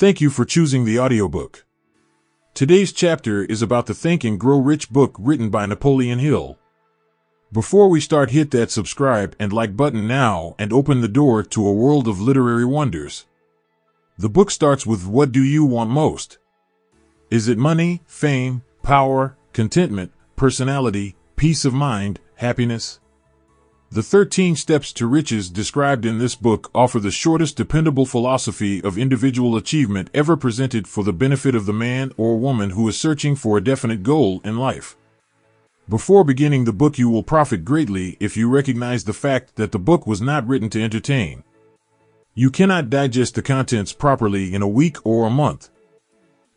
Thank you for choosing the audiobook. Today's chapter is about the Think and Grow Rich book written by Napoleon Hill. Before we start, hit that subscribe and like button now and open the door to a world of literary wonders. The book starts with, what do you want most? Is it money, fame, power, contentment, personality, peace of mind, happiness? The 13 steps to riches described in this book offer the shortest dependable philosophy of individual achievement ever presented for the benefit of the man or woman who is searching for a definite goal in life. Before beginning the book, you will profit greatly if you recognize the fact that the book was not written to entertain. You cannot digest the contents properly in a week or a month.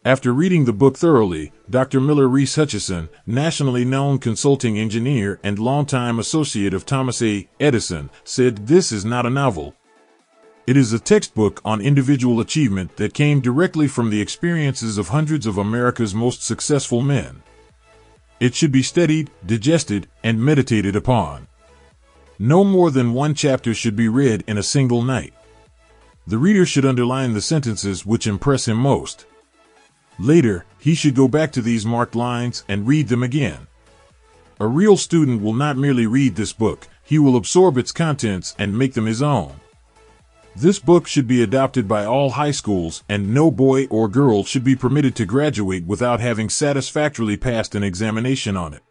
After reading the book thoroughly, Dr. Miller Reese Hutchison, nationally known consulting engineer and longtime associate of Thomas A. Edison, said, "This is not a novel. It is a textbook on individual achievement that came directly from the experiences of hundreds of America's most successful men. It should be studied, digested, and meditated upon. No more than one chapter should be read in a single night. The reader should underline the sentences which impress him most. Later, he should go back to these marked lines and read them again. A real student will not merely read this book, he will absorb its contents and make them his own. This book should be adopted by all high schools, and no boy or girl should be permitted to graduate without having satisfactorily passed an examination on it.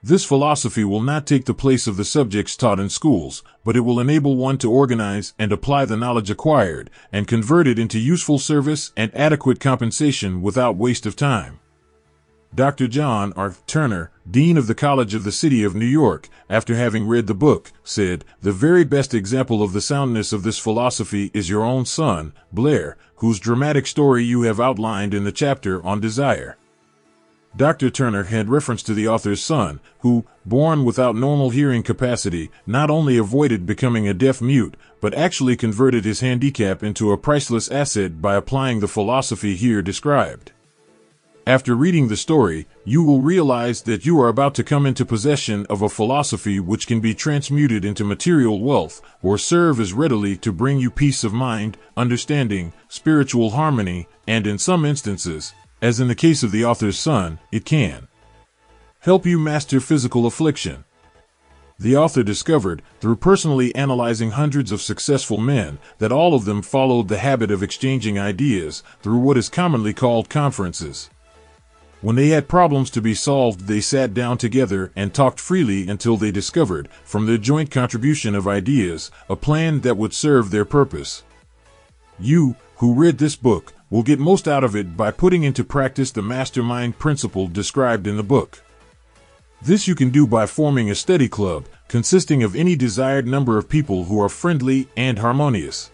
This philosophy will not take the place of the subjects taught in schools, but it will enable one to organize and apply the knowledge acquired and convert it into useful service and adequate compensation without waste of time." Dr. John R. Turner, Dean of the College of the City of New York, after having read the book, said, "The very best example of the soundness of this philosophy is your own son, Blair, whose dramatic story you have outlined in the chapter on desire." Dr. Turner had reference to the author's son, who, born without normal hearing capacity, not only avoided becoming a deaf mute, but actually converted his handicap into a priceless asset by applying the philosophy here described. After reading the story, you will realize that you are about to come into possession of a philosophy which can be transmuted into material wealth, or serve as readily to bring you peace of mind, understanding, spiritual harmony, and in some instances, as in the case of the author's son, it can help you master physical affliction. The author discovered, through personally analyzing hundreds of successful men, that all of them followed the habit of exchanging ideas through what is commonly called conferences. When they had problems to be solved, they sat down together and talked freely until they discovered, from their joint contribution of ideas, a plan that would serve their purpose. You, who read this book, will get most out of it by putting into practice the mastermind principle described in the book. This you can do by forming a study club, consisting of any desired number of people who are friendly and harmonious.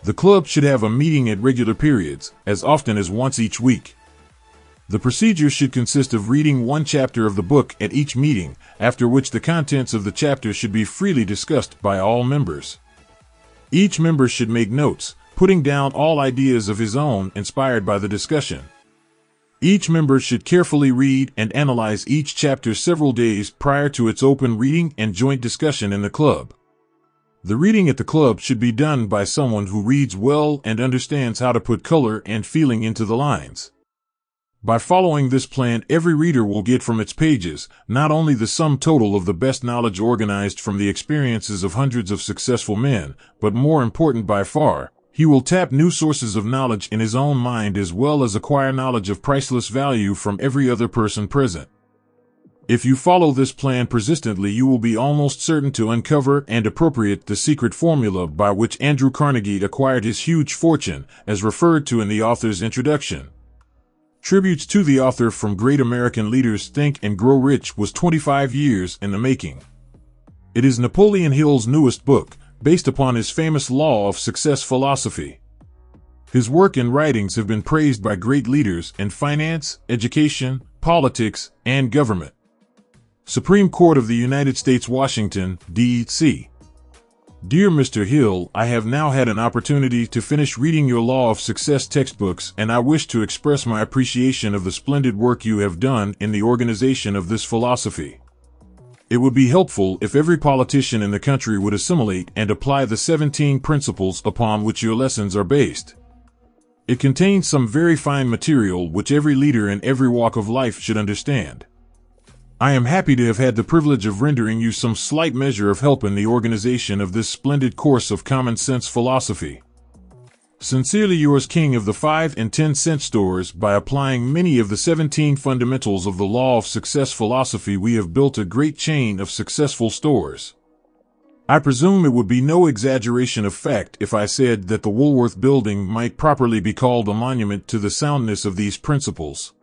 The club should have a meeting at regular periods, as often as once each week. The procedure should consist of reading one chapter of the book at each meeting, after which the contents of the chapter should be freely discussed by all members. Each member should make notes, putting down all ideas of his own inspired by the discussion. Each member should carefully read and analyze each chapter several days prior to its open reading and joint discussion in the club. The reading at the club should be done by someone who reads well and understands how to put color and feeling into the lines. By following this plan, every reader will get from its pages not only the sum total of the best knowledge organized from the experiences of hundreds of successful men, but more important by far, he will tap new sources of knowledge in his own mind as well as acquire knowledge of priceless value from every other person present. If you follow this plan persistently, you will be almost certain to uncover and appropriate the secret formula by which Andrew Carnegie acquired his huge fortune, as referred to in the author's introduction. Tributes to the author from great American leaders. Think and Grow Rich was 25 years in the making. It is Napoleon Hill's newest book, based upon his famous law of success philosophy. His work and writings have been praised by great leaders in finance, education, politics, and government. Supreme Court of the United States, Washington, D.C. Dear Mr. Hill, I have now had an opportunity to finish reading your Law of Success textbooks, and I wish to express my appreciation of the splendid work you have done in the organization of this philosophy. It would be helpful if every politician in the country would assimilate and apply the 17 principles upon which your lessons are based. It contains some very fine material which every leader in every walk of life should understand. I am happy to have had the privilege of rendering you some slight measure of help in the organization of this splendid course of common sense philosophy. Sincerely yours, King of the 5 and 10 cent stores. By applying many of the 17 fundamentals of the law of success philosophy, we have built a great chain of successful stores. I presume it would be no exaggeration of fact if I said that the Woolworth Building might properly be called a monument to the soundness of these principles.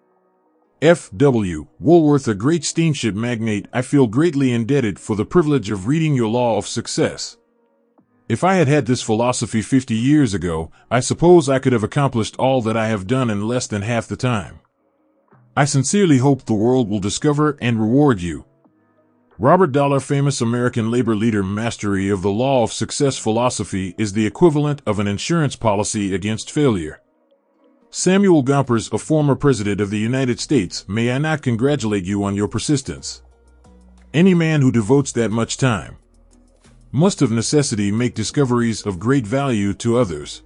F.W. Woolworth, a great steamship magnate, I feel greatly indebted for the privilege of reading your law of success. If I had had this philosophy 50 years ago, I suppose I could have accomplished all that I have done in less than half the time. I sincerely hope the world will discover and reward you. Robert Dollar, famous American labor leader. Mastery of the law of success philosophy is the equivalent of an insurance policy against failure. Samuel Gompers, a former president of the United States, may I not congratulate you on your persistence? Any man who devotes that much time must of necessity make discoveries of great value to others.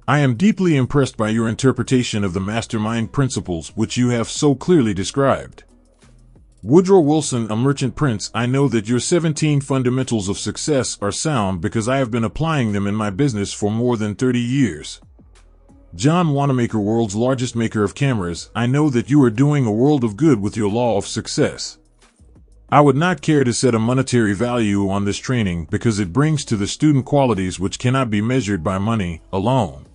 I am deeply impressed by your interpretation of the mastermind principles which you have so clearly described. Woodrow Wilson, a merchant prince, I know that your 17 fundamentals of success are sound because I have been applying them in my business for more than 30 years. John Wanamaker, world's largest maker of cameras, I know that you are doing a world of good with your law of success. I would not care to set a monetary value on this training because it brings to the student qualities which cannot be measured by money alone.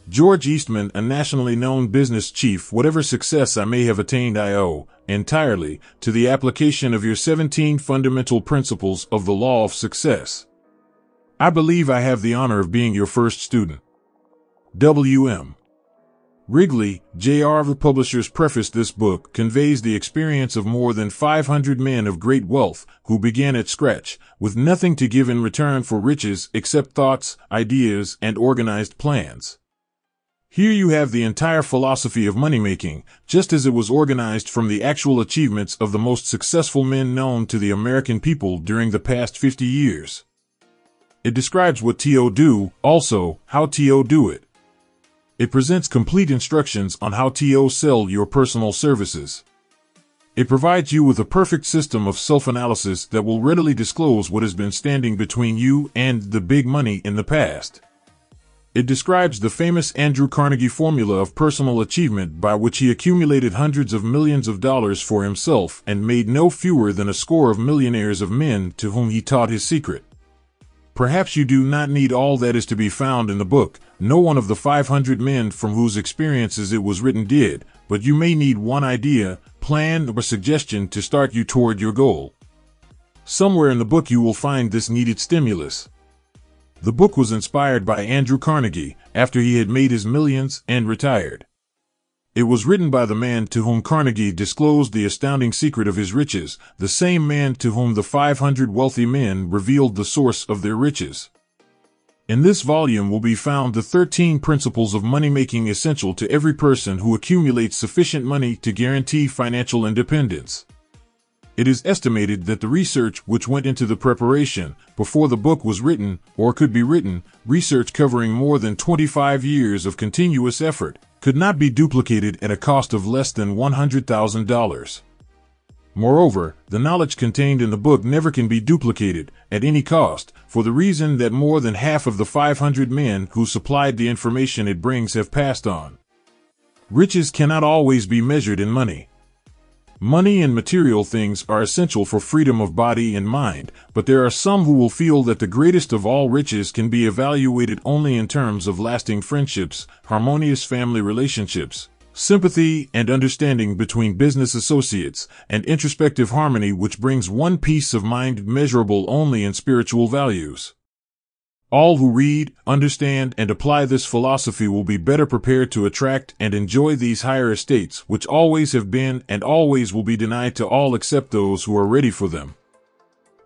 George Eastman, a nationally known business chief, whatever success I may have attained I owe entirely to the application of your 17 fundamental principles of the law of success. I believe I have the honor of being your first student. W.M. Wrigley, Jr. The publisher's preface. This book conveys the experience of more than 500 men of great wealth who began at scratch, with nothing to give in return for riches except thoughts, ideas, and organized plans. Here you have the entire philosophy of money-making, just as it was organized from the actual achievements of the most successful men known to the American people during the past 50 years. It describes what to do, also how to do it. It presents complete instructions on how to sell your personal services. It provides you with a perfect system of self-analysis that will readily disclose what has been standing between you and the big money in the past. It describes the famous Andrew Carnegie formula of personal achievement by which he accumulated hundreds of millions of dollars for himself and made no fewer than a score of millionaires of men to whom he taught his secret. Perhaps you do not need all that is to be found in the book. No one of the 500 men from whose experiences it was written did, but you may need one idea, plan, or suggestion to start you toward your goal. Somewhere in the book you will find this needed stimulus. The book was inspired by Andrew Carnegie after he had made his millions and retired. It was written by the man to whom Carnegie disclosed the astounding secret of his riches, the same man to whom the 500 wealthy men revealed the source of their riches. In this volume will be found the 13 principles of money-making essential to every person who accumulates sufficient money to guarantee financial independence. It is estimated that the research which went into the preparation before the book was written, or could be written, research covering more than 25 years of continuous effort, could not be duplicated at a cost of less than $100,000. Moreover, the knowledge contained in the book never can be duplicated at any cost, for the reason that more than half of the 500 men who supplied the information it brings have passed on. Riches cannot always be measured in money. Money and material things are essential for freedom of body and mind, but there are some who will feel that the greatest of all riches can be evaluated only in terms of lasting friendships, harmonious family relationships, sympathy and understanding between business associates, and introspective harmony which brings one peace of mind measurable only in spiritual values. All who read, understand, and apply this philosophy will be better prepared to attract and enjoy these higher estates which always have been and always will be denied to all except those who are ready for them.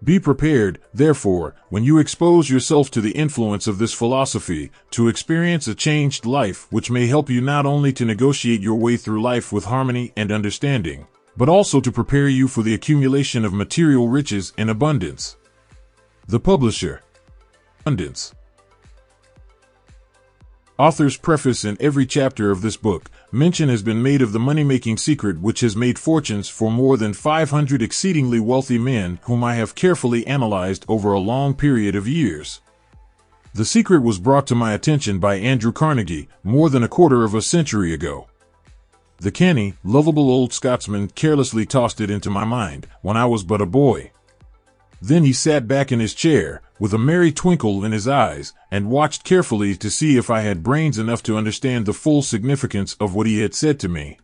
Be prepared, therefore, when you expose yourself to the influence of this philosophy, to experience a changed life which may help you not only to negotiate your way through life with harmony and understanding, but also to prepare you for the accumulation of material riches in abundance. The Publisher. Abundance. Author's preface: in every chapter of this book, mention has been made of the money-making secret which has made fortunes for more than 500 exceedingly wealthy men whom I have carefully analyzed over a long period of years. The secret was brought to my attention by Andrew Carnegie more than a quarter of a century ago. The canny, lovable old Scotsman carelessly tossed it into my mind when I was but a boy. Then he sat back in his chair, with a merry twinkle in his eyes, and watched carefully to see if I had brains enough to understand the full significance of what he had said to me.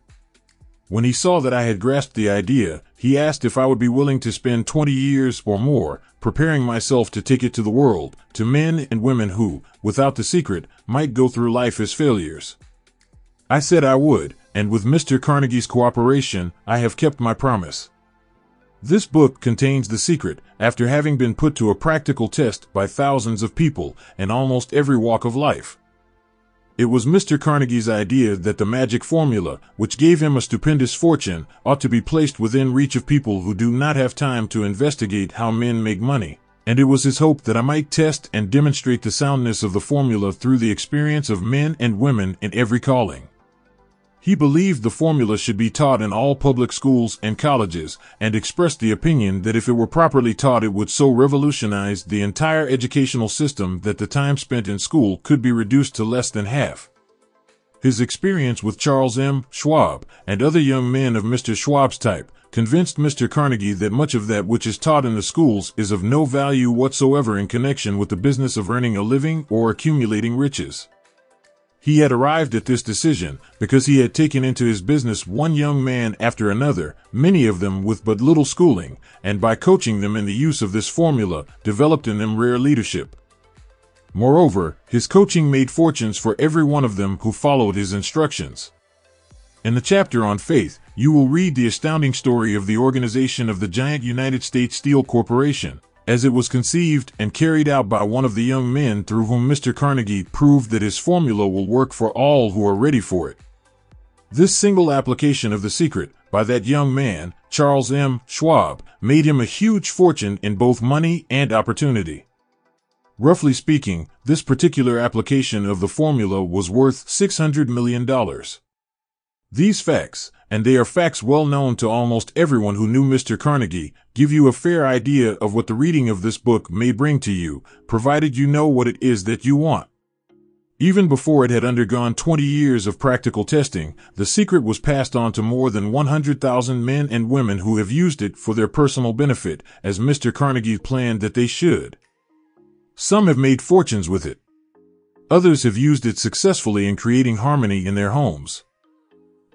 When he saw that I had grasped the idea, he asked if I would be willing to spend 20 years or more preparing myself to take it to the world, to men and women who, without the secret, might go through life as failures. I said I would, and with Mr. Carnegie's cooperation, I have kept my promise. This book contains the secret, after having been put to a practical test by thousands of people in almost every walk of life. It was Mr. Carnegie's idea that the magic formula, which gave him a stupendous fortune, ought to be placed within reach of people who do not have time to investigate how men make money, and it was his hope that I might test and demonstrate the soundness of the formula through the experience of men and women in every calling. He believed the formula should be taught in all public schools and colleges, and expressed the opinion that if it were properly taught it would so revolutionize the entire educational system that the time spent in school could be reduced to less than half. His experience with Charles M. Schwab and other young men of Mr. Schwab's type convinced Mr. Carnegie that much of that which is taught in the schools is of no value whatsoever in connection with the business of earning a living or accumulating riches. He had arrived at this decision because he had taken into his business one young man after another, many of them with but little schooling, and by coaching them in the use of this formula, developed in them rare leadership. Moreover, his coaching made fortunes for every one of them who followed his instructions. In the chapter on faith, you will read the astounding story of the organization of the giant United States Steel Corporation, as it was conceived and carried out by one of the young men through whom Mr. Carnegie proved that his formula will work for all who are ready for it. This single application of the secret, by that young man, Charles M. Schwab, made him a huge fortune in both money and opportunity. Roughly speaking, this particular application of the formula was worth $600 million. These facts, and they are facts well known to almost everyone who knew Mr. Carnegie, give you a fair idea of what the reading of this book may bring to you, provided you know what it is that you want. Even before it had undergone 20 years of practical testing, the secret was passed on to more than 100,000 men and women who have used it for their personal benefit, as Mr. Carnegie planned that they should. Some have made fortunes with it. Others have used it successfully in creating harmony in their homes.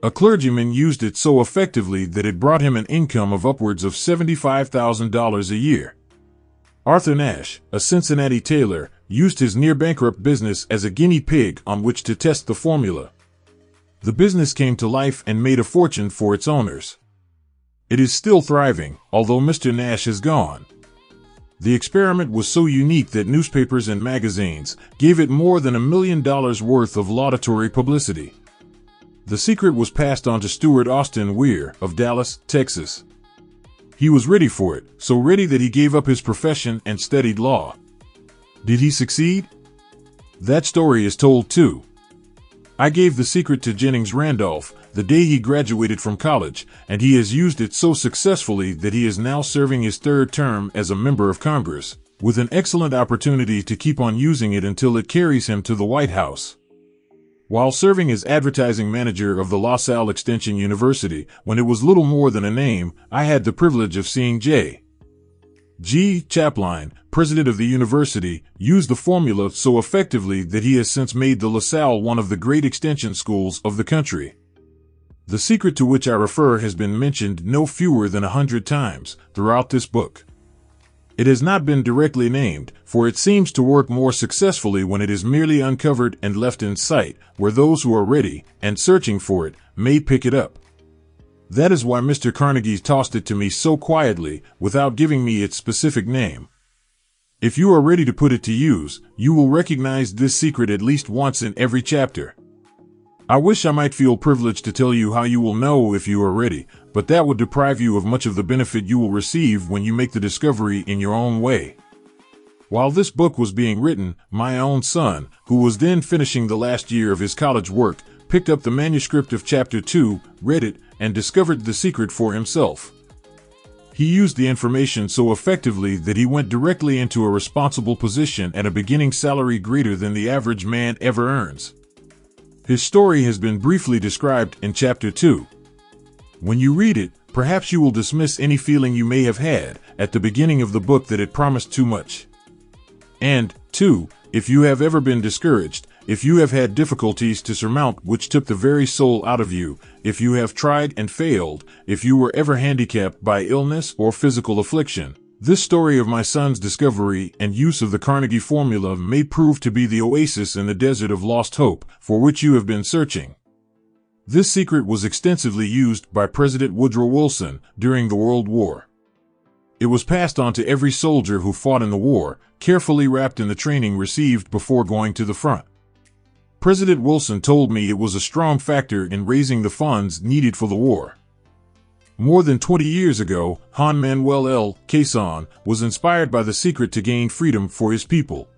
A clergyman used it so effectively that it brought him an income of upwards of $75,000 a year. Arthur Nash, a Cincinnati tailor, used his near-bankrupt business as a guinea pig on which to test the formula. The business came to life and made a fortune for its owners. It is still thriving, although Mr. Nash is gone. The experiment was so unique that newspapers and magazines gave it more than $1 million worth of laudatory publicity. The secret was passed on to Stuart Austin Weir of Dallas, Texas. He was ready for it, so ready that he gave up his profession and studied law. Did he succeed? That story is told too. I gave the secret to Jennings Randolph the day he graduated from college, and he has used it so successfully that he is now serving his third term as a member of Congress, with an excellent opportunity to keep on using it until it carries him to the White House. While serving as advertising manager of the La Salle Extension University, when it was little more than a name, I had the privilege of seeing J. G. Chapline, president of the university, use the formula so effectively that he has since made the La Salle one of the great extension schools of the country. The secret to which I refer has been mentioned no fewer than 100 times throughout this book. It has not been directly named, for it seems to work more successfully when it is merely uncovered and left in sight, where those who are ready and searching for it may pick it up. That is why Mr. Carnegie tossed it to me so quietly, without giving me its specific name. If you are ready to put it to use, you will recognize this secret at least once in every chapter. I wish I might feel privileged to tell you how you will know if you are ready, but that would deprive you of much of the benefit you will receive when you make the discovery in your own way. While this book was being written, my own son, who was then finishing the last year of his college work, picked up the manuscript of Chapter 2, read it, and discovered the secret for himself. He used the information so effectively that he went directly into a responsible position at a beginning salary greater than the average man ever earns. His story has been briefly described in Chapter 2. When you read it, perhaps you will dismiss any feeling you may have had at the beginning of the book that it promised too much. And, 2, if you have ever been discouraged, if you have had difficulties to surmount which took the very soul out of you, if you have tried and failed, if you were ever handicapped by illness or physical affliction, this story of my son's discovery and use of the Carnegie formula may prove to be the oasis in the desert of lost hope for which you have been searching. This secret was extensively used by President Woodrow Wilson during the World War. It was passed on to every soldier who fought in the war, carefully wrapped in the training received before going to the front. President Wilson told me it was a strong factor in raising the funds needed for the war. More than 20 years ago, Juan Manuel L. Quezon was inspired by the secret to gain freedom for his people.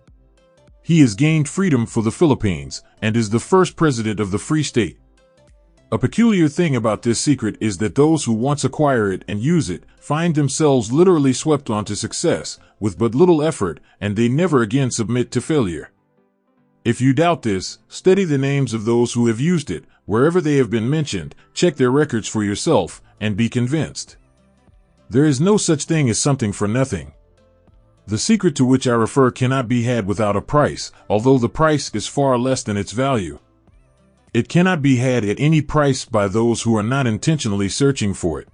He has gained freedom for the Philippines and is the first president of the Free State. A peculiar thing about this secret is that those who once acquire it and use it find themselves literally swept onto success with but little effort, and they never again submit to failure. If you doubt this, study the names of those who have used it, wherever they have been mentioned, check their records for yourself, and be convinced. There is no such thing as something for nothing. The secret to which I refer cannot be had without a price, although the price is far less than its value. It cannot be had at any price by those who are not intentionally searching for it.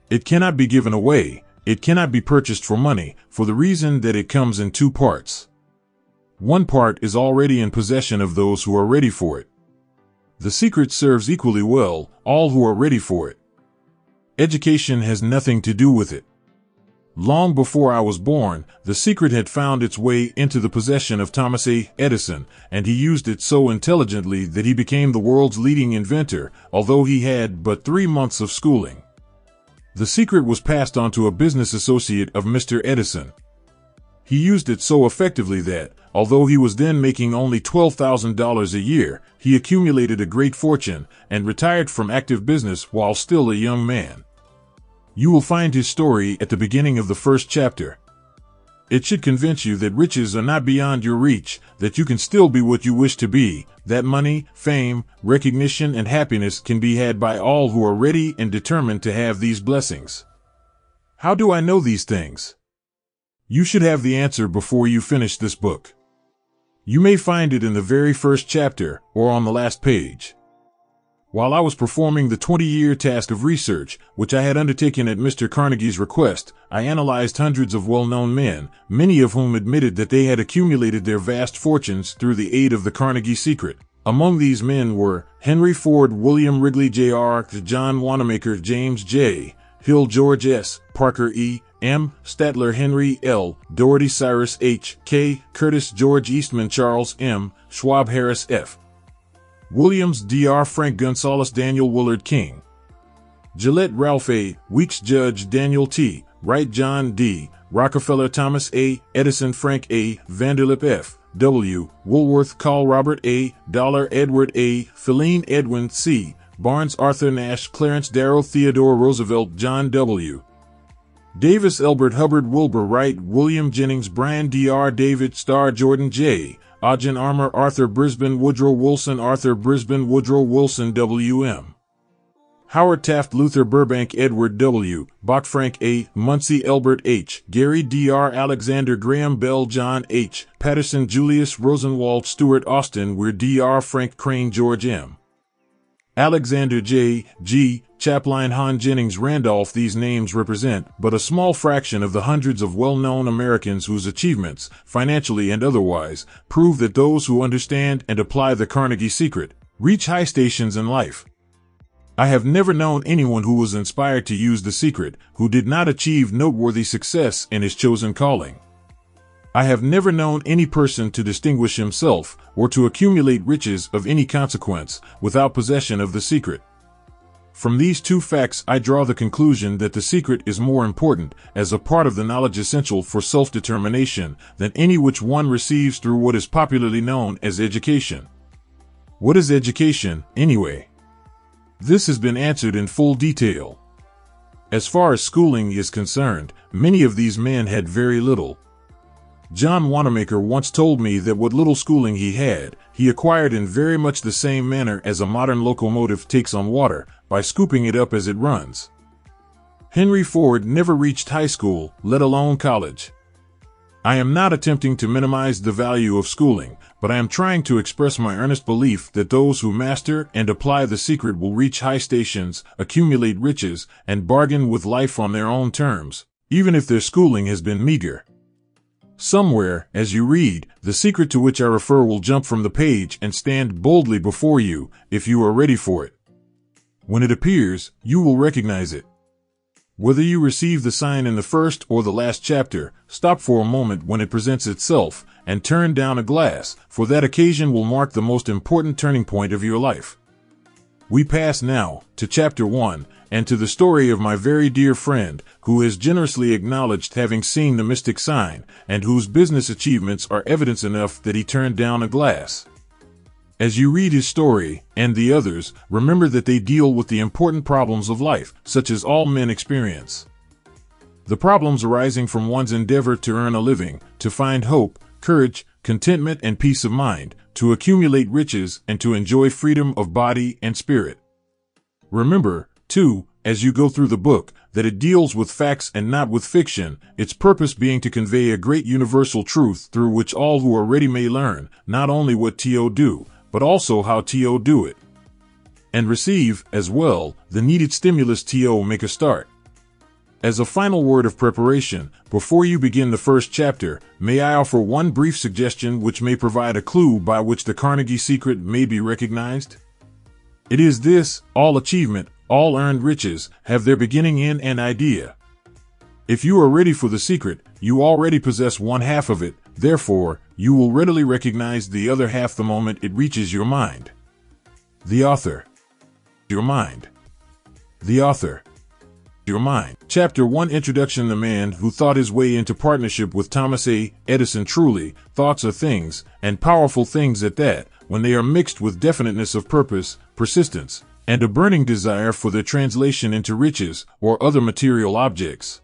It cannot be given away, it cannot be purchased for money, for the reason that it comes in 2 parts. One part is already in possession of those who are ready for it. The secret serves equally well all who are ready for it. Education has nothing to do with it. Long before I was born, the secret had found its way into the possession of Thomas A. Edison, and he used it so intelligently that he became the world's leading inventor, although he had but 3 months of schooling. The secret was passed on to a business associate of Mr. Edison. He used it so effectively that, although he was then making only $12,000 a year, he accumulated a great fortune and retired from active business while still a young man. You will find his story at the beginning of the first chapter. It should convince you that riches are not beyond your reach, that you can still be what you wish to be, that money, fame, recognition, and happiness can be had by all who are ready and determined to have these blessings. How do I know these things? You should have the answer before you finish this book. You may find it in the very first chapter or on the last page. While I was performing the 20-year task of research, which I had undertaken at Mr. Carnegie's request, I analyzed hundreds of well-known men, many of whom admitted that they had accumulated their vast fortunes through the aid of the Carnegie secret. Among these men were Henry Ford, William Wrigley Jr., John Wanamaker, James J. Hill, George S. Parker E. M. Statler, Henry L. Doherty, Cyrus H. K. Curtis, George Eastman, Charles M. Schwab, Harris F. Williams, Dr. Frank Gonzalez, Daniel Willard King, Gillette, Ralph A. Weeks, Judge Daniel T. Wright, John D. Rockefeller, Thomas A. Edison, Frank A. Vanderlip F. W. Woolworth, Carl Robert A. Dollar, Edward A. Philine, Edwin C. Barnes, Arthur Nash, Clarence Darrow, Theodore Roosevelt, John W. Davis, Elbert Hubbard, Wilbur Wright, William Jennings, Brian Dr. David Starr, Jordan J. Ogden Armour, Arthur Brisbane, Woodrow Wilson, Arthur Brisbane, Woodrow Wilson, W.M. Howard Taft, Luther Burbank, Edward W. Bach, Frank A. Muncie, Elbert H. Gary Dr. Alexander Graham Bell, John H. Patterson, Julius Rosenwald, Stuart Austin, Weir Dr. Frank Crane, George M. Alexander J. G. Chaplain, Han Jennings Randolph. These names represent but a small fraction of the hundreds of well-known Americans whose achievements, financially and otherwise, prove that those who understand and apply the Carnegie secret reach high stations in life. I have never known anyone who was inspired to use the secret who did not achieve noteworthy success in his chosen calling. I have never known any person to distinguish himself or to accumulate riches of any consequence without possession of the secret. From these two facts I draw the conclusion that the secret is more important as a part of the knowledge essential for self-determination than any which one receives through what is popularly known as education. What is education, anyway? This has been answered in full detail. As far as schooling is concerned, many of these men had very little. John Wanamaker once told me that what little schooling he had, he acquired in very much the same manner as a modern locomotive takes on water, by scooping it up as it runs. Henry Ford never reached high school, let alone college. I am not attempting to minimize the value of schooling, but I am trying to express my earnest belief that those who master and apply the secret will reach high stations, accumulate riches, and bargain with life on their own terms, even if their schooling has been meager. Somewhere, as you read, the secret to which I refer will jump from the page and stand boldly before you, if you are ready for it. When it appears, you will recognize it. Whether you receive the sign in the first or the last chapter, stop for a moment when it presents itself, and turn down a glass, for that occasion will mark the most important turning point of your life. We pass now to Chapter 1, and to the story of my very dear friend, who has generously acknowledged having seen the mystic sign, and whose business achievements are evidence enough that he turned down a glass. As you read his story, and the others, remember that they deal with the important problems of life, such as all men experience. The problems arising from one's endeavor to earn a living, to find hope, courage, contentment, and peace of mind, to accumulate riches, and to enjoy freedom of body and spirit. Remember, too, as you go through the book, that it deals with facts and not with fiction, its purpose being to convey a great universal truth through which all who are ready may learn, not only what to do, but also how to do it. And receive, as well, the needed stimulus to make a start. As a final word of preparation, before you begin the first chapter, may I offer one brief suggestion which may provide a clue by which the Carnegie secret may be recognized? It is this: all achievement, all earned riches, have their beginning in an idea. If you are ready for the secret, you already possess one half of it, therefore, you will readily recognize the other half the moment it reaches your mind. The author. Your mind. The author. Your mind. Chapter 1: Introduction. The man who thought his way into partnership with Thomas A. Edison. Truly, thoughts are things, and powerful things at that, when they are mixed with definiteness of purpose, persistence, and a burning desire for their translation into riches or other material objects.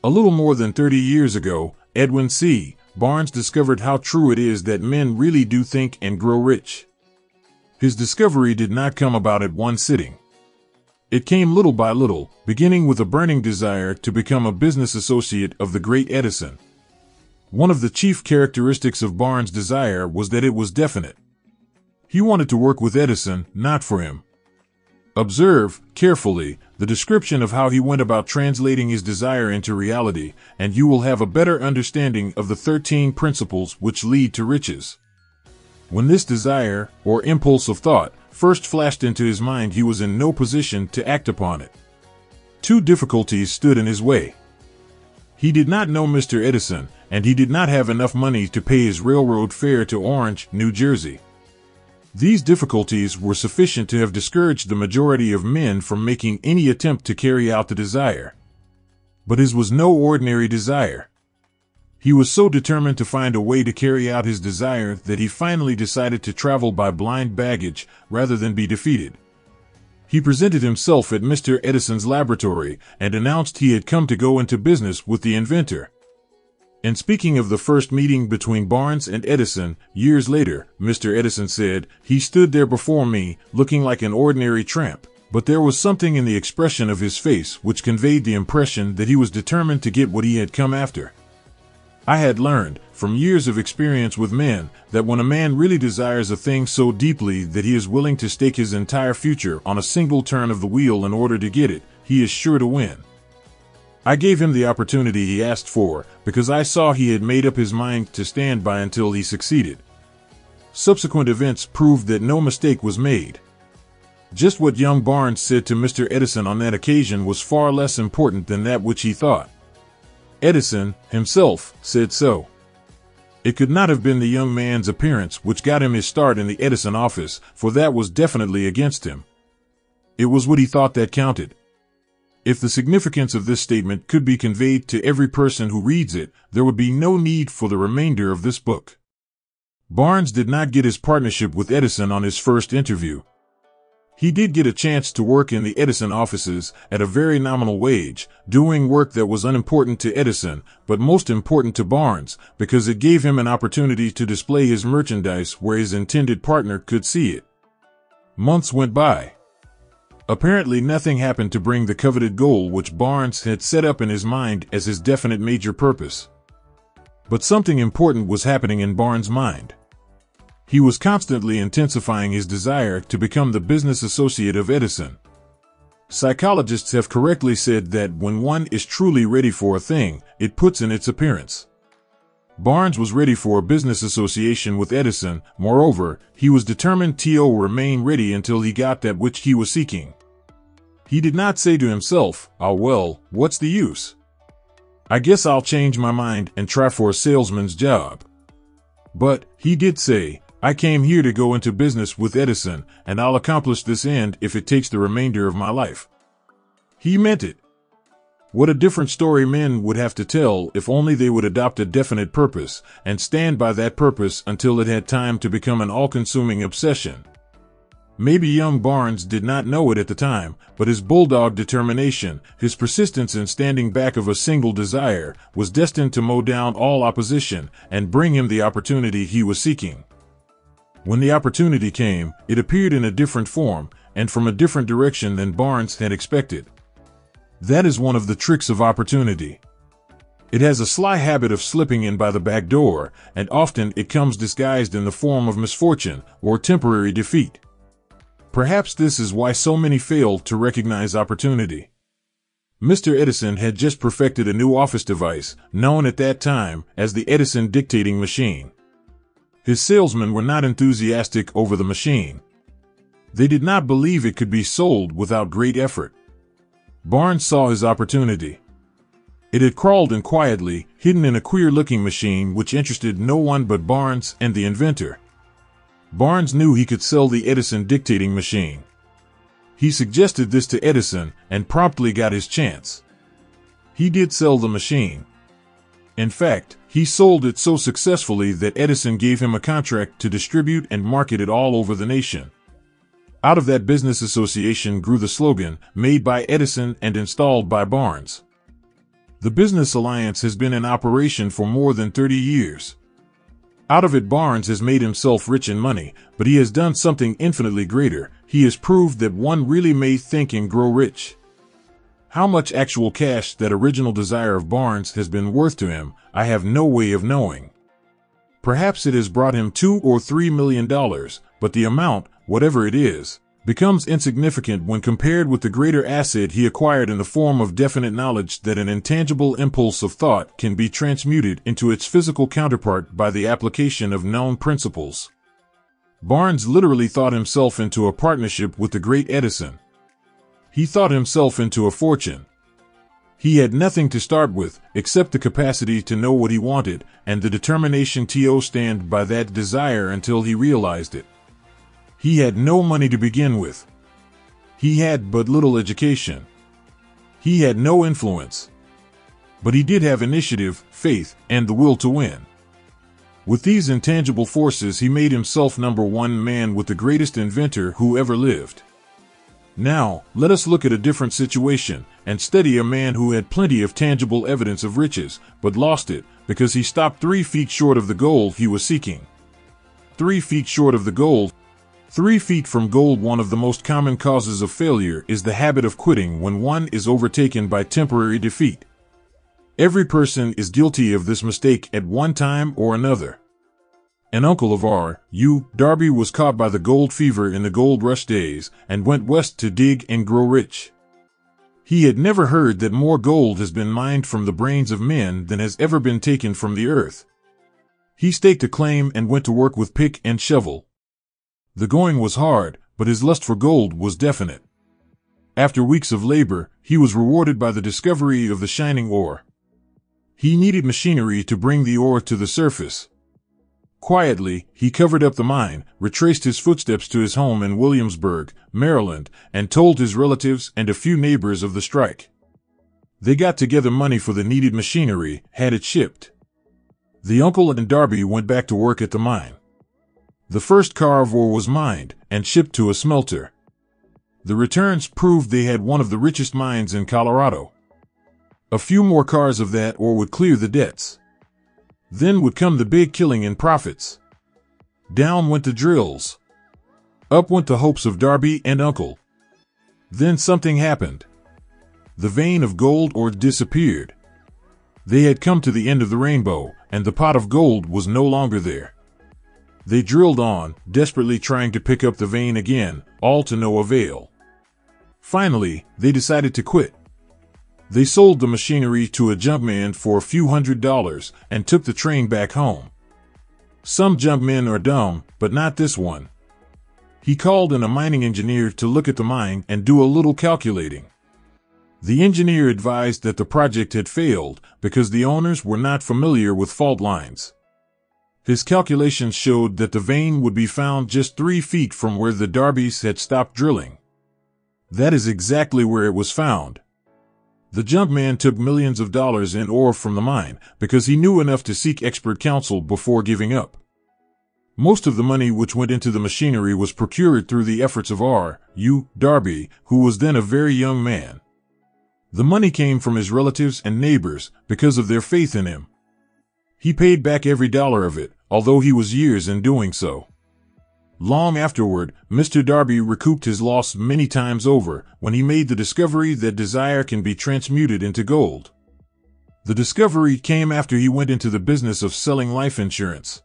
A little more than 30 years ago, Edwin C. Barnes discovered how true it is that men really do think and grow rich. His discovery did not come about at one sitting. It came little by little, beginning with a burning desire to become a business associate of the great Edison. One of the chief characteristics of Barnes' desire was that it was definite. He wanted to work with Edison, not for him. Observe, carefully, the description of how he went about translating his desire into reality, and you will have a better understanding of the 13 principles which lead to riches. When this desire, or impulse of thought, first flashed into his mind, he was in no position to act upon it. Two difficulties stood in his way. He did not know Mr. Edison, and he did not have enough money to pay his railroad fare to Orange, New Jersey. These difficulties were sufficient to have discouraged the majority of men from making any attempt to carry out the desire. But his was no ordinary desire. He was so determined to find a way to carry out his desire that he finally decided to travel by blind baggage rather than be defeated. He presented himself at Mr. Edison's laboratory and announced he had come to go into business with the inventor. In speaking of the first meeting between Barnes and Edison, years later, Mr. Edison said, "He stood there before me, looking like an ordinary tramp, but there was something in the expression of his face which conveyed the impression that he was determined to get what he had come after." I had learned, from years of experience with men, that when a man really desires a thing so deeply that he is willing to stake his entire future on a single turn of the wheel in order to get it, he is sure to win. I gave him the opportunity he asked for, because I saw he had made up his mind to stand by until he succeeded. Subsequent events proved that no mistake was made. Just what young Barnes said to Mr. Edison on that occasion was far less important than that which he thought. Edison, himself, said so. It could not have been the young man's appearance which got him his start in the Edison office, for that was definitely against him. It was what he thought that counted. If the significance of this statement could be conveyed to every person who reads it, there would be no need for the remainder of this book. Barnes did not get his partnership with Edison on his first interview. He did get a chance to work in the Edison offices at a very nominal wage, doing work that was unimportant to Edison, but most important to Barnes, because it gave him an opportunity to display his merchandise where his intended partner could see it. Months went by. Apparently nothing happened to bring the coveted goal which Barnes had set up in his mind as his definite major purpose. But something important was happening in Barnes' mind. He was constantly intensifying his desire to become the business associate of Edison. Psychologists have correctly said that when one is truly ready for a thing, it puts in its appearance. Barnes was ready for a business association with Edison. Moreover, he was determined to remain ready until he got that which he was seeking. He did not say to himself, "Ah well, what's the use? I guess I'll change my mind and try for a salesman's job." But he did say, "I came here to go into business with Edison, and I'll accomplish this end if it takes the remainder of my life." He meant it. What a different story men would have to tell if only they would adopt a definite purpose and stand by that purpose until it had time to become an all-consuming obsession. Maybe young Barnes did not know it at the time, but his bulldog determination, his persistence in standing back of a single desire, was destined to mow down all opposition and bring him the opportunity he was seeking. When the opportunity came, it appeared in a different form and from a different direction than Barnes had expected. That is one of the tricks of opportunity. It has a sly habit of slipping in by the back door, and often it comes disguised in the form of misfortune or temporary defeat. Perhaps this is why so many fail to recognize opportunity. Mr. Edison had just perfected a new office device, known at that time as the Edison dictating machine. His salesmen were not enthusiastic over the machine. They did not believe it could be sold without great effort. Barnes saw his opportunity. It had crawled in quietly, hidden in a queer-looking machine which interested no one but Barnes and the inventor. Barnes knew he could sell the Edison dictating machine. He suggested this to Edison and promptly got his chance. He did sell the machine. In fact, he sold it so successfully that Edison gave him a contract to distribute and market it all over the nation. Out of that business association grew the slogan, "Made by Edison and installed by Barnes." The business alliance has been in operation for more than 30 years. Out of it, Barnes has made himself rich in money, but he has done something infinitely greater. He has proved that one really may think and grow rich. How much actual cash that original desire of Barnes has been worth to him, I have no way of knowing. Perhaps it has brought him $2 or $3 million, but the amount, whatever it is, becomes insignificant when compared with the greater asset he acquired in the form of definite knowledge that an intangible impulse of thought can be transmuted into its physical counterpart by the application of known principles. Barnes literally thought himself into a partnership with the great Edison. He thought himself into a fortune. He had nothing to start with except the capacity to know what he wanted and the determination to stand by that desire until he realized it. He had no money to begin with. He had but little education. He had no influence. But he did have initiative, faith, and the will to win. With these intangible forces, he made himself number one man with the greatest inventor who ever lived. Now, let us look at a different situation and study a man who had plenty of tangible evidence of riches, but lost it because he stopped 3 feet short of the goal he was seeking. 3 feet short of the goal. 3 feet from gold. One of the most common causes of failure is the habit of quitting when one is overtaken by temporary defeat. Every person is guilty of this mistake at one time or another. An uncle of R.U. Darby was caught by the gold fever in the gold rush days and went west to dig and grow rich. He had never heard that more gold has been mined from the brains of men than has ever been taken from the earth. He staked a claim and went to work with pick and shovel. The going was hard, but his lust for gold was definite. After weeks of labor, he was rewarded by the discovery of the shining ore. He needed machinery to bring the ore to the surface. Quietly, he covered up the mine, retraced his footsteps to his home in Williamsburg, Maryland, and told his relatives and a few neighbors of the strike. They got together money for the needed machinery, had it shipped. The uncle and Darby went back to work at the mine. The first car of ore was mined and shipped to a smelter. The returns proved they had one of the richest mines in Colorado. A few more cars of that ore would clear the debts. Then would come the big killing in profits. Down went the drills. Up went the hopes of Darby and Uncle. Then something happened. The vein of gold ore disappeared. They had come to the end of the rainbow, and the pot of gold was no longer there. They drilled on, desperately trying to pick up the vein again, all to no avail. Finally, they decided to quit. They sold the machinery to a junkman for a few $100s and took the train back home. Some junkmen are dumb, but not this one. He called in a mining engineer to look at the mine and do a little calculating. The engineer advised that the project had failed because the owners were not familiar with fault lines. His calculations showed that the vein would be found just 3 feet from where the Darbys had stopped drilling. That is exactly where it was found. The junkman took millions of dollars in ore from the mine because he knew enough to seek expert counsel before giving up. Most of the money which went into the machinery was procured through the efforts of R.U. Darby, who was then a very young man. The money came from his relatives and neighbors because of their faith in him. He paid back every dollar of it, although he was years in doing so. Long afterward, Mr. Darby recouped his loss many times over when he made the discovery that desire can be transmuted into gold. The discovery came after he went into the business of selling life insurance.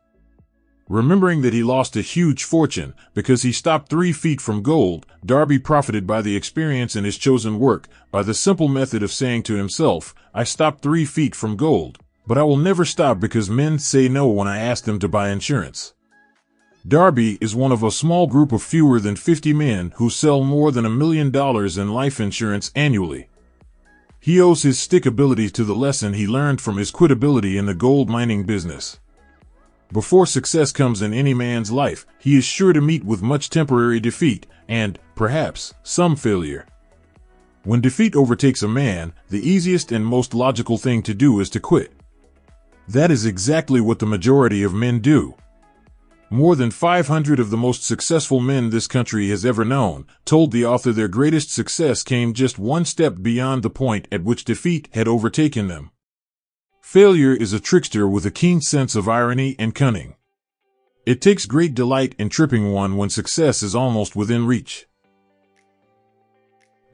Remembering that he lost a huge fortune because he stopped 3 feet from gold, Darby profited by the experience in his chosen work by the simple method of saying to himself, "I stopped 3 feet from gold, but I will never stop because men say no when I ask them to buy insurance." Darby is one of a small group of fewer than 50 men who sell more than $1 million in life insurance annually. He owes his stickability to the lesson he learned from his quitability in the gold mining business. Before success comes in any man's life, he is sure to meet with much temporary defeat and, perhaps, some failure. When defeat overtakes a man, the easiest and most logical thing to do is to quit. That is exactly what the majority of men do. More than 500 of the most successful men this country has ever known told the author their greatest success came just one step beyond the point at which defeat had overtaken them. Failure is a trickster with a keen sense of irony and cunning. It takes great delight in tripping one when success is almost within reach.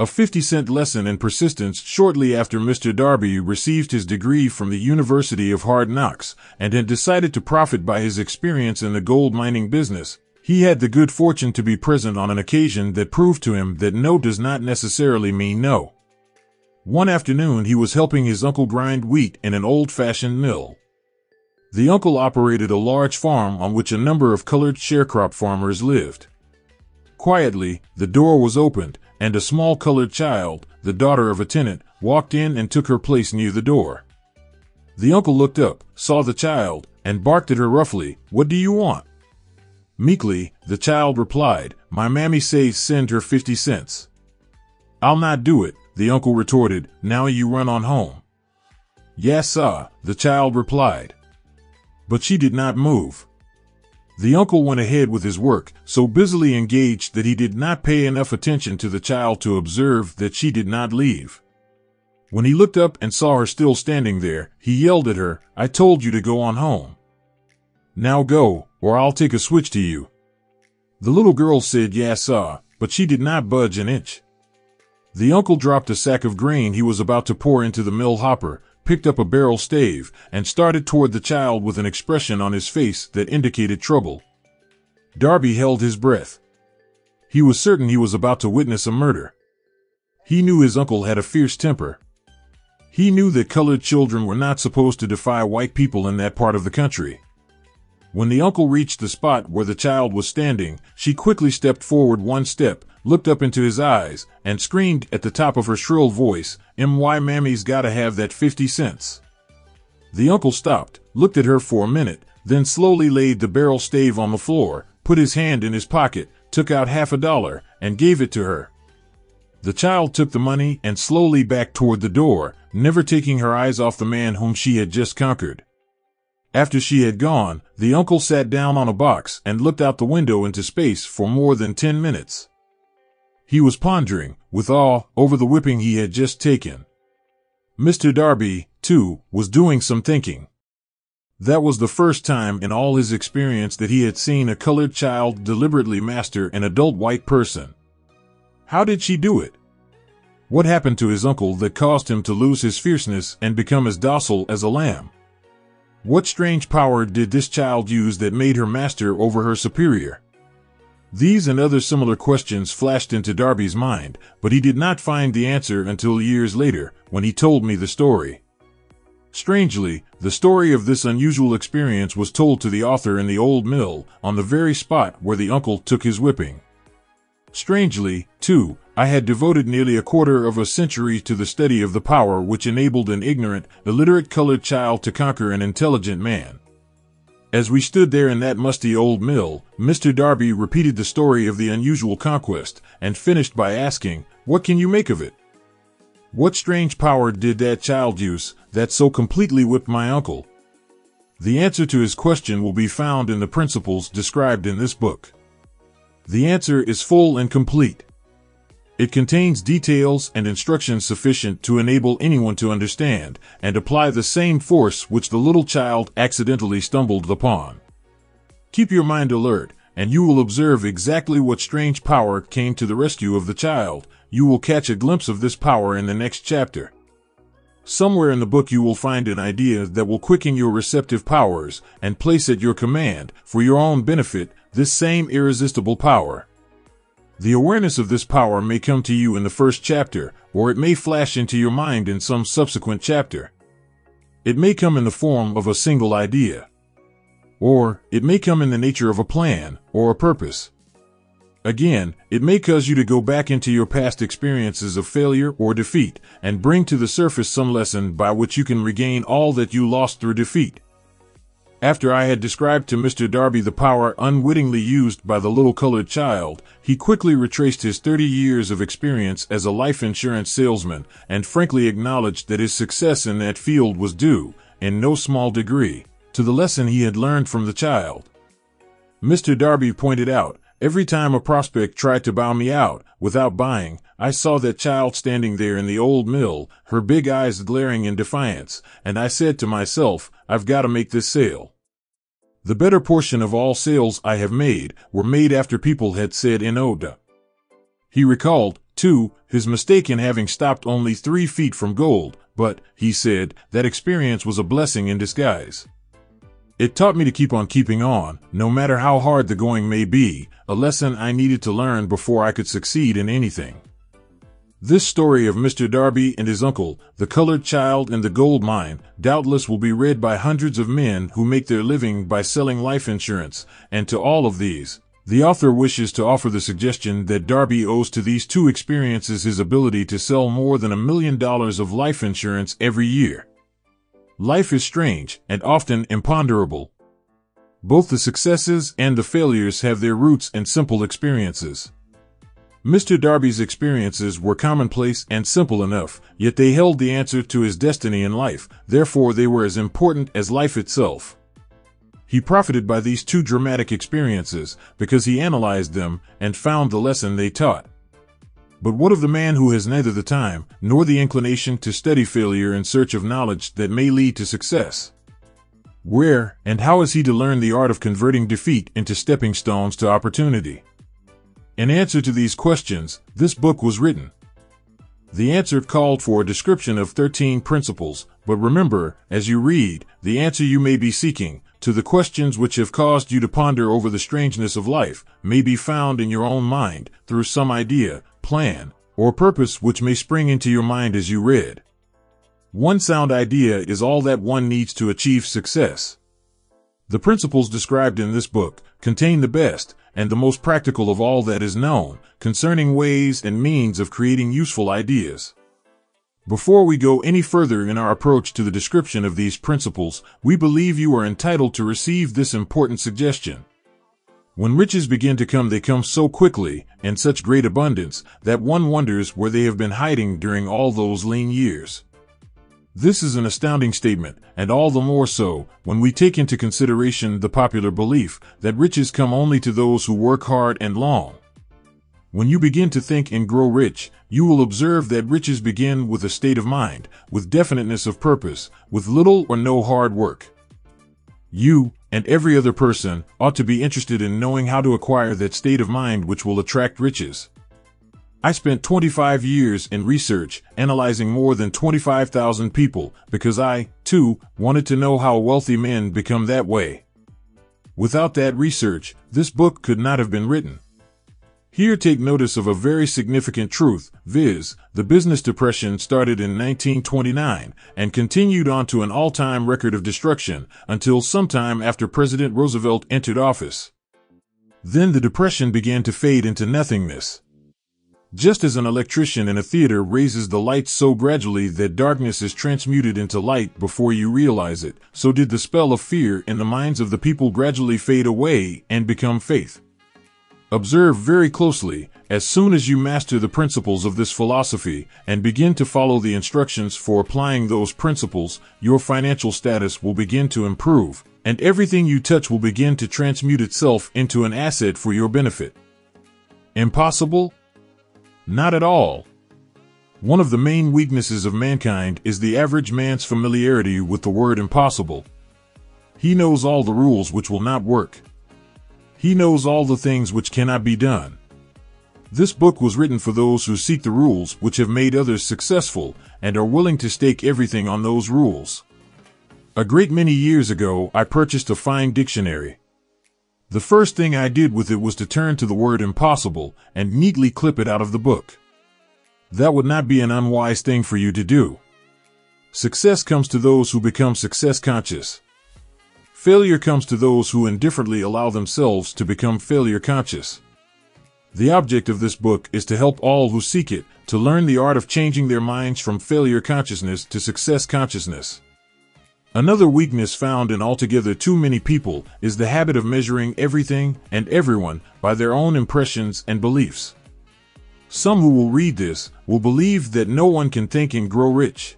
A 50-cent lesson in persistence. Shortly after Mr. Darby received his degree from the University of Hard Knocks and had decided to profit by his experience in the gold mining business, he had the good fortune to be present on an occasion that proved to him that no does not necessarily mean no. One afternoon he was helping his uncle grind wheat in an old-fashioned mill. The uncle operated a large farm on which a number of colored sharecrop farmers lived. Quietly, the door was opened, and a small colored child, the daughter of a tenant, walked in and took her place near the door. The uncle looked up, saw the child, and barked at her roughly, "What do you want?" Meekly, the child replied, "My mammy says send her 50 cents. "I'll not do it," the uncle retorted, "now you run on home." "Yes, sah," the child replied. But she did not move. The uncle went ahead with his work, so busily engaged that he did not pay enough attention to the child to observe that she did not leave. When he looked up and saw her still standing there, he yelled at her, "I told you to go on home. Now go, or I'll take a switch to you." The little girl said yes, sir, but she did not budge an inch. The uncle dropped a sack of grain he was about to pour into the mill hopper, picked up a barrel stave, and started toward the child with an expression on his face that indicated trouble. Darby held his breath. He was certain he was about to witness a murder. He knew his uncle had a fierce temper. He knew that colored children were not supposed to defy white people in that part of the country. When the uncle reached the spot where the child was standing, she quickly stepped forward one step, looked up into his eyes, and screamed at the top of her shrill voice, "My mammy's gotta have that 50 cents. The uncle stopped, looked at her for a minute, then slowly laid the barrel stave on the floor, put his hand in his pocket, took out $50, and gave it to her. The child took the money and slowly backed toward the door, never taking her eyes off the man whom she had just conquered. After she had gone, the uncle sat down on a box and looked out the window into space for more than 10 minutes. He was pondering, with awe, over the whipping he had just taken. Mr. Darby, too, was doing some thinking. That was the first time in all his experience that he had seen a colored child deliberately master an adult white person. How did she do it? What happened to his uncle that caused him to lose his fierceness and become as docile as a lamb? What strange power did this child use that made her master over her superior? These and other similar questions flashed into Darby's mind, but he did not find the answer until years later, when he told me the story. Strangely, the story of this unusual experience was told to the author in the old mill, on the very spot where the uncle took his whipping. Strangely, too, I had devoted nearly a quarter of a century to the study of the power which enabled an ignorant, illiterate colored child to conquer an intelligent man. As we stood there in that musty old mill, Mr. Darby repeated the story of the unusual conquest, and finished by asking, "What can you make of it? What strange power did that child use that so completely whipped my uncle?" The answer to his question will be found in the principles described in this book. The answer is full and complete. It contains details and instructions sufficient to enable anyone to understand and apply the same force which the little child accidentally stumbled upon. Keep your mind alert, and you will observe exactly what strange power came to the rescue of the child. You will catch a glimpse of this power in the next chapter. Somewhere in the book you will find an idea that will quicken your receptive powers and place at your command, for your own benefit, this same irresistible power. The awareness of this power may come to you in the first chapter, or it may flash into your mind in some subsequent chapter. It may come in the form of a single idea. Or, it may come in the nature of a plan, or a purpose. Again, it may cause you to go back into your past experiences of failure or defeat, and bring to the surface some lesson by which you can regain all that you lost through defeat. After I had described to Mr. Darby the power unwittingly used by the little colored child, he quickly retraced his 30 years of experience as a life insurance salesman, and frankly acknowledged that his success in that field was due, in no small degree, to the lesson he had learned from the child. Mr. Darby pointed out, every time a prospect tried to bow me out, without buying, I saw that child standing there in the old mill, her big eyes glaring in defiance, and I said to myself, I've got to make this sale. The better portion of all sales I have made were made after people had said "Enoda." He recalled, too, his mistake in having stopped only 3 feet from gold, but, he said, that experience was a blessing in disguise. It taught me to keep on keeping on, no matter how hard the going may be, a lesson I needed to learn before I could succeed in anything. This story of Mr. Darby and his uncle, the colored child in the gold mine, doubtless will be read by hundreds of men who make their living by selling life insurance, and to all of these, the author wishes to offer the suggestion that Darby owes to these 2 experiences his ability to sell more than $1 million of life insurance every year. Life is strange and often imponderable. Both the successes and the failures have their roots in simple experiences. Mr. Darby's experiences were commonplace and simple enough, yet they held the answer to his destiny in life, therefore they were as important as life itself. He profited by these 2 dramatic experiences because he analyzed them and found the lesson they taught. But what of the man who has neither the time nor the inclination to study failure in search of knowledge that may lead to success? Where and how is he to learn the art of converting defeat into stepping stones to opportunity? In answer to these questions, this book was written. The answer called for a description of 13 principles, but remember, as you read, the answer you may be seeking, to the questions which have caused you to ponder over the strangeness of life, may be found in your own mind, through some idea, plan, or purpose which may spring into your mind as you read. One sound idea is all that one needs to achieve success. The principles described in this book contain the best and the most practical of all that is known concerning ways and means of creating useful ideas. Before we go any further in our approach to the description of these principles, we believe you are entitled to receive this important suggestion. When riches begin to come, they come so quickly, and such great abundance, that one wonders where they have been hiding during all those lean years. This is an astounding statement, and all the more so, when we take into consideration the popular belief that riches come only to those who work hard and long. When you begin to think and grow rich, you will observe that riches begin with a state of mind, with definiteness of purpose, with little or no hard work. You, and every other person, ought to be interested in knowing how to acquire that state of mind which will attract riches. I spent 25 years in research, analyzing more than 25,000 people, because I, too, wanted to know how wealthy men become that way. Without that research, this book could not have been written. Here take notice of a very significant truth, viz., the business depression started in 1929 and continued on to an all-time record of destruction until sometime after President Roosevelt entered office. Then the depression began to fade into nothingness. Just as an electrician in a theater raises the lights so gradually that darkness is transmuted into light before you realize it, so did the spell of fear in the minds of the people gradually fade away and become faith. Observe very closely. As soon as you master the principles of this philosophy and begin to follow the instructions for applying those principles, your financial status will begin to improve, and everything you touch will begin to transmute itself into an asset for your benefit. Impossible? Not at all. One of the main weaknesses of mankind is the average man's familiarity with the word impossible. He knows all the rules which will not work. He knows all the things which cannot be done. This book was written for those who seek the rules which have made others successful and are willing to stake everything on those rules. A great many years ago, I purchased a fine dictionary. The first thing I did with it was to turn to the word impossible and neatly clip it out of the book. That would not be an unwise thing for you to do. Success comes to those who become success conscious. Failure comes to those who indifferently allow themselves to become failure conscious. The object of this book is to help all who seek it to learn the art of changing their minds from failure consciousness to success consciousness. Another weakness found in altogether too many people is the habit of measuring everything and everyone by their own impressions and beliefs. Some who will read this will believe that no one can think and grow rich.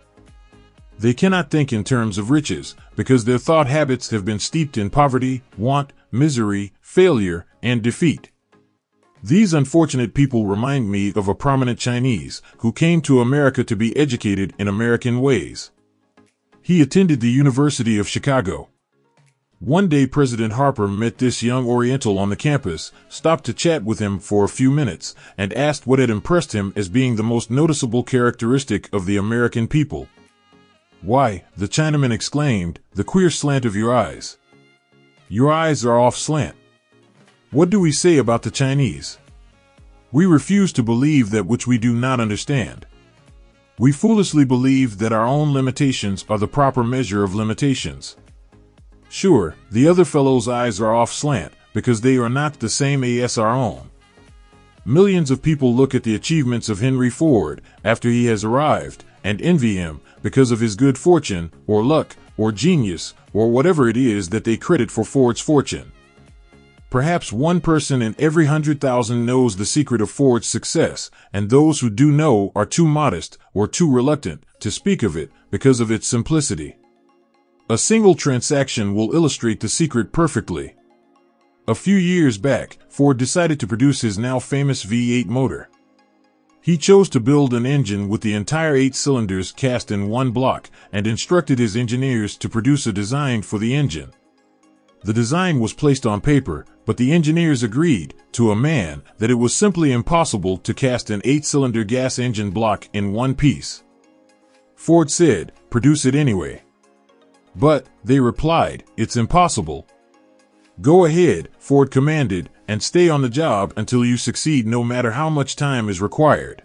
They cannot think in terms of riches because their thought habits have been steeped in poverty, want, misery, failure, and defeat. These unfortunate people remind me of a prominent Chinese who came to America to be educated in American ways. He attended the University of Chicago. One day President Harper met this young Oriental on the campus, stopped to chat with him for a few minutes, and asked what had impressed him as being the most noticeable characteristic of the American people. "Why," the Chinaman exclaimed, "the queer slant of your eyes. Your eyes are off slant." What do we say about the Chinese? We refuse to believe that which we do not understand. We foolishly believe that our own limitations are the proper measure of limitations. Sure, the other fellow's eyes are off slant because they are not the same as our own. Millions of people look at the achievements of Henry Ford after he has arrived and envy him because of his good fortune, or luck, or genius, or whatever it is that they credit for Ford's fortune. Perhaps one person in every 100,000 knows the secret of Ford's success, and those who do know are too modest or too reluctant to speak of it because of its simplicity. A single transaction will illustrate the secret perfectly. A few years back, Ford decided to produce his now famous V8 motor. He chose to build an engine with the entire 8 cylinders cast in one block and instructed his engineers to produce a design for the engine. The design was placed on paper, but the engineers agreed, to a man, that it was simply impossible to cast an 8-cylinder gas engine block in one piece. Ford said, "Produce it anyway." "But," they replied, "it's impossible." "Go ahead," Ford commanded, "and stay on the job until you succeed, no matter how much time is required."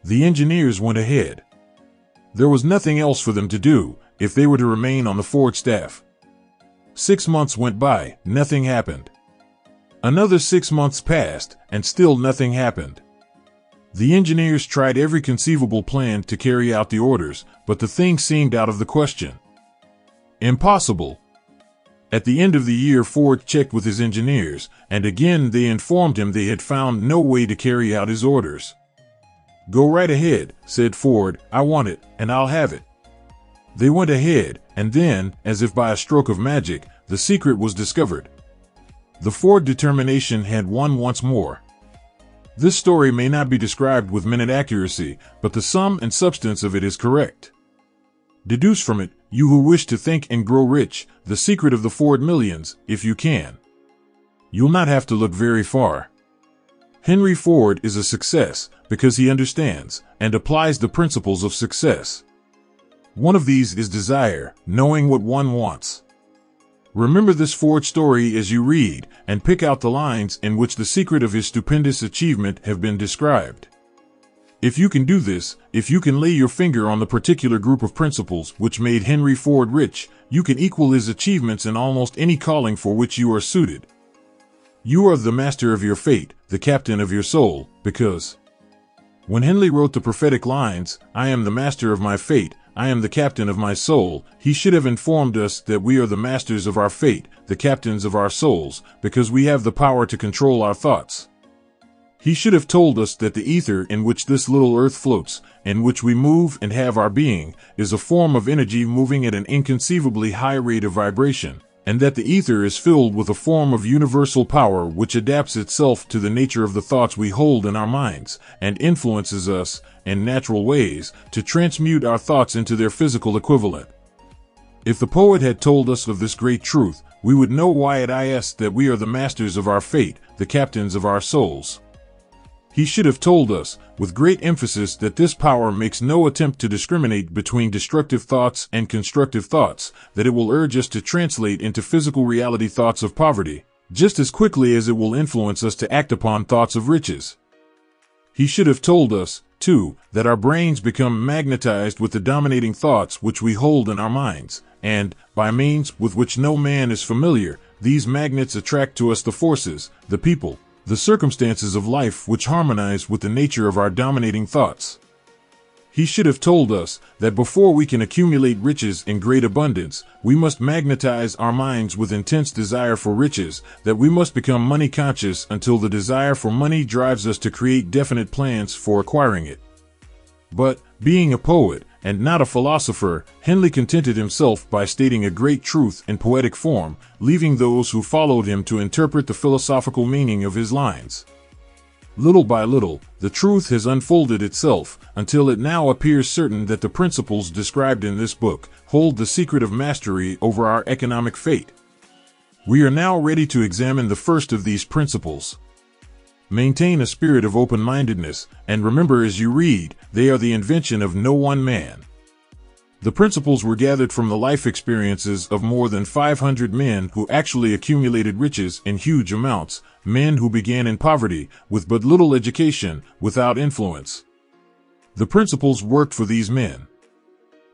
The engineers went ahead. There was nothing else for them to do if they were to remain on the Ford staff. 6 months went by, nothing happened. Another 6 months passed, and still nothing happened. The engineers tried every conceivable plan to carry out the orders, but the thing seemed out of the question. Impossible. At the end of the year, Ford checked with his engineers, and again they informed him they had found no way to carry out his orders. "Go right ahead," said Ford. "I want it, and I'll have it." They went ahead, and then, as if by a stroke of magic, the secret was discovered. The Ford determination had won once more. This story may not be described with minute accuracy, but the sum and substance of it is correct. Deduce from it, you who wish to think and grow rich, the secret of the Ford millions, if you can. You'll not have to look very far. Henry Ford is a success because he understands and applies the principles of success. One of these is desire, knowing what one wants. Remember this Ford story as you read, and pick out the lines in which the secret of his stupendous achievement have been described. If you can do this, if you can lay your finger on the particular group of principles which made Henry Ford rich, you can equal his achievements in almost any calling for which you are suited. You are the master of your fate, the captain of your soul, because when Henley wrote the prophetic lines, "I am the master of my fate, I am the captain of my soul," he should have informed us that we are the masters of our fate, the captains of our souls, because we have the power to control our thoughts. He should have told us that the ether in which this little earth floats, in which we move and have our being, is a form of energy moving at an inconceivably high rate of vibration, and that the ether is filled with a form of universal power which adapts itself to the nature of the thoughts we hold in our minds, and influences us, in natural ways, to transmute our thoughts into their physical equivalent. If the poet had told us of this great truth, we would know why it is that we are the masters of our fate, the captains of our souls. He should have told us, with great emphasis, that this power makes no attempt to discriminate between destructive thoughts and constructive thoughts, that it will urge us to translate into physical reality thoughts of poverty, just as quickly as it will influence us to act upon thoughts of riches. He should have told us, too, that our brains become magnetized with the dominating thoughts which we hold in our minds, and, by means with which no man is familiar, these magnets attract to us the forces, the people, the circumstances of life which harmonize with the nature of our dominating thoughts. He should have told us that before we can accumulate riches in great abundance, we must magnetize our minds with intense desire for riches, that we must become money conscious until the desire for money drives us to create definite plans for acquiring it. But, being a poet, and not a philosopher, Henley contented himself by stating a great truth in poetic form, leaving those who followed him to interpret the philosophical meaning of his lines. Little by little, the truth has unfolded itself, until it now appears certain that the principles described in this book hold the secret of mastery over our economic fate. We are now ready to examine the first of these principles. Maintain a spirit of open-mindedness, and remember as you read, they are the invention of no one man. The principles were gathered from the life experiences of more than 500 men who actually accumulated riches in huge amounts, men who began in poverty, with but little education, without influence. The principles worked for these men.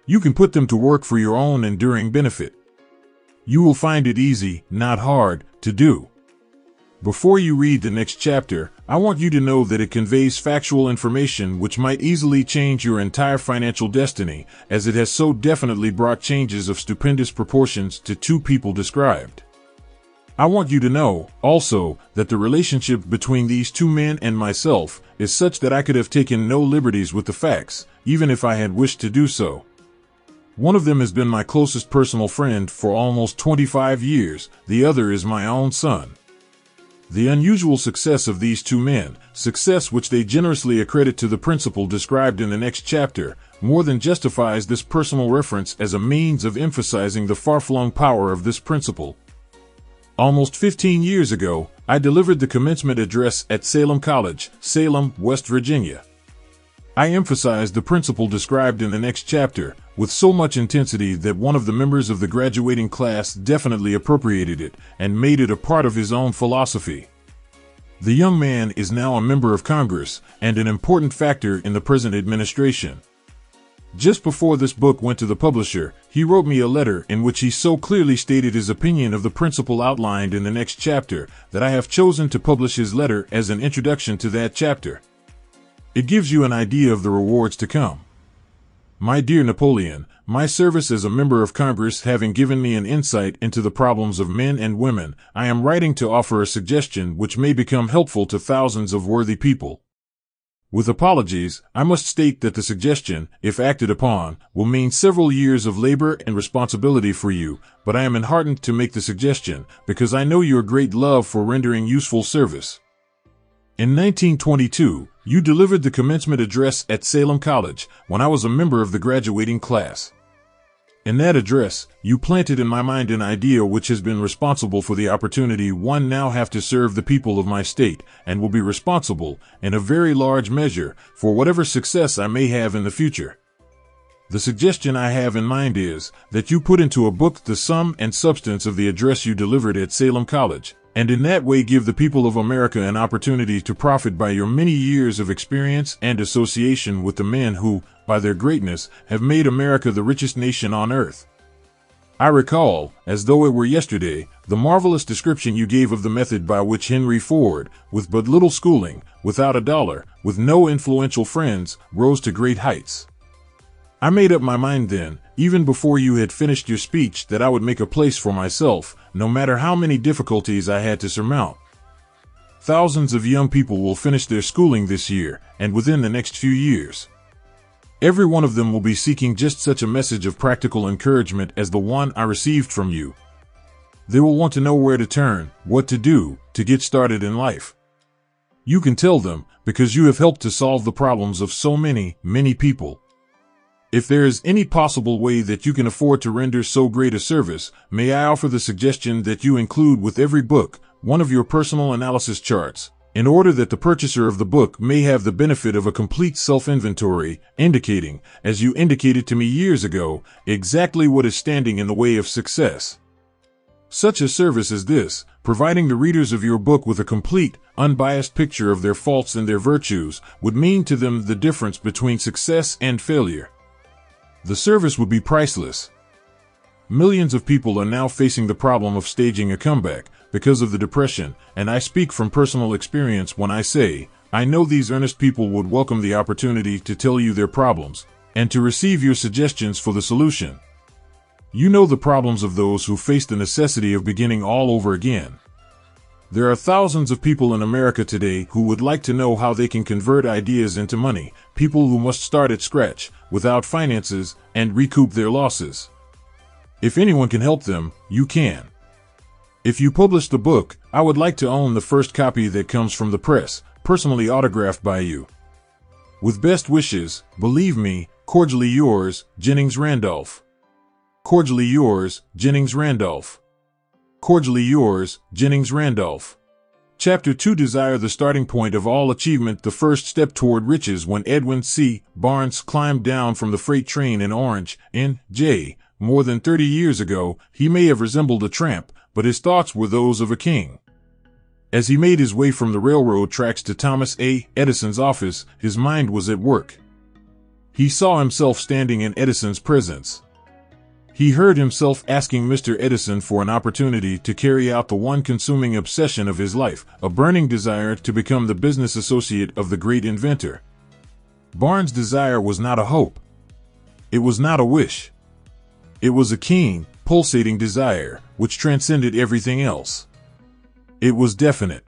You can put them to work for your own enduring benefit. You will find it easy, not hard, to do. Before you read the next chapter, I want you to know that it conveys factual information which might easily change your entire financial destiny, as it has so definitely brought changes of stupendous proportions to two people described. I want you to know, also, that the relationship between these two men and myself is such that I could have taken no liberties with the facts, even if I had wished to do so. One of them has been my closest personal friend for almost 25 years, the other is my own son. The unusual success of these two men, success which they generously accredit to the principle described in the next chapter, more than justifies this personal reference as a means of emphasizing the far-flung power of this principle. Almost 15 years ago, I delivered the commencement address at Salem College, Salem, West Virginia. I emphasized the principle described in the next chapter with so much intensity that one of the members of the graduating class definitely appropriated it and made it a part of his own philosophy. The young man is now a member of Congress and an important factor in the present administration. Just before this book went to the publisher, he wrote me a letter in which he so clearly stated his opinion of the principle outlined in the next chapter that I have chosen to publish his letter as an introduction to that chapter. It gives you an idea of the rewards to come. My dear Napoleon, my service as a member of Congress having given me an insight into the problems of men and women, I am writing to offer a suggestion which may become helpful to thousands of worthy people. With apologies, I must state that the suggestion, if acted upon, will mean several years of labor and responsibility for you, but I am enheartened to make the suggestion, because I know your great love for rendering useful service. In 1922, you delivered the commencement address at Salem College, when I was a member of the graduating class. In that address, you planted in my mind an idea which has been responsible for the opportunity one now have to serve the people of my state, and will be responsible, in a very large measure, for whatever success I may have in the future. The suggestion I have in mind is, that you put into a book the sum and substance of the address you delivered at Salem College, and in that way give the people of America an opportunity to profit by your many years of experience and association with the men who, by their greatness, have made America the richest nation on earth. I recall, as though it were yesterday, the marvelous description you gave of the method by which Henry Ford, with but little schooling, without a dollar, with no influential friends, rose to great heights. I made up my mind then, even before you had finished your speech, that I would make a place for myself, no matter how many difficulties I had to surmount. Thousands of young people will finish their schooling this year, and within the next few years. Every one of them will be seeking just such a message of practical encouragement as the one I received from you. They will want to know where to turn, what to do, to get started in life. You can tell them, because you have helped to solve the problems of so many, many people. If there is any possible way that you can afford to render so great a service, may I offer the suggestion that you include with every book one of your personal analysis charts, in order that the purchaser of the book may have the benefit of a complete self-inventory, indicating, as you indicated to me years ago, exactly what is standing in the way of success. Such a service as this, providing the readers of your book with a complete, unbiased picture of their faults and their virtues, would mean to them the difference between success and failure. The service would be priceless. Millions of people are now facing the problem of staging a comeback because of the depression, and I speak from personal experience when I say, I know these earnest people would welcome the opportunity to tell you their problems, and to receive your suggestions for the solution. You know the problems of those who face the necessity of beginning all over again. There are thousands of people in America today who would like to know how they can convert ideas into money, people who must start at scratch, without finances, and recoup their losses. If anyone can help them, you can. If you publish the book, I would like to own the first copy that comes from the press, personally autographed by you. With best wishes, believe me, cordially yours, Jennings Randolph. Cordially yours, Jennings Randolph. Cordially yours, Jennings Randolph. Chapter 2. Desire, the starting point of all achievement, the first step toward riches. When Edwin C. Barnes climbed down from the freight train in Orange, N.J., more than 30 years ago, he may have resembled a tramp, but his thoughts were those of a king. As he made his way from the railroad tracks to Thomas A. Edison's office, his mind was at work. He saw himself standing in Edison's presence. He heard himself asking Mr. Edison for an opportunity to carry out the one consuming obsession of his life, a burning desire to become the business associate of the great inventor. Barnes' desire was not a hope. It was not a wish. It was a keen, pulsating desire, which transcended everything else. It was definite.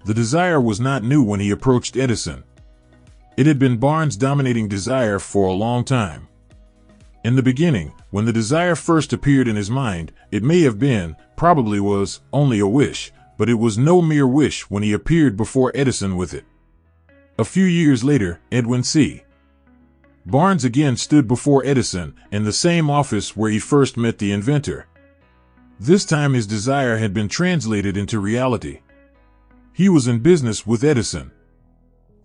The desire was not new when he approached Edison. It had been Barnes' dominating desire for a long time. In the beginning, when the desire first appeared in his mind, it may have been, probably was, only a wish, but it was no mere wish when he appeared before Edison with it. A few years later, Edwin C. Barnes again stood before Edison, in the same office where he first met the inventor. This time his desire had been translated into reality. He was in business with Edison.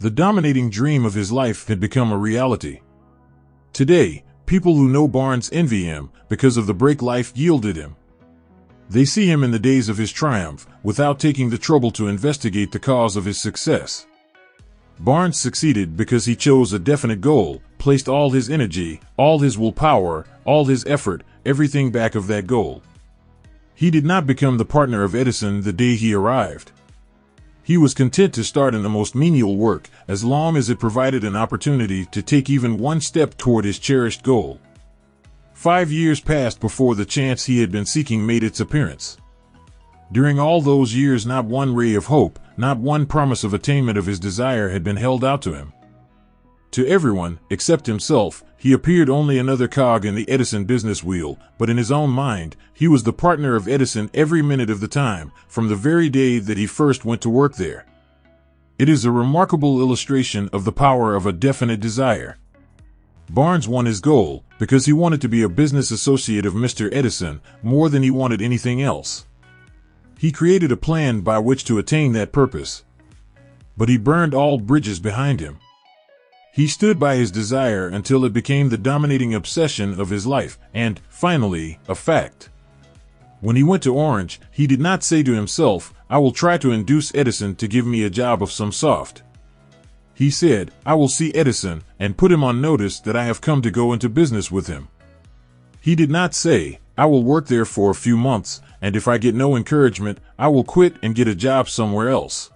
The dominating dream of his life had become a reality. Today, people who know Barnes envy him because of the break life yielded him. They see him in the days of his triumph, without taking the trouble to investigate the cause of his success. Barnes succeeded because he chose a definite goal, placed all his energy, all his willpower, all his effort, everything back of that goal. He did not become the partner of Edison the day he arrived. He was content to start in the most menial work as long as it provided an opportunity to take even one step toward his cherished goal. 5 years passed before the chance he had been seeking made its appearance. During all those years, not one ray of hope, not one promise of attainment of his desire had been held out to him. To everyone, except himself, he appeared only another cog in the Edison business wheel, but in his own mind, he was the partner of Edison every minute of the time, from the very day that he first went to work there. It is a remarkable illustration of the power of a definite desire. Barnes won his goal because he wanted to be a business associate of Mr. Edison more than he wanted anything else. He created a plan by which to attain that purpose. But he burned all bridges behind him. He stood by his desire until it became the dominating obsession of his life and, finally, a fact. When he went to Orange, he did not say to himself, "I will try to induce Edison to give me a job of some sort." He said, "I will see Edison and put him on notice that I have come to go into business with him." He did not say, "I will work there for a few months, and if I get no encouragement, I will quit and get a job somewhere else."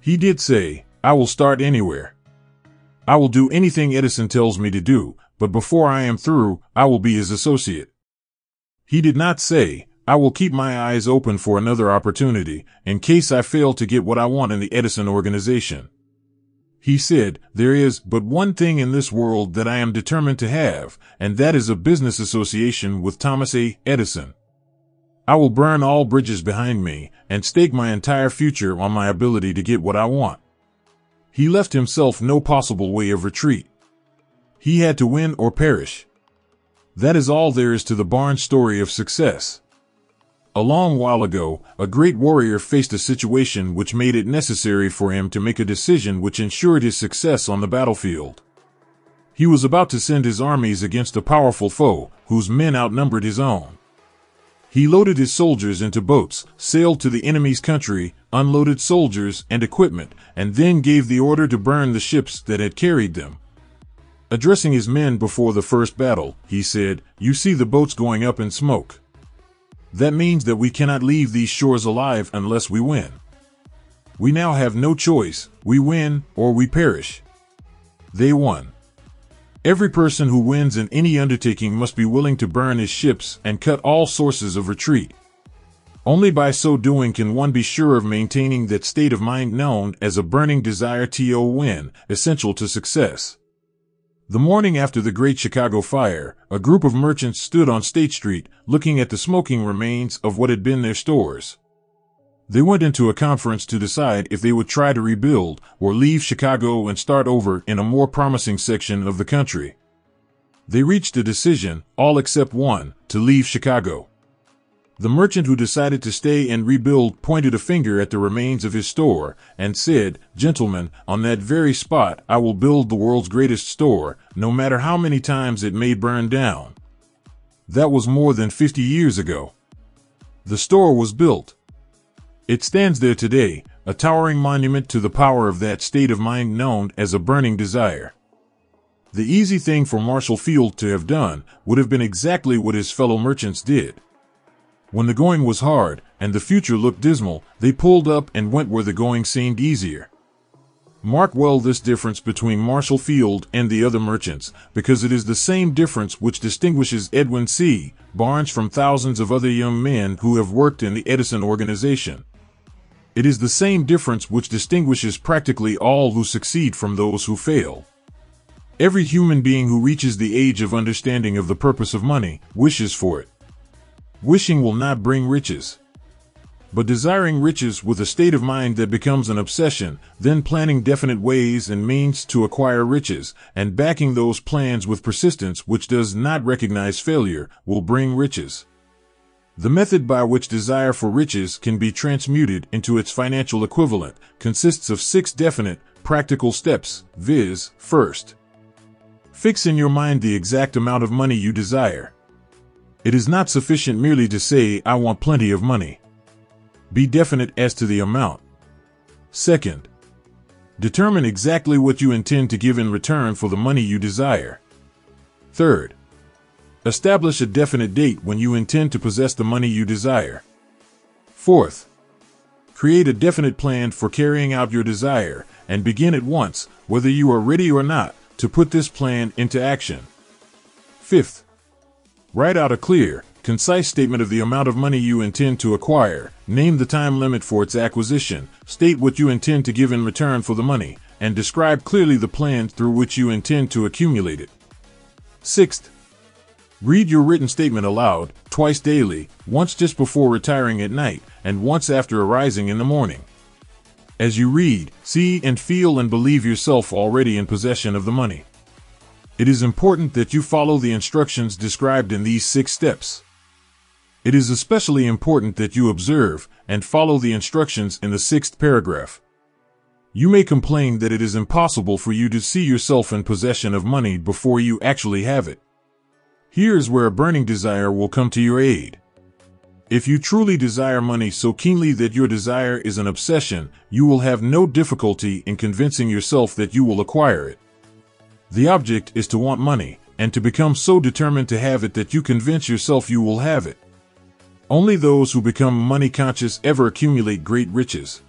He did say, "I will start anywhere. I will do anything Edison tells me to do, but before I am through, I will be his associate." He did not say, "I will keep my eyes open for another opportunity, in case I fail to get what I want in the Edison organization." He said, "There is but one thing in this world that I am determined to have, and that is a business association with Thomas A. Edison. I will burn all bridges behind me, and stake my entire future on my ability to get what I want." He left himself no possible way of retreat. He had to win or perish. That is all there is to the Barnes story of success. A long while ago, a great warrior faced a situation which made it necessary for him to make a decision which ensured his success on the battlefield. He was about to send his armies against a powerful foe, whose men outnumbered his own. He loaded his soldiers into boats, sailed to the enemy's country, unloaded soldiers and equipment, and then gave the order to burn the ships that had carried them. Addressing his men before the first battle, he said, "You see the boats going up in smoke. That means that we cannot leave these shores alive unless we win. We now have no choice. We win or we perish." They won. Every person who wins in any undertaking must be willing to burn his ships and cut all sources of retreat. Only by so doing can one be sure of maintaining that state of mind known as a burning desire to win, essential to success. The morning after the Great Chicago Fire, a group of merchants stood on State Street, looking at the smoking remains of what had been their stores. They went into a conference to decide if they would try to rebuild or leave Chicago and start over in a more promising section of the country. They reached a decision, all except one, to leave Chicago. The merchant who decided to stay and rebuild pointed a finger at the remains of his store and said, "Gentlemen, on that very spot I will build the world's greatest store, no matter how many times it may burn down." That was more than 50 years ago. The store was built. It stands there today, a towering monument to the power of that state of mind known as a burning desire. The easy thing for Marshall Field to have done would have been exactly what his fellow merchants did. When the going was hard and the future looked dismal, they pulled up and went where the going seemed easier. Mark well this difference between Marshall Field and the other merchants, because it is the same difference which distinguishes Edwin C. Barnes from thousands of other young men who have worked in the Edison organization. It is the same difference which distinguishes practically all who succeed from those who fail. Every human being who reaches the age of understanding of the purpose of money wishes for it. Wishing will not bring riches. But desiring riches with a state of mind that becomes an obsession, then planning definite ways and means to acquire riches, and backing those plans with persistence which does not recognize failure, will bring riches. The method by which desire for riches can be transmuted into its financial equivalent consists of 6 definite, practical steps, viz. First, fix in your mind the exact amount of money you desire. It is not sufficient merely to say, "I want plenty of money." Be definite as to the amount. Second, determine exactly what you intend to give in return for the money you desire. Third, establish a definite date when you intend to possess the money you desire. Fourth, Create a definite plan for carrying out your desire, and begin at once, whether you are ready or not, to put this plan into action. Fifth, write out a clear, concise statement of the amount of money you intend to acquire, name the time limit for its acquisition, state what you intend to give in return for the money, and describe clearly the plan through which you intend to accumulate it. Sixth, read your written statement aloud, twice daily, once just before retiring at night, and once after arising in the morning. As you read, see and feel and believe yourself already in possession of the money. It is important that you follow the instructions described in these 6 steps. It is especially important that you observe and follow the instructions in the 6th paragraph. You may complain that it is impossible for you to see yourself in possession of money before you actually have it. Here's where a burning desire will come to your aid. If you truly desire money so keenly that your desire is an obsession, you will have no difficulty in convincing yourself that you will acquire it. The object is to want money, and to become so determined to have it that you convince yourself you will have it. Only those who become money conscious ever accumulate great riches.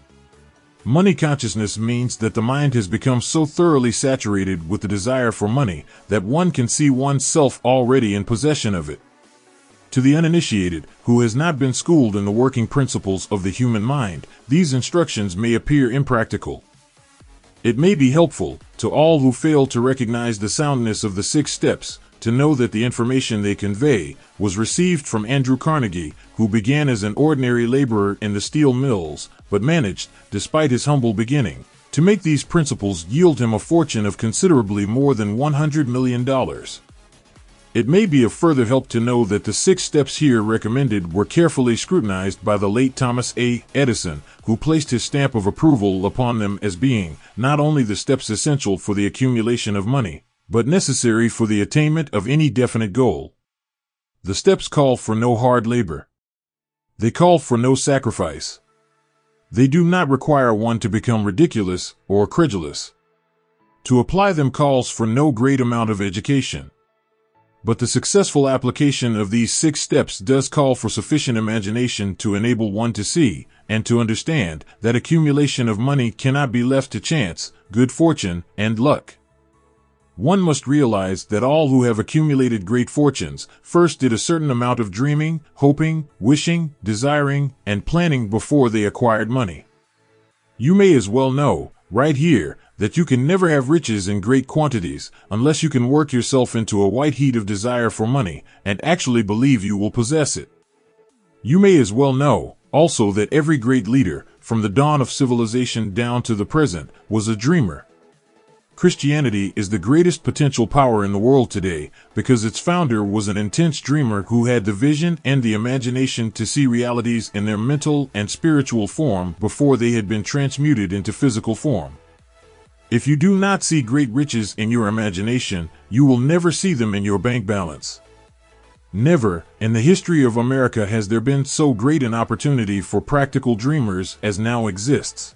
Money consciousness means that the mind has become so thoroughly saturated with the desire for money that one can see oneself already in possession of it. To the uninitiated, who has not been schooled in the working principles of the human mind, these instructions may appear impractical. It may be helpful, to all who fail to recognize the soundness of the 6 steps, to know that the information they convey was received from Andrew Carnegie, who began as an ordinary laborer in the steel mills, but managed, despite his humble beginning, to make these principles yield him a fortune of considerably more than $100 million. It may be of further help to know that the 6 steps here recommended were carefully scrutinized by the late Thomas A. Edison, who placed his stamp of approval upon them as being not only the steps essential for the accumulation of money, but necessary for the attainment of any definite goal. The steps call for no hard labor. They call for no sacrifice. They do not require one to become ridiculous or credulous. To apply them calls for no great amount of education. But the successful application of these 6 steps does call for sufficient imagination to enable one to see and to understand that accumulation of money cannot be left to chance, good fortune, and luck. One must realize that all who have accumulated great fortunes first did a certain amount of dreaming, hoping, wishing, desiring, and planning before they acquired money. You may as well know, right here, that you can never have riches in great quantities unless you can work yourself into a white heat of desire for money and actually believe you will possess it. You may as well know, also, that every great leader, from the dawn of civilization down to the present, was a dreamer. Christianity is the greatest potential power in the world today because its founder was an intense dreamer who had the vision and the imagination to see realities in their mental and spiritual form before they had been transmuted into physical form. If you do not see great riches in your imagination, you will never see them in your bank balance. Never, in the history of America, has there been so great an opportunity for practical dreamers as now exists.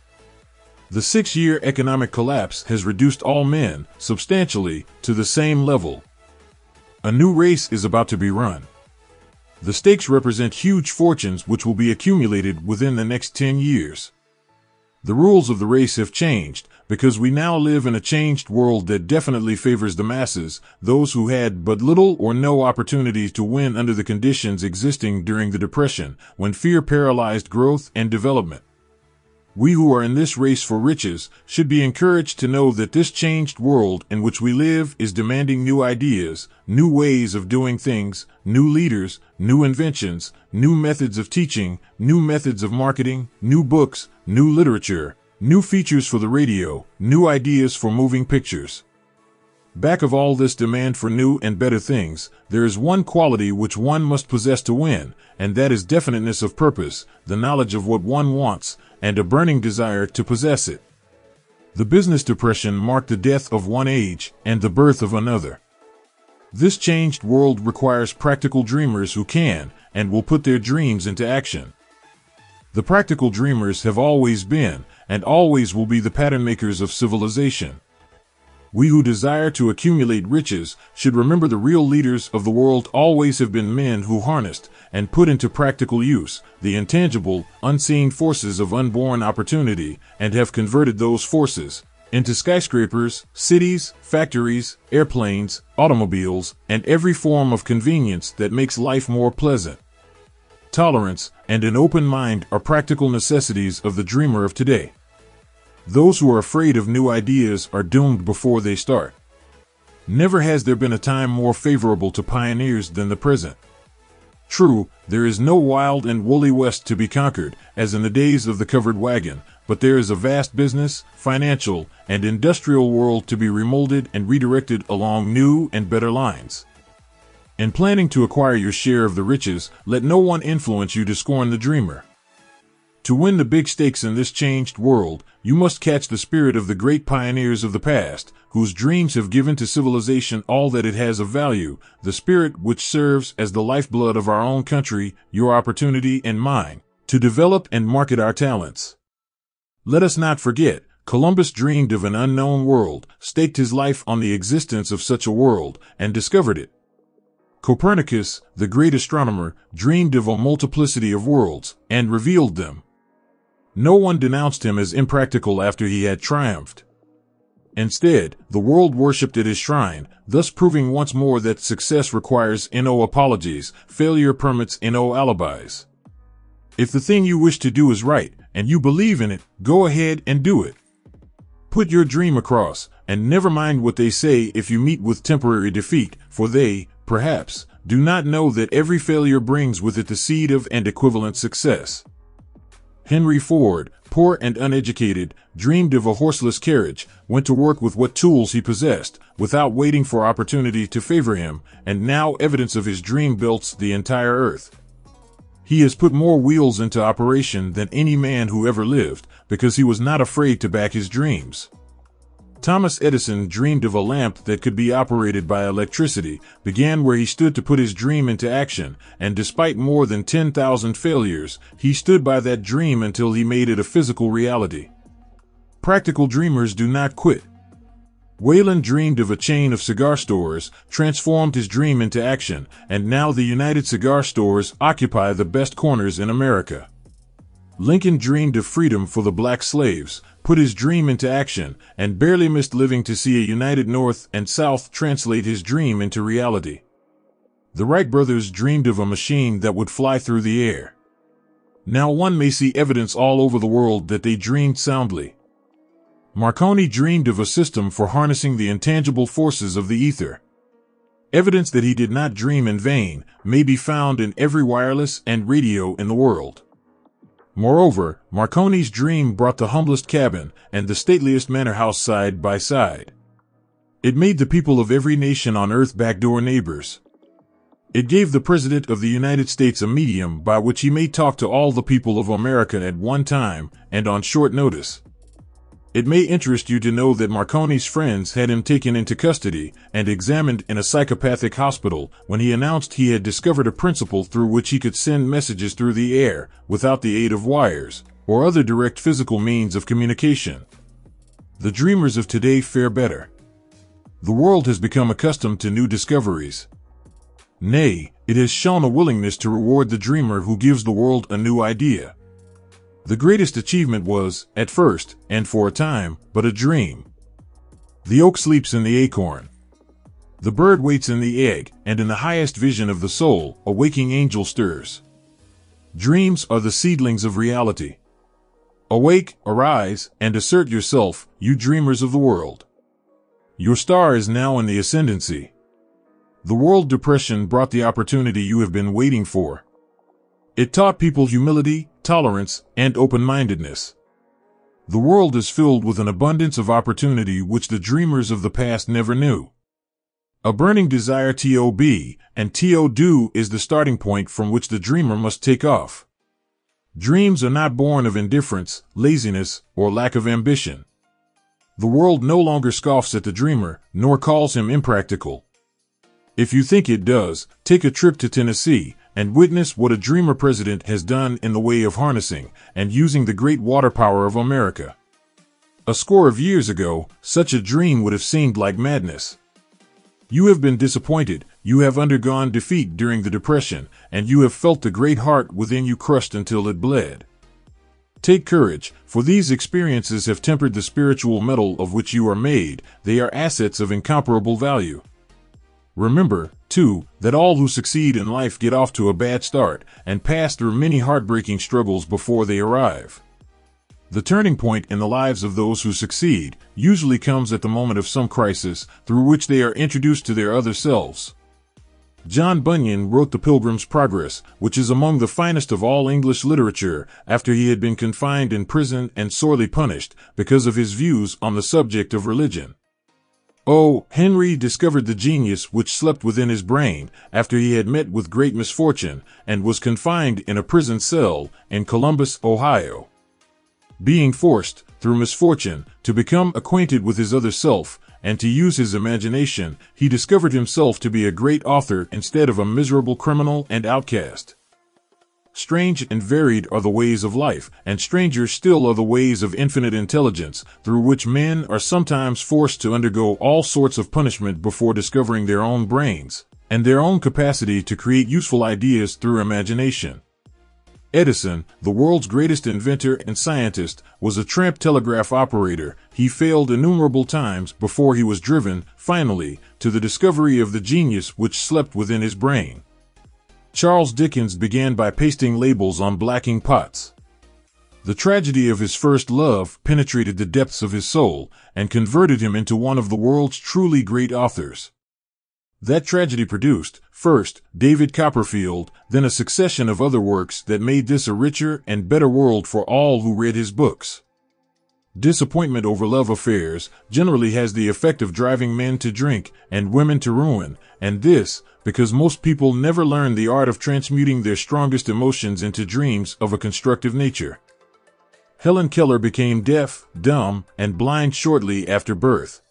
The 6-year economic collapse has reduced all men, substantially, to the same level. A new race is about to be run. The stakes represent huge fortunes which will be accumulated within the next 10 years. The rules of the race have changed, because we now live in a changed world that definitely favors the masses, those who had but little or no opportunity to win under the conditions existing during the Depression, when fear paralyzed growth and development. We who are in this race for riches should be encouraged to know that this changed world in which we live is demanding new ideas, new ways of doing things, new leaders, new inventions, new methods of teaching, new methods of marketing, new books, new literature, new features for the radio, new ideas for moving pictures. Back of all this demand for new and better things, there is one quality which one must possess to win, and that is definiteness of purpose, the knowledge of what one wants, and a burning desire to possess it. The business depression marked the death of one age and the birth of another. This changed world requires practical dreamers who can and will put their dreams into action. The practical dreamers have always been and always will be the pattern makers of civilization. we who desire to accumulate riches should remember the real leaders of the world always have been men who harnessed and put into practical use the intangible, unseen forces of unborn opportunity and have converted those forces into skyscrapers, cities, factories, airplanes, automobiles, and every form of convenience that makes life more pleasant. Tolerance and an open mind are practical necessities of the dreamer of today. Those who are afraid of new ideas are doomed before they start. Never has there been a time more favorable to pioneers than the present. True, there is no wild and woolly West to be conquered, as in the days of the covered wagon, but there is a vast business, financial, and industrial world to be remolded and redirected along new and better lines. In planning to acquire your share of the riches, let no one influence you to scorn the dreamer. To win the big stakes in this changed world, you must catch the spirit of the great pioneers of the past, whose dreams have given to civilization all that it has of value, the spirit which serves as the lifeblood of our own country, your opportunity and mine, to develop and market our talents. Let us not forget, Columbus dreamed of an unknown world, staked his life on the existence of such a world, and discovered it. Copernicus, the great astronomer, dreamed of a multiplicity of worlds, and revealed them. No one denounced him as impractical after he had triumphed. Instead, the world worshipped at his shrine, thus proving once more that success requires no apologies, failure permits no alibis. If the thing you wish to do is right, and you believe in it, go ahead and do it. Put your dream across, and never mind what they say if you meet with temporary defeat, for they, perhaps, do not know that every failure brings with it the seed of and equivalent success. Henry Ford, poor and uneducated, dreamed of a horseless carriage, went to work with what tools he possessed, without waiting for opportunity to favor him, and now evidence of his dream belts the entire earth. He has put more wheels into operation than any man who ever lived, because he was not afraid to back his dreams. Thomas Edison dreamed of a lamp that could be operated by electricity, began where he stood to put his dream into action, and despite more than 10,000 failures, he stood by that dream until he made it a physical reality. Practical dreamers do not quit. Wayland dreamed of a chain of cigar stores, transformed his dream into action, and now the United Cigar Stores occupy the best corners in America. Lincoln dreamed of freedom for the black slaves, put his dream into action, and barely missed living to see a united North and South translate his dream into reality. The Wright brothers dreamed of a machine that would fly through the air. Now one may see evidence all over the world that they dreamed soundly. Marconi dreamed of a system for harnessing the intangible forces of the ether. Evidence that he did not dream in vain may be found in every wireless and radio in the world. Moreover, Marconi's dream brought the humblest cabin and the stateliest manor house side by side. It made the people of every nation on earth backdoor neighbors. It gave the President of the United States a medium by which he may talk to all the people of America at one time and on short notice. It may interest you to know that Marconi's friends had him taken into custody and examined in a psychopathic hospital when he announced he had discovered a principle through which he could send messages through the air without the aid of wires or other direct physical means of communication. The dreamers of today fare better. The world has become accustomed to new discoveries. Nay, it has shown a willingness to reward the dreamer who gives the world a new idea. The greatest achievement was, at first, and for a time, but a dream. The oak sleeps in the acorn. The bird waits in the egg, and in the highest vision of the soul, a waking angel stirs. Dreams are the seedlings of reality. Awake, arise, and assert yourself, you dreamers of the world. Your star is now in the ascendancy. The world depression brought the opportunity you have been waiting for. It taught people humility, tolerance, and open-mindedness. The world is filled with an abundance of opportunity which the dreamers of the past never knew. A burning desire to be, and to do is the starting point from which the dreamer must take off. Dreams are not born of indifference, laziness, or lack of ambition. The world no longer scoffs at the dreamer, nor calls him impractical. If you think it does, take a trip to Tennessee, and witness what a dreamer president has done in the way of harnessing and using the great water power of America. A score of years ago, such a dream would have seemed like madness. You have been disappointed, you have undergone defeat during the Depression, and you have felt the great heart within you crushed until it bled. Take courage, for these experiences have tempered the spiritual metal of which you are made. They are assets of incomparable value. Remember, too, that all who succeed in life get off to a bad start and pass through many heartbreaking struggles before they arrive. The turning point in the lives of those who succeed usually comes at the moment of some crisis through which they are introduced to their other selves. John Bunyan wrote The Pilgrim's Progress, which is among the finest of all English literature, after he had been confined in prison and sorely punished because of his views on the subject of religion. O. Henry discovered the genius which slept within his brain after he had met with great misfortune and was confined in a prison cell in Columbus, Ohio. Being forced, through misfortune, to become acquainted with his other self and to use his imagination, he discovered himself to be a great author instead of a miserable criminal and outcast. Strange and varied are the ways of life, and stranger still are the ways of infinite intelligence, through which men are sometimes forced to undergo all sorts of punishment before discovering their own brains and their own capacity to create useful ideas through imagination. Edison, the world's greatest inventor and scientist, was a tramp telegraph operator. He failed innumerable times before he was driven, finally, to the discovery of the genius which slept within his brain. Charles Dickens began by pasting labels on blacking pots. The tragedy of his first love penetrated the depths of his soul and converted him into one of the world's truly great authors. That tragedy produced, first, David Copperfield, then a succession of other works that made this a richer and better world for all who read his books. Disappointment over love affairs generally has the effect of driving men to drink and women to ruin, and this, because most people never learn the art of transmuting their strongest emotions into dreams of a constructive nature. Helen Keller became deaf, dumb, and blind shortly after birth.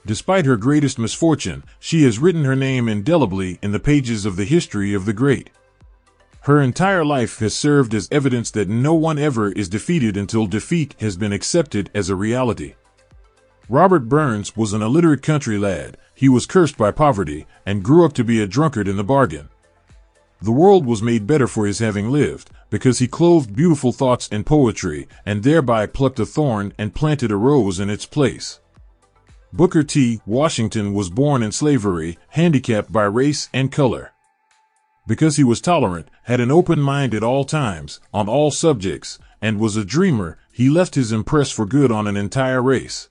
Despite her greatest misfortune, she has written her name indelibly in the pages of the history of the great. Her entire life has served as evidence that no one ever is defeated until defeat has been accepted as a reality. Robert Burns was an illiterate country lad. He was cursed by poverty and grew up to be a drunkard in the bargain. The world was made better for his having lived, because he clothed beautiful thoughts in poetry and thereby plucked a thorn and planted a rose in its place. Booker T. Washington was born in slavery, handicapped by race and color. Because he was tolerant, had an open mind at all times, on all subjects, and was a dreamer, he left his impress for good on an entire race.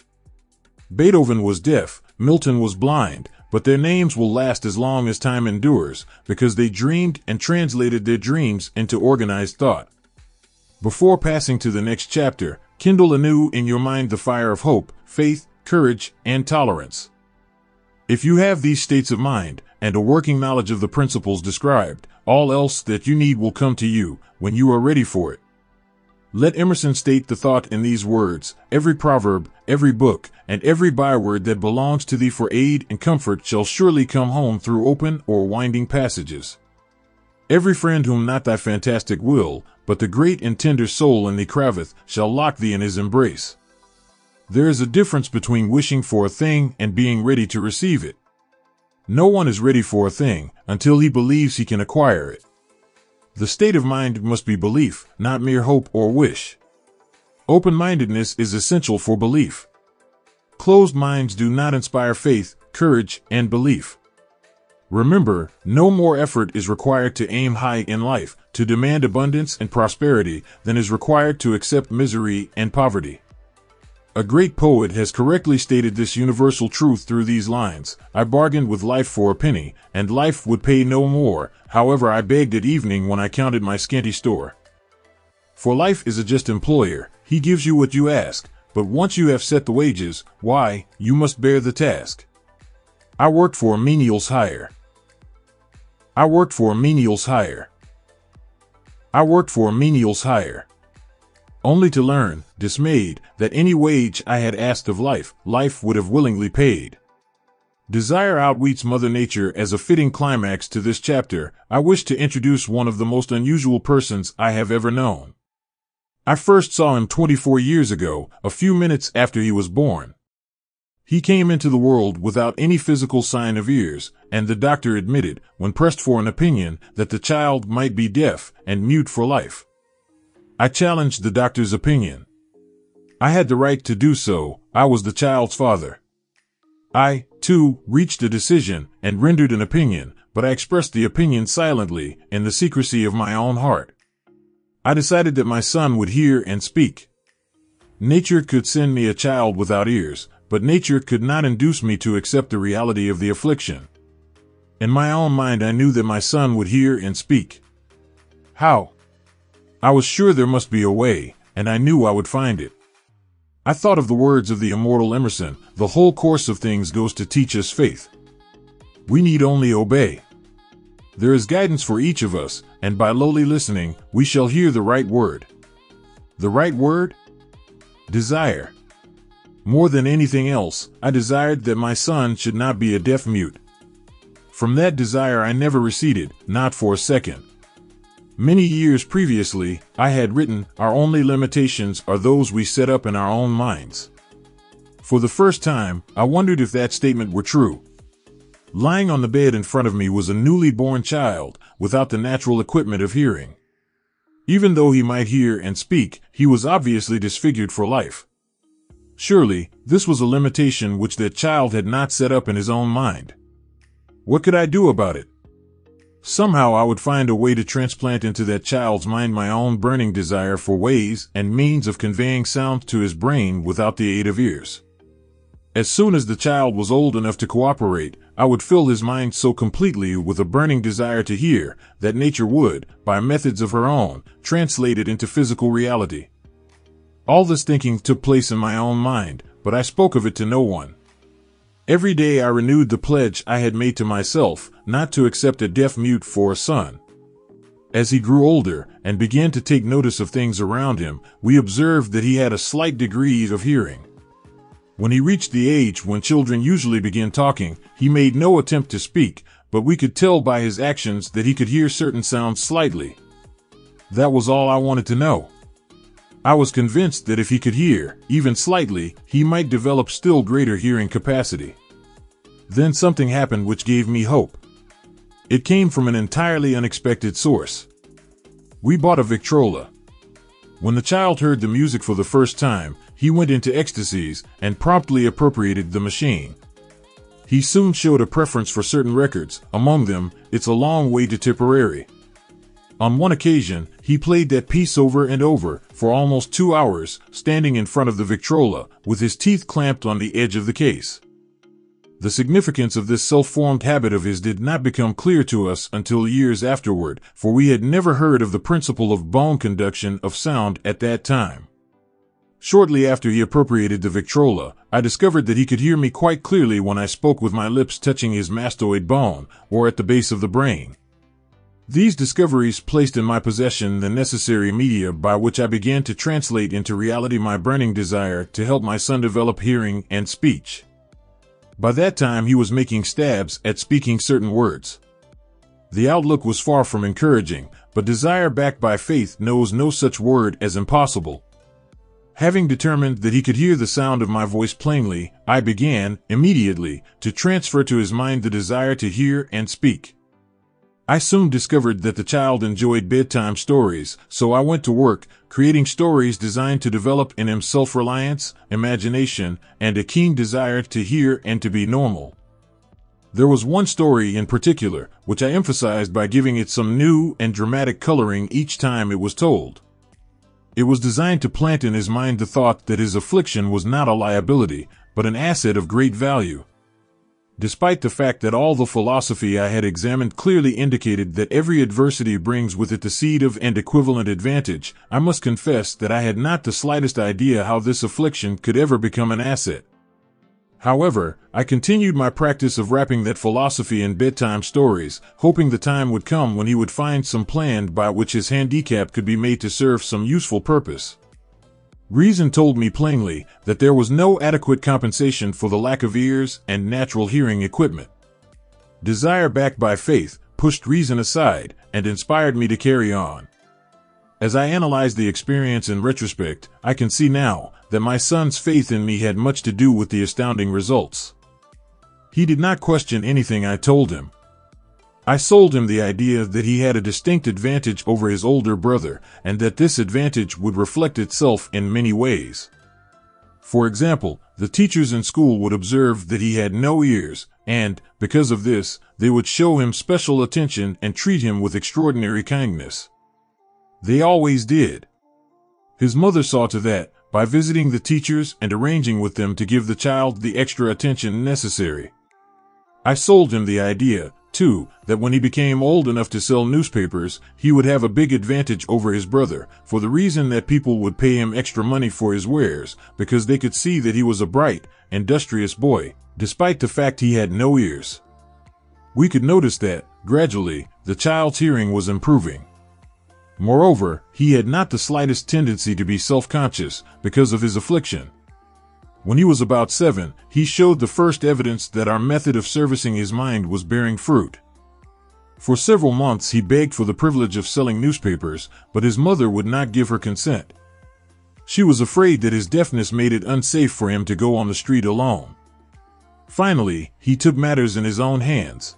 Beethoven was deaf, Milton was blind, but their names will last as long as time endures, because they dreamed and translated their dreams into organized thought. Before passing to the next chapter, kindle anew in your mind the fire of hope, faith, courage, and tolerance. If you have these states of mind, and a working knowledge of the principles described, all else that you need will come to you, when you are ready for it. Let Emerson state the thought in these words: every proverb, every book, and every byword that belongs to thee for aid and comfort shall surely come home through open or winding passages. Every friend whom not thy fantastic will, but the great and tender soul in thee craveth, shall lock thee in his embrace. There is a difference between wishing for a thing and being ready to receive it. No one is ready for a thing until he believes he can acquire it. The state of mind must be belief, not mere hope or wish. Open-mindedness is essential for belief. Closed minds do not inspire faith, courage, and belief. Remember, no more effort is required to aim high in life, to demand abundance and prosperity, than is required to accept misery and poverty. A great poet has correctly stated this universal truth through these lines: I bargained with life for a penny, and life would pay no more, however I begged at evening when I counted my scanty store. For life is a just employer, he gives you what you ask, but once you have set the wages, why, you must bear the task. I worked for a menial's hire. I worked for a menial's hire. I worked for a menial's hire. Only to learn, dismayed, that any wage I had asked of life, life would have willingly paid. Desire outweets Mother Nature. As a fitting climax to this chapter, I wish to introduce one of the most unusual persons I have ever known. I first saw him 24 years ago, a few minutes after he was born. He came into the world without any physical sign of ears, and the doctor admitted, when pressed for an opinion, that the child might be deaf and mute for life. I challenged the doctor's opinion. I had the right to do so. I was the child's father. I, too, reached a decision and rendered an opinion, but I expressed the opinion silently, in the secrecy of my own heart. I decided that my son would hear and speak. Nature could send me a child without ears, but nature could not induce me to accept the reality of the affliction. In my own mind, I knew that my son would hear and speak. How? I was sure there must be a way, and I knew I would find it. I thought of the words of the immortal Emerson, "The whole course of things goes to teach us faith. We need only obey." There is guidance for each of us, and by lowly listening, we shall hear the right word. The right word? Desire. More than anything else, I desired that my son should not be a deaf mute. From that desire I never receded, not for a second. Many years previously, I had written, "Our only limitations are those we set up in our own minds." For the first time, I wondered if that statement were true. Lying on the bed in front of me was a newly born child, without the natural equipment of hearing. Even though he might hear and speak, he was obviously disfigured for life. Surely, this was a limitation which that child had not set up in his own mind. What could I do about it? Somehow I would find a way to transplant into that child's mind my own burning desire for ways and means of conveying sound to his brain without the aid of ears. As soon as the child was old enough to cooperate, I would fill his mind so completely with a burning desire to hear that nature would, by methods of her own, translate it into physical reality. All this thinking took place in my own mind, but I spoke of it to no one. Every day I renewed the pledge I had made to myself, not to accept a deaf mute for a son. As he grew older and began to take notice of things around him, we observed that he had a slight degree of hearing. When he reached the age when children usually begin talking, he made no attempt to speak, but we could tell by his actions that he could hear certain sounds slightly. That was all I wanted to know. I was convinced that if he could hear, even slightly, he might develop still greater hearing capacity. Then something happened which gave me hope. It came from an entirely unexpected source. We bought a Victrola. When the child heard the music for the first time, he went into ecstasies and promptly appropriated the machine. He soon showed a preference for certain records, among them, "It's a Long Way to Tipperary." On one occasion, he played that piece over and over, for almost 2 hours, standing in front of the Victrola, with his teeth clamped on the edge of the case. The significance of this self-formed habit of his did not become clear to us until years afterward, for we had never heard of the principle of bone conduction of sound at that time. Shortly after he appropriated the Victrola, I discovered that he could hear me quite clearly when I spoke with my lips touching his mastoid bone, or at the base of the brain. These discoveries placed in my possession the necessary media by which I began to translate into reality my burning desire to help my son develop hearing and speech. By that time he was making stabs at speaking certain words. The outlook was far from encouraging, but desire backed by faith knows no such word as impossible. Having determined that he could hear the sound of my voice plainly, I began, immediately, to transfer to his mind the desire to hear and speak. I soon discovered that the child enjoyed bedtime stories, so I went to work, creating stories designed to develop in him self-reliance, imagination, and a keen desire to hear and to be normal. There was one story in particular, which I emphasized by giving it some new and dramatic coloring each time it was told. It was designed to plant in his mind the thought that his affliction was not a liability, but an asset of great value. Despite the fact that all the philosophy I had examined clearly indicated that every adversity brings with it the seed of and equivalent advantage, I must confess that I had not the slightest idea how this affliction could ever become an asset. However, I continued my practice of wrapping that philosophy in bedtime stories, hoping the time would come when he would find some plan by which his handicap could be made to serve some useful purpose. Reason told me plainly that there was no adequate compensation for the lack of ears and natural hearing equipment. Desire backed by faith pushed reason aside and inspired me to carry on. As I analyze the experience in retrospect, I can see now that my son's faith in me had much to do with the astounding results. He did not question anything I told him. I sold him the idea that he had a distinct advantage over his older brother, and that this advantage would reflect itself in many ways. For example, the teachers in school would observe that he had no ears, and, because of this, they would show him special attention and treat him with extraordinary kindness. They always did. His mother saw to that, by visiting the teachers and arranging with them to give the child the extra attention necessary. I sold him the idea, too, that when he became old enough to sell newspapers, he would have a big advantage over his brother, for the reason that people would pay him extra money for his wares, because they could see that he was a bright, industrious boy, despite the fact he had no ears. We could notice that, gradually, the child's hearing was improving. Moreover, he had not the slightest tendency to be self-conscious because of his affliction. When he was about 7, he showed the first evidence that our method of servicing his mind was bearing fruit. For several months he begged for the privilege of selling newspapers, but his mother would not give her consent. She was afraid that his deafness made it unsafe for him to go on the street alone. Finally, he took matters in his own hands.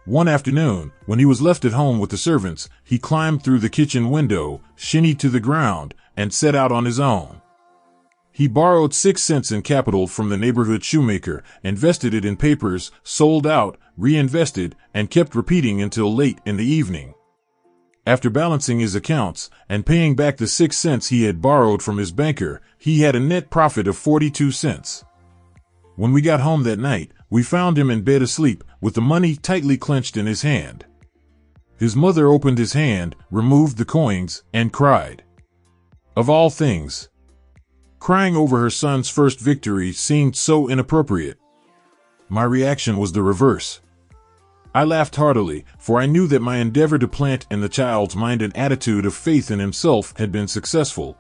One afternoon, when he was left at home with the servants, he climbed through the kitchen window, shinnied to the ground, and set out on his own. He borrowed 6 cents in capital from the neighborhood shoemaker, invested it in papers, sold out, reinvested, and kept repeating until late in the evening. After balancing his accounts and paying back the 6 cents he had borrowed from his banker, he had a net profit of 42 cents. When we got home that night, we found him in bed asleep, with the money tightly clenched in his hand. His mother opened his hand, removed the coins, and cried. Of all things, crying over her son's first victory seemed so inappropriate. My reaction was the reverse. I laughed heartily, for I knew that my endeavor to plant in the child's mind an attitude of faith in himself had been successful.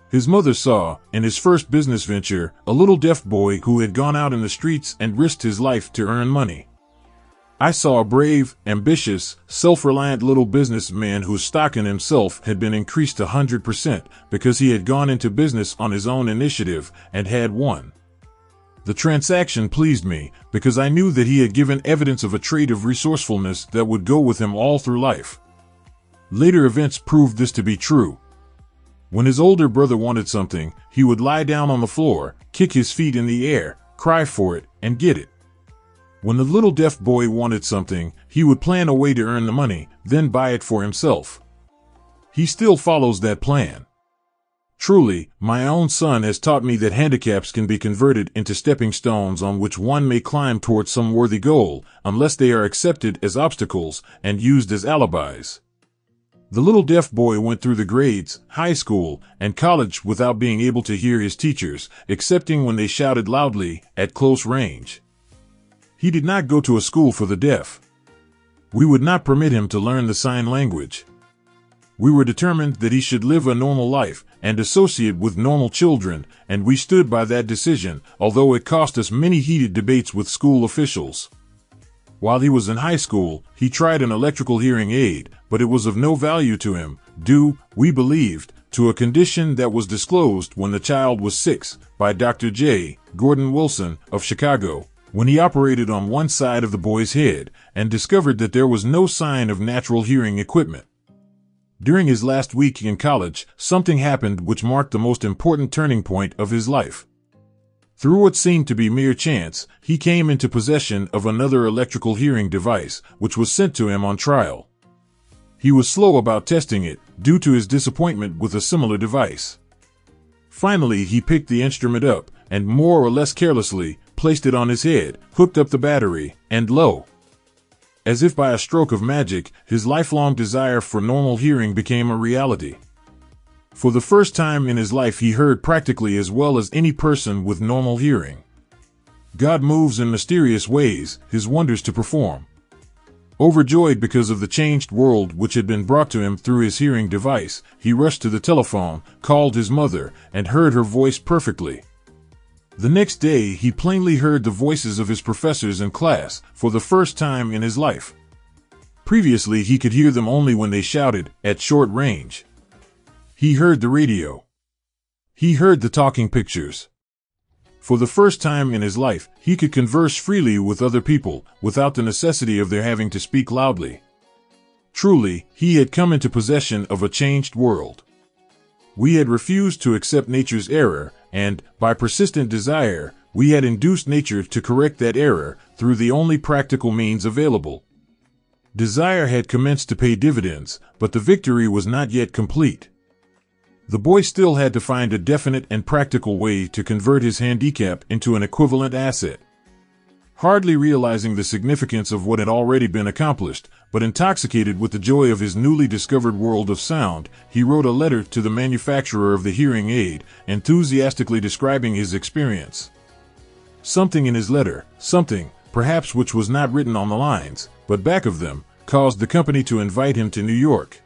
His mother saw, in his first business venture, a little deaf boy who had gone out in the streets and risked his life to earn money. I saw a brave, ambitious, self-reliant little businessman whose stock in himself had been increased 100% because he had gone into business on his own initiative and had won. The transaction pleased me because I knew that he had given evidence of a trait of resourcefulness that would go with him all through life. Later events proved this to be true. When his older brother wanted something, he would lie down on the floor, kick his feet in the air, cry for it, and get it. When the little deaf boy wanted something, he would plan a way to earn the money, then buy it for himself. He still follows that plan. Truly, my own son has taught me that handicaps can be converted into stepping stones on which one may climb towards some worthy goal, unless they are accepted as obstacles and used as alibis. The little deaf boy went through the grades, high school, and college without being able to hear his teachers, excepting when they shouted loudly, at close range. He did not go to a school for the deaf. We would not permit him to learn the sign language. We were determined that he should live a normal life and associate with normal children, and we stood by that decision, although it cost us many heated debates with school officials. While he was in high school, he tried an electrical hearing aid, but it was of no value to him, due, we believed, to a condition that was disclosed when the child was 6 by Dr. J. Gordon Wilson of Chicago, when he operated on one side of the boy's head and discovered that there was no sign of natural hearing equipment. During his last week in college, something happened which marked the most important turning point of his life. Through what seemed to be mere chance, he came into possession of another electrical hearing device, which was sent to him on trial. He was slow about testing it, due to his disappointment with a similar device. Finally, he picked the instrument up, and more or less carelessly, placed it on his head, hooked up the battery, and lo! As if by a stroke of magic, his lifelong desire for normal hearing became a reality. For the first time in his life he heard practically as well as any person with normal hearing. God moves in mysterious ways, his wonders to perform. Overjoyed because of the changed world which had been brought to him through his hearing device, he rushed to the telephone, called his mother, and heard her voice perfectly. The next day he plainly heard the voices of his professors in class, for the first time in his life. Previously, he could hear them only when they shouted, at short range. He heard the radio. He heard the talking pictures. For the first time in his life, he could converse freely with other people, without the necessity of their having to speak loudly. Truly, he had come into possession of a changed world. We had refused to accept nature's error, and, by persistent desire, we had induced nature to correct that error through the only practical means available. Desire had commenced to pay dividends, but the victory was not yet complete. The boy still had to find a definite and practical way to convert his handicap into an equivalent asset. Hardly realizing the significance of what had already been accomplished, but intoxicated with the joy of his newly discovered world of sound, he wrote a letter to the manufacturer of the hearing aid, enthusiastically describing his experience. Something in his letter, something, perhaps which was not written on the lines, but back of them, caused the company to invite him to New York.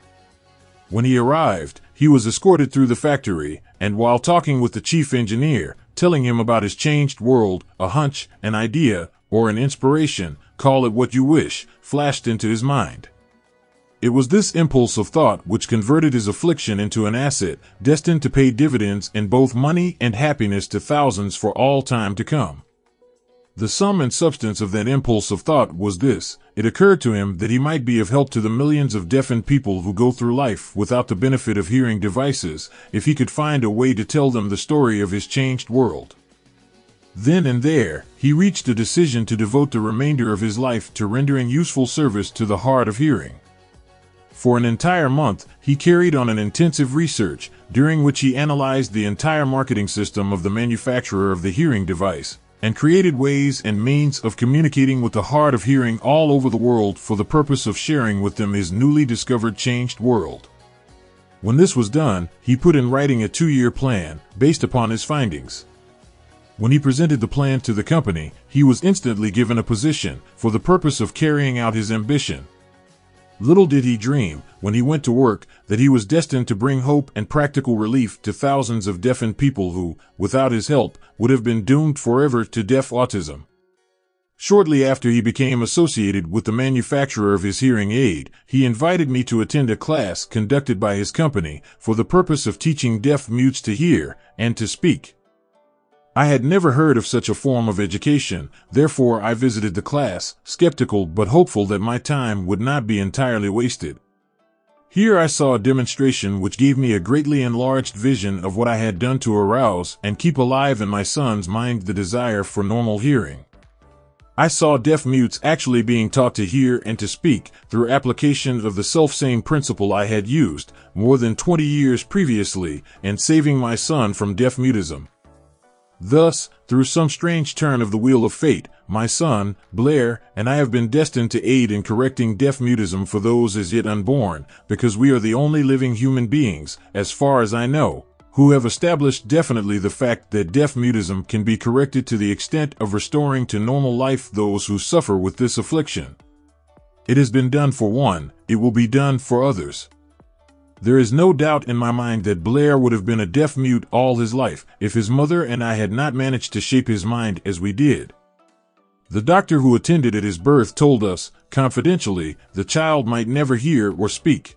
When he arrived, he was escorted through the factory, and while talking with the chief engineer, telling him about his changed world, a hunch, an idea, or an inspiration, call it what you wish, flashed into his mind. It was this impulse of thought which converted his affliction into an asset, destined to pay dividends in both money and happiness to thousands for all time to come. The sum and substance of that impulse of thought was this: it occurred to him that he might be of help to the millions of deafened people who go through life without the benefit of hearing devices, if he could find a way to tell them the story of his changed world. Then and there, he reached a decision to devote the remainder of his life to rendering useful service to the hard of hearing. For an entire month, he carried on an intensive research, during which he analyzed the entire marketing system of the manufacturer of the hearing device, and created ways and means of communicating with the hard of hearing all over the world for the purpose of sharing with them his newly discovered changed world. When this was done, he put in writing a 2-year plan, based upon his findings. When he presented the plan to the company, he was instantly given a position, for the purpose of carrying out his ambition. Little did he dream, when he went to work, that he was destined to bring hope and practical relief to thousands of deafened people who, without his help, would have been doomed forever to deaf autism. Shortly after he became associated with the manufacturer of his hearing aid, he invited me to attend a class conducted by his company for the purpose of teaching deaf mutes to hear and to speak. I had never heard of such a form of education, therefore I visited the class, skeptical but hopeful that my time would not be entirely wasted. Here I saw a demonstration which gave me a greatly enlarged vision of what I had done to arouse and keep alive in my son's mind the desire for normal hearing. I saw deaf mutes actually being taught to hear and to speak through application of the selfsame principle I had used more than 20 years previously in saving my son from deaf mutism. Thus, through some strange turn of the wheel of fate, my son, Blair, and I have been destined to aid in correcting deaf mutism for those as yet unborn, because we are the only living human beings, as far as I know, who have established definitely the fact that deaf mutism can be corrected to the extent of restoring to normal life those who suffer with this affliction. It has been done for one, it will be done for others. There is no doubt in my mind that Blair would have been a deaf mute all his life if his mother and I had not managed to shape his mind as we did. The doctor who attended at his birth told us, confidentially, the child might never hear or speak.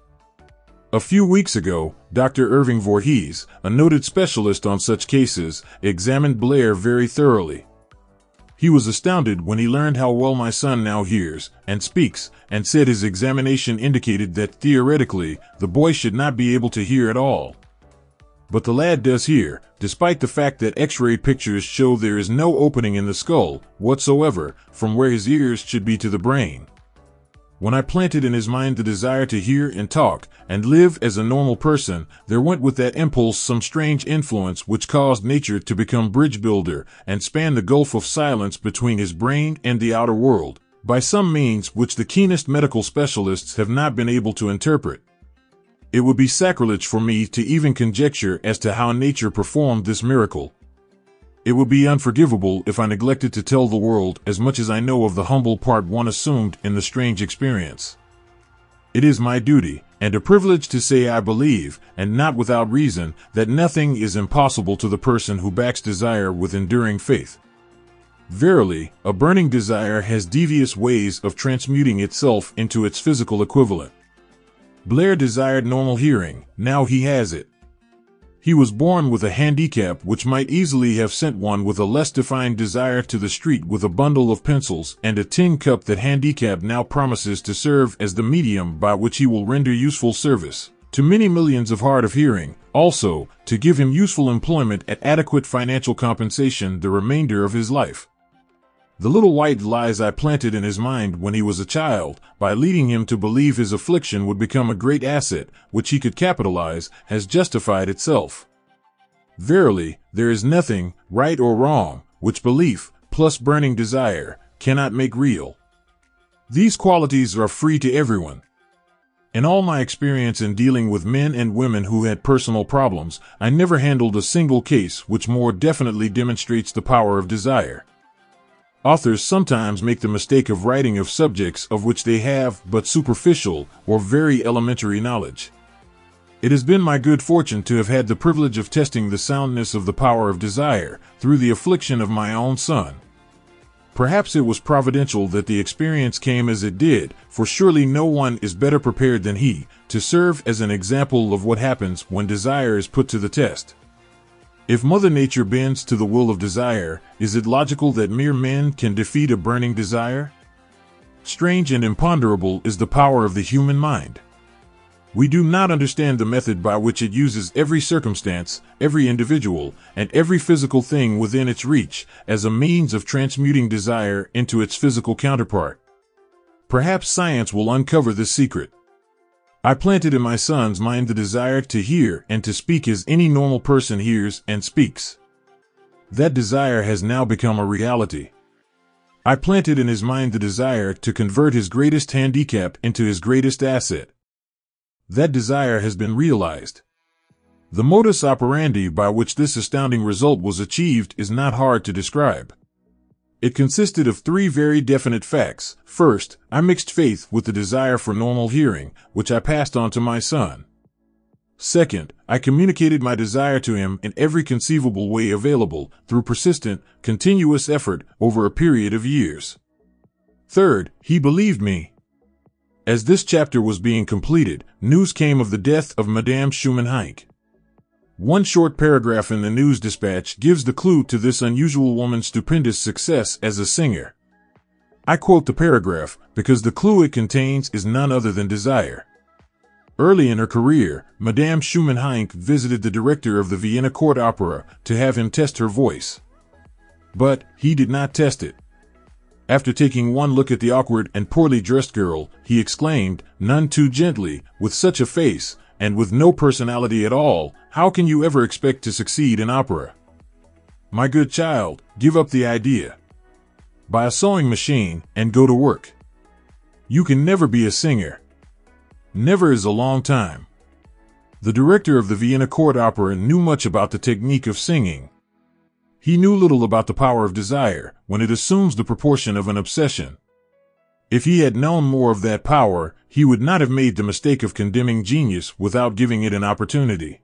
A few weeks ago, Dr. Irving Voorhees, a noted specialist on such cases, examined Blair very thoroughly. He was astounded when he learned how well my son now hears and speaks, and said his examination indicated that theoretically, the boy should not be able to hear at all. But the lad does hear, despite the fact that X-ray pictures show there is no opening in the skull whatsoever from where his ears should be to the brain. When I planted in his mind the desire to hear and talk and live as a normal person, there went with that impulse some strange influence which caused nature to become bridge builder and span the gulf of silence between his brain and the outer world, by some means which the keenest medical specialists have not been able to interpret. It would be sacrilege for me to even conjecture as to how nature performed this miracle. It would be unforgivable if I neglected to tell the world as much as I know of the humble part one assumed in the strange experience. It is my duty, and a privilege to say I believe, and not without reason, that nothing is impossible to the person who backs desire with enduring faith. Verily, a burning desire has devious ways of transmuting itself into its physical equivalent. Blair desired normal hearing, now he has it. He was born with a handicap which might easily have sent one with a less defined desire to the street with a bundle of pencils and a tin cup. That handicap now promises to serve as the medium by which he will render useful service to many millions of hard of hearing, also to give him useful employment at adequate financial compensation the remainder of his life. The little white lies I planted in his mind when he was a child, by leading him to believe his affliction would become a great asset, which he could capitalize, has justified itself. Verily, there is nothing, right or wrong, which belief, plus burning desire, cannot make real. These qualities are free to everyone. In all my experience in dealing with men and women who had personal problems, I never handled a single case which more definitely demonstrates the power of desire. Authors sometimes make the mistake of writing of subjects of which they have but superficial or very elementary knowledge. It has been my good fortune to have had the privilege of testing the soundness of the power of desire through the affliction of my own son. Perhaps it was providential that the experience came as it did, for surely no one is better prepared than he to serve as an example of what happens when desire is put to the test. If Mother Nature bends to the will of desire, is it logical that mere men can defeat a burning desire? Strange and imponderable is the power of the human mind. We do not understand the method by which it uses every circumstance, every individual, and every physical thing within its reach as a means of transmuting desire into its physical counterpart. Perhaps science will uncover this secret. I planted in my son's mind the desire to hear and to speak as any normal person hears and speaks. That desire has now become a reality. I planted in his mind the desire to convert his greatest handicap into his greatest asset. That desire has been realized. The modus operandi by which this astounding result was achieved is not hard to describe. It consisted of three very definite facts. First, I mixed faith with the desire for normal hearing, which I passed on to my son. Second, I communicated my desire to him in every conceivable way available, through persistent, continuous effort over a period of years. Third, he believed me. As this chapter was being completed, news came of the death of Madame Schumann-Heink. One short paragraph in the News Dispatch gives the clue to this unusual woman's stupendous success as a singer. I quote the paragraph because the clue it contains is none other than desire. Early in her career, Madame Schumann-Heink visited the director of the Vienna Court Opera to have him test her voice. But he did not test it. After taking one look at the awkward and poorly dressed girl, he exclaimed, none too gently, with such a face, and with no personality at all, how can you ever expect to succeed in opera? My good child, give up the idea. Buy a sewing machine and go to work. You can never be a singer. Never is a long time. The director of the Vienna Court Opera knew much about the technique of singing. He knew little about the power of desire when it assumes the proportion of an obsession. If he had known more of that power, he would not have made the mistake of condemning genius without giving it an opportunity.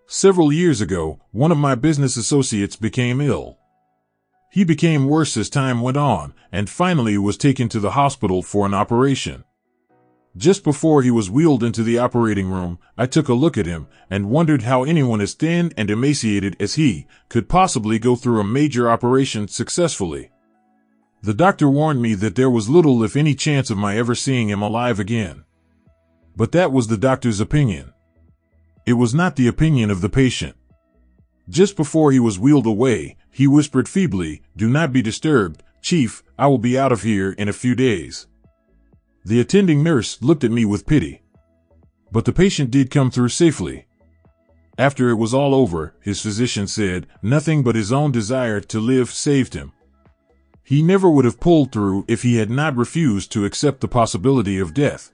Several years ago, one of my business associates became ill. He became worse as time went on, and finally was taken to the hospital for an operation. Just before he was wheeled into the operating room, I took a look at him and wondered how anyone as thin and emaciated as he could possibly go through a major operation successfully. The doctor warned me that there was little if any chance of my ever seeing him alive again. But that was the doctor's opinion. It was not the opinion of the patient. Just before he was wheeled away, he whispered feebly, "Do not be disturbed, Chief, I will be out of here in a few days." The attending nurse looked at me with pity. But the patient did come through safely. After it was all over, his physician said, nothing but his own desire to live saved him. He never would have pulled through if he had not refused to accept the possibility of death.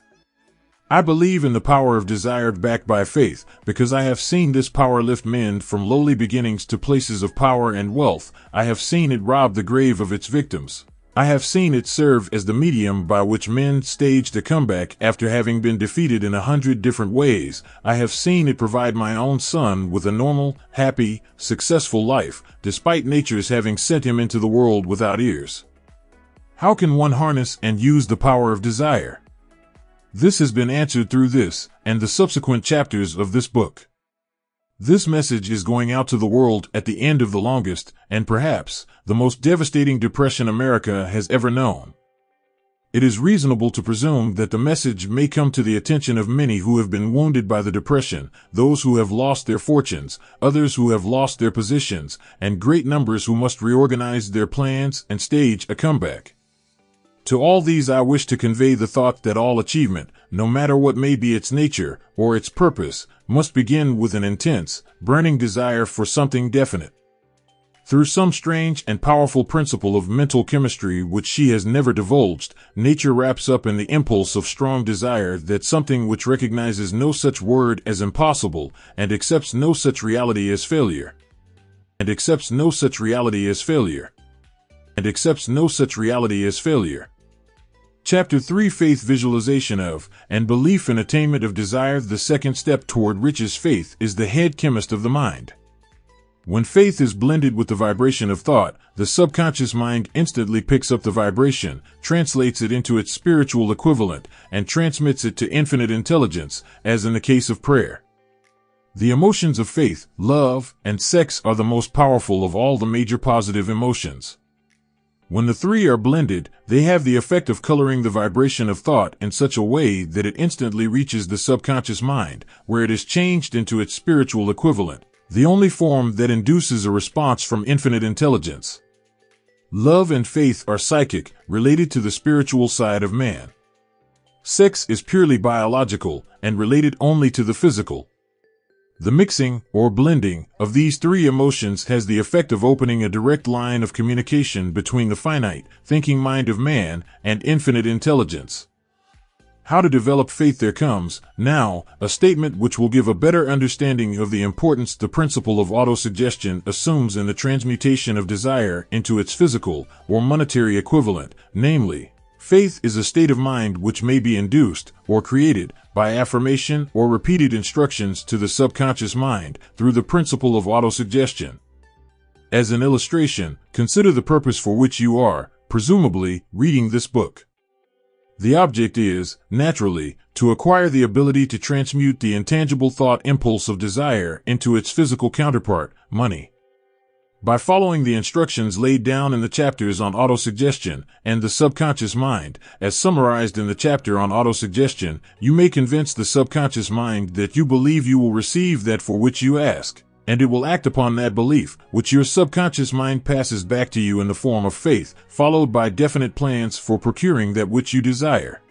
I believe in the power of desire backed by faith, because I have seen this power lift men from lowly beginnings to places of power and wealth. I have seen it rob the grave of its victims. I have seen it serve as the medium by which men staged a comeback after having been defeated in 100 different ways. I have seen it provide my own son with a normal, happy, successful life, despite nature's having sent him into the world without ears. How can one harness and use the power of desire? This has been answered through this and the subsequent chapters of this book. This message is going out to the world at the end of the longest, and perhaps, the most devastating depression America has ever known. It is reasonable to presume that the message may come to the attention of many who have been wounded by the depression, those who have lost their fortunes, others who have lost their positions, and great numbers who must reorganize their plans and stage a comeback. To all these I wish to convey the thought that all achievement, no matter what may be its nature or its purpose, must begin with an intense, burning desire for something definite. Through some strange and powerful principle of mental chemistry which she has never divulged, nature wraps up in the impulse of strong desire that something which recognizes no such word as impossible and accepts no such reality as failure. And accepts no such reality as failure. And accepts no such reality as failure. Chapter 3 Faith Visualization of, and Belief in Attainment of Desire. The second step toward riches. Faith is the head chemist of the mind. When faith is blended with the vibration of thought, the subconscious mind instantly picks up the vibration, translates it into its spiritual equivalent, and transmits it to infinite intelligence, as in the case of prayer. The emotions of faith, love, and sex are the most powerful of all the major positive emotions. When the three are blended, they have the effect of coloring the vibration of thought in such a way that it instantly reaches the subconscious mind, where it is changed into its spiritual equivalent, the only form that induces a response from infinite intelligence. Love and faith are psychic, related to the spiritual side of man. Sex is purely biological, and related only to the physical. The mixing, or blending, of these three emotions has the effect of opening a direct line of communication between the finite, thinking mind of man and infinite intelligence. How to develop faith? There comes, now, a statement which will give a better understanding of the importance the principle of autosuggestion assumes in the transmutation of desire into its physical, or monetary equivalent, namely, faith is a state of mind which may be induced, or created, by affirmation or repeated instructions to the subconscious mind through the principle of autosuggestion. As an illustration, consider the purpose for which you are, presumably, reading this book. The object is, naturally, to acquire the ability to transmute the intangible thought impulse of desire into its physical counterpart, money. By following the instructions laid down in the chapters on autosuggestion and the subconscious mind, as summarized in the chapter on autosuggestion, you may convince the subconscious mind that you believe you will receive that for which you ask, and it will act upon that belief, which your subconscious mind passes back to you in the form of faith, followed by definite plans for procuring that which you desire.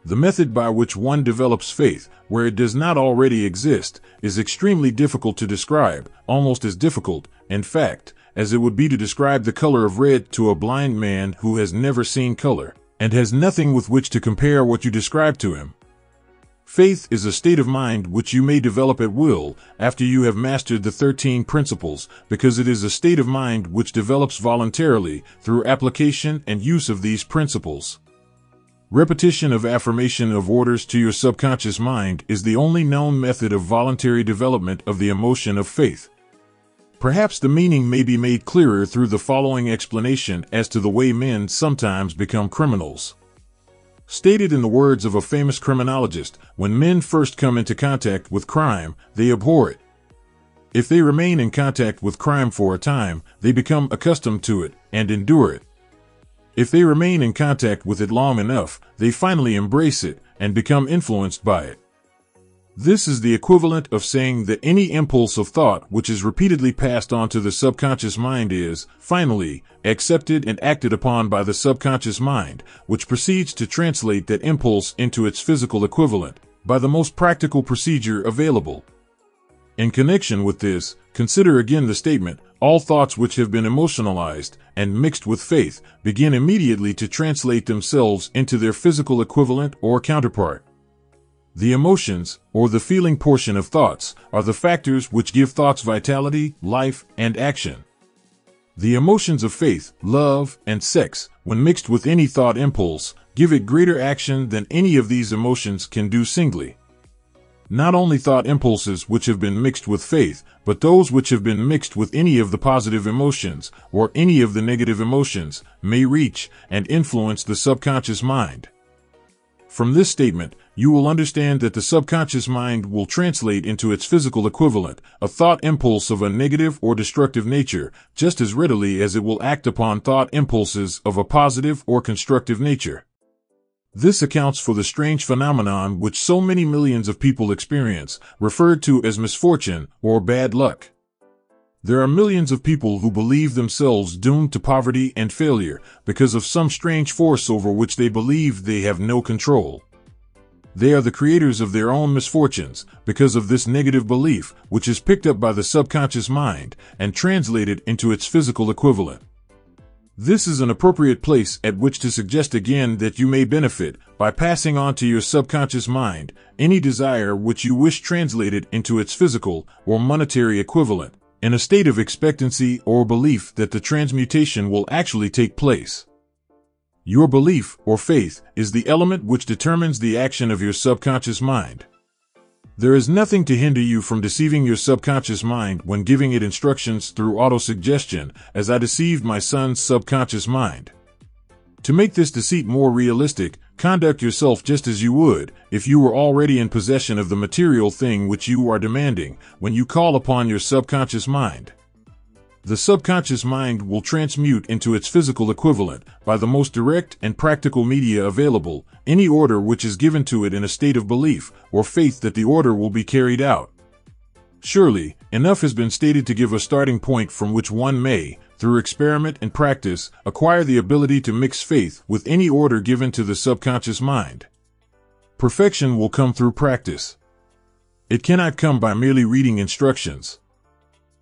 The method by which one develops faith, where it does not already exist, is extremely difficult to describe, almost as difficult, in fact, as it would be to describe the color of red to a blind man who has never seen color, and has nothing with which to compare what you describe to him. Faith is a state of mind which you may develop at will after you have mastered the 13 principles, because it is a state of mind which develops voluntarily through application and use of these principles. Repetition of affirmation of orders to your subconscious mind is the only known method of voluntary development of the emotion of faith. Perhaps the meaning may be made clearer through the following explanation as to the way men sometimes become criminals. Stated in the words of a famous criminologist, when men first come into contact with crime, they abhor it. If they remain in contact with crime for a time, they become accustomed to it and endure it. If they remain in contact with it long enough, they finally embrace it and become influenced by it. This is the equivalent of saying that any impulse of thought which is repeatedly passed on to the subconscious mind is, finally, accepted and acted upon by the subconscious mind, which proceeds to translate that impulse into its physical equivalent, by the most practical procedure available. In connection with this, consider again the statement, all thoughts which have been emotionalized and mixed with faith begin immediately to translate themselves into their physical equivalent or counterpart. The emotions, or the feeling portion of thoughts, are the factors which give thoughts vitality, life, and action. The emotions of faith, love, and sex, when mixed with any thought impulse, give it greater action than any of these emotions can do singly. Not only thought impulses which have been mixed with faith, but those which have been mixed with any of the positive emotions, or any of the negative emotions, may reach and influence the subconscious mind. From this statement, you will understand that the subconscious mind will translate into its physical equivalent, a thought impulse of a negative or destructive nature, just as readily as it will act upon thought impulses of a positive or constructive nature. This accounts for the strange phenomenon which so many millions of people experience, referred to as misfortune or bad luck. There are millions of people who believe themselves doomed to poverty and failure because of some strange force over which they believe they have no control. They are the creators of their own misfortunes because of this negative belief, which is picked up by the subconscious mind and translated into its physical equivalent. This is an appropriate place at which to suggest again that you may benefit by passing on to your subconscious mind any desire which you wish translated into its physical or monetary equivalent, in a state of expectancy or belief that the transmutation will actually take place. Your belief or faith is the element which determines the action of your subconscious mind. There is nothing to hinder you from deceiving your subconscious mind when giving it instructions through autosuggestion, as I deceived my son's subconscious mind. To make this deceit more realistic, conduct yourself just as you would if you were already in possession of the material thing which you are demanding when you call upon your subconscious mind. The subconscious mind will transmute into its physical equivalent, by the most direct and practical media available, any order which is given to it in a state of belief or faith that the order will be carried out. Surely, enough has been stated to give a starting point from which one may, through experiment and practice, acquire the ability to mix faith with any order given to the subconscious mind. Perfection will come through practice. It cannot come by merely reading instructions.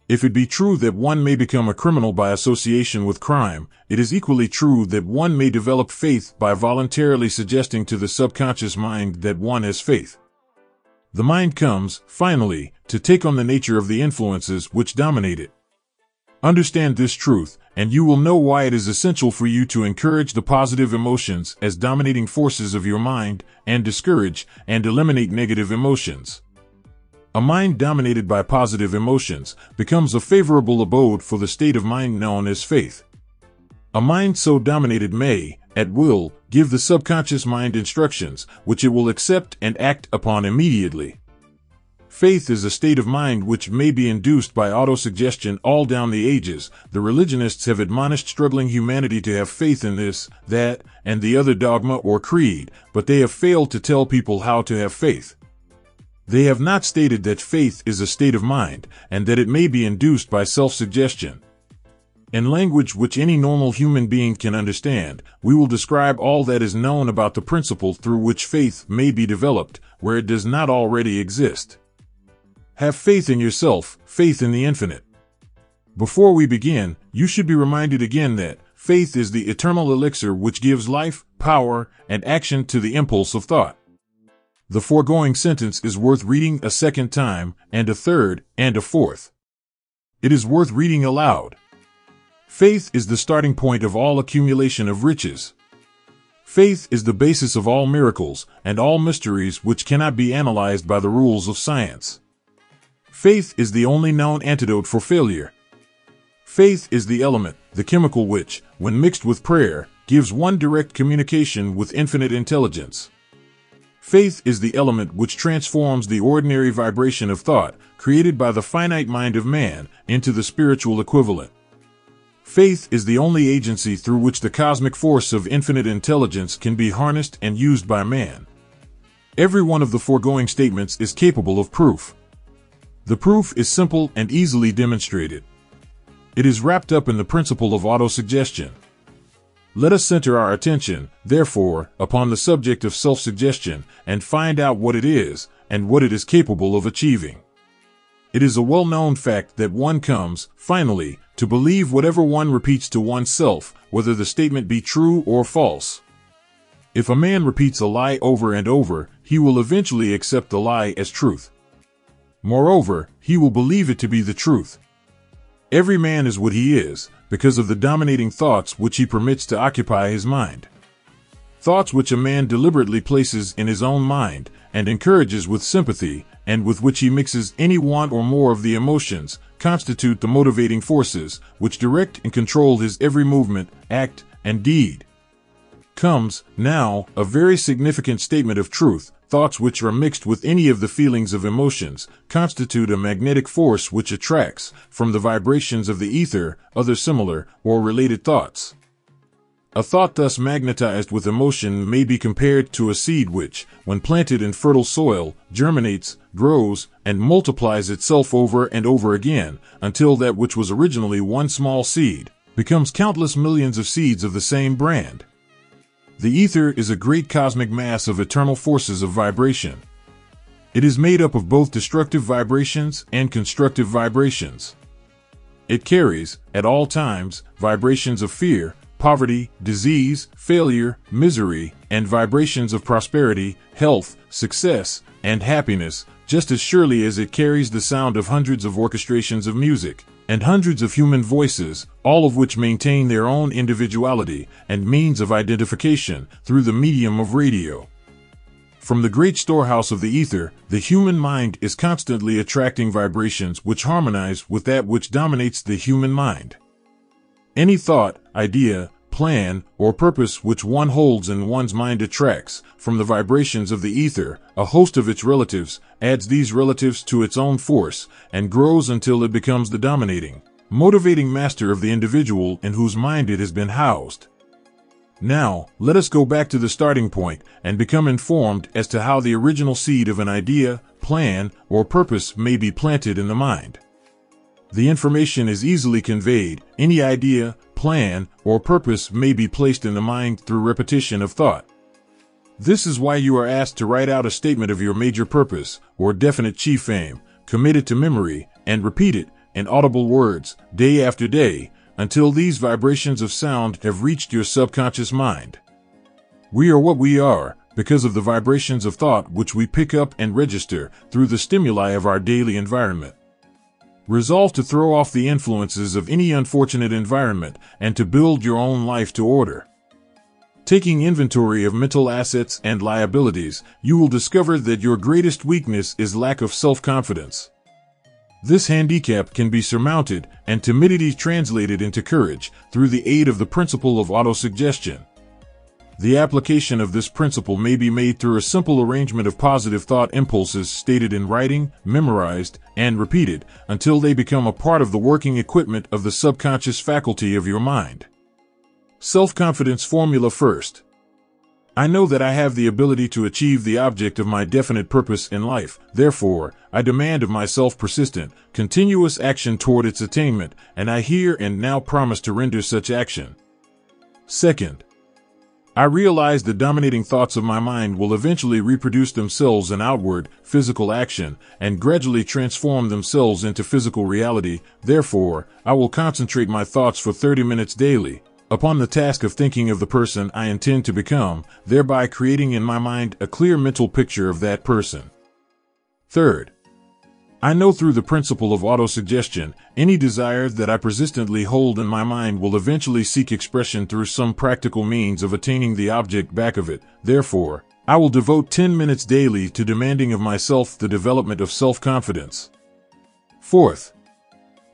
If it be true that one may become a criminal by association with crime, it is equally true that one may develop faith by voluntarily suggesting to the subconscious mind that one has faith. The mind comes, finally, to take on the nature of the influences which dominate it. Understand this truth, and you will know why it is essential for you to encourage the positive emotions as dominating forces of your mind, and discourage and eliminate negative emotions. A mind dominated by positive emotions becomes a favorable abode for the state of mind known as faith. A mind so dominated may, at will, give the subconscious mind instructions which it will accept and act upon immediately. Faith is a state of mind which may be induced by autosuggestion all down the ages. The religionists have admonished struggling humanity to have faith in this, that, and the other dogma or creed, but they have failed to tell people how to have faith. They have not stated that faith is a state of mind, and that it may be induced by self-suggestion. In language which any normal human being can understand, we will describe all that is known about the principle through which faith may be developed, where it does not already exist. Have faith in yourself, faith in the infinite. Before we begin, you should be reminded again that faith is the eternal elixir which gives life, power, and action to the impulse of thought. The foregoing sentence is worth reading a second time, and a third, and a fourth. It is worth reading aloud. Faith is the starting point of all accumulation of riches. Faith is the basis of all miracles and all mysteries which cannot be analyzed by the rules of science. Faith is the only known antidote for failure. Faith is the element, the chemical which, when mixed with prayer, gives one direct communication with infinite intelligence. Faith is the element which transforms the ordinary vibration of thought, created by the finite mind of man, into the spiritual equivalent. Faith is the only agency through which the cosmic force of infinite intelligence can be harnessed and used by man. Every one of the foregoing statements is capable of proof. The proof is simple and easily demonstrated. It is wrapped up in the principle of autosuggestion. Let us center our attention, therefore, upon the subject of self-suggestion and find out what it is and what it is capable of achieving. It is a well-known fact that one comes, finally, to believe whatever one repeats to oneself, whether the statement be true or false. If a man repeats a lie over and over, he will eventually accept the lie as truth. Moreover, he will believe it to be the truth. Every man is what he is, because of the dominating thoughts which he permits to occupy his mind. Thoughts which a man deliberately places in his own mind and encourages with sympathy, and with which he mixes any one or more of the emotions, constitute the motivating forces which direct and control his every movement, act, and deed. Comes, now, a very significant statement of truth. Thoughts which are mixed with any of the feelings of emotions constitute a magnetic force which attracts, from the vibrations of the ether, other similar or related thoughts. A thought thus magnetized with emotion may be compared to a seed which, when planted in fertile soil, germinates, grows, and multiplies itself over and over again, until that which was originally one small seed becomes countless millions of seeds of the same brand. The ether is a great cosmic mass of eternal forces of vibration. It is made up of both destructive vibrations and constructive vibrations. It carries, at all times, vibrations of fear, poverty, disease, failure, misery, and vibrations of prosperity, health, success, and happiness, just as surely as it carries the sound of hundreds of orchestrations of music, and hundreds of human voices, all of which maintain their own individuality and means of identification through the medium of radio. From the great storehouse of the ether, the human mind is constantly attracting vibrations which harmonize with that which dominates the human mind. Any thought, idea, plan, or purpose which one holds in one's mind attracts, from the vibrations of the ether, a host of its relatives, adds these relatives to its own force, and grows until it becomes the dominating, motivating master of the individual in whose mind it has been housed. Now, let us go back to the starting point and become informed as to how the original seed of an idea, plan, or purpose may be planted in the mind. The information is easily conveyed. Any idea, plan, or purpose may be placed in the mind through repetition of thought. This is why you are asked to write out a statement of your major purpose or definite chief aim, commit it to memory, and repeat it in audible words day after day until these vibrations of sound have reached your subconscious mind. We are what we are because of the vibrations of thought which we pick up and register through the stimuli of our daily environment. Resolve to throw off the influences of any unfortunate environment and to build your own life to order. Taking inventory of mental assets and liabilities, you will discover that your greatest weakness is lack of self-confidence. This handicap can be surmounted and timidity translated into courage through the aid of the principle of autosuggestion. The application of this principle may be made through a simple arrangement of positive thought impulses stated in writing, memorized, and repeated until they become a part of the working equipment of the subconscious faculty of your mind. Self-confidence formula first. I know that I have the ability to achieve the object of my definite purpose in life. Therefore, I demand of myself persistent, continuous action toward its attainment, and I here and now promise to render such action. Second, I realize the dominating thoughts of my mind will eventually reproduce themselves in outward, physical action, and gradually transform themselves into physical reality. Therefore, I will concentrate my thoughts for 30 minutes daily upon the task of thinking of the person I intend to become, thereby creating in my mind a clear mental picture of that person. Third, I know through the principle of autosuggestion, any desire that I persistently hold in my mind will eventually seek expression through some practical means of attaining the object back of it. Therefore, I will devote 10 minutes daily to demanding of myself the development of self-confidence. Fourth,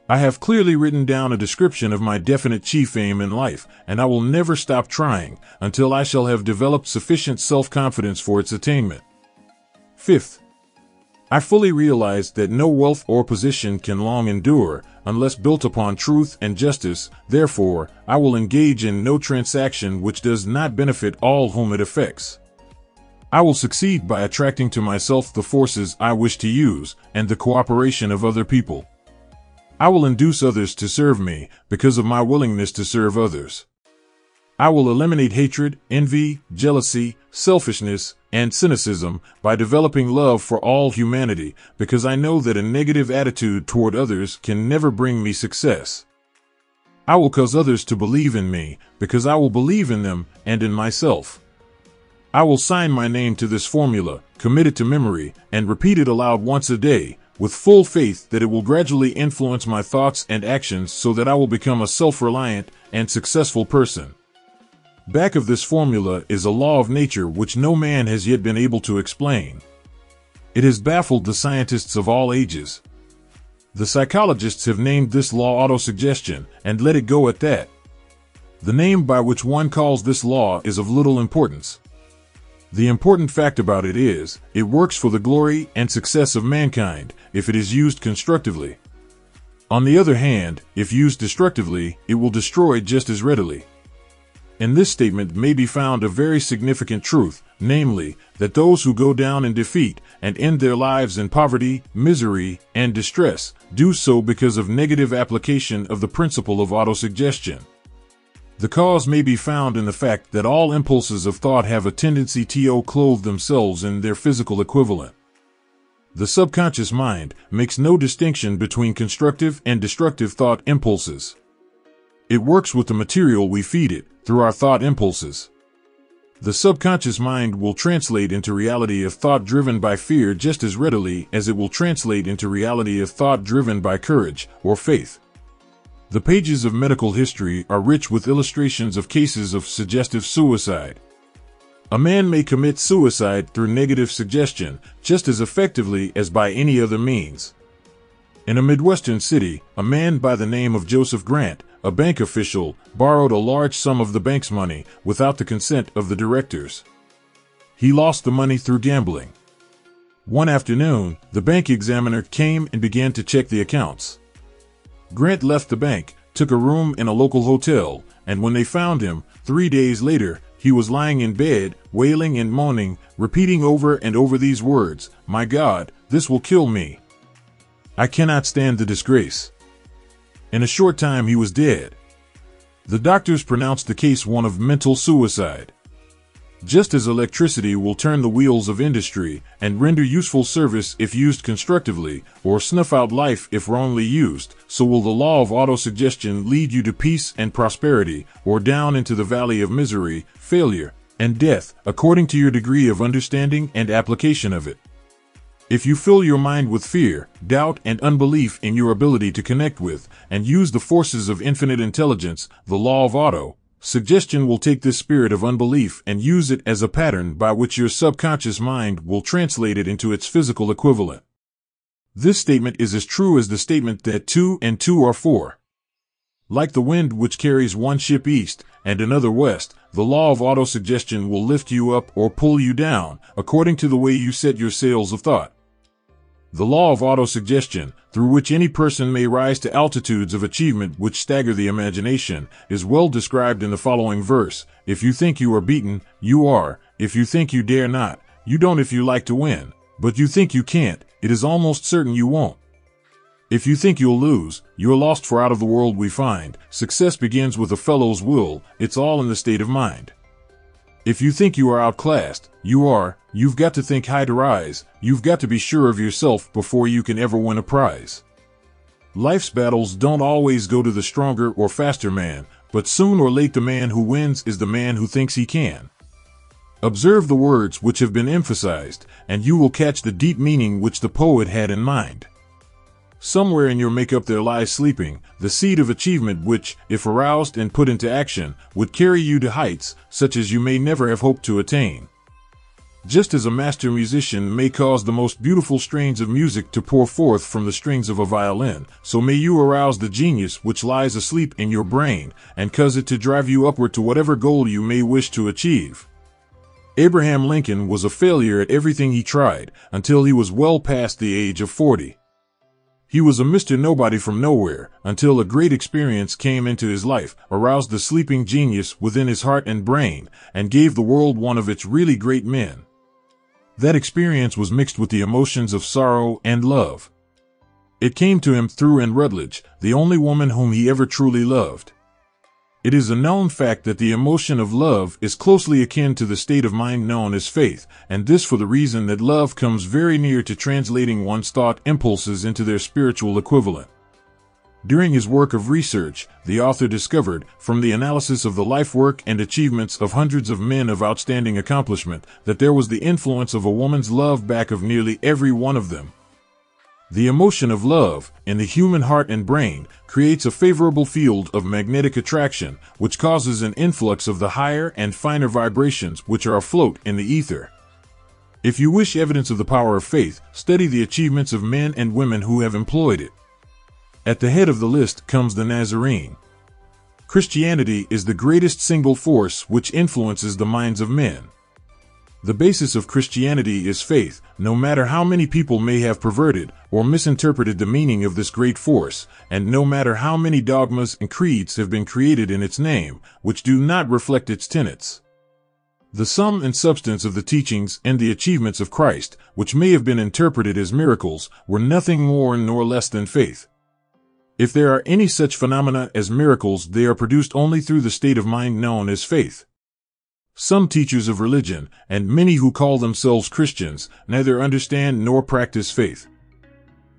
I have clearly written down a description of my definite chief aim in life, and I will never stop trying until I shall have developed sufficient self-confidence for its attainment. Fifth, I fully realize that no wealth or position can long endure unless built upon truth and justice. Therefore, I will engage in no transaction which does not benefit all whom it affects. I will succeed by attracting to myself the forces I wish to use and the cooperation of other people. I will induce others to serve me because of my willingness to serve others. I will eliminate hatred, envy, jealousy, selfishness, and cynicism by developing love for all humanity because I know that a negative attitude toward others can never bring me success. I will cause others to believe in me because I will believe in them and in myself. I will sign my name to this formula, commit it to memory, and repeat it aloud once a day. with full faith that it will gradually influence my thoughts and actions so that I will become a self-reliant and successful person. Back of this formula is a law of nature which no man has yet been able to explain. It has baffled the scientists of all ages. The psychologists have named this law autosuggestion and let it go at that. The name by which one calls this law is of little importance. The important fact about it is, it works for the glory and success of mankind if it is used constructively. On the other hand, if used destructively, it will destroy just as readily. In this statement may be found a very significant truth, namely, that those who go down in defeat and end their lives in poverty, misery, and distress do so because of negative application of the principle of autosuggestion. The cause may be found in the fact that all impulses of thought have a tendency to clothe themselves in their physical equivalent. The subconscious mind makes no distinction between constructive and destructive thought impulses. It works with the material we feed it through our thought impulses. The subconscious mind will translate into reality of thought driven by fear just as readily as it will translate into reality of thought driven by courage or faith. The pages of medical history are rich with illustrations of cases of suggestive suicide. A man may commit suicide through negative suggestion just as effectively as by any other means. In a Midwestern city, a man by the name of Joseph Grant, a bank official, borrowed a large sum of the bank's money without the consent of the directors. He lost the money through gambling. One afternoon, the bank examiner came and began to check the accounts. Grant left the bank, took a room in a local hotel, and when they found him, 3 days later, he was lying in bed, wailing and moaning, repeating over and over these words, "My God, this will kill me. I cannot stand the disgrace." In a short time he was dead. The doctors pronounced the case one of mental suicide. Just as electricity will turn the wheels of industry and render useful service if used constructively, or snuff out life if wrongly used, so will the law of autosuggestion lead you to peace and prosperity, or down into the valley of misery, failure, and death, according to your degree of understanding and application of it. If you fill your mind with fear, doubt, and unbelief in your ability to connect with and use the forces of infinite intelligence, the law of auto-suggestion will take this spirit of unbelief and use it as a pattern by which your subconscious mind will translate it into its physical equivalent. This statement is as true as the statement that 2 and 2 are 4. Like the wind which carries one ship east and another west, the law of autosuggestion will lift you up or pull you down according to the way you set your sails of thought. The law of autosuggestion, through which any person may rise to altitudes of achievement which stagger the imagination, is well described in the following verse: "If you think you are beaten, you are. If you think you dare not, you don't. If you like to win, but you think you can't, it is almost certain you won't. If you think you'll lose, you're lost, for out of the world we find, success begins with a fellow's will, it's all in the state of mind. If you think you are outclassed, you are. You've got to think high to rise, you've got to be sure of yourself before you can ever win a prize. Life's battles don't always go to the stronger or faster man, but soon or late the man who wins is the man who thinks he can." Observe the words which have been emphasized, and you will catch the deep meaning which the poet had in mind. Somewhere in your makeup there lies sleeping the seed of achievement which, if aroused and put into action, would carry you to heights such as you may never have hoped to attain. Just as a master musician may cause the most beautiful strains of music to pour forth from the strings of a violin, so may you arouse the genius which lies asleep in your brain and cause it to drive you upward to whatever goal you may wish to achieve. Abraham Lincoln was a failure at everything he tried until he was well past the age of 40. He was a Mr. Nobody from nowhere until a great experience came into his life, aroused the sleeping genius within his heart and brain, and gave the world one of its really great men. That experience was mixed with the emotions of sorrow and love. It came to him through Anne Rutledge, the only woman whom he ever truly loved. It is a known fact that the emotion of love is closely akin to the state of mind known as faith, and this for the reason that love comes very near to translating one's thought impulses into their spiritual equivalent. During his work of research, the author discovered, from the analysis of the life work and achievements of hundreds of men of outstanding accomplishment, that there was the influence of a woman's love back of nearly every one of them. The emotion of love, in the human heart and brain, creates a favorable field of magnetic attraction, which causes an influx of the higher and finer vibrations which are afloat in the ether. If you wish evidence of the power of faith, study the achievements of men and women who have employed it. At the head of the list comes the Nazarene. Christianity is the greatest single force which influences the minds of men. The basis of Christianity is faith, no matter how many people may have perverted or misinterpreted the meaning of this great force, and no matter how many dogmas and creeds have been created in its name, which do not reflect its tenets. The sum and substance of the teachings and the achievements of Christ, which may have been interpreted as miracles, were nothing more nor less than faith. If there are any such phenomena as miracles, they are produced only through the state of mind known as faith. Some teachers of religion, and many who call themselves Christians, neither understand nor practice faith.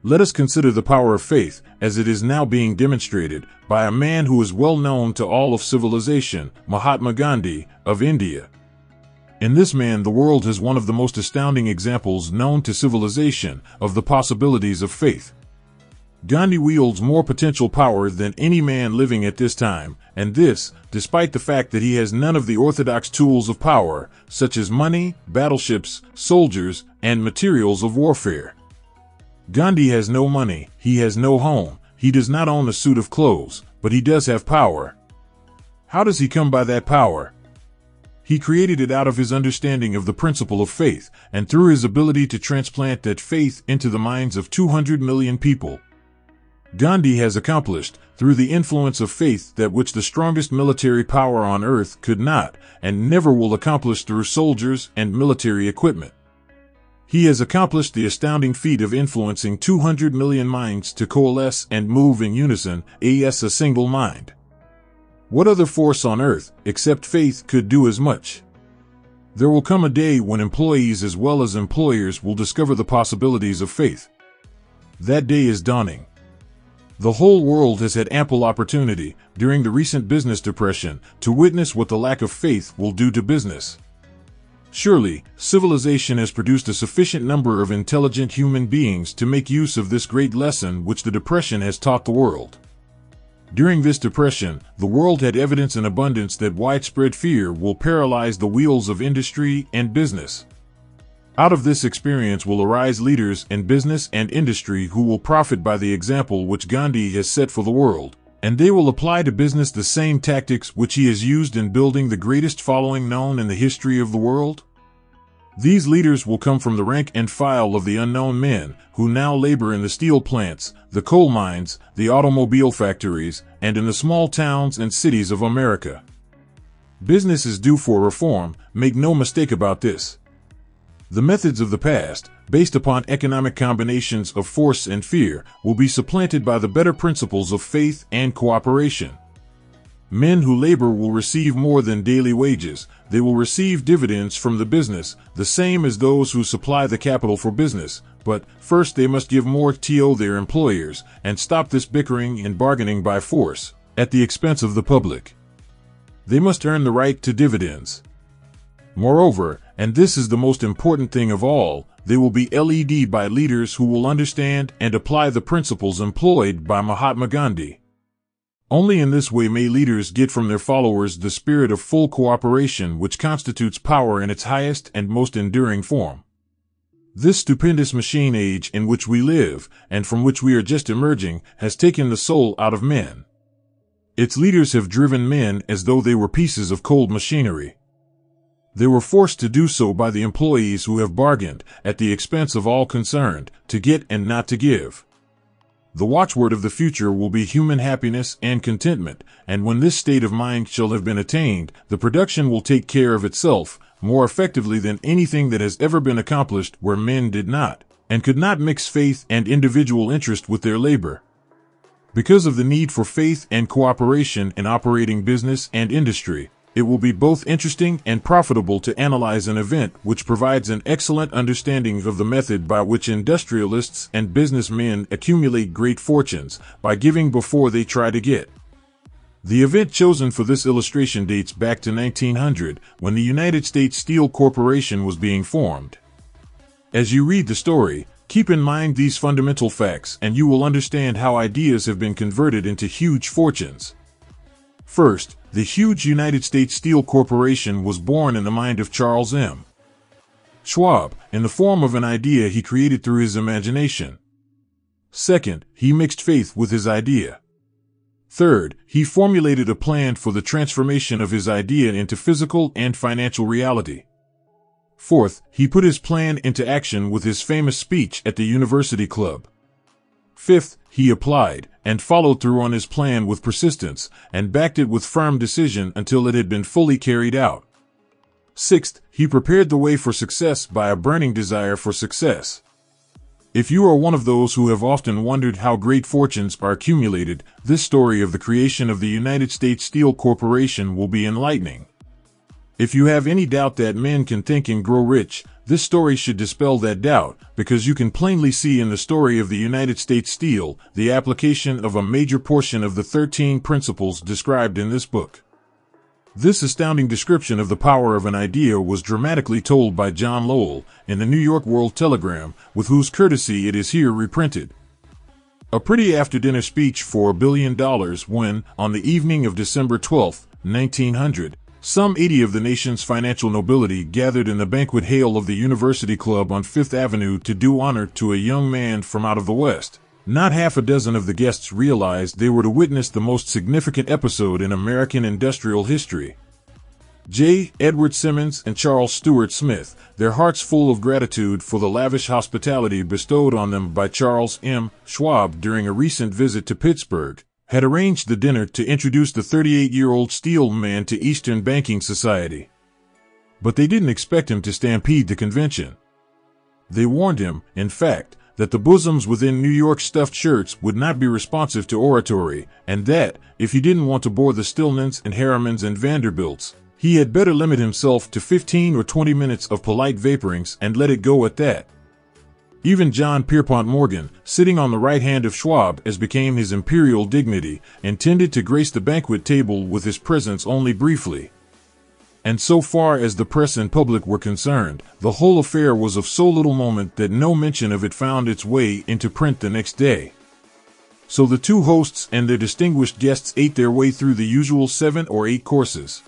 Let us consider the power of faith, as it is now being demonstrated, by a man who is well known to all of civilization, Mahatma Gandhi, of India. In this man, the world has one of the most astounding examples known to civilization of the possibilities of faith. Gandhi wields more potential power than any man living at this time, and this, despite the fact that he has none of the orthodox tools of power, such as money, battleships, soldiers, and materials of warfare. Gandhi has no money, he has no home, he does not own a suit of clothes, but he does have power. How does he come by that power? He created it out of his understanding of the principle of faith, and through his ability to transplant that faith into the minds of 200 million people. Gandhi has accomplished, through the influence of faith, that which the strongest military power on earth could not, and never will accomplish through soldiers and military equipment. He has accomplished the astounding feat of influencing 200 million minds to coalesce and move in unison, as a single mind. What other force on earth, except faith, could do as much? There will come a day when employees as well as employers will discover the possibilities of faith. That day is dawning. The whole world has had ample opportunity, during the recent business depression, to witness what the lack of faith will do to business. Surely, civilization has produced a sufficient number of intelligent human beings to make use of this great lesson which the depression has taught the world. During this depression, the world had evidence in abundance that widespread fear will paralyze the wheels of industry and business. Out of this experience will arise leaders in business and industry who will profit by the example which Gandhi has set for the world, and they will apply to business the same tactics which he has used in building the greatest following known in the history of the world. These leaders will come from the rank and file of the unknown men who now labor in the steel plants, the coal mines, the automobile factories, and in the small towns and cities of America. Business is due for reform, make no mistake about this. The methods of the past, based upon economic combinations of force and fear, will be supplanted by the better principles of faith and cooperation. Men who labor will receive more than daily wages. They will receive dividends from the business, the same as those who supply the capital for business. But first they must give more to their employers and stop this bickering and bargaining by force, at the expense of the public. They must earn the right to dividends. Moreover, and this is the most important thing of all, they will be led by leaders who will understand and apply the principles employed by Mahatma Gandhi. Only in this way may leaders get from their followers the spirit of full cooperation which constitutes power in its highest and most enduring form. This stupendous machine age in which we live, and from which we are just emerging, has taken the soul out of men. Its leaders have driven men as though they were pieces of cold machinery. They were forced to do so by the employees who have bargained, at the expense of all concerned, to get and not to give. The watchword of the future will be human happiness and contentment, and when this state of mind shall have been attained, the production will take care of itself, more effectively than anything that has ever been accomplished where men did not, and could not mix faith and individual interest with their labor. Because of the need for faith and cooperation in operating business and industry, it will be both interesting and profitable to analyze an event which provides an excellent understanding of the method by which industrialists and businessmen accumulate great fortunes, by giving before they try to get. The event chosen for this illustration dates back to 1900, when the United States Steel Corporation was being formed. As you read the story, Keep in mind these fundamental facts and you will understand how ideas have been converted into huge fortunes. First, the huge United States Steel Corporation was born in the mind of Charles M. Schwab, in the form of an idea he created through his imagination. Second, he mixed faith with his idea. Third, he formulated a plan for the transformation of his idea into physical and financial reality. Fourth, he put his plan into action with his famous speech at the University Club. Fifth, he applied and followed through on his plan with persistence and backed it with firm decision until it had been fully carried out. Sixth, he prepared the way for success by a burning desire for success. If you are one of those who have often wondered how great fortunes are accumulated, this story of the creation of the United States Steel Corporation will be enlightening. If you have any doubt that men can think and grow rich, this story should dispel that doubt, because you can plainly see in the story of the United States Steel the application of a major portion of the 13 principles described in this book. This astounding description of the power of an idea was dramatically told by John Lowell in the New York World Telegram, with whose courtesy it is here reprinted. A pretty after-dinner speech for $1 billion when, on the evening of December 12, 1900, some 80 of the nation's financial nobility gathered in the banquet hall of the University Club on Fifth Avenue to do honor to a young man from out of the West. Not half a dozen of the guests realized they were to witness the most significant episode in American industrial history. J. Edward Simmons and Charles Stuart Smith, their hearts full of gratitude for the lavish hospitality bestowed on them by Charles M. Schwab during a recent visit to Pittsburgh, had arranged the dinner to introduce the 38-year-old steel man to Eastern banking society. But they didn't expect him to stampede the convention. They warned him, in fact, that the bosoms within New York stuffed shirts would not be responsive to oratory, and that, if he didn't want to bore the Stillmans and Harrimans and Vanderbilts, he had better limit himself to 15 or 20 minutes of polite vaporings and let it go at that. Even John Pierpont Morgan, sitting on the right hand of Schwab as became his imperial dignity, intended to grace the banquet table with his presence only briefly. And so far as the press and public were concerned, the whole affair was of so little moment that no mention of it found its way into print the next day. So the two hosts and their distinguished guests ate their way through the usual 7 or 8 courses.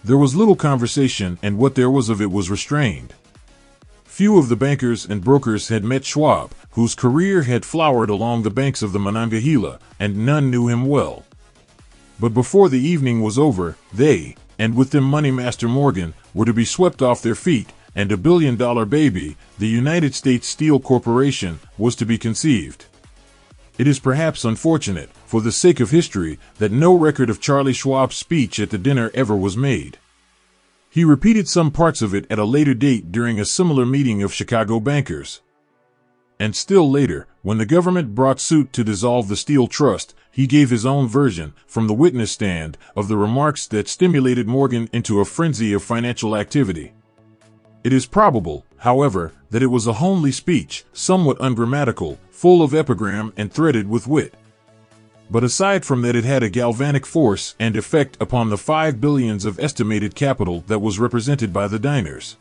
There was little conversation, and what there was of it was restrained. Few of the bankers and brokers had met Schwab, whose career had flowered along the banks of the Monongahela, and none knew him well. But before the evening was over, they, and with them Moneymaster Morgan, were to be swept off their feet, and $1 billion baby, the United States Steel Corporation, was to be conceived. It is perhaps unfortunate, for the sake of history, that no record of Charlie Schwab's speech at the dinner ever was made. He repeated some parts of it at a later date during a similar meeting of Chicago bankers. And still later, when the government brought suit to dissolve the Steel Trust, he gave his own version, from the witness stand, of the remarks that stimulated Morgan into a frenzy of financial activity. It is probable, however, that it was a homely speech, somewhat ungrammatical, full of epigram and threaded with wit. But aside from that, it had a galvanic force and effect upon the 5 billions of estimated capital that was represented by the diners.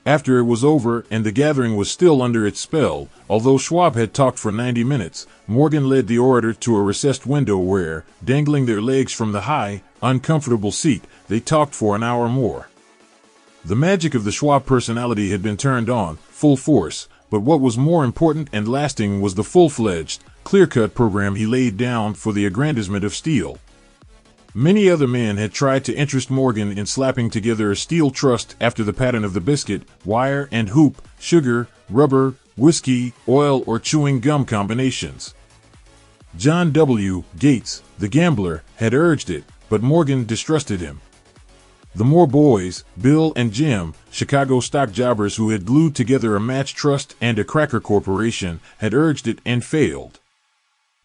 After it was over and the gathering was still under its spell, although Schwab had talked for 90 minutes, Morgan led the orator to a recessed window where, dangling their legs from the high, uncomfortable seat, they talked for an hour more. The magic of the Schwab personality had been turned on, full force, but what was more important and lasting was the full-fledged, clear-cut program he laid down for the aggrandizement of steel. Many other men had tried to interest Morgan in slapping together a steel trust after the pattern of the biscuit, wire and hoop, sugar, rubber, whiskey, oil, or chewing gum combinations. John W. Gates, the gambler, had urged it, but Morgan distrusted him. The Moore boys, Bill and Jim, Chicago stock jobbers who had glued together a match trust and a cracker corporation, had urged it and failed.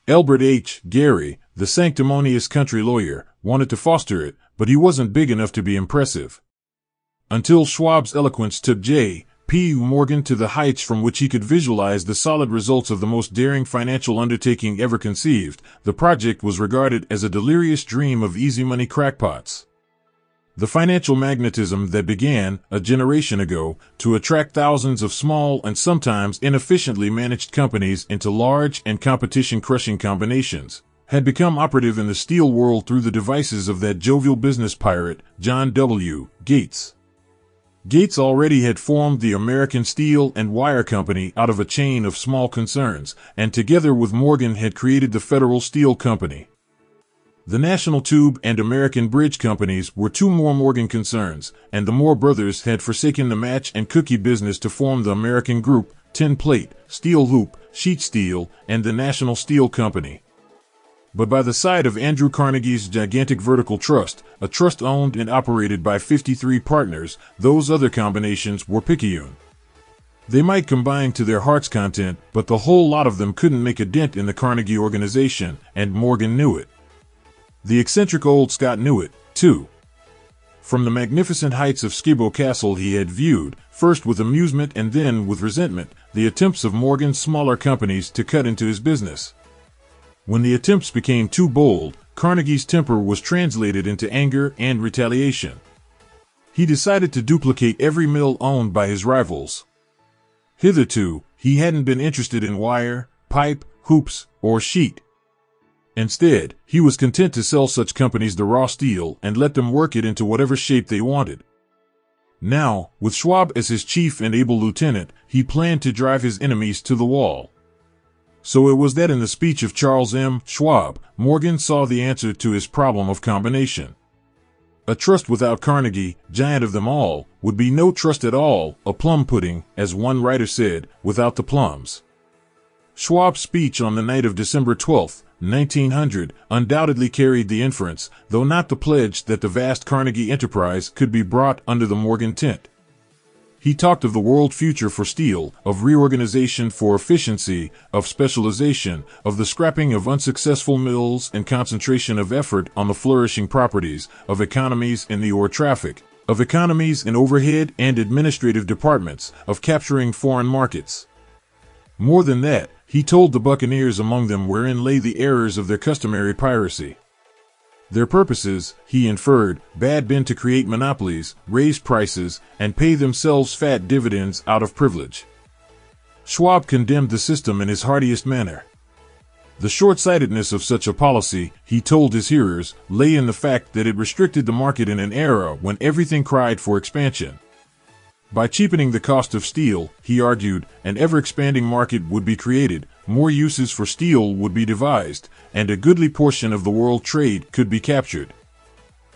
Elbert H. Gary, the sanctimonious country lawyer, wanted to foster it, but he wasn't big enough to be impressive. Until Schwab's eloquence took J. P. Morgan to the heights from which he could visualize the solid results of the most daring financial undertaking ever conceived, the project was regarded as a delirious dream of easy money crackpots. The financial magnetism that began, a generation ago, to attract thousands of small and sometimes inefficiently managed companies into large and competition-crushing combinations, had become operative in the steel world through the devices of that jovial business pirate, John W. Gates. Gates already had formed the American Steel and Wire Company out of a chain of small concerns, and together with Morgan had created the Federal Steel Company. The National Tube and American Bridge Companies were two more Morgan concerns, and the Moore brothers had forsaken the match and cookie business to form the American Group, Tin Plate, Steel Hoop, Sheet Steel, and the National Steel Company. But by the side of Andrew Carnegie's gigantic vertical trust, a trust owned and operated by 53 partners, those other combinations were picayune. They might combine to their heart's content, but the whole lot of them couldn't make a dent in the Carnegie organization, and Morgan knew it. The eccentric old Scot knew it, too. From the magnificent heights of Skibo Castle he had viewed, first with amusement and then with resentment, the attempts of Morgan's smaller companies to cut into his business. When the attempts became too bold, Carnegie's temper was translated into anger and retaliation. He decided to duplicate every mill owned by his rivals. Hitherto, he hadn't been interested in wire, pipe, hoops, or sheet. Instead, he was content to sell such companies the raw steel and let them work it into whatever shape they wanted. Now, with Schwab as his chief and able lieutenant, he planned to drive his enemies to the wall. So it was that in the speech of Charles M. Schwab, Morgan saw the answer to his problem of combination. A trust without Carnegie, giant of them all, would be no trust at all, a plum pudding, as one writer said, without the plums. Schwab's speech on the night of December 12, 1900, undoubtedly carried the inference, though not the pledge, that the vast Carnegie enterprise could be brought under the Morgan tent. He talked of the world future for steel, of reorganization for efficiency, of specialization, of the scrapping of unsuccessful mills and concentration of effort on the flourishing properties, of economies in the ore traffic, of economies in overhead and administrative departments, of capturing foreign markets. More than that, he told the buccaneers among them wherein lay the errors of their customary piracy. Their purposes, he inferred, bad been to create monopolies, raise prices, and pay themselves fat dividends out of privilege. Schwab condemned the system in his heartiest manner. The short-sightedness of such a policy, he told his hearers, lay in the fact that it restricted the market in an era when everything cried for expansion. By cheapening the cost of steel, he argued, an ever-expanding market would be created, more uses for steel would be devised, and a goodly portion of the world trade could be captured.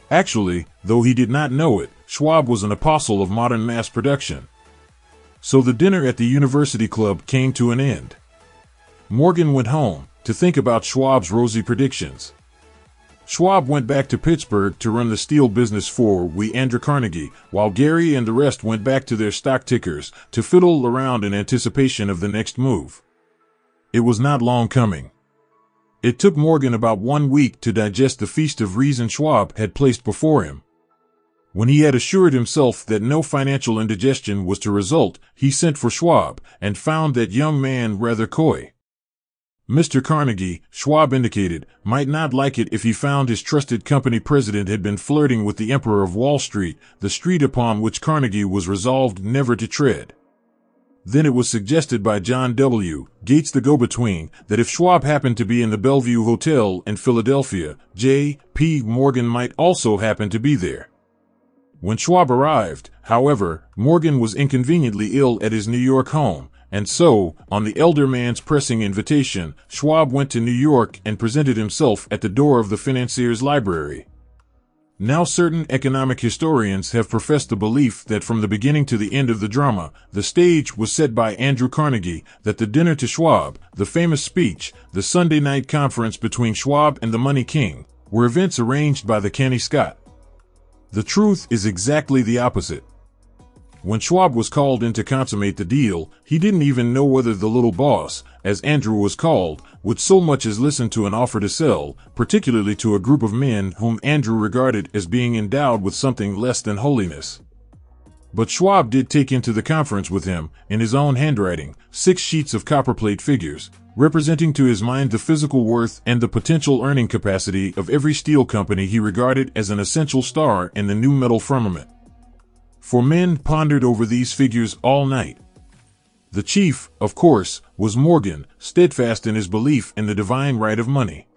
Actually, though he did not know it, Schwab was an apostle of modern mass production. So the dinner at the University Club came to an end. Morgan went home to think about Schwab's rosy predictions. Schwab went back to Pittsburgh to run the steel business for Andrew Carnegie, while Gary and the rest went back to their stock tickers to fiddle around in anticipation of the next move. It was not long coming. It took Morgan about 1 week to digest the feast of reason Schwab had placed before him. When he had assured himself that no financial indigestion was to result, he sent for Schwab and found that young man rather coy. Mr. Carnegie, Schwab indicated, might not like it if he found his trusted company president had been flirting with the Emperor of Wall Street, the street upon which Carnegie was resolved never to tread. Then it was suggested by John W. Gates the go-between that if Schwab happened to be in the Bellevue Hotel in Philadelphia, J. P. Morgan might also happen to be there. When Schwab arrived, however, Morgan was inconveniently ill at his New York home, and so, on the elder man's pressing invitation, Schwab went to New York and presented himself at the door of the financier's library. Now certain economic historians have professed the belief that from the beginning to the end of the drama, the stage was set by Andrew Carnegie, that the dinner to Schwab, the famous speech, the Sunday night conference between Schwab and the Money King, were events arranged by the canny Scot. The truth is exactly the opposite. When Schwab was called in to consummate the deal, he didn't even know whether the little boss, as Andrew was called, would so much as listen to an offer to sell, particularly to a group of men whom Andrew regarded as being endowed with something less than holiness. But Schwab did take into the conference with him, in his own handwriting, 6 sheets of copperplate figures, representing to his mind the physical worth and the potential earning capacity of every steel company he regarded as an essential star in the new metal firmament. 4 men pondered over these figures all night. The chief, of course, was Morgan, steadfast in his belief in the divine right of money.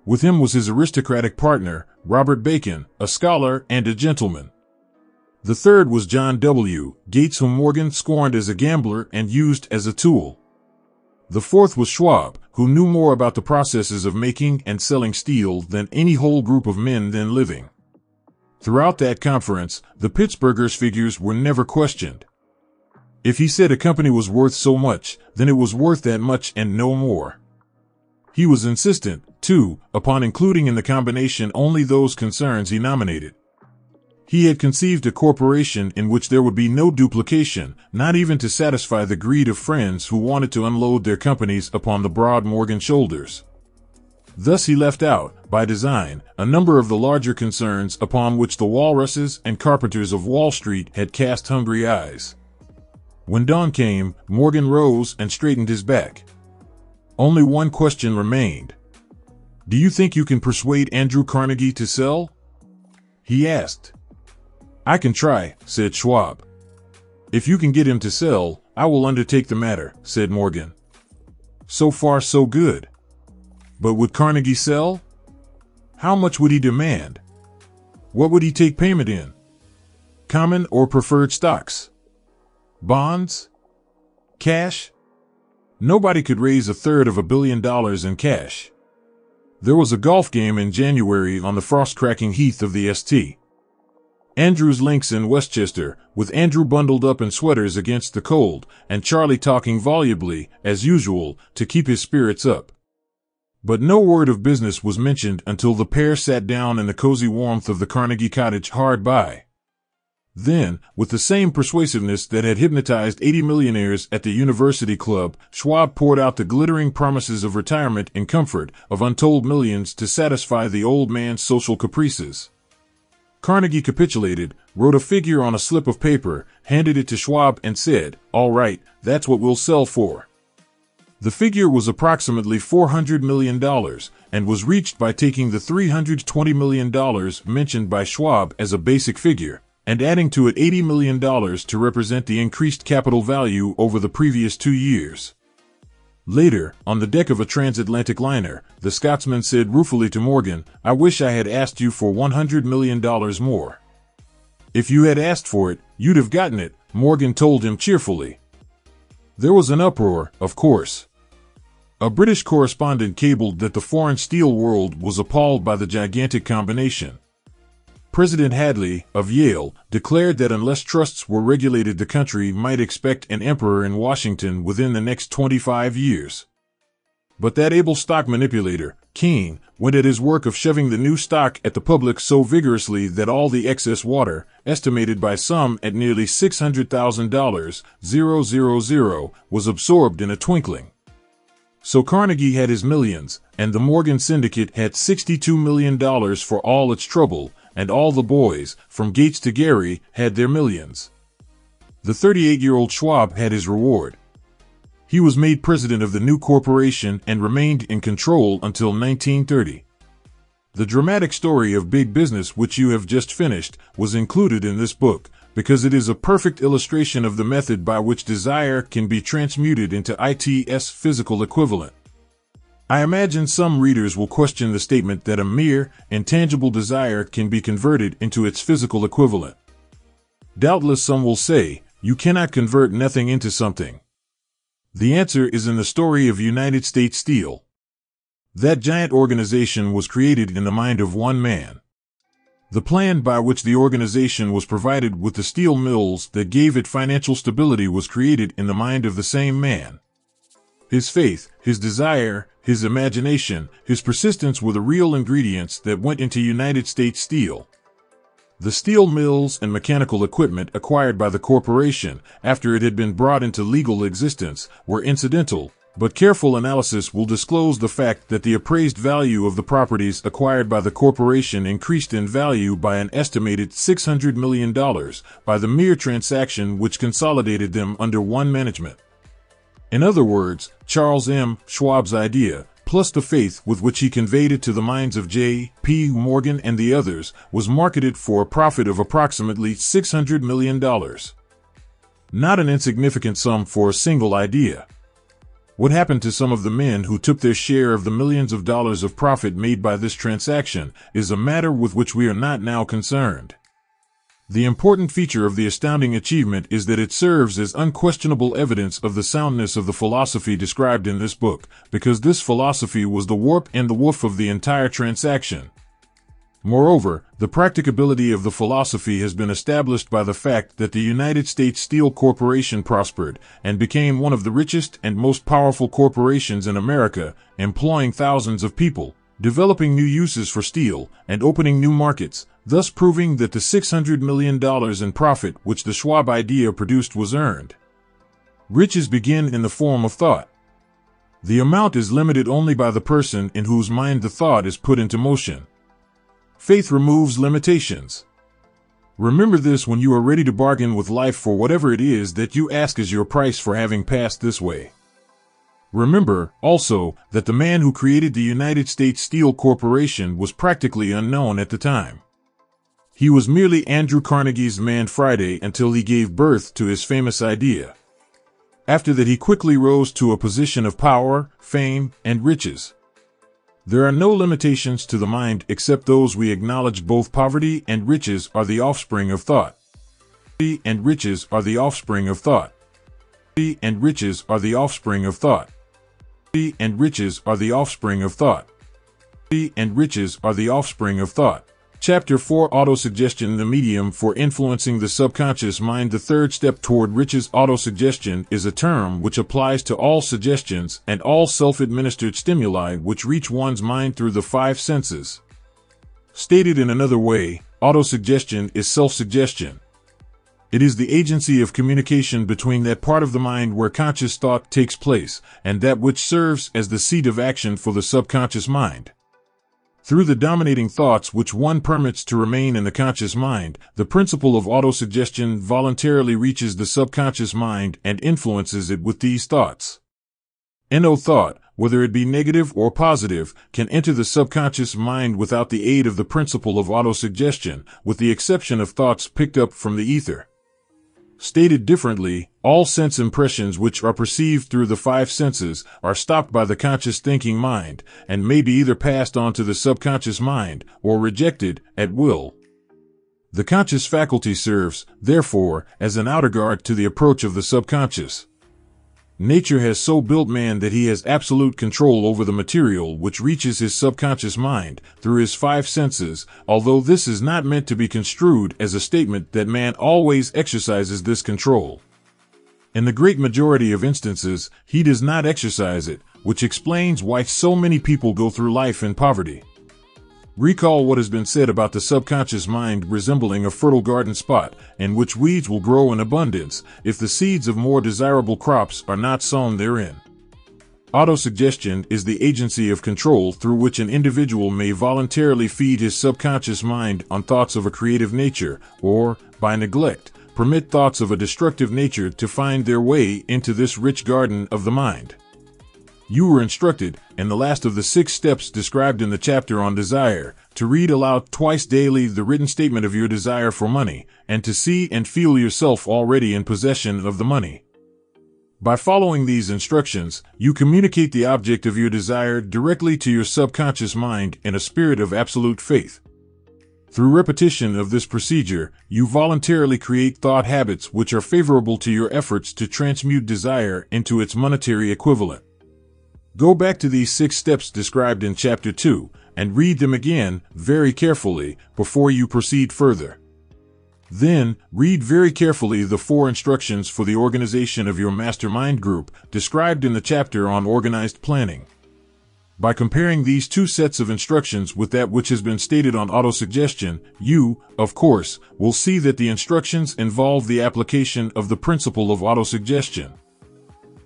With him was his aristocratic partner, Robert Bacon, a scholar and a gentleman. The third was John W. Gates, whom Morgan scorned as a gambler and used as a tool. The fourth was Schwab, who knew more about the processes of making and selling steel than any whole group of men then living. Throughout that conference, the Pittsburghers' figures were never questioned. If he said a company was worth so much, then it was worth that much and no more. He was insistent, too, upon including in the combination only those concerns he nominated. He had conceived a corporation in which there would be no duplication, not even to satisfy the greed of friends who wanted to unload their companies upon the broad Morgan shoulders. Thus he left out, by design, a number of the larger concerns upon which the Walruses and Carpenters of Wall Street had cast hungry eyes. When dawn came, Morgan rose and straightened his back. Only one question remained. "Do you think you can persuade Andrew Carnegie to sell?" he asked. "I can try," said Schwab. "If you can get him to sell, I will undertake the matter," said Morgan. So far so good. But would Carnegie sell? How much would he demand? What would he take payment in? Common or preferred stocks? Bonds? Cash? Nobody could raise $1/3 billion in cash. There was a golf game in January on the frost-cracking heath of the St. Andrew's Links in Westchester, with Andrew bundled up in sweaters against the cold, and Charlie talking volubly, as usual, to keep his spirits up. But no word of business was mentioned until the pair sat down in the cozy warmth of the Carnegie cottage hard by. Then, with the same persuasiveness that had hypnotized 80 millionaires at the University Club, Schwab poured out the glittering promises of retirement and comfort, of untold millions to satisfy the old man's social caprices. Carnegie capitulated, wrote a figure on a slip of paper, handed it to Schwab and said, "All right, that's what we'll sell for." The figure was approximately $400 million, and was reached by taking the $320 million mentioned by Schwab as a basic figure, and adding to it $80 million to represent the increased capital value over the previous 2 years. Later, on the deck of a transatlantic liner, the Scotsman said ruefully to Morgan, "I wish I had asked you for $100 million more." "If you had asked for it, you'd have gotten it," Morgan told him cheerfully. There was an uproar, of course. A British correspondent cabled that the foreign steel world was appalled by the gigantic combination. President Hadley, of Yale, declared that unless trusts were regulated, the country might expect an emperor in Washington within the next 25 years. But that able stock manipulator, Keene, went at his work of shoving the new stock at the public so vigorously that all the excess water, estimated by some at nearly $600,000, was absorbed in a twinkling. So Carnegie had his millions, and the Morgan Syndicate had $62 million for all its trouble, and all the boys, from Gates to Gary, had their millions. The 38-year-old Schwab had his reward. He was made president of the new corporation and remained in control until 1930. The dramatic story of big business, which you have just finished, was included in this book, because it is a perfect illustration of the method by which desire can be transmuted into its physical equivalent. I imagine some readers will question the statement that a mere, intangible desire can be converted into its physical equivalent. Doubtless some will say, you cannot convert nothing into something. The answer is in the story of United States Steel. That giant organization was created in the mind of one man. The plan by which the organization was provided with the steel mills that gave it financial stability was created in the mind of the same man. His faith, his desire, his imagination, his persistence were the real ingredients that went into United States Steel. The steel mills and mechanical equipment acquired by the corporation, after it had been brought into legal existence, were incidental, But careful analysis will disclose the fact that the appraised value of the properties acquired by the corporation increased in value by an estimated $600 million by the mere transaction which consolidated them under one management. In other words, Charles M. Schwab's idea, plus the faith with which he conveyed it to the minds of J. P. Morgan and the others, was marketed for a profit of approximately $600 million. Not an insignificant sum for a single idea. What happened to some of the men who took their share of the millions of dollars of profit made by this transaction is a matter with which we are not now concerned. The important feature of the astounding achievement is that it serves as unquestionable evidence of the soundness of the philosophy described in this book, because this philosophy was the warp and the woof of the entire transaction. Moreover, the practicability of the philosophy has been established by the fact that the United States Steel Corporation prospered and became one of the richest and most powerful corporations in America, employing thousands of people, developing new uses for steel, and opening new markets, thus proving that the $600 million in profit which the Schwab idea produced was earned. Riches begin in the form of thought. The amount is limited only by the person in whose mind the thought is put into motion. Faith removes limitations. Remember this when you are ready to bargain with life for whatever it is that you ask as your price for having passed this way. Remember, also, that the man who created the United States Steel Corporation was practically unknown at the time. He was merely Andrew Carnegie's Man Friday until he gave birth to his famous idea. After that, he quickly rose to a position of power, fame, and riches. There are no limitations to the mind except those we acknowledge. Both poverty and riches are the offspring of thought. Poverty and riches are the offspring of thought. Poverty and riches are the offspring of thought. Poverty and riches are the offspring of thought. Poverty and riches are the offspring of thought. Chapter 4: Autosuggestion, the medium for influencing the subconscious mind. The third step toward riches. Autosuggestion is a term which applies to all suggestions and all self-administered stimuli which reach one's mind through the five senses. Stated in another way, autosuggestion is self-suggestion. It is the agency of communication between that part of the mind where conscious thought takes place and that which serves as the seat of action for the subconscious mind. Through the dominating thoughts which one permits to remain in the conscious mind, the principle of autosuggestion voluntarily reaches the subconscious mind and influences it with these thoughts. No thought, whether it be negative or positive, can enter the subconscious mind without the aid of the principle of autosuggestion, with the exception of thoughts picked up from the ether. Stated differently, all sense impressions which are perceived through the five senses are stopped by the conscious thinking mind, and may be either passed on to the subconscious mind or rejected at will. The conscious faculty serves, therefore, as an outer guard to the approach of the subconscious. Nature has so built man that he has absolute control over the material which reaches his subconscious mind through his five senses, although this is not meant to be construed as a statement that man always exercises this control. In the great majority of instances, he does not exercise it, which explains why so many people go through life in poverty. Recall what has been said about the subconscious mind resembling a fertile garden spot in which weeds will grow in abundance if the seeds of more desirable crops are not sown therein. Autosuggestion is the agency of control through which an individual may voluntarily feed his subconscious mind on thoughts of a creative nature, or, by neglect, permit thoughts of a destructive nature to find their way into this rich garden of the mind. You were instructed, in the last of the 6 steps described in the chapter on desire, to read aloud twice daily the written statement of your desire for money, and to see and feel yourself already in possession of the money. By following these instructions, you communicate the object of your desire directly to your subconscious mind in a spirit of absolute faith. Through repetition of this procedure, you voluntarily create thought habits which are favorable to your efforts to transmute desire into its monetary equivalent. Go back to these 6 steps described in Chapter 2 and read them again very carefully before you proceed further. Then, read very carefully the 4 instructions for the organization of your mastermind group described in the chapter on organized planning. By comparing these 2 sets of instructions with that which has been stated on autosuggestion, you, of course, will see that the instructions involve the application of the principle of autosuggestion.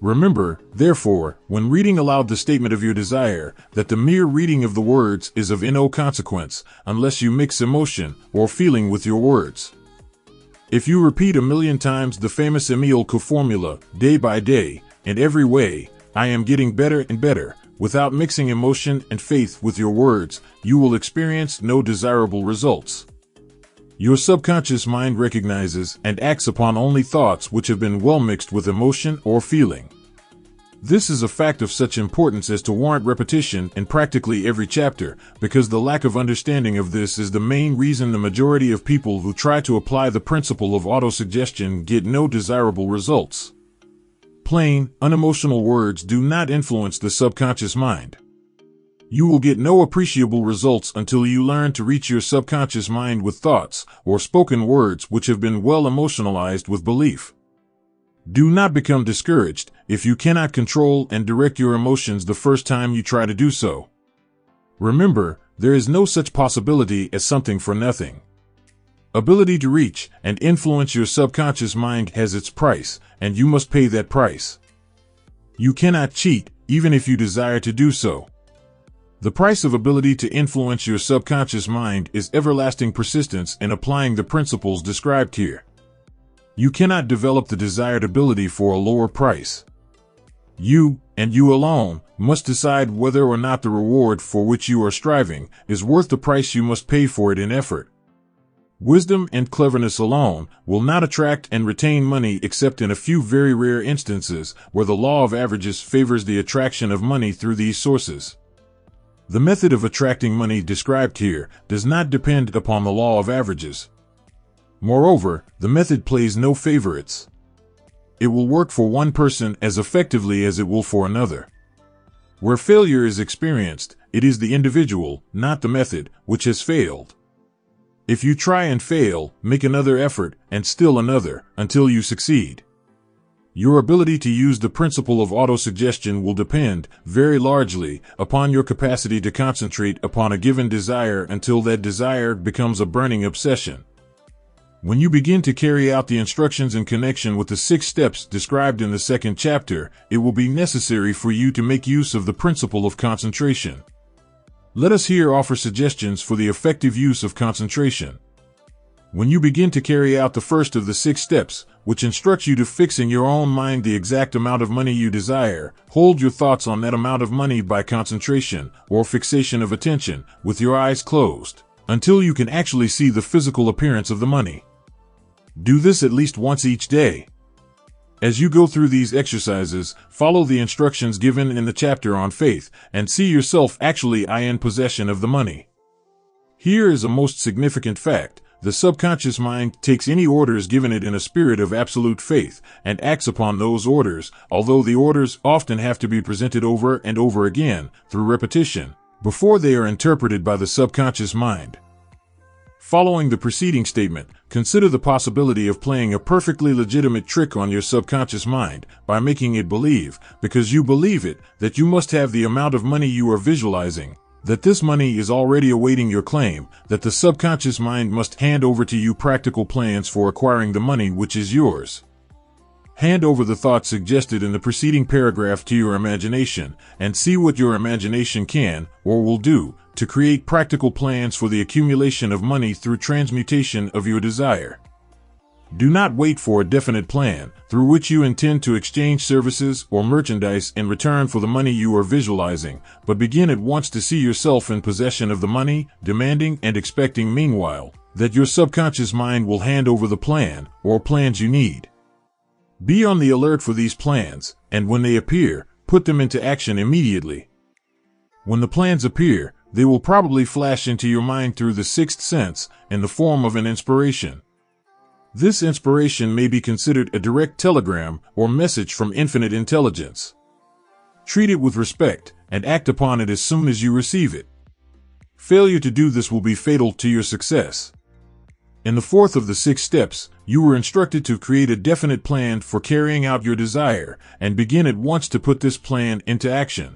Remember, therefore, when reading aloud the statement of your desire, that the mere reading of the words is of no consequence, unless you mix emotion or feeling with your words. If you repeat 1,000,000 times the famous Emile Coué formula, day by day, in every way, I am getting better and better, without mixing emotion and faith with your words, you will experience no desirable results. Your subconscious mind recognizes and acts upon only thoughts which have been well mixed with emotion or feeling. This is a fact of such importance as to warrant repetition in practically every chapter, because the lack of understanding of this is the main reason the majority of people who try to apply the principle of autosuggestion get no desirable results. Plain, unemotional words do not influence the subconscious mind. You will get no appreciable results until you learn to reach your subconscious mind with thoughts or spoken words which have been well emotionalized with belief. Do not become discouraged if you cannot control and direct your emotions the first time you try to do so. Remember, there is no such possibility as something for nothing. Ability to reach and influence your subconscious mind has its price, and you must pay that price. You cannot cheat, even if you desire to do so. The price of ability to influence your subconscious mind is everlasting persistence in applying the principles described here. You cannot develop the desired ability for a lower price. You, and you alone, must decide whether or not the reward for which you are striving is worth the price you must pay for it in effort. Wisdom and cleverness alone will not attract and retain money except in a few very rare instances where the law of averages favors the attraction of money through these sources. The method of attracting money described here does not depend upon the law of averages. Moreover, the method plays no favorites. It will work for one person as effectively as it will for another. Where failure is experienced, it is the individual, not the method, which has failed. If you try and fail, make another effort, and still another, until you succeed. Your ability to use the principle of autosuggestion will depend, very largely, upon your capacity to concentrate upon a given desire until that desire becomes a burning obsession. When you begin to carry out the instructions in connection with the 6 steps described in the 2nd chapter, it will be necessary for you to make use of the principle of concentration. Let us here offer suggestions for the effective use of concentration. When you begin to carry out the first of the 6 steps, which instructs you to fix in your own mind the exact amount of money you desire, hold your thoughts on that amount of money by concentration, or fixation of attention, with your eyes closed, until you can actually see the physical appearance of the money. Do this at least once each day. As you go through these exercises, follow the instructions given in the chapter on faith, and see yourself actually in possession of the money. Here is a most significant fact. The subconscious mind takes any orders given it in a spirit of absolute faith, and acts upon those orders, although the orders often have to be presented over and over again, through repetition, before they are interpreted by the subconscious mind. Following the preceding statement, consider the possibility of playing a perfectly legitimate trick on your subconscious mind by making it believe, because you believe it, that you must have the amount of money you are visualizing, that this money is already awaiting your claim, that the subconscious mind must hand over to you practical plans for acquiring the money which is yours. Hand over the thoughts suggested in the preceding paragraph to your imagination, and see what your imagination can, or will do, to create practical plans for the accumulation of money through transmutation of your desire. Do not wait for a definite plan, through which you intend to exchange services or merchandise in return for the money you are visualizing, but begin at once to see yourself in possession of the money, demanding and expecting meanwhile, that your subconscious mind will hand over the plan, or plans you need. Be on the alert for these plans, and when they appear, put them into action immediately. When the plans appear, they will probably flash into your mind through the 6th sense, in the form of an inspiration. This inspiration may be considered a direct telegram or message from infinite intelligence. Treat it with respect, and act upon it as soon as you receive it. Failure to do this will be fatal to your success. In the 4th of the 6 steps, you were instructed to create a definite plan for carrying out your desire, and begin at once to put this plan into action.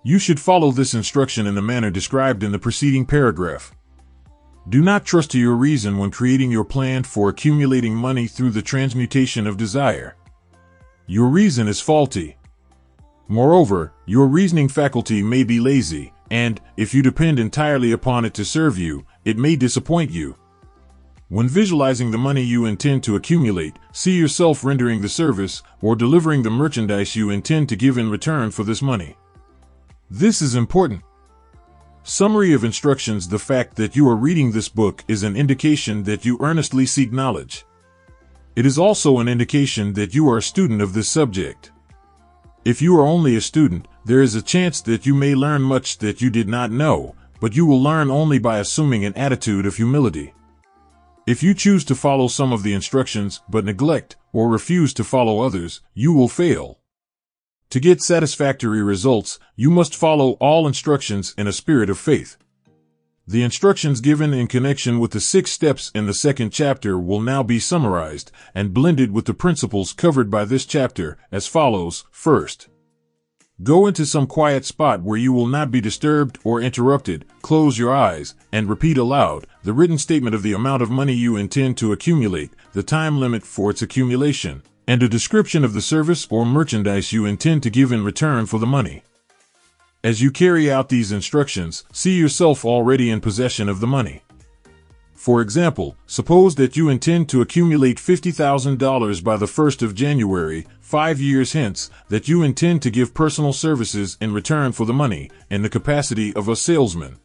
You should follow this instruction in the manner described in the preceding paragraph. Do not trust to your reason when creating your plan for accumulating money through the transmutation of desire. Your reason is faulty. Moreover, your reasoning faculty may be lazy, and, if you depend entirely upon it to serve you, it may disappoint you. When visualizing the money you intend to accumulate, see yourself rendering the service or delivering the merchandise you intend to give in return for this money. This is important. Summary of instructions: the fact that you are reading this book is an indication that you earnestly seek knowledge. It is also an indication that you are a student of this subject. If you are only a student, there is a chance that you may learn much that you did not know, but you will learn only by assuming an attitude of humility. If you choose to follow some of the instructions but neglect or refuse to follow others, you will fail. To get satisfactory results, you must follow all instructions in a spirit of faith. The instructions given in connection with the 6 steps in the 2nd chapter will now be summarized and blended with the principles covered by this chapter as follows. First, go into some quiet spot where you will not be disturbed or interrupted, close your eyes, and repeat aloud the written statement of the amount of money you intend to accumulate, the time limit for its accumulation, and a description of the service or merchandise you intend to give in return for the money. As you carry out these instructions, see yourself already in possession of the money. For example, suppose that you intend to accumulate $50,000 by the 1st of January, 5 years hence, that you intend to give personal services in return for the money, in the capacity of a salesman.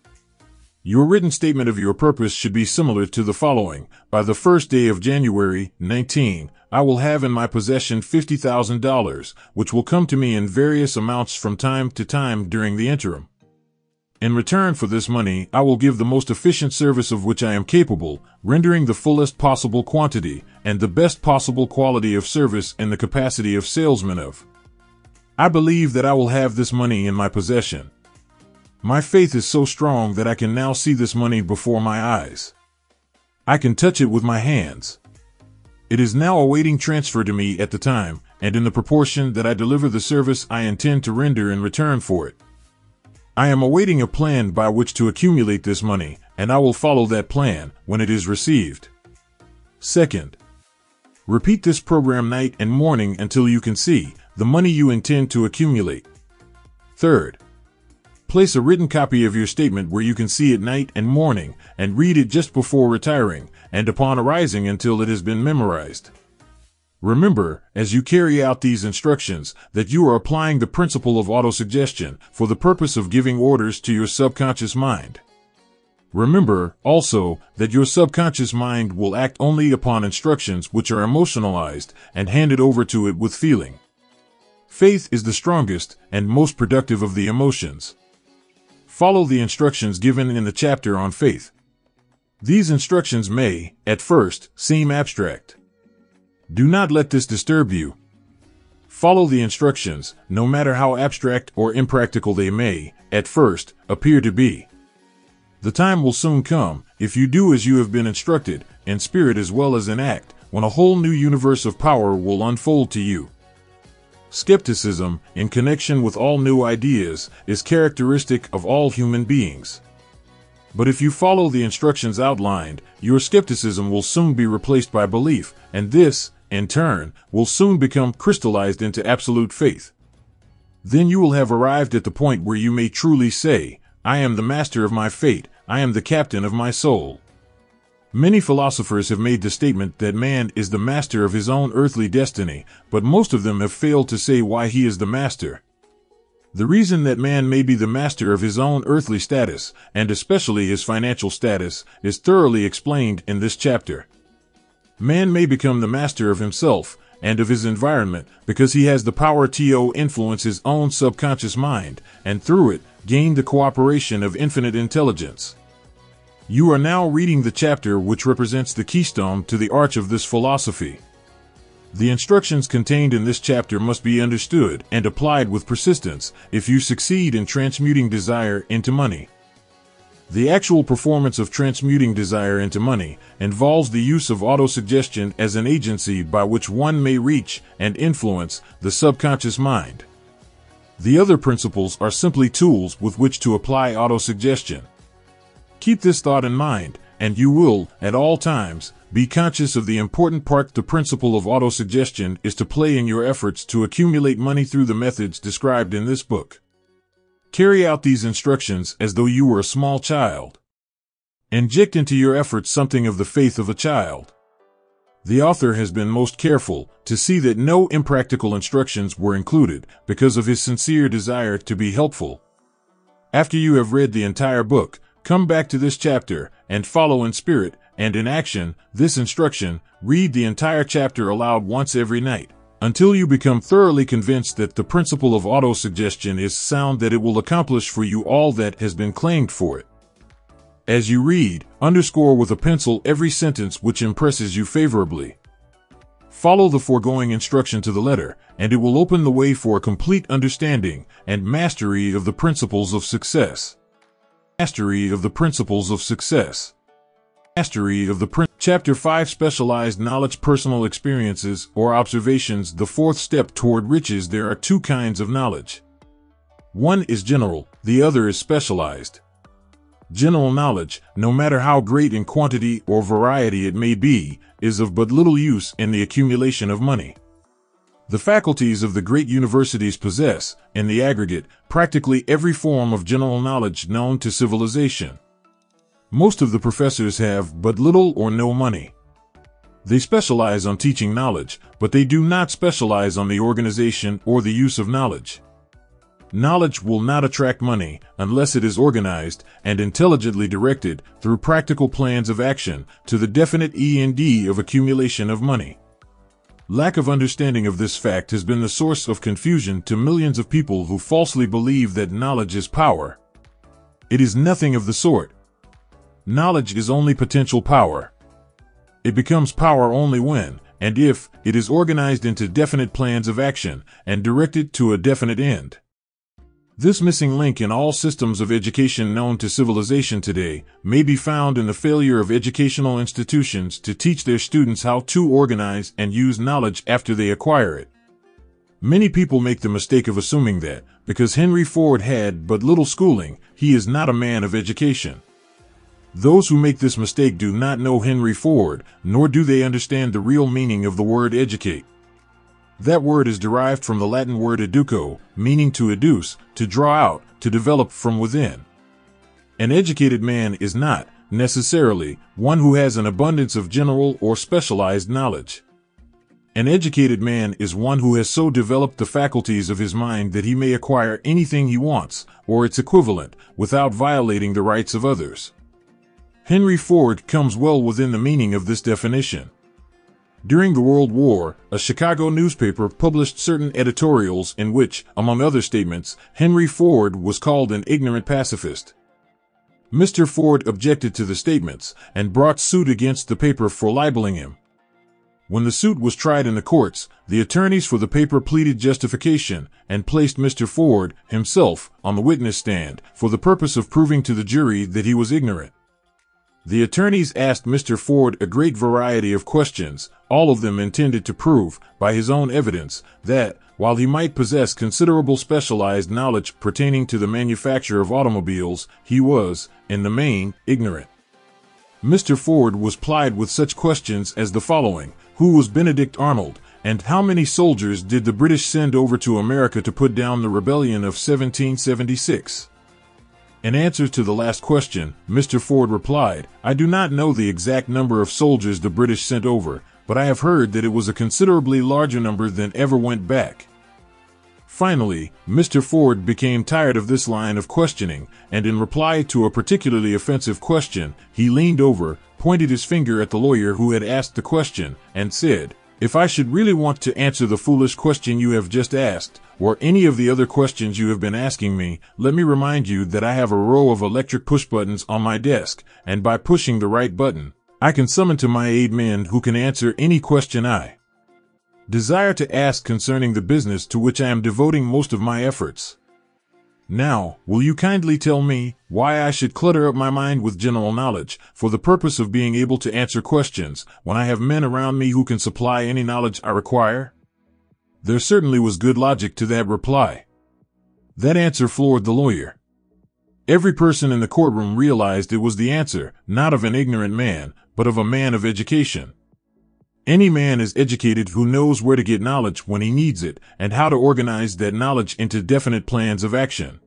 Your written statement of your purpose should be similar to the following: by the 1st day of January, 19, I will have in my possession $50,000, which will come to me in various amounts from time to time during the interim. In return for this money, I will give the most efficient service of which I am capable, rendering the fullest possible quantity and the best possible quality of service in the capacity of salesman of. I believe that I will have this money in my possession. My faith is so strong that I can now see this money before my eyes. I can touch it with my hands. It is now awaiting transfer to me at the time, and in the proportion that I deliver the service I intend to render in return for it. I am awaiting a plan by which to accumulate this money, and I will follow that plan when it is received. Second, repeat this program night and morning until you can see the money you intend to accumulate. Third, place a written copy of your statement where you can see it night and morning, and read it just before retiring and upon arising until it has been memorized. Remember, as you carry out these instructions, that you are applying the principle of autosuggestion for the purpose of giving orders to your subconscious mind. Remember, also, that your subconscious mind will act only upon instructions which are emotionalized and handed over to it with feeling. Faith is the strongest and most productive of the emotions. Follow the instructions given in the chapter on faith. These instructions may, at first, seem abstract. Do not let this disturb you. Follow the instructions, no matter how abstract or impractical they may, at first, appear to be. The time will soon come, if you do as you have been instructed, in spirit as well as in act, when a whole new universe of power will unfold to you. Skepticism, in connection with all new ideas, is characteristic of all human beings. But if you follow the instructions outlined, your skepticism will soon be replaced by belief, and this, in turn, will soon become crystallized into absolute faith. Then you will have arrived at the point where you may truly say, I am the master of my fate, I am the captain of my soul. Many philosophers have made the statement that man is the master of his own earthly destiny, but most of them have failed to say why he is the master. The reason that man may be the master of his own earthly status, and especially his financial status, is thoroughly explained in this chapter. Man may become the master of himself and of his environment because he has the power to influence his own subconscious mind, and through it, gain the cooperation of infinite intelligence. You are now reading the chapter which represents the keystone to the arch of this philosophy. The instructions contained in this chapter must be understood and applied with persistence if you succeed in transmuting desire into money. The actual performance of transmuting desire into money involves the use of autosuggestion as an agency by which one may reach and influence the subconscious mind. The other principles are simply tools with which to apply autosuggestion. Keep this thought in mind, and you will, at all times, be conscious of the important part the principle of autosuggestion is to play in your efforts to accumulate money through the methods described in this book. Carry out these instructions as though you were a small child. Inject into your efforts something of the faith of a child. The author has been most careful to see that no impractical instructions were included because of his sincere desire to be helpful. After you have read the entire book, come back to this chapter and follow in spirit and in action this instruction. Read the entire chapter aloud once every night until you become thoroughly convinced that the principle of autosuggestion is sound, that it will accomplish for you all that has been claimed for it. As you read, underscore with a pencil every sentence which impresses you favorably. Follow the foregoing instruction to the letter, and it will open the way for a complete understanding and mastery of the principles of success. Mastery of the principles of success. Mastery of the Chapter 5, Specialized Knowledge, Personal Experiences or Observations. The fourth step toward riches. There are two kinds of knowledge. One is general, the other is specialized. General knowledge, no matter how great in quantity or variety it may be, is of but little use in the accumulation of money. The faculties of the great universities possess, in the aggregate, practically every form of general knowledge known to civilization. Most of the professors have but little or no money. They specialize on teaching knowledge, but they do not specialize on the organization or the use of knowledge. Knowledge will not attract money unless it is organized and intelligently directed through practical plans of action to the definite end of accumulation of money. Lack of understanding of this fact has been the source of confusion to millions of people who falsely believe that knowledge is power. It is nothing of the sort. Knowledge is only potential power. It becomes power only when, and if, it is organized into definite plans of action and directed to a definite end. This missing link in all systems of education known to civilization today may be found in the failure of educational institutions to teach their students how to organize and use knowledge after they acquire it. Many people make the mistake of assuming that, because Henry Ford had but little schooling, he is not a man of education. Those who make this mistake do not know Henry Ford, nor do they understand the real meaning of the word educate. That word is derived from the Latin word educo, meaning to educe, to draw out, to develop from within. An educated man is not, necessarily, one who has an abundance of general or specialized knowledge. An educated man is one who has so developed the faculties of his mind that he may acquire anything he wants, or its equivalent, without violating the rights of others. Henry Ford comes well within the meaning of this definition. During the World War, a Chicago newspaper published certain editorials in which, among other statements, Henry Ford was called an ignorant pacifist. Mr. Ford objected to the statements and brought suit against the paper for libeling him. When the suit was tried in the courts, the attorneys for the paper pleaded justification and placed Mr. Ford, himself, on the witness stand for the purpose of proving to the jury that he was ignorant. The attorneys asked Mr. Ford a great variety of questions, all of them intended to prove, by his own evidence, that, while he might possess considerable specialized knowledge pertaining to the manufacture of automobiles, he was, in the main, ignorant. Mr. Ford was plied with such questions as the following: who was Benedict Arnold, and how many soldiers did the British send over to America to put down the rebellion of 1776? In answer to the last question, Mr. Ford replied, "I do not know the exact number of soldiers the British sent over, but I have heard that it was a considerably larger number than ever went back." Finally, Mr. Ford became tired of this line of questioning, and in reply to a particularly offensive question, he leaned over, pointed his finger at the lawyer who had asked the question, and said, "If I should really want to answer the foolish question you have just asked, or any of the other questions you have been asking me, let me remind you that I have a row of electric push buttons on my desk, and by pushing the right button, I can summon to my aid men who can answer any question I desire to ask concerning the business to which I am devoting most of my efforts. Now, will you kindly tell me why I should clutter up my mind with general knowledge for the purpose of being able to answer questions when I have men around me who can supply any knowledge I require?" There certainly was good logic to that reply. That answer floored the lawyer. Every person in the courtroom realized it was the answer, not of an ignorant man, but of a man of education. Any man is educated who knows where to get knowledge when he needs it, and how to organize that knowledge into definite plans of action.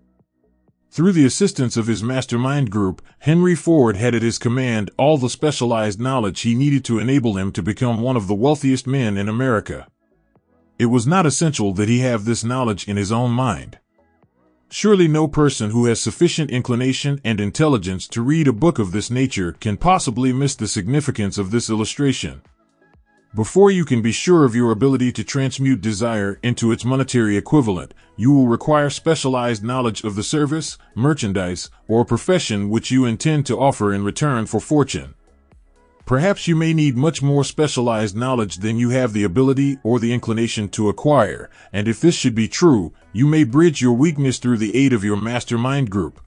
Through the assistance of his mastermind group, Henry Ford had at his command all the specialized knowledge he needed to enable him to become one of the wealthiest men in America. It was not essential that he have this knowledge in his own mind. Surely no person who has sufficient inclination and intelligence to read a book of this nature can possibly miss the significance of this illustration. Before you can be sure of your ability to transmute desire into its monetary equivalent, you will require specialized knowledge of the service, merchandise, or profession which you intend to offer in return for fortune. Perhaps you may need much more specialized knowledge than you have the ability or the inclination to acquire, and if this should be true, you may bridge your weakness through the aid of your mastermind group.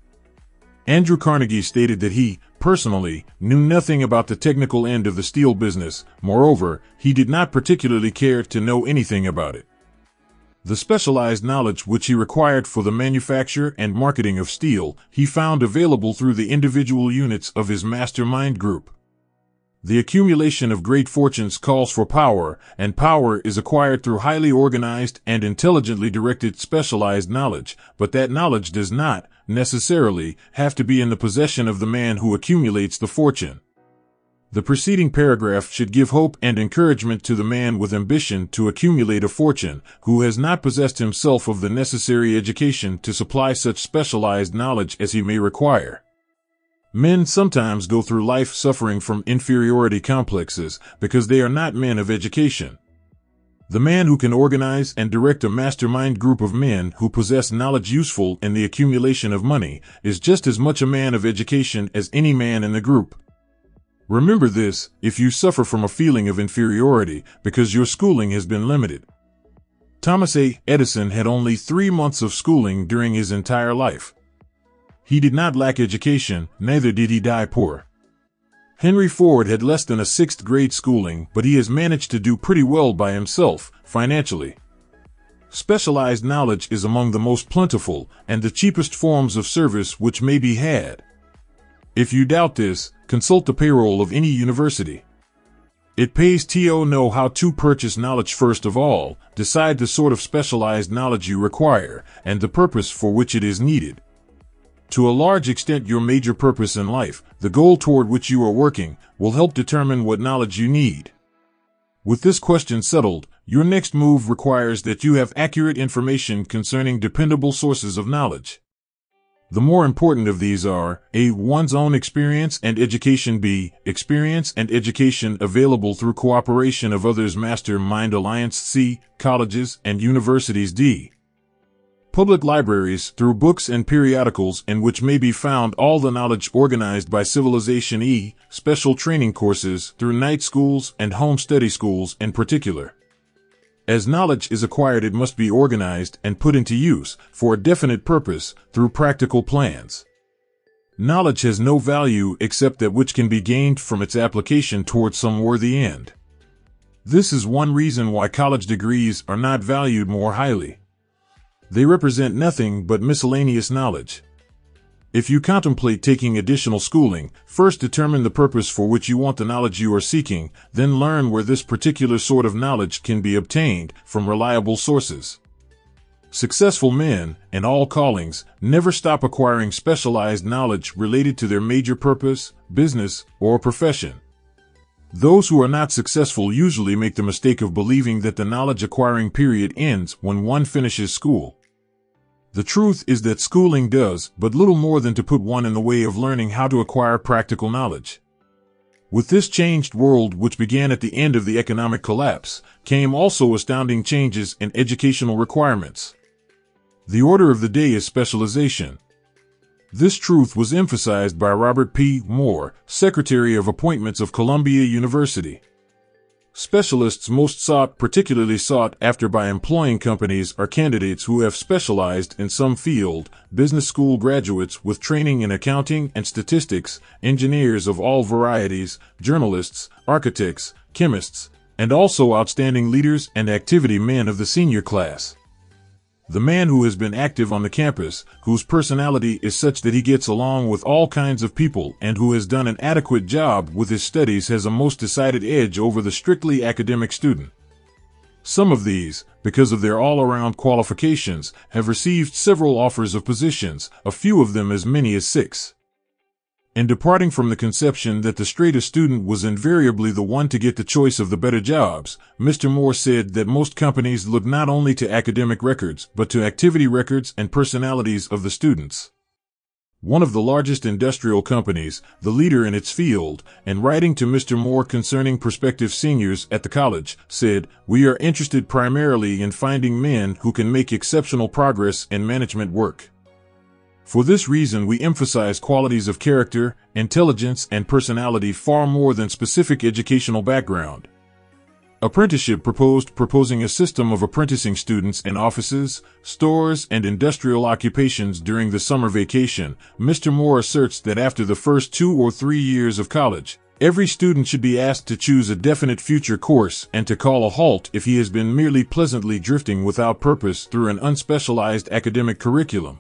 Andrew Carnegie stated that he, personally, knew nothing about the technical end of the steel business. Moreover, he did not particularly care to know anything about it. The specialized knowledge which he required for the manufacture and marketing of steel, he found available through the individual units of his mastermind group. The accumulation of great fortunes calls for power, and power is acquired through highly organized and intelligently directed specialized knowledge, but that knowledge does not, necessarily, have to be in the possession of the man who accumulates the fortune. The preceding paragraph should give hope and encouragement to the man with ambition to accumulate a fortune, who has not possessed himself of the necessary education to supply such specialized knowledge as he may require. Men sometimes go through life suffering from inferiority complexes because they are not men of education. The man who can organize and direct a mastermind group of men who possess knowledge useful in the accumulation of money is just as much a man of education as any man in the group. Remember this if you suffer from a feeling of inferiority because your schooling has been limited. Thomas A. Edison had only 3 months of schooling during his entire life. He did not lack education, neither did he die poor. Henry Ford had less than a 6th grade schooling, but he has managed to do pretty well by himself, financially. Specialized knowledge is among the most plentiful and the cheapest forms of service which may be had. If you doubt this, consult the payroll of any university. It pays to know how to purchase knowledge first of all, decide the sort of specialized knowledge you require, and the purpose for which it is needed. To a large extent, your major purpose in life, the goal toward which you are working, will help determine what knowledge you need. With this question settled, your next move requires that you have accurate information concerning dependable sources of knowledge. The more important of these are A. One's own experience and education. B. Experience and education available through cooperation of others. Mastermind alliance. C. Colleges and universities. D. Public libraries through books and periodicals in which may be found all the knowledge organized by civilization. E. Special training courses through night schools and home study schools in particular. As knowledge is acquired, it must be organized and put into use for a definite purpose through practical plans. Knowledge has no value except that which can be gained from its application toward some worthy end. This is one reason why college degrees are not valued more highly. They represent nothing but miscellaneous knowledge. If you contemplate taking additional schooling, first determine the purpose for which you want the knowledge you are seeking, then learn where this particular sort of knowledge can be obtained from reliable sources. Successful men, in all callings, never stop acquiring specialized knowledge related to their major purpose, business, or profession. Those who are not successful usually make the mistake of believing that the knowledge acquiring period ends when one finishes school. The truth is that schooling does but little more than to put one in the way of learning how to acquire practical knowledge. With this changed world, which began at the end of the economic collapse, came also astounding changes in educational requirements. The order of the day is specialization. This truth was emphasized by Robert P. Moore, Secretary of Appointments of Columbia University. Specialists most particularly sought after by employing companies are candidates who have specialized in some field, business school graduates with training in accounting and statistics, engineers of all varieties, journalists, architects, chemists, and also outstanding leaders and activity men of the senior class. The man who has been active on the campus, whose personality is such that he gets along with all kinds of people and who has done an adequate job with his studies has a most decided edge over the strictly academic student. Some of these, because of their all-around qualifications, have received several offers of positions, a few of them as many as 6. In departing from the conception that the straighter student was invariably the one to get the choice of the better jobs, Mr. Moore said that most companies look not only to academic records, but to activity records and personalities of the students. One of the largest industrial companies, the leader in its field, and writing to Mr. Moore concerning prospective seniors at the college, said, "We are interested primarily in finding men who can make exceptional progress in management work. For this reason, we emphasize qualities of character, intelligence, and personality far more than specific educational background." Apprenticeship proposing a system of apprenticing students in offices, stores, and industrial occupations during the summer vacation. Mr. Moore asserts that after the first 2 or 3 years of college, every student should be asked to choose a definite future course and to call a halt if he has been merely pleasantly drifting without purpose through an unspecialized academic curriculum.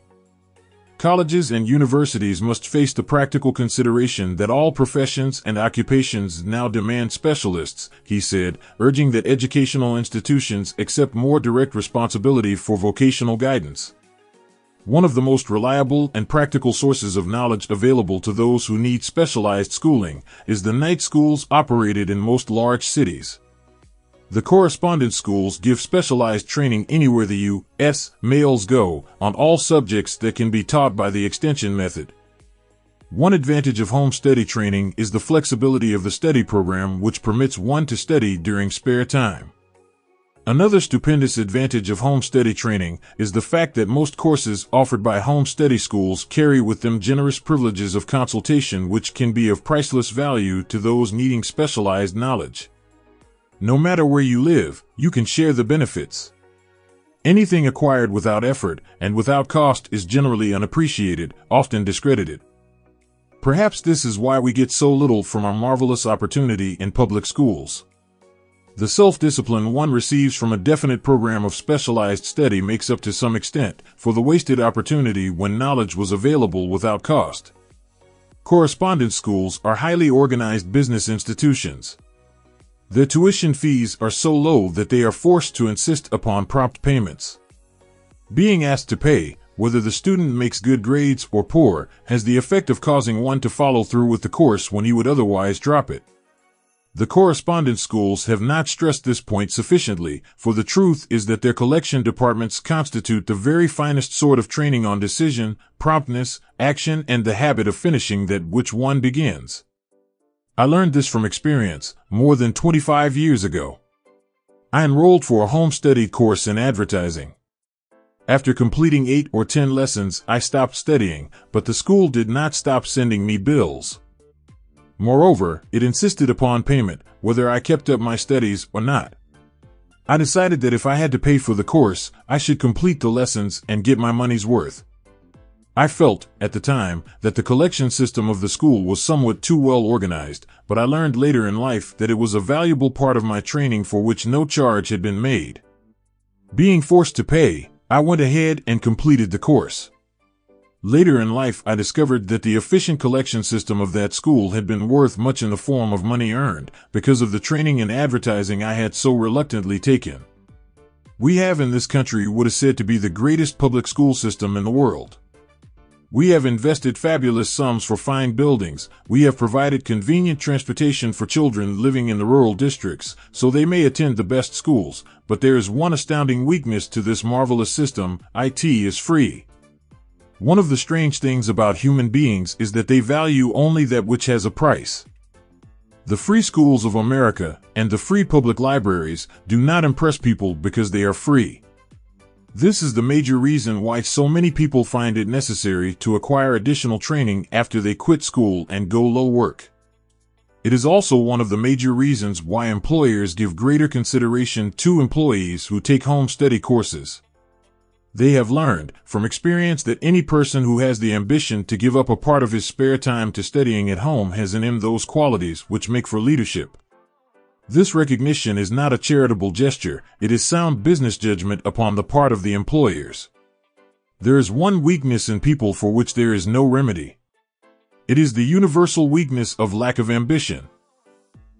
Colleges and universities must face the practical consideration that all professions and occupations now demand specialists, he said, urging that educational institutions accept more direct responsibility for vocational guidance. One of the most reliable and practical sources of knowledge available to those who need specialized schooling is the night schools operated in most large cities. The correspondence schools give specialized training anywhere the U.S. males go on all subjects that can be taught by the extension method. One advantage of home study training is the flexibility of the study program, which permits one to study during spare time. Another stupendous advantage of home study training is the fact that most courses offered by home study schools carry with them generous privileges of consultation which can be of priceless value to those needing specialized knowledge. No matter where you live, you can share the benefits. Anything acquired without effort and without cost is generally unappreciated, often discredited. Perhaps this is why we get so little from our marvelous opportunity in public schools. The self-discipline one receives from a definite program of specialized study makes up to some extent for the wasted opportunity when knowledge was available without cost. Correspondence schools are highly organized business institutions. Their tuition fees are so low that they are forced to insist upon prompt payments. Being asked to pay, whether the student makes good grades or poor, has the effect of causing one to follow through with the course when he would otherwise drop it. The correspondence schools have not stressed this point sufficiently, for the truth is that their collection departments constitute the very finest sort of training on decision, promptness, action, and the habit of finishing that which one begins. I learned this from experience, more than 25 years ago. I enrolled for a home study course in advertising. After completing 8 or 10 lessons, I stopped studying, but the school did not stop sending me bills. Moreover, it insisted upon payment, whether I kept up my studies or not. I decided that if I had to pay for the course, I should complete the lessons and get my money's worth. I felt, at the time, that the collection system of the school was somewhat too well organized, but I learned later in life that it was a valuable part of my training for which no charge had been made. Being forced to pay, I went ahead and completed the course. Later in life, I discovered that the efficient collection system of that school had been worth much in the form of money earned, because of the training in advertising I had so reluctantly taken. We have in this country what is said to be the greatest public school system in the world. We have invested fabulous sums for fine buildings, we have provided convenient transportation for children living in the rural districts, so they may attend the best schools, but there is one astounding weakness to this marvelous system: it is free. One of the strange things about human beings is that they value only that which has a price. The free schools of America, and the free public libraries, do not impress people because they are free. This is the major reason why so many people find it necessary to acquire additional training after they quit school and go low work. It is also one of the major reasons why employers give greater consideration to employees who take home study courses. They have learned, from experience, that any person who has the ambition to give up a part of his spare time to studying at home has in him those qualities which make for leadership. This recognition is not a charitable gesture, it is sound business judgment upon the part of the employers. There is one weakness in people for which there is no remedy. It is the universal weakness of lack of ambition.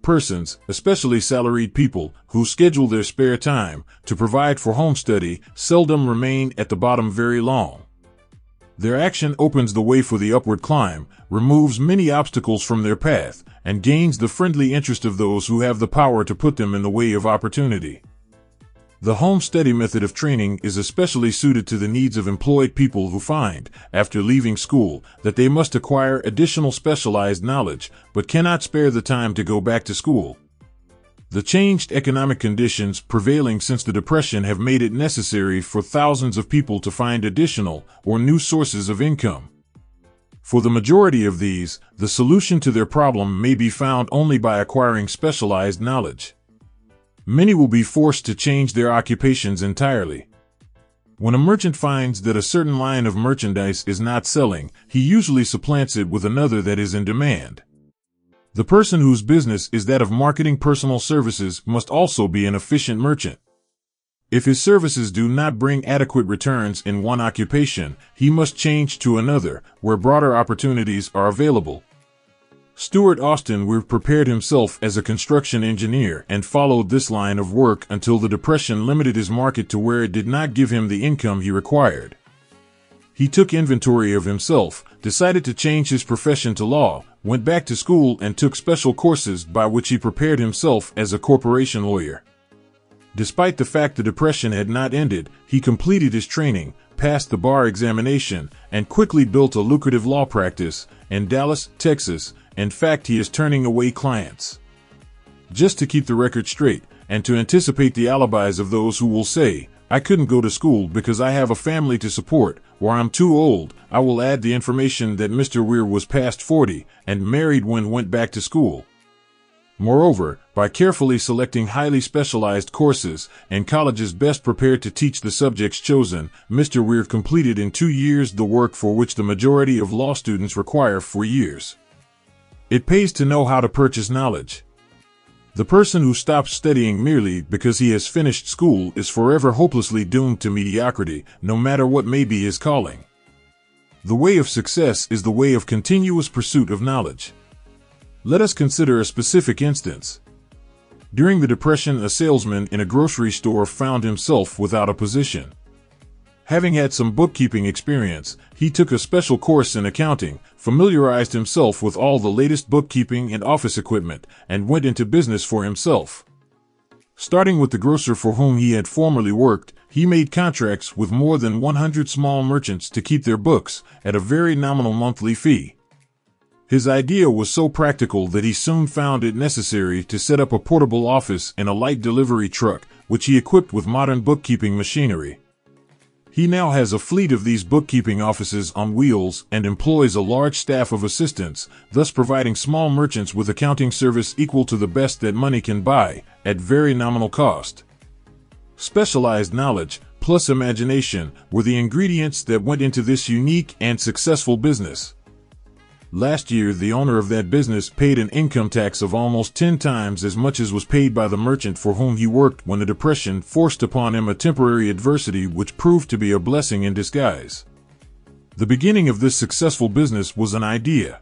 Persons, especially salaried people, who schedule their spare time to provide for home study, seldom remain at the bottom very long. Their action opens the way for the upward climb, removes many obstacles from their path, and gains the friendly interest of those who have the power to put them in the way of opportunity. The home study method of training is especially suited to the needs of employed people who find, after leaving school, that they must acquire additional specialized knowledge, but cannot spare the time to go back to school. The changed economic conditions prevailing since the Depression have made it necessary for thousands of people to find additional or new sources of income. For the majority of these, the solution to their problem may be found only by acquiring specialized knowledge. Many will be forced to change their occupations entirely. When a merchant finds that a certain line of merchandise is not selling, he usually supplants it with another that is in demand. The person whose business is that of marketing personal services must also be an efficient merchant. If his services do not bring adequate returns in one occupation, he must change to another, where broader opportunities are available. Stuart Austin Weir prepared himself as a construction engineer and followed this line of work until the Depression limited his market to where it did not give him the income he required. He took inventory of himself, decided to change his profession to law, went back to school and took special courses by which he prepared himself as a corporation lawyer. Despite the fact the Depression had not ended, he completed his training, passed the bar examination, and quickly built a lucrative law practice in Dallas, Texas. In fact, he is turning away clients. Just to keep the record straight, and to anticipate the alibis of those who will say, "I couldn't go to school because I have a family to support," or "I'm too old," I will add the information that Mr. Weir was past 40 and married when went back to school. Moreover, by carefully selecting highly specialized courses and colleges best prepared to teach the subjects chosen, Mr. Weir completed in 2 years the work for which the majority of law students require 4 years. It pays to know how to purchase knowledge. The person who stops studying merely because he has finished school is forever hopelessly doomed to mediocrity, no matter what may be his calling. The way of success is the way of continuous pursuit of knowledge. Let us consider a specific instance. During the Depression, a salesman in a grocery store found himself without a position. Having had some bookkeeping experience, he took a special course in accounting, familiarized himself with all the latest bookkeeping and office equipment, and went into business for himself. Starting with the grocer for whom he had formerly worked, he made contracts with more than 100 small merchants to keep their books at a very nominal monthly fee. His idea was so practical that he soon found it necessary to set up a portable office in a light delivery truck, which he equipped with modern bookkeeping machinery. He now has a fleet of these bookkeeping offices on wheels and employs a large staff of assistants, thus providing small merchants with accounting service equal to the best that money can buy, at very nominal cost. Specialized knowledge, plus imagination, were the ingredients that went into this unique and successful business. Last year, the owner of that business paid an income tax of almost 10 times as much as was paid by the merchant for whom he worked when the Depression forced upon him a temporary adversity which proved to be a blessing in disguise. The beginning of this successful business was an idea.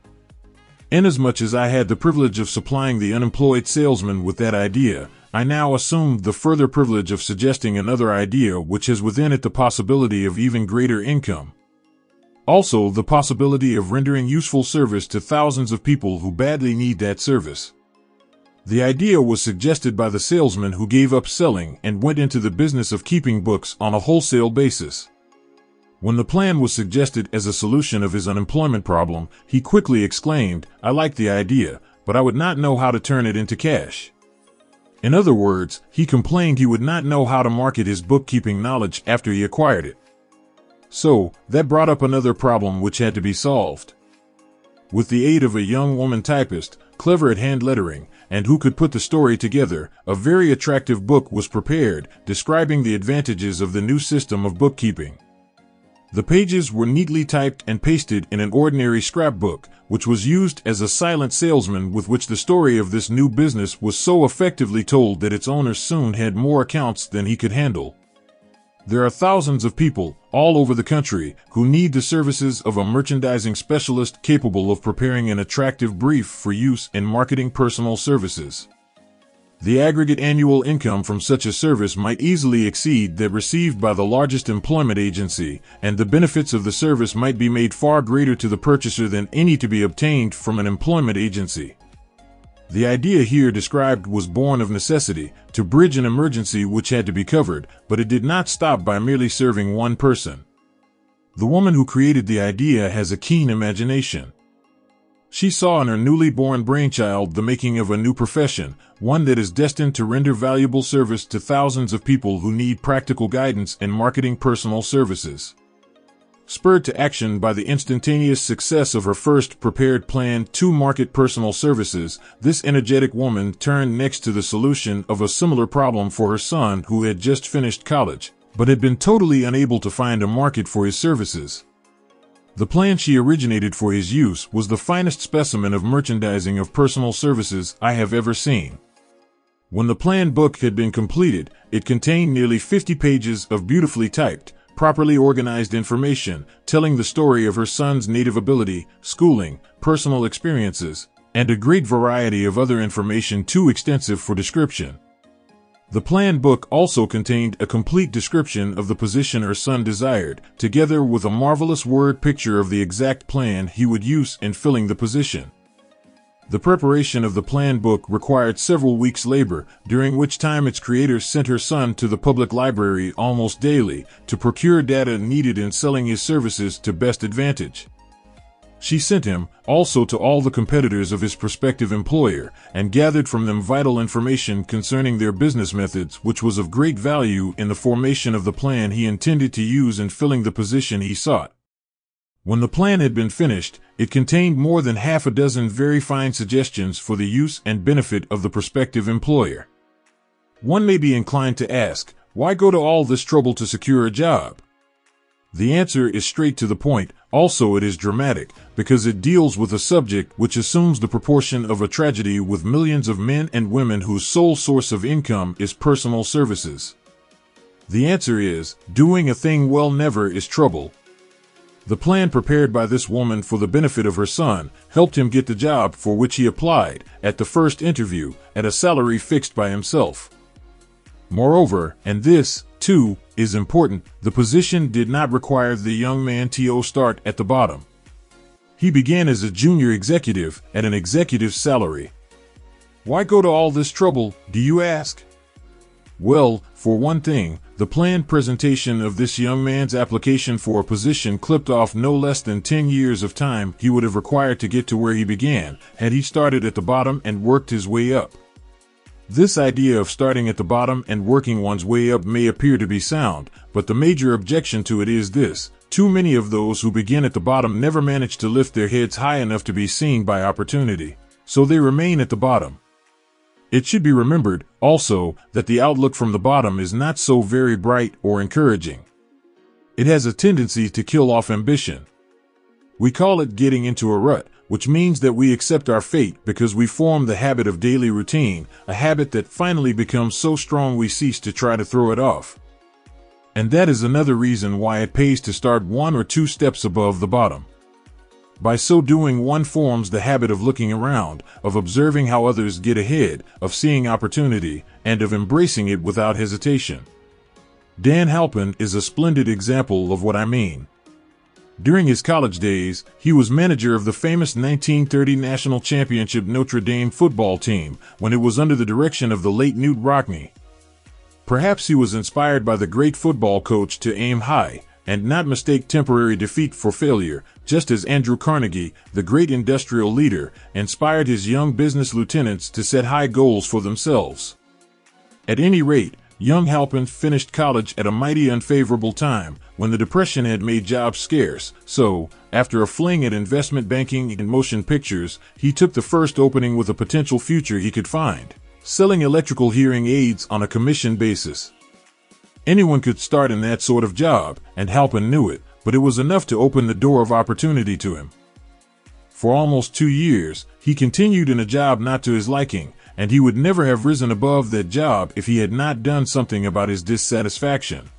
Inasmuch as I had the privilege of supplying the unemployed salesman with that idea, I now assumed the further privilege of suggesting another idea which has within it the possibility of even greater income. Also, the possibility of rendering useful service to thousands of people who badly need that service. The idea was suggested by the salesman who gave up selling and went into the business of keeping books on a wholesale basis. When the plan was suggested as a solution of his unemployment problem, he quickly exclaimed, "I like the idea, but I would not know how to turn it into cash." In other words, he complained he would not know how to market his bookkeeping knowledge after he acquired it. So, that brought up another problem which had to be solved. With the aid of a young woman typist, clever at hand lettering, and who could put the story together, a very attractive book was prepared, describing the advantages of the new system of bookkeeping. The pages were neatly typed and pasted in an ordinary scrapbook, which was used as a silent salesman with which the story of this new business was so effectively told that its owner soon had more accounts than he could handle. There are thousands of people, all over the country, who need the services of a merchandising specialist capable of preparing an attractive brief for use in marketing personal services. The aggregate annual income from such a service might easily exceed that received by the largest employment agency, and the benefits of the service might be made far greater to the purchaser than any to be obtained from an employment agency. The idea here described was born of necessity, to bridge an emergency which had to be covered, but it did not stop by merely serving one person. The woman who created the idea has a keen imagination. She saw in her newly born brainchild the making of a new profession, one that is destined to render valuable service to thousands of people who need practical guidance in marketing personal services. Spurred to action by the instantaneous success of her first prepared plan to market personal services, this energetic woman turned next to the solution of a similar problem for her son who had just finished college, but had been totally unable to find a market for his services. The plan she originated for his use was the finest specimen of merchandising of personal services I have ever seen. When the plan book had been completed, it contained nearly 50 pages of beautifully typed, properly organized information telling the story of her son's native ability, schooling, personal experiences, and a great variety of other information too extensive for description. The plan book also contained a complete description of the position her son desired, together with a marvelous word picture of the exact plan he would use in filling the position. The preparation of the plan book required several weeks' labor, during which time its creator sent her son to the public library almost daily to procure data needed in selling his services to best advantage. She sent him also to all the competitors of his prospective employer and gathered from them vital information concerning their business methods, which was of great value in the formation of the plan he intended to use in filling the position he sought. When the plan had been finished, it contained more than half a dozen very fine suggestions for the use and benefit of the prospective employer. One may be inclined to ask, why go to all this trouble to secure a job? The answer is straight to the point. Also, it is dramatic, because it deals with a subject which assumes the proportion of a tragedy with millions of men and women whose sole source of income is personal services. The answer is, doing a thing well never is trouble. The plan prepared by this woman for the benefit of her son helped him get the job for which he applied, at the first interview, at a salary fixed by himself. Moreover, and this, too, is important, the position did not require the young man to start at the bottom. He began as a junior executive at an executive's salary. Why go to all this trouble, do you ask? Well, for one thing, the planned presentation of this young man's application for a position clipped off no less than 10 years of time he would have required to get to where he began, had he started at the bottom and worked his way up. This idea of starting at the bottom and working one's way up may appear to be sound, but the major objection to it is this: too many of those who begin at the bottom never manage to lift their heads high enough to be seen by opportunity, so they remain at the bottom. It should be remembered, also, that the outlook from the bottom is not so very bright or encouraging. It has a tendency to kill off ambition. We call it getting into a rut, which means that we accept our fate because we form the habit of daily routine, a habit that finally becomes so strong we cease to try to throw it off. And that is another reason why it pays to start 1 or 2 steps above the bottom. By so doing, one forms the habit of looking around, of observing how others get ahead, of seeing opportunity, and of embracing it without hesitation. Dan Halpin is a splendid example of what I mean. During his college days, he was manager of the famous 1930 national championship Notre Dame football team when it was under the direction of the late Knute Rockne. Perhaps he was inspired by the great football coach to aim high and not mistake temporary defeat for failure, just as Andrew Carnegie, the great industrial leader, inspired his young business lieutenants to set high goals for themselves. At any rate, young Halpin finished college at a mighty unfavorable time, when the Depression had made jobs scarce, so, after a fling at investment banking and motion pictures, he took the first opening with a potential future he could find, selling electrical hearing aids on a commission basis. Anyone could start in that sort of job, and Halpin knew it, but it was enough to open the door of opportunity to him. For almost 2 years, he continued in a job not to his liking, and he would never have risen above that job if he had not done something about his dissatisfaction.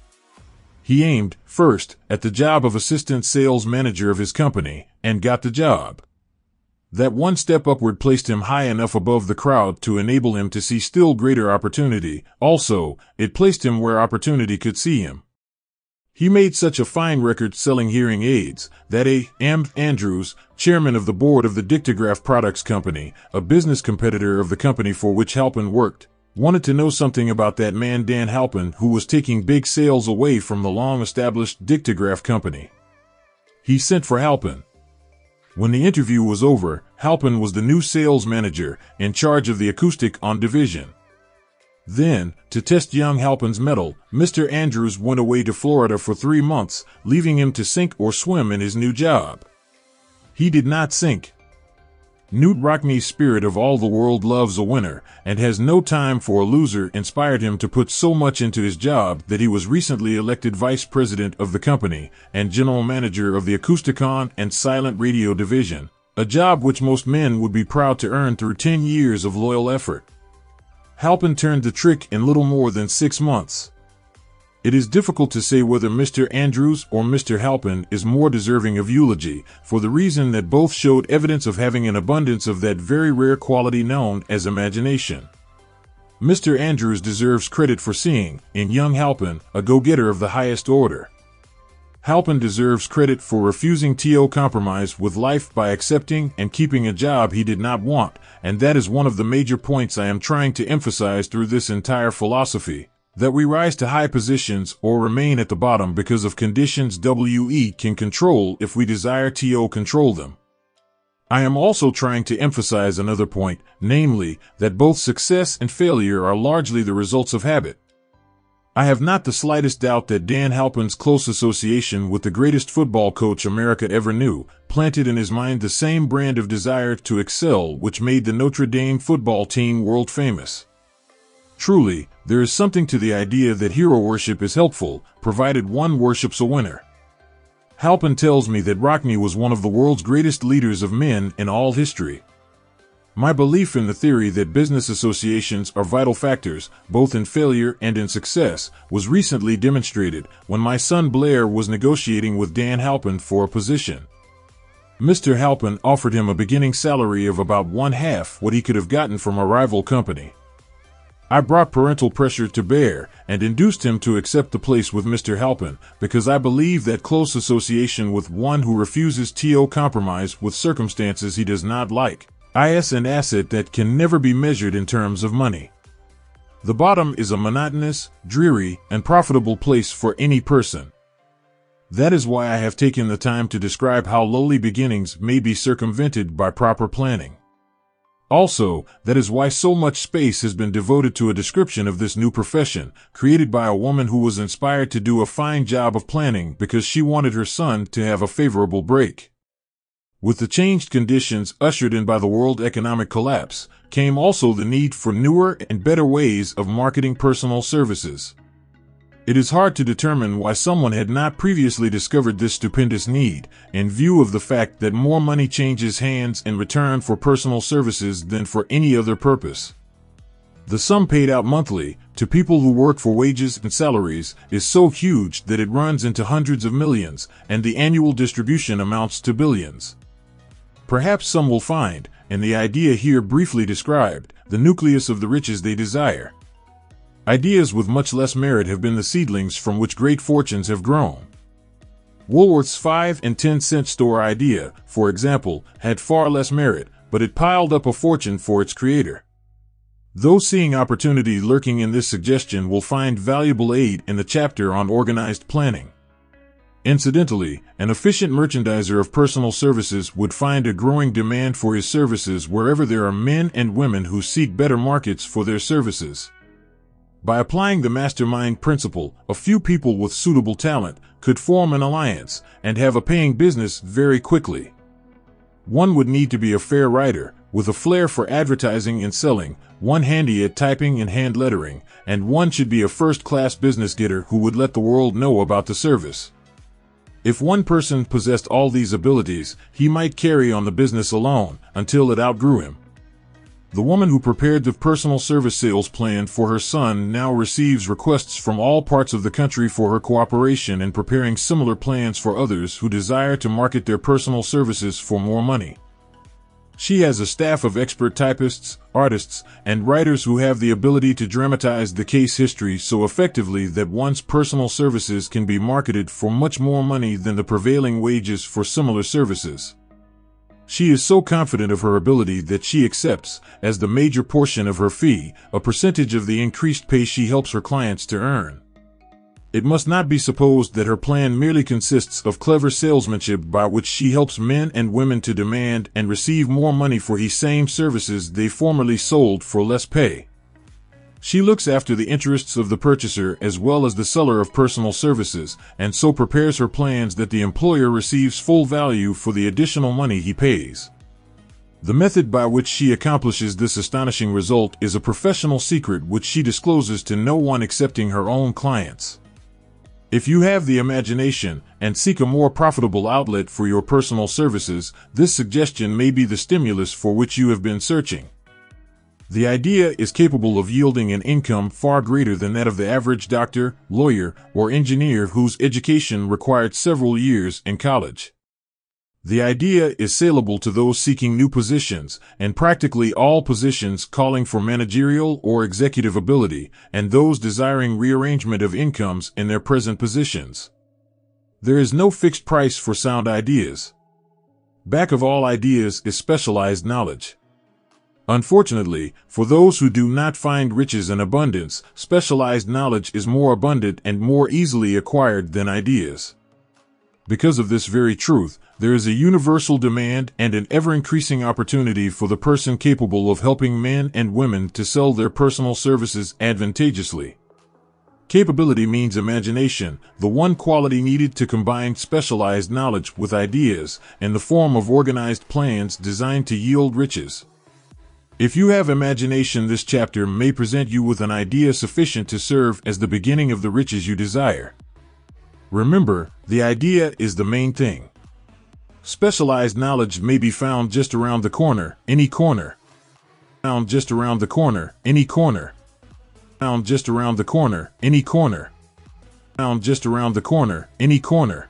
He aimed, first, at the job of assistant sales manager of his company, and got the job. That one step upward placed him high enough above the crowd to enable him to see still greater opportunity. Also, it placed him where opportunity could see him. He made such a fine record selling hearing aids that A.M. Andrews, chairman of the board of the Dictograph Products Company, a business competitor of the company for which Halpin worked, wanted to know something about that man Dan Halpin, who was taking big sales away from the long-established Dictograph Company. He sent for Halpin. When the interview was over, Halpin was the new sales manager in charge of the Acoustic-On division. Then, to test young Halpin's mettle, Mr. Andrews went away to Florida for 3 months, leaving him to sink or swim in his new job. He did not sink. Knute Rockne's spirit of all the world loves a winner and has no time for a loser inspired him to put so much into his job that he was recently elected vice president of the company and general manager of the Acoustic-On and Silent Radio division, a job which most men would be proud to earn through 10 years of loyal effort. Halpin turned the trick in little more than 6 months. It is difficult to say whether Mr. Andrews or Mr. Halpin is more deserving of eulogy, for the reason that both showed evidence of having an abundance of that very rare quality known as imagination. Mr. Andrews deserves credit for seeing, in young Halpin, a go-getter of the highest order. Halpin deserves credit for refusing to compromise with life by accepting and keeping a job he did not want, and that is one of the major points I am trying to emphasize through this entire philosophy. That we rise to high positions or remain at the bottom because of conditions we can control if we desire to control them. I am also trying to emphasize another point, namely, that both success and failure are largely the results of habit. I have not the slightest doubt that Dan Halpin's close association with the greatest football coach America ever knew planted in his mind the same brand of desire to excel which made the Notre Dame football team world famous. Truly, there is something to the idea that hero worship is helpful, provided one worships a winner. Halpin tells me that Rockne was one of the world's greatest leaders of men in all history. My belief in the theory that business associations are vital factors, both in failure and in success, was recently demonstrated when my son Blair was negotiating with Dan Halpin for a position. Mr. Halpin offered him a beginning salary of about 1/2 what he could have gotten from a rival company. I brought parental pressure to bear and induced him to accept the place with Mr. Halpin because I believe that close association with one who refuses to compromise with circumstances he does not like is an asset that can never be measured in terms of money. The bottom is a monotonous, dreary, and profitable place for any person. That is why I have taken the time to describe how lowly beginnings may be circumvented by proper planning. Also, that is why so much space has been devoted to a description of this new profession, created by a woman who was inspired to do a fine job of planning because she wanted her son to have a favorable break. With the changed conditions ushered in by the world economic collapse, came also the need for newer and better ways of marketing personal services. It is hard to determine why someone had not previously discovered this stupendous need, in view of the fact that more money changes hands in return for personal services than for any other purpose. The sum paid out monthly, to people who work for wages and salaries, is so huge that it runs into hundreds of millions, and the annual distribution amounts to billions. Perhaps some will find, in the idea here briefly described, the nucleus of the riches they desire. Ideas with much less merit have been the seedlings from which great fortunes have grown. Woolworth's 5 and 10 cent store idea, for example, had far less merit, but it piled up a fortune for its creator. Those seeing opportunity lurking in this suggestion will find valuable aid in the chapter on organized planning. Incidentally, an efficient merchandiser of personal services would find a growing demand for his services wherever there are men and women who seek better markets for their services. By applying the mastermind principle, a few people with suitable talent could form an alliance and have a paying business very quickly. One would need to be a fair writer, with a flair for advertising and selling, one handy at typing and hand lettering, and one should be a first-class business getter who would let the world know about the service. If one person possessed all these abilities, he might carry on the business alone until it outgrew him. The woman who prepared the personal service sales plan for her son now receives requests from all parts of the country for her cooperation in preparing similar plans for others who desire to market their personal services for more money. She has a staff of expert typists, artists, and writers who have the ability to dramatize the case history so effectively that one's personal services can be marketed for much more money than the prevailing wages for similar services. She is so confident of her ability that she accepts, as the major portion of her fee, a percentage of the increased pay she helps her clients to earn. It must not be supposed that her plan merely consists of clever salesmanship by which she helps men and women to demand and receive more money for the same services they formerly sold for less pay. She looks after the interests of the purchaser as well as the seller of personal services, and so prepares her plans that the employer receives full value for the additional money he pays. The method by which she accomplishes this astonishing result is a professional secret which she discloses to no one excepting her own clients. If you have the imagination and seek a more profitable outlet for your personal services, this suggestion may be the stimulus for which you have been searching. The idea is capable of yielding an income far greater than that of the average doctor, lawyer, or engineer whose education required several years in college. The idea is saleable to those seeking new positions, and practically all positions calling for managerial or executive ability, and those desiring rearrangement of incomes in their present positions. There is no fixed price for sound ideas. Back of all ideas is specialized knowledge. Unfortunately, for those who do not find riches in abundance, specialized knowledge is more abundant and more easily acquired than ideas. Because of this very truth, there is a universal demand and an ever-increasing opportunity for the person capable of helping men and women to sell their personal services advantageously. Capability means imagination, the one quality needed to combine specialized knowledge with ideas in the form of organized plans designed to yield riches. If you have imagination, this chapter may present you with an idea sufficient to serve as the beginning of the riches you desire. Remember, the idea is the main thing. Specialized knowledge may be found just around the corner, any corner. Found just around the corner, any corner. Found just around the corner, any corner. Found just around the corner, any corner.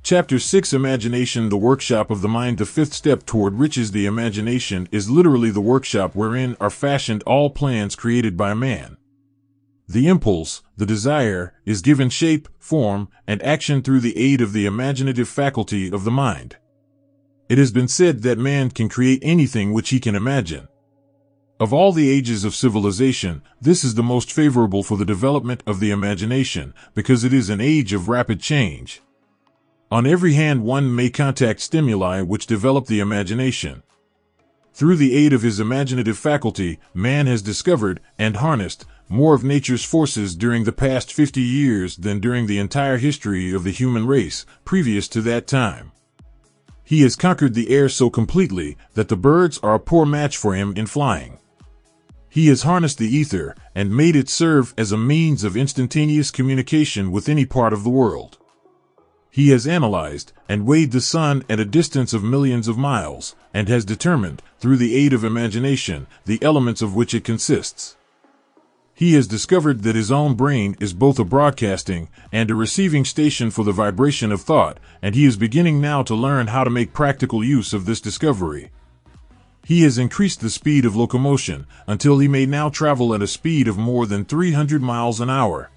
Chapter 6, Imagination, the workshop of the mind. The fifth step toward riches. The imagination is literally the workshop wherein are fashioned all plans created by man. The impulse, the desire, is given shape, form, and action through the aid of the imaginative faculty of the mind. It has been said that man can create anything which he can imagine. Of all the ages of civilization, this is the most favorable for the development of the imagination, because it is an age of rapid change. On every hand one may contact stimuli which develop the imagination. Through the aid of his imaginative faculty, man has discovered and harnessed more of nature's forces during the past 50 years than during the entire history of the human race previous to that time. He has conquered the air so completely that the birds are a poor match for him in flying. He has harnessed the ether and made it serve as a means of instantaneous communication with any part of the world. He has analyzed and weighed the sun at a distance of millions of miles, and has determined, through the aid of imagination, the elements of which it consists. He has discovered that his own brain is both a broadcasting and a receiving station for the vibration of thought, and he is beginning now to learn how to make practical use of this discovery. He has increased the speed of locomotion until he may now travel at a speed of more than 300 miles an hour.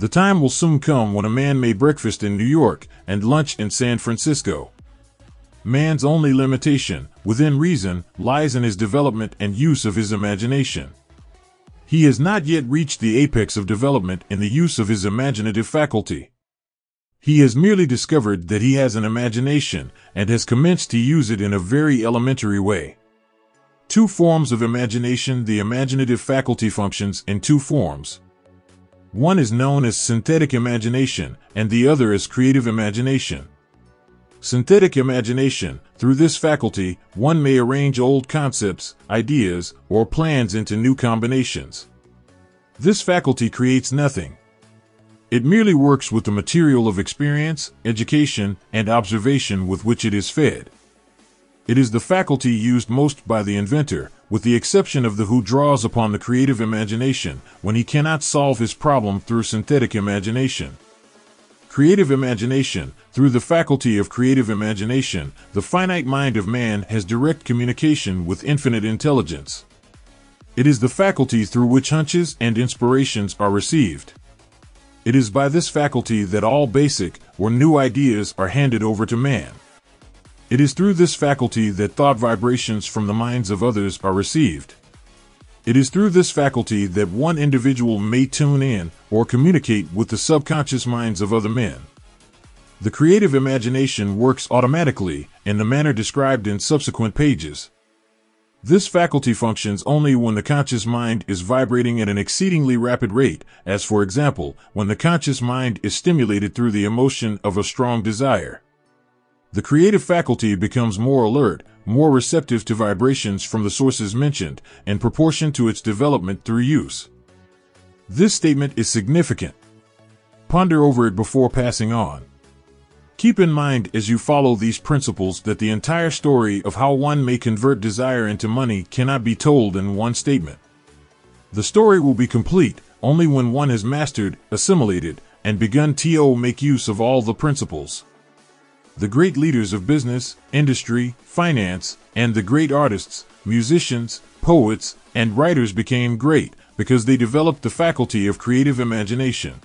The time will soon come when a man may breakfast in New York and lunch in San Francisco. Man's only limitation, within reason, lies in his development and use of his imagination. He has not yet reached the apex of development in the use of his imaginative faculty. He has merely discovered that he has an imagination and has commenced to use it in a very elementary way. Two forms of imagination. The imaginative faculty functions in two forms. One is known as synthetic imagination, and the other is creative imagination. Synthetic imagination, through this faculty, one may arrange old concepts, ideas, or plans into new combinations. This faculty creates nothing. It merely works with the material of experience, education, and observation with which it is fed. It is the faculty used most by the inventor, with the exception of the who draws upon the creative imagination when he cannot solve his problem through synthetic imagination. Creative imagination. Through the faculty of creative imagination, the finite mind of man has direct communication with infinite intelligence. It is the faculty through which hunches and inspirations are received. It is by this faculty that all basic or new ideas are handed over to man. It is through this faculty that thought vibrations from the minds of others are received. It is through this faculty that one individual may tune in or communicate with the subconscious minds of other men. The creative imagination works automatically in the manner described in subsequent pages. This faculty functions only when the conscious mind is vibrating at an exceedingly rapid rate, as for example, when the conscious mind is stimulated through the emotion of a strong desire. The creative faculty becomes more alert, more receptive to vibrations from the sources mentioned, in proportion to its development through use. This statement is significant. Ponder over it before passing on. Keep in mind as you follow these principles that the entire story of how one may convert desire into money cannot be told in one statement. The story will be complete only when one has mastered, assimilated, and begun to make use of all the principles. The great leaders of business, industry, finance, and the great artists, musicians, poets, and writers became great because they developed the faculty of creative imagination.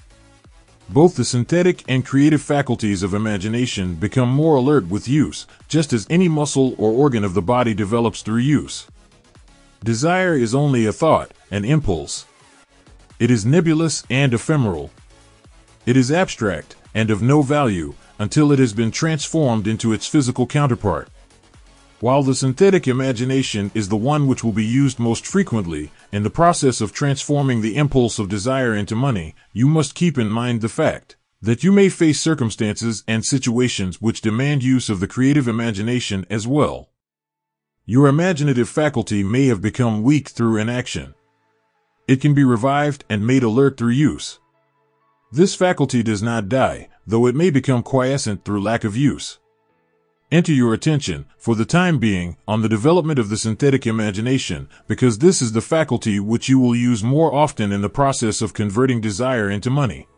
Both the synthetic and creative faculties of imagination become more alert with use, just as any muscle or organ of the body develops through use. Desire is only a thought, an impulse. It is nebulous and ephemeral. It is abstract and of no value until it has been transformed into its physical counterpart. While the synthetic imagination is the one which will be used most frequently in the process of transforming the impulse of desire into money, you must keep in mind the fact that you may face circumstances and situations which demand use of the creative imagination as well. Your imaginative faculty may have become weak through inaction. It can be revived and made alert through use. This faculty does not die, though it may become quiescent through lack of use. Enter your attention, for the time being, on the development of the synthetic imagination, because this is the faculty which you will use more often in the process of converting desire into money.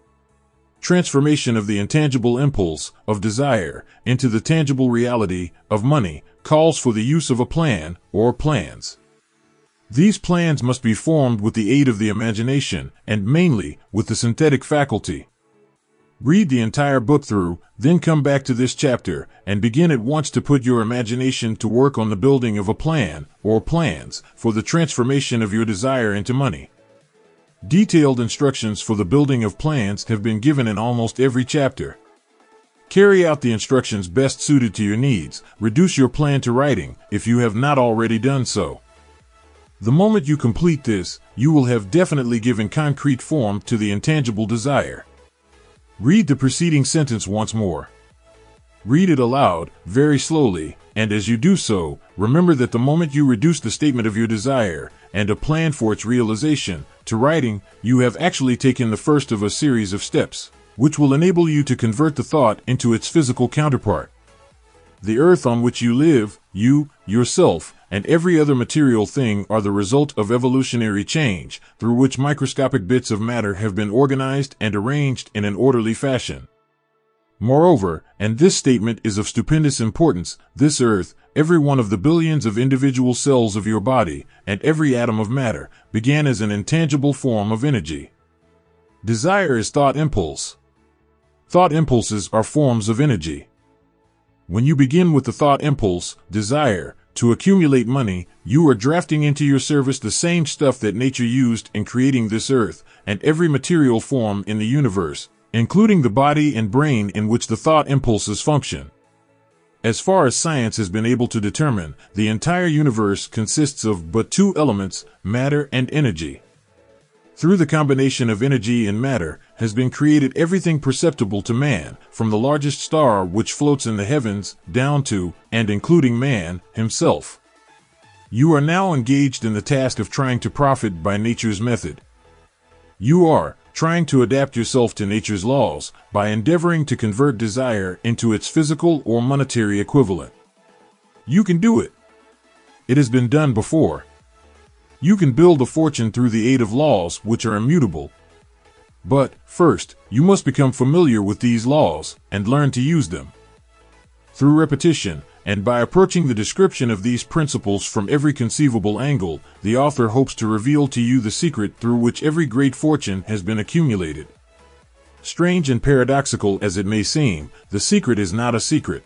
Transformation of the intangible impulse of desire into the tangible reality of money calls for the use of a plan or plans. These plans must be formed with the aid of the imagination and mainly with the synthetic faculty. Read the entire book through, then come back to this chapter and begin at once to put your imagination to work on the building of a plan or plans for the transformation of your desire into money. Detailed instructions for the building of plans have been given in almost every chapter. Carry out the instructions best suited to your needs. Reduce your plan to writing if you have not already done so. The moment you complete this, you will have definitely given concrete form to the intangible desire. Read the preceding sentence once more. Read it aloud, very slowly, and as you do so, remember that the moment you reduce the statement of your desire and a plan for its realization to writing, you have actually taken the first of a series of steps, which will enable you to convert the thought into its physical counterpart. The earth on which you live, you, yourself, and every other material thing are the result of evolutionary change, through which microscopic bits of matter have been organized and arranged in an orderly fashion. Moreover, and this statement is of stupendous importance, this earth, every one of the billions of individual cells of your body, and every atom of matter, began as an intangible form of energy. Desire is thought impulse. Thought impulses are forms of energy. When you begin with the thought impulse, desire, to accumulate money, you are drafting into your service the same stuff that nature used in creating this earth and every material form in the universe, including the body and brain in which the thought impulses function. As far as science has been able to determine, the entire universe consists of but two elements, matter and energy. Through the combination of energy and matter has been created everything perceptible to man, from the largest star which floats in the heavens, down to, and including man himself. You are now engaged in the task of trying to profit by nature's method. You are trying to adapt yourself to nature's laws by endeavoring to convert desire into its physical or monetary equivalent. You can do it. It has been done before. You can build a fortune through the aid of laws which are immutable. But, first, you must become familiar with these laws and learn to use them. Through repetition, and by approaching the description of these principles from every conceivable angle, the author hopes to reveal to you the secret through which every great fortune has been accumulated. Strange and paradoxical as it may seem, the secret is not a secret.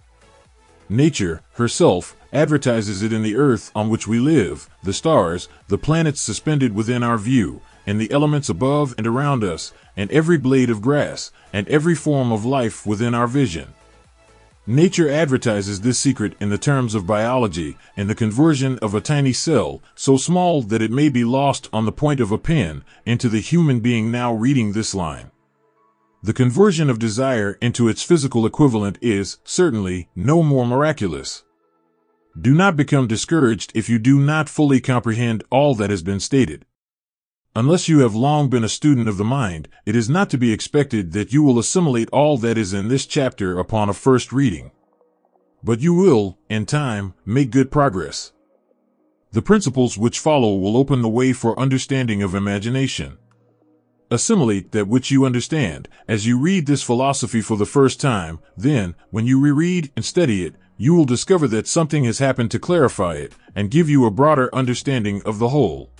Nature, herself, advertises it in the earth on which we live, the stars, the planets suspended within our view, and the elements above and around us, and every blade of grass, and every form of life within our vision. Nature advertises this secret in the terms of biology and the conversion of a tiny cell, so small that it may be lost on the point of a pen, into the human being now reading this line. The conversion of desire into its physical equivalent is, certainly, no more miraculous. Do not become discouraged if you do not fully comprehend all that has been stated. Unless you have long been a student of the mind, it is not to be expected that you will assimilate all that is in this chapter upon a first reading. But you will, in time, make good progress. The principles which follow will open the way for understanding of imagination. Assimilate that which you understand as you read this philosophy for the first time, then, when you reread and study it, you will discover that something has happened to clarify it and give you a broader understanding of the whole.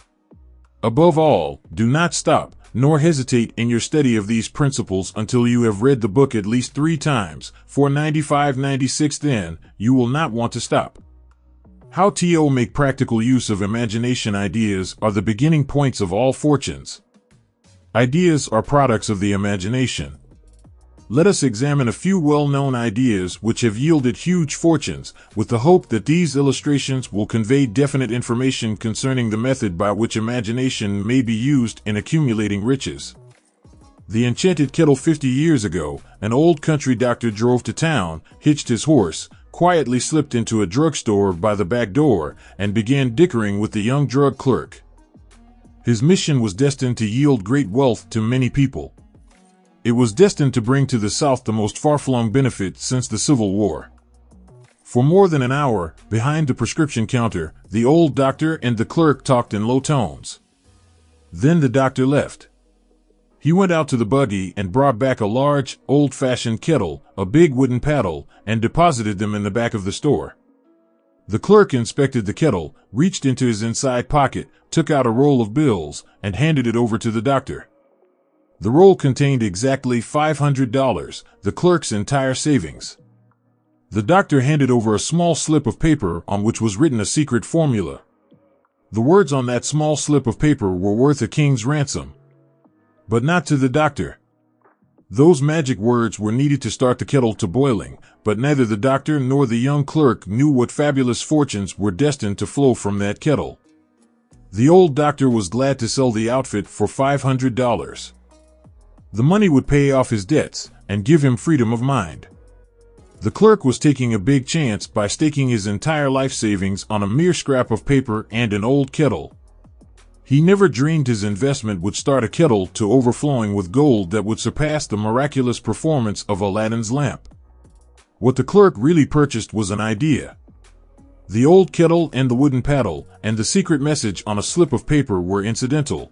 Above all, do not stop, nor hesitate in your study of these principles until you have read the book at least 3 times, 495-96. Then, you will not want to stop. How to make practical use of imagination. Ideas are the beginning points of all fortunes. Ideas are products of the imagination. Let us examine a few well-known ideas which have yielded huge fortunes, with the hope that these illustrations will convey definite information concerning the method by which imagination may be used in accumulating riches. The enchanted kettle. 50 years ago, an old country doctor drove to town, hitched his horse, quietly slipped into a drugstore by the back door, and began dickering with the young drug clerk. His mission was destined to yield great wealth to many people. It was destined to bring to the South the most far-flung benefit since the Civil War. For more than an hour, behind the prescription counter, the old doctor and the clerk talked in low tones. Then the doctor left. He went out to the buggy and brought back a large, old-fashioned kettle, a big wooden paddle, and deposited them in the back of the store. The clerk inspected the kettle, reached into his inside pocket, took out a roll of bills, and handed it over to the doctor. The roll contained exactly $500, the clerk's entire savings. The doctor handed over a small slip of paper on which was written a secret formula. The words on that small slip of paper were worth a king's ransom. But not to the doctor. Those magic words were needed to start the kettle to boiling, but neither the doctor nor the young clerk knew what fabulous fortunes were destined to flow from that kettle. The old doctor was glad to sell the outfit for $500. The money would pay off his debts and give him freedom of mind. The clerk was taking a big chance by staking his entire life savings on a mere scrap of paper and an old kettle. He never dreamed his investment would start a kettle to overflowing with gold that would surpass the miraculous performance of Aladdin's lamp. What the clerk really purchased was an idea. The old kettle and the wooden paddle and the secret message on a slip of paper were incidental.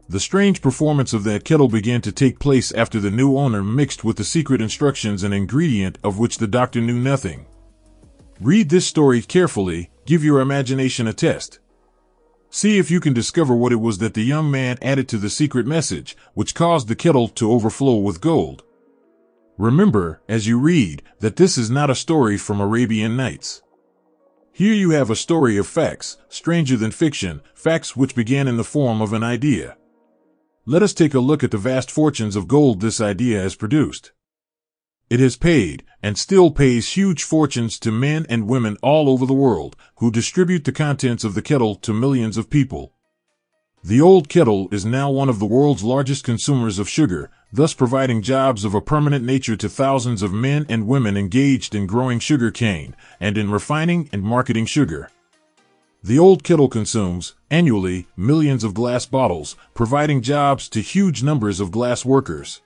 The strange performance of that kettle began to take place after the new owner mixed with the secret instructions an ingredient of which the doctor knew nothing. Read this story carefully, give your imagination a test. See if you can discover what it was that the young man added to the secret message, which caused the kettle to overflow with gold. Remember, as you read, that this is not a story from Arabian Nights. Here you have a story of facts, stranger than fiction, facts which began in the form of an idea. Let us take a look at the vast fortunes of gold this idea has produced. It has paid, and still pays huge fortunes to men and women all over the world, who distribute the contents of the kettle to millions of people. The old kettle is now one of the world's largest consumers of sugar, thus providing jobs of a permanent nature to thousands of men and women engaged in growing sugar cane, and in refining and marketing sugar. The old kettle consumes, annually, millions of glass bottles, providing jobs to huge numbers of glass workers.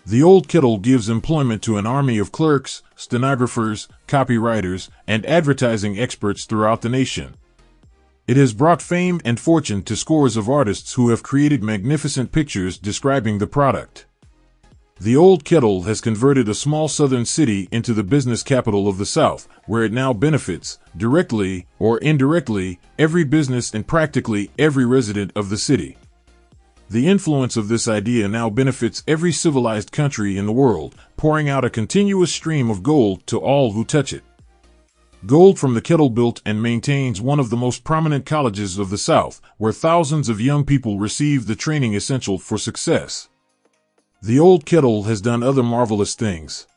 The old kettle gives employment to an army of clerks, stenographers, copywriters, and advertising experts throughout the nation. It has brought fame and fortune to scores of artists who have created magnificent pictures describing the product. The old kettle has converted a small southern city into the business capital of the South, where it now benefits, directly or indirectly, every business and practically every resident of the city. The influence of this idea now benefits every civilized country in the world, pouring out a continuous stream of gold to all who touch it. Gold from the kettle built and maintains one of the most prominent colleges of the South, where thousands of young people receive the training essential for success. The old kettle has done other marvelous things.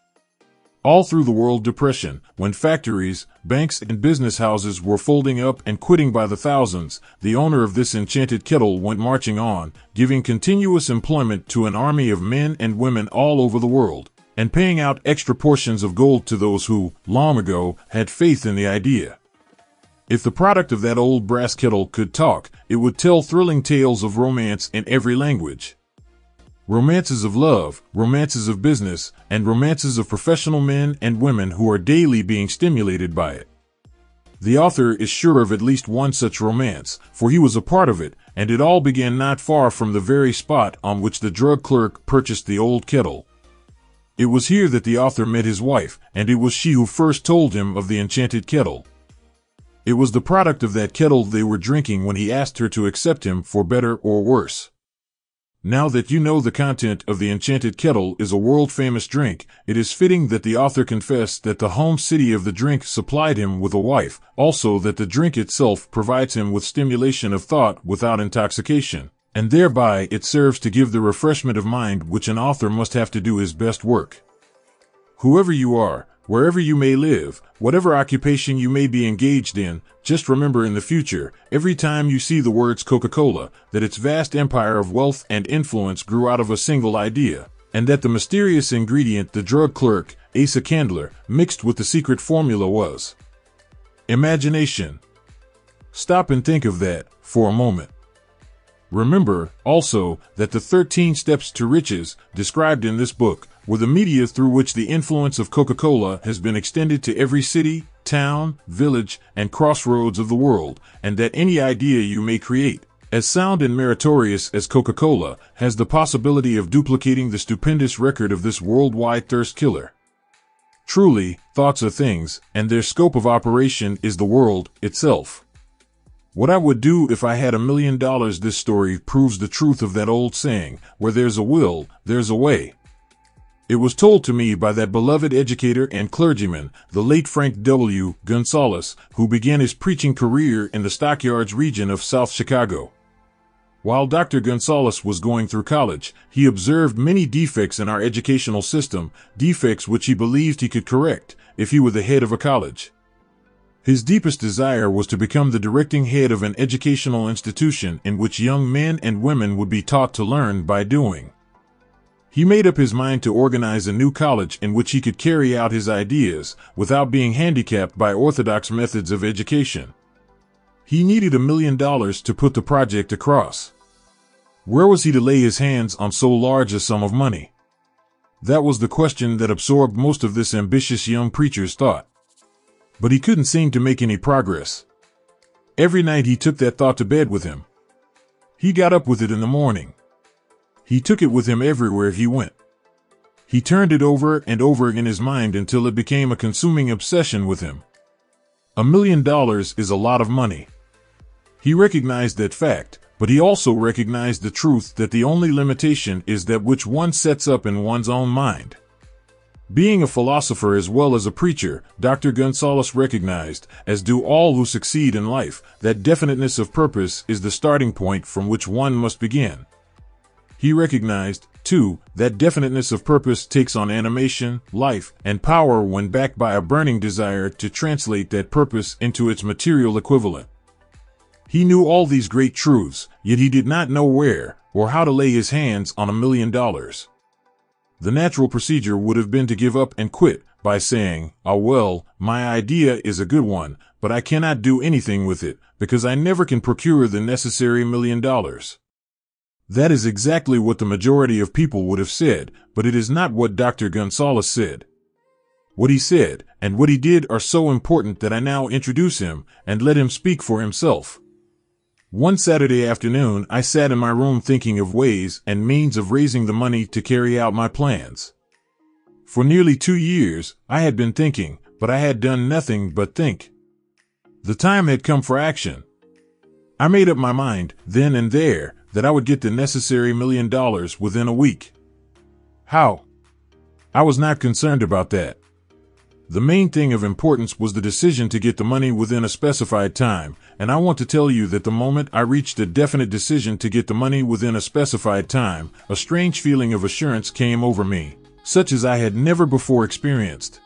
All through the World Depression, when factories, banks, and business houses were folding up and quitting by the thousands, the owner of this enchanted kettle went marching on, giving continuous employment to an army of men and women all over the world, and paying out extra portions of gold to those who, long ago, had faith in the idea. If the product of that old brass kettle could talk, it would tell thrilling tales of romance in every language. Romances of love, romances of business, and romances of professional men and women who are daily being stimulated by it. The author is sure of at least one such romance, for he was a part of it, and it all began not far from the very spot on which the drug clerk purchased the old kettle. It was here that the author met his wife, and it was she who first told him of the enchanted kettle. It was the product of that kettle they were drinking when he asked her to accept him for better or worse. Now that you know the content of the enchanted kettle is a world-famous drink, it is fitting that the author confess that the home city of the drink supplied him with a wife, also that the drink itself provides him with stimulation of thought without intoxication, and thereby it serves to give the refreshment of mind which an author must have to do his best work. Whoever you are, wherever you may live, whatever occupation you may be engaged in, just remember in the future, every time you see the words Coca-Cola, that its vast empire of wealth and influence grew out of a single idea, and that the mysterious ingredient the drug clerk, Asa Candler, mixed with the secret formula was imagination. Stop and think of that for a moment. Remember, also, that the 13 steps to riches, described in this book, were the media through which the influence of Coca-Cola has been extended to every city, town, village, and crossroads of the world, and that any idea you may create, as sound and meritorious as Coca-Cola, has the possibility of duplicating the stupendous record of this worldwide thirst killer. Truly, thoughts are things, and their scope of operation is the world itself. What I would do if I had $1 million. This story proves the truth of that old saying, where there's a will, there's a way. It was told to me by that beloved educator and clergyman, the late Frank W. Gonzalez, who began his preaching career in the Stockyards region of South Chicago. While Dr. Gonzalez was going through college, he observed many defects in our educational system, defects which he believed he could correct if he were the head of a college. His deepest desire was to become the directing head of an educational institution in which young men and women would be taught to learn by doing. He made up his mind to organize a new college in which he could carry out his ideas without being handicapped by orthodox methods of education. He needed $1 million to put the project across. Where was he to lay his hands on so large a sum of money? That was the question that absorbed most of this ambitious young preacher's thought. But he couldn't seem to make any progress. Every night he took that thought to bed with him. He got up with it in the morning. He took it with him everywhere he went. He turned it over and over in his mind until it became a consuming obsession with him. $1 million is a lot of money. He recognized that fact, but he also recognized the truth that the only limitation is that which one sets up in one's own mind. Being a philosopher as well as a preacher, Dr. Gonzalez recognized, as do all who succeed in life, that definiteness of purpose is the starting point from which one must begin. He recognized, too, that definiteness of purpose takes on animation, life, and power when backed by a burning desire to translate that purpose into its material equivalent. He knew all these great truths, yet he did not know where or how to lay his hands on $1 million. The natural procedure would have been to give up and quit, by saying, "Ah, well, my idea is a good one, but I cannot do anything with it because I never can procure the necessary $1 million." That is exactly what the majority of people would have said, but it is not what Dr. Gonzalez said. What he said and what he did are so important that I now introduce him and let him speak for himself. One Saturday afternoon, I sat in my room thinking of ways and means of raising the money to carry out my plans. For nearly 2 years, I had been thinking, but I had done nothing but think. The time had come for action. I made up my mind, then and there, that I would get the necessary $1 million within a week. How? I was not concerned about that. The main thing of importance was the decision to get the money within a specified time, and I want to tell you that the moment I reached a definite decision to get the money within a specified time, a strange feeling of assurance came over me, such as I had never before experienced.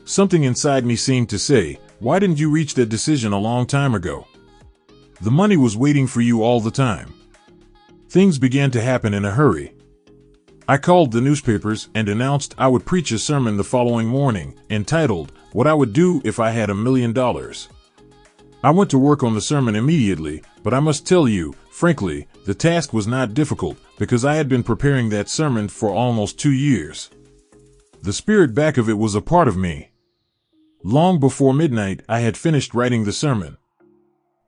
Something inside me seemed to say, "Why didn't you reach that decision a long time ago?" The money was waiting for you all the time. Things began to happen in a hurry. I called the newspapers and announced I would preach a sermon the following morning, entitled, "What I Would Do If I Had $1 Million." I went to work on the sermon immediately, but I must tell you, frankly, the task was not difficult, because I had been preparing that sermon for almost 2 years. The spirit back of it was a part of me. Long before midnight, I had finished writing the sermon.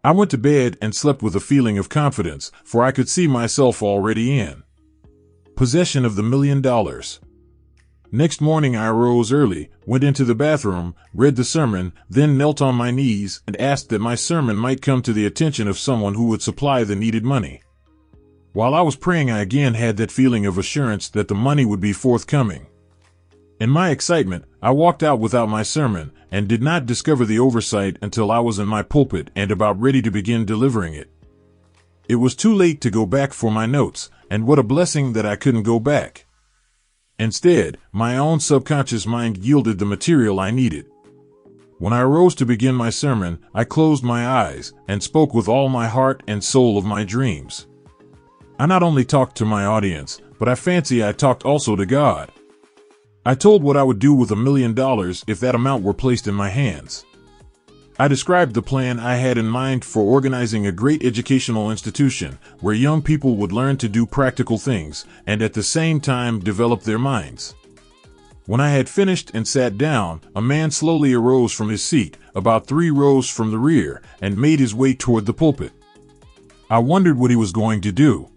I went to bed and slept with a feeling of confidence, for I could see myself already in possession of the $1 million. Next morning I arose early, went into the bathroom, read the sermon, then knelt on my knees and asked that my sermon might come to the attention of someone who would supply the needed money. While I was praying, I again had that feeling of assurance that the money would be forthcoming. In my excitement, I walked out without my sermon and did not discover the oversight until I was in my pulpit and about ready to begin delivering it. It was too late to go back for my notes, and what a blessing that I couldn't go back. Instead, my own subconscious mind yielded the material I needed. When I arose to begin my sermon, I closed my eyes and spoke with all my heart and soul of my dreams. I not only talked to my audience, but I fancy I talked also to God. I told what I would do with $1 million if that amount were placed in my hands. I described the plan I had in mind for organizing a great educational institution where young people would learn to do practical things and at the same time develop their minds. When I had finished and sat down, a man slowly arose from his seat, about 3 rows from the rear, and made his way toward the pulpit. I wondered what he was going to do.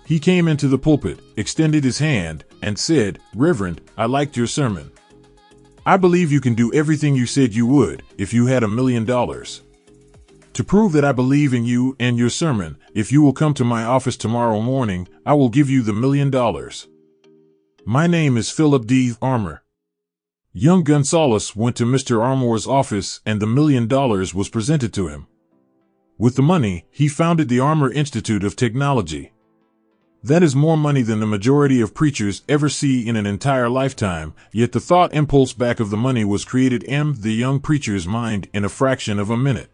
He came into the pulpit, extended his hand, and said, "Reverend, I liked your sermon. I believe you can do everything you said you would if you had $1 million. To prove that I believe in you and your sermon, if you will come to my office tomorrow morning, I will give you the $1 million. My name is Philip D. Armour." Young Gonzalez went to Mr. Armour's office and the $1 million was presented to him. With the money, he founded the Armour Institute of Technology. That is more money than the majority of preachers ever see in an entire lifetime, yet the thought impulse back of the money was created in the young preacher's mind in a fraction of a minute.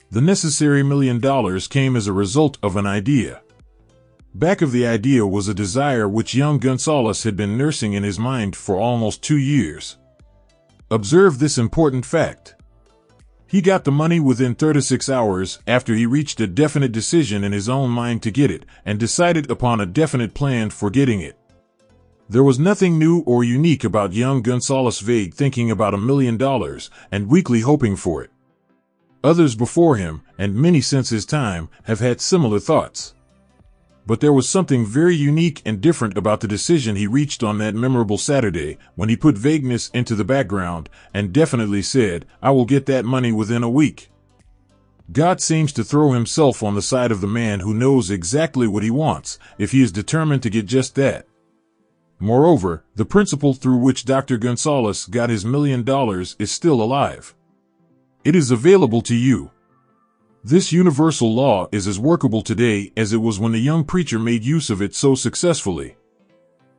The necessary $1 million came as a result of an idea. Back of the idea was a desire which young Gonzalez had been nursing in his mind for almost 2 years. Observe this important fact. He got the money within 36 hours after he reached a definite decision in his own mind to get it and decided upon a definite plan for getting it. There was nothing new or unique about young Gonzalez vague thinking about $1 million and weakly hoping for it. Others before him, and many since his time, have had similar thoughts. But there was something very unique and different about the decision he reached on that memorable Saturday when he put vagueness into the background and definitely said, "I will get that money within a week." God seems to throw himself on the side of the man who knows exactly what he wants, if he is determined to get just that. Moreover, the principle through which Dr. Gonzalez got his $1 million is still alive. It is available to you. This universal law is as workable today as it was when the young preacher made use of it so successfully.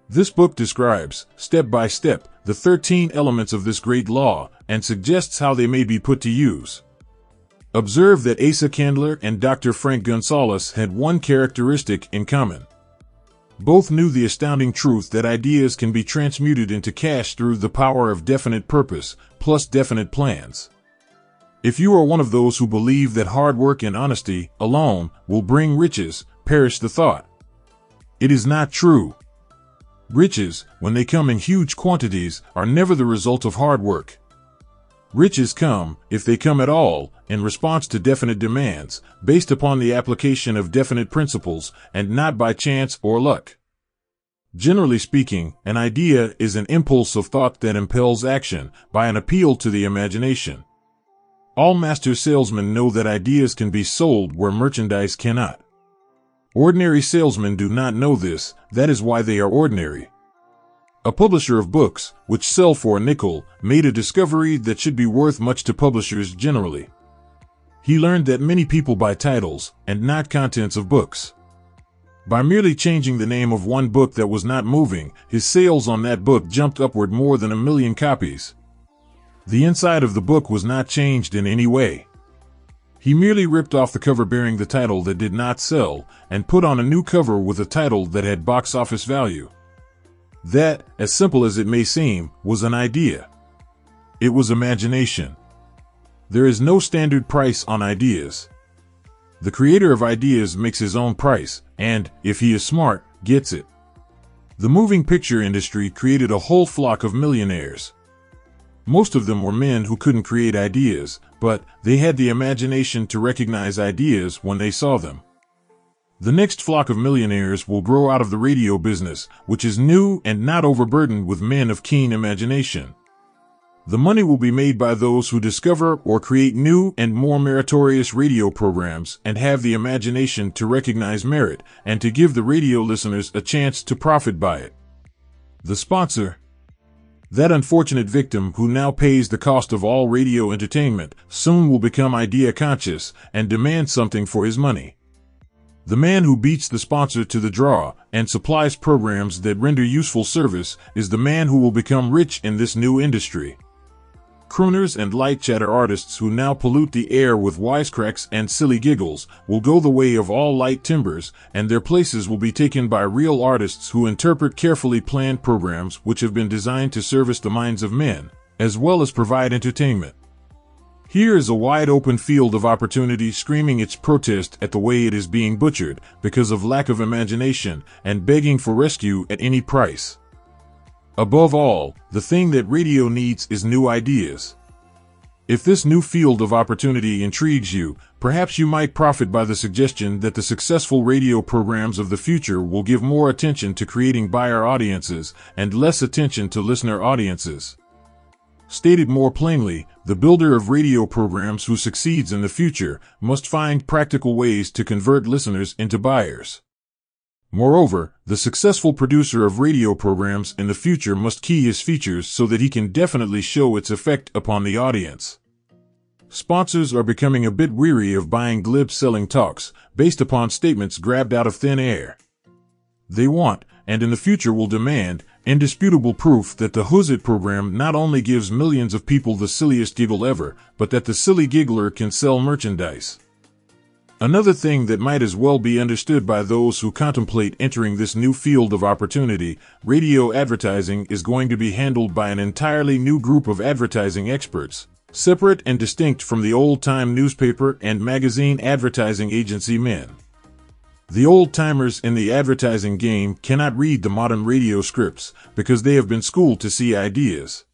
This book describes, step by step, the 13 elements of this great law and suggests how they may be put to use. Observe that Asa Candler and Dr. Frank Gonzalez had one characteristic in common. Both knew the astounding truth that ideas can be transmuted into cash through the power of definite purpose, plus definite plans. If you are one of those who believe that hard work and honesty alone will bring riches, perish the thought. It is not true. Riches, when they come in huge quantities, are never the result of hard work. Riches come, if they come at all, in response to definite demands, based upon the application of definite principles, and not by chance or luck. Generally speaking, an idea is an impulse of thought that impels action, by an appeal to the imagination. All master salesmen know that ideas can be sold where merchandise cannot. Ordinary salesmen do not know this, that is why they are ordinary. A publisher of books, which sell for a nickel, made a discovery that should be worth much to publishers generally. He learned that many people buy titles, and not contents of books. By merely changing the name of one book that was not moving, his sales on that book jumped upward more than 1 million copies. The inside of the book was not changed in any way. He merely ripped off the cover bearing the title that did not sell, and put on a new cover with a title that had box office value. That, as simple as it may seem, was an idea. It was imagination. There is no standard price on ideas. The creator of ideas makes his own price, and, if he is smart, gets it. The moving picture industry created a whole flock of millionaires. Most of them were men who couldn't create ideas, but they had the imagination to recognize ideas when they saw them. The next flock of millionaires will grow out of the radio business, which is new and not overburdened with men of keen imagination. The money will be made by those who discover or create new and more meritorious radio programs and have the imagination to recognize merit and to give the radio listeners a chance to profit by it. The sponsor, that unfortunate victim who now pays the cost of all radio entertainment, soon will become idea conscious and demand something for his money. The man who beats the sponsor to the draw and supplies programs that render useful service is the man who will become rich in this new industry. Crooners and light chatter artists who now pollute the air with wisecracks and silly giggles will go the way of all light timbers, and their places will be taken by real artists who interpret carefully planned programs which have been designed to service the minds of men, as well as provide entertainment. Here is a wide open field of opportunity screaming its protest at the way it is being butchered because of lack of imagination and begging for rescue at any price. Above all, the thing that radio needs is new ideas. If this new field of opportunity intrigues you, perhaps you might profit by the suggestion that the successful radio programs of the future will give more attention to creating buyer audiences and less attention to listener audiences. Stated more plainly, the builder of radio programs who succeeds in the future must find practical ways to convert listeners into buyers. Moreover, the successful producer of radio programs in the future must key his features so that he can definitely show its effect upon the audience. Sponsors are becoming a bit weary of buying glib selling talks based upon statements grabbed out of thin air. They want, and in the future will demand, indisputable proof that the Who's It program not only gives millions of people the silliest giggle ever, but that the silly giggler can sell merchandise. Another thing that might as well be understood by those who contemplate entering this new field of opportunity, radio advertising is going to be handled by an entirely new group of advertising experts, separate and distinct from the old-time newspaper and magazine advertising agency men. The old-timers in the advertising game cannot read the modern radio scripts because they have been schooled to see ideas.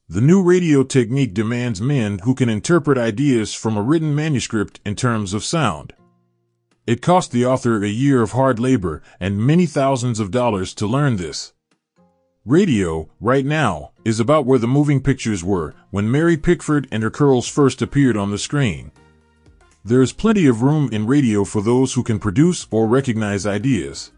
The new radio technique demands men who can interpret ideas from a written manuscript in terms of sound. It cost the author a year of hard labor and many thousands of dollars to learn this. Radio, right now, is about where the moving pictures were when Mary Pickford and her curls first appeared on the screen. There is plenty of room in radio for those who can produce or recognize ideas.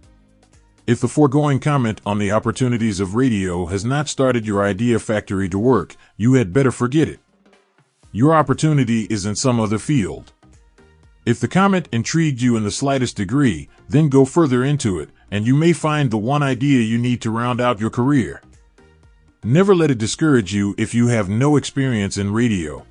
If the foregoing comment on the opportunities of radio has not started your idea factory to work, you had better forget it. Your opportunity is in some other field. If the comment intrigued you in the slightest degree, then go further into it, and you may find the one idea you need to round out your career. Never let it discourage you if you have no experience in radio.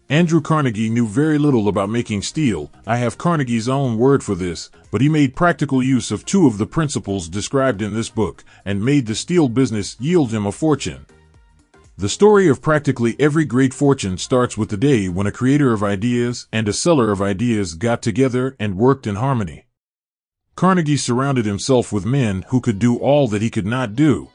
Andrew Carnegie knew very little about making steel. I have Carnegie's own word for this, but he made practical use of two of the principles described in this book and made the steel business yield him a fortune. The story of practically every great fortune starts with the day when a creator of ideas and a seller of ideas got together and worked in harmony. Carnegie surrounded himself with men who could do all that he could not do.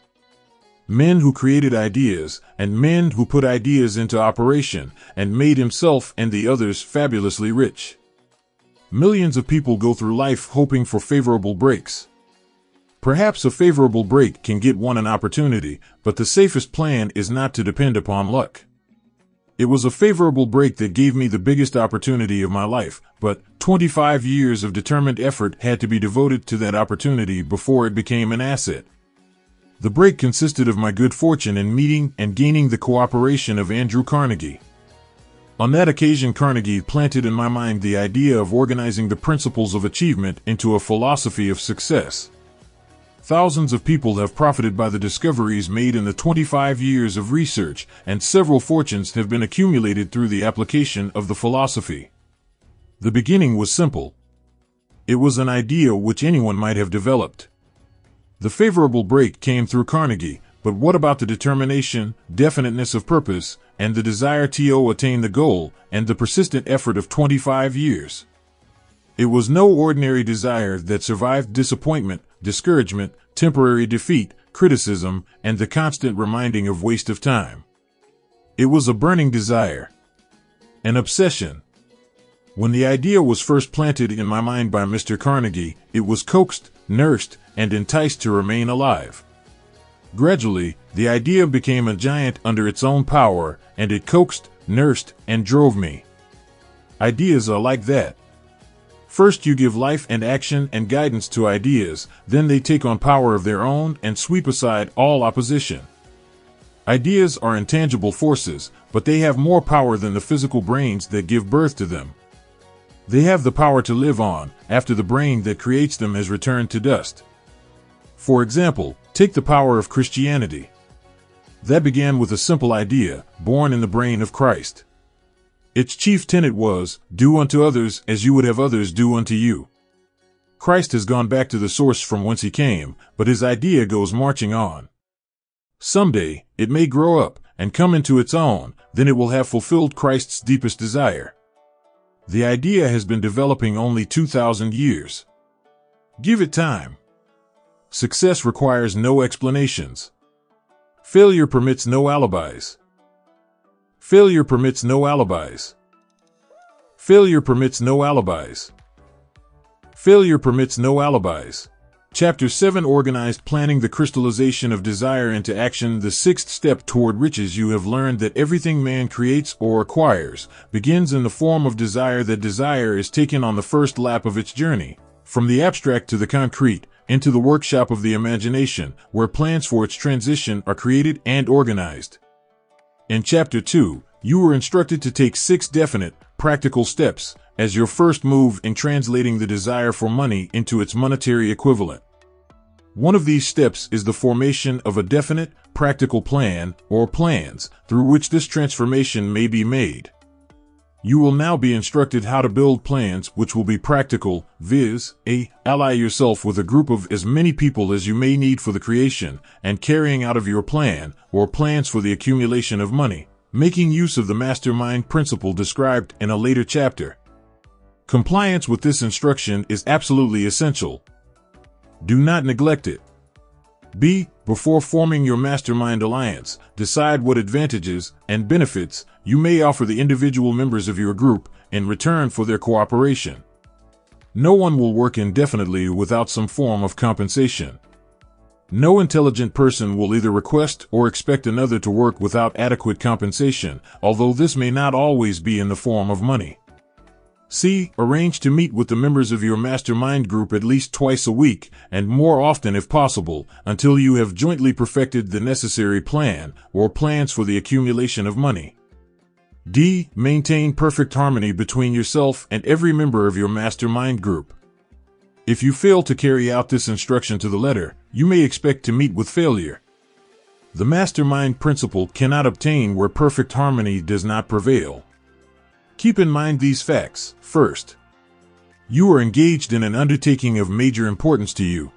Men who created ideas, and men who put ideas into operation, and made himself and the others fabulously rich. Millions of people go through life hoping for favorable breaks. Perhaps a favorable break can get one an opportunity, but the safest plan is not to depend upon luck. It was a favorable break that gave me the biggest opportunity of my life, but 25 years of determined effort had to be devoted to that opportunity before it became an asset. The break consisted of my good fortune in meeting and gaining the cooperation of Andrew Carnegie. On that occasion, Carnegie planted in my mind the idea of organizing the principles of achievement into a philosophy of success. Thousands of people have profited by the discoveries made in the 25 years of research, and several fortunes have been accumulated through the application of the philosophy. The beginning was simple. It was an idea which anyone might have developed. The favorable break came through Carnegie, but what about the determination, definiteness of purpose, and the desire to attain the goal, and the persistent effort of 25 years? It was no ordinary desire that survived disappointment, discouragement, temporary defeat, criticism, and the constant reminding of waste of time. It was a burning desire. An obsession. When the idea was first planted in my mind by Mr. Carnegie, it was coaxed, nursed, and enticed to remain alive. Gradually, the idea became a giant under its own power, and it coaxed, nursed, and drove me. Ideas are like that. First you give life and action and guidance to ideas, then they take on power of their own and sweep aside all opposition. Ideas are intangible forces, but they have more power than the physical brains that give birth to them. They have the power to live on, after the brain that creates them has returned to dust. For example, take the power of Christianity. That began with a simple idea, born in the brain of Christ. Its chief tenet was, do unto others as you would have others do unto you. Christ has gone back to the source from whence he came, but his idea goes marching on. Someday, it may grow up and come into its own, then it will have fulfilled Christ's deepest desire. The idea has been developing only 2,000 years. Give it time. Success requires no explanations. Failure permits no alibis. Failure permits no alibis. Failure permits no alibis. Failure permits no alibis. Chapter 7 Organized Planning the Crystallization of Desire into Action. The sixth step toward riches. You have learned that everything man creates or acquires begins in the form of desire. That desire is taken on the first lap of its journey, from the abstract to the concrete, into the workshop of the imagination, where plans for its transition are created and organized. In Chapter 2, you were instructed to take 6 definite, practical steps as your first move in translating the desire for money into its monetary equivalent. One of these steps is the formation of a definite, practical plan, or plans, through which this transformation may be made. You will now be instructed how to build plans which will be practical, viz., ally yourself with a group of as many people as you may need for the creation and carrying out of your plan, or plans for the accumulation of money, making use of the mastermind principle described in a later chapter. Compliance with this instruction is absolutely essential. Do not neglect it. Before forming your mastermind alliance, decide what advantages and benefits you may offer the individual members of your group in return for their cooperation. No one will work indefinitely without some form of compensation. No intelligent person will either request or expect another to work without adequate compensation, although this may not always be in the form of money. Arrange to meet with the members of your mastermind group at least twice a week, and more often if possible, until you have jointly perfected the necessary plan or plans for the accumulation of money. Maintain perfect harmony between yourself and every member of your mastermind group. If you fail to carry out this instruction to the letter, you may expect to meet with failure. The mastermind principle cannot obtain where perfect harmony does not prevail. Keep in mind these facts. First, you are engaged in an undertaking of major importance to you.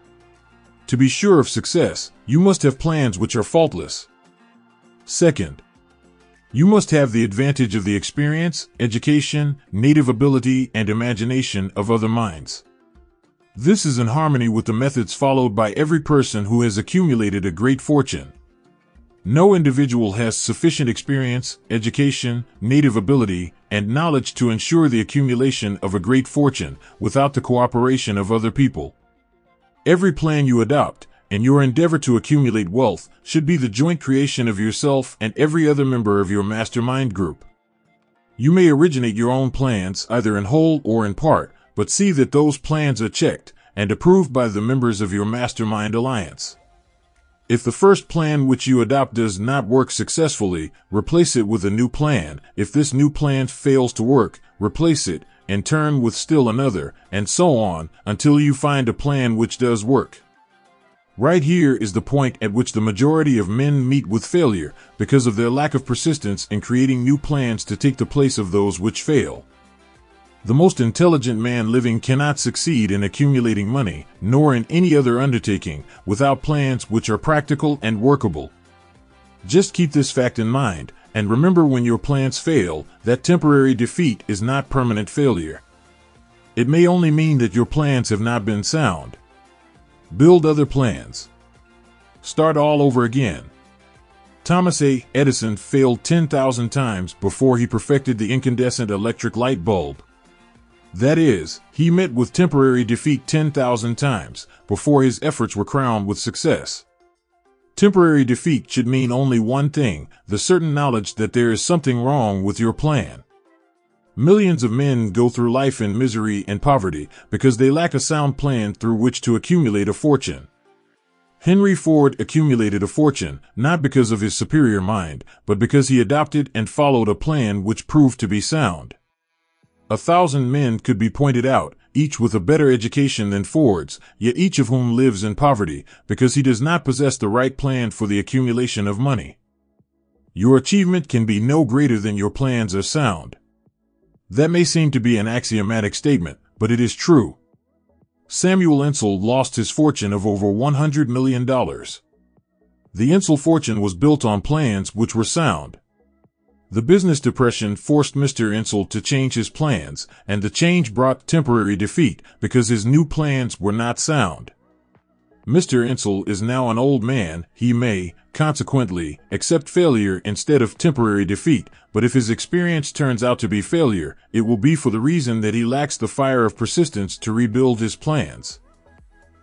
To be sure of success, you must have plans which are faultless. Second, you must have the advantage of the experience, education, native ability, and imagination of other minds. This is in harmony with the methods followed by every person who has accumulated a great fortune. No individual has sufficient experience, education, native ability, and knowledge to ensure the accumulation of a great fortune without the cooperation of other people. Every plan you adopt, and your endeavor to accumulate wealth, should be the joint creation of yourself and every other member of your mastermind group. You may originate your own plans, either in whole or in part, but see that those plans are checked and approved by the members of your mastermind alliance. If the first plan which you adopt does not work successfully, replace it with a new plan. If this new plan fails to work, replace it, and turn with still another, and so on, until you find a plan which does work. Right here is the point at which the majority of men meet with failure, because of their lack of persistence in creating new plans to take the place of those which fail. The most intelligent man living cannot succeed in accumulating money, nor in any other undertaking, without plans which are practical and workable. Just keep this fact in mind, and remember, when your plans fail, that temporary defeat is not permanent failure. It may only mean that your plans have not been sound. Build other plans. Start all over again. Thomas A. Edison failed 10,000 times before he perfected the incandescent electric light bulb. That is, he met with temporary defeat 10,000 times before his efforts were crowned with success. Temporary defeat should mean only one thing: the certain knowledge that there is something wrong with your plan. Millions of men go through life in misery and poverty because they lack a sound plan through which to accumulate a fortune. Henry Ford accumulated a fortune, not because of his superior mind, but because he adopted and followed a plan which proved to be sound. 1,000 men could be pointed out, each with a better education than Ford's, yet each of whom lives in poverty because he does not possess the right plan for the accumulation of money. Your achievement can be no greater than your plans are sound. That may seem to be an axiomatic statement, but it is true. Samuel Insull lost his fortune of over $100 million. The Insull fortune was built on plans which were sound. The business depression forced Mr. Insull to change his plans, and the change brought temporary defeat because his new plans were not sound. Mr. Insull is now an old man. He may, consequently, accept failure instead of temporary defeat, but if his experience turns out to be failure, it will be for the reason that he lacks the fire of persistence to rebuild his plans.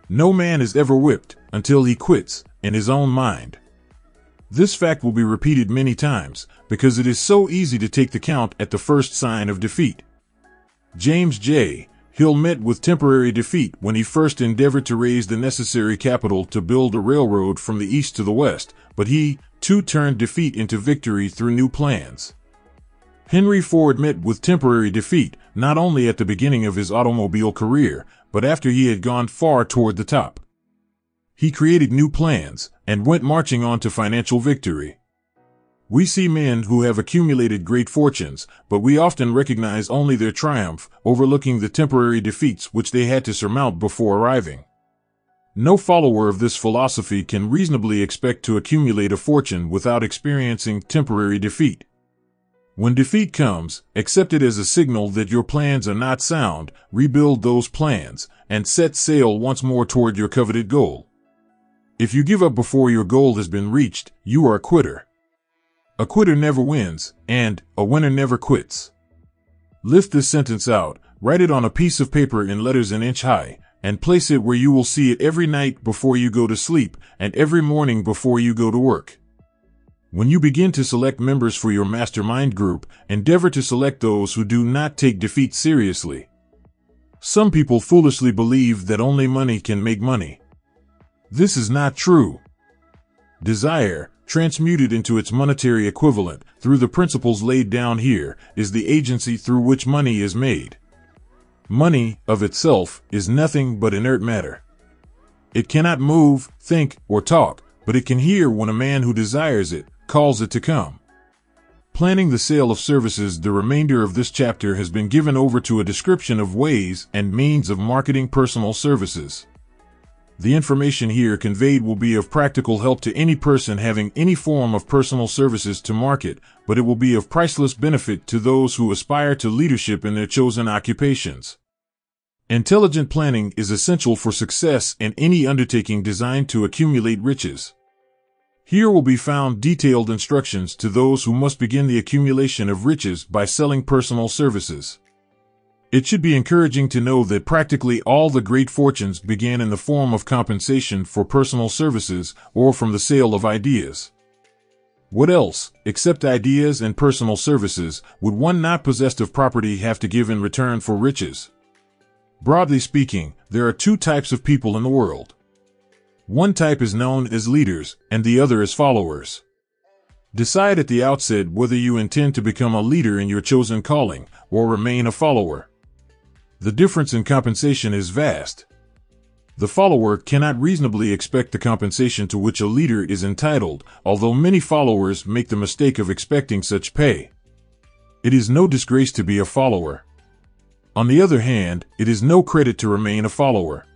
No man is ever whipped until he quits in his own mind. This fact will be repeated many times, because it is so easy to take the count at the first sign of defeat. James J. Hill met with temporary defeat when he first endeavored to raise the necessary capital to build a railroad from the east to the west, but he, too, turned defeat into victory through new plans. Henry Ford met with temporary defeat, not only at the beginning of his automobile career, but after he had gone far toward the top. He created new plans and went marching on to financial victory. We see men who have accumulated great fortunes, but we often recognize only their triumph, overlooking the temporary defeats which they had to surmount before arriving. No follower of this philosophy can reasonably expect to accumulate a fortune without experiencing temporary defeat. When defeat comes, accept it as a signal that your plans are not sound, rebuild those plans, and set sail once more toward your coveted goal. If you give up before your goal has been reached, you are a quitter. A quitter never wins, and a winner never quits. Lift this sentence out, write it on a piece of paper in letters an inch high, and place it where you will see it every night before you go to sleep and every morning before you go to work. When you begin to select members for your mastermind group, endeavor to select those who do not take defeat seriously. Some people foolishly believe that only money can make money. This is not true. Desire, transmuted into its monetary equivalent through the principles laid down here, is the agency through which money is made. Money, of itself, is nothing but inert matter. It cannot move, think, or talk, but it can hear when a man who desires it calls it to come. Planning the sale of services. The remainder of this chapter has been given over to a description of ways and means of marketing personal services. The information here conveyed will be of practical help to any person having any form of personal services to market, but it will be of priceless benefit to those who aspire to leadership in their chosen occupations. Intelligent planning is essential for success in any undertaking designed to accumulate riches. Here will be found detailed instructions to those who must begin the accumulation of riches by selling personal services. It should be encouraging to know that practically all the great fortunes began in the form of compensation for personal services or from the sale of ideas. What else, except ideas and personal services, would one not possessed of property have to give in return for riches? Broadly speaking, there are two types of people in the world. One type is known as leaders, and the other as followers. Decide at the outset whether you intend to become a leader in your chosen calling, or remain a follower. The difference in compensation is vast. The follower cannot reasonably expect the compensation to which a leader is entitled, although many followers make the mistake of expecting such pay. It is no disgrace to be a follower. On the other hand, it is no credit to remain a follower.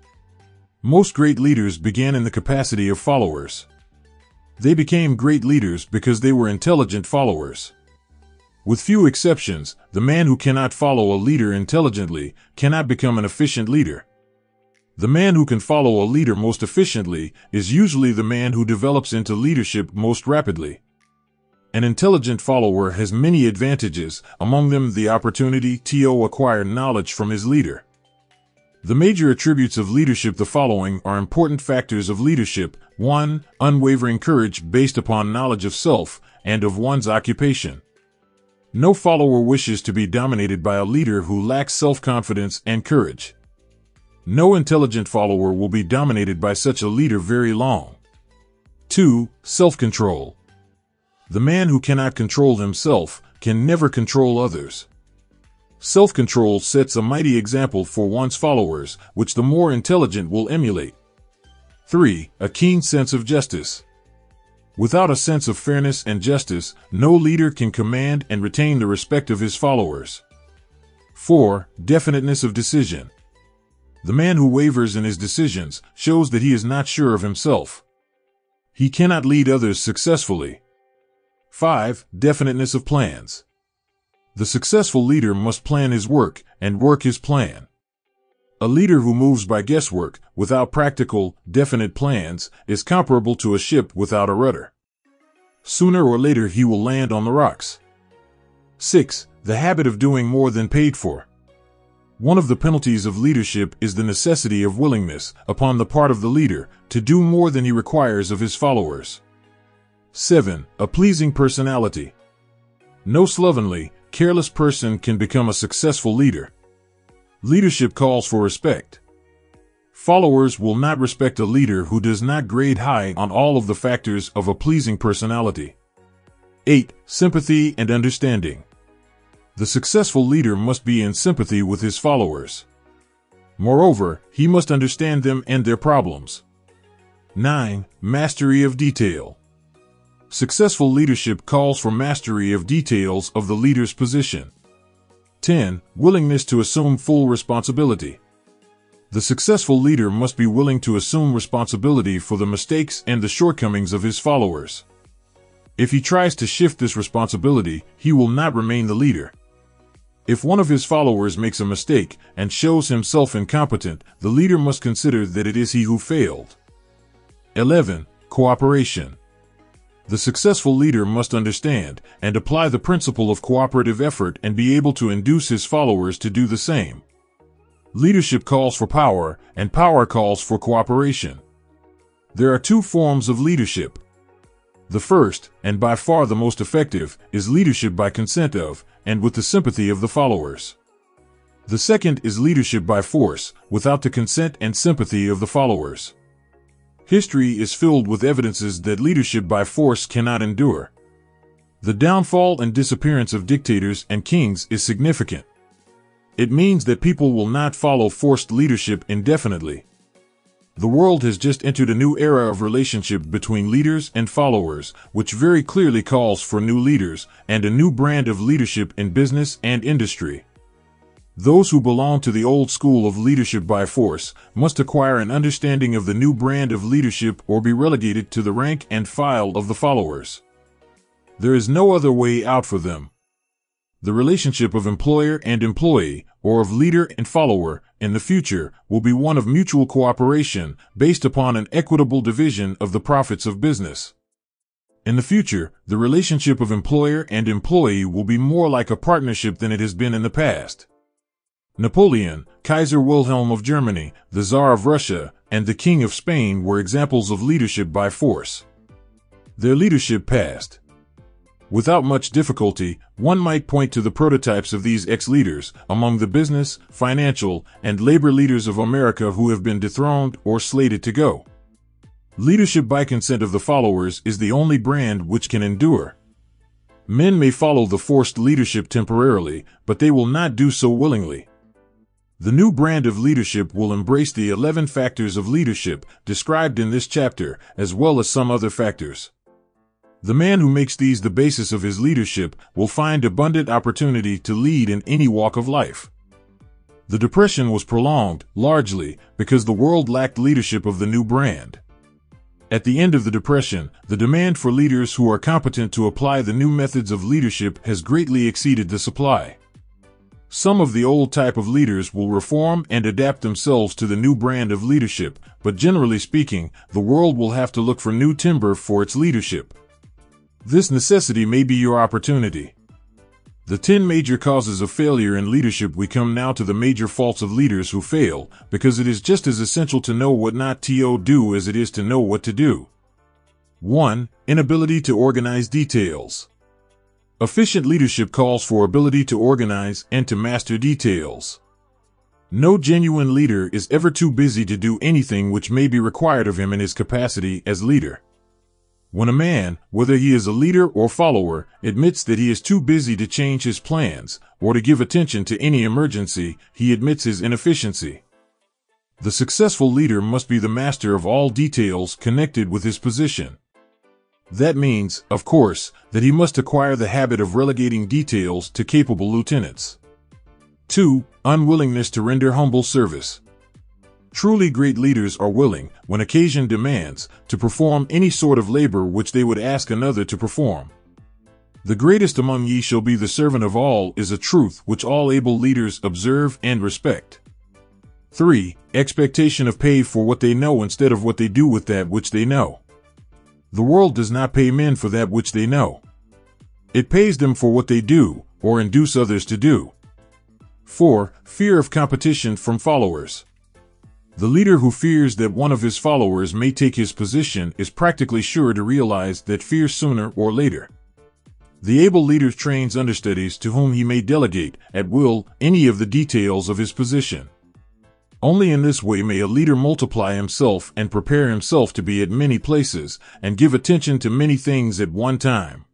Most great leaders began in the capacity of followers. They became great leaders because they were intelligent followers. With few exceptions, the man who cannot follow a leader intelligently cannot become an efficient leader. The man who can follow a leader most efficiently is usually the man who develops into leadership most rapidly. An intelligent follower has many advantages, among them the opportunity to acquire knowledge from his leader. The major attributes of leadership. The following are important factors of leadership. 1. Unwavering courage based upon knowledge of self and of one's occupation. No follower wishes to be dominated by a leader who lacks self-confidence and courage. No intelligent follower will be dominated by such a leader very long. 2. Self-control. The man who cannot control himself can never control others. Self-control sets a mighty example for one's followers, which the more intelligent will emulate. 3. A keen sense of justice. Without a sense of fairness and justice, no leader can command and retain the respect of his followers. 4. Definiteness of decision. The man who wavers in his decisions shows that he is not sure of himself. He cannot lead others successfully. 5. Definiteness of plans. The successful leader must plan his work and work his plan. A leader who moves by guesswork, without practical, definite plans, is comparable to a ship without a rudder. Sooner or later he will land on the rocks. 6. The habit of doing more than paid for. One of the penalties of leadership is the necessity of willingness, upon the part of the leader, to do more than he requires of his followers. 7. A pleasing personality. No slovenly, careless person can become a successful leader. Leadership calls for respect. Followers will not respect a leader who does not grade high on all of the factors of a pleasing personality. 8. Sympathy and understanding. The successful leader must be in sympathy with his followers. Moreover, he must understand them and their problems. 9. Mastery of detail. Successful leadership calls for mastery of details of the leader's position. 10. Willingness to assume full responsibility. The successful leader must be willing to assume responsibility for the mistakes and the shortcomings of his followers. If he tries to shift this responsibility, he will not remain the leader. If one of his followers makes a mistake and shows himself incompetent, the leader must consider that it is he who failed. 11. Cooperation. The successful leader must understand and apply the principle of cooperative effort and be able to induce his followers to do the same. Leadership calls for power, and power calls for cooperation. There are two forms of leadership. The first, and by far the most effective, is leadership by consent of, and with the sympathy of the followers. The second is leadership by force, without the consent and sympathy of the followers. History is filled with evidences that leadership by force cannot endure. The downfall and disappearance of dictators and kings is significant. It means that people will not follow forced leadership indefinitely. The world has just entered a new era of relationship between leaders and followers, which very clearly calls for new leaders and a new brand of leadership in business and industry. Those who belong to the old school of leadership by force must acquire an understanding of the new brand of leadership or be relegated to the rank and file of the followers. There is no other way out for them. The relationship of employer and employee, or of leader and follower, in the future will be one of mutual cooperation based upon an equitable division of the profits of business. In the future, the relationship of employer and employee will be more like a partnership than it has been in the past. Napoleon, Kaiser Wilhelm of Germany, the Tsar of Russia, and the King of Spain were examples of leadership by force. Their leadership passed. Without much difficulty, one might point to the prototypes of these ex-leaders among the business, financial, and labor leaders of America who have been dethroned or slated to go. Leadership by consent of the followers is the only brand which can endure. Men may follow the forced leadership temporarily, but they will not do so willingly. The new brand of leadership will embrace the 11 factors of leadership described in this chapter, as well as some other factors. The man who makes these the basis of his leadership will find abundant opportunity to lead in any walk of life. The Depression was prolonged, largely, because the world lacked leadership of the new brand. At the end of the Depression, the demand for leaders who are competent to apply the new methods of leadership has greatly exceeded the supply. Some of the old type of leaders will reform and adapt themselves to the new brand of leadership, but generally speaking, the world will have to look for new timber for its leadership. This necessity may be your opportunity. The 10 major causes of failure in leadership. We come now to the major faults of leaders who fail, because it is just as essential to know what not to do as it is to know what to do. 1. Inability to organize details. Efficient leadership calls for ability to organize and to master details. No genuine leader is ever too busy to do anything which may be required of him in his capacity as leader. When a man, whether he is a leader or follower, admits that he is too busy to change his plans or to give attention to any emergency, he admits his inefficiency. The successful leader must be the master of all details connected with his position. That means, of course, that he must acquire the habit of relegating details to capable lieutenants. 2. Unwillingness to render humble service. Truly great leaders are willing, when occasion demands, to perform any sort of labor which they would ask another to perform. The greatest among ye shall be the servant of all is a truth which all able leaders observe and respect. 3. Expectation of pay for what they know instead of what they do with that which they know. The world does not pay men for that which they know. It pays them for what they do, or induce others to do. 4. Fear of competition from followers. The leader who fears that one of his followers may take his position is practically sure to realize that fear sooner or later. The able leader trains understudies to whom he may delegate, at will, any of the details of his position. Only in this way may a leader multiply himself and prepare himself to be at many places and give attention to many things at one time.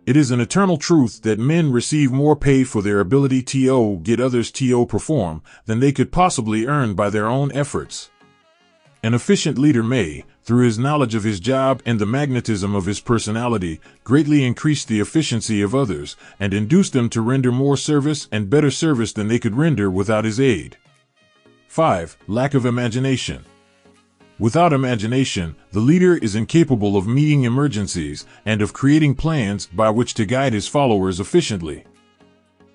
It is an eternal truth that men receive more pay for their ability to get others to perform than they could possibly earn by their own efforts. An efficient leader may, through his knowledge of his job and the magnetism of his personality, greatly increase the efficiency of others and induce them to render more service and better service than they could render without his aid. 5. Lack of imagination. Without imagination, the leader is incapable of meeting emergencies and of creating plans by which to guide his followers efficiently.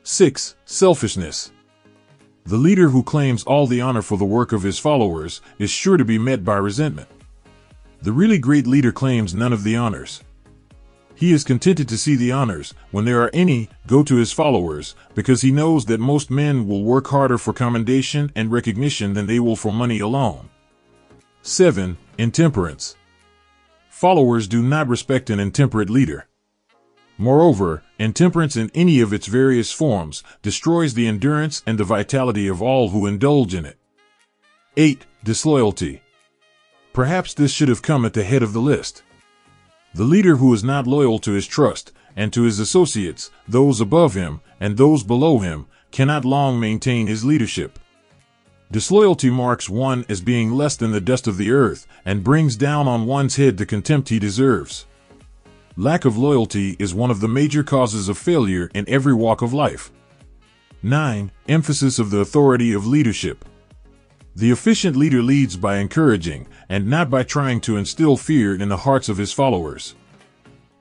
6. Selfishness. The leader who claims all the honor for the work of his followers is sure to be met by resentment. The really great leader claims none of the honors. He is contented to see the honors, when there are any, go to his followers, because he knows that most men will work harder for commendation and recognition than they will for money alone. 7. Intemperance. Followers do not respect an intemperate leader. Moreover, intemperance in any of its various forms destroys the endurance and the vitality of all who indulge in it. 8. Disloyalty. Perhaps this should have come at the head of the list. The leader who is not loyal to his trust and to his associates, those above him and those below him, cannot long maintain his leadership. Disloyalty marks one as being less than the dust of the earth and brings down on one's head the contempt he deserves. Lack of loyalty is one of the major causes of failure in every walk of life. 9. Emphasis of the authority of leadership. The efficient leader leads by encouraging and not by trying to instill fear in the hearts of his followers.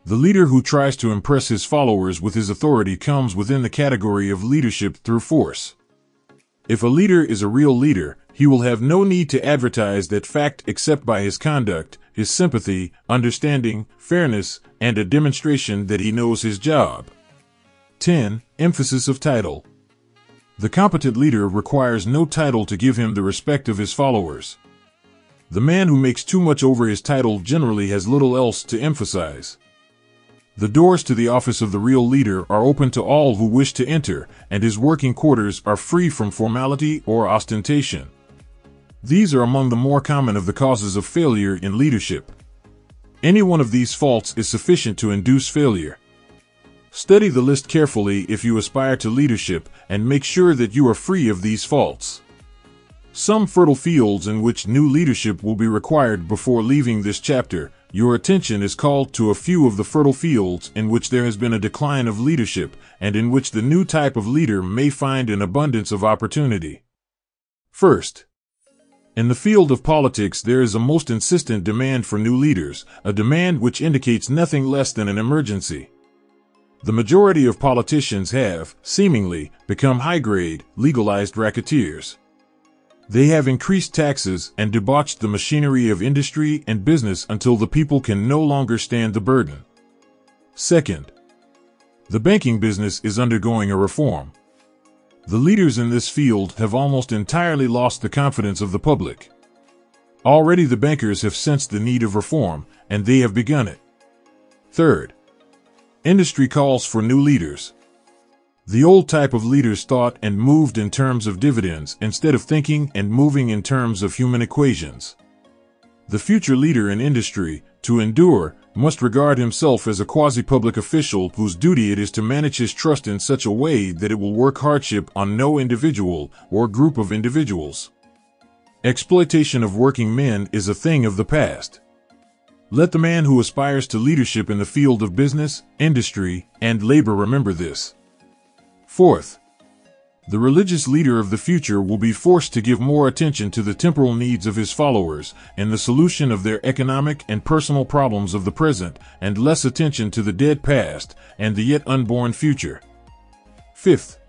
The leader who tries to impress his followers with his authority comes within the category of leadership through force. If a leader is a real leader, he will have no need to advertise that fact except by his conduct, his sympathy, understanding, fairness, and a demonstration that he knows his job. 10. Emphasis of title. The competent leader requires no title to give him the respect of his followers. The man who makes too much over his title generally has little else to emphasize. The doors to the office of the real leader are open to all who wish to enter, and his working quarters are free from formality or ostentation. These are among the more common of the causes of failure in leadership. Any one of these faults is sufficient to induce failure. Study the list carefully if you aspire to leadership, and make sure that you are free of these faults. Some fertile fields in which new leadership will be required before leaving this chapter. Your attention is called to a few of the fertile fields in which there has been a decline of leadership and in which the new type of leader may find an abundance of opportunity. First, in the field of politics there is a most insistent demand for new leaders, a demand which indicates nothing less than an emergency. The majority of politicians have, seemingly, become high-grade, legalized racketeers. They have increased taxes and debauched the machinery of industry and business until the people can no longer stand the burden. Second, the banking business is undergoing a reform. The leaders in this field have almost entirely lost the confidence of the public. Already the bankers have sensed the need of reform, and they have begun it. Third, industry calls for new leaders. The old type of leaders thought and moved in terms of dividends instead of thinking and moving in terms of human equations. The future leader in industry, to endure, must regard himself as a quasi-public official whose duty it is to manage his trust in such a way that it will work hardship on no individual or group of individuals. Exploitation of working men is a thing of the past. Let the man who aspires to leadership in the field of business, industry, and labor remember this. Fourth, the religious leader of the future will be forced to give more attention to the temporal needs of his followers and the solution of their economic and personal problems of the present, and less attention to the dead past and the yet unborn future. Fifth,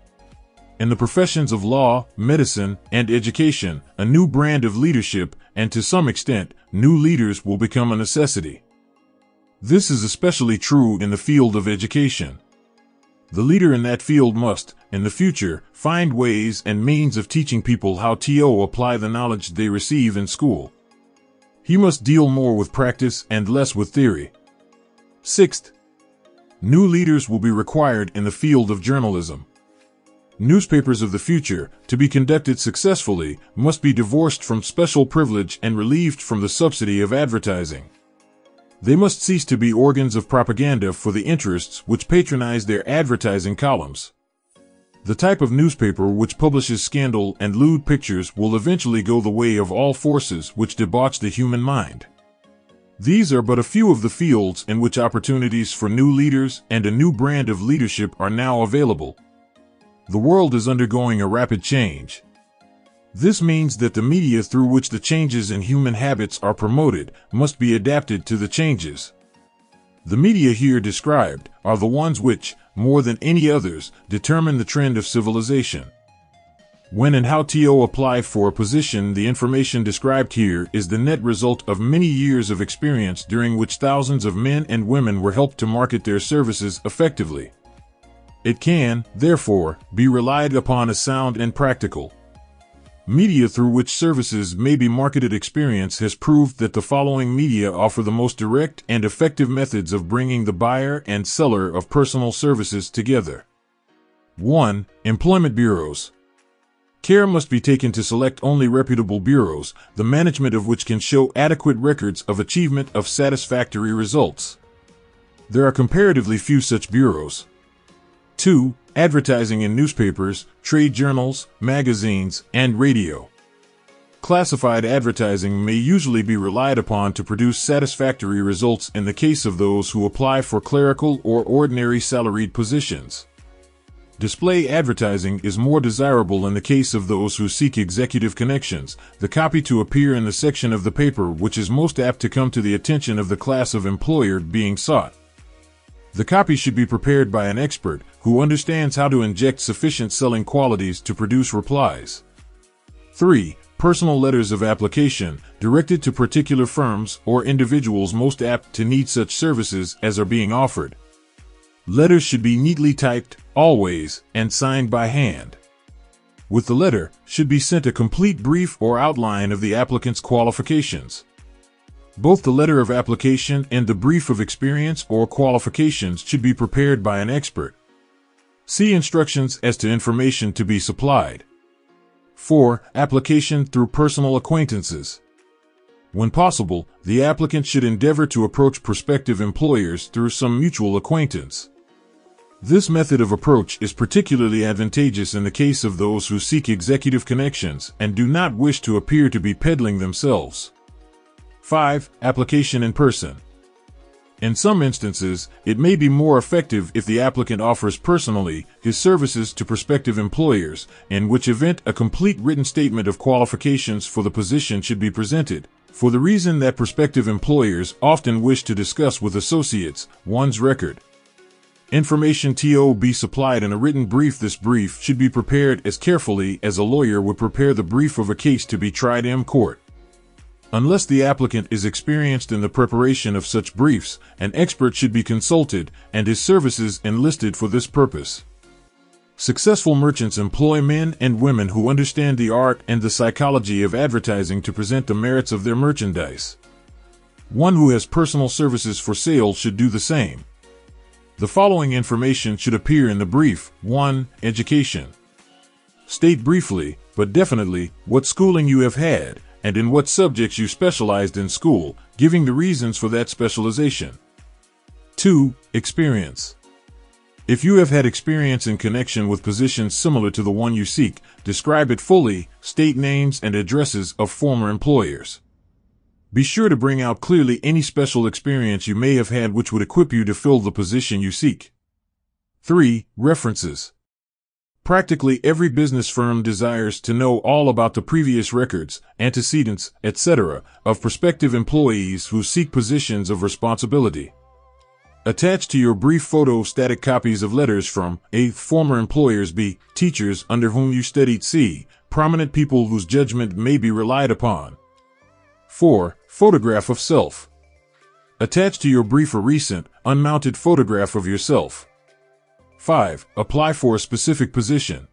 in the professions of law, medicine, and education, a new brand of leadership, and to some extent, new leaders will become a necessity. This is especially true in the field of education. The leader in that field must, in the future, find ways and means of teaching people how to apply the knowledge they receive in school. He must deal more with practice and less with theory. Sixth, new leaders will be required in the field of journalism. Newspapers of the future, to be conducted successfully, must be divorced from special privilege and relieved from the subsidy of advertising. They must cease to be organs of propaganda for the interests which patronize their advertising columns. The type of newspaper which publishes scandal and lewd pictures will eventually go the way of all forces which debauch the human mind. These are but a few of the fields in which opportunities for new leaders and a new brand of leadership are now available. The world is undergoing a rapid change. This means that the media through which the changes in human habits are promoted must be adapted to the changes. The media here described are the ones which, more than any others, determine the trend of civilization. When and how to apply for a position, the information described here is the net result of many years of experience during which thousands of men and women were helped to market their services effectively. It can, therefore, be relied upon as sound and practical. Media through which services may be marketed experience has proved that the following media offer the most direct and effective methods of bringing the buyer and seller of personal services together. 1. Employment bureaus. Care must be taken to select only reputable bureaus, the management of which can show adequate records of achievement of satisfactory results. There are comparatively few such bureaus. 2. Advertising in newspapers, trade journals, magazines, and radio. Classified advertising may usually be relied upon to produce satisfactory results in the case of those who apply for clerical or ordinary salaried positions. Display advertising is more desirable in the case of those who seek executive connections, the copy to appear in the section of the paper which is most apt to come to the attention of the class of employer being sought. The copy should be prepared by an expert who understands how to inject sufficient selling qualities to produce replies. 3. Personal letters of application, directed to particular firms or individuals most apt to need such services as are being offered. Letters should be neatly typed, always, and signed by hand. With the letter, should be sent a complete brief or outline of the applicant's qualifications. Both the letter of application and the brief of experience or qualifications should be prepared by an expert. See instructions as to information to be supplied. 4. Application through personal acquaintances. When possible, the applicant should endeavor to approach prospective employers through some mutual acquaintance. This method of approach is particularly advantageous in the case of those who seek executive connections and do not wish to appear to be peddling themselves. 5. Application in person. In some instances, it may be more effective if the applicant offers personally his services to prospective employers, in which event a complete written statement of qualifications for the position should be presented, for the reason that prospective employers often wish to discuss with associates one's record. Information to be supplied in a written brief. This brief should be prepared as carefully as a lawyer would prepare the brief of a case to be tried in court. Unless the applicant is experienced in the preparation of such briefs, an expert should be consulted and his services enlisted for this purpose. Successful merchants employ men and women who understand the art and the psychology of advertising to present the merits of their merchandise. One who has personal services for sale should do the same. The following information should appear in the brief. 1. Education. State briefly, but definitely, what schooling you have had, and in what subjects you specialized in school, giving the reasons for that specialization. 2. Experience. If you have had experience in connection with positions similar to the one you seek, describe it fully, state names and addresses of former employers. Be sure to bring out clearly any special experience you may have had which would equip you to fill the position you seek. 3. References. Practically every business firm desires to know all about the previous records, antecedents, etc. of prospective employees who seek positions of responsibility. Attach to your brief photostatic copies of letters from A. Former employers, B. Teachers under whom you studied, C. Prominent people whose judgment may be relied upon. 4. Photograph of self. Attach to your brief a recent, unmounted photograph of yourself. 5. Apply for a specific position.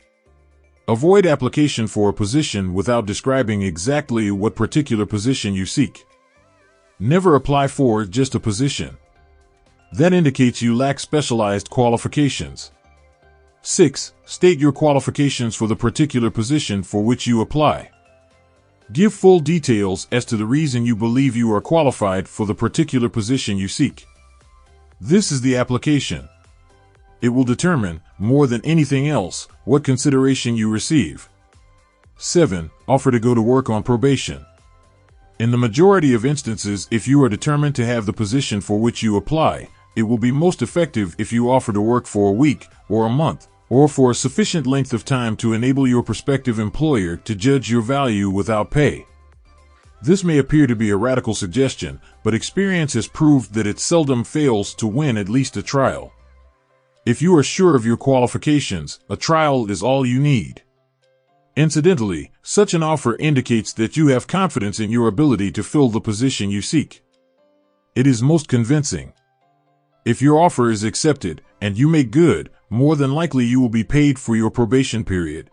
Avoid application for a position without describing exactly what particular position you seek. Never apply for just a position. That indicates you lack specialized qualifications. 6. State your qualifications for the particular position for which you apply. Give full details as to the reason you believe you are qualified for the particular position you seek. This is the application. It will determine, more than anything else, what consideration you receive. 7. Offer to go to work on probation. In the majority of instances, if you are determined to have the position for which you apply, it will be most effective if you offer to work for a week, or a month, or for a sufficient length of time to enable your prospective employer to judge your value without pay. This may appear to be a radical suggestion, but experience has proved that it seldom fails to win at least a trial. If you are sure of your qualifications, a trial is all you need. Incidentally, such an offer indicates that you have confidence in your ability to fill the position you seek. It is most convincing. If your offer is accepted, and you make good, more than likely you will be paid for your probation period.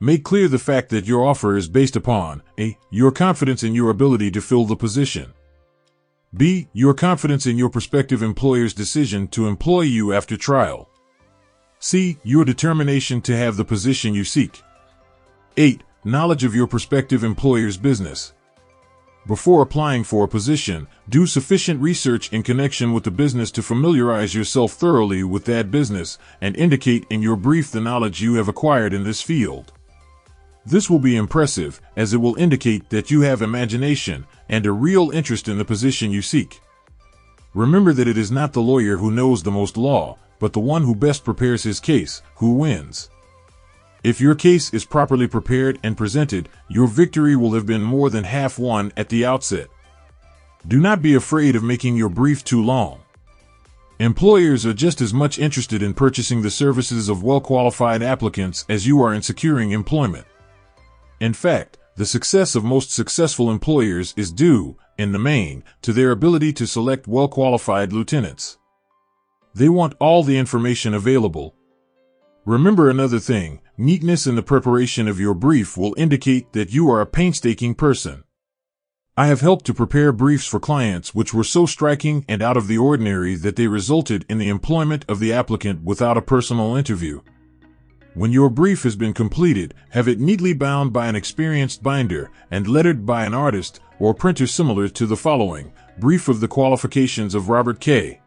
Make clear the fact that your offer is based upon A. Your confidence in your ability to fill the position. B. Your confidence in your prospective employer's decision to employ you after trial. C. Your determination to have the position you seek. 8. Knowledge of your prospective employer's business. Before applying for a position, do sufficient research in connection with the business to familiarize yourself thoroughly with that business and indicate in your brief the knowledge you have acquired in this field. This will be impressive, as it will indicate that you have imagination and a real interest in the position you seek. Remember that it is not the lawyer who knows the most law, but the one who best prepares his case, who wins. If your case is properly prepared and presented, your victory will have been more than half won at the outset. Do not be afraid of making your brief too long. Employers are just as much interested in purchasing the services of well-qualified applicants as you are in securing employment. In fact, the success of most successful employers is due, in the main, to their ability to select well-qualified lieutenants. They want all the information available. Remember another thing, neatness in the preparation of your brief will indicate that you are a painstaking person. I have helped to prepare briefs for clients which were so striking and out of the ordinary that they resulted in the employment of the applicant without a personal interview. When your brief has been completed, have it neatly bound by an experienced binder and lettered by an artist or printer similar to the following. Brief of the qualifications of Robert K.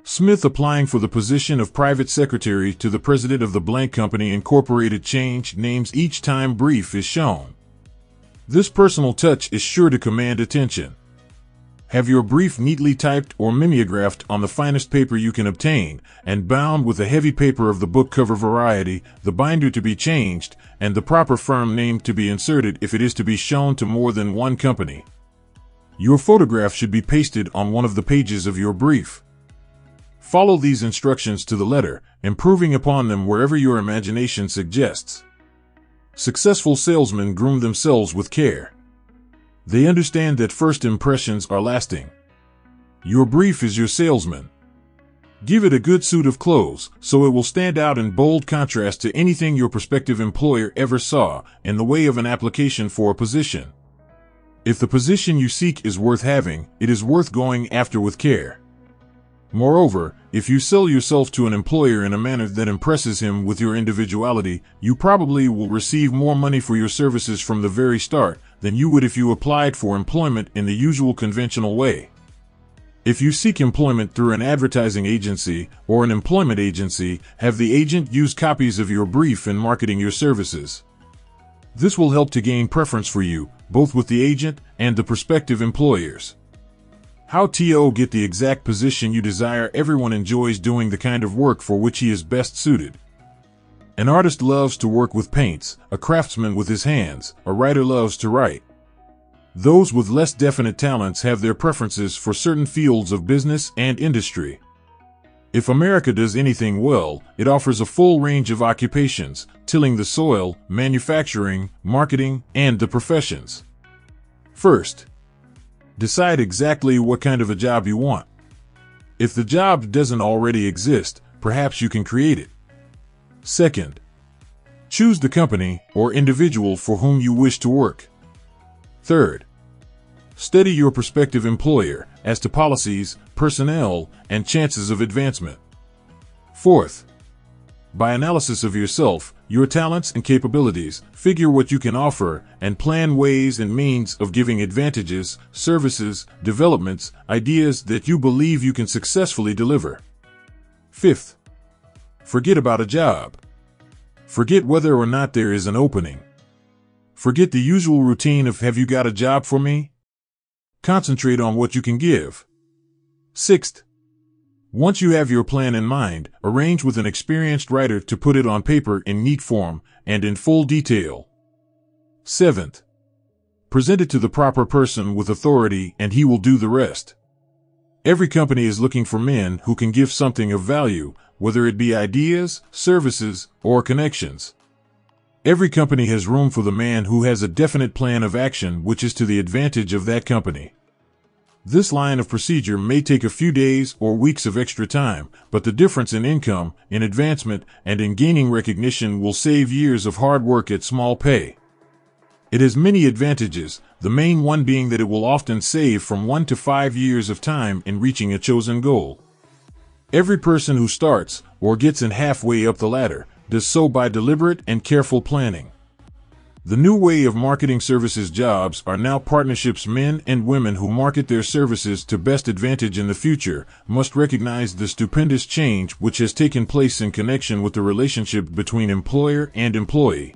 Smith applying for the position of private secretary to the president of the blank company incorporated. Change names each time brief is shown. This personal touch is sure to command attention. Have your brief neatly typed or mimeographed on the finest paper you can obtain, and bound with a heavy paper of the book cover variety, the binder to be changed, and the proper firm name to be inserted if it is to be shown to more than one company. Your photograph should be pasted on one of the pages of your brief. Follow these instructions to the letter, improving upon them wherever your imagination suggests. Successful salesmen groom themselves with care. They understand that first impressions are lasting. Your brief is your salesman. Give it a good suit of clothes, so it will stand out in bold contrast to anything your prospective employer ever saw in the way of an application for a position. If the position you seek is worth having, it is worth going after with care. Moreover, if you sell yourself to an employer in a manner that impresses him with your individuality, you probably will receive more money for your services from the very start than you would if you applied for employment in the usual conventional way. If you seek employment through an advertising agency or an employment agency, have the agent use copies of your brief in marketing your services. This will help to gain preference for you, both with the agent and the prospective employers. How to get the exact position you desire. Everyone enjoys doing the kind of work for which he is best suited. An artist loves to work with paints, a craftsman with his hands, a writer loves to write. Those with less definite talents have their preferences for certain fields of business and industry. If America does anything well, it offers a full range of occupations, tilling the soil, manufacturing, marketing, and the professions. First, decide exactly what kind of a job you want. If the job doesn't already exist, perhaps you can create it. Second, choose the company or individual for whom you wish to work. Third, study your prospective employer as to policies, personnel, and chances of advancement. Fourth, by analysis of yourself, your talents and capabilities, figure what you can offer and plan ways and means of giving advantages, services, developments, ideas that you believe you can successfully deliver. Fifth, forget about a job. Forget whether or not there is an opening. Forget the usual routine of "have you got a job for me?" Concentrate on what you can give. Sixth, once you have your plan in mind, arrange with an experienced writer to put it on paper in neat form and in full detail. Seventh, present it to the proper person with authority and he will do the rest. Every company is looking for men who can give something of value, whether it be ideas, services, or connections. Every company has room for the man who has a definite plan of action which is to the advantage of that company. This line of procedure may take a few days or weeks of extra time, but the difference in income, in advancement, and in gaining recognition will save years of hard work at small pay. It has many advantages, the main one being that it will often save from 1 to 5 years of time in reaching a chosen goal. Every person who starts, or gets in halfway up the ladder, does so by deliberate and careful planning. The new way of marketing services jobs are now partnerships. Men and women who market their services to best advantage in the future must recognize the stupendous change which has taken place in connection with the relationship between employer and employee.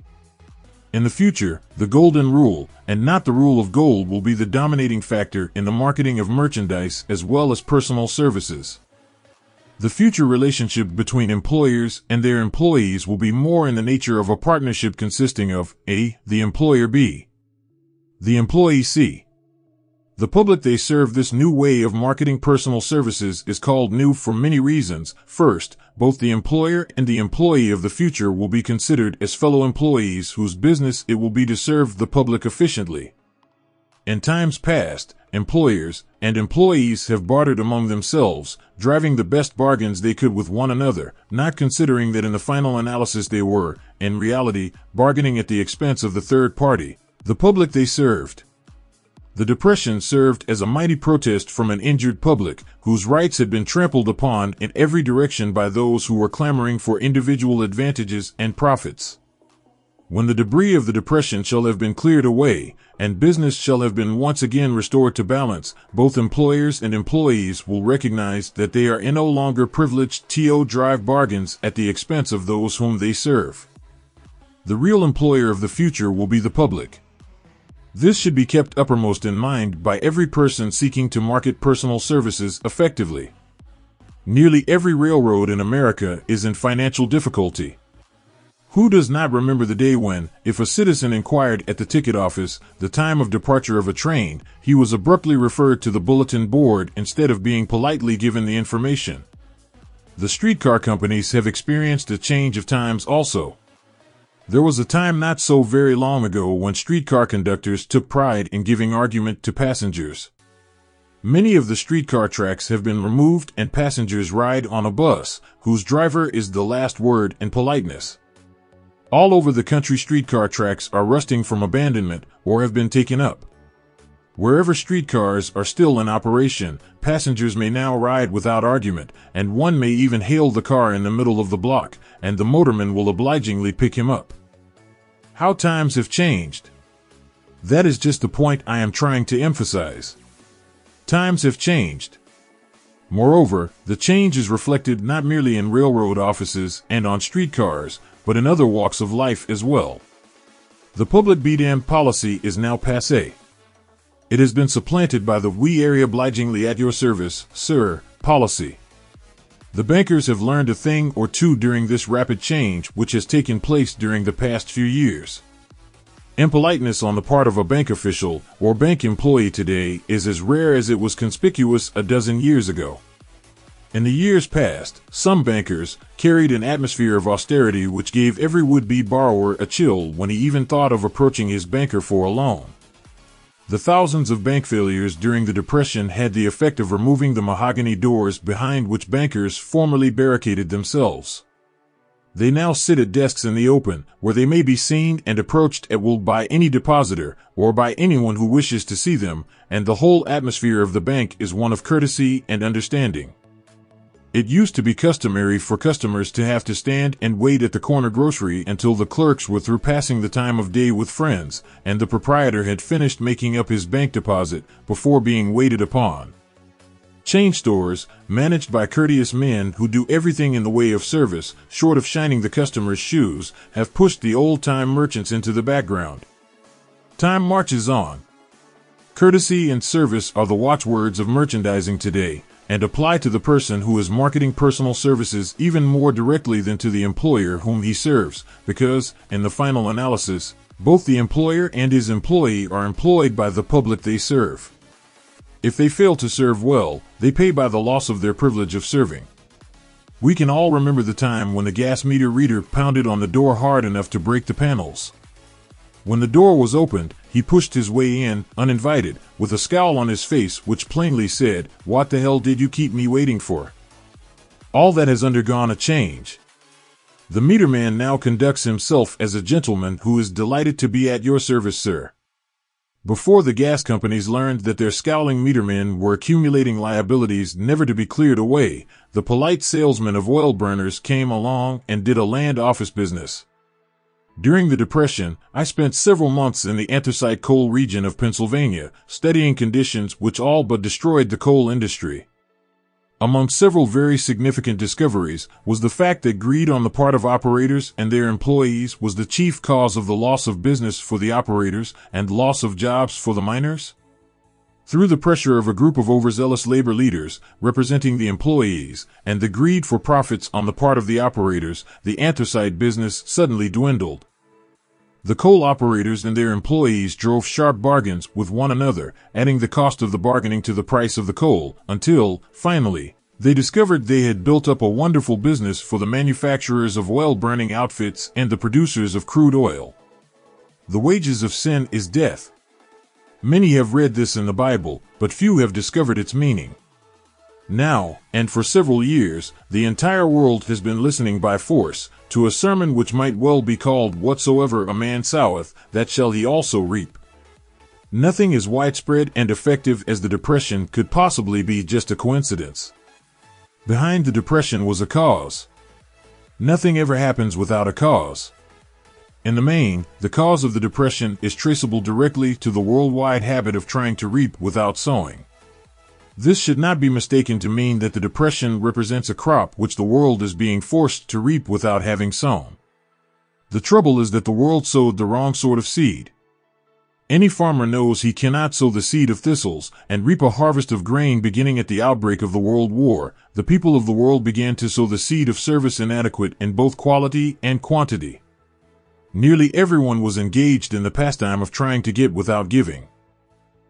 In the future, the golden rule, and not the rule of gold, will be the dominating factor in the marketing of merchandise as well as personal services. The future relationship between employers and their employees will be more in the nature of a partnership consisting of A, the employer; B, the employee; C, the public they serve. This new way of marketing personal services is called new for many reasons. First, both the employer and the employee of the future will be considered as fellow employees whose business it will be to serve the public efficiently. In times past, employers and employees have bartered among themselves, driving the best bargains they could with one another, not considering that in the final analysis they were, in reality, bargaining at the expense of the third party, the public they served. The Depression served as a mighty protest from an injured public, whose rights had been trampled upon in every direction by those who were clamoring for individual advantages and profits. When the debris of the Depression shall have been cleared away, and business shall have been once again restored to balance, both employers and employees will recognize that they are no longer privileged to drive bargains at the expense of those whom they serve. The real employer of the future will be the public. This should be kept uppermost in mind by every person seeking to market personal services effectively. Nearly every railroad in America is in financial difficulty. Who does not remember the day when, if a citizen inquired at the ticket office the time of departure of a train, he was abruptly referred to the bulletin board instead of being politely given the information? The streetcar companies have experienced a change of times also. There was a time not so very long ago when streetcar conductors took pride in giving argument to passengers. Many of the streetcar tracks have been removed and passengers ride on a bus, whose driver is the last word in politeness. All over the country, streetcar tracks are rusting from abandonment or have been taken up. Wherever streetcars are still in operation, passengers may now ride without argument, and one may even hail the car in the middle of the block, and the motorman will obligingly pick him up. How times have changed! That is just the point I am trying to emphasize. Times have changed. Moreover, the change is reflected not merely in railroad offices and on streetcars, but in other walks of life as well. The public be damned policy is now passé. It has been supplanted by the "we are obligingly at your service, sir" policy. The bankers have learned a thing or two during this rapid change which has taken place during the past few years. Impoliteness on the part of a bank official or bank employee today is as rare as it was conspicuous a dozen years ago. In the years past, some bankers carried an atmosphere of austerity which gave every would-be borrower a chill when he even thought of approaching his banker for a loan. The thousands of bank failures during the Depression had the effect of removing the mahogany doors behind which bankers formerly barricaded themselves. They now sit at desks in the open, where they may be seen and approached at will by any depositor, or by anyone who wishes to see them, and the whole atmosphere of the bank is one of courtesy and understanding. It used to be customary for customers to have to stand and wait at the corner grocery until the clerks were through passing the time of day with friends, and the proprietor had finished making up his bank deposit before being waited upon. Chain stores, managed by courteous men who do everything in the way of service, short of shining the customer's shoes, have pushed the old-time merchants into the background. Time marches on. Courtesy and service are the watchwords of merchandising today, and apply to the person who is marketing personal services even more directly than to the employer whom he serves, because, in the final analysis, both the employer and his employee are employed by the public they serve. If they fail to serve well, they pay by the loss of their privilege of serving. We can all remember the time when the gas meter reader pounded on the door hard enough to break the panels. When the door was opened, he pushed his way in, uninvited, with a scowl on his face which plainly said, "What the hell did you keep me waiting for?" All that has undergone a change. The meterman now conducts himself as a gentleman who is delighted to be at your service, sir. Before the gas companies learned that their scowling metermen were accumulating liabilities never to be cleared away, the polite salesman of oil burners came along and did a land office business. During the Depression, I spent several months in the anthracite coal region of Pennsylvania, studying conditions which all but destroyed the coal industry. Among several very significant discoveries was the fact that greed on the part of operators and their employees was the chief cause of the loss of business for the operators and loss of jobs for the miners. Through the pressure of a group of overzealous labor leaders representing the employees and the greed for profits on the part of the operators, the anthracite business suddenly dwindled. The coal operators and their employees drove sharp bargains with one another, adding the cost of the bargaining to the price of the coal, until, finally, they discovered they had built up a wonderful business for the manufacturers of oil-burning outfits and the producers of crude oil. The wages of sin is death. Many have read this in the Bible, but few have discovered its meaning. Now, and for several years, the entire world has been listening by force to a sermon which might well be called "Whatsoever a man soweth, that shall he also reap." Nothing as widespread and effective as the Depression could possibly be just a coincidence. Behind the Depression was a cause. Nothing ever happens without a cause. In the main, the cause of the Depression is traceable directly to the worldwide habit of trying to reap without sowing. This should not be mistaken to mean that the Depression represents a crop which the world is being forced to reap without having sown. The trouble is that the world sowed the wrong sort of seed. Any farmer knows he cannot sow the seed of thistles and reap a harvest of grain. Beginning at the outbreak of the World War, the people of the world began to sow the seed of service inadequate in both quality and quantity. Nearly everyone was engaged in the pastime of trying to get without giving.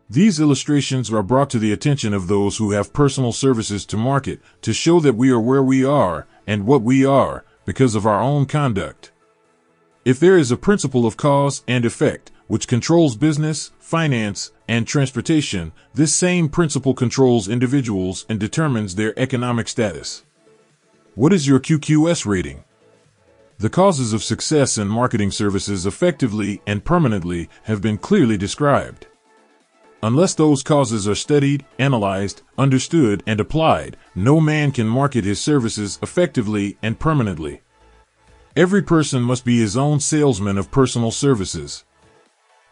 These illustrations are brought to the attention of those who have personal services to market to show that we are where we are and what we are because of our own conduct. If there is a principle of cause and effect which controls business, finance, and transportation, this same principle controls individuals and determines their economic status. What is your QQS rating? The causes of success in marketing services effectively and permanently have been clearly described. Unless those causes are studied, analyzed, understood, and applied, no man can market his services effectively and permanently. Every person must be his own salesman of personal services.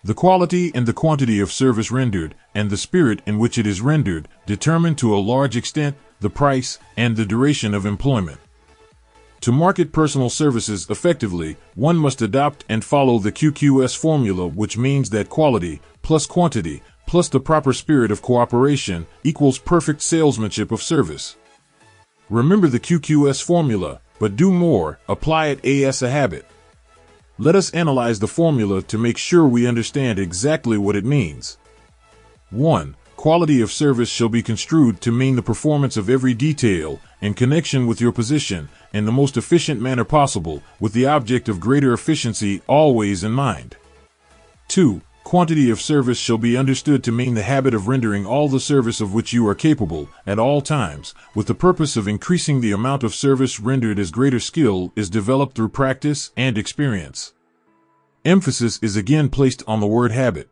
The quality and the quantity of service rendered, and the spirit in which it is rendered, determine to a large extent the price and the duration of employment. To market personal services effectively, one must adopt and follow the QQS formula, which means that quality plus quantity plus the proper spirit of cooperation equals perfect salesmanship of service. Remember the QQS formula, but do more, apply it as a habit. Let us analyze the formula to make sure we understand exactly what it means. 1. Quality of service shall be construed to mean the performance of every detail in connection with your position in the most efficient manner possible, with the object of greater efficiency always in mind. 2. Quantity of service shall be understood to mean the habit of rendering all the service of which you are capable at all times, with the purpose of increasing the amount of service rendered as greater skill is developed through practice and experience. Emphasis is again placed on the word habit.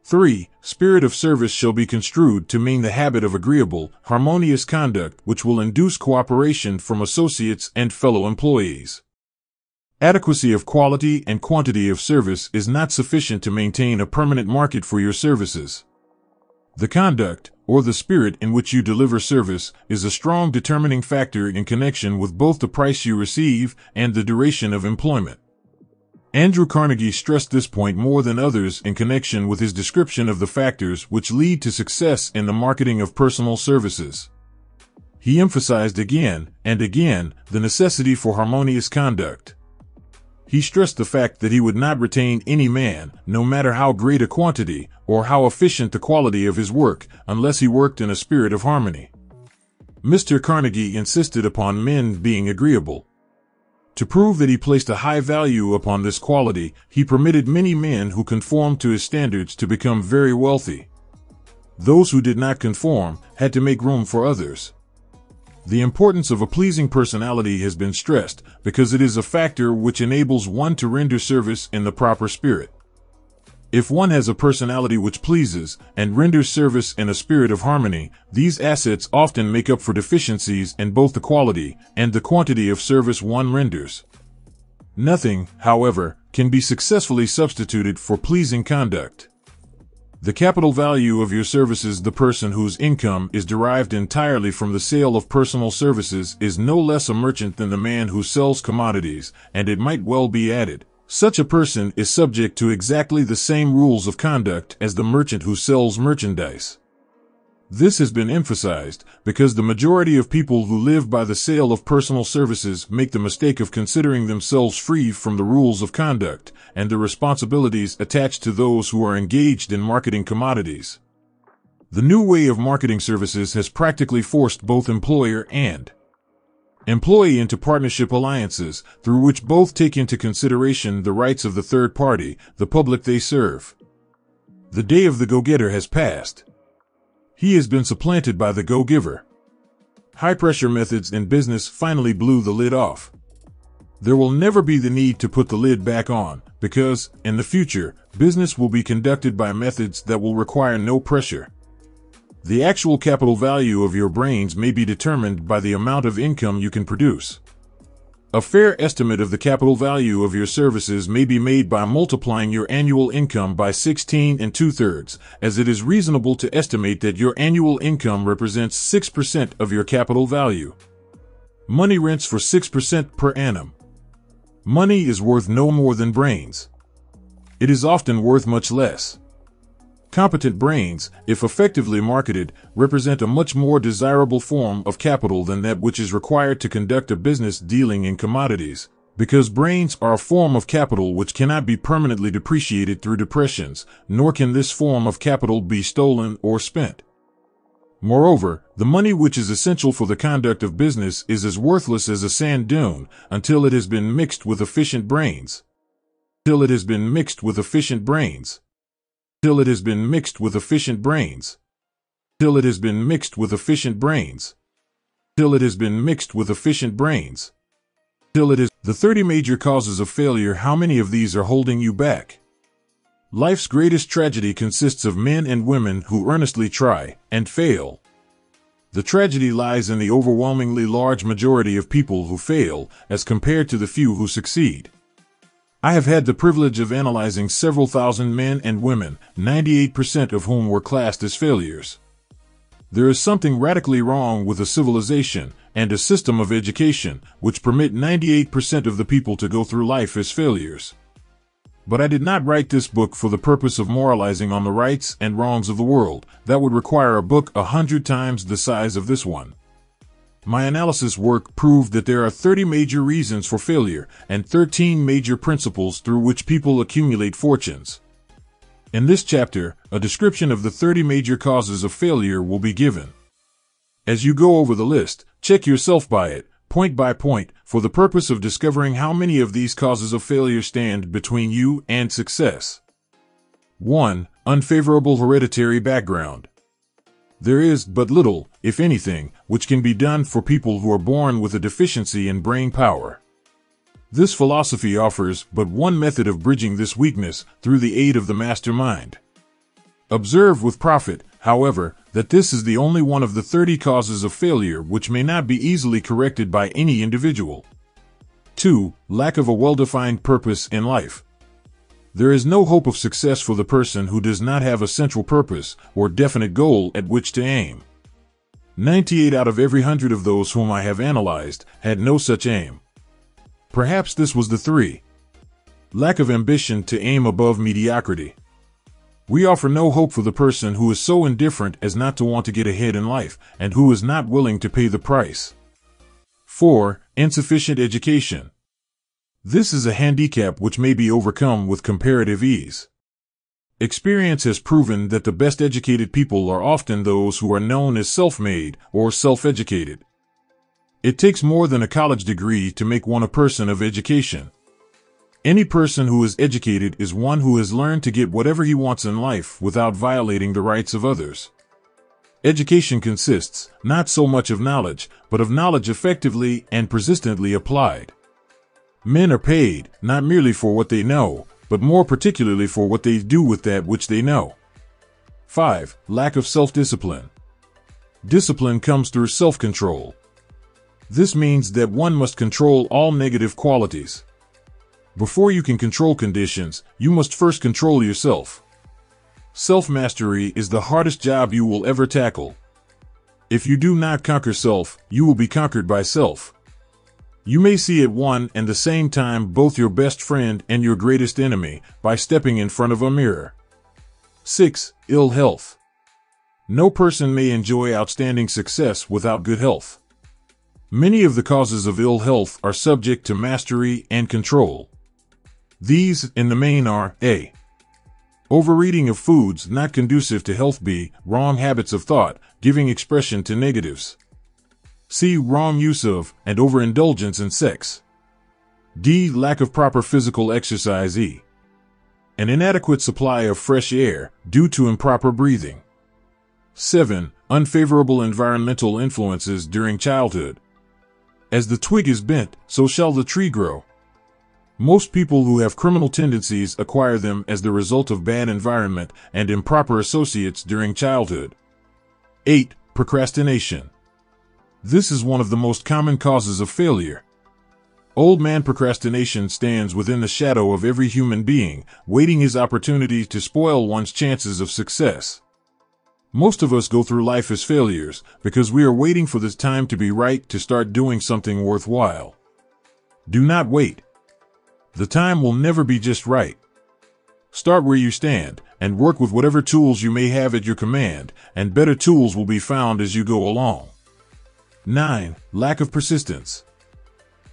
3. Spirit of service shall be construed to mean the habit of agreeable, harmonious conduct which will induce cooperation from associates and fellow employees. Adequacy of quality and quantity of service is not sufficient to maintain a permanent market for your services. The conduct, or the spirit in which you deliver service, is a strong determining factor in connection with both the price you receive and the duration of employment. Andrew Carnegie stressed this point more than others in connection with his description of the factors which lead to success in the marketing of personal services. He emphasized again and again the necessity for harmonious conduct. He stressed the fact that he would not retain any man, no matter how great a quantity or how efficient the quality of his work, unless he worked in a spirit of harmony. Mr. Carnegie insisted upon men being agreeable. To prove that he placed a high value upon this quality, he permitted many men who conformed to his standards to become very wealthy. Those who did not conform had to make room for others. The importance of a pleasing personality has been stressed because it is a factor which enables one to render service in the proper spirit. If one has a personality which pleases and renders service in a spirit of harmony, these assets often make up for deficiencies in both the quality and the quantity of service one renders. Nothing, however, can be successfully substituted for pleasing conduct. The capital value of your services, the person whose income is derived entirely from the sale of personal services, is no less a merchant than the man who sells commodities, and it might well be added, such a person is subject to exactly the same rules of conduct as the merchant who sells merchandise. This has been emphasized because the majority of people who live by the sale of personal services make the mistake of considering themselves free from the rules of conduct and the responsibilities attached to those who are engaged in marketing commodities. The new way of marketing services has practically forced both employer and employee into partnership alliances through which both take into consideration the rights of the third party, the public they serve. The day of the go-getter has passed. He has been supplanted by the go-giver. High-pressure methods in business finally blew the lid off. There will never be the need to put the lid back on, because, in the future, business will be conducted by methods that will require no pressure. The actual capital value of your brains may be determined by the amount of income you can produce. A fair estimate of the capital value of your services may be made by multiplying your annual income by 16 2/3, as it is reasonable to estimate that your annual income represents 6% of your capital value. Money rents for 6% per annum. Money is worth no more than brains. It is often worth much less. Competent brains, if effectively marketed, represent a much more desirable form of capital than that which is required to conduct a business dealing in commodities, because brains are a form of capital which cannot be permanently depreciated through depressions, nor can this form of capital be stolen or spent. Moreover, the money which is essential for the conduct of business is as worthless as a sand dune until it has been mixed with efficient brains. Till it has been mixed with efficient brains. Till it has been mixed with efficient brains. Till it has been mixed with efficient brains. Till it has been mixed with efficient brains. Till it is. The 30 major causes of failure. How many of these are holding you back? Life's greatest tragedy consists of men and women who earnestly try and fail. The tragedy lies in the overwhelmingly large majority of people who fail as compared to the few who succeed. I have had the privilege of analyzing several thousand men and women, 98% of whom were classed as failures. There is something radically wrong with a civilization and a system of education which permit 98% of the people to go through life as failures. But I did not write this book for the purpose of moralizing on the rights and wrongs of the world. That would require a book 100 times the size of this one. My analysis work proved that there are 30 major reasons for failure and 13 major principles through which people accumulate fortunes. In this chapter, a description of the 30 major causes of failure will be given. As you go over the list, check yourself by it, point by point, for the purpose of discovering how many of these causes of failure stand between you and success. 1. Unfavorable hereditary background. There is but little, if anything, which can be done for people who are born with a deficiency in brain power. This philosophy offers but one method of bridging this weakness through the aid of the mastermind. Observe with profit, however, that this is the only one of the 30 causes of failure which may not be easily corrected by any individual. 2. Lack of a well-defined purpose in life. There is no hope of success for the person who does not have a central purpose or definite goal at which to aim. 98 out of every 100 of those whom I have analyzed had no such aim. Perhaps this was the 3. Lack of ambition to aim above mediocrity. We offer no hope for the person who is so indifferent as not to want to get ahead in life and who is not willing to pay the price. 4. Insufficient education. This is a handicap which may be overcome with comparative ease. Experience has proven that the best educated people are often those who are known as self-made or self-educated. It takes more than a college degree to make one a person of education. Any person who is educated is one who has learned to get whatever he wants in life without violating the rights of others. Education consists not so much of knowledge, but of knowledge effectively and persistently applied. Men are paid not merely for what they know, but more particularly for what they do with that which they know. 5. Lack of self-discipline. Discipline comes through self-control. This means that one must control all negative qualities. Before you can control conditions, you must first control yourself. Self-mastery is the hardest job you will ever tackle. If you do not conquer self, you will be conquered by self. You may see at one and the same time both your best friend and your greatest enemy by stepping in front of a mirror. 6. Ill health. No person may enjoy outstanding success without good health. Many of the causes of ill health are subject to mastery and control. These, in the main, are A. Overeating of foods not conducive to health. B. Wrong habits of thought, giving expression to negatives. C. Wrong use of and overindulgence in sex. D. Lack of proper physical exercise. E. An inadequate supply of fresh air due to improper breathing. 7. Unfavorable environmental influences during childhood. As the twig is bent, so shall the tree grow. Most people who have criminal tendencies acquire them as the result of bad environment and improper associates during childhood. 8. Procrastination. This is one of the most common causes of failure. Old man procrastination stands within the shadow of every human being, waiting his opportunity to spoil one's chances of success. Most of us go through life as failures because we are waiting for this time to be right to start doing something worthwhile. Do not wait. The time will never be just right. Start where you stand and work with whatever tools you may have at your command, and better tools will be found as you go along. 9. Lack of persistence.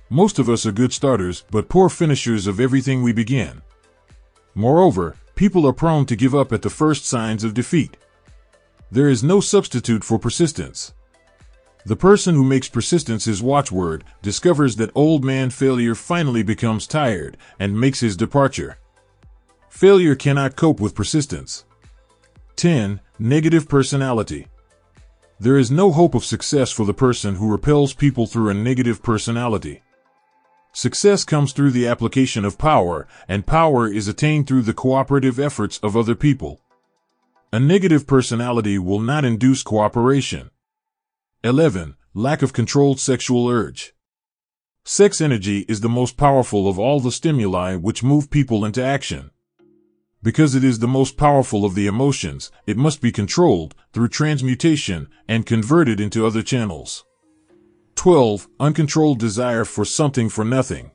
Most of us are good starters but poor finishers of everything we begin. Moreover, people are prone to give up at the first signs of defeat. There is no substitute for persistence. The person who makes persistence his watchword discovers that old man failure finally becomes tired and makes his departure. Failure cannot cope with persistence. 10. Negative personality. There is no hope of success for the person who repels people through a negative personality. Success comes through the application of power, and power is attained through the cooperative efforts of other people. A negative personality will not induce cooperation. 11. Lack of controlled sexual urge. Sex energy is the most powerful of all the stimuli which move people into action. Because it is the most powerful of the emotions, it must be controlled through transmutation and converted into other channels. 12. Uncontrolled desire for something for nothing.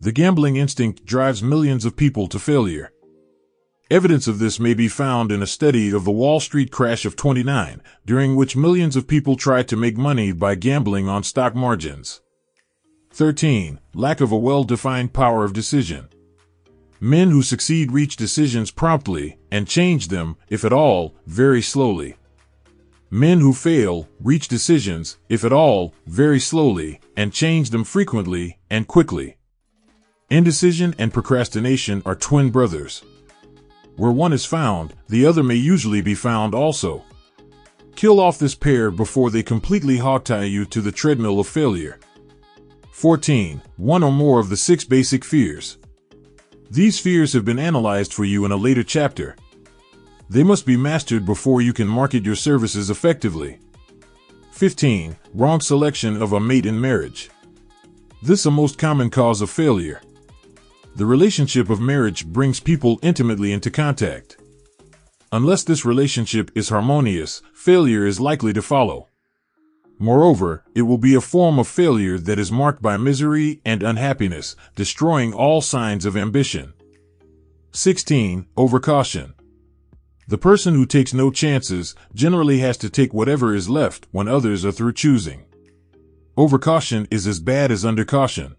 The gambling instinct drives millions of people to failure. Evidence of this may be found in a study of the Wall Street crash of '29, during which millions of people tried to make money by gambling on stock margins. 13. Lack of a well-defined power of decision. Men who succeed reach decisions promptly and change them, if at all, very slowly. Men who fail reach decisions, if at all, very slowly, and change them frequently and quickly. Indecision and procrastination are twin brothers. Where one is found, the other may usually be found also. Kill off this pair before they completely hogtie you to the treadmill of failure. 14. One or more of the 6 basic fears. These fears have been analyzed for you in a later chapter. They must be mastered before you can market your services effectively. 15. Wrong selection of a mate in marriage. This is a most common cause of failure. The relationship of marriage brings people intimately into contact. Unless this relationship is harmonious, failure is likely to follow. Moreover, it will be a form of failure that is marked by misery and unhappiness, destroying all signs of ambition. 16. Overcaution. The person who takes no chances generally has to take whatever is left when others are through choosing. Overcaution is as bad as undercaution.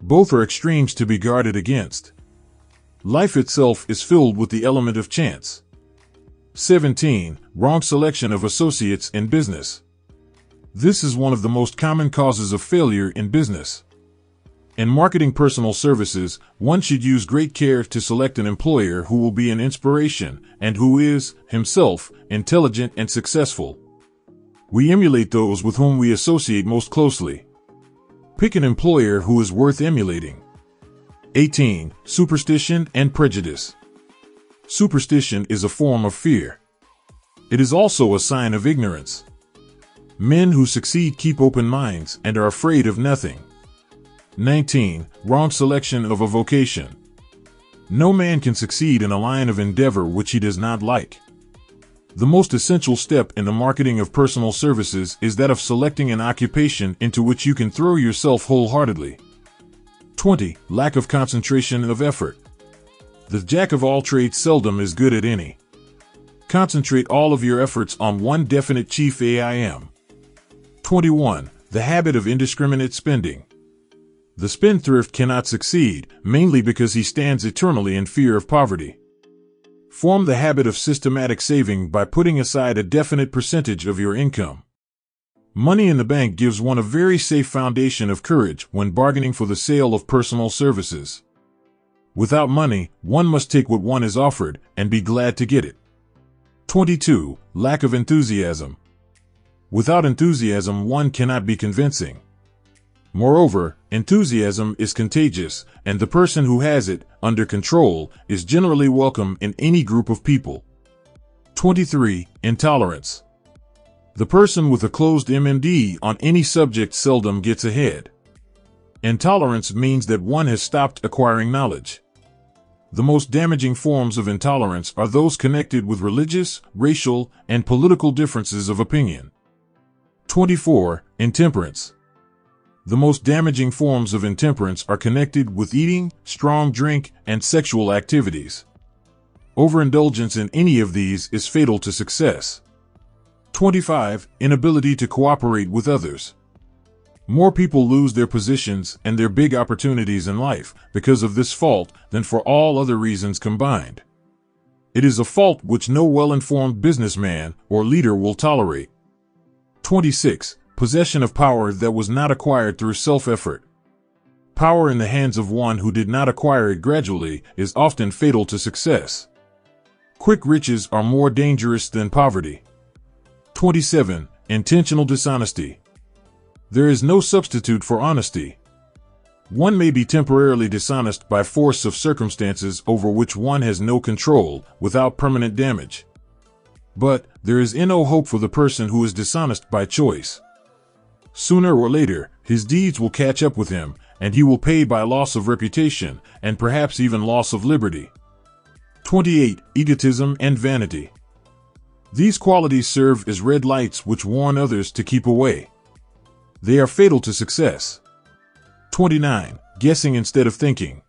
Both are extremes to be guarded against. Life itself is filled with the element of chance. 17. Wrong selection of associates in business. This is one of the most common causes of failure in business. In marketing personal services, one should use great care to select an employer who will be an inspiration and who is, himself, intelligent and successful. We emulate those with whom we associate most closely. Pick an employer who is worth emulating. 18. Superstition and prejudice. Superstition is a form of fear. It is also a sign of ignorance. Men who succeed keep open minds and are afraid of nothing. 19. Wrong selection of a vocation. No man can succeed in a line of endeavor which he does not like. The most essential step in the marketing of personal services is that of selecting an occupation into which you can throw yourself wholeheartedly. 20. Lack of concentration of effort. The jack of all trades seldom is good at any. Concentrate all of your efforts on one definite chief aim. 21. The habit of indiscriminate spending. The spendthrift cannot succeed, mainly because he stands eternally in fear of poverty. Form the habit of systematic saving by putting aside a definite percentage of your income. Money in the bank gives one a very safe foundation of courage when bargaining for the sale of personal services. Without money, one must take what one is offered and be glad to get it. 22. Lack of enthusiasm. Without enthusiasm, one cannot be convincing. Moreover, enthusiasm is contagious, and the person who has it under control is generally welcome in any group of people. 23. Intolerance. The person with a closed MMD on any subject seldom gets ahead. Intolerance means that one has stopped acquiring knowledge. The most damaging forms of intolerance are those connected with religious, racial, and political differences of opinion. 24. Intemperance. The most damaging forms of intemperance are connected with eating, strong drink, and sexual activities. Overindulgence in any of these is fatal to success. 25. Inability to cooperate with others. More people lose their positions and their big opportunities in life because of this fault than for all other reasons combined. It is a fault which no well-informed businessman or leader will tolerate. 26. Possession of power that was not acquired through self-effort. Power in the hands of one who did not acquire it gradually is often fatal to success. Quick riches are more dangerous than poverty. 27. Intentional dishonesty. There is no substitute for honesty. One may be temporarily dishonest by force of circumstances over which one has no control, without permanent damage. But there is no hope for the person who is dishonest by choice. Sooner or later, his deeds will catch up with him, and he will pay by loss of reputation, and perhaps even loss of liberty. 28. Egotism and vanity. These qualities serve as red lights which warn others to keep away. They are fatal to success. 29. Guessing instead of thinking.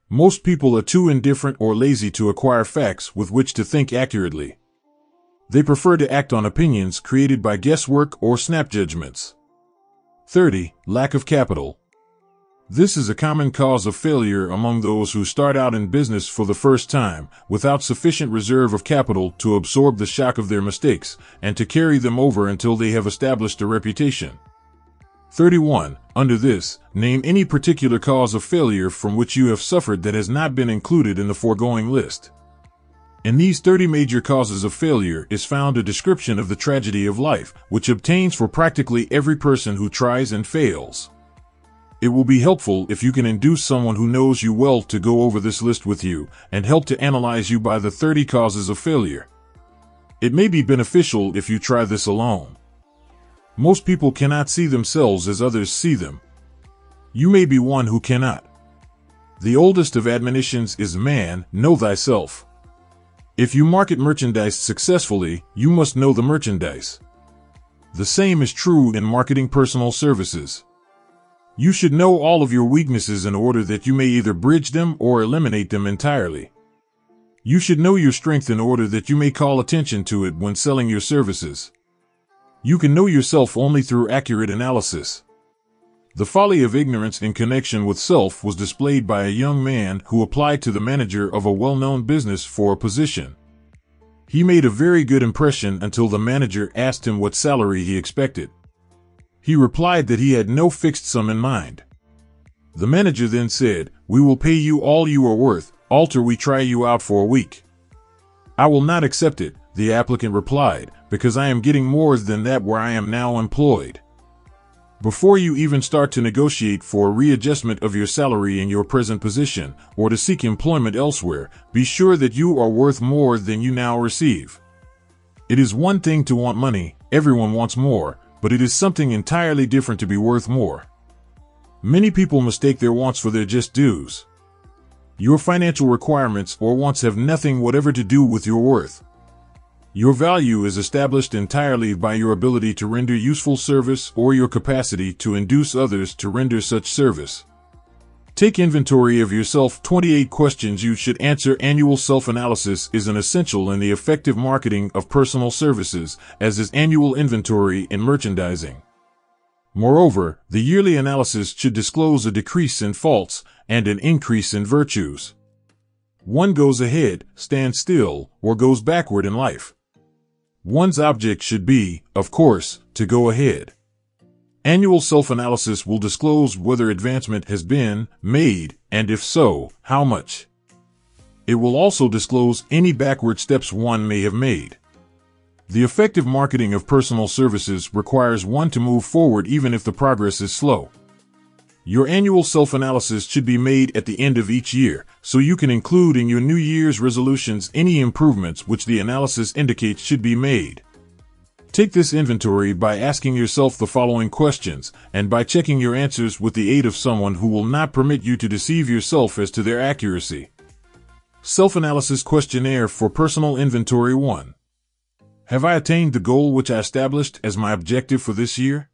Most people are too indifferent or lazy to acquire facts with which to think accurately. They prefer to act on opinions created by guesswork or snap judgments. 30. Lack of capital. This is a common cause of failure among those who start out in business for the first time, without sufficient reserve of capital to absorb the shock of their mistakes, and to carry them over until they have established a reputation. 31. Under this, name any particular cause of failure from which you have suffered that has not been included in the foregoing list. In these 30 major causes of failure is found a description of the tragedy of life, which obtains for practically every person who tries and fails. It will be helpful if you can induce someone who knows you well to go over this list with you and help to analyze you by the 30 causes of failure. It may be beneficial if you try this alone. Most people cannot see themselves as others see them. You may be one who cannot. The oldest of admonitions is, "Man, know thyself." If you market merchandise successfully, you must know the merchandise. The same is true in marketing personal services. You should know all of your weaknesses in order that you may either bridge them or eliminate them entirely. You should know your strength in order that you may call attention to it when selling your services. You can know yourself only through accurate analysis. The folly of ignorance in connection with self was displayed by a young man who applied to the manager of a well-known business for a position. He made a very good impression until the manager asked him what salary he expected. He replied that he had no fixed sum in mind. The manager then said, "We will pay you all you are worth, alter we try you out for a week." "I will not accept it," the applicant replied, "because I am getting more than that where I am now employed." Before you even start to negotiate for a readjustment of your salary in your present position, or to seek employment elsewhere, be sure that you are worth more than you now receive. It is one thing to want money, everyone wants more, but it is something entirely different to be worth more. Many people mistake their wants for their just dues. Your financial requirements or wants have nothing whatever to do with your worth. Your value is established entirely by your ability to render useful service or your capacity to induce others to render such service. Take inventory of yourself. 28 questions you should answer. Annual self-analysis is an essential in the effective marketing of personal services, as is annual inventory in merchandising. Moreover, the yearly analysis should disclose a decrease in faults and an increase in virtues. One goes ahead, stands still, or goes backward in life. One's object should be, of course, to go ahead. Annual self-analysis will disclose whether advancement has been made, and if so, how much. It will also disclose any backward steps one may have made. The effective marketing of personal services requires one to move forward even if the progress is slow. Your annual self-analysis should be made at the end of each year, so you can include in your New Year's resolutions any improvements which the analysis indicates should be made. Take this inventory by asking yourself the following questions, and by checking your answers with the aid of someone who will not permit you to deceive yourself as to their accuracy. Self-analysis questionnaire for personal inventory 1. Have I attained the goal which I established as my objective for this year?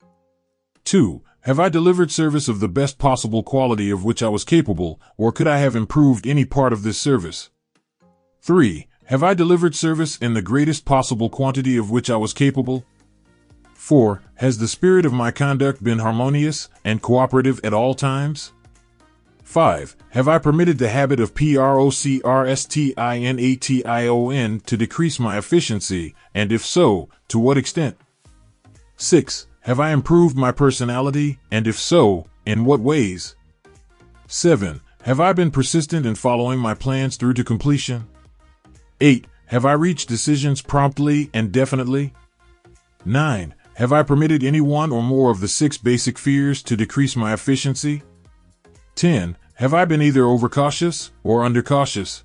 2. Have I delivered service of the best possible quality of which I was capable, or could I have improved any part of this service? 3. Have I delivered service in the greatest possible quantity of which I was capable? 4. Has the spirit of my conduct been harmonious and cooperative at all times? 5. Have I permitted the habit of procrastination to decrease my efficiency, and if so, to what extent? 6. Have I improved my personality, and if so, in what ways? 7. Have I been persistent in following my plans through to completion? 8. Have I reached decisions promptly and definitely? 9. Have I permitted any one or more of the 6 basic fears to decrease my efficiency? 10. Have I been either overcautious or undercautious?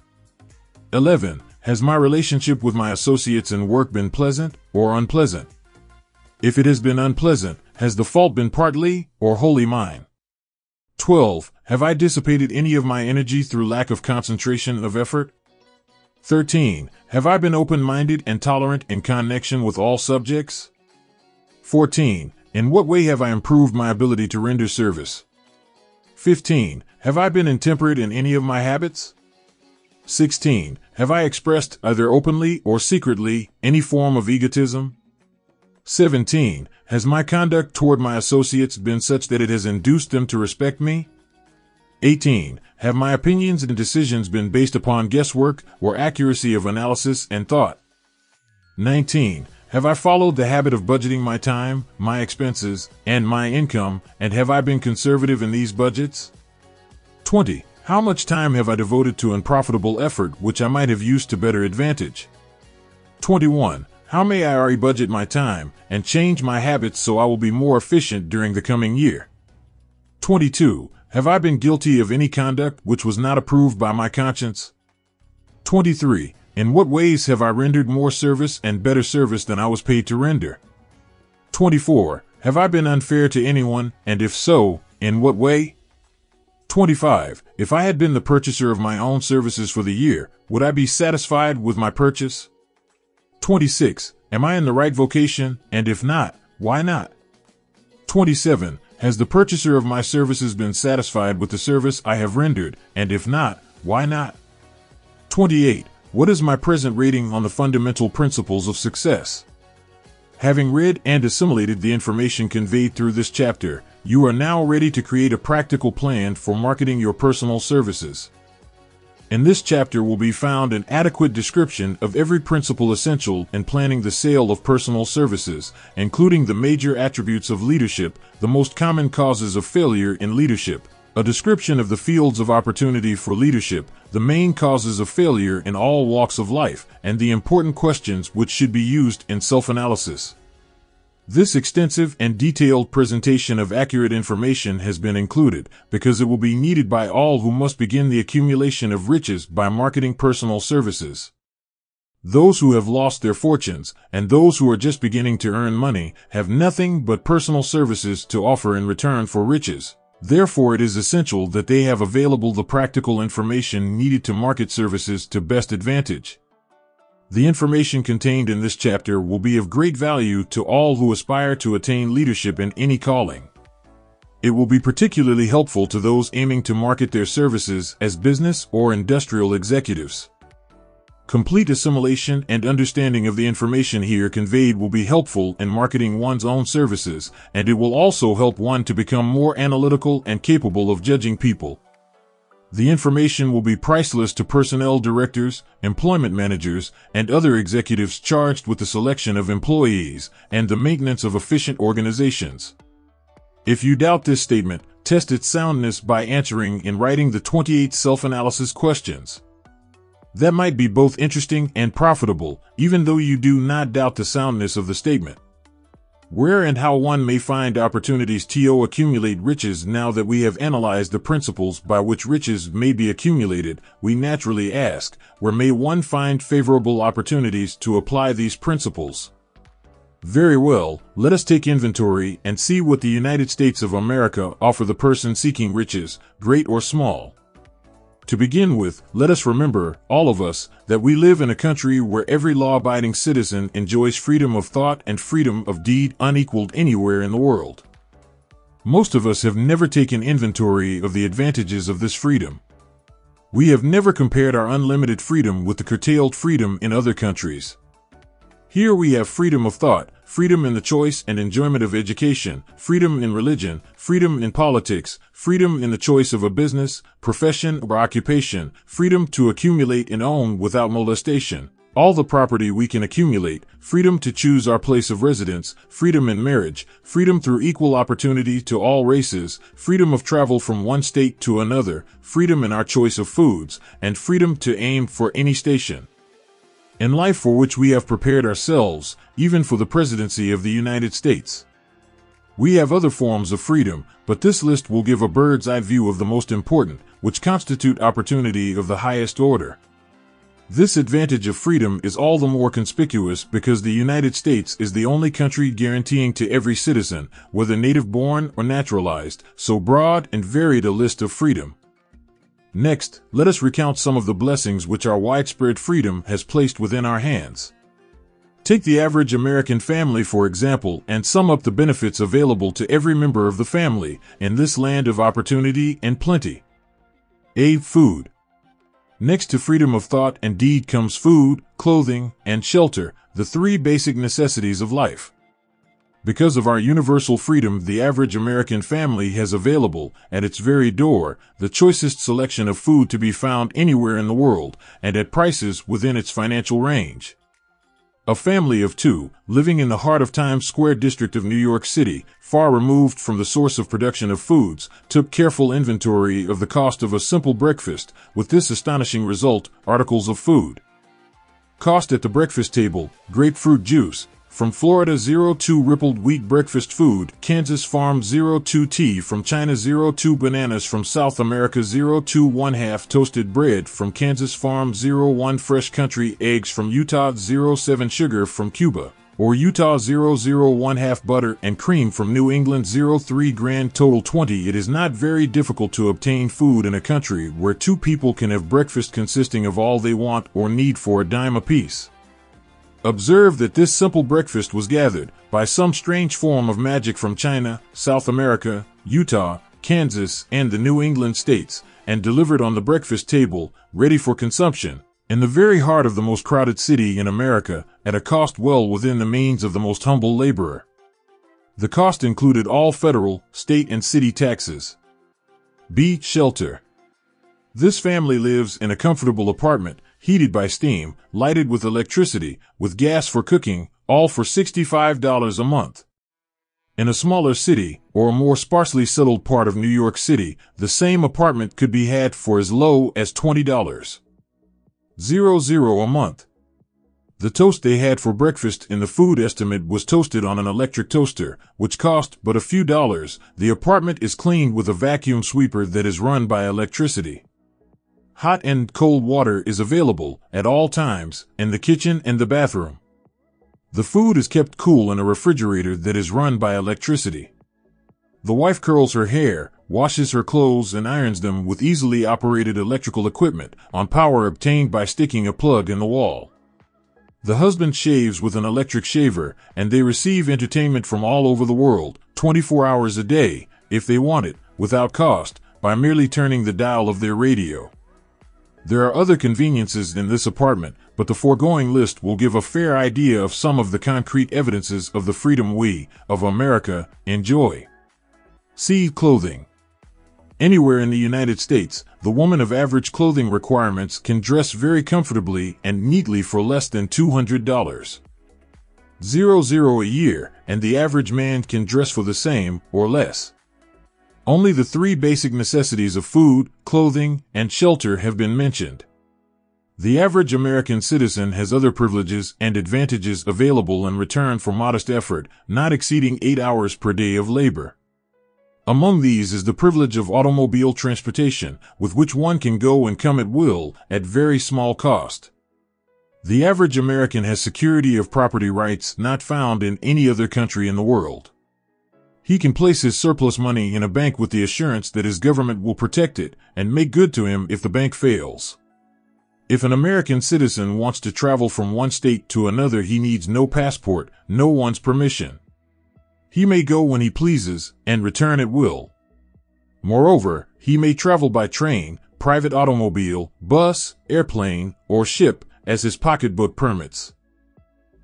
11. Has my relationship with my associates in work been pleasant or unpleasant? If it has been unpleasant, has the fault been partly or wholly mine? 12. Have I dissipated any of my energy through lack of concentration of effort? 13. Have I been open-minded and tolerant in connection with all subjects? 14. In what way have I improved my ability to render service? 15. Have I been intemperate in any of my habits? 16. Have I expressed, either openly or secretly, any form of egotism? 17. Has my conduct toward my associates been such that it has induced them to respect me? 18. Have my opinions and decisions been based upon guesswork or accuracy of analysis and thought? 19. Have I followed the habit of budgeting my time, my expenses, and my income, and have I been conservative in these budgets? 20. How much time have I devoted to unprofitable effort which I might have used to better advantage? 21. How may I rebudget my time and change my habits so I will be more efficient during the coming year? 22. Have I been guilty of any conduct which was not approved by my conscience? 23. In what ways have I rendered more service and better service than I was paid to render? 24. Have I been unfair to anyone, and if so, in what way? 25. If I had been the purchaser of my own services for the year, would I be satisfied with my purchase? 26. Am I in the right vocation, and if not, why not? 27. Has the purchaser of my services been satisfied with the service I have rendered, and if not, why not? 28. What is my present rating on the fundamental principles of success? Having read and assimilated the information conveyed through this chapter, you are now ready to create a practical plan for marketing your personal services. In this chapter will be found an adequate description of every principle essential in planning the sale of personal services, including the major attributes of leadership, the most common causes of failure in leadership, a description of the fields of opportunity for leadership, the main causes of failure in all walks of life, and the important questions which should be used in self-analysis. This extensive and detailed presentation of accurate information has been included because it will be needed by all who must begin the accumulation of riches by marketing personal services. Those who have lost their fortunes and those who are just beginning to earn money have nothing but personal services to offer in return for riches. Therefore, it is essential that they have available the practical information needed to market services to best advantage. The information contained in this chapter will be of great value to all who aspire to attain leadership in any calling. It will be particularly helpful to those aiming to market their services as business or industrial executives. Complete assimilation and understanding of the information here conveyed will be helpful in marketing one's own services, and it will also help one to become more analytical and capable of judging people. The information will be priceless to personnel directors, employment managers, and other executives charged with the selection of employees and the maintenance of efficient organizations. If you doubt this statement, test its soundness by answering in writing the 28 self-analysis questions. That might be both interesting and profitable, even though you do not doubt the soundness of the statement. Where and how one may find opportunities to accumulate riches. Now that we have analyzed the principles by which riches may be accumulated, we naturally ask, where may one find favorable opportunities to apply these principles? Very well, let us take inventory and see what the United States of America offer the person seeking riches, great or small. To begin with, let us remember, all of us, that we live in a country where every law-abiding citizen enjoys freedom of thought and freedom of deed unequaled anywhere in the world. Most of us have never taken inventory of the advantages of this freedom. We have never compared our unlimited freedom with the curtailed freedom in other countries. Here we have freedom of thought, freedom in the choice and enjoyment of education, freedom in religion, freedom in politics, freedom in the choice of a business, profession, or occupation, freedom to accumulate and own without molestation, all the property we can accumulate, freedom to choose our place of residence, freedom in marriage, freedom through equal opportunity to all races, freedom of travel from one state to another, freedom in our choice of foods, and freedom to aim for any station in life for which we have prepared ourselves, even for the presidency of the United States. We have other forms of freedom, but this list will give a bird's eye view of the most important, which constitute opportunity of the highest order. This advantage of freedom is all the more conspicuous because the United States is the only country guaranteeing to every citizen, whether native-born or naturalized, so broad and varied a list of freedom. Next, let us recount some of the blessings which our widespread freedom has placed within our hands. Take the average American family, for example, and sum up the benefits available to every member of the family in this land of opportunity and plenty. A. Food. Next to freedom of thought and deed comes food, clothing, and shelter, the three basic necessities of life. Because of our universal freedom, the average American family has available, at its very door, the choicest selection of food to be found anywhere in the world, and at prices within its financial range. A family of two, living in the heart of Times Square district of New York City, far removed from the source of production of foods, took careful inventory of the cost of a simple breakfast, with this astonishing result: articles of food. Cost at the breakfast table: grapefruit juice. From Florida, 02 rippled wheat breakfast food, Kansas Farm 02 tea, from China 02 bananas, from South America 02 1/2 toasted bread, from Kansas Farm 01 fresh country eggs, from Utah 07 sugar, from Cuba or Utah 00 1/2 butter and cream, from New England 03 grand total 20. It is not very difficult to obtain food in a country where two people can have breakfast consisting of all they want or need for a dime apiece. Observe that this simple breakfast was gathered, by some strange form of magic, from China, South America, Utah, Kansas, and the New England states, and delivered on the breakfast table, ready for consumption, in the very heart of the most crowded city in America, at a cost well within the means of the most humble laborer. The cost included all federal, state, and city taxes. B. Shelter. This family lives in a comfortable apartment, heated by steam, lighted with electricity, with gas for cooking, all for $65 a month. In a smaller city, or a more sparsely settled part of New York City, the same apartment could be had for as low as $20.00 a month. The toast they had for breakfast in the food estimate was toasted on an electric toaster, which cost but a few dollars. The apartment is cleaned with a vacuum sweeper that is run by electricity. Hot and cold water is available, at all times, in the kitchen and the bathroom. The food is kept cool in a refrigerator that is run by electricity. The wife curls her hair, washes her clothes and irons them with easily operated electrical equipment on power obtained by sticking a plug in the wall. The husband shaves with an electric shaver, and they receive entertainment from all over the world, 24 hours a day, if they want it, without cost, by merely turning the dial of their radio. There are other conveniences in this apartment, but the foregoing list will give a fair idea of some of the concrete evidences of the freedom we, of America, enjoy. See clothing. Anywhere in the United States, the woman of average clothing requirements can dress very comfortably and neatly for less than $200. 00 a year, and the average man can dress for the same or less. Only the three basic necessities of food, clothing, and shelter have been mentioned. The average American citizen has other privileges and advantages available in return for modest effort, not exceeding 8 hours per day of labor. Among these is the privilege of automobile transportation, with which one can go and come at will, at very small cost. The average American has security of property rights not found in any other country in the world. He can place his surplus money in a bank with the assurance that his government will protect it and make good to him if the bank fails. If an American citizen wants to travel from one state to another, he needs no passport, no one's permission. He may go when he pleases and return at will. Moreover, he may travel by train, private automobile, bus, airplane, or ship as his pocketbook permits.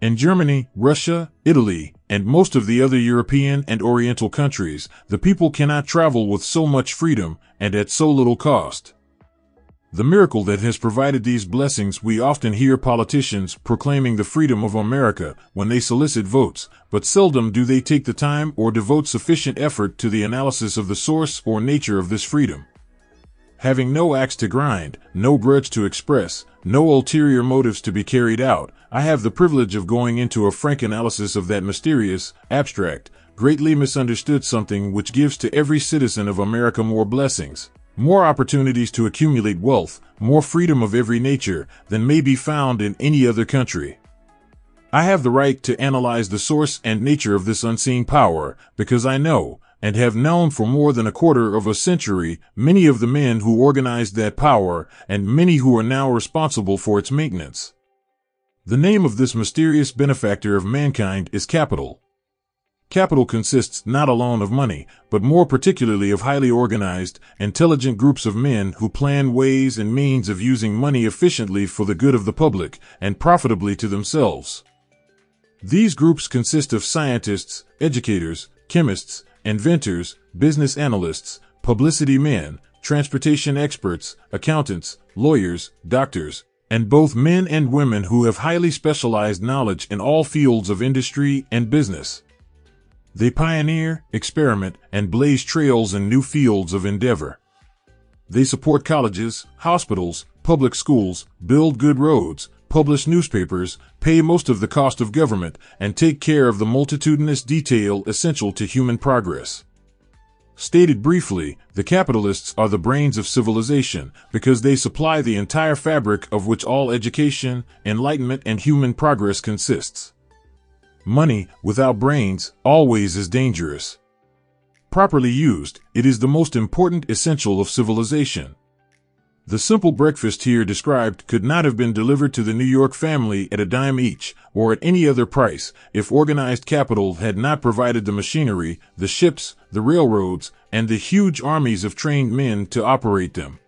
In Germany, Russia, Italy, and most of the other European and Oriental countries, the people cannot travel with so much freedom and at so little cost. The miracle that has provided these blessings, we often hear politicians proclaiming the freedom of America when they solicit votes, but seldom do they take the time or devote sufficient effort to the analysis of the source or nature of this freedom. Having no axe to grind, no grudge to express, no ulterior motives to be carried out, I have the privilege of going into a frank analysis of that mysterious, abstract, greatly misunderstood something which gives to every citizen of America more blessings, more opportunities to accumulate wealth, more freedom of every nature than may be found in any other country. I have the right to analyze the source and nature of this unseen power because I know, and have known for more than a quarter of a century, many of the men who organized that power and many who are now responsible for its maintenance. The name of this mysterious benefactor of mankind is capital. Capital consists not alone of money, but more particularly of highly organized, intelligent groups of men who plan ways and means of using money efficiently for the good of the public and profitably to themselves. These groups consist of scientists, educators, chemists, inventors, business analysts, publicity men, transportation experts, accountants, lawyers, doctors, and both men and women who have highly specialized knowledge in all fields of industry and business. They pioneer, experiment, and blaze trails in new fields of endeavor. They support colleges, hospitals, public schools, build good roads, publish newspapers, pay most of the cost of government, and take care of the multitudinous detail essential to human progress. Stated briefly, the capitalists are the brains of civilization because they supply the entire fabric of which all education, enlightenment, and human progress consists. Money, without brains, always is dangerous. Properly used, it is the most important essential of civilization. The simple breakfast here described could not have been delivered to the New York family at a dime each, or at any other price, if organized capital had not provided the machinery, the ships, the railroads, and the huge armies of trained men to operate them.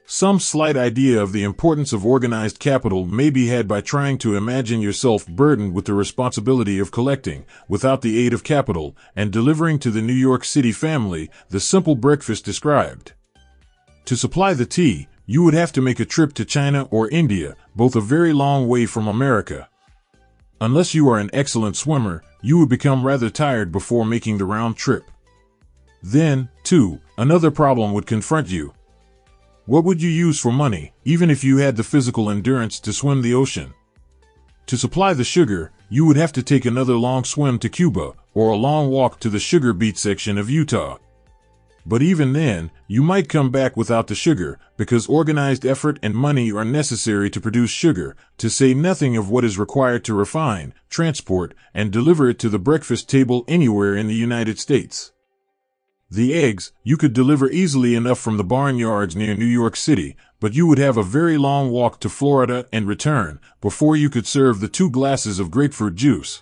Some slight idea of the importance of organized capital may be had by trying to imagine yourself burdened with the responsibility of collecting, without the aid of capital, and delivering to the New York City family the simple breakfast described. To supply the tea, you would have to make a trip to China or India, both a very long way from America. Unless you are an excellent swimmer, you would become rather tired before making the round trip. Then, too, another problem would confront you. What would you use for money, even if you had the physical endurance to swim the ocean? To supply the sugar, you would have to take another long swim to Cuba, or a long walk to the sugar beet section of Utah. But even then, you might come back without the sugar, because organized effort and money are necessary to produce sugar, to say nothing of what is required to refine, transport, and deliver it to the breakfast table anywhere in the United States. The eggs, you could deliver easily enough from the barnyards near New York City, but you would have a very long walk to Florida and return before you could serve the 2 glasses of grapefruit juice.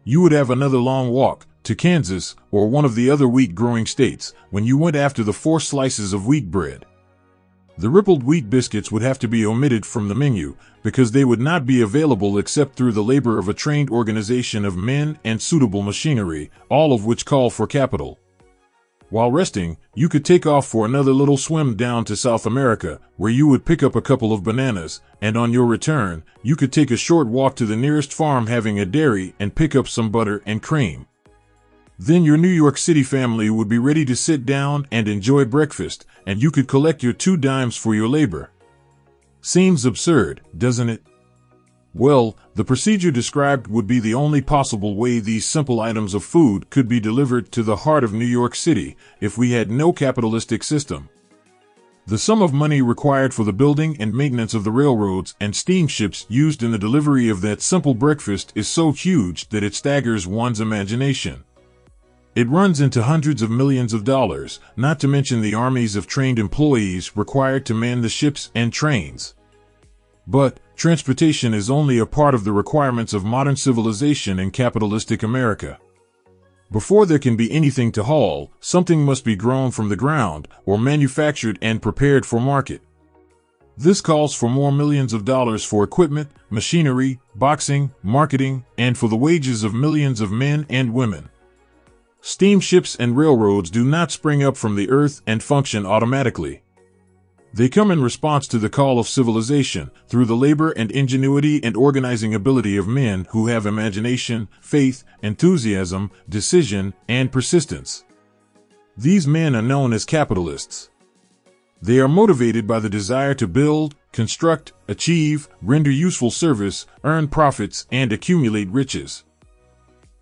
You would have another long walk to Kansas or one of the other wheat-growing states when you went after the 4 slices of wheat bread. The rippled wheat biscuits would have to be omitted from the menu because they would not be available except through the labor of a trained organization of men and suitable machinery, all of which call for capital. While resting, you could take off for another little swim down to South America, where you would pick up a couple of bananas, and on your return, you could take a short walk to the nearest farm having a dairy and pick up some butter and cream. Then your New York City family would be ready to sit down and enjoy breakfast, and you could collect your 2 dimes for your labor. Seems absurd, doesn't it? Well, the procedure described would be the only possible way these simple items of food could be delivered to the heart of New York City if we had no capitalistic system. The sum of money required for the building and maintenance of the railroads and steamships used in the delivery of that simple breakfast is so huge that it staggers one's imagination. It runs into hundreds of millions of dollars, not to mention the armies of trained employees required to man the ships and trains. But transportation is only a part of the requirements of modern civilization in capitalistic America. Before there can be anything to haul, something must be grown from the ground or manufactured and prepared for market. This calls for more millions of dollars for equipment, machinery, boxing, marketing, and for the wages of millions of men and women. Steamships and railroads do not spring up from the earth and function automatically. They come in response to the call of civilization through the labor and ingenuity and organizing ability of men who have imagination, faith, enthusiasm, decision, and persistence. These men are known as capitalists. They are motivated by the desire to build, construct, achieve, render useful service, earn profits, and accumulate riches.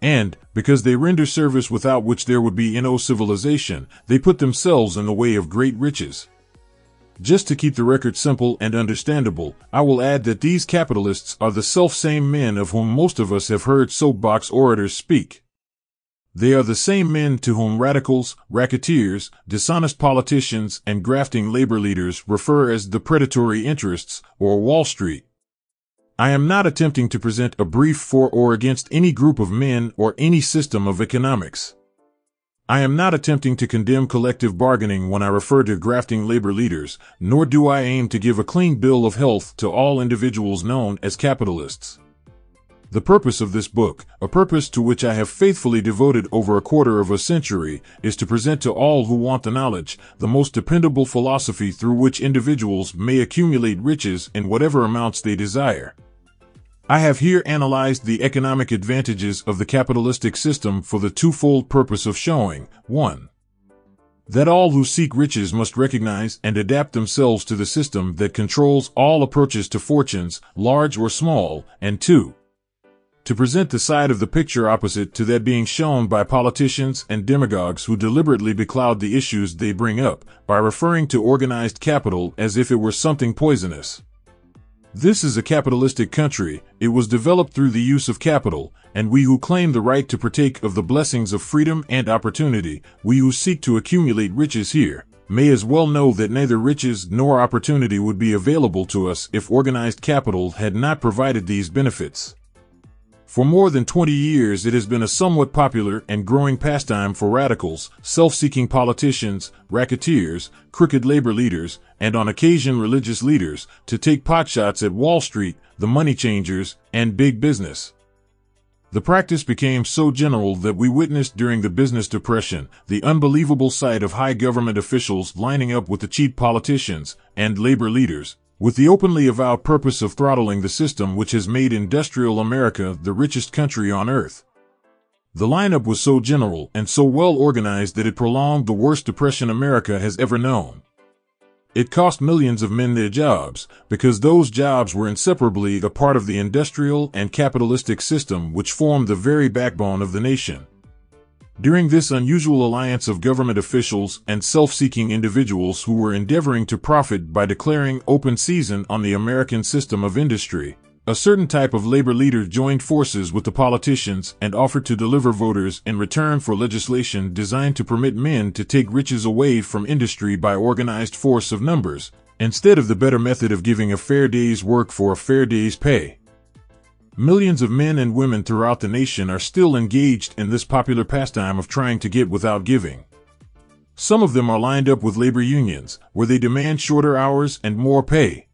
And, because they render service without which there would be no civilization, they put themselves in the way of great riches. Just to keep the record simple and understandable, I will add that these capitalists are the self-same men of whom most of us have heard soapbox orators speak. They are the same men to whom radicals, racketeers, dishonest politicians, and grafting labor leaders refer as the predatory interests, or Wall Street. I am not attempting to present a brief for or against any group of men or any system of economics. I am not attempting to condemn collective bargaining when I refer to grafting labor leaders, nor do I aim to give a clean bill of health to all individuals known as capitalists. The purpose of this book, a purpose to which I have faithfully devoted over a quarter of a century, is to present to all who want the knowledge, the most dependable philosophy through which individuals may accumulate riches in whatever amounts they desire. I have here analyzed the economic advantages of the capitalistic system for the twofold purpose of showing, 1. That all who seek riches must recognize and adapt themselves to the system that controls all approaches to fortunes, large or small, and 2. To present the side of the picture opposite to that being shown by politicians and demagogues who deliberately becloud the issues they bring up by referring to organized capital as if it were something poisonous. This is a capitalistic country. It was developed through the use of capital, and we who claim the right to partake of the blessings of freedom and opportunity, we who seek to accumulate riches here, may as well know that neither riches nor opportunity would be available to us if organized capital had not provided these benefits. For more than 20 years it has been a somewhat popular and growing pastime for radicals, self-seeking politicians, racketeers, crooked labor leaders, and on occasion religious leaders, to take potshots at Wall Street, the money changers, and big business. The practice became so general that we witnessed during the business depression the unbelievable sight of high government officials lining up with the cheap politicians and labor leaders, with the openly avowed purpose of throttling the system which has made industrial America the richest country on earth. The lineup was so general and so well organized that it prolonged the worst depression America has ever known. It cost millions of men their jobs, because those jobs were inseparably a part of the industrial and capitalistic system which formed the very backbone of the nation. During this unusual alliance of government officials and self-seeking individuals who were endeavoring to profit by declaring open season on the American system of industry, A certain type of labor leader joined forces with the politicians and offered to deliver voters in return for legislation designed to permit men to take riches away from industry by organized force of numbers, instead of the better method of giving a fair day's work for a fair day's pay. Millions of men and women throughout the nation are still engaged in this popular pastime of trying to get without giving. Some of them are lined up with labor unions, where they demand shorter hours and more pay.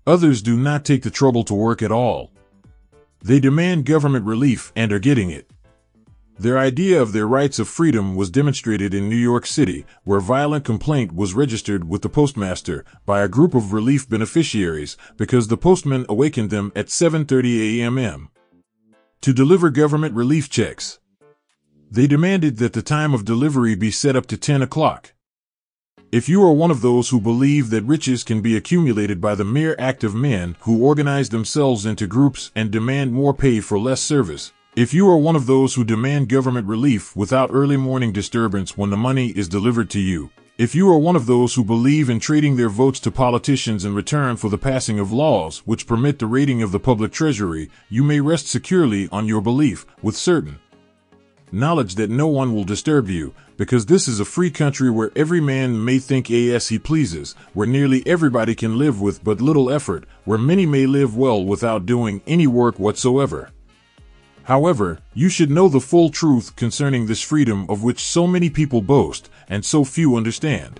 Others do not take the trouble to work at all. They demand government relief and are getting it. Their idea of their rights of freedom was demonstrated in New York City, where violent complaint was registered with the postmaster by a group of relief beneficiaries because the postman awakened them at 7:30 a.m. to deliver government relief checks. They demanded that the time of delivery be set up to 10 o'clock. If you are one of those who believe that riches can be accumulated by the mere act of men who organize themselves into groups and demand more pay for less service, if you are one of those who demand government relief without early morning disturbance when the money is delivered to you, if you are one of those who believe in trading their votes to politicians in return for the passing of laws which permit the raiding of the public treasury, you may rest securely on your belief, with certain knowledge that no one will disturb you, because this is a free country where every man may think as he pleases, where nearly everybody can live with but little effort, where many may live well without doing any work whatsoever. However, you should know the full truth concerning this freedom of which so many people boast and so few understand.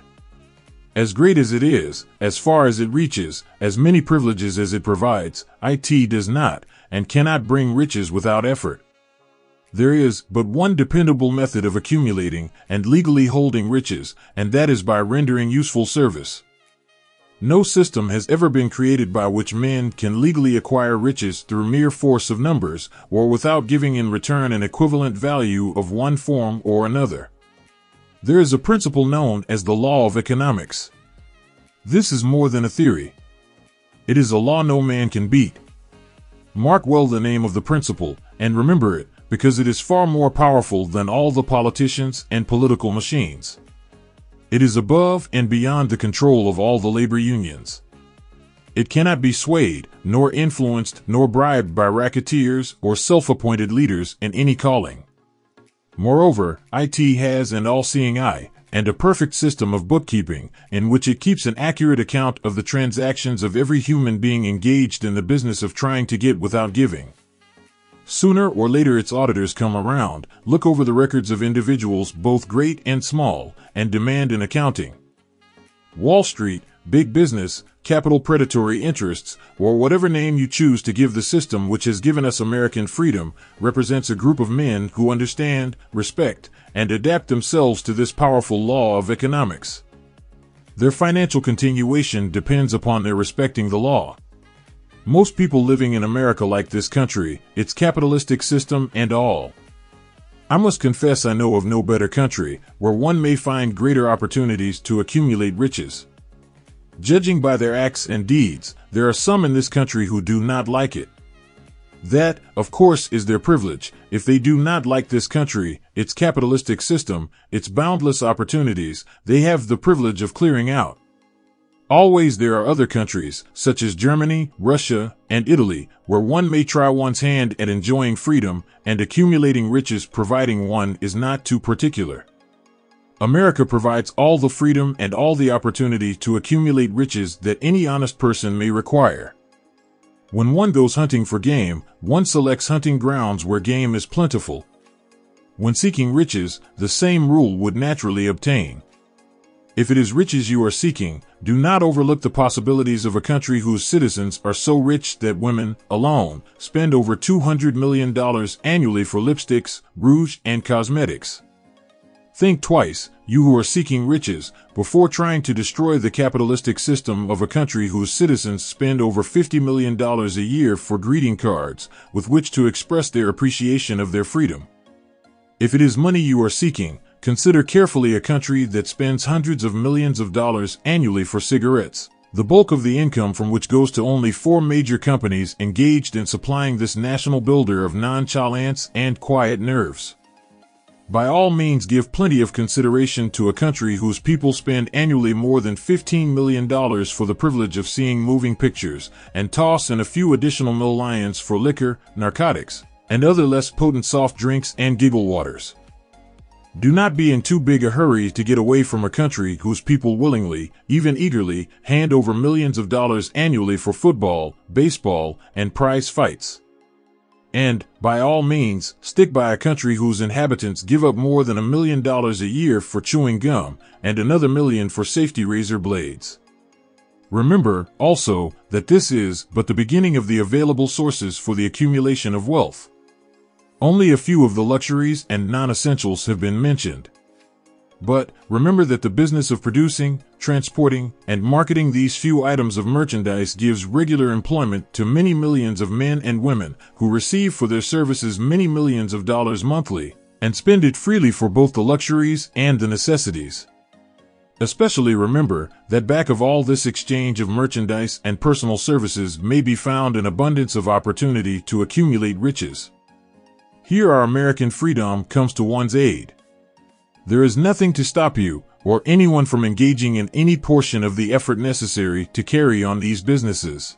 As great as it is, as far as it reaches, as many privileges as it provides, it does not and cannot bring riches without effort. There is but one dependable method of accumulating and legally holding riches, and that is by rendering useful service. No system has ever been created by which men can legally acquire riches through mere force of numbers, or without giving in return an equivalent value of one form or another. There is a principle known as the law of economics. This is more than a theory. It is a law no man can beat. Mark well the name of the principle, and remember it, because it is far more powerful than all the politicians and political machines. It is above and beyond the control of all the labor unions. It cannot be swayed, nor influenced, nor bribed by racketeers or self-appointed leaders in any calling. Moreover, it has an all-seeing eye, and a perfect system of bookkeeping, in which it keeps an accurate account of the transactions of every human being engaged in the business of trying to get without giving. Sooner or later its auditors come around, look over the records of individuals both great and small, and demand an accounting. Wall Street, big business, capital predatory interests, or whatever name you choose to give the system which has given us American freedom, represents a group of men who understand, respect, and adapt themselves to this powerful law of economics. Their financial continuation depends upon their respecting the law. Most people living in America like this country, its capitalistic system and all. I must confess I know of no better country where one may find greater opportunities to accumulate riches. Judging by their acts and deeds, there are some in this country who do not like it. That, of course, is their privilege. If they do not like this country, its capitalistic system, its boundless opportunities, they have the privilege of clearing out. Always there are other countries, such as Germany, Russia, and Italy, where one may try one's hand at enjoying freedom and accumulating riches providing one is not too particular. America provides all the freedom and all the opportunity to accumulate riches that any honest person may require. When one goes hunting for game, one selects hunting grounds where game is plentiful. When seeking riches, the same rule would naturally obtain. If it is riches you are seeking, do not overlook the possibilities of a country whose citizens are so rich that women, alone, spend over $200 million annually for lipsticks, rouge, and cosmetics. Think twice, you who are seeking riches, before trying to destroy the capitalistic system of a country whose citizens spend over $50 million a year for greeting cards, with which to express their appreciation of their freedom. If it is money you are seeking, consider carefully a country that spends hundreds of millions of dollars annually for cigarettes, the bulk of the income from which goes to only 4 major companies engaged in supplying this national builder of nonchalance and quiet nerves. By all means, give plenty of consideration to a country whose people spend annually more than $15 million for the privilege of seeing moving pictures, and toss in a few additional millions for liquor, narcotics, and other less potent soft drinks and giggle waters. Do not be in too big a hurry to get away from a country whose people willingly, even eagerly, hand over millions of dollars annually for football, baseball, and prize fights. And, by all means, stick by a country whose inhabitants give up more than $1 million a year for chewing gum, and another $1 million for safety razor blades. Remember, also, that this is but the beginning of the available sources for the accumulation of wealth. Only a few of the luxuries and non-essentials have been mentioned. But, remember that the business of producing, transporting, and marketing these few items of merchandise gives regular employment to many millions of men and women who receive for their services many millions of dollars monthly, and spend it freely for both the luxuries and the necessities. Especially remember that back of all this exchange of merchandise and personal services may be found an abundance of opportunity to accumulate riches. Here our American freedom comes to one's aid. There is nothing to stop you, or anyone from engaging in any portion of the effort necessary to carry on these businesses.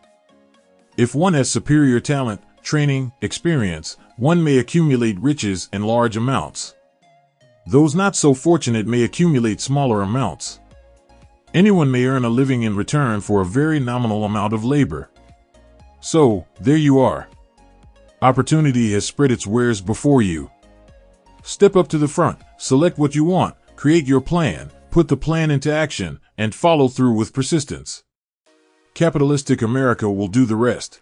If one has superior talent, training, experience, one may accumulate riches in large amounts. Those not so fortunate may accumulate smaller amounts. Anyone may earn a living in return for a very nominal amount of labor. So, there you are. Opportunity has spread its wares before you. Step up to the front, select what you want, create your plan, put the plan into action, and follow through with persistence. Capitalistic America will do the rest.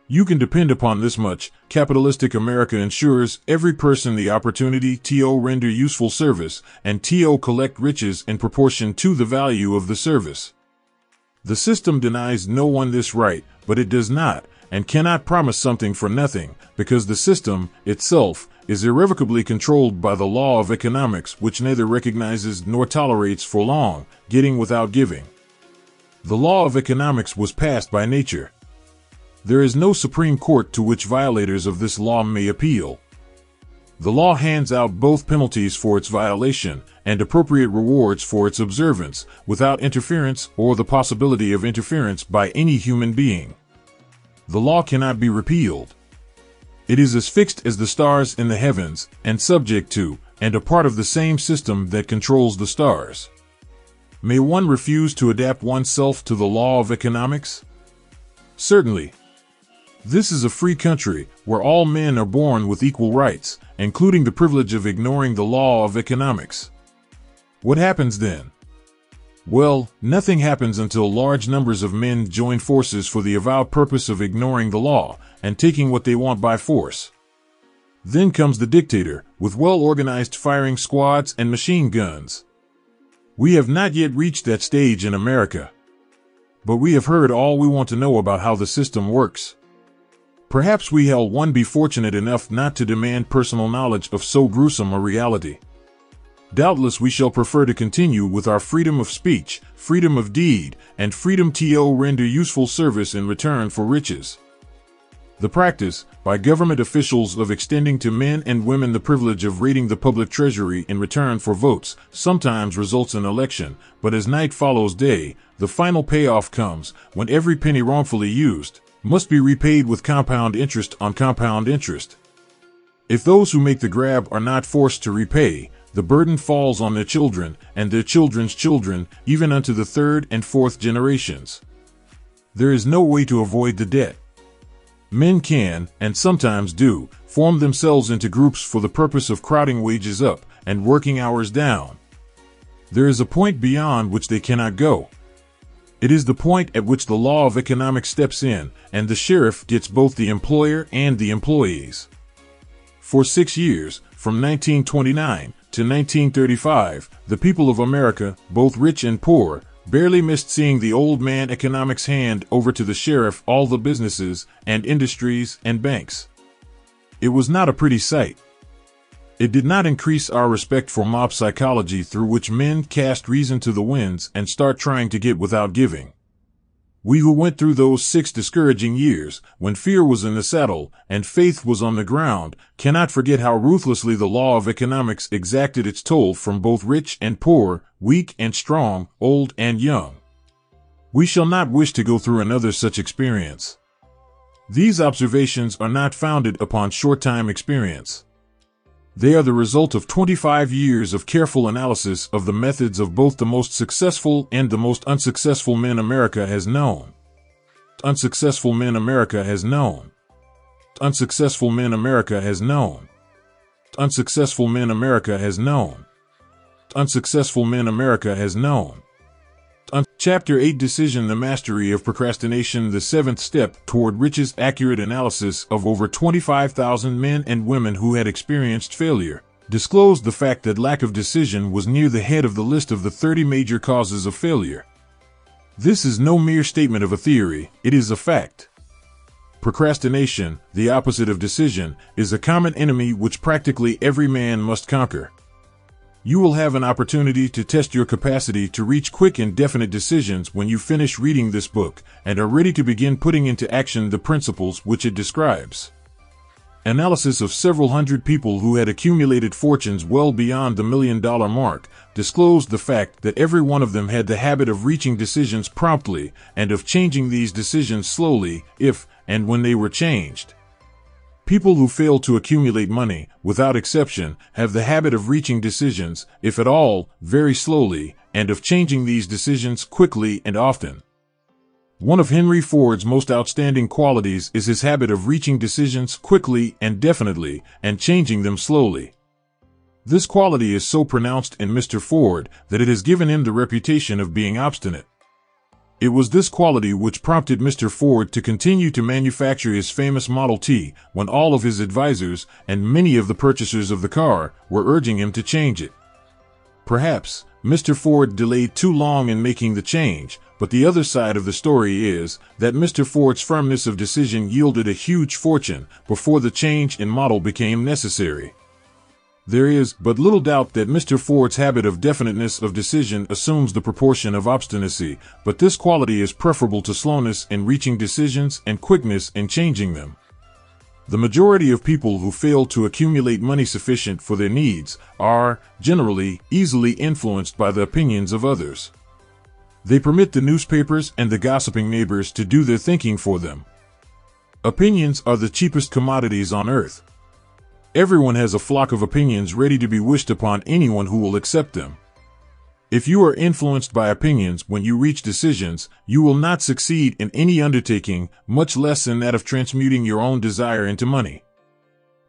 You can depend upon this much. Capitalistic America ensures every person the opportunity to render useful service and to collect riches in proportion to the value of the service. The system denies no one this right, but it does not and cannot promise something for nothing, because the system itself is irrevocably controlled by the law of economics, which neither recognizes nor tolerates for long getting without giving. The law of economics was passed by nature. There is no Supreme Court to which violators of this law may appeal. The law hands out both penalties for its violation and appropriate rewards for its observance, without interference or the possibility of interference by any human being. The law cannot be repealed. It is as fixed as the stars in the heavens, and subject to, and a part of the same system that controls the stars. May one refuse to adapt oneself to the law of economics? Certainly. This is a free country, where all men are born with equal rights, including the privilege of ignoring the law of economics. What happens then? Well, nothing happens until large numbers of men join forces for the avowed purpose of ignoring the law and taking what they want by force. Then comes the dictator, with well-organized firing squads and machine guns. We have not yet reached that stage in America. But we have heard all we want to know about how the system works. Perhaps we shall one be fortunate enough not to demand personal knowledge of so gruesome a reality. Doubtless we shall prefer to continue with our freedom of speech, freedom of deed, and freedom to render useful service in return for riches. The practice, by government officials, of extending to men and women the privilege of raiding the public treasury in return for votes sometimes results in election, but as night follows day, the final payoff comes when every penny wrongfully used must be repaid with compound interest on compound interest. If those who make the grab are not forced to repay, the burden falls on their children and their children's children, even unto the third and fourth generations. There is no way to avoid the debt. Men can, and sometimes do, form themselves into groups for the purpose of crowding wages up and working hours down. There is a point beyond which they cannot go. It is the point at which the law of economics steps in, and the sheriff gets both the employer and the employees. For 6 years, from 1929 to 1935, the people of America, both rich and poor, barely missed seeing the old man economics hand over to the sheriff all the businesses and industries and banks. It was not a pretty sight. It did not increase our respect for mob psychology, through which men cast reason to the winds and start trying to get without giving. We who went through those 6 discouraging years, when fear was in the saddle and faith was on the ground, cannot forget how ruthlessly the law of economics exacted its toll from both rich and poor, weak and strong, old and young. We shall not wish to go through another such experience. These observations are not founded upon short-time experience. They are the result of 25 years of careful analysis of the methods of both the most successful and the most unsuccessful men America has known. Unsuccessful men America has known. Unsuccessful men America has known. Unsuccessful men America has known. Unsuccessful men America has known. Chapter 8 Decision: The Mastery of Procrastination. The 7th step toward riches. Accurate analysis of over 25,000 men and women who had experienced failure disclosed the fact that lack of decision was near the head of the list of the 30 major causes of failure. This is no mere statement of a theory, it is a fact. Procrastination, the opposite of decision, is a common enemy which practically every man must conquer. You will have an opportunity to test your capacity to reach quick and definite decisions when you finish reading this book and are ready to begin putting into action the principles which it describes. Analysis of several hundred people who had accumulated fortunes well beyond the $1 million mark disclosed the fact that every one of them had the habit of reaching decisions promptly and of changing these decisions slowly, if and when they were changed. People who fail to accumulate money, without exception, have the habit of reaching decisions, if at all, very slowly, and of changing these decisions quickly and often. One of Henry Ford's most outstanding qualities is his habit of reaching decisions quickly and definitely, and changing them slowly. This quality is so pronounced in Mr. Ford that it has given him the reputation of being obstinate. It was this quality which prompted Mr. Ford to continue to manufacture his famous Model T when all of his advisors and many of the purchasers of the car were urging him to change it. Perhaps Mr. Ford delayed too long in making the change, but the other side of the story is that Mr. Ford's firmness of decision yielded a huge fortune before the change in model became necessary. There is but little doubt that Mr. Ford's habit of definiteness of decision assumes the proportion of obstinacy, but this quality is preferable to slowness in reaching decisions and quickness in changing them. The majority of people who fail to accumulate money sufficient for their needs are, generally, easily influenced by the opinions of others. They permit the newspapers and the gossiping neighbors to do their thinking for them. Opinions are the cheapest commodities on earth. Everyone has a flock of opinions ready to be wished upon anyone who will accept them. If you are influenced by opinions when you reach decisions, you will not succeed in any undertaking, much less in that of transmuting your own desire into money.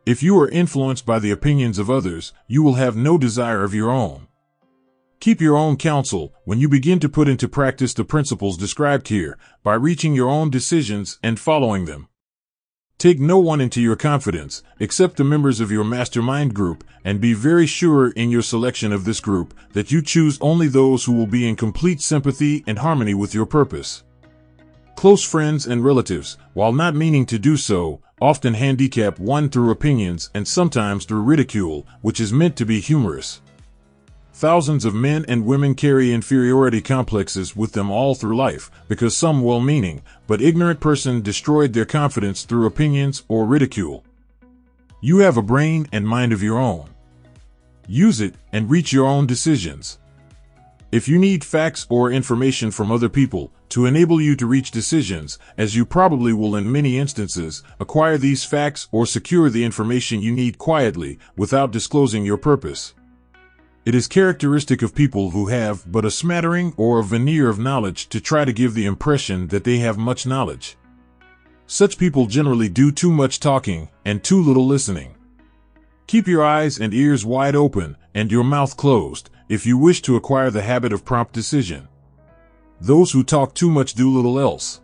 If you are influenced by the opinions of others, you will have no desire of your own. Keep your own counsel when you begin to put into practice the principles described here, by reaching your own decisions and following them. Take no one into your confidence, except the members of your mastermind group, and be very sure in your selection of this group that you choose only those who will be in complete sympathy and harmony with your purpose. Close friends and relatives, while not meaning to do so, often handicap one through opinions and sometimes through ridicule, which is meant to be humorous. Thousands of men and women carry inferiority complexes with them all through life, because some well-meaning, but ignorant person destroyed their confidence through opinions or ridicule. You have a brain and mind of your own. Use it and reach your own decisions. If you need facts or information from other people to enable you to reach decisions, as you probably will in many instances, acquire these facts or secure the information you need quietly without disclosing your purpose. It is characteristic of people who have but a smattering or a veneer of knowledge to try to give the impression that they have much knowledge. Such people generally do too much talking and too little listening. Keep your eyes and ears wide open and your mouth closed if you wish to acquire the habit of prompt decision. Those who talk too much do little else.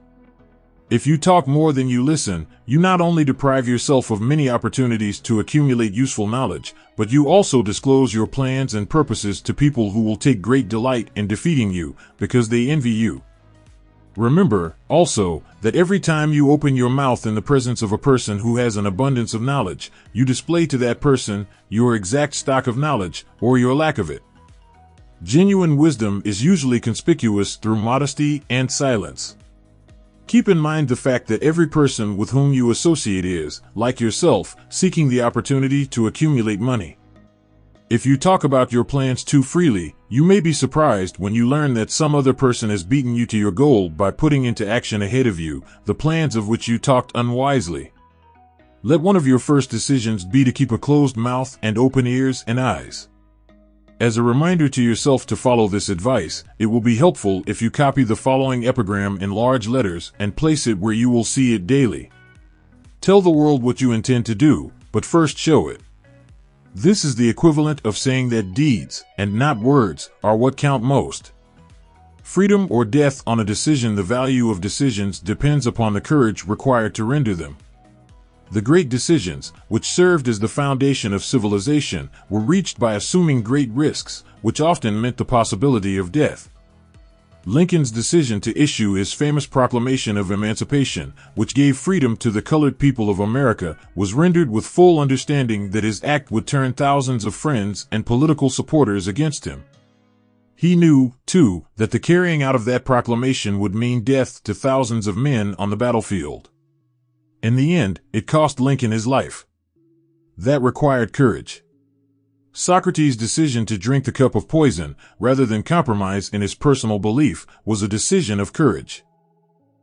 If you talk more than you listen, you not only deprive yourself of many opportunities to accumulate useful knowledge, but you also disclose your plans and purposes to people who will take great delight in defeating you because they envy you. Remember, also, that every time you open your mouth in the presence of a person who has an abundance of knowledge, you display to that person your exact stock of knowledge or your lack of it. Genuine wisdom is usually conspicuous through modesty and silence. Keep in mind the fact that every person with whom you associate is, like yourself, seeking the opportunity to accumulate money. If you talk about your plans too freely, you may be surprised when you learn that some other person has beaten you to your goal by putting into action ahead of you the plans of which you talked unwisely. Let one of your first decisions be to keep a closed mouth and open ears and eyes. As a reminder to yourself to follow this advice, it will be helpful if you copy the following epigram in large letters and place it where you will see it daily. Tell the world what you intend to do, but first show it. This is the equivalent of saying that deeds, and not words, are what count most. Freedom or death on a decision. The value of decisions depends upon the courage required to render them. The great decisions, which served as the foundation of civilization, were reached by assuming great risks, which often meant the possibility of death. Lincoln's decision to issue his famous Proclamation of Emancipation, which gave freedom to the colored people of America, was rendered with full understanding that his act would turn thousands of friends and political supporters against him. He knew, too, that the carrying out of that proclamation would mean death to thousands of men on the battlefield. In the end, it cost Lincoln his life. That required courage. Socrates' decision to drink the cup of poison, rather than compromise in his personal belief, was a decision of courage.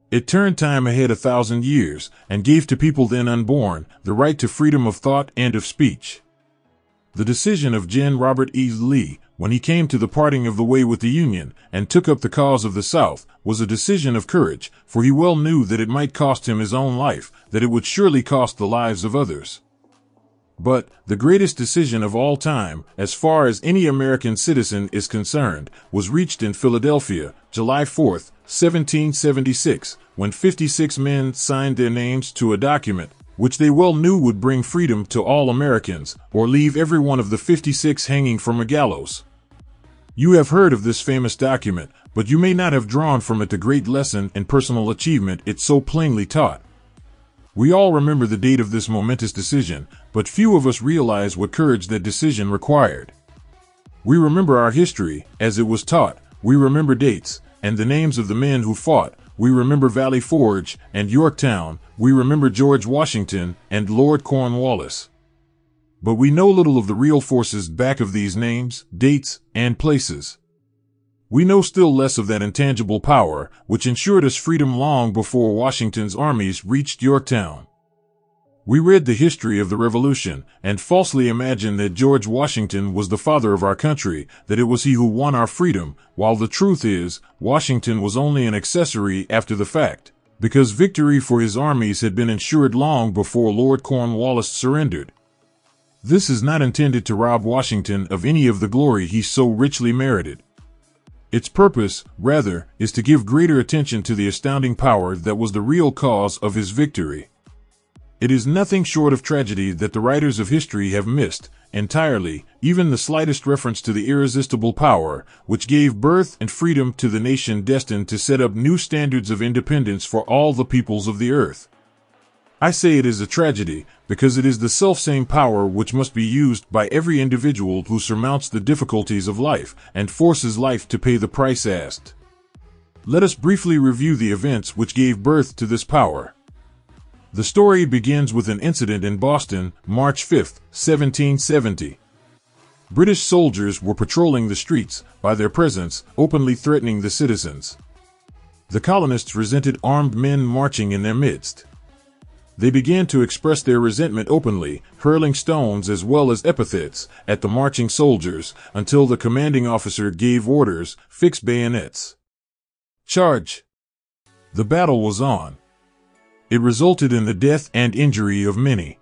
It turned time ahead 1,000 years, and gave to people then unborn the right to freedom of thought and of speech. The decision of Gen. Robert E. Lee, when he came to the parting of the way with the Union, and took up the cause of the South, was a decision of courage, for he well knew that it might cost him his own life, that it would surely cost the lives of others. But the greatest decision of all time, as far as any American citizen is concerned, was reached in Philadelphia, July 4, 1776, when 56 men signed their names to a document, which they well knew would bring freedom to all Americans, or leave every one of the 56 hanging from a gallows. You have heard of this famous document, but you may not have drawn from it the great lesson and personal achievement it so plainly taught. We all remember the date of this momentous decision, but few of us realize what courage that decision required. We remember our history, as it was taught, we remember dates, and the names of the men who fought, we remember Valley Forge and Yorktown, we remember George Washington and Lord Cornwallis. But we know little of the real forces back of these names, dates, and places. We know still less of that intangible power, which ensured us freedom long before Washington's armies reached Yorktown. We read the history of the Revolution, and falsely imagine that George Washington was the father of our country, that it was he who won our freedom, while the truth is, Washington was only an accessory after the fact, because victory for his armies had been ensured long before Lord Cornwallis surrendered. This is not intended to rob Washington of any of the glory he so richly merited. Its purpose, rather, is to give greater attention to the astounding power that was the real cause of his victory. It is nothing short of tragedy that the writers of history have missed, entirely, even the slightest reference to the irresistible power which gave birth and freedom to the nation destined to set up new standards of independence for all the peoples of the earth. I say it is a tragedy, because it is the selfsame power which must be used by every individual who surmounts the difficulties of life and forces life to pay the price asked. Let us briefly review the events which gave birth to this power. The story begins with an incident in Boston, March 5, 1770. British soldiers were patrolling the streets, by their presence, openly threatening the citizens. The colonists resented armed men marching in their midst. They began to express their resentment openly, hurling stones as well as epithets at the marching soldiers, until the commanding officer gave orders, "Fix bayonets. Charge." The battle was on. It resulted in the death and injury of many.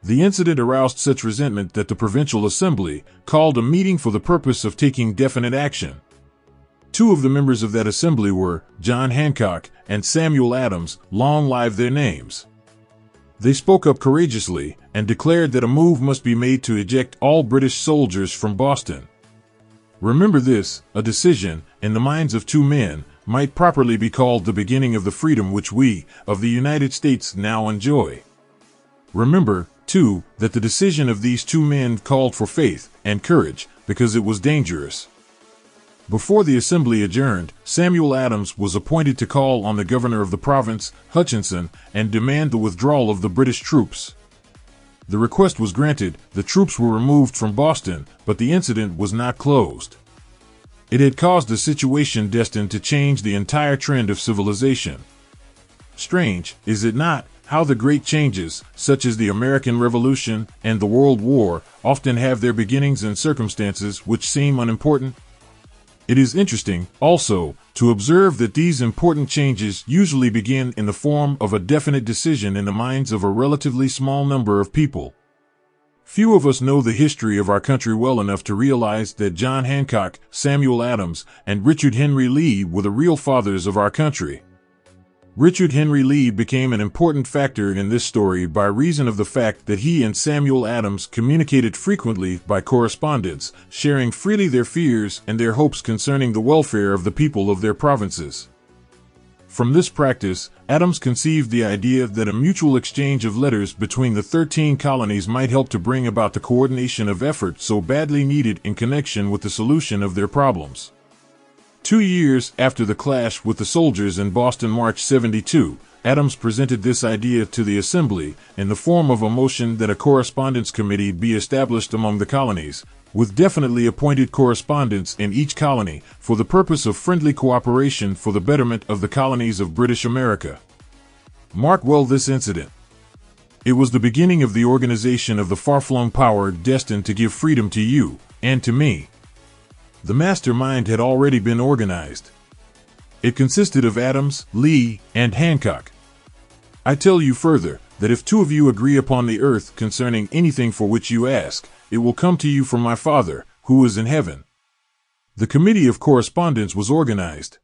The incident aroused such resentment that the Provincial Assembly called a meeting for the purpose of taking definite action. Two of the members of that assembly were John Hancock and Samuel Adams, long live their names. They spoke up courageously and declared that a move must be made to eject all British soldiers from Boston. Remember this, a decision, in the minds of two men, might properly be called the beginning of the freedom which we, of the United States, now enjoy. Remember, too, that the decision of these two men called for faith and courage, because it was dangerous. Before the assembly adjourned, Samuel Adams was appointed to call on the governor of the province, Hutchinson, and demand the withdrawal of the British troops. The request was granted, the troops were removed from Boston, but the incident was not closed. It had caused a situation destined to change the entire trend of civilization. Strange, is it not, how the great changes, such as the American Revolution and the World War, often have their beginnings in circumstances which seem unimportant? It is interesting, also, to observe that these important changes usually begin in the form of a definite decision in the minds of a relatively small number of people. Few of us know the history of our country well enough to realize that John Hancock, Samuel Adams, and Richard Henry Lee were the real fathers of our country. Richard Henry Lee became an important factor in this story by reason of the fact that he and Samuel Adams communicated frequently by correspondence, sharing freely their fears and their hopes concerning the welfare of the people of their provinces. From this practice, Adams conceived the idea that a mutual exchange of letters between the 13 colonies might help to bring about the coordination of effort so badly needed in connection with the solution of their problems. 2 years after the clash with the soldiers in Boston, March 72, Adams presented this idea to the Assembly in the form of a motion that a correspondence committee be established among the colonies, with definitely appointed correspondents in each colony for the purpose of friendly cooperation for the betterment of the colonies of British America. Mark well this incident. It was the beginning of the organization of the far-flung power destined to give freedom to you and to me. The mastermind had already been organized. It consisted of Adams, Lee, and Hancock. I tell you further, that if two of you agree upon the earth concerning anything for which you ask, it will come to you from my Father, who is in heaven. The Committee of Correspondence was organized.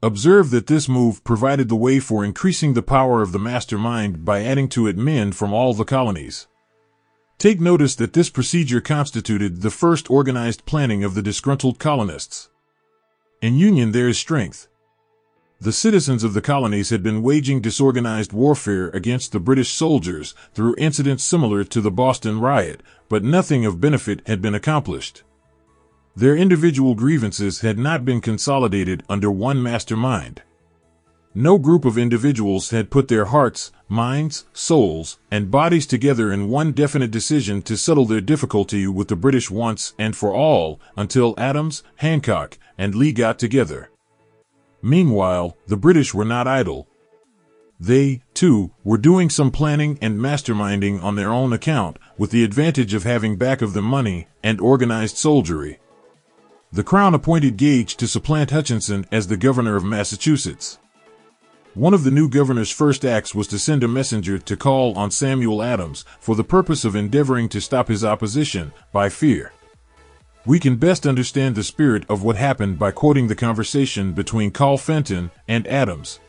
Observe that this move provided the way for increasing the power of the mastermind by adding to it men from all the colonies. Take notice that this procedure constituted the first organized planning of the disgruntled colonists. In union there is strength. The citizens of the colonies had been waging disorganized warfare against the British soldiers through incidents similar to the Boston riot, but nothing of benefit had been accomplished. Their individual grievances had not been consolidated under one mastermind. No group of individuals had put their hearts, minds, souls, and bodies together in one definite decision to settle their difficulty with the British once and for all, until Adams, Hancock, and Lee got together. Meanwhile, the British were not idle. They, too, were doing some planning and masterminding on their own account, with the advantage of having back of them money and organized soldiery. The Crown appointed Gage to supplant Hutchinson as the governor of Massachusetts. One of the new governor's first acts was to send a messenger to call on Samuel Adams for the purpose of endeavoring to stop his opposition by fear. We can best understand the spirit of what happened by quoting the conversation between Carl Fenton and Adams.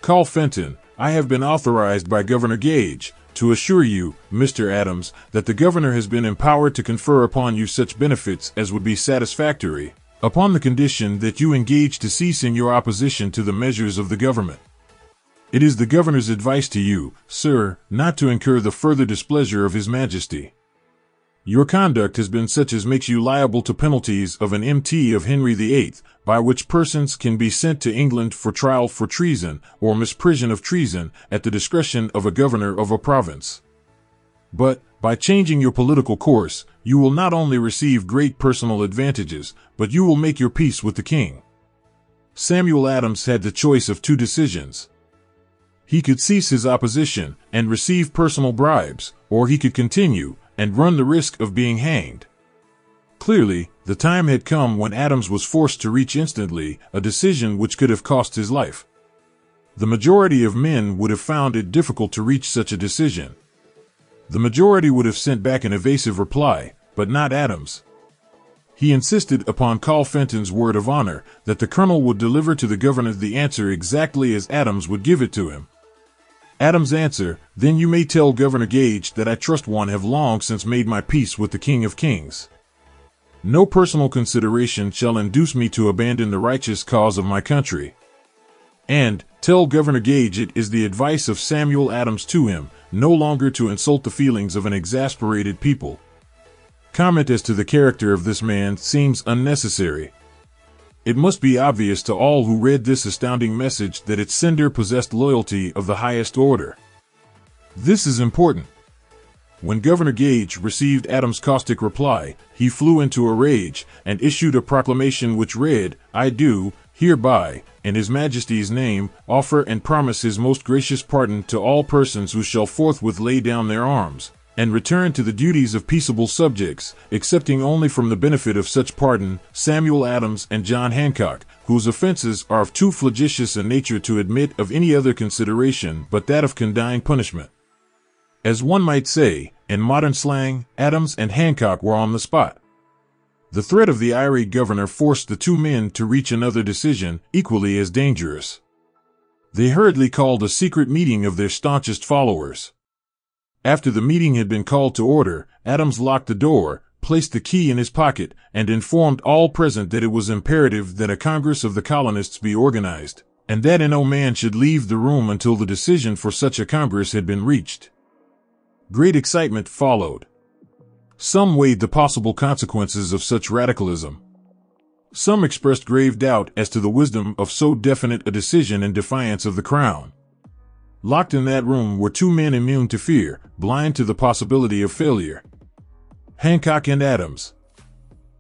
Carl Fenton, I have been authorized by Governor Gage to assure you, Mr. Adams, that the governor has been empowered to confer upon you such benefits as would be satisfactory, upon the condition that you engage to cease in your opposition to the measures of the government. It is the governor's advice to you, sir, not to incur the further displeasure of His Majesty. Your conduct has been such as makes you liable to penalties of an MT of Henry VIII, by which persons can be sent to England for trial for treason or misprision of treason at the discretion of a governor of a province. But, by changing your political course, you will not only receive great personal advantages, but you will make your peace with the king. Samuel Adams had the choice of two decisions. He could cease his opposition and receive personal bribes, or he could continue and run the risk of being hanged. Clearly, the time had come when Adams was forced to reach instantly a decision which could have cost his life. The majority of men would have found it difficult to reach such a decision. The majority would have sent back an evasive reply, but not Adams. He insisted upon Carl Fenton's word of honor that the colonel would deliver to the governor the answer exactly as Adams would give it to him. Adams' answer, then you may tell Governor Gage that I trust one have long since made my peace with the King of Kings. No personal consideration shall induce me to abandon the righteous cause of my country. And, tell Governor Gage it is the advice of Samuel Adams to him, no longer to insult the feelings of an exasperated people. Comment as to the character of this man seems unnecessary. It must be obvious to all who read this astounding message that its sender possessed loyalty of the highest order. This is important. When Governor Gage received Adams' caustic reply, he flew into a rage and issued a proclamation which read, "I do, hereby, in His Majesty's name, offer and promise His most gracious pardon to all persons who shall forthwith lay down their arms, and return to the duties of peaceable subjects, excepting only from the benefit of such pardon Samuel Adams and John Hancock, whose offenses are of too flagitious a nature to admit of any other consideration but that of condign punishment." As one might say, in modern slang, Adams and Hancock were on the spot. The threat of the irate governor forced the two men to reach another decision, equally as dangerous. They hurriedly called a secret meeting of their staunchest followers. After the meeting had been called to order, Adams locked the door, placed the key in his pocket, and informed all present that it was imperative that a Congress of the colonists be organized, and that no man should leave the room until the decision for such a Congress had been reached. Great excitement followed. Some weighed the possible consequences of such radicalism. Some expressed grave doubt as to the wisdom of so definite a decision in defiance of the Crown. Locked in that room were two men immune to fear, blind to the possibility of failure. Hancock and Adams.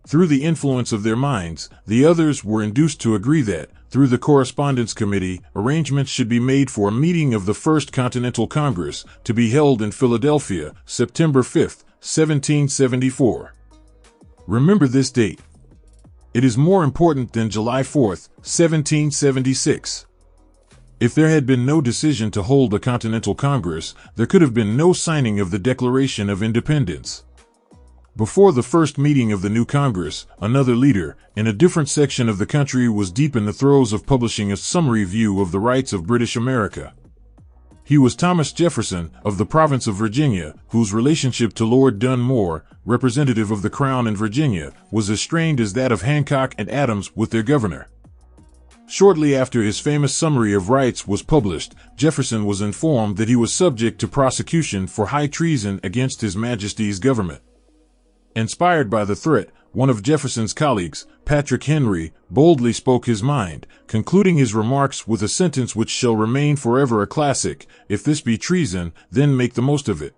Through the influence of their minds, the others were induced to agree that, through the Correspondence Committee, arrangements should be made for a meeting of the First Continental Congress, to be held in Philadelphia, September 5, 1774. Remember this date. It is more important than July 4, 1776. If there had been no decision to hold a Continental Congress, there could have been no signing of the Declaration of Independence. Before the first meeting of the new Congress, another leader, in a different section of the country, was deep in the throes of publishing a summary view of the rights of British America. He was Thomas Jefferson, of the province of Virginia, whose relationship to Lord Dunmore, representative of the Crown in Virginia, was as strained as that of Hancock and Adams with their governor. Shortly after his famous Summary of Rights was published, Jefferson was informed that he was subject to prosecution for high treason against His Majesty's government. Inspired by the threat, one of Jefferson's colleagues, Patrick Henry, boldly spoke his mind, concluding his remarks with a sentence which shall remain forever a classic: "If this be treason, then make the most of it."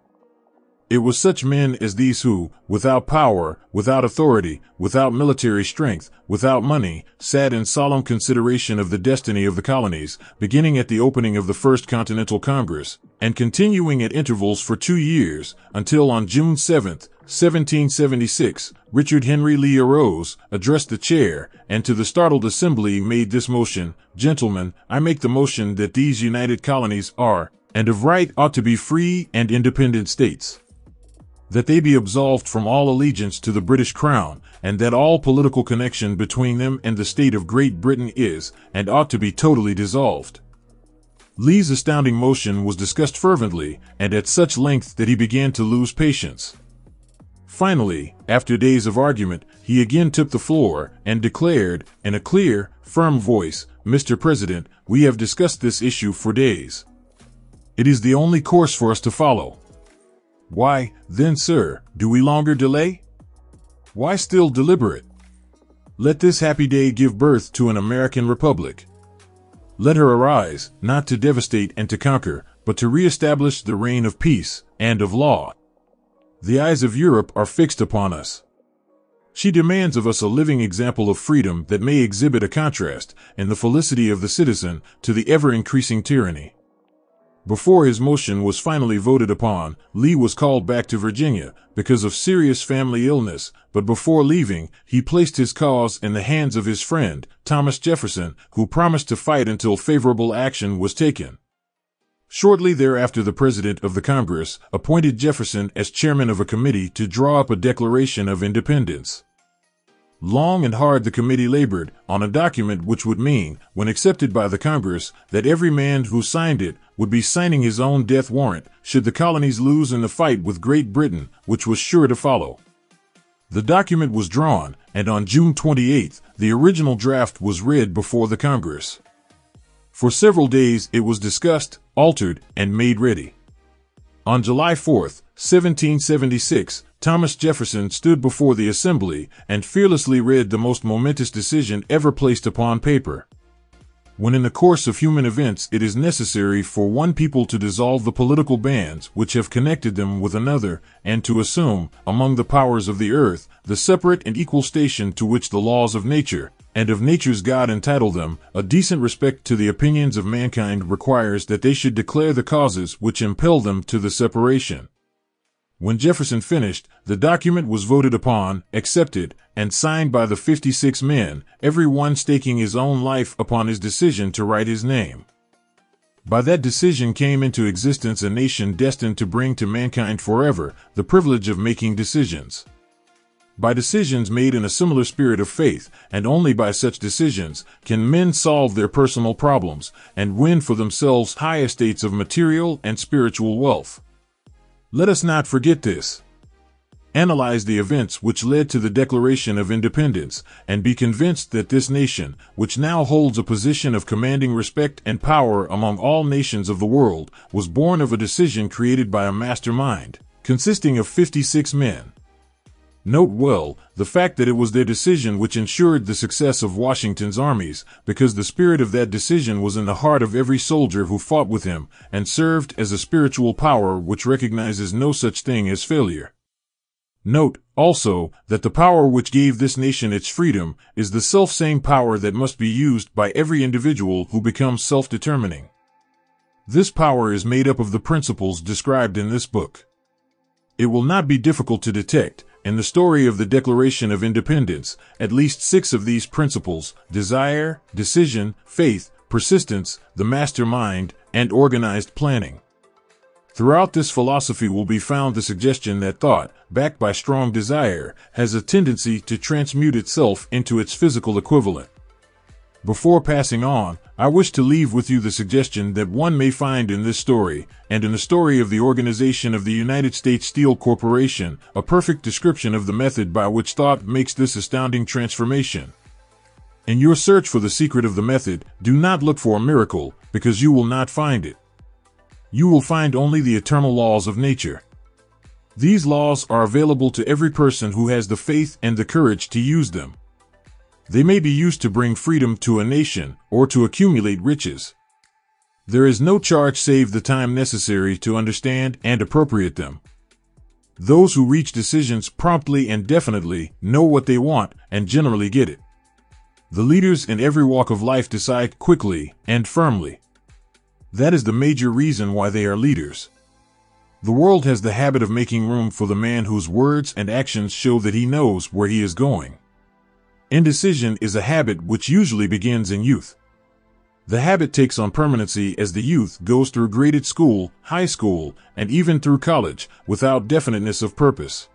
It was such men as these who, without power, without authority, without military strength, without money, sat in solemn consideration of the destiny of the colonies, beginning at the opening of the First Continental Congress, and continuing at intervals for 2 years, until on June 7, 1776, Richard Henry Lee arose, addressed the chair, and to the startled assembly made this motion: "Gentlemen, I make the motion that these united colonies are, and of right ought to be free and independent states. That they be absolved from all allegiance to the British Crown, and that all political connection between them and the state of Great Britain is, and ought to be totally dissolved." Lee's astounding motion was discussed fervently, and at such length that he began to lose patience. Finally, after days of argument, he again took the floor, and declared, in a clear, firm voice, "Mr. President, we have discussed this issue for days. It is the only course for us to follow. Why, then, sir, do we longer delay? Why still deliberate? Let this happy day give birth to an American Republic. Let her arise, not to devastate and to conquer, but to re-establish the reign of peace and of law. The eyes of Europe are fixed upon us. She demands of us a living example of freedom that may exhibit a contrast, in the felicity of the citizen, to the ever-increasing tyranny." Before his motion was finally voted upon, Lee was called back to Virginia, because of serious family illness, but before leaving, he placed his cause in the hands of his friend, Thomas Jefferson, who promised to fight until favorable action was taken. Shortly thereafter, the President of the Congress appointed Jefferson as chairman of a committee to draw up a Declaration of Independence. Long and hard the committee labored on a document which would mean, when accepted by the Congress, that every man who signed it would be signing his own death warrant should the colonies lose in the fight with Great Britain, which was sure to follow. The document was drawn, and on June 28, the original draft was read before the Congress. For several days it was discussed, altered, and made ready. On July 4, 1776, Thomas Jefferson stood before the assembly and fearlessly read the most momentous decision ever placed upon paper. When in the course of human events it is necessary for one people to dissolve the political bands which have connected them with another, and to assume, among the powers of the earth, the separate and equal station to which the laws of nature, and of nature's God entitle them, a decent respect to the opinions of mankind requires that they should declare the causes which impel them to the separation. When Jefferson finished, the document was voted upon, accepted, and signed by the 56 men, every one staking his own life upon his decision to write his name. By that decision came into existence a nation destined to bring to mankind forever the privilege of making decisions. By decisions made in a similar spirit of faith, and only by such decisions, can men solve their personal problems and win for themselves high estates of material and spiritual wealth. Let us not forget this. Analyze the events which led to the Declaration of Independence, and be convinced that this nation, which now holds a position of commanding respect and power among all nations of the world, was born of a decision created by a mastermind, consisting of 56 men. Note well the fact that it was their decision which ensured the success of Washington's armies, because the spirit of that decision was in the heart of every soldier who fought with him, and served as a spiritual power which recognizes no such thing as failure. Note, also, that the power which gave this nation its freedom is the self-same power that must be used by every individual who becomes self-determining. This power is made up of the principles described in this book. It will not be difficult to detect, in the story of the Declaration of Independence, at least 6 of these principles: desire, decision, faith, persistence, the mastermind, and organized planning. Throughout this philosophy will be found the suggestion that thought, backed by strong desire, has a tendency to transmute itself into its physical equivalent. Before passing on, I wish to leave with you the suggestion that one may find in this story, and in the story of the organization of the United States Steel Corporation, a perfect description of the method by which thought makes this astounding transformation. In your search for the secret of the method, do not look for a miracle, because you will not find it. You will find only the eternal laws of nature. These laws are available to every person who has the faith and the courage to use them. They may be used to bring freedom to a nation, or to accumulate riches. There is no charge save the time necessary to understand and appropriate them. Those who reach decisions promptly and definitely know what they want and generally get it. The leaders in every walk of life decide quickly and firmly. That is the major reason why they are leaders. The world has the habit of making room for the man whose words and actions show that he knows where he is going. Indecision is a habit which usually begins in youth. The habit takes on permanency as the youth goes through graded school, high school, and even through college, without definiteness of purpose.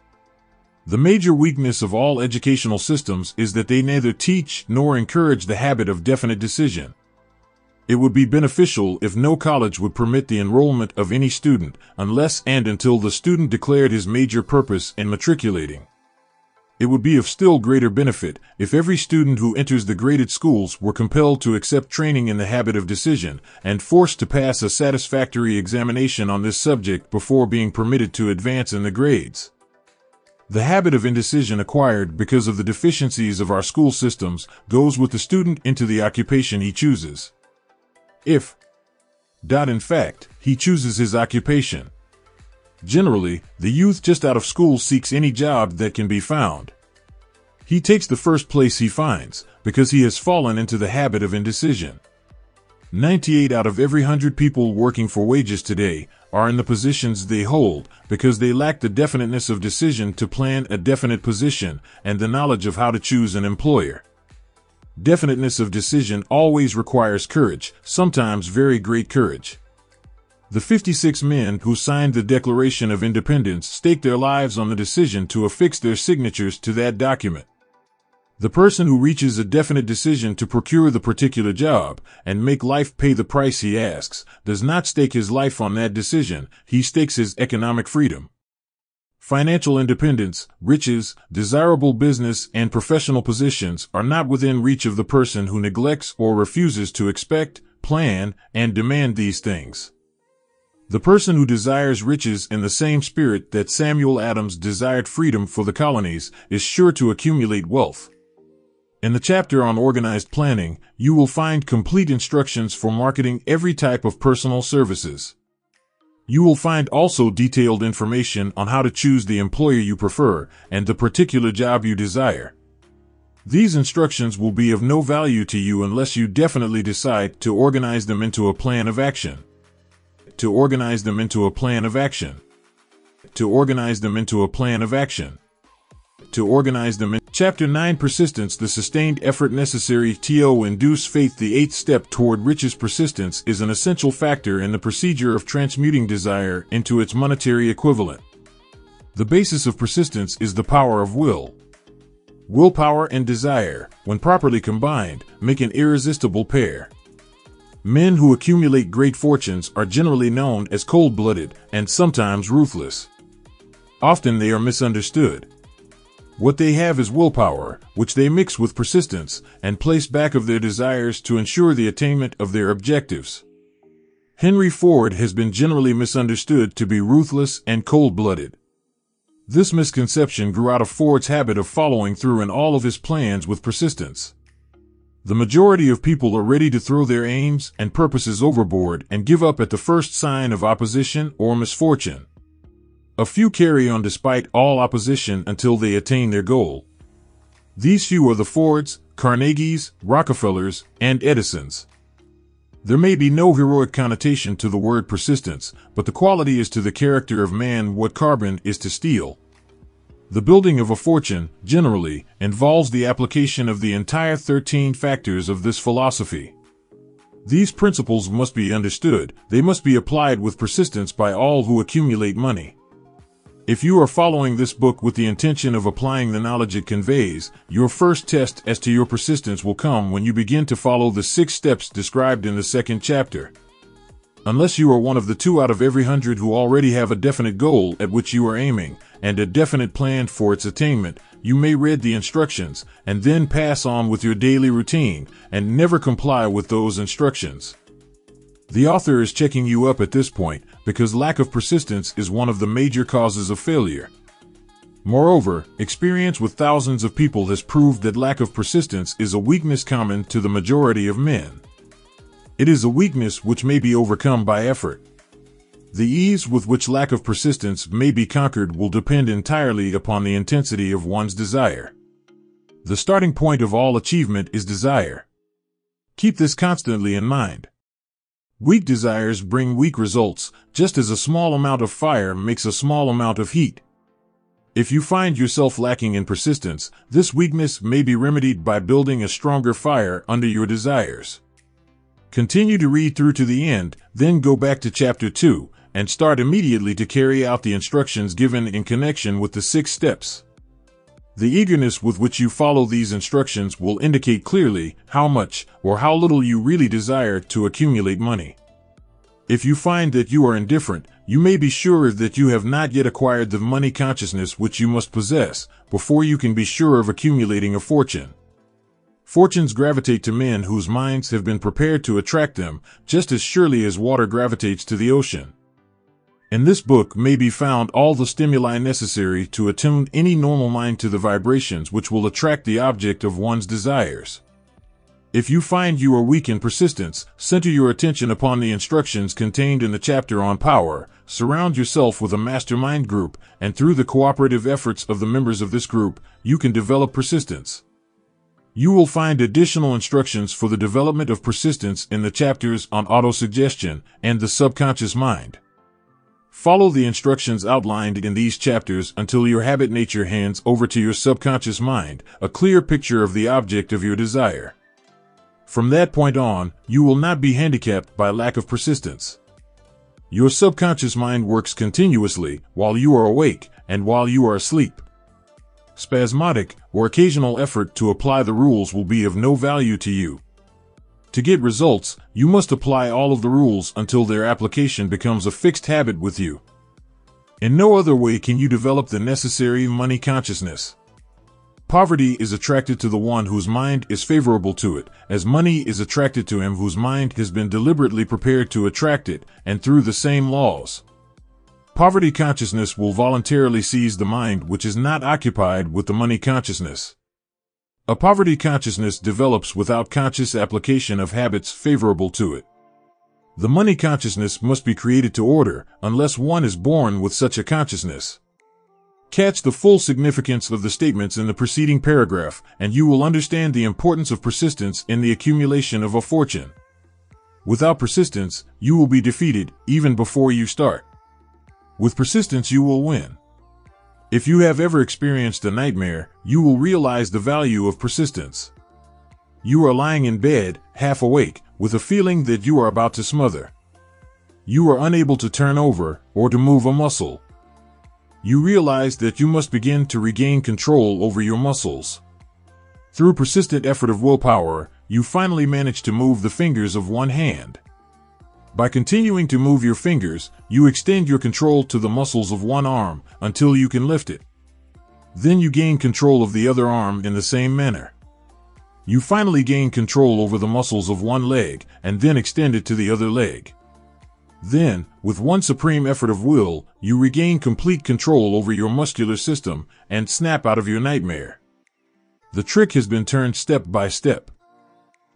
The major weakness of all educational systems is that they neither teach nor encourage the habit of definite decision. It would be beneficial if no college would permit the enrollment of any student unless and until the student declared his major purpose in matriculating. It would be of still greater benefit if every student who enters the graded schools were compelled to accept training in the habit of decision and forced to pass a satisfactory examination on this subject before being permitted to advance in the grades. The habit of indecision acquired because of the deficiencies of our school systems goes with the student into the occupation he chooses. If, in fact, he chooses his occupation. Generally, the youth just out of school seeks any job that can be found. He takes the first place he finds, because he has fallen into the habit of indecision. 98 out of every 100 people working for wages today are in the positions they hold because they lack the definiteness of decision to plan a definite position and the knowledge of how to choose an employer. Definiteness of decision always requires courage, sometimes very great courage. The 56 men who signed the Declaration of Independence staked their lives on the decision to affix their signatures to that document. The person who reaches a definite decision to procure the particular job and make life pay the price he asks does not stake his life on that decision, he stakes his economic freedom. Financial independence, riches, desirable business, and professional positions are not within reach of the person who neglects or refuses to expect, plan, and demand these things. The person who desires riches in the same spirit that Samuel Adams desired freedom for the colonies is sure to accumulate wealth. In the chapter on organized planning, you will find complete instructions for marketing every type of personal services. You will find also detailed information on how to choose the employer you prefer and the particular job you desire. These instructions will be of no value to you unless you definitely decide to organize them into a plan of action. To organize them into a plan of action. To organize them into a plan of action. To organize them in Chapter 9 Persistence, the sustained effort necessary to induce faith. The eighth step toward riches. Persistence is an essential factor in the procedure of transmuting desire into its monetary equivalent. The basis of persistence is the power of will. Willpower and desire, when properly combined, make an irresistible pair. Men who accumulate great fortunes are generally known as cold-blooded and sometimes ruthless. Often they are misunderstood. What they have is willpower, which they mix with persistence and place back of their desires to ensure the attainment of their objectives. Henry Ford has been generally misunderstood to be ruthless and cold-blooded. This misconception grew out of Ford's habit of following through in all of his plans with persistence. The majority of people are ready to throw their aims and purposes overboard and give up at the first sign of opposition or misfortune. A few carry on despite all opposition until they attain their goal. These few are the Fords, Carnegies, Rockefellers, and Edisons. There may be no heroic connotation to the word persistence, but the quality is to the character of man what carbon is to steel. The building of a fortune, generally, involves the application of the entire 13 factors of this philosophy. These principles must be understood. They must be applied with persistence by all who accumulate money. If you are following this book with the intention of applying the knowledge it conveys, your first test as to your persistence will come when you begin to follow the 6 steps described in the second chapter. Unless you are one of the 2 out of every 100 who already have a definite goal at which you are aiming, and a definite plan for its attainment, you may read the instructions, and then pass on with your daily routine, and never comply with those instructions. The author is checking you up at this point, because lack of persistence is one of the major causes of failure. Moreover, experience with thousands of people has proved that lack of persistence is a weakness common to the majority of men. It is a weakness which may be overcome by effort. The ease with which lack of persistence may be conquered will depend entirely upon the intensity of one's desire. The starting point of all achievement is desire. Keep this constantly in mind. Weak desires bring weak results, just as a small amount of fire makes a small amount of heat. If you find yourself lacking in persistence, this weakness may be remedied by building a stronger fire under your desires. Continue to read through to the end, then go back to chapter 2, and start immediately to carry out the instructions given in connection with the 6 steps. The eagerness with which you follow these instructions will indicate clearly how much or how little you really desire to accumulate money. If you find that you are indifferent, you may be sure that you have not yet acquired the money consciousness which you must possess before you can be sure of accumulating a fortune. Fortunes gravitate to men whose minds have been prepared to attract them, just as surely as water gravitates to the ocean. In this book may be found all the stimuli necessary to attune any normal mind to the vibrations which will attract the object of one's desires. If you find you are weak in persistence, center your attention upon the instructions contained in the chapter on power, surround yourself with a mastermind group, and through the cooperative efforts of the members of this group, you can develop persistence. You will find additional instructions for the development of persistence in the chapters on autosuggestion and the subconscious mind. Follow the instructions outlined in these chapters until your habit nature hands over to your subconscious mind a clear picture of the object of your desire. From that point on, you will not be handicapped by lack of persistence. Your subconscious mind works continuously while you are awake and while you are asleep. Spasmodic or occasional effort to apply the rules will be of no value to you. To get results, you must apply all of the rules until their application becomes a fixed habit with you. In no other way can you develop the necessary money consciousness. Poverty is attracted to the one whose mind is favorable to it, as money is attracted to him whose mind has been deliberately prepared to attract it, and through the same laws. Poverty consciousness will voluntarily seize the mind which is not occupied with the money consciousness. A poverty consciousness develops without conscious application of habits favorable to it. The money consciousness must be created to order, unless one is born with such a consciousness. Catch the full significance of the statements in the preceding paragraph, and you will understand the importance of persistence in the accumulation of a fortune. Without persistence, you will be defeated, even before you start. With persistence, you will win. If you have ever experienced a nightmare, you will realize the value of persistence. You are lying in bed, half awake, with a feeling that you are about to smother. You are unable to turn over, or to move a muscle. You realize that you must begin to regain control over your muscles. Through persistent effort of willpower, you finally manage to move the fingers of one hand. By continuing to move your fingers, you extend your control to the muscles of one arm until you can lift it. Then you gain control of the other arm in the same manner. You finally gain control over the muscles of one leg and then extend it to the other leg. Then, with one supreme effort of will, you regain complete control over your muscular system and snap out of your nightmare. The trick has been turned step by step.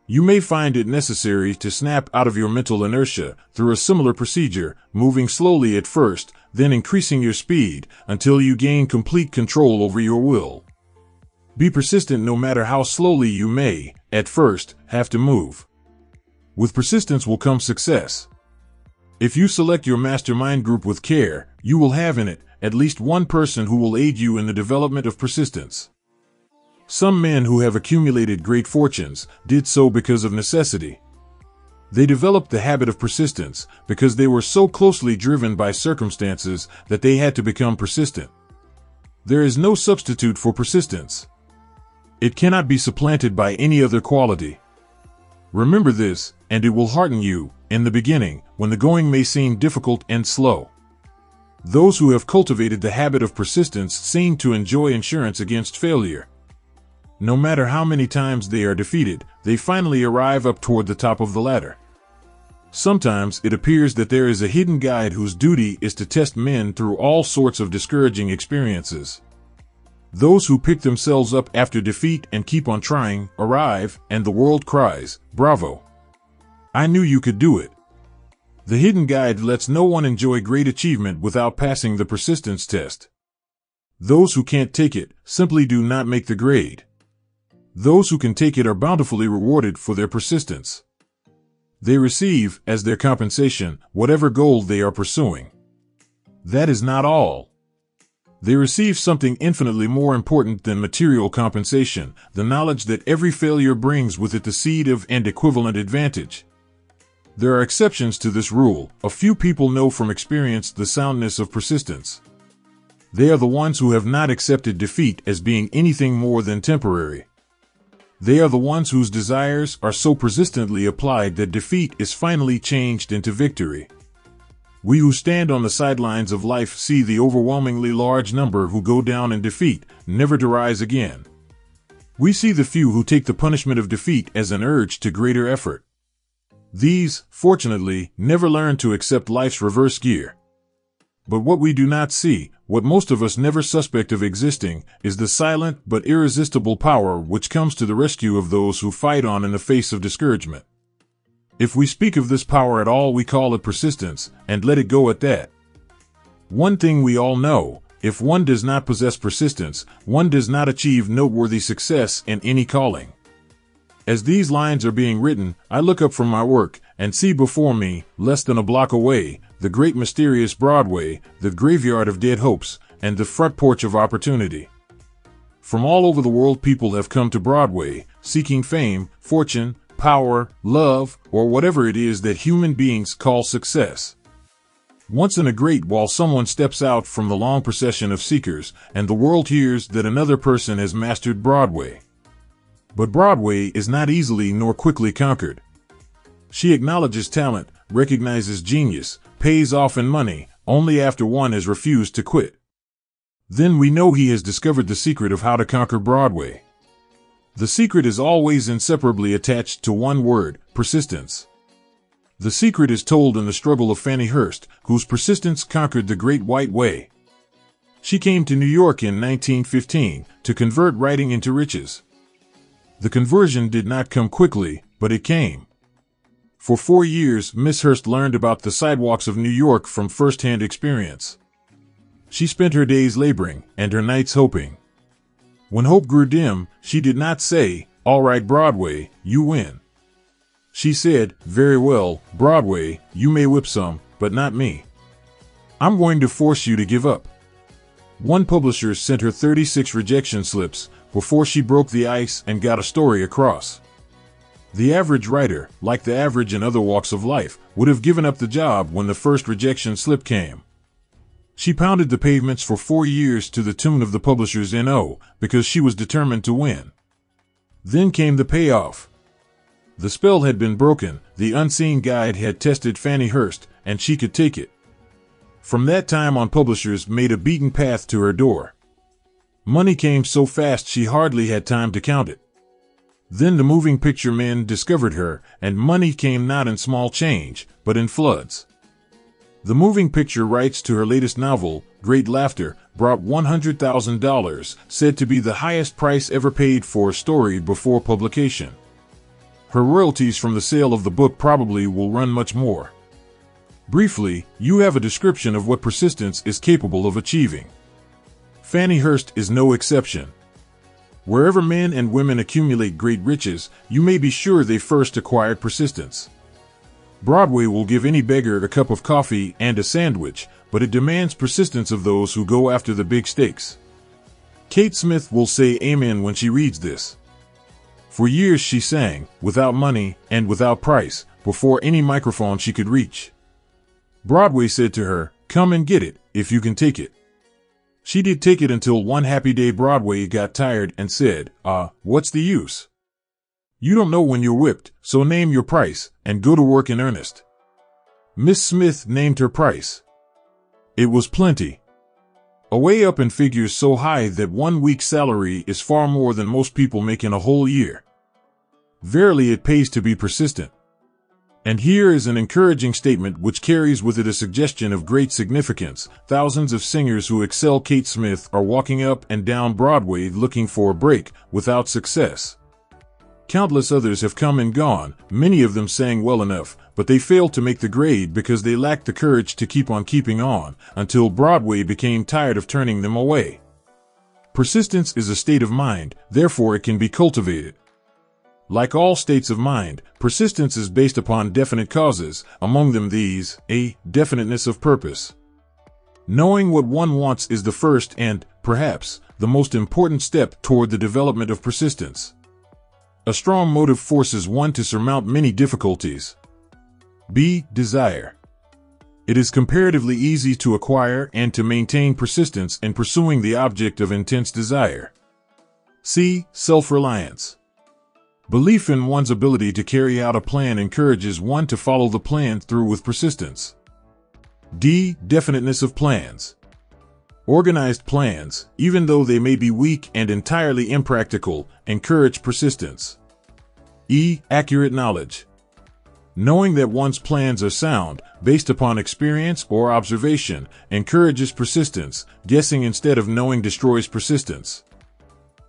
You may find it necessary to snap out of your mental inertia through a similar procedure, moving slowly at first, then increasing your speed until you gain complete control over your will. Be persistent no matter how slowly you may, at first, have to move. With persistence will come success. If you select your mastermind group with care, you will have in it at least one person who will aid you in the development of persistence. Some men who have accumulated great fortunes did so because of necessity. They developed the habit of persistence because they were so closely driven by circumstances that they had to become persistent. There is no substitute for persistence. It cannot be supplanted by any other quality. Remember this, and it will hearten you, in the beginning, when the going may seem difficult and slow. Those who have cultivated the habit of persistence seem to enjoy insurance against failure. No matter how many times they are defeated, they finally arrive up toward the top of the ladder. Sometimes it appears that there is a hidden guide whose duty is to test men through all sorts of discouraging experiences. Those who pick themselves up after defeat and keep on trying arrive, and the world cries, "Bravo! I knew you could do it." The hidden guide lets no one enjoy great achievement without passing the persistence test. Those who can't take it simply do not make the grade. Those who can take it are bountifully rewarded for their persistence. They receive, as their compensation, whatever goal they are pursuing. That is not all. They receive something infinitely more important than material compensation, the knowledge that every failure brings with it the seed of and equivalent advantage. There are exceptions to this rule. A few people know from experience the soundness of persistence. They are the ones who have not accepted defeat as being anything more than temporary. They are the ones whose desires are so persistently applied that defeat is finally changed into victory. We who stand on the sidelines of life see the overwhelmingly large number who go down in defeat, never to rise again. We see the few who take the punishment of defeat as an urge to greater effort. These, fortunately, never learn to accept life's reverse gear. But what we do not see, what most of us never suspect of existing, is the silent but irresistible power which comes to the rescue of those who fight on in the face of discouragement. If we speak of this power at all, we call it persistence, and let it go at that. One thing we all know, if one does not possess persistence, one does not achieve noteworthy success in any calling. As these lines are being written, I look up from my work and see before me, less than a block away, the great mysterious Broadway, the graveyard of dead hopes, and the front porch of opportunity. From all over the world people have come to Broadway, seeking fame, fortune, power, love, or whatever it is that human beings call success. Once in a great while someone steps out from the long procession of seekers, and the world hears that another person has mastered Broadway. But Broadway is not easily nor quickly conquered. She acknowledges talent, recognizes genius, pays off in money, only after one has refused to quit. Then we know he has discovered the secret of how to conquer Broadway. The secret is always inseparably attached to one word: persistence. The secret is told in the struggle of Fannie Hurst, whose persistence conquered the Great White Way. She came to New York in 1915 to convert writing into riches. The conversion did not come quickly, but it came. For 4 years, Miss Hurst learned about the sidewalks of New York from first-hand experience. She spent her days laboring and her nights hoping. When hope grew dim, she did not say, "All right, Broadway, you win." She said, "Very well, Broadway, you may whip some, but not me. I'm going to force you to give up." One publisher sent her 36 rejection slips before she broke the ice and got a story across. The average writer, like the average in other walks of life, would have given up the job when the first rejection slip came. She pounded the pavements for 4 years to the tune of the publisher's N.O. because she was determined to win. Then came the payoff. The spell had been broken, the unseen guide had tested Fannie Hurst, and she could take it. From that time on, publishers made a beaten path to her door. Money came so fast she hardly had time to count it. Then the moving picture men discovered her, and money came not in small change, but in floods. The moving picture rights to her latest novel, Great Laughter, brought $100,000, said to be the highest price ever paid for a story before publication. Her royalties from the sale of the book probably will run much more. Briefly, you have a description of what persistence is capable of achieving. Fannie Hurst is no exception. Wherever men and women accumulate great riches, you may be sure they first acquired persistence. Broadway will give any beggar a cup of coffee and a sandwich, but it demands persistence of those who go after the big stakes. Kate Smith will say amen when she reads this. For years she sang, without money and without price, before any microphone she could reach. Broadway said to her, "Come and get it, if you can take it." She did take it until one happy day Broadway got tired and said, "What's the use? You don't know when you're whipped, so name your price, and go to work in earnest." Miss Smith named her price. It was plenty. Away up in figures so high that 1 week's salary is far more than most people make in a whole year. Verily it pays to be persistent. And here is an encouraging statement which carries with it a suggestion of great significance. Thousands of singers who excel Kate Smith are walking up and down Broadway looking for a break, without success. Countless others have come and gone, many of them sang well enough, but they failed to make the grade because they lacked the courage to keep on keeping on, until Broadway became tired of turning them away. Persistence is a state of mind, therefore it can be cultivated. Like all states of mind, persistence is based upon definite causes, among them these: a. Definiteness of purpose. Knowing what one wants is the first and, perhaps, the most important step toward the development of persistence. A strong motive forces one to surmount many difficulties. B. Desire. It is comparatively easy to acquire and to maintain persistence in pursuing the object of intense desire. C. Self-reliance. Belief in one's ability to carry out a plan encourages one to follow the plan through with persistence. D. Definiteness of plans. Organized plans, even though they may be weak and entirely impractical, encourage persistence. E. Accurate knowledge. Knowing that one's plans are sound, based upon experience or observation, encourages persistence. Guessing instead of knowing destroys persistence.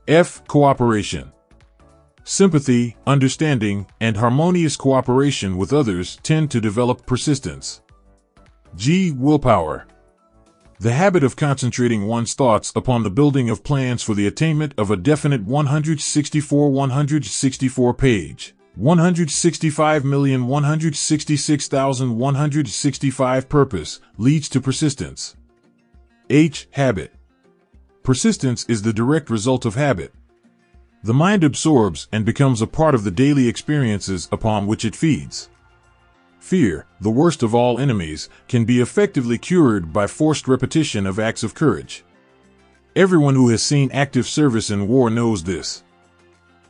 F. Cooperation. Sympathy, understanding, and harmonious cooperation with others tend to develop persistence. G. Willpower. The habit of concentrating one's thoughts upon the building of plans for the attainment of a definite 164 page, 165,166,165 purpose leads to persistence. H. Habit. Persistence is the direct result of habit. The mind absorbs and becomes a part of the daily experiences upon which it feeds. Fear, the worst of all enemies, can be effectively cured by forced repetition of acts of courage. Everyone who has seen active service in war knows this.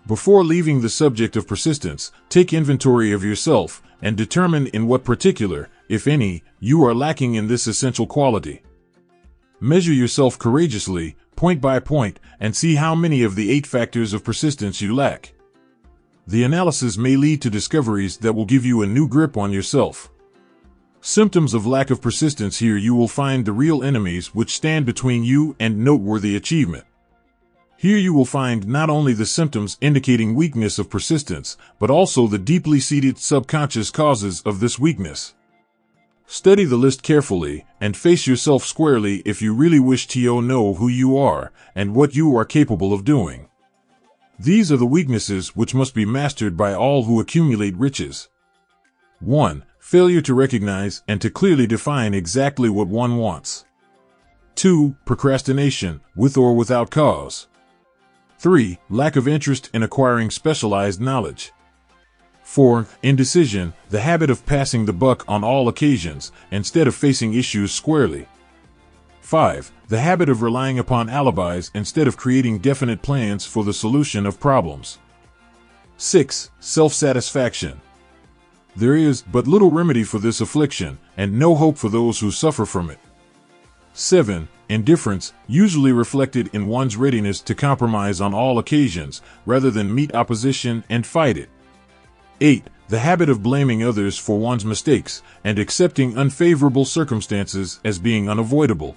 Before leaving the subject of persistence, take inventory of yourself and determine in what particular, if any, you are lacking in this essential quality. Measure yourself courageously, point by point, and see how many of the 8 factors of persistence you lack. The analysis may lead to discoveries that will give you a new grip on yourself. Symptoms of lack of persistence. Here you will find the real enemies which stand between you and noteworthy achievement. Here you will find not only the symptoms indicating weakness of persistence, but also the deeply seated subconscious causes of this weakness. Study the list carefully and face yourself squarely if you really wish to know who you are and what you are capable of doing. These are the weaknesses which must be mastered by all who accumulate riches. 1. Failure to recognize and to clearly define exactly what one wants. 2. Procrastination, with or without cause. 3. Lack of interest in acquiring specialized knowledge. 4. Indecision, the habit of passing the buck on all occasions, instead of facing issues squarely. 5. The habit of relying upon alibis instead of creating definite plans for the solution of problems. 6. Self-satisfaction. There is but little remedy for this affliction, and no hope for those who suffer from it. 7. Indifference, usually reflected in one's readiness to compromise on all occasions, rather than meet opposition and fight it. 8. The habit of blaming others for one's mistakes, and accepting unfavorable circumstances as being unavoidable.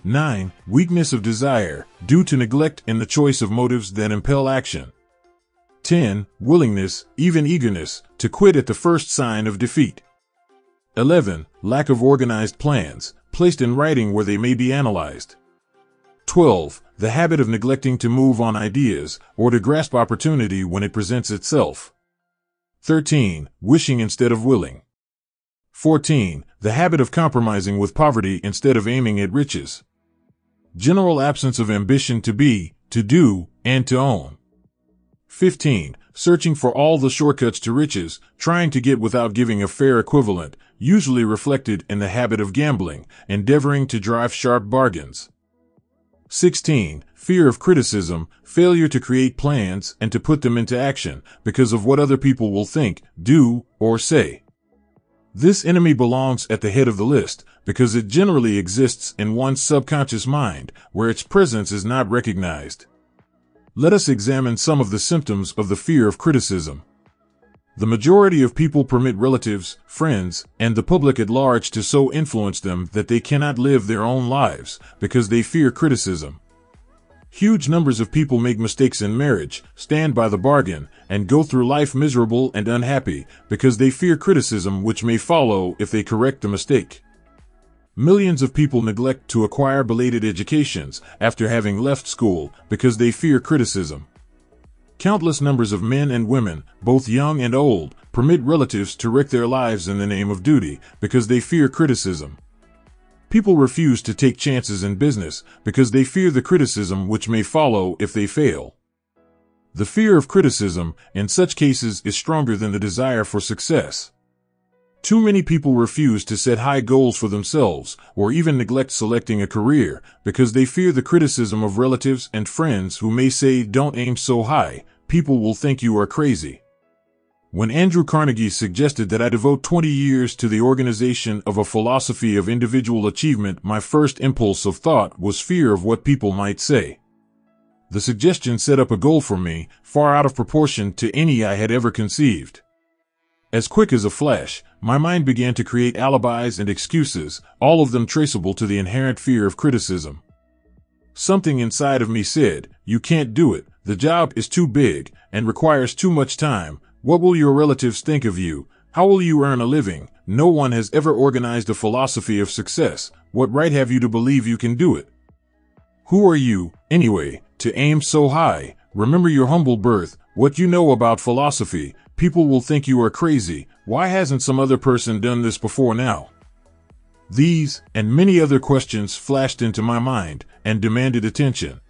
9. Weakness of desire, due to neglect in the choice of motives that impel action. 10. Willingness, even eagerness, to quit at the first sign of defeat. 11. Lack of organized plans, placed in writing where they may be analyzed. 12. The habit of neglecting to move on ideas, or to grasp opportunity when it presents itself. 13. Wishing instead of willing. 14. The habit of compromising with poverty instead of aiming at riches. General absence of ambition to be, to do, and to own. 15. Searching for all the shortcuts to riches, trying to get without giving a fair equivalent, usually reflected in the habit of gambling, endeavoring to drive sharp bargains. 16. Fear of criticism, failure to create plans and to put them into action, because of what other people will think, do, or say. This enemy belongs at the head of the list, because it generally exists in one's subconscious mind, where its presence is not recognized. Let us examine some of the symptoms of the fear of criticism. The majority of people permit relatives, friends, and the public at large to so influence them that they cannot live their own lives, because they fear criticism. Huge numbers of people make mistakes in marriage, stand by the bargain, and go through life miserable and unhappy, because they fear criticism which may follow if they correct the mistake. Millions of people neglect to acquire belated educations after having left school because they fear criticism. Countless numbers of men and women, both young and old, permit relatives to wreck their lives in the name of duty because they fear criticism. People refuse to take chances in business because they fear the criticism which may follow if they fail. The fear of criticism, in such cases, is stronger than the desire for success. Too many people refuse to set high goals for themselves, or even neglect selecting a career, because they fear the criticism of relatives and friends who may say, "Don't aim so high, people will think you are crazy." When Andrew Carnegie suggested that I devote 20 years to the organization of a philosophy of individual achievement, my first impulse of thought was fear of what people might say. The suggestion set up a goal for me, far out of proportion to any I had ever conceived. As quick as a flash, my mind began to create alibis and excuses, all of them traceable to the inherent fear of criticism. Something inside of me said, "You can't do it, the job is too big, and requires too much time. What will your relatives think of you? How will you earn a living? No one has ever organized a philosophy of success. What right have you to believe you can do it? Who are you, anyway, to aim so high? Remember your humble birth, what you know about philosophy. People will think you are crazy. Why hasn't some other person done this before now?" These, and many other questions flashed into my mind, and demanded attention.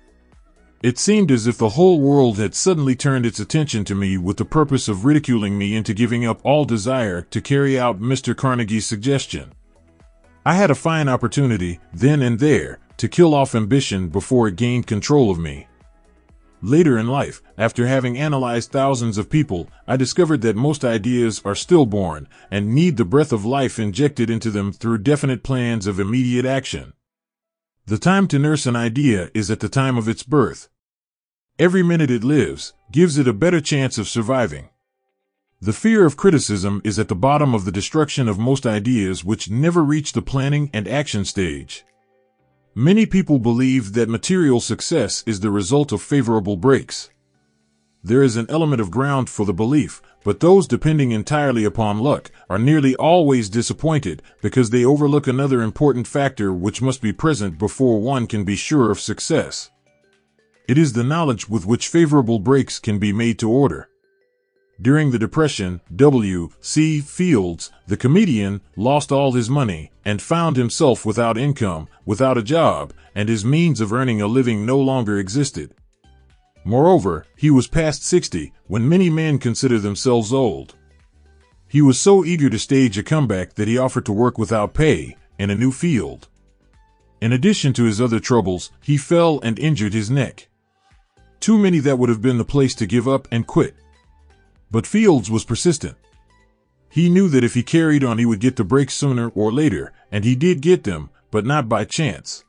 It seemed as if the whole world had suddenly turned its attention to me with the purpose of ridiculing me into giving up all desire to carry out Mr. Carnegie's suggestion. I had a fine opportunity, then and there, to kill off ambition before it gained control of me. Later in life, after having analyzed thousands of people, I discovered that most ideas are stillborn and need the breath of life injected into them through definite plans of immediate action. The time to nurse an idea is at the time of its birth. Every minute it lives gives it a better chance of surviving. The fear of criticism is at the bottom of the destruction of most ideas which never reach the planning and action stage. Many people believe that material success is the result of favorable breaks. There is an element of ground for the belief, but those depending entirely upon luck are nearly always disappointed because they overlook another important factor which must be present before one can be sure of success. It is the knowledge with which favorable breaks can be made to order. During the Depression, W.C. Fields, the comedian, lost all his money and found himself without income, without a job, and his means of earning a living no longer existed. Moreover, he was past 60 when many men consider themselves old. He was so eager to stage a comeback that he offered to work without pay in a new field. In addition to his other troubles, he fell and injured his neck. Too many that would have been the place to give up and quit. But Fields was persistent. He knew that if he carried on he would get the breaks sooner or later, and he did get them, but not by chance.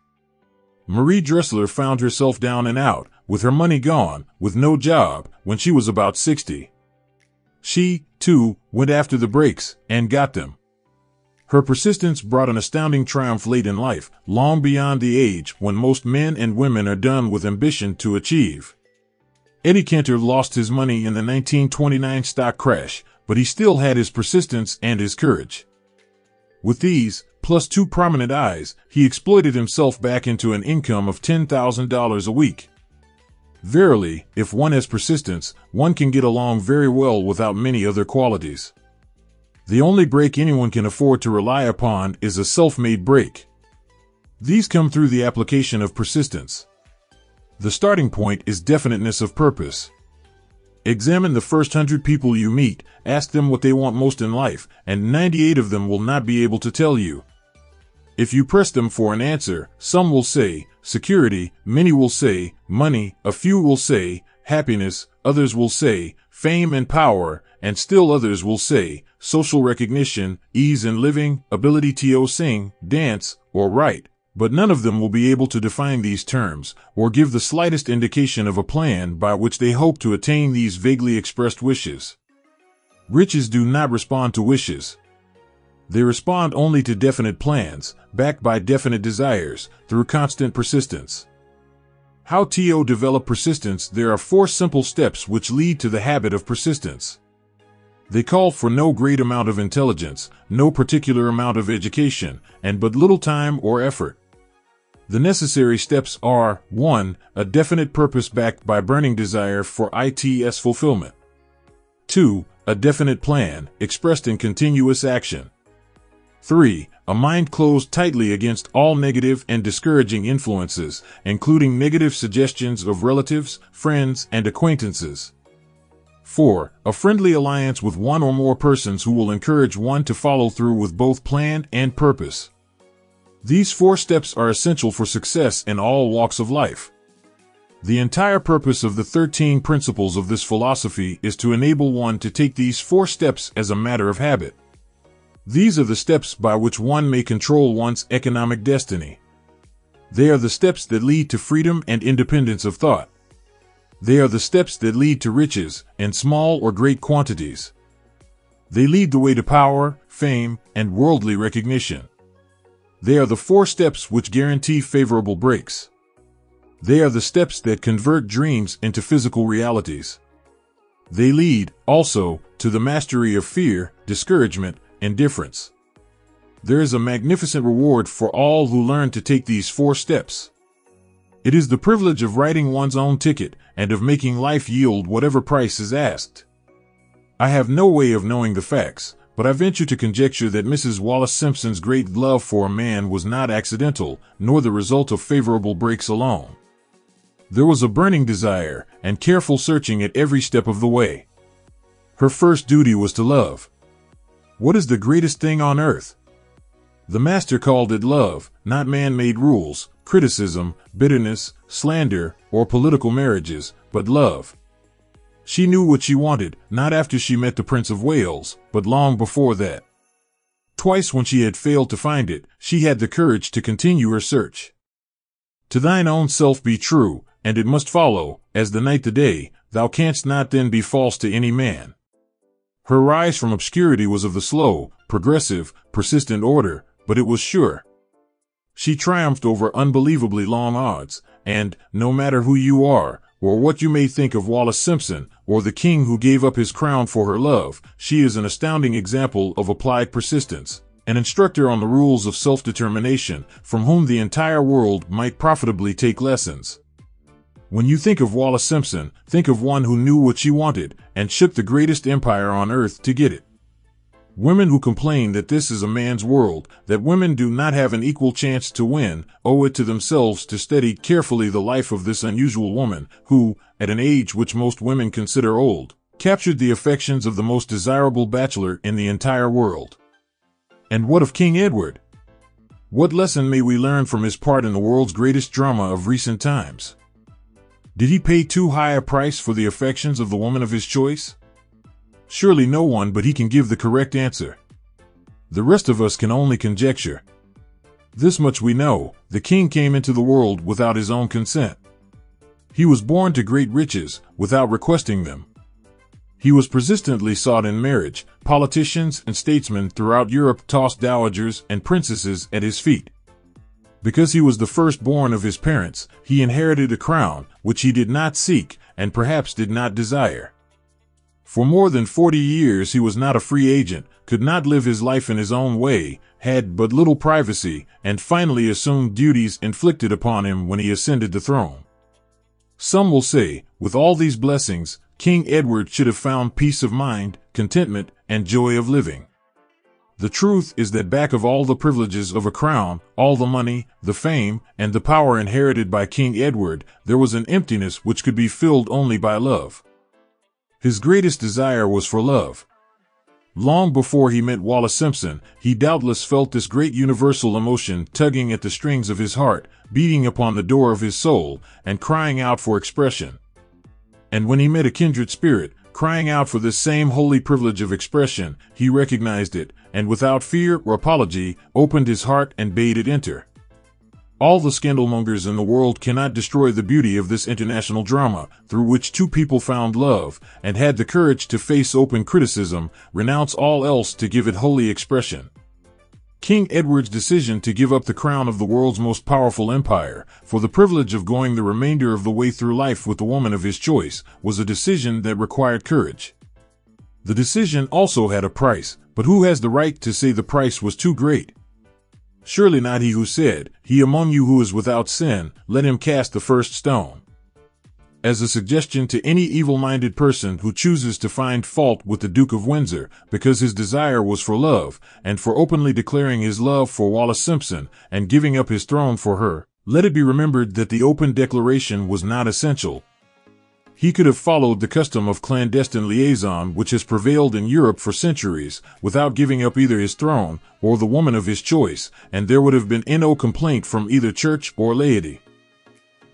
Marie Dressler found herself down and out, with her money gone, with no job, when she was about 60. She, too, went after the breaks, and got them. Her persistence brought an astounding triumph late in life, long beyond the age when most men and women are done with ambition to achieve. Eddie Cantor lost his money in the 1929 stock crash, but he still had his persistence and his courage. With these, plus 2 prominent eyes, he exploited himself back into an income of $10,000 a week. Verily, if one has persistence, one can get along very well without many other qualities. The only break anyone can afford to rely upon is a self-made break. These come through the application of persistence. The starting point is definiteness of purpose. Examine the first 100 people you meet, ask them what they want most in life, and 98 of them will not be able to tell you. If you press them for an answer, some will say security, many will say money, a few will say happiness, others will say fame and power, and still others will say social recognition, ease in living, ability to sing, dance, or write. But none of them will be able to define these terms, or give the slightest indication of a plan by which they hope to attain these vaguely expressed wishes. Riches do not respond to wishes. They respond only to definite plans, backed by definite desires, through constant persistence. How to develop persistence? There are 4 simple steps which lead to the habit of persistence. They call for no great amount of intelligence, no particular amount of education, and but little time or effort. The necessary steps are: 1. A definite purpose backed by burning desire for its fulfillment. 2. A definite plan, expressed in continuous action. 3. A mind closed tightly against all negative and discouraging influences, including negative suggestions of relatives, friends, and acquaintances. 4. A friendly alliance with one or more persons who will encourage one to follow through with both plan and purpose. These 4 steps are essential for success in all walks of life. The entire purpose of the 13 principles of this philosophy is to enable one to take these 4 steps as a matter of habit. These are the steps by which one may control one's economic destiny. They are the steps that lead to freedom and independence of thought. They are the steps that lead to riches, in small or great quantities. They lead the way to power, fame, and worldly recognition. They are the 4 steps which guarantee favorable breaks. They are the steps that convert dreams into physical realities. They lead, also, to the mastery of fear, discouragement, indifference. There is a magnificent reward for all who learn to take these 4 steps. It is the privilege of writing one's own ticket and of making life yield whatever price is asked. I have no way of knowing the facts, but I venture to conjecture that Mrs. Wallace Simpson's great love for a man was not accidental, nor the result of favorable breaks alone. There was a burning desire and careful searching at every step of the way. Her first duty was to love. What is the greatest thing on earth? The master called it love, not man-made rules, criticism, bitterness, slander, or political marriages, but love. She knew what she wanted, not after she met the Prince of Wales, but long before that. Twice when she had failed to find it, she had the courage to continue her search. To thine own self be true, and it must follow, as the night the day, thou canst not then be false to any man. Her rise from obscurity was of the slow, progressive, persistent order, but it was sure. She triumphed over unbelievably long odds, and, no matter who you are, or what you may think of Wallis Simpson, or the king who gave up his crown for her love, she is an astounding example of applied persistence, an instructor on the rules of self-determination, from whom the entire world might profitably take lessons. When you think of Wallis Simpson, think of one who knew what she wanted, and shook the greatest empire on earth to get it. Women who complain that this is a man's world, that women do not have an equal chance to win, owe it to themselves to study carefully the life of this unusual woman, who, at an age which most women consider old, captured the affections of the most desirable bachelor in the entire world. And what of King Edward? What lesson may we learn from his part in the world's greatest drama of recent times? Did he pay too high a price for the affections of the woman of his choice? Surely no one but he can give the correct answer. The rest of us can only conjecture. This much we know: the king came into the world without his own consent. He was born to great riches, without requesting them. He was persistently sought in marriage. Politicians and statesmen throughout Europe tossed dowagers and princesses at his feet. Because he was the firstborn of his parents, he inherited a crown, which he did not seek, and perhaps did not desire. For more than 40 years he was not a free agent, could not live his life in his own way, had but little privacy, and finally assumed duties inflicted upon him when he ascended the throne. Some will say, with all these blessings, King Edward should have found peace of mind, contentment, and joy of living. The truth is that back of all the privileges of a crown, all the money, the fame, and the power inherited by King Edward, there was an emptiness which could be filled only by love. His greatest desire was for love. Long before he met Wallis Simpson, he doubtless felt this great universal emotion tugging at the strings of his heart, beating upon the door of his soul, and crying out for expression. And when he met a kindred spirit, crying out for this same holy privilege of expression, he recognized it, and without fear or apology, opened his heart and bade it enter. All the scandalmongers in the world cannot destroy the beauty of this international drama, through which two people found love, and had the courage to face open criticism, renounce all else to give it holy expression. King Edward's decision to give up the crown of the world's most powerful empire, for the privilege of going the remainder of the way through life with the woman of his choice, was a decision that required courage. The decision also had a price, but who has the right to say the price was too great? Surely not he who said, "He among you who is without sin, let him cast the first stone." As a suggestion to any evil-minded person who chooses to find fault with the Duke of Windsor, because his desire was for love, and for openly declaring his love for Wallis Simpson, and giving up his throne for her, let it be remembered that the open declaration was not essential. He could have followed the custom of clandestine liaison which has prevailed in Europe for centuries, without giving up either his throne, or the woman of his choice, and there would have been no complaint from either church or laity.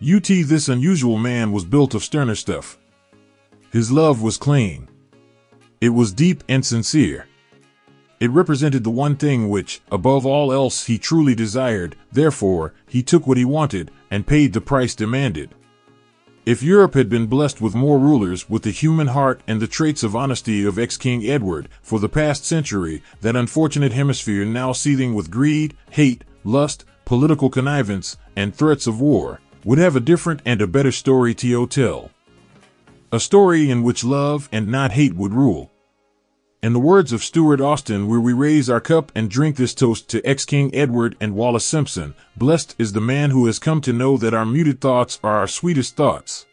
This unusual man was built of sterner stuff. His love was clean. It was deep and sincere. It represented the one thing which, above all else, he truly desired. Therefore, he took what he wanted, and paid the price demanded. If Europe had been blessed with more rulers with the human heart and the traits of honesty of ex-King Edward, for the past century, that unfortunate hemisphere now seething with greed, hate, lust, political connivance, and threats of war, would have a different and a better story to tell. A story in which love and not hate would rule. In the words of Stuart Austin, where we raise our cup and drink this toast to ex-King Edward and Wallis Simpson, blessed is the man who has come to know that our muted thoughts are our sweetest thoughts.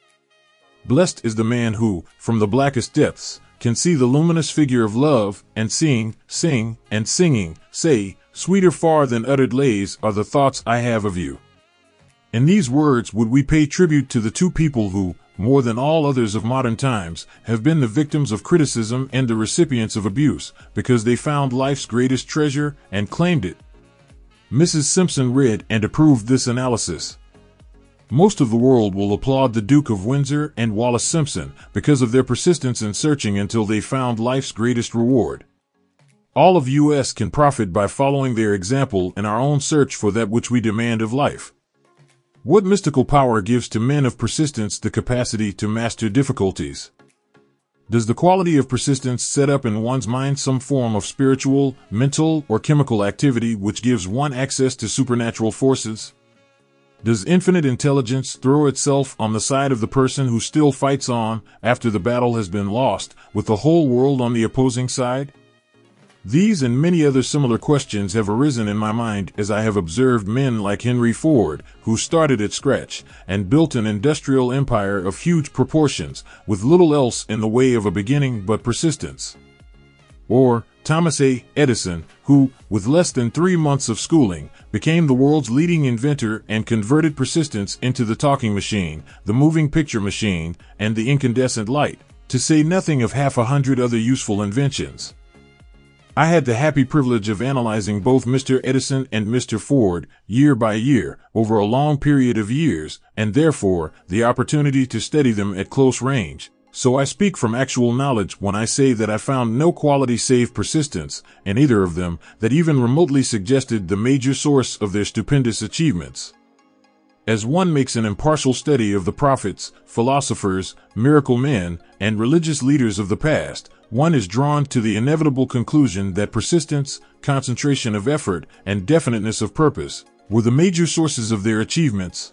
Blessed is the man who, from the blackest depths, can see the luminous figure of love, and sing, and singing, say, "Sweeter far than uttered lays are the thoughts I have of you." In these words would we pay tribute to the two people who, more than all others of modern times, have been the victims of criticism and the recipients of abuse, because they found life's greatest treasure and claimed it. Mrs. Simpson read and approved this analysis. Most of the world will applaud the Duke of Windsor and Wallis Simpson because of their persistence in searching until they found life's greatest reward. All of us can profit by following their example in our own search for that which we demand of life. What mystical power gives to men of persistence the capacity to master difficulties? Does the quality of persistence set up in one's mind some form of spiritual, mental, or chemical activity which gives one access to supernatural forces? Does infinite intelligence throw itself on the side of the person who still fights on after the battle has been lost, with the whole world on the opposing side? These and many other similar questions have arisen in my mind as I have observed men like Henry Ford, who started at scratch and built an industrial empire of huge proportions, with little else in the way of a beginning but persistence. Or Thomas A. Edison, who, with less than 3 months of schooling, became the world's leading inventor and converted persistence into the talking machine, the moving picture machine, and the incandescent light, to say nothing of 100 other useful inventions. I had the happy privilege of analyzing both Mr. Edison and Mr. Ford, year by year, over a long period of years, and therefore, the opportunity to study them at close range. So I speak from actual knowledge when I say that I found no quality save persistence, in either of them, that even remotely suggested the major source of their stupendous achievements. As one makes an impartial study of the prophets, philosophers, miracle men, and religious leaders of the past, one is drawn to the inevitable conclusion that persistence, concentration of effort, and definiteness of purpose were the major sources of their achievements.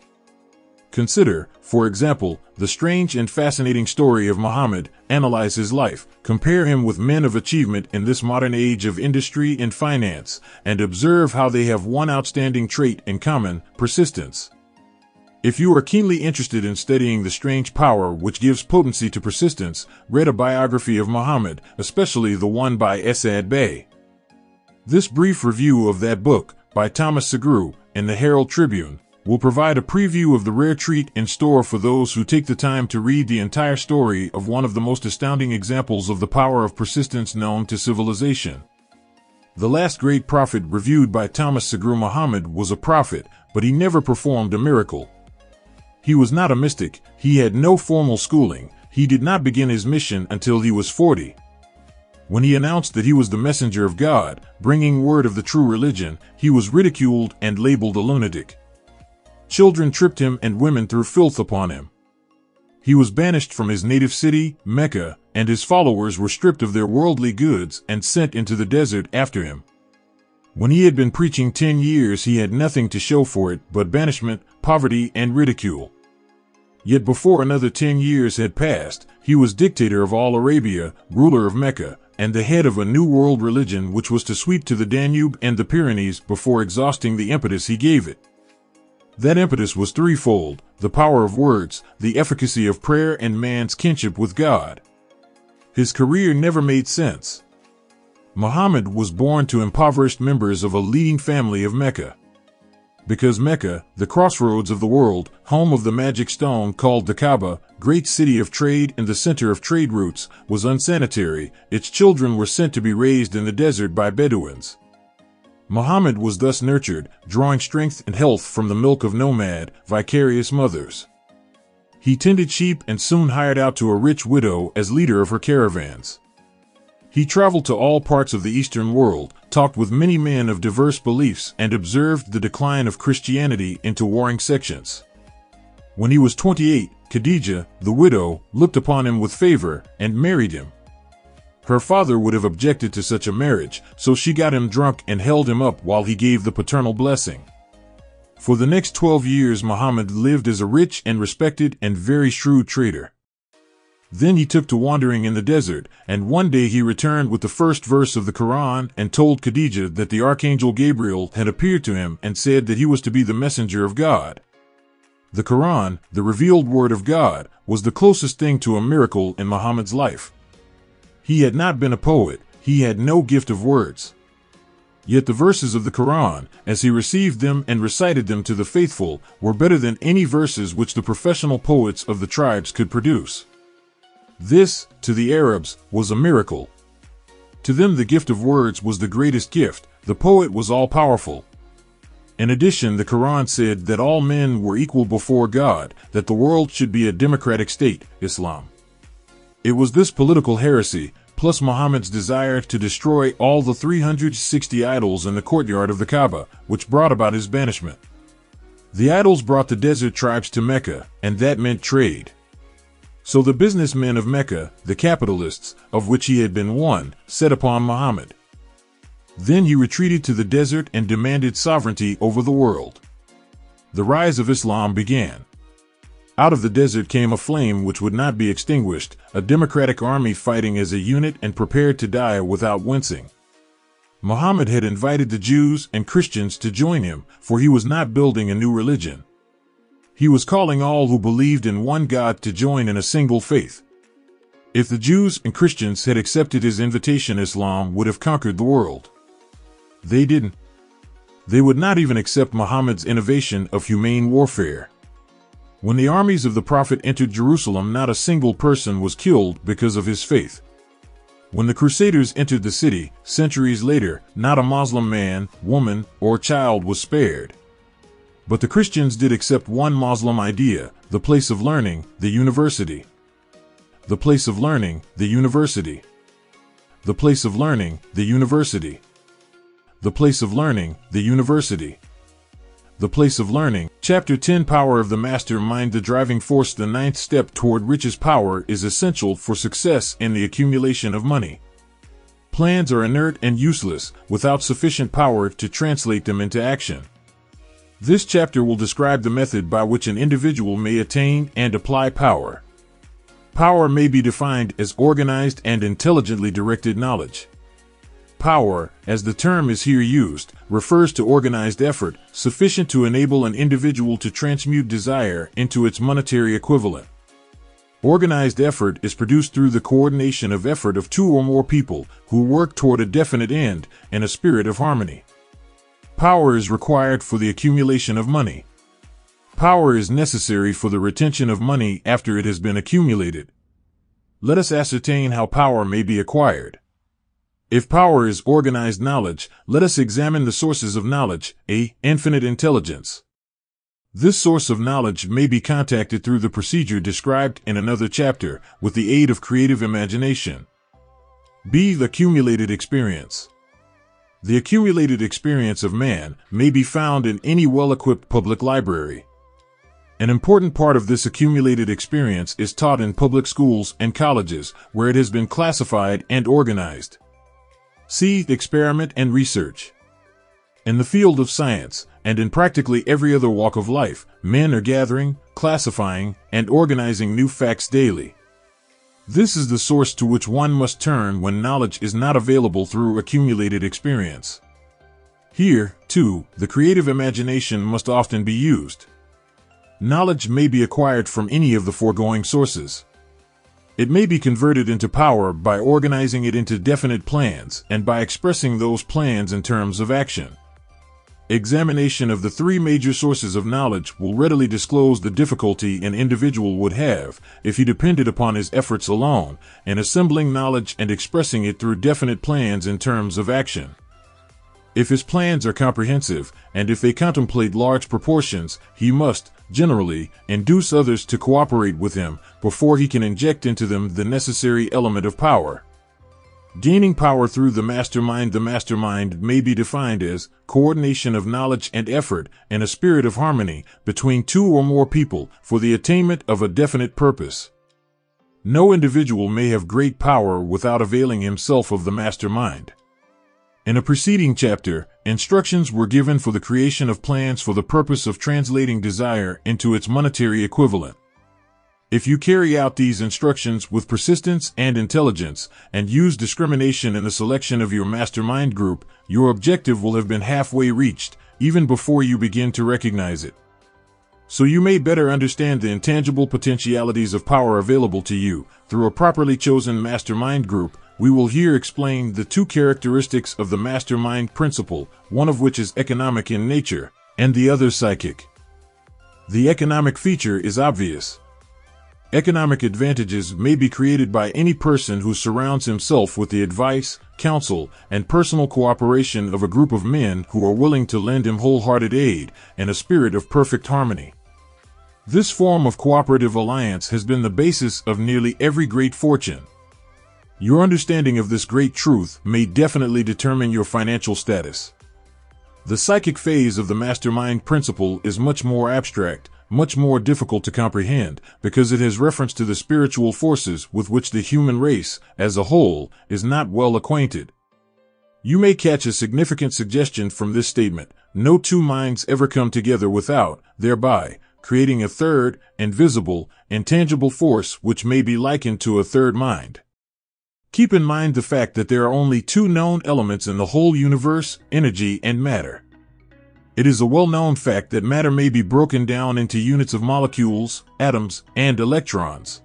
Consider, for example, the strange and fascinating story of Muhammad. Analyze his life, compare him with men of achievement in this modern age of industry and finance, and observe how they have one outstanding trait in common: persistence. If you are keenly interested in studying the strange power which gives potency to persistence, read a biography of Muhammad, especially the one by Asad Bey. This brief review of that book, by Thomas Segru, in the Herald Tribune, will provide a preview of the rare treat in store for those who take the time to read the entire story of one of the most astounding examples of the power of persistence known to civilization. The last great prophet reviewed by Thomas Segru. Muhammad was a prophet, but he never performed a miracle. He was not a mystic, he had no formal schooling, he did not begin his mission until he was 40. When he announced that he was the messenger of God, bringing word of the true religion, he was ridiculed and labeled a lunatic. Children tripped him and women threw filth upon him. He was banished from his native city, Mecca, and his followers were stripped of their worldly goods and sent into the desert after him. When he had been preaching 10 years, he had nothing to show for it but banishment, poverty, and ridicule. Yet before another 10 years had passed, he was dictator of all Arabia, ruler of Mecca, and the head of a new world religion which was to sweep to the Danube and the Pyrenees before exhausting the impetus he gave it. That impetus was threefold: the power of words, the efficacy of prayer, and man's kinship with God. His career never made sense. Muhammad was born to impoverished members of a leading family of Mecca. Because Mecca, the crossroads of the world, home of the magic stone called the Kaaba, great city of trade and the center of trade routes, was unsanitary, its children were sent to be raised in the desert by Bedouins. Muhammad was thus nurtured, drawing strength and health from the milk of nomad, vicarious mothers. He tended sheep and soon hired out to a rich widow as leader of her caravans. He traveled to all parts of the Eastern world, talked with many men of diverse beliefs, and observed the decline of Christianity into warring sections. When he was 28, Khadijah, the widow, looked upon him with favor and married him. Her father would have objected to such a marriage, so she got him drunk and held him up while he gave the paternal blessing. For the next 12 years Muhammad lived as a rich and respected and very shrewd trader. Then he took to wandering in the desert, and one day he returned with the first verse of the Quran and told Khadijah that the archangel Gabriel had appeared to him and said that he was to be the messenger of God. The Quran, the revealed word of God, was the closest thing to a miracle in Muhammad's life. He had not been a poet, he had no gift of words. Yet the verses of the Quran, as he received them and recited them to the faithful, were better than any verses which the professional poets of the tribes could produce. This, to the Arabs, was a miracle. To them the gift of words was the greatest gift, the poet was all-powerful. In addition, the Quran said that all men were equal before God, that the world should be a democratic state, Islam. It was this political heresy, plus Muhammad's desire to destroy all the 360 idols in the courtyard of the Kaaba, which brought about his banishment. The idols brought the desert tribes to Mecca, and that meant trade. So the businessmen of Mecca, the capitalists, of which he had been one, set upon Muhammad. Then he retreated to the desert and demanded sovereignty over the world. The rise of Islam began. Out of the desert came a flame which would not be extinguished, a democratic army fighting as a unit and prepared to die without wincing. Muhammad had invited the Jews and Christians to join him, for he was not building a new religion. He was calling all who believed in one God to join in a single faith. If the Jews and Christians had accepted his invitation, Islam would have conquered the world. They didn't. They would not even accept Muhammad's innovation of humane warfare. When the armies of the Prophet entered Jerusalem, not a single person was killed because of his faith. When the Crusaders entered the city, centuries later, not a Muslim man, woman, or child was spared. But the Christians did accept one Muslim idea, the place of learning, the university. The place of learning, the university. The place of learning, the university. The place of learning, the university. The place of learning. Chapter 10, Power of the Mastermind. The driving force. The ninth step toward riches. Power is essential for success in the accumulation of money. Plans are inert and useless without sufficient power to translate them into action. This chapter will describe the method by which an individual may attain and apply power. Power may be defined as organized and intelligently directed knowledge. Power, as the term is here used, refers to organized effort, sufficient to enable an individual to transmute desire into its monetary equivalent. Organized effort is produced through the coordination of effort of two or more people who work toward a definite end in a spirit of harmony. Power is required for the accumulation of money. Power is necessary for the retention of money after it has been accumulated. Let us ascertain how power may be acquired. If power is organized knowledge, let us examine the sources of knowledge, A. Infinite intelligence. This source of knowledge may be contacted through the procedure described in another chapter, with the aid of creative imagination. B. The accumulated experience. The accumulated experience of man may be found in any well-equipped public library. An important part of this accumulated experience is taught in public schools and colleges, where it has been classified and organized. C. Experiment and research. In the field of science, and in practically every other walk of life, men are gathering, classifying, and organizing new facts daily. This is the source to which one must turn when knowledge is not available through accumulated experience. Here, too, the creative imagination must often be used. Knowledge may be acquired from any of the foregoing sources. It may be converted into power by organizing it into definite plans and by expressing those plans in terms of action. Examination of the three major sources of knowledge will readily disclose the difficulty an individual would have if he depended upon his efforts alone in assembling knowledge and expressing it through definite plans in terms of action. If his plans are comprehensive, and if they contemplate large proportions, he must, generally, induce others to cooperate with him before he can inject into them the necessary element of power. Gaining power through the mastermind. The mastermind may be defined as coordination of knowledge and effort in a spirit of harmony between two or more people for the attainment of a definite purpose. No individual may have great power without availing himself of the mastermind. In a preceding chapter, instructions were given for the creation of plans for the purpose of translating desire into its monetary equivalent. If you carry out these instructions with persistence and intelligence, and use discrimination in the selection of your mastermind group, your objective will have been halfway reached, even before you begin to recognize it. So you may better understand the intangible potentialities of power available to you through a properly chosen mastermind group. We will here explain the two characteristics of the mastermind principle, one of which is economic in nature, and the other psychic. The economic feature is obvious. Economic advantages may be created by any person who surrounds himself with the advice, counsel, and personal cooperation of a group of men who are willing to lend him wholehearted aid and a spirit of perfect harmony. This form of cooperative alliance has been the basis of nearly every great fortune. Your understanding of this great truth may definitely determine your financial status. The psychic phase of the mastermind principle is much more abstract, much more difficult to comprehend, because it has reference to the spiritual forces with which the human race, as a whole, is not well acquainted. You may catch a significant suggestion from this statement: no two minds ever come together without, thereby, creating a third, invisible, intangible force which may be likened to a third mind. Keep in mind the fact that there are only two known elements in the whole universe: energy and matter. It is a well-known fact that matter may be broken down into units of molecules, atoms, and electrons.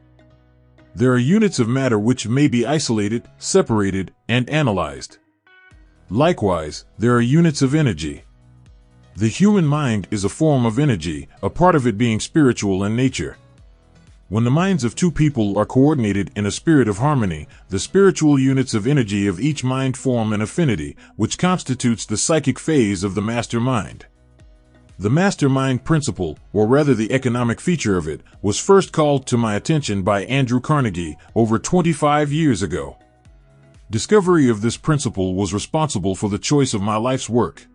There are units of matter which may be isolated, separated, and analyzed. Likewise, there are units of energy. The human mind is a form of energy, a part of it being spiritual in nature. When the minds of two people are coordinated in a spirit of harmony, the spiritual units of energy of each mind form an affinity, which constitutes the psychic phase of the mastermind. The mastermind principle, or rather the economic feature of it, was first called to my attention by Andrew Carnegie over 25 years ago. Discovery of this principle was responsible for the choice of my life's work.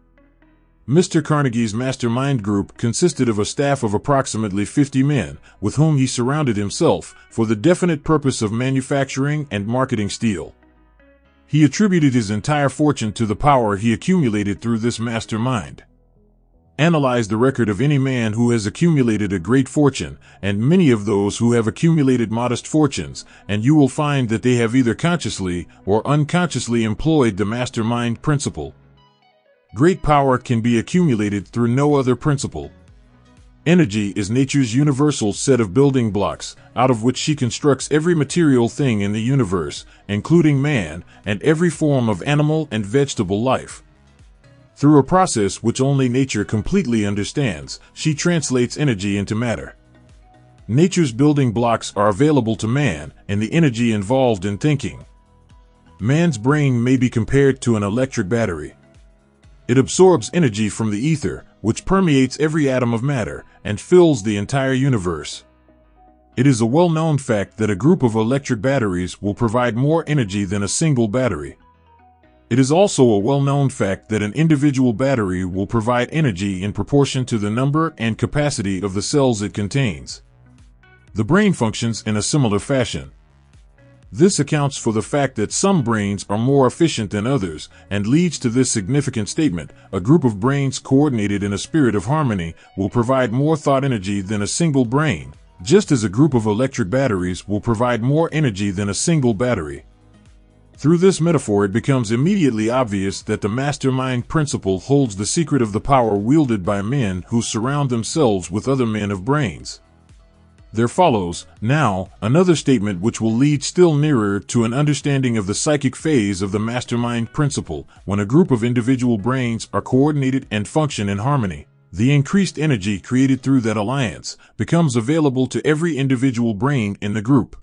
Mr. Carnegie's mastermind group consisted of a staff of approximately 50 men, with whom he surrounded himself, for the definite purpose of manufacturing and marketing steel. He attributed his entire fortune to the power he accumulated through this mastermind. Analyze the record of any man who has accumulated a great fortune, and many of those who have accumulated modest fortunes, and you will find that they have either consciously or unconsciously employed the mastermind principle. Great power can be accumulated through no other principle. Energy is nature's universal set of building blocks, out of which she constructs every material thing in the universe, including man, and every form of animal and vegetable life. Through a process which only nature completely understands, she translates energy into matter. Nature's building blocks are available to man, and the energy involved in thinking. Man's brain may be compared to an electric battery. It absorbs energy from the ether, which permeates every atom of matter, and fills the entire universe. It is a well-known fact that a group of electric batteries will provide more energy than a single battery. It is also a well-known fact that an individual battery will provide energy in proportion to the number and capacity of the cells it contains. The brain functions in a similar fashion. This accounts for the fact that some brains are more efficient than others, and leads to this significant statement: a group of brains coordinated in a spirit of harmony will provide more thought energy than a single brain, just as a group of electric batteries will provide more energy than a single battery. Through this metaphor, it becomes immediately obvious that the mastermind principle holds the secret of the power wielded by men who surround themselves with other men of brains. There follows, now, another statement which will lead still nearer to an understanding of the psychic phase of the mastermind principle. When a group of individual brains are coordinated and function in harmony, the increased energy created through that alliance becomes available to every individual brain in the group.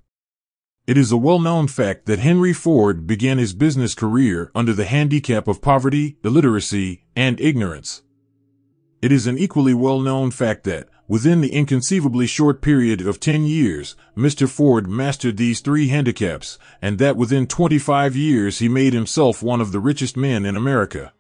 It is a well-known fact that Henry Ford began his business career under the handicap of poverty, illiteracy, and ignorance. It is an equally well-known fact that, within the inconceivably short period of 10 years, Mr. Ford mastered these three handicaps, and that within 25 years he made himself one of the richest men in America.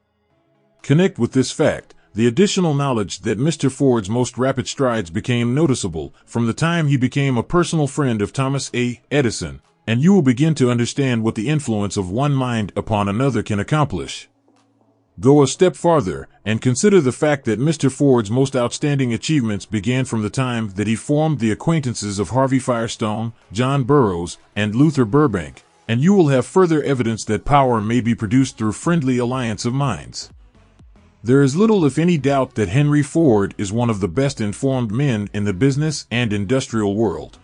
Connect with this fact the additional knowledge that Mr. Ford's most rapid strides became noticeable from the time he became a personal friend of Thomas A. Edison, and you will begin to understand what the influence of one mind upon another can accomplish. Go a step farther, and consider the fact that Mr. Ford's most outstanding achievements began from the time that he formed the acquaintances of Harvey Firestone, John Burroughs, and Luther Burbank, and you will have further evidence that power may be produced through friendly alliance of minds. There is little if any doubt that Henry Ford is one of the best informed men in the business and industrial world.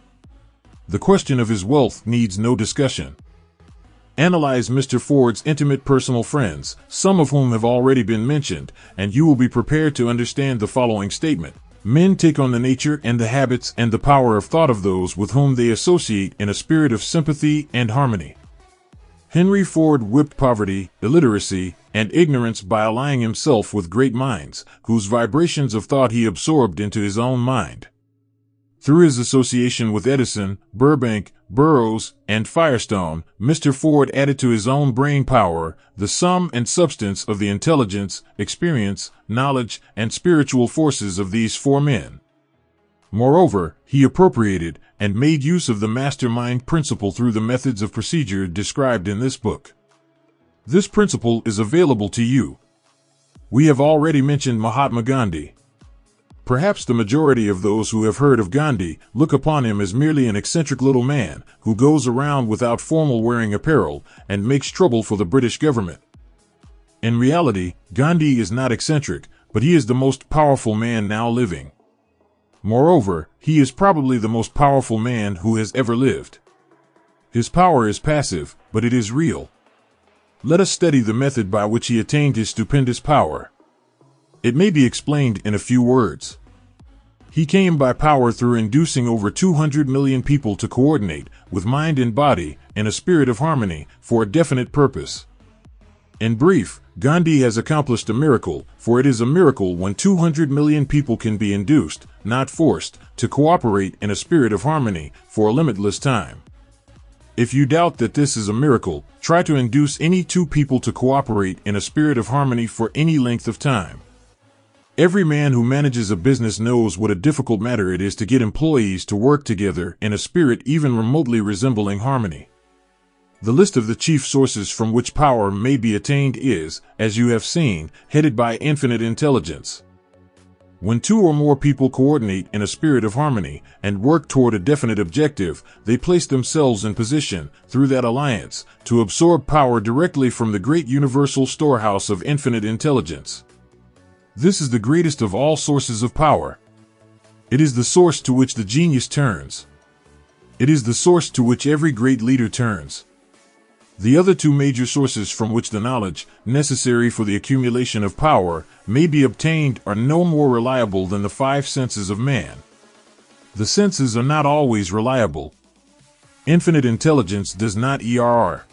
The question of his wealth needs no discussion. Analyze Mr. Ford's intimate personal friends, some of whom have already been mentioned, and you will be prepared to understand the following statement. Men take on the nature and the habits and the power of thought of those with whom they associate in a spirit of sympathy and harmony. Henry Ford whipped poverty, illiteracy, and ignorance by allying himself with great minds, whose vibrations of thought he absorbed into his own mind. Through his association with Edison, Burbank, Burroughs, and Firestone, Mr. Ford added to his own brain power the sum and substance of the intelligence, experience, knowledge, and spiritual forces of these four men. Moreover, he appropriated and made use of the mastermind principle through the methods of procedure described in this book. This principle is available to you. We have already mentioned Mahatma Gandhi. Perhaps the majority of those who have heard of Gandhi look upon him as merely an eccentric little man who goes around without formal wearing apparel and makes trouble for the British government. In reality, Gandhi is not eccentric, but he is the most powerful man now living. Moreover, he is probably the most powerful man who has ever lived. His power is passive, but it is real. Let us study the method by which he attained his stupendous power. It may be explained in a few words. He came by power through inducing over 200 million people to coordinate, with mind and body, in a spirit of harmony, for a definite purpose. In brief, Gandhi has accomplished a miracle, for it is a miracle when 200 million people can be induced, not forced, to cooperate in a spirit of harmony for a limitless time. If you doubt that this is a miracle, try to induce any two people to cooperate in a spirit of harmony for any length of time. Every man who manages a business knows what a difficult matter it is to get employees to work together in a spirit even remotely resembling harmony. The list of the chief sources from which power may be attained is, as you have seen, headed by infinite intelligence. When two or more people coordinate in a spirit of harmony and work toward a definite objective, they place themselves in position, through that alliance, to absorb power directly from the great universal storehouse of infinite intelligence. This is the greatest of all sources of power. It is the source to which the genius turns. It is the source to which every great leader turns. The other two major sources from which the knowledge necessary for the accumulation of power may be obtained are no more reliable than the five senses of man. The senses are not always reliable. Infinite intelligence does not ERR.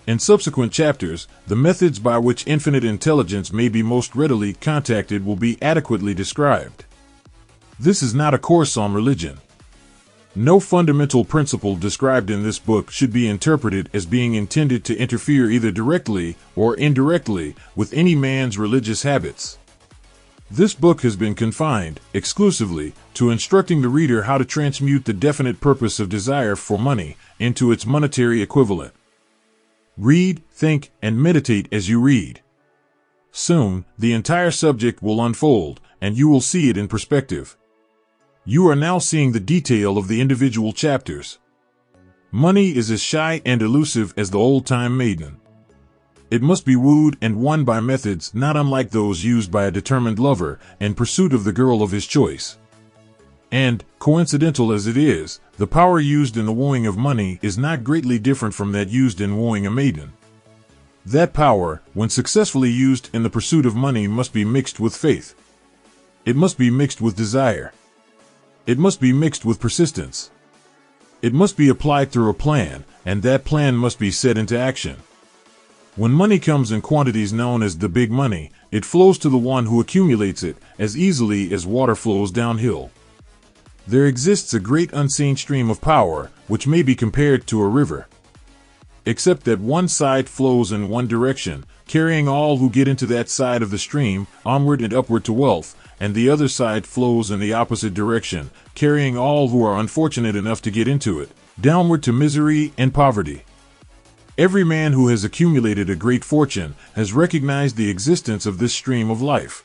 In subsequent chapters, the methods by which infinite intelligence may be most readily contacted will be adequately described. This is not a course on religion. No fundamental principle described in this book should be interpreted as being intended to interfere either directly or indirectly with any man's religious habits. This book has been confined, exclusively, to instructing the reader how to transmute the definite purpose of desire for money into its monetary equivalent. Read, think, and meditate as you read. Soon, the entire subject will unfold, and you will see it in perspective. You are now seeing the detail of the individual chapters. Money is as shy and elusive as the old-time maiden. It must be wooed and won by methods not unlike those used by a determined lover in pursuit of the girl of his choice. And, coincidental as it is, the power used in the wooing of money is not greatly different from that used in wooing a maiden. That power, when successfully used in the pursuit of money, must be mixed with faith. It must be mixed with desire. It must be mixed with persistence. It must be applied through a plan, and that plan must be set into action. When money comes in quantities known as the big money, it flows to the one who accumulates it as easily as water flows downhill. There exists a great unseen stream of power, which may be compared to a river. Except that one side flows in one direction, carrying all who get into that side of the stream onward and upward to wealth, and the other side flows in the opposite direction, carrying all who are unfortunate enough to get into it, downward to misery and poverty. Every man who has accumulated a great fortune has recognized the existence of this stream of life.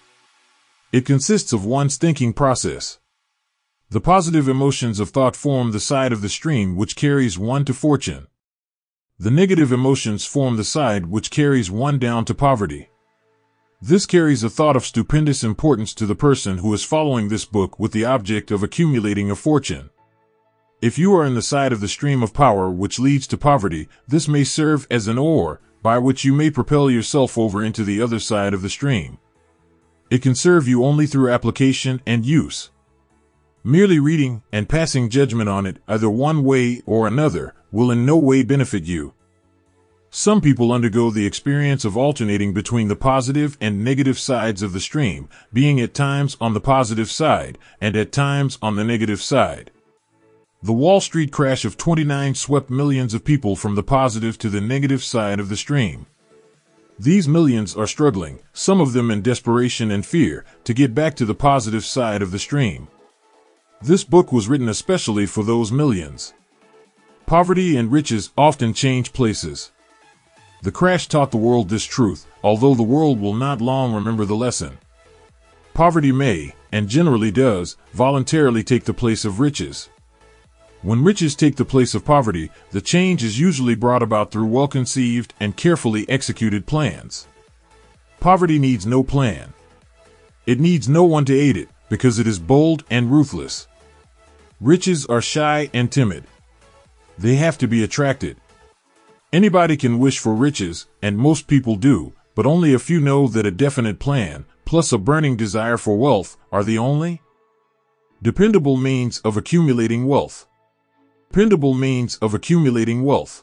It consists of one's thinking process. The positive emotions of thought form the side of the stream which carries one to fortune. The negative emotions form the side which carries one down to poverty. This carries a thought of stupendous importance to the person who is following this book with the object of accumulating a fortune. If you are in the side of the stream of power which leads to poverty, this may serve as an oar by which you may propel yourself over into the other side of the stream. It can serve you only through application and use. Merely reading and passing judgment on it, either one way or another, will in no way benefit you. Some people undergo the experience of alternating between the positive and negative sides of the stream, being at times on the positive side and at times on the negative side. The Wall Street crash of '29 swept millions of people from the positive to the negative side of the stream. These millions are struggling, some of them in desperation and fear, to get back to the positive side of the stream. This book was written especially for those millions. Poverty and riches often change places. The crash taught the world this truth, although the world will not long remember the lesson. Poverty may, and generally does, voluntarily take the place of riches. When riches take the place of poverty, the change is usually brought about through well-conceived and carefully executed plans. Poverty needs no plan. It needs no one to aid it, because it is bold and ruthless. Riches are shy and timid. They have to be attracted. Anybody can wish for riches, and most people do, but only a few know that a definite plan, plus a burning desire for wealth, are the only dependable means of accumulating wealth. Dependable means of accumulating wealth.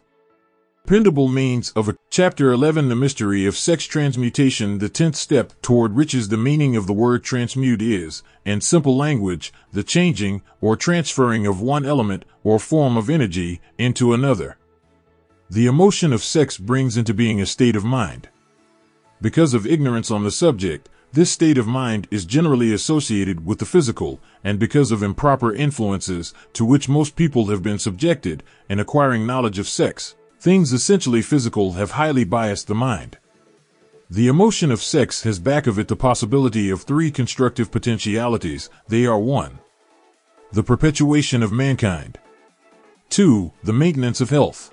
Dependable means of Chapter 11 The Mystery of Sex Transmutation. The 10th step toward riches. The meaning of the word transmute is, in simple language, the changing or transferring of one element or form of energy into another. The emotion of sex brings into being a state of mind. Because of ignorance on the subject, this state of mind is generally associated with the physical, and because of improper influences to which most people have been subjected in acquiring knowledge of sex, things essentially physical have highly biased the mind. The emotion of sex has back of it the possibility of three constructive potentialities. They are 1. The perpetuation of mankind. 2. The maintenance of health.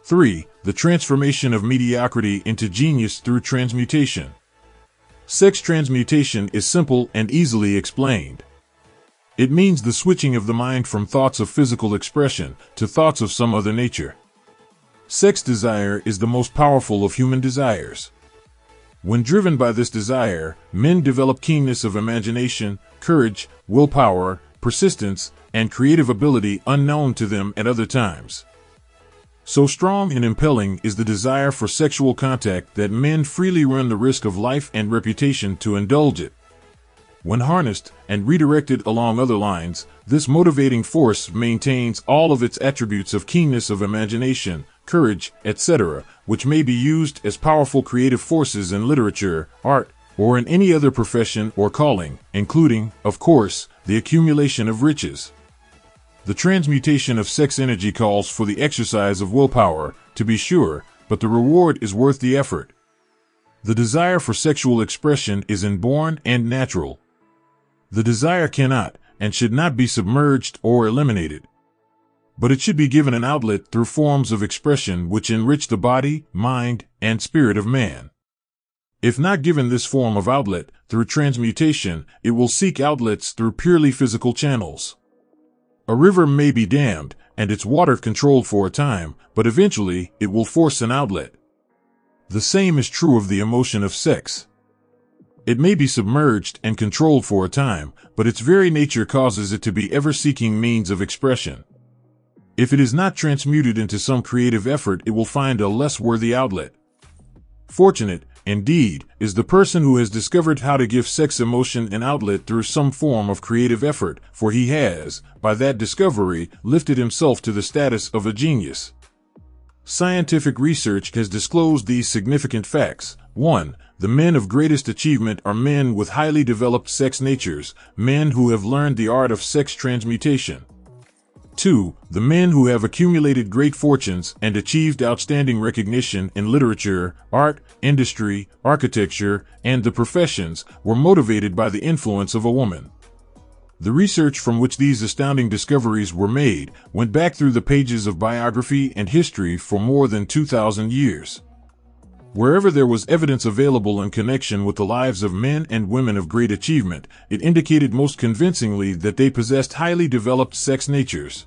3. The transformation of mediocrity into genius through transmutation. Sex transmutation is simple and easily explained. It means the switching of the mind from thoughts of physical expression to thoughts of some other nature. Sex desire is the most powerful of human desires. When driven by this desire, men develop keenness of imagination, courage, willpower, persistence, and creative ability unknown to them at other times. So strong and impelling is the desire for sexual contact that men freely run the risk of life and reputation to indulge it. When harnessed and redirected along other lines, this motivating force maintains all of its attributes of keenness of imagination, courage, etc., which may be used as powerful creative forces in literature, art, or in any other profession or calling, including, of course, the accumulation of riches. The transmutation of sex energy calls for the exercise of willpower, to be sure, but the reward is worth the effort. The desire for sexual expression is inborn and natural. The desire cannot and should not be submerged or eliminated. But it should be given an outlet through forms of expression which enrich the body, mind, and spirit of man. If not given this form of outlet through transmutation, it will seek outlets through purely physical channels. A river may be dammed and its water controlled for a time, but eventually it will force an outlet. The same is true of the emotion of sex. It may be submerged and controlled for a time, but its very nature causes it to be ever-seeking means of expression. If it is not transmuted into some creative effort, it will find a less worthy outlet. Fortunate, indeed, is the person who has discovered how to give sex emotion an outlet through some form of creative effort, for he has, by that discovery, lifted himself to the status of a genius. Scientific research has disclosed these significant facts. 1. The men of greatest achievement are men with highly developed sex natures, men who have learned the art of sex transmutation. 2. The men who have accumulated great fortunes and achieved outstanding recognition in literature, art, industry, architecture, and the professions were motivated by the influence of a woman. The research from which these astounding discoveries were made went back through the pages of biography and history for more than 2,000 years. Wherever there was evidence available in connection with the lives of men and women of great achievement, it indicated most convincingly that they possessed highly developed sex natures.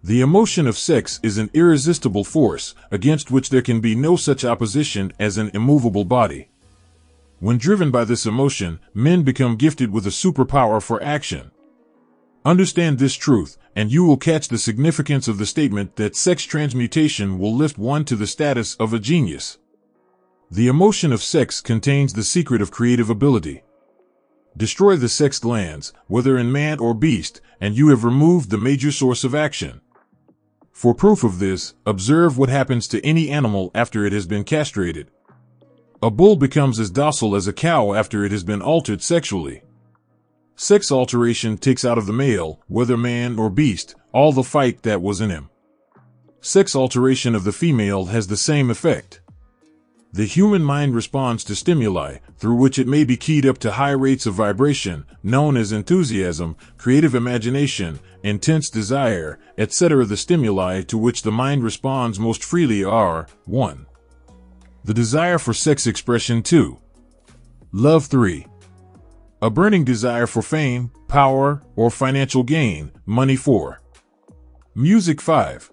The emotion of sex is an irresistible force, against which there can be no such opposition as an immovable body. When driven by this emotion, men become gifted with a superpower for action. Understand this truth, and you will catch the significance of the statement that sex transmutation will lift one to the status of a genius. The emotion of sex contains the secret of creative ability. Destroy the sex glands, whether in man or beast, and you have removed the major source of action. For proof of this, observe what happens to any animal after it has been castrated. A bull becomes as docile as a cow after it has been altered sexually. Sex alteration takes out of the male, whether man or beast, all the fight that was in him. Sex alteration of the female has the same effect. The human mind responds to stimuli, through which it may be keyed up to high rates of vibration, known as enthusiasm, creative imagination, intense desire, etc. The stimuli to which the mind responds most freely are 1. The desire for sex expression. 2. Love. 3. A burning desire for fame, power, or financial gain, money. 4. Music. 5.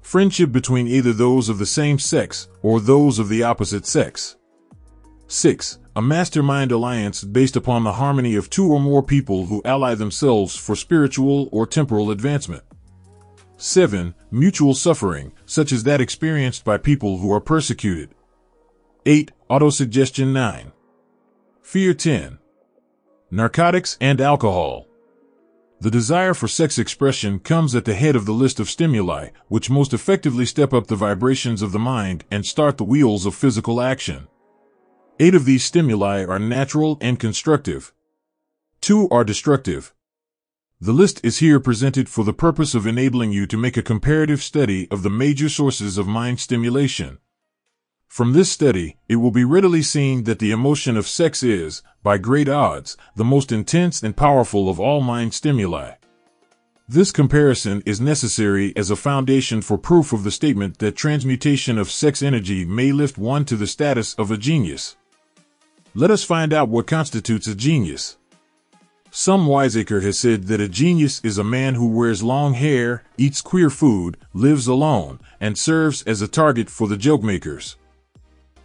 Friendship between either those of the same sex or those of the opposite sex. 6. A mastermind alliance based upon the harmony of two or more people who ally themselves for spiritual or temporal advancement. 7. Mutual suffering, such as that experienced by people who are persecuted. 8. Autosuggestion. 9. Fear. 10. Narcotics and alcohol. The desire for sex expression comes at the head of the list of stimuli, which most effectively step up the vibrations of the mind and start the wheels of physical action. 8 of these stimuli are natural and constructive. 2 are destructive. The list is here presented for the purpose of enabling you to make a comparative study of the major sources of mind stimulation. From this study, it will be readily seen that the emotion of sex is, by great odds, the most intense and powerful of all mind stimuli. This comparison is necessary as a foundation for proof of the statement that transmutation of sex energy may lift one to the status of a genius. Let us find out what constitutes a genius. Some wiseacre has said that a genius is a man who wears long hair, eats queer food, lives alone, and serves as a target for the joke-makers.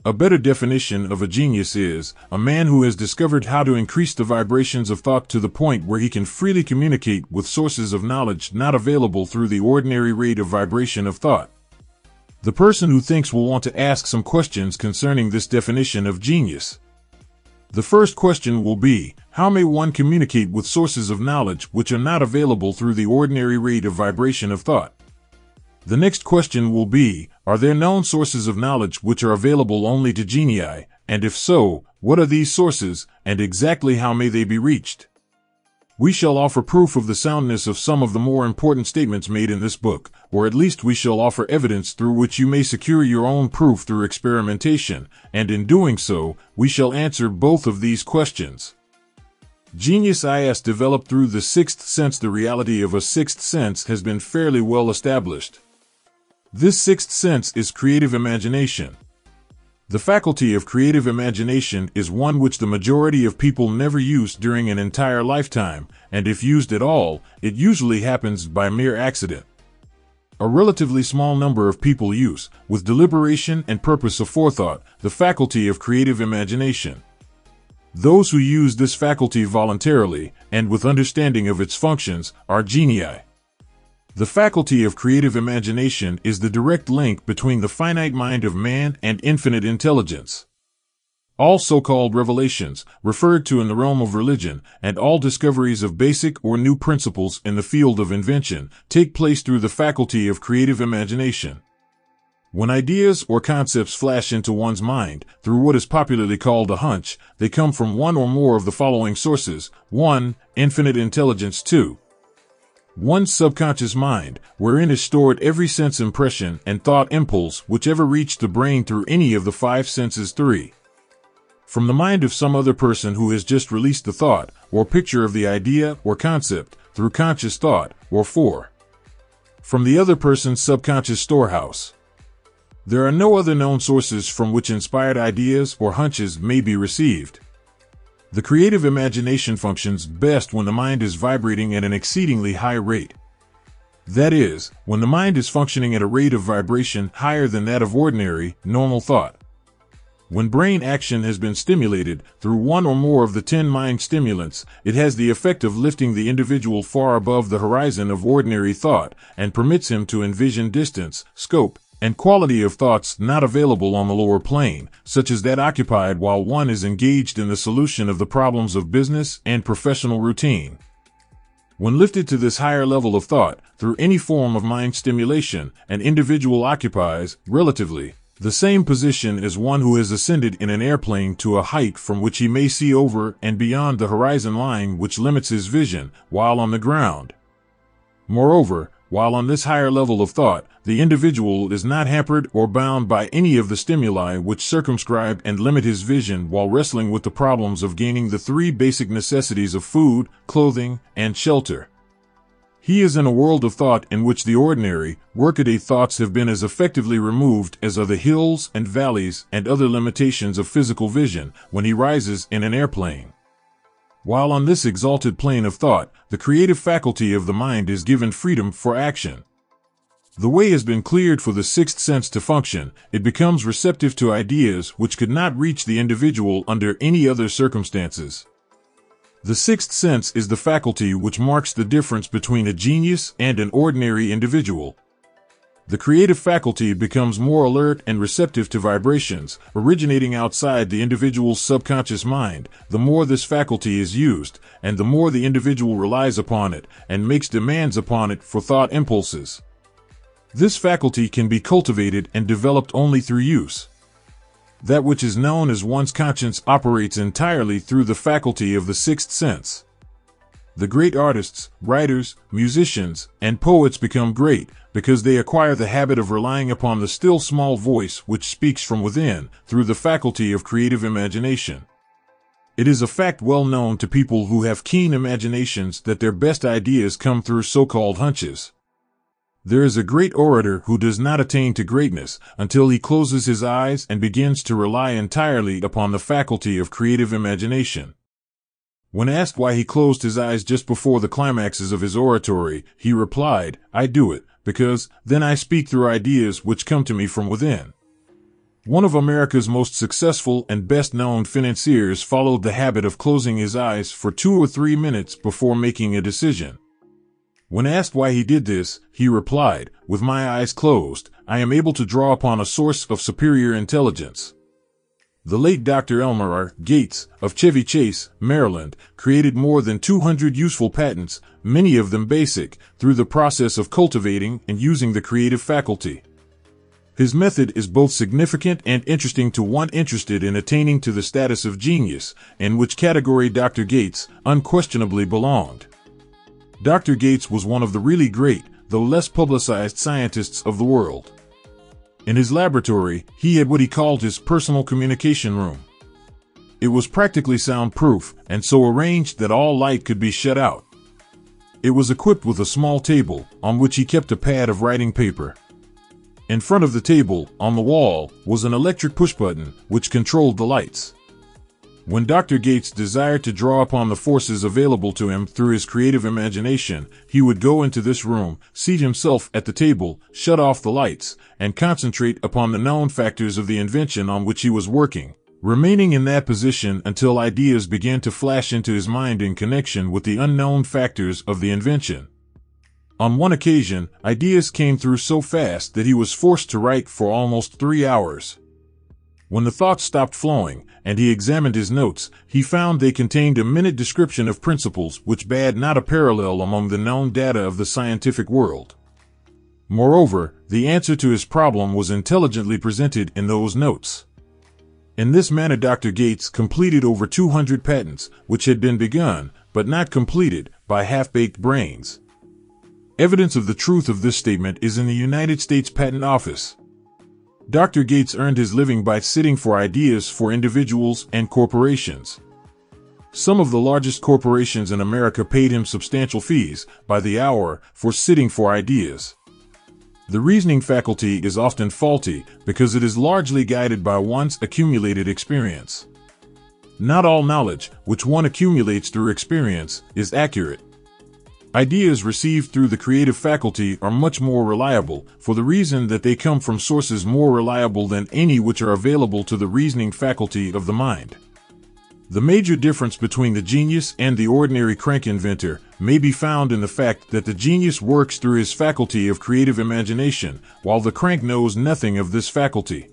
A better definition of a genius is a man who has discovered how to increase the vibrations of thought to the point where he can freely communicate with sources of knowledge not available through the ordinary rate of vibration of thought. The person who thinks will want to ask some questions concerning this definition of genius. The first question will be, how may one communicate with sources of knowledge which are not available through the ordinary rate of vibration of thought? The next question will be, are there known sources of knowledge which are available only to genii, and if so, what are these sources, and exactly how may they be reached? We shall offer proof of the soundness of some of the more important statements made in this book, or at least we shall offer evidence through which you may secure your own proof through experimentation, and in doing so, we shall answer both of these questions. Genius is developed through the sixth sense. The reality of a sixth sense has been fairly well established. This sixth sense is creative imagination. The faculty of creative imagination is one which the majority of people never use during an entire lifetime, and if used at all, it usually happens by mere accident. A relatively small number of people use, with deliberation and purpose aforethought, the faculty of creative imagination. Those who use this faculty voluntarily, and with understanding of its functions, are genii. The faculty of creative imagination is the direct link between the finite mind of man and infinite intelligence. All so-called revelations, referred to in the realm of religion, and all discoveries of basic or new principles in the field of invention, take place through the faculty of creative imagination. When ideas or concepts flash into one's mind, through what is popularly called a hunch, they come from one or more of the following sources. 1. Infinite intelligence. 2. One's subconscious mind, wherein is stored every sense impression and thought impulse whichever reached the brain through any of the 5 senses. 3. From the mind of some other person who has just released the thought, or picture of the idea or concept, through conscious thought. Or 4. From the other person's subconscious storehouse. There are no other known sources from which inspired ideas or hunches may be received. The creative imagination functions best when the mind is vibrating at an exceedingly high rate. That is, when the mind is functioning at a rate of vibration higher than that of ordinary, normal thought. When brain action has been stimulated through one or more of the 10 mind stimulants, it has the effect of lifting the individual far above the horizon of ordinary thought and permits him to envision distance, scope, and quality of thoughts not available on the lower plane, such as that occupied while one is engaged in the solution of the problems of business and professional routine. When lifted to this higher level of thought, through any form of mind stimulation, an individual occupies, relatively, the same position as one who has ascended in an airplane to a height from which he may see over and beyond the horizon line which limits his vision, while on the ground. Moreover, while on this higher level of thought, the individual is not hampered or bound by any of the stimuli which circumscribe and limit his vision while wrestling with the problems of gaining the three basic necessities of food, clothing, and shelter. He is in a world of thought in which the ordinary, workaday thoughts have been as effectively removed as are the hills and valleys and other limitations of physical vision when he rises in an airplane. While on this exalted plane of thought, the creative faculty of the mind is given freedom for action. The way has been cleared for the sixth sense to function. It becomes receptive to ideas which could not reach the individual under any other circumstances. The sixth sense is the faculty which marks the difference between a genius and an ordinary individual. The creative faculty becomes more alert and receptive to vibrations originating outside the individual's subconscious mind, the more this faculty is used, and the more the individual relies upon it and makes demands upon it for thought impulses. This faculty can be cultivated and developed only through use. That which is known as one's conscience operates entirely through the faculty of the sixth sense. The great artists, writers, musicians, and poets become great because they acquire the habit of relying upon the still small voice which speaks from within through the faculty of creative imagination. It is a fact well known to people who have keen imaginations that their best ideas come through so-called hunches. There is a great orator who does not attain to greatness until he closes his eyes and begins to rely entirely upon the faculty of creative imagination. When asked why he closed his eyes just before the climaxes of his oratory, he replied, "I do it because then I speak through ideas which come to me from within." One of America's most successful and best-known financiers followed the habit of closing his eyes for 2 or 3 minutes before making a decision. When asked why he did this, he replied, "With my eyes closed, I am able to draw upon a source of superior intelligence." The late Dr. Elmer R. Gates of Chevy Chase, Maryland, created more than 200 useful patents, many of them basic, through the process of cultivating and using the creative faculty. His method is both significant and interesting to one interested in attaining to the status of genius, in which category Dr. Gates unquestionably belonged. Dr. Gates was one of the really great, though less publicized scientists of the world. In his laboratory, he had what he called his personal communication room. It was practically soundproof, and so arranged that all light could be shut out. It was equipped with a small table, on which he kept a pad of writing paper. In front of the table, on the wall, was an electric push-button, which controlled the lights. When Dr. Gates desired to draw upon the forces available to him through his creative imagination, he would go into this room, seat himself at the table, shut off the lights, and concentrate upon the known factors of the invention on which he was working, remaining in that position until ideas began to flash into his mind in connection with the unknown factors of the invention. On one occasion, ideas came through so fast that he was forced to write for almost 3 hours. When the thoughts stopped flowing, and he examined his notes, he found they contained a minute description of principles which bade not a parallel among the known data of the scientific world. Moreover, the answer to his problem was intelligently presented in those notes. In this manner Dr. Gates completed over 200 patents, which had been begun, but not completed, by half-baked brains. Evidence of the truth of this statement is in the United States Patent Office. Dr. Gates earned his living by sitting for ideas for individuals and corporations. Some of the largest corporations in America paid him substantial fees, by the hour, for sitting for ideas. The reasoning faculty is often faulty because it is largely guided by one's accumulated experience. Not all knowledge, which one accumulates through experience, is accurate. Ideas received through the creative faculty are much more reliable, for the reason that they come from sources more reliable than any which are available to the reasoning faculty of the mind. The major difference between the genius and the ordinary crank inventor may be found in the fact that the genius works through his faculty of creative imagination, while the crank knows nothing of this faculty.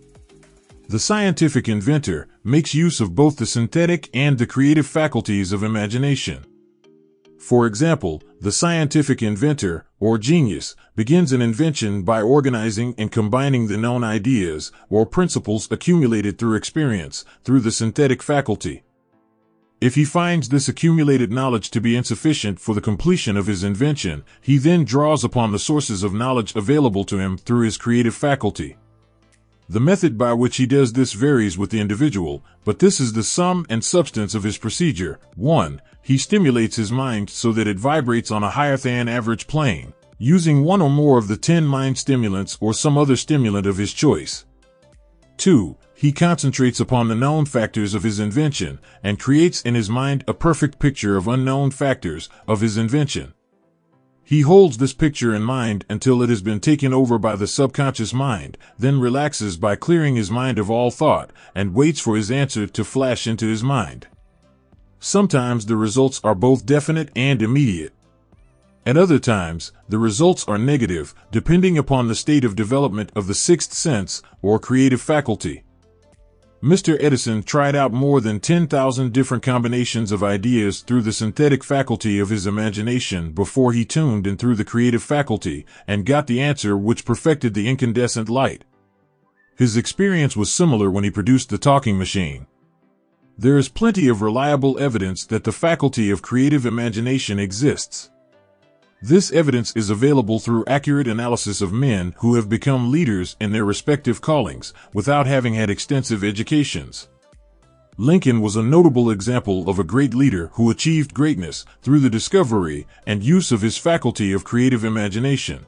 The scientific inventor makes use of both the synthetic and the creative faculties of imagination. For example, the scientific inventor, or genius, begins an invention by organizing and combining the known ideas or principles accumulated through experience through the synthetic faculty. If he finds this accumulated knowledge to be insufficient for the completion of his invention, he then draws upon the sources of knowledge available to him through his creative faculty. The method by which he does this varies with the individual, but this is the sum and substance of his procedure. 1. He stimulates his mind so that it vibrates on a higher than average plane, using one or more of the 10 mind stimulants or some other stimulant of his choice. 2. He concentrates upon the known factors of his invention and creates in his mind a perfect picture of unknown factors of his invention. He holds this picture in mind until it has been taken over by the subconscious mind, then relaxes by clearing his mind of all thought and waits for his answer to flash into his mind. Sometimes the results are both definite and immediate. At other times, the results are negative, depending upon the state of development of the sixth sense or creative faculty. Mr. Edison tried out more than 10,000 different combinations of ideas through the synthetic faculty of his imagination before he tuned in through the creative faculty and got the answer which perfected the incandescent light. His experience was similar when he produced the talking machine. There is plenty of reliable evidence that the faculty of creative imagination exists. This evidence is available through accurate analysis of men who have become leaders in their respective callings without having had extensive educations. Lincoln was a notable example of a great leader who achieved greatness through the discovery and use of his faculty of creative imagination.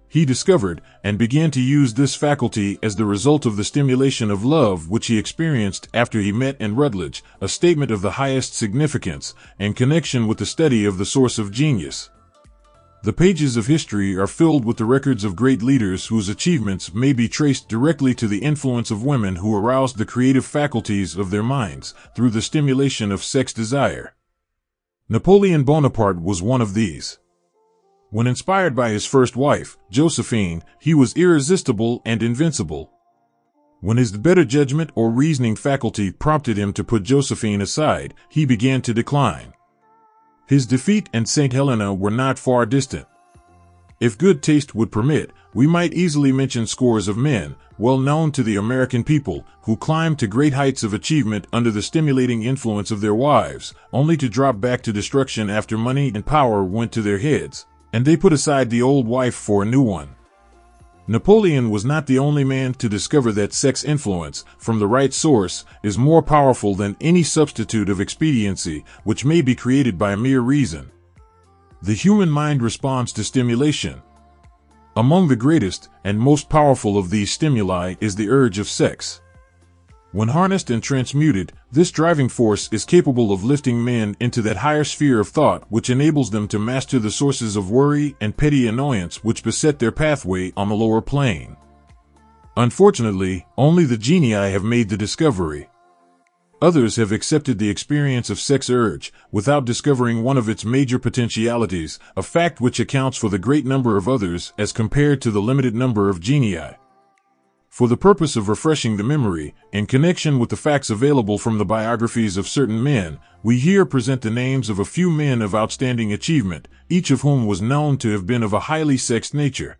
He discovered and began to use this faculty as the result of the stimulation of love which he experienced after he met Anne Rutledge, a statement of the highest significance in connection with the study of the source of genius. The pages of history are filled with the records of great leaders whose achievements may be traced directly to the influence of women who aroused the creative faculties of their minds through the stimulation of sex desire. Napoleon Bonaparte was one of these. When inspired by his first wife, Josephine, he was irresistible and invincible. When his better judgment or reasoning faculty prompted him to put Josephine aside, he began to decline. His defeat and St. Helena were not far distant. If good taste would permit, we might easily mention scores of men, well known to the American people, who climbed to great heights of achievement under the stimulating influence of their wives, only to drop back to destruction after money and power went to their heads, and they put aside the old wife for a new one. Napoleon was not the only man to discover that sex influence, from the right source, is more powerful than any substitute of expediency, which may be created by mere reason. The human mind responds to stimulation. Among the greatest and most powerful of these stimuli is the urge of sex. When harnessed and transmuted, this driving force is capable of lifting men into that higher sphere of thought which enables them to master the sources of worry and petty annoyance which beset their pathway on the lower plane. Unfortunately, only the genii have made the discovery. Others have accepted the experience of sex urge without discovering one of its major potentialities, a fact which accounts for the great number of others as compared to the limited number of genii. For the purpose of refreshing the memory, in connection with the facts available from the biographies of certain men, we here present the names of a few men of outstanding achievement, each of whom was known to have been of a highly sexed nature.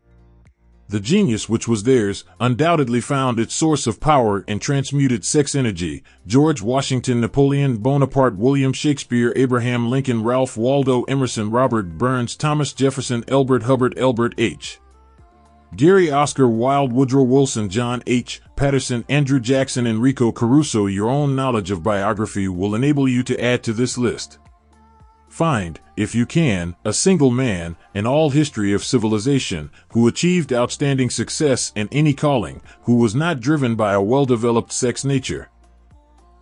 The genius which was theirs undoubtedly found its source of power in transmuted sex energy. George Washington, Napoleon Bonaparte, William Shakespeare, Abraham Lincoln, Ralph Waldo Emerson, Robert Burns, Thomas Jefferson, Elbert Hubbard, Elbert H. Gary, Oscar Wilde, Woodrow Wilson, John H. Patterson, Andrew Jackson, Enrico Caruso. Your own knowledge of biography will enable you to add to this list. Find, if you can, a single man in all history of civilization who achieved outstanding success in any calling, who was not driven by a well-developed sex nature.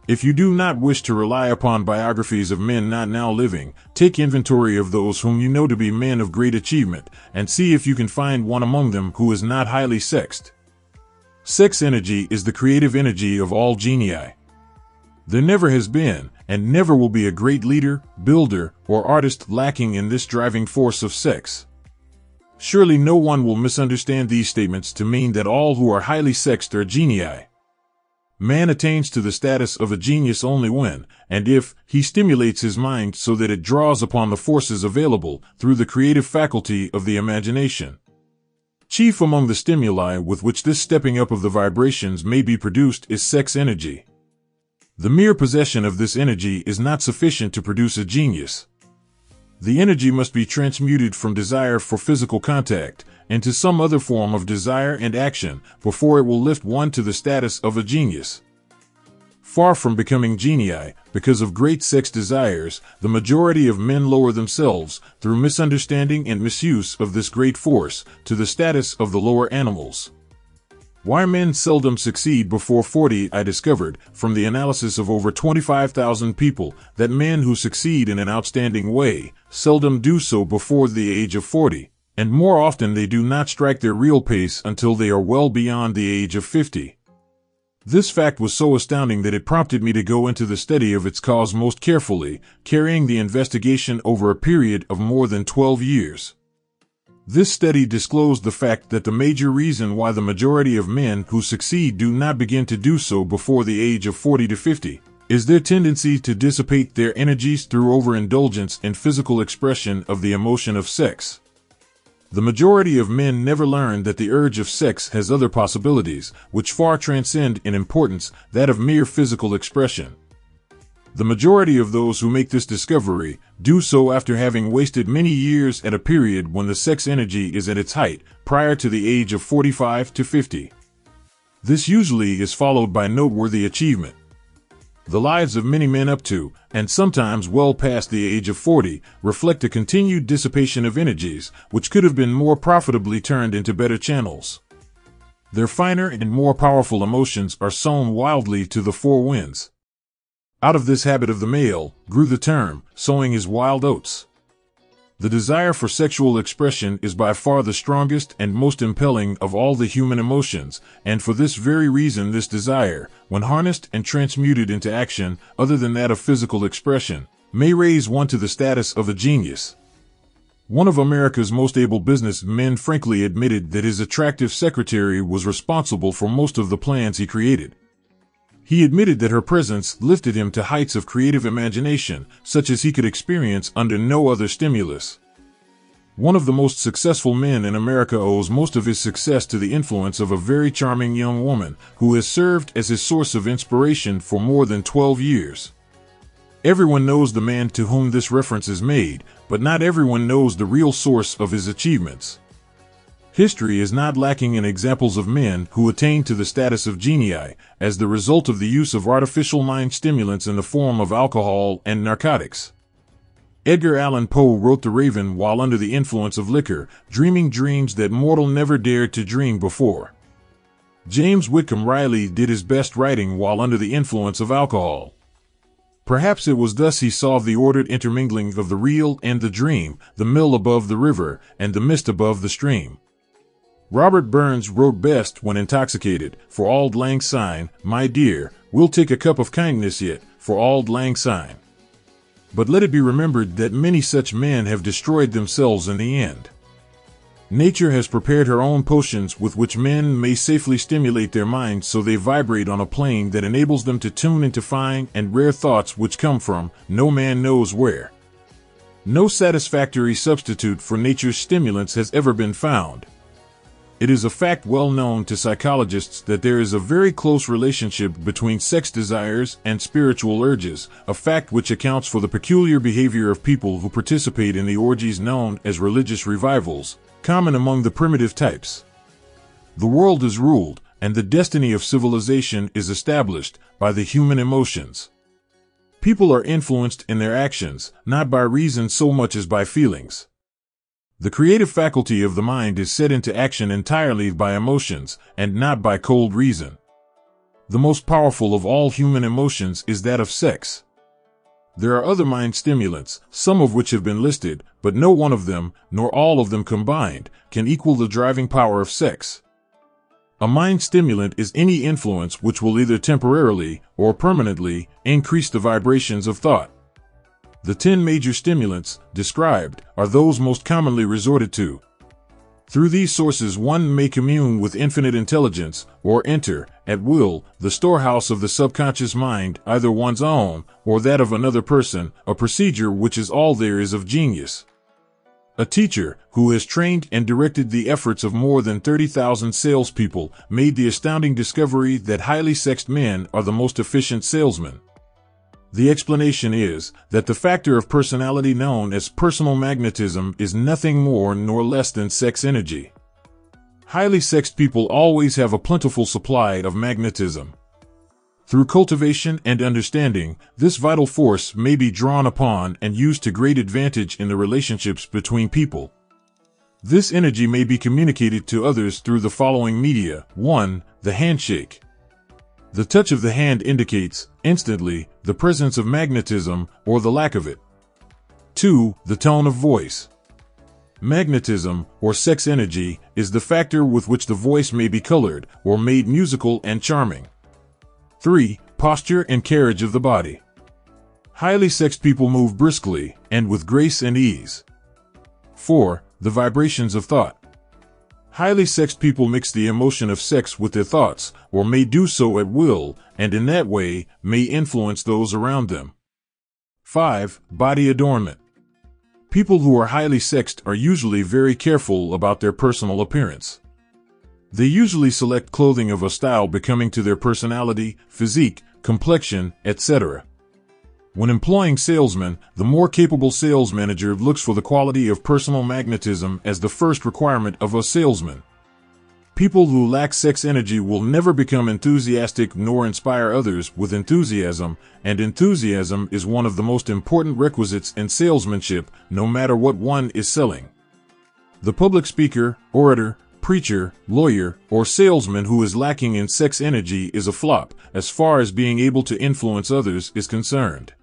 If you do not wish to rely upon biographies of men not now living, take inventory of those whom you know to be men of great achievement, and see if you can find one among them who is not highly sexed. Sex energy is the creative energy of all genii. There never has been, and never will be, a great leader, builder, or artist lacking in this driving force of sex. Surely no one will misunderstand these statements to mean that all who are highly sexed are genii. Man attains to the status of a genius only when, and if, he stimulates his mind so that it draws upon the forces available through the creative faculty of the imagination. Chief among the stimuli with which this stepping up of the vibrations may be produced is sex energy. The mere possession of this energy is not sufficient to produce a genius. The energy must be transmuted from desire for physical contact into some other form of desire and action before it will lift one to the status of a genius. Far from becoming genii, because of great sex desires, the majority of men lower themselves, through misunderstanding and misuse of this great force, to the status of the lower animals. Why men seldom succeed before 40? I discovered, from the analysis of over 25,000 people, that men who succeed in an outstanding way seldom do so before the age of 40, and more often they do not strike their real pace until they are well beyond the age of 50. This fact was so astounding that it prompted me to go into the study of its cause most carefully, carrying the investigation over a period of more than 12 years. This study disclosed the fact that the major reason why the majority of men who succeed do not begin to do so before the age of 40 to 50 is their tendency to dissipate their energies through overindulgence in physical expression of the emotion of sex. The majority of men never learn that the urge of sex has other possibilities, which far transcend in importance that of mere physical expression. The majority of those who make this discovery do so after having wasted many years at a period when the sex energy is at its height, prior to the age of 45 to 50. This usually is followed by noteworthy achievement. The lives of many men up to, and sometimes well past the age of 40, reflect a continued dissipation of energies, which could have been more profitably turned into better channels. Their finer and more powerful emotions are sown wildly to the four winds. Out of this habit of the male grew the term, sowing his wild oats. The desire for sexual expression is by far the strongest and most impelling of all the human emotions, and for this very reason this desire, when harnessed and transmuted into action other than that of physical expression, may raise one to the status of a genius. One of America's most able business men frankly admitted that his attractive secretary was responsible for most of the plans he created. He admitted that her presence lifted him to heights of creative imagination, such as he could experience under no other stimulus. One of the most successful men in America owes most of his success to the influence of a very charming young woman who has served as his source of inspiration for more than 12 years. Everyone knows the man to whom this reference is made, but not everyone knows the real source of his achievements. History is not lacking in examples of men who attained to the status of genii as the result of the use of artificial mind stimulants in the form of alcohol and narcotics. Edgar Allan Poe wrote The Raven while under the influence of liquor, dreaming dreams that mortal never dared to dream before. James Whitcomb Riley did his best writing while under the influence of alcohol. Perhaps it was thus he saw the ordered intermingling of the real and the dream, the mill above the river, and the mist above the stream. Robert Burns wrote best when intoxicated, for auld lang syne, my dear, we'll take a cup of kindness yet, for auld lang syne. But let it be remembered that many such men have destroyed themselves in the end. Nature has prepared her own potions with which men may safely stimulate their minds so they vibrate on a plane that enables them to tune into fine and rare thoughts which come from no man knows where. No satisfactory substitute for nature's stimulants has ever been found. It is a fact well known to psychologists that there is a very close relationship between sex desires and spiritual urges, a fact which accounts for the peculiar behavior of people who participate in the orgies known as religious revivals, common among the primitive types. The world is ruled, and the destiny of civilization is established, by the human emotions. People are influenced in their actions, not by reason so much as by feelings. The creative faculty of the mind is set into action entirely by emotions, and not by cold reason. The most powerful of all human emotions is that of sex. There are other mind stimulants, some of which have been listed, but no one of them, nor all of them combined, can equal the driving power of sex. A mind stimulant is any influence which will either temporarily or permanently increase the vibrations of thought. The 10 major stimulants described are those most commonly resorted to. Through these sources one may commune with infinite intelligence or enter, at will, the storehouse of the subconscious mind, either one's own or that of another person, a procedure which is all there is of genius. A teacher who has trained and directed the efforts of more than 30,000 salespeople made the astounding discovery that highly sexed men are the most efficient salesmen. The explanation is that the factor of personality known as personal magnetism is nothing more nor less than sex energy. Highly sexed people always have a plentiful supply of magnetism. Through cultivation and understanding, this vital force may be drawn upon and used to great advantage in the relationships between people. This energy may be communicated to others through the following media. 1. The handshake. The touch of the hand indicates, instantly, the presence of magnetism or the lack of it. 2. The tone of voice. Magnetism, or sex energy, is the factor with which the voice may be colored or made musical and charming. 3. Posture and carriage of the body. Highly sexed people move briskly and with grace and ease. 4. The vibrations of thought. Highly sexed people mix the emotion of sex with their thoughts, or may do so at will, and in that way may influence those around them. 5. Body adornment. People who are highly sexed are usually very careful about their personal appearance. They usually select clothing of a style becoming to their personality, physique, complexion, etc. When employing salesmen, the more capable sales manager looks for the quality of personal magnetism as the first requirement of a salesman. People who lack sex energy will never become enthusiastic nor inspire others with enthusiasm, and enthusiasm is one of the most important requisites in salesmanship, no matter what one is selling. The public speaker, orator, preacher, lawyer, or salesman who is lacking in sex energy is a flop, as far as being able to influence others is concerned.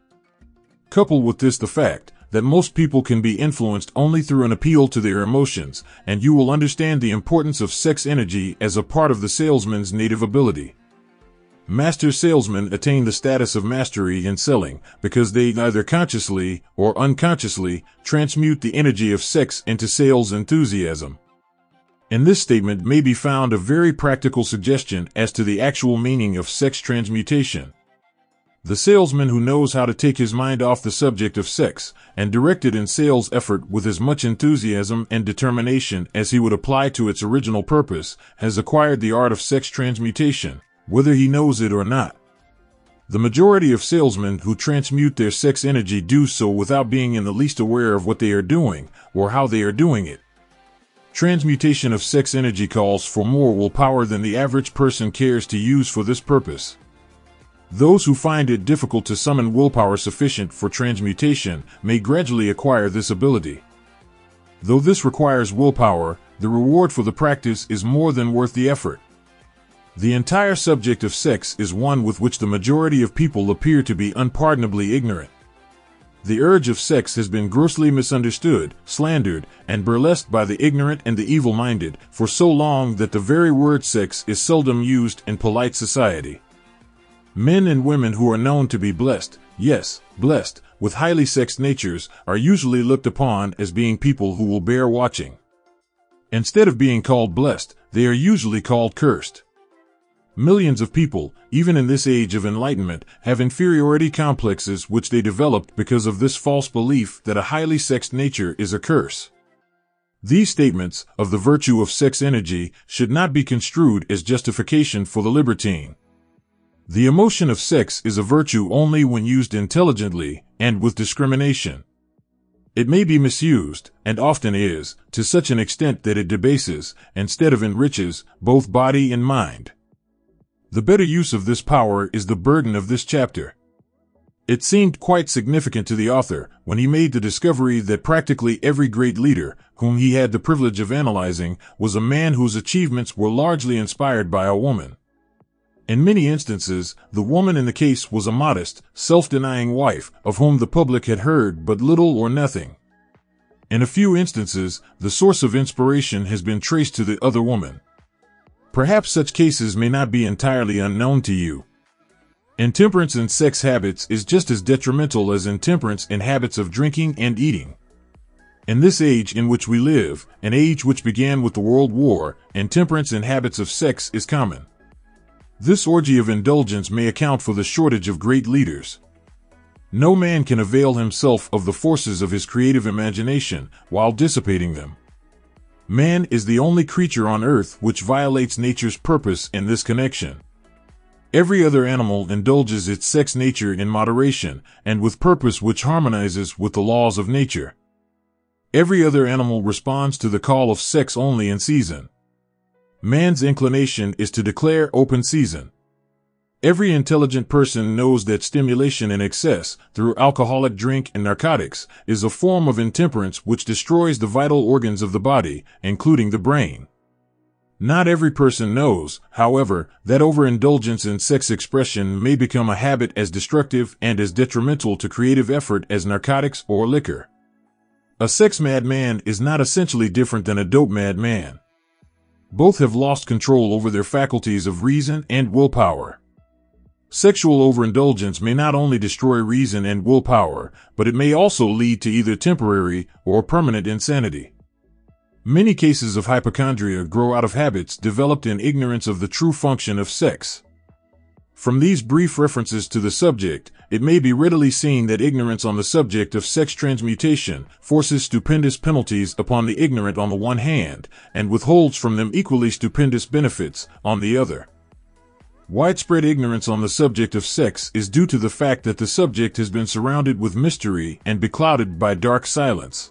Couple with this the fact that most people can be influenced only through an appeal to their emotions, and you will understand the importance of sex energy as a part of the salesman's native ability. Master salesmen attain the status of mastery in selling because they either consciously or unconsciously transmute the energy of sex into sales enthusiasm. In this statement may be found a very practical suggestion as to the actual meaning of sex transmutation. The salesman who knows how to take his mind off the subject of sex and direct it in sales effort with as much enthusiasm and determination as he would apply to its original purpose has acquired the art of sex transmutation, whether he knows it or not. The majority of salesmen who transmute their sex energy do so without being in the least aware of what they are doing or how they are doing it. Transmutation of sex energy calls for more willpower than the average person cares to use for this purpose. Those who find it difficult to summon willpower sufficient for transmutation may gradually acquire this ability. Though this requires willpower, the reward for the practice is more than worth the effort. The entire subject of sex is one with which the majority of people appear to be unpardonably ignorant. The urge of sex has been grossly misunderstood, slandered, and burlesqued by the ignorant and the evil-minded for so long that the very word sex is seldom used in polite society. Men and women who are known to be blessed, yes, blessed, with highly sexed natures, are usually looked upon as being people who will bear watching. Instead of being called blessed, they are usually called cursed. Millions of people, even in this age of enlightenment, have inferiority complexes which they developed because of this false belief that a highly sexed nature is a curse. These statements of the virtue of sex energy should not be construed as justification for the libertine. The emotion of sex is a virtue only when used intelligently and with discrimination. It may be misused, and often is, to such an extent that it debases, instead of enriches, both body and mind. The better use of this power is the burden of this chapter. It seemed quite significant to the author when he made the discovery that practically every great leader, whom he had the privilege of analyzing, was a man whose achievements were largely inspired by a woman. In many instances, the woman in the case was a modest, self-denying wife, of whom the public had heard but little or nothing. In a few instances, the source of inspiration has been traced to the other woman. Perhaps such cases may not be entirely unknown to you. Intemperance in sex habits is just as detrimental as intemperance in habits of drinking and eating. In this age in which we live, an age which began with the World War, intemperance in habits of sex is common. This orgy of indulgence may account for the shortage of great leaders. No man can avail himself of the forces of his creative imagination while dissipating them. Man is the only creature on earth which violates nature's purpose in this connection. Every other animal indulges its sex nature in moderation and with purpose which harmonizes with the laws of nature. Every other animal responds to the call of sex only in season. Man's inclination is to declare open season. Every intelligent person knows that stimulation in excess, through alcoholic drink and narcotics, is a form of intemperance which destroys the vital organs of the body, including the brain. Not every person knows, however, that overindulgence in sex expression may become a habit as destructive and as detrimental to creative effort as narcotics or liquor. A sex mad man is not essentially different than a dope mad man. Both have lost control over their faculties of reason and willpower. Sexual overindulgence may not only destroy reason and willpower, but it may also lead to either temporary or permanent insanity. Many cases of hypochondria grow out of habits developed in ignorance of the true function of sex. From these brief references to the subject, it may be readily seen that ignorance on the subject of sex transmutation forces stupendous penalties upon the ignorant on the one hand, and withholds from them equally stupendous benefits on the other. Widespread ignorance on the subject of sex is due to the fact that the subject has been surrounded with mystery and beclouded by dark silence.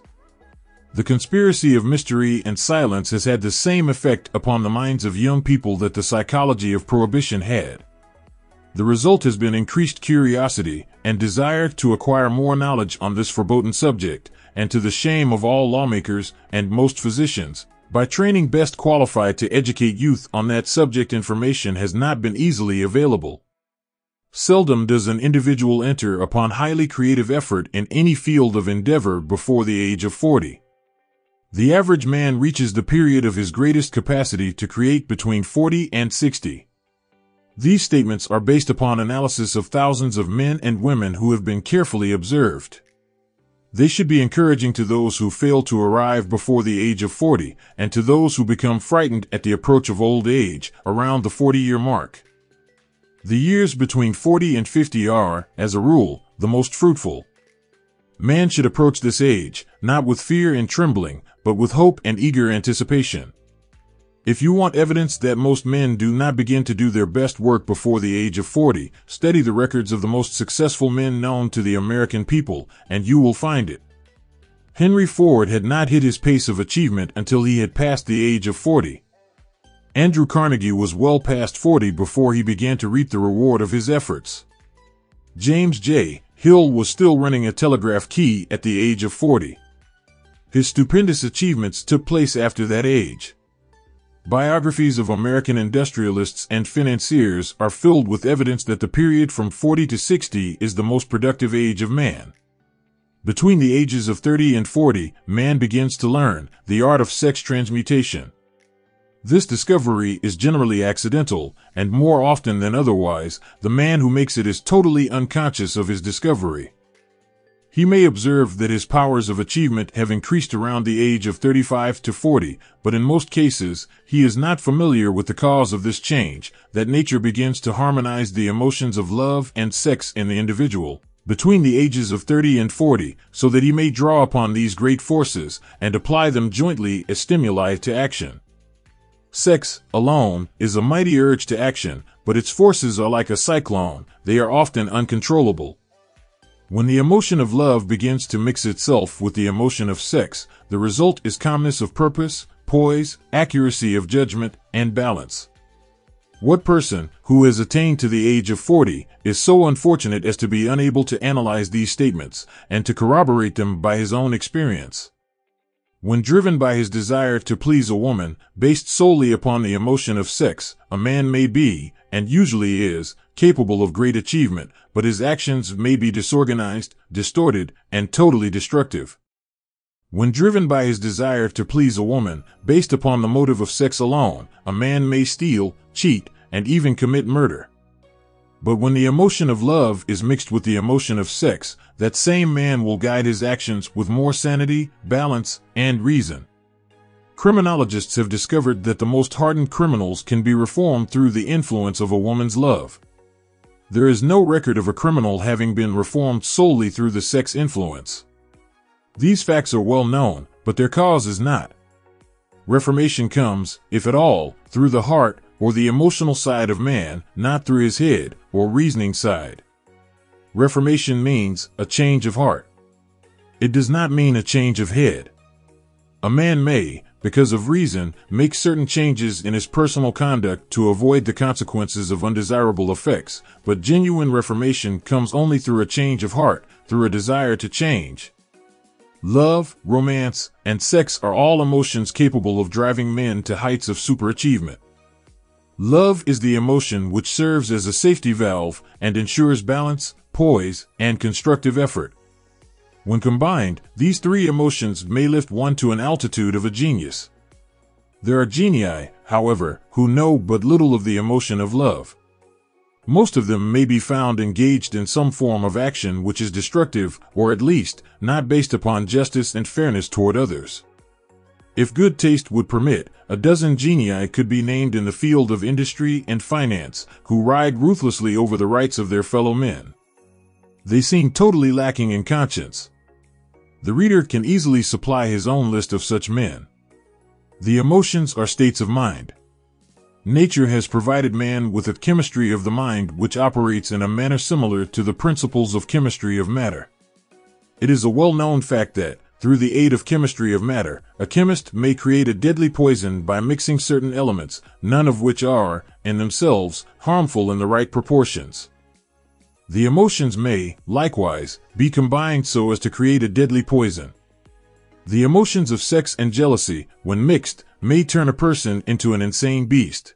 The conspiracy of mystery and silence has had the same effect upon the minds of young people that the psychology of prohibition had. The result has been increased curiosity and desire to acquire more knowledge on this verboten subject, and to the shame of all lawmakers and most physicians, by training best qualified to educate youth on that subject, information has not been easily available. Seldom does an individual enter upon highly creative effort in any field of endeavor before the age of 40. The average man reaches the period of his greatest capacity to create between 40 and 60. These statements are based upon analysis of thousands of men and women who have been carefully observed. They should be encouraging to those who fail to arrive before the age of 40, and to those who become frightened at the approach of old age, around the 40-year mark. The years between 40 and 50 are, as a rule, the most fruitful. Man should approach this age, not with fear and trembling, but with hope and eager anticipation. If you want evidence that most men do not begin to do their best work before the age of 40, study the records of the most successful men known to the American people, and you will find it. Henry Ford had not hit his pace of achievement until he had passed the age of 40. Andrew Carnegie was well past 40 before he began to reap the reward of his efforts. James J. Hill was still running a telegraph key at the age of 40. His stupendous achievements took place after that age. Biographies of American industrialists and financiers are filled with evidence that the period from 40 to 60 is the most productive age of man. Between the ages of 30 and 40, man begins to learn the art of sex transmutation. This discovery is generally accidental, and more often than otherwise, the man who makes it is totally unconscious of his discovery. He may observe that his powers of achievement have increased around the age of 35 to 40, but in most cases, he is not familiar with the cause of this change, that nature begins to harmonize the emotions of love and sex in the individual between the ages of 30 and 40, so that he may draw upon these great forces and apply them jointly as stimuli to action. Sex, alone, is a mighty urge to action, but its forces are like a cyclone, they are often uncontrollable. When the emotion of love begins to mix itself with the emotion of sex, the result is calmness of purpose, poise, accuracy of judgment, and balance. What person, who has attained to the age of 40, is so unfortunate as to be unable to analyze these statements, and to corroborate them by his own experience? When driven by his desire to please a woman, based solely upon the emotion of sex, a man may be, and usually is, capable of great achievement, but his actions may be disorganized, distorted, and totally destructive. When driven by his desire to please a woman, based upon the motive of sex alone, a man may steal, cheat, and even commit murder. But when the emotion of love is mixed with the emotion of sex, that same man will guide his actions with more sanity, balance, and reason. Criminologists have discovered that the most hardened criminals can be reformed through the influence of a woman's love. There is no record of a criminal having been reformed solely through the sex influence. These facts are well known, but their cause is not. Reformation comes, if at all, through the heart or the emotional side of man, not through his head or reasoning side. Reformation means a change of heart. It does not mean a change of head. A man may, because of reason, make certain changes in his personal conduct to avoid the consequences of undesirable effects, but genuine reformation comes only through a change of heart, through a desire to change. Love, romance, and sex are all emotions capable of driving men to heights of superachievement. Love is the emotion which serves as a safety valve and ensures balance, poise, and constructive effort. When combined, these three emotions may lift one to an altitude of a genius. There are genii, however, who know but little of the emotion of love. Most of them may be found engaged in some form of action which is destructive, or at least, not based upon justice and fairness toward others. If good taste would permit, a dozen genii could be named in the field of industry and finance, who ride ruthlessly over the rights of their fellow men. They seem totally lacking in conscience. The reader can easily supply his own list of such men. The emotions are states of mind. Nature has provided man with a chemistry of the mind which operates in a manner similar to the principles of chemistry of matter. It is a well-known fact that, through the aid of chemistry of matter, a chemist may create a deadly poison by mixing certain elements, none of which are, in themselves, harmful in the right proportions. The emotions may, likewise, be combined so as to create a deadly poison. The emotions of sex and jealousy, when mixed, may turn a person into an insane beast.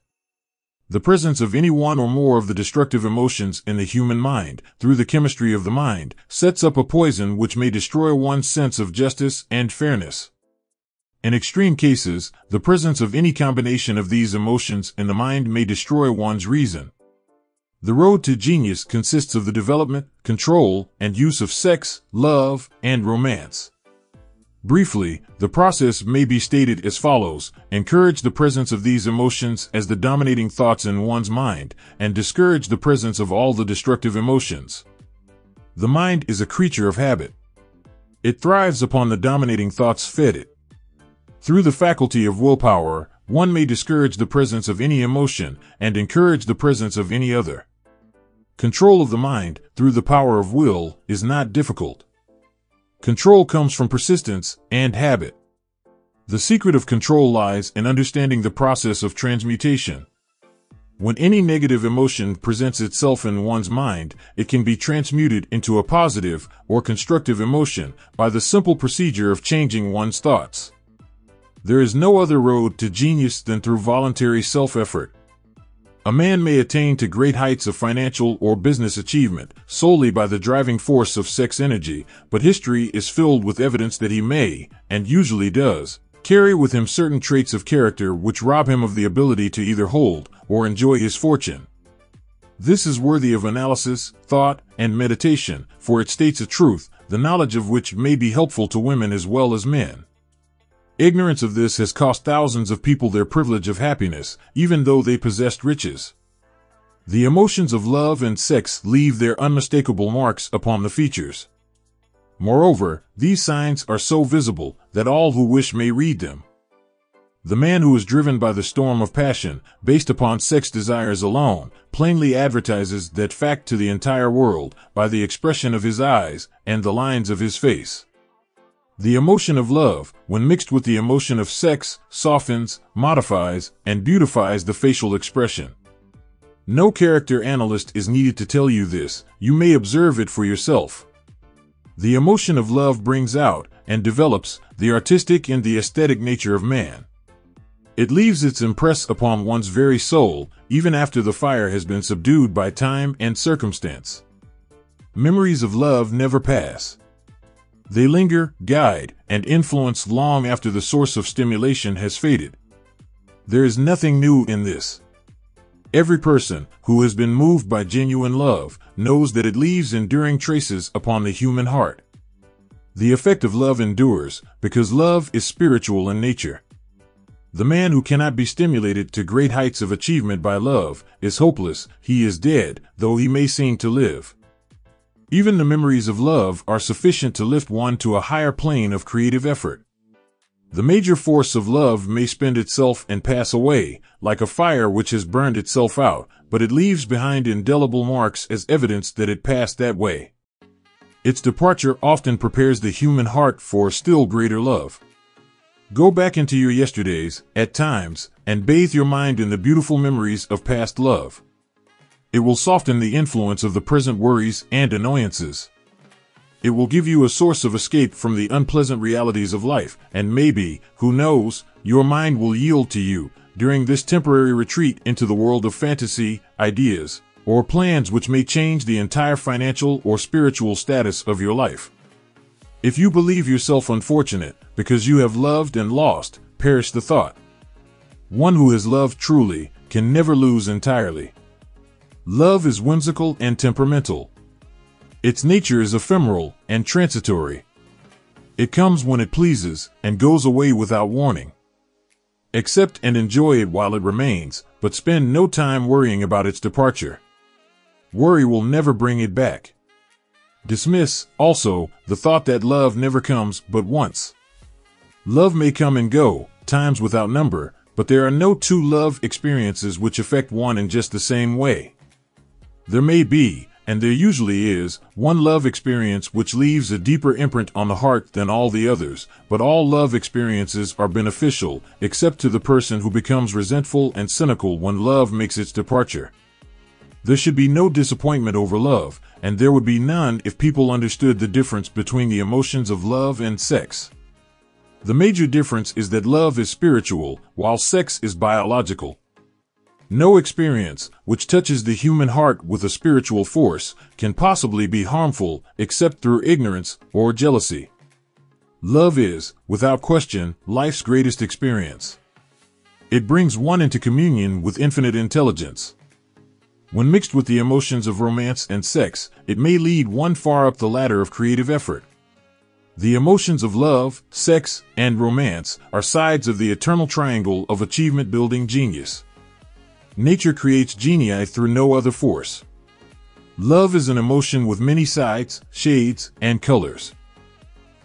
The presence of any one or more of the destructive emotions in the human mind, through the chemistry of the mind, sets up a poison which may destroy one's sense of justice and fairness. In extreme cases, the presence of any combination of these emotions in the mind may destroy one's reason. The road to genius consists of the development, control, and use of sex, love, and romance. Briefly, the process may be stated as follows: encourage the presence of these emotions as the dominating thoughts in one's mind, and discourage the presence of all the destructive emotions. The mind is a creature of habit. It thrives upon the dominating thoughts fed it. Through the faculty of willpower, one may discourage the presence of any emotion and encourage the presence of any other. Control of the mind, through the power of will, is not difficult. Control comes from persistence and habit. The secret of control lies in understanding the process of transmutation. When any negative emotion presents itself in one's mind, it can be transmuted into a positive or constructive emotion by the simple procedure of changing one's thoughts. There is no other road to genius than through voluntary self-effort. A man may attain to great heights of financial or business achievement solely by the driving force of sex energy, but history is filled with evidence that he may, and usually does, carry with him certain traits of character which rob him of the ability to either hold or enjoy his fortune. This is worthy of analysis, thought, and meditation, for it states a truth, the knowledge of which may be helpful to women as well as men. Ignorance of this has cost thousands of people their privilege of happiness, even though they possessed riches. The emotions of love and sex leave their unmistakable marks upon the features. Moreover, these signs are so visible that all who wish may read them. The man who is driven by the storm of passion, based upon sex desires alone, plainly advertises that fact to the entire world by the expression of his eyes and the lines of his face. The emotion of love, when mixed with the emotion of sex, softens, modifies, and beautifies the facial expression. No character analyst is needed to tell you this, you may observe it for yourself. The emotion of love brings out, and develops, the artistic and the aesthetic nature of man. It leaves its impress upon one's very soul, even after the fire has been subdued by time and circumstance. Memories of love never pass. They linger, guide, and influence long after the source of stimulation has faded. There is nothing new in this. Every person who has been moved by genuine love knows that it leaves enduring traces upon the human heart. The effect of love endures because love is spiritual in nature. The man who cannot be stimulated to great heights of achievement by love is hopeless. He is dead, though he may seem to live. Even the memories of love are sufficient to lift one to a higher plane of creative effort. The major force of love may spend itself and pass away, like a fire which has burned itself out, but it leaves behind indelible marks as evidence that it passed that way. Its departure often prepares the human heart for still greater love. Go back into your yesterdays, at times, and bathe your mind in the beautiful memories of past love. It will soften the influence of the present worries and annoyances. It will give you a source of escape from the unpleasant realities of life, and maybe, who knows, your mind will yield to you during this temporary retreat into the world of fantasy, ideas, or plans which may change the entire financial or spiritual status of your life. If you believe yourself unfortunate because you have loved and lost, perish the thought. One who has loved truly can never lose entirely. Love is whimsical and temperamental. Its nature is ephemeral and transitory. It comes when it pleases and goes away without warning. Accept and enjoy it while it remains, but spend no time worrying about its departure. Worry will never bring it back. Dismiss, also, the thought that love never comes but once. Love may come and go, times without number, but there are no two love experiences which affect one in just the same way. There may be, and there usually is, one love experience which leaves a deeper imprint on the heart than all the others, but all love experiences are beneficial, except to the person who becomes resentful and cynical when love makes its departure. There should be no disappointment over love, and there would be none if people understood the difference between the emotions of love and sex. The major difference is that love is spiritual, while sex is biological. No experience, which touches the human heart with a spiritual force, can possibly be harmful except through ignorance or jealousy. Love is, without question, life's greatest experience. It brings one into communion with infinite intelligence. When mixed with the emotions of romance and sex, it may lead one far up the ladder of creative effort. The emotions of love, sex, and romance are sides of the eternal triangle of achievement-building genius. Nature creates genii through no other force. Love is an emotion with many sides, shades, and colors.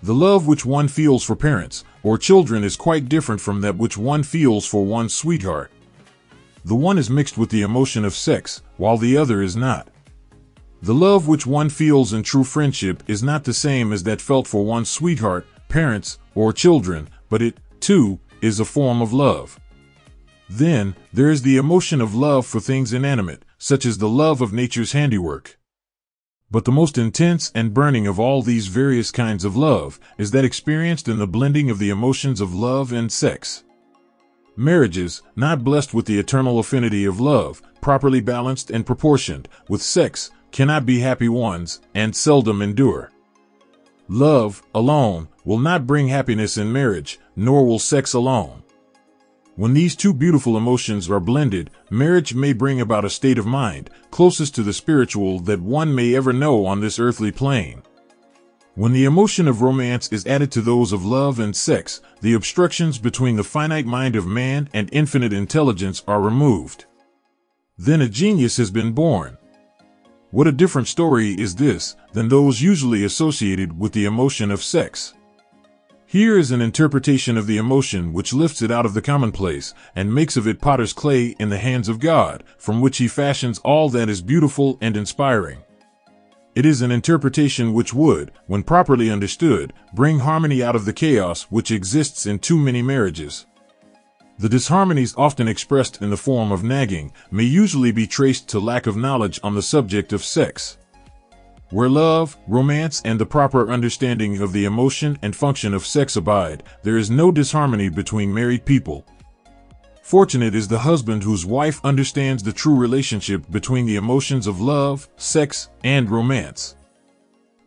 The love which one feels for parents or children is quite different from that which one feels for one's sweetheart. The one is mixed with the emotion of sex, while the other is not. The love which one feels in true friendship is not the same as that felt for one's sweetheart, parents, or children, but it, too, is a form of love. Then, there is the emotion of love for things inanimate, such as the love of nature's handiwork. But the most intense and burning of all these various kinds of love is that experienced in the blending of the emotions of love and sex. Marriages, not blessed with the eternal affinity of love, properly balanced and proportioned with sex, cannot be happy ones, and seldom endure. Love, alone, will not bring happiness in marriage, nor will sex alone. When these two beautiful emotions are blended, marriage may bring about a state of mind, closest to the spiritual that one may ever know on this earthly plane. When the emotion of romance is added to those of love and sex, the obstructions between the finite mind of man and infinite intelligence are removed. Then a genius has been born. What a different story is this than those usually associated with the emotion of sex. Here is an interpretation of the emotion which lifts it out of the commonplace and makes of it potter's clay in the hands of God, from which he fashions all that is beautiful and inspiring. It is an interpretation which would, when properly understood, bring harmony out of the chaos which exists in too many marriages. The disharmonies often expressed in the form of nagging may usually be traced to lack of knowledge on the subject of sex. Where love, romance, and the proper understanding of the emotion and function of sex abide, there is no disharmony between married people. Fortunate is the husband whose wife understands the true relationship between the emotions of love, sex, and romance.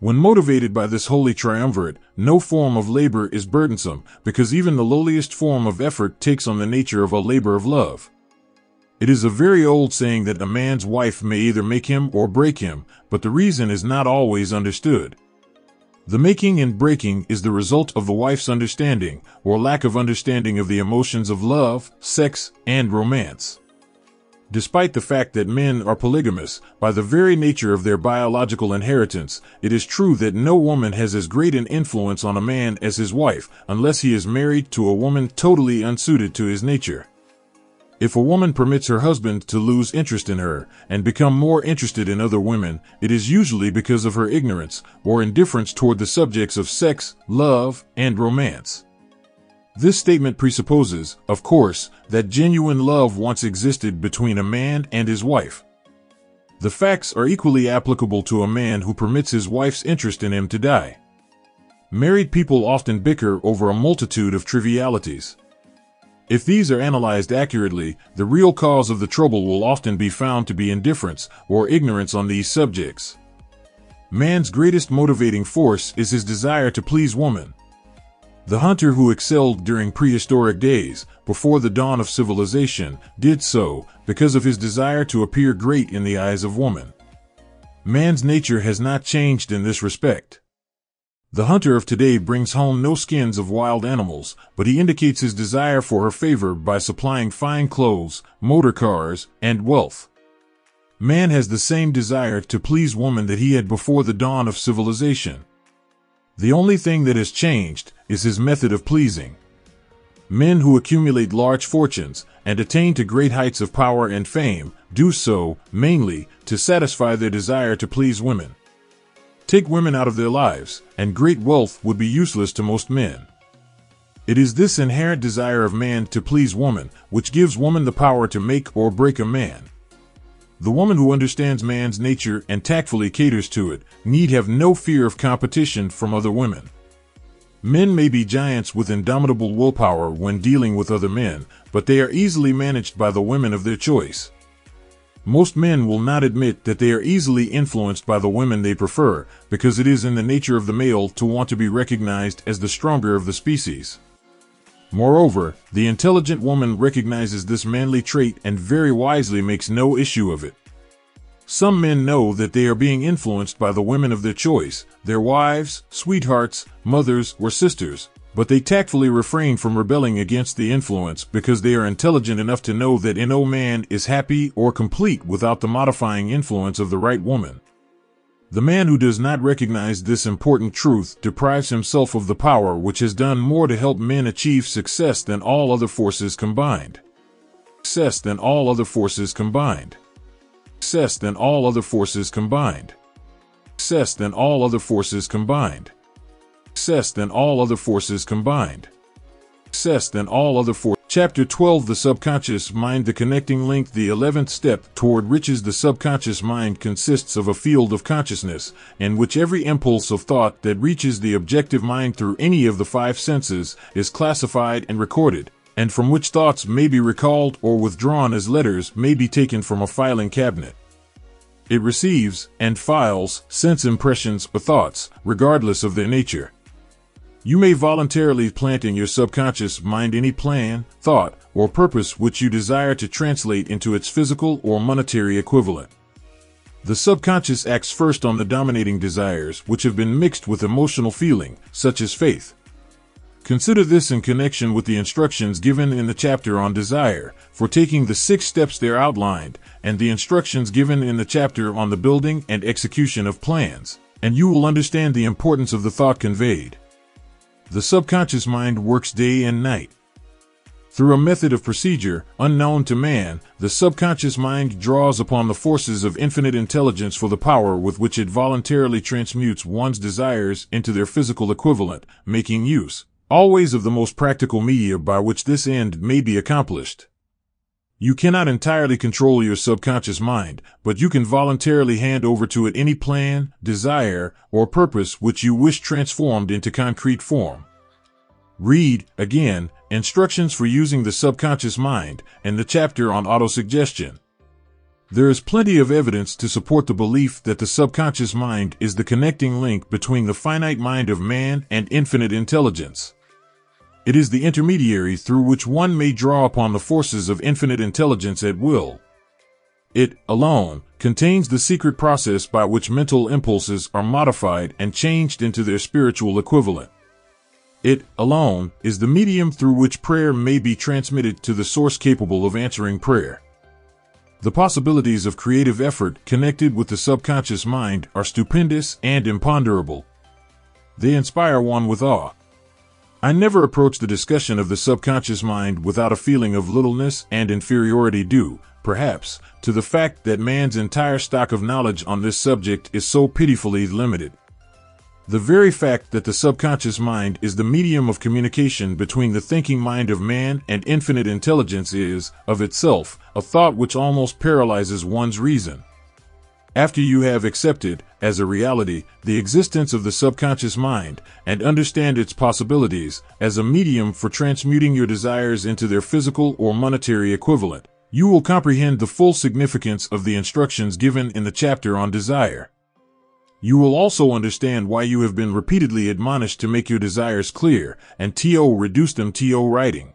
When motivated by this holy triumvirate, no form of labor is burdensome, because even the lowliest form of effort takes on the nature of a labor of love. It is a very old saying that a man's wife may either make him or break him, but the reason is not always understood. The making and breaking is the result of the wife's understanding, or lack of understanding, of the emotions of love, sex, and romance. Despite the fact that men are polygamous, by the very nature of their biological inheritance, it is true that no woman has as great an influence on a man as his wife, unless he is married to a woman totally unsuited to his nature. If a woman permits her husband to lose interest in her, and become more interested in other women, it is usually because of her ignorance, or indifference toward the subjects of sex, love, and romance. This statement presupposes, of course, that genuine love once existed between a man and his wife. The facts are equally applicable to a man who permits his wife's interest in him to die. Married people often bicker over a multitude of trivialities. If these are analyzed accurately, the real cause of the trouble will often be found to be indifference or ignorance on these subjects. Man's greatest motivating force is his desire to please woman. The hunter who excelled during prehistoric days, before the dawn of civilization, did so because of his desire to appear great in the eyes of woman. Man's nature has not changed in this respect. The hunter of today brings home no skins of wild animals, but he indicates his desire for her favor by supplying fine clothes, motor cars, and wealth. Man has the same desire to please woman that he had before the dawn of civilization. The only thing that has changed is his method of pleasing. Men who accumulate large fortunes and attain to great heights of power and fame do so, mainly, to satisfy their desire to please women. Take women out of their lives, and great wealth would be useless to most men. It is this inherent desire of man to please woman which gives woman the power to make or break a man. The woman who understands man's nature and tactfully caters to it need have no fear of competition from other women. Men may be giants with indomitable willpower when dealing with other men, but they are easily managed by the women of their choice. Most men will not admit that they are easily influenced by the women they prefer, because it is in the nature of the male to want to be recognized as the stronger of the species. Moreover, the intelligent woman recognizes this manly trait and very wisely makes no issue of it. Some men know that they are being influenced by the women of their choice, their wives, sweethearts, mothers, or sisters, but they tactfully refrain from rebelling against the influence because they are intelligent enough to know that no man is happy or complete without the modifying influence of the right woman. The man who does not recognize this important truth deprives himself of the power which has done more to help men achieve success than all other forces combined. Success than all other forces combined. Success than all other forces combined. Success than all other forces combined. Success than all other forces combined. Success than all other forces. Chapter 12, The Subconscious Mind, the connecting link. The 11th step toward riches. The subconscious mind consists of a field of consciousness, in which every impulse of thought that reaches the objective mind through any of the five senses is classified and recorded, and from which thoughts may be recalled or withdrawn as letters may be taken from a filing cabinet. It receives and files sense impressions or thoughts, regardless of their nature. You may voluntarily plant in your subconscious mind any plan, thought, or purpose which you desire to translate into its physical or monetary equivalent. The subconscious acts first on the dominating desires which have been mixed with emotional feeling, such as faith. Consider this in connection with the instructions given in the chapter on desire, for taking the 6 steps there outlined, and the instructions given in the chapter on the building and execution of plans, and you will understand the importance of the thought conveyed. The subconscious mind works day and night. Through a method of procedure unknown to man, the subconscious mind draws upon the forces of infinite intelligence for the power with which it voluntarily transmutes one's desires into their physical equivalent, making use, always, of the most practical media by which this end may be accomplished. You cannot entirely control your subconscious mind, but you can voluntarily hand over to it any plan, desire, or purpose which you wish transformed into concrete form. Read, again, instructions for using the subconscious mind, and the chapter on autosuggestion. There is plenty of evidence to support the belief that the subconscious mind is the connecting link between the finite mind of man and infinite intelligence. It is the intermediary through which one may draw upon the forces of infinite intelligence at will. It, alone, contains the secret process by which mental impulses are modified and changed into their spiritual equivalent. It, alone, is the medium through which prayer may be transmitted to the source capable of answering prayer. The possibilities of creative effort connected with the subconscious mind are stupendous and imponderable. They inspire one with awe. I never approach the discussion of the subconscious mind without a feeling of littleness and inferiority due, perhaps, to the fact that man's entire stock of knowledge on this subject is so pitifully limited. The very fact that the subconscious mind is the medium of communication between the thinking mind of man and infinite intelligence is, of itself, a thought which almost paralyzes one's reason. After you have accepted, as a reality, the existence of the subconscious mind, and understand its possibilities, as a medium for transmuting your desires into their physical or monetary equivalent, you will comprehend the full significance of the instructions given in the chapter on desire. You will also understand why you have been repeatedly admonished to make your desires clear, and reduce them to writing.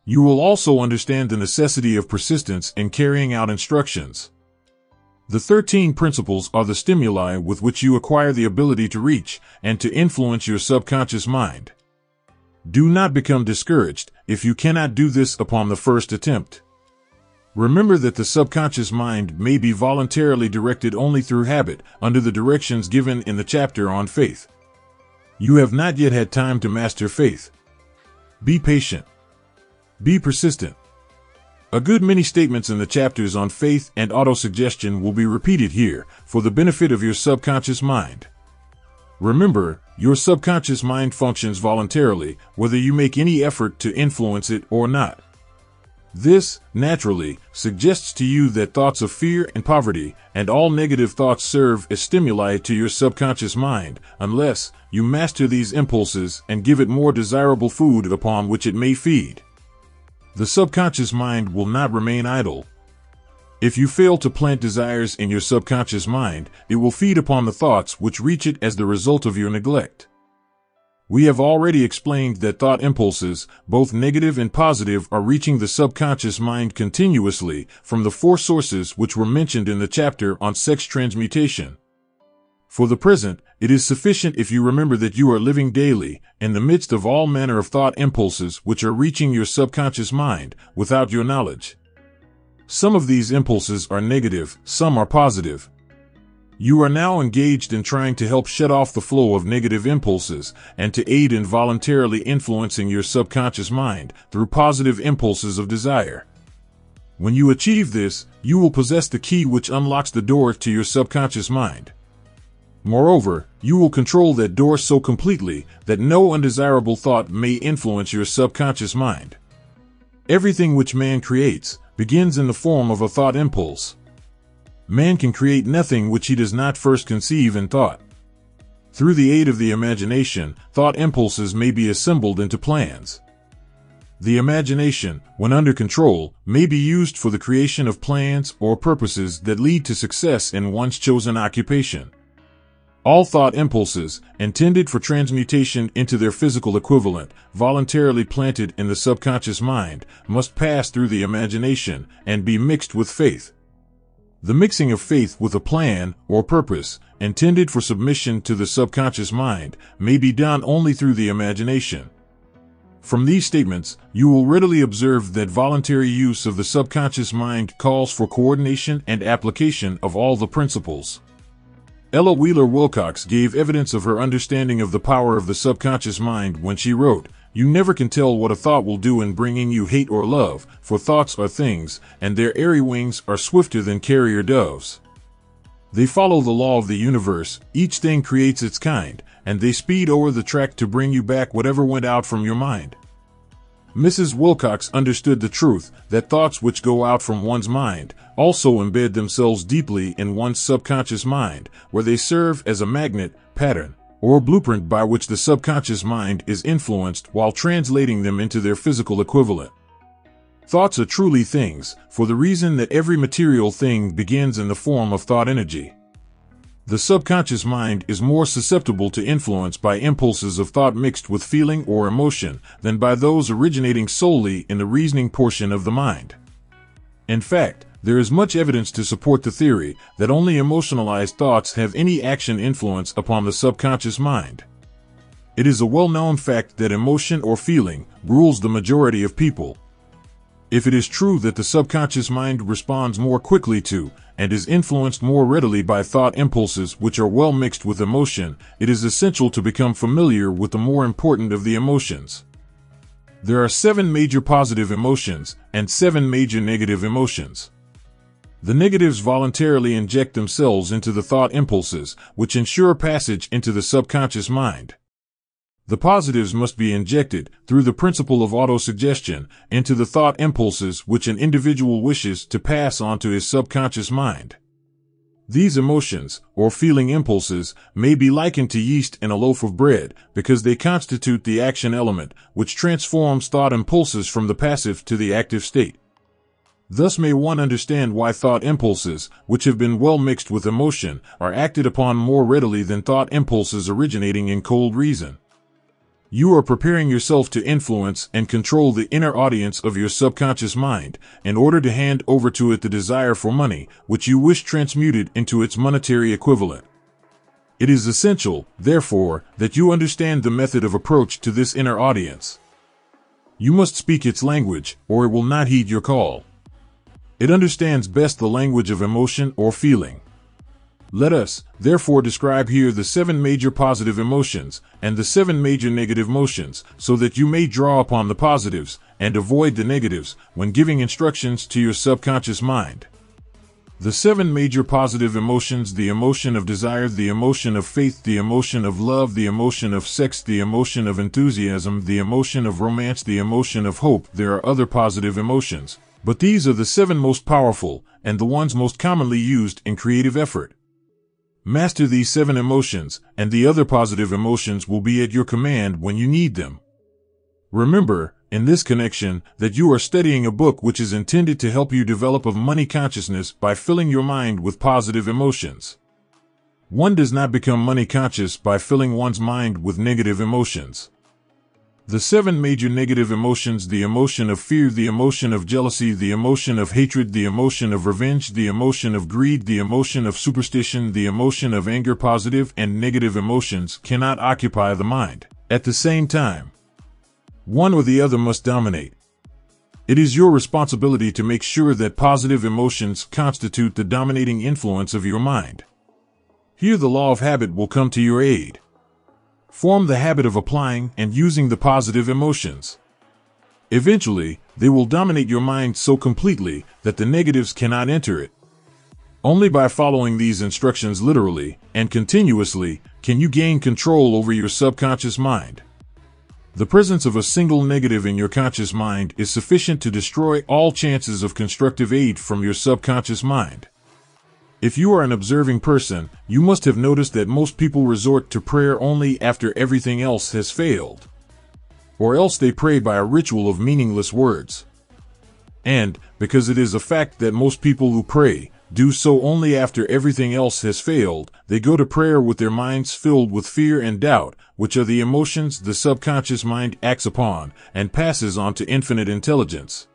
You will also understand the necessity of persistence in carrying out instructions. The 13 principles are the stimuli with which you acquire the ability to reach and to influence your subconscious mind. Do not become discouraged if you cannot do this upon the first attempt. Remember that the subconscious mind may be voluntarily directed only through habit, under the directions given in the chapter on faith. You have not yet had time to master faith. Be patient. Be persistent. A good many statements in the chapters on faith and autosuggestion will be repeated here, for the benefit of your subconscious mind. Remember, your subconscious mind functions voluntarily, whether you make any effort to influence it or not. This, naturally, suggests to you that thoughts of fear and poverty, and all negative thoughts serve as stimuli to your subconscious mind, unless you master these impulses and give it more desirable food upon which it may feed. The subconscious mind will not remain idle. If you fail to plant desires in your subconscious mind, it will feed upon the thoughts which reach it as the result of your neglect. We have already explained that thought impulses, both negative and positive, are reaching the subconscious mind continuously from the 4 sources which were mentioned in the chapter on sex transmutation. For the present, it is sufficient if you remember that you are living daily, in the midst of all manner of thought impulses which are reaching your subconscious mind, without your knowledge. Some of these impulses are negative, some are positive. You are now engaged in trying to help shut off the flow of negative impulses and to aid in voluntarily influencing your subconscious mind through positive impulses of desire. When you achieve this, you will possess the key which unlocks the door to your subconscious mind. Moreover, you will control that door so completely that no undesirable thought may influence your subconscious mind. Everything which man creates begins in the form of a thought impulse. Man can create nothing which he does not first conceive in thought. Through the aid of the imagination, thought impulses may be assembled into plans. The imagination, when under control, may be used for the creation of plans or purposes that lead to success in one's chosen occupation. All thought impulses, intended for transmutation into their physical equivalent, voluntarily planted in the subconscious mind, must pass through the imagination and be mixed with faith. The mixing of faith with a plan or purpose, intended for submission to the subconscious mind, may be done only through the imagination. From these statements, you will readily observe that voluntary use of the subconscious mind calls for coordination and application of all the principles. Ella Wheeler Wilcox gave evidence of her understanding of the power of the subconscious mind when she wrote, "You never can tell what a thought will do in bringing you hate or love, for thoughts are things, and their airy wings are swifter than carrier doves. They follow the law of the universe, each thing creates its kind, and they speed over the track to bring you back whatever went out from your mind." Mrs. Wilcox understood the truth that thoughts which go out from one's mind also embed themselves deeply in one's subconscious mind, where they serve as a magnet, pattern, or blueprint by which the subconscious mind is influenced while translating them into their physical equivalent. Thoughts are truly things, for the reason that every material thing begins in the form of thought energy. The subconscious mind is more susceptible to influence by impulses of thought mixed with feeling or emotion than by those originating solely in the reasoning portion of the mind. In fact, there is much evidence to support the theory that only emotionalized thoughts have any action influence upon the subconscious mind. It is a well-known fact that emotion or feeling rules the majority of people. If it is true that the subconscious mind responds more quickly to and is influenced more readily by thought impulses which are well mixed with emotion, it is essential to become familiar with the more important of the emotions. There are 7 major positive emotions and 7 major negative emotions. The negatives voluntarily inject themselves into the thought impulses, which ensure passage into the subconscious mind. The positives must be injected, through the principle of autosuggestion, into the thought impulses which an individual wishes to pass on to his subconscious mind. These emotions, or feeling impulses, may be likened to yeast in a loaf of bread, because they constitute the action element, which transforms thought impulses from the passive to the active state. Thus may one understand why thought impulses, which have been well mixed with emotion, are acted upon more readily than thought impulses originating in cold reason. You are preparing yourself to influence and control the inner audience of your subconscious mind, in order to hand over to it the desire for money, which you wish transmuted into its monetary equivalent. It is essential, therefore, that you understand the method of approach to this inner audience. You must speak its language, or it will not heed your call. It understands best the language of emotion or feeling. Let us, therefore, describe here the 7 major positive emotions and the 7 major negative emotions, so that you may draw upon the positives and avoid the negatives when giving instructions to your subconscious mind. The 7 major positive emotions: the emotion of desire, the emotion of faith, the emotion of love, the emotion of sex, the emotion of enthusiasm, the emotion of romance, the emotion of hope. There are other positive emotions, but these are the 7 most powerful and the ones most commonly used in creative effort. Master these 7 emotions, and the other positive emotions will be at your command when you need them. Remember, in this connection, that you are studying a book which is intended to help you develop a money consciousness by filling your mind with positive emotions. One does not become money conscious by filling one's mind with negative emotions. The 7 major negative emotions: the emotion of fear, the emotion of jealousy, the emotion of hatred, the emotion of revenge, the emotion of greed, the emotion of superstition, the emotion of anger. Positive and negative emotions cannot occupy the mind at the same time. One or the other must dominate. It is your responsibility to make sure that positive emotions constitute the dominating influence of your mind. Here the law of habit will come to your aid. Form the habit of applying and using the positive emotions. Eventually, they will dominate your mind so completely that the negatives cannot enter it. Only by following these instructions literally and continuously can you gain control over your subconscious mind. The presence of a single negative in your conscious mind is sufficient to destroy all chances of constructive aid from your subconscious mind. If you are an observing person, you must have noticed that most people resort to prayer only after everything else has failed. Or else they pray by a ritual of meaningless words. And, because it is a fact that most people who pray do so only after everything else has failed, they go to prayer with their minds filled with fear and doubt, which are the emotions the subconscious mind acts upon and passes on to infinite intelligence.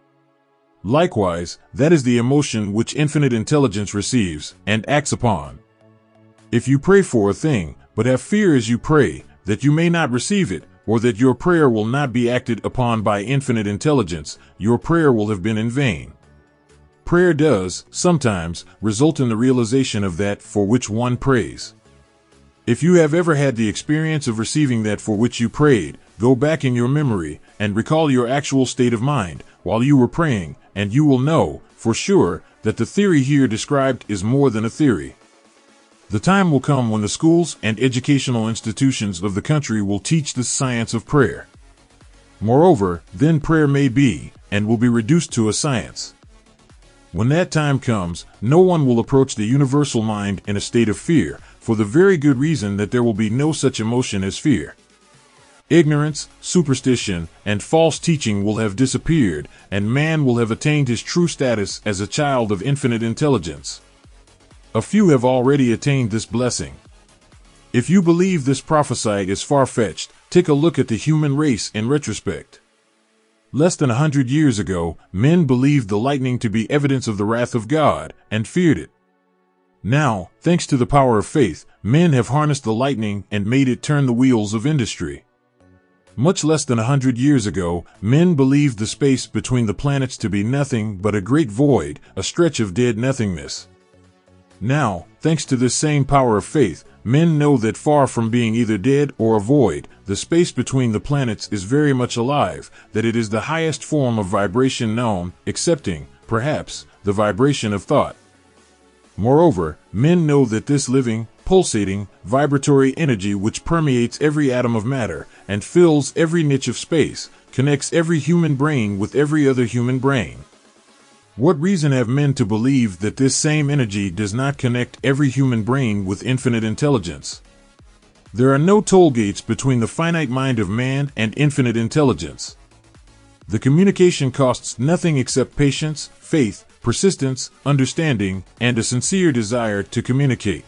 Likewise, that is the emotion which infinite intelligence receives and acts upon. If you pray for a thing, but have fear as you pray, that you may not receive it, or that your prayer will not be acted upon by infinite intelligence, your prayer will have been in vain. Prayer does, sometimes, result in the realization of that for which one prays. If you have ever had the experience of receiving that for which you prayed, go back in your memory and recall your actual state of mind while you were praying, and you will know, for sure, that the theory here described is more than a theory. The time will come when the schools and educational institutions of the country will teach the science of prayer. Moreover, then prayer may be, and will be reduced to a science. When that time comes, no one will approach the universal mind in a state of fear, for the very good reason that there will be no such emotion as fear. Ignorance, superstition, and false teaching will have disappeared, and man will have attained his true status as a child of infinite intelligence. A few have already attained this blessing. If you believe this prophecy is far-fetched, take a look at the human race in retrospect. Less than 100 years ago, men believed the lightning to be evidence of the wrath of God, and feared it. Now, thanks to the power of faith, men have harnessed the lightning and made it turn the wheels of industry. Much less than 100 years ago, men believed the space between the planets to be nothing but a great void, a stretch of dead nothingness. Now, thanks to this same power of faith, men know that far from being either dead or a void, the space between the planets is very much alive, that it is the highest form of vibration known, excepting, perhaps, the vibration of thought. Moreover, men know that this living, pulsating, vibratory energy which permeates every atom of matter and fills every niche of space, connects every human brain with every other human brain. What reason have men to believe that this same energy does not connect every human brain with infinite intelligence? There are no toll gates between the finite mind of man and infinite intelligence. The communication costs nothing except patience, faith, persistence, understanding, and a sincere desire to communicate.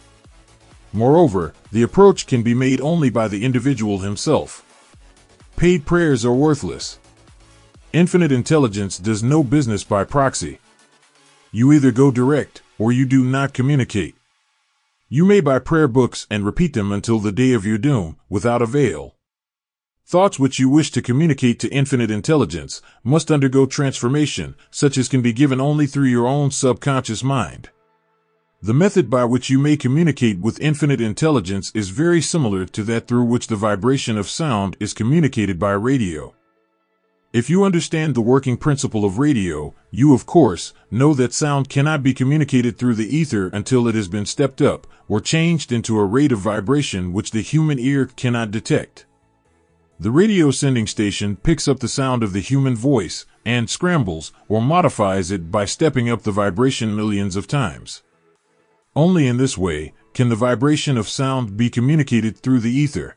Moreover, the approach can be made only by the individual himself. Paid prayers are worthless. Infinite intelligence does no business by proxy. You either go direct, or you do not communicate. You may buy prayer books and repeat them until the day of your doom, without avail. Thoughts which you wish to communicate to infinite intelligence must undergo transformation, such as can be given only through your own subconscious mind. The method by which you may communicate with infinite intelligence is very similar to that through which the vibration of sound is communicated by radio. If you understand the working principle of radio, you, of course, know that sound cannot be communicated through the ether until it has been stepped up or changed into a rate of vibration which the human ear cannot detect. The radio sending station picks up the sound of the human voice and scrambles or modifies it by stepping up the vibration millions of times. Only in this way can the vibration of sound be communicated through the ether.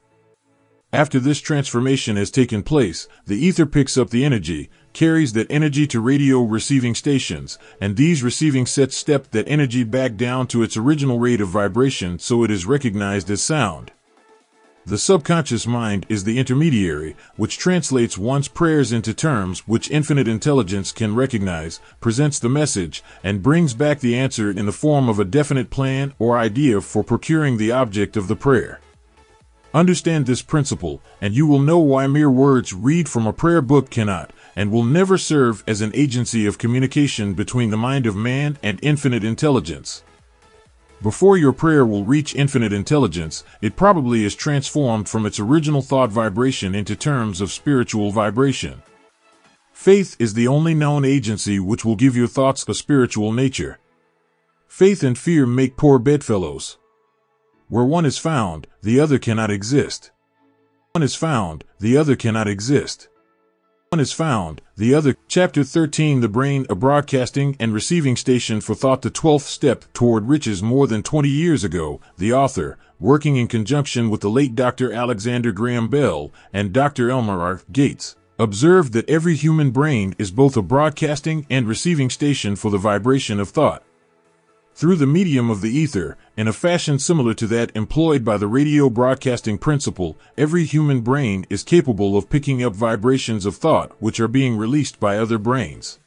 After this transformation has taken place, the ether picks up the energy, carries that energy to radio receiving stations, and these receiving sets step that energy back down to its original rate of vibration so it is recognized as sound. The subconscious mind is the intermediary, which translates one's prayers into terms which infinite intelligence can recognize, presents the message, and brings back the answer in the form of a definite plan or idea for procuring the object of the prayer. Understand this principle, and you will know why mere words read from a prayer book cannot, and will never serve as an agency of communication between the mind of man and infinite intelligence. Before your prayer will reach infinite intelligence, it probably is transformed from its original thought vibration into terms of spiritual vibration. Faith is the only known agency which will give your thoughts a spiritual nature. Faith and fear make poor bedfellows. Where one is found, the other cannot exist. One is found, the other cannot exist. One is found, the other. Chapter 13 The Brain, a broadcasting and receiving station for thought. The 12th step toward riches. More than 20 years ago, the author, working in conjunction with the late Dr. Alexander Graham Bell and Dr. Elmer R. Gates, observed that every human brain is both a broadcasting and receiving station for the vibration of thought. Through the medium of the ether, in a fashion similar to that employed by the radio broadcasting principle, every human brain is capable of picking up vibrations of thought which are being released by other brains.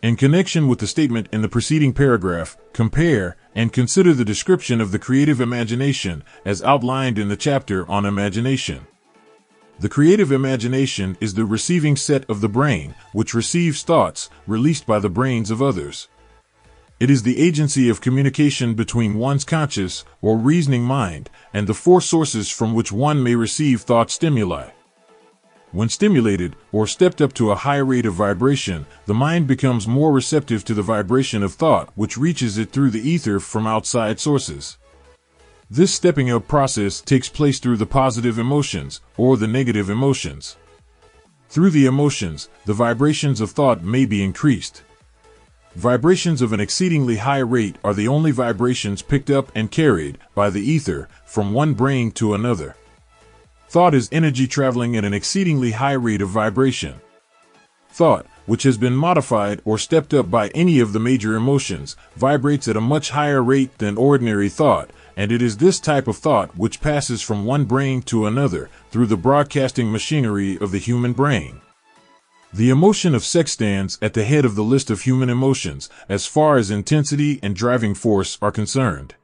In connection with the statement in the preceding paragraph, compare and consider the description of the creative imagination as outlined in the chapter on imagination. The creative imagination is the receiving set of the brain, which receives thoughts released by the brains of others. It is the agency of communication between one's conscious or reasoning mind and the four sources from which one may receive thought stimuli. When stimulated or stepped up to a high rate of vibration, the mind becomes more receptive to the vibration of thought which reaches it through the ether from outside sources. This stepping up process takes place through the positive emotions or the negative emotions. Through the emotions, the vibrations of thought may be increased. Vibrations of an exceedingly high rate are the only vibrations picked up and carried by the ether from one brain to another. Thought is energy traveling at an exceedingly high rate of vibration. Thought, which has been modified or stepped up by any of the major emotions, vibrates at a much higher rate than ordinary thought, and it is this type of thought which passes from one brain to another through the broadcasting machinery of the human brain. The emotion of sex stands at the head of the list of human emotions as far as intensity and driving force are concerned.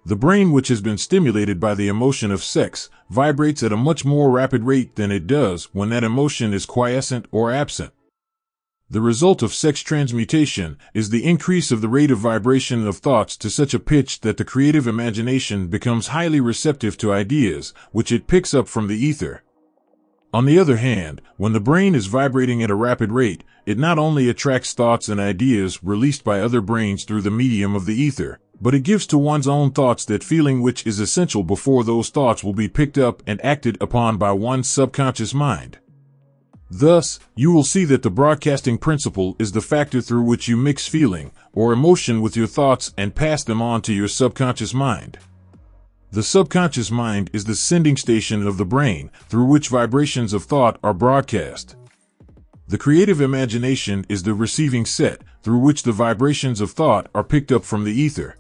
The brain, which has been stimulated by the emotion of sex, vibrates at a much more rapid rate than it does when that emotion is quiescent or absent. The result of sex transmutation is the increase of the rate of vibration of thoughts to such a pitch that the creative imagination becomes highly receptive to ideas, which it picks up from the ether. On the other hand, when the brain is vibrating at a rapid rate, it not only attracts thoughts and ideas released by other brains through the medium of the ether, but it gives to one's own thoughts that feeling which is essential before those thoughts will be picked up and acted upon by one's subconscious mind. Thus, you will see that the broadcasting principle is the factor through which you mix feeling or emotion with your thoughts and pass them on to your subconscious mind. The subconscious mind is the sending station of the brain through which vibrations of thought are broadcast. The creative imagination is the receiving set through which the vibrations of thought are picked up from the ether.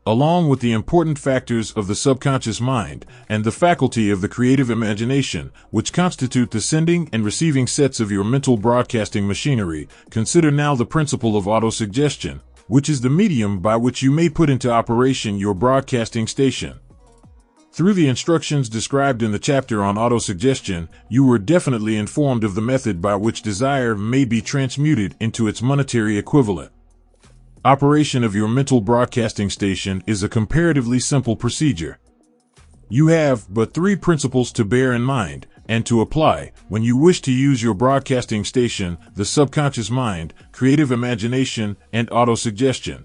Along with the important factors of the subconscious mind and the faculty of the creative imagination, which constitute the sending and receiving sets of your mental broadcasting machinery, consider now the principle of autosuggestion, which is the medium by which you may put into operation your broadcasting station. Through the instructions described in the chapter on autosuggestion, you were definitely informed of the method by which desire may be transmuted into its monetary equivalent. Operation of your mental broadcasting station is a comparatively simple procedure. You have but 3 principles to bear in mind and to apply when you wish to use your broadcasting station: the subconscious mind, creative imagination, and autosuggestion.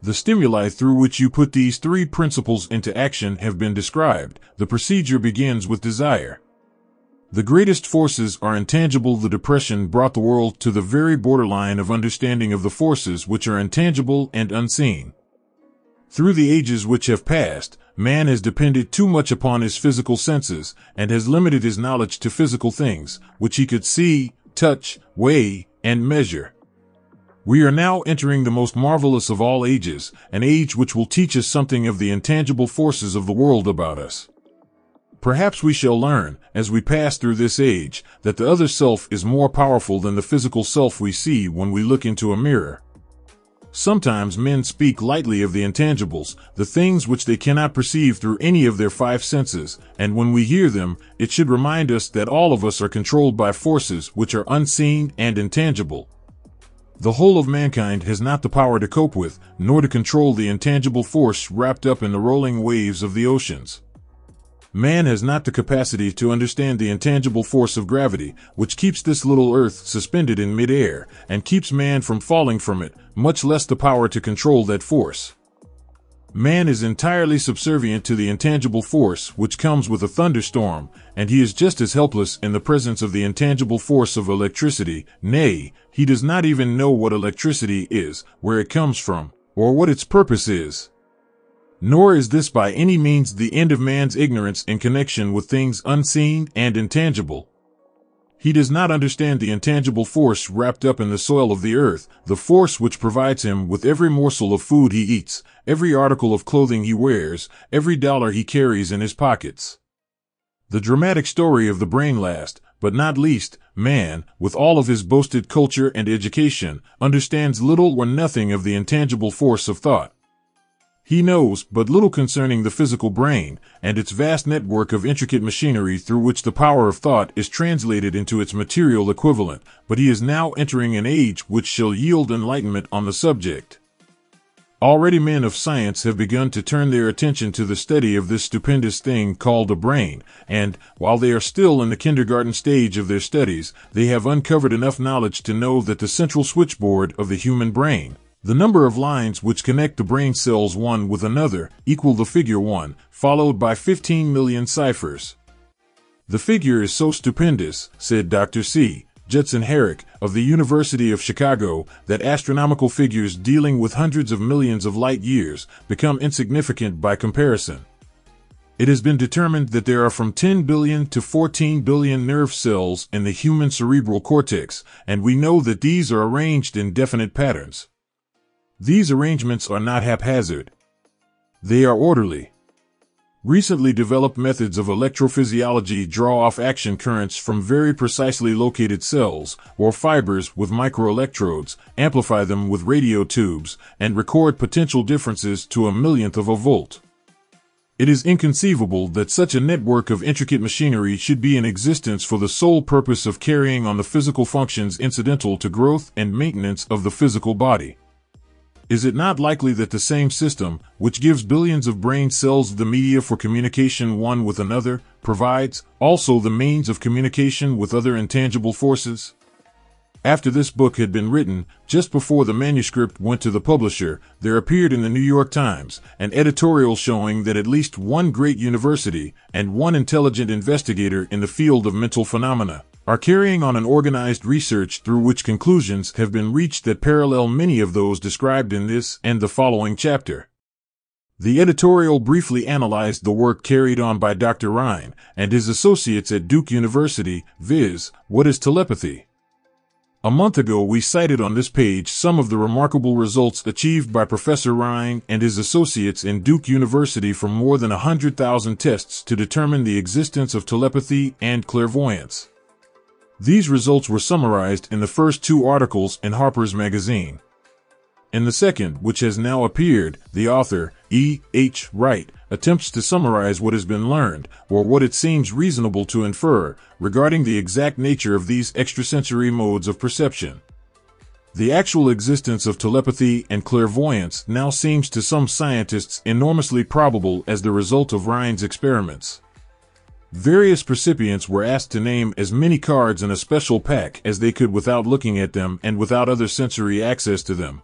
The stimuli through which you put these 3 principles into action have been described. The procedure begins with desire. The greatest forces are intangible. The Depression brought the world to the very borderline of understanding of the forces which are intangible and unseen. Through the ages which have passed, man has depended too much upon his physical senses and has limited his knowledge to physical things, which he could see, touch, weigh, and measure. We are now entering the most marvelous of all ages, an age which will teach us something of the intangible forces of the world about us. Perhaps we shall learn, as we pass through this age, that the other self is more powerful than the physical self we see when we look into a mirror. Sometimes men speak lightly of the intangibles, the things which they cannot perceive through any of their 5 senses, and when we hear them, it should remind us that all of us are controlled by forces which are unseen and intangible. The whole of mankind has not the power to cope with, nor to control the intangible force wrapped up in the rolling waves of the oceans. Man has not the capacity to understand the intangible force of gravity, which keeps this little earth suspended in mid-air, and keeps man from falling from it, much less the power to control that force. Man is entirely subservient to the intangible force which comes with a thunderstorm, and he is just as helpless in the presence of the intangible force of electricity. Nay, he does not even know what electricity is, where it comes from, or what its purpose is. Nor is this by any means the end of man's ignorance in connection with things unseen and intangible. He does not understand the intangible force wrapped up in the soil of the earth, the force which provides him with every morsel of food he eats, every article of clothing he wears, every dollar he carries in his pockets. The dramatic story of the brain last, but not least, man, with all of his boasted culture and education, understands little or nothing of the intangible force of thought. He knows but little concerning the physical brain and its vast network of intricate machinery through which the power of thought is translated into its material equivalent, but he is now entering an age which shall yield enlightenment on the subject. Already men of science have begun to turn their attention to the study of this stupendous thing called the brain, and, while they are still in the kindergarten stage of their studies, they have uncovered enough knowledge to know that the central switchboard of the human brain, the number of lines which connect the brain cells one with another, equal the figure 1, followed by 15 million ciphers. The figure is so stupendous, said Dr. C. Judson Herrick of the University of Chicago, that astronomical figures dealing with hundreds of millions of light years become insignificant by comparison. It has been determined that there are from 10 billion to 14 billion nerve cells in the human cerebral cortex, and we know that these are arranged in definite patterns. These arrangements are not haphazard. They are orderly. Recently developed methods of electrophysiology draw off action currents from very precisely located cells or fibers with microelectrodes, amplify them with radio tubes, and record potential differences to a millionth of a volt. It is inconceivable that such a network of intricate machinery should be in existence for the sole purpose of carrying on the physical functions incidental to growth and maintenance of the physical body. Is it not likely that the same system, which gives billions of brain cells the media for communication one with another, provides also the means of communication with other intangible forces? After this book had been written, just before the manuscript went to the publisher, there appeared in the New York Times an editorial showing that at least one great university and one intelligent investigator in the field of mental phenomena are carrying on an organized research through which conclusions have been reached that parallel many of those described in this and the following chapter. The editorial briefly analyzed the work carried on by Dr. Rhine and his associates at Duke University, viz., what is telepathy? A month ago we cited on this page some of the remarkable results achieved by Professor Rhine and his associates in Duke University from more than 100,000 tests to determine the existence of telepathy and clairvoyance. These results were summarized in the first two articles in Harper's Magazine. In the second, which has now appeared, the author, E. H. Wright, attempts to summarize what has been learned, or what it seems reasonable to infer, regarding the exact nature of these extrasensory modes of perception. The actual existence of telepathy and clairvoyance now seems to some scientists enormously probable as the result of Rhine's experiments. Various percipients were asked to name as many cards in a special pack as they could without looking at them and without other sensory access to them.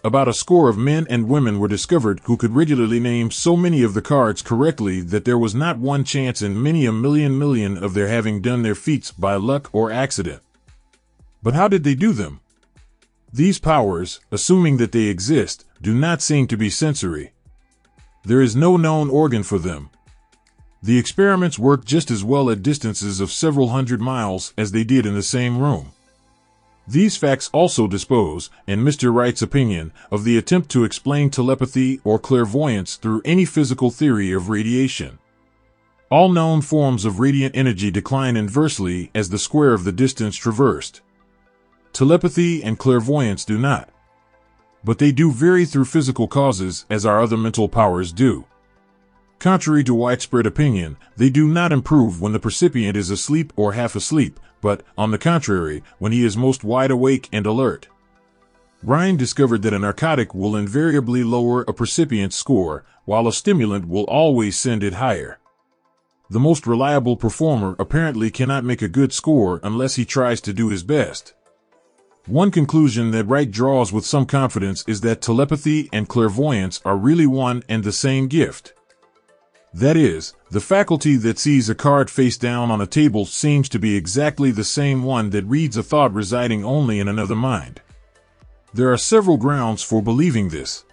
About a score of men and women were discovered who could regularly name so many of the cards correctly that there was not one chance in many a million of their having done their feats by luck or accident. But how did they do them? These powers, assuming that they exist, do not seem to be sensory. There is no known organ for them. The experiments work just as well at distances of several hundred miles as they did in the same room. These facts also dispose, in Mr. Wright's opinion, of the attempt to explain telepathy or clairvoyance through any physical theory of radiation. All known forms of radiant energy decline inversely as the square of the distance traversed. Telepathy and clairvoyance do not. But they do vary through physical causes as our other mental powers do. Contrary to widespread opinion, they do not improve when the percipient is asleep or half asleep, but, on the contrary, when he is most wide awake and alert. Rhine discovered that a narcotic will invariably lower a percipient's score, while a stimulant will always send it higher. The most reliable performer apparently cannot make a good score unless he tries to do his best. One conclusion that Wright draws with some confidence is that telepathy and clairvoyance are really one and the same gift. That is, the faculty that sees a card face down on a table seems to be exactly the same one that reads a thought residing only in another mind. There are several grounds for believing this.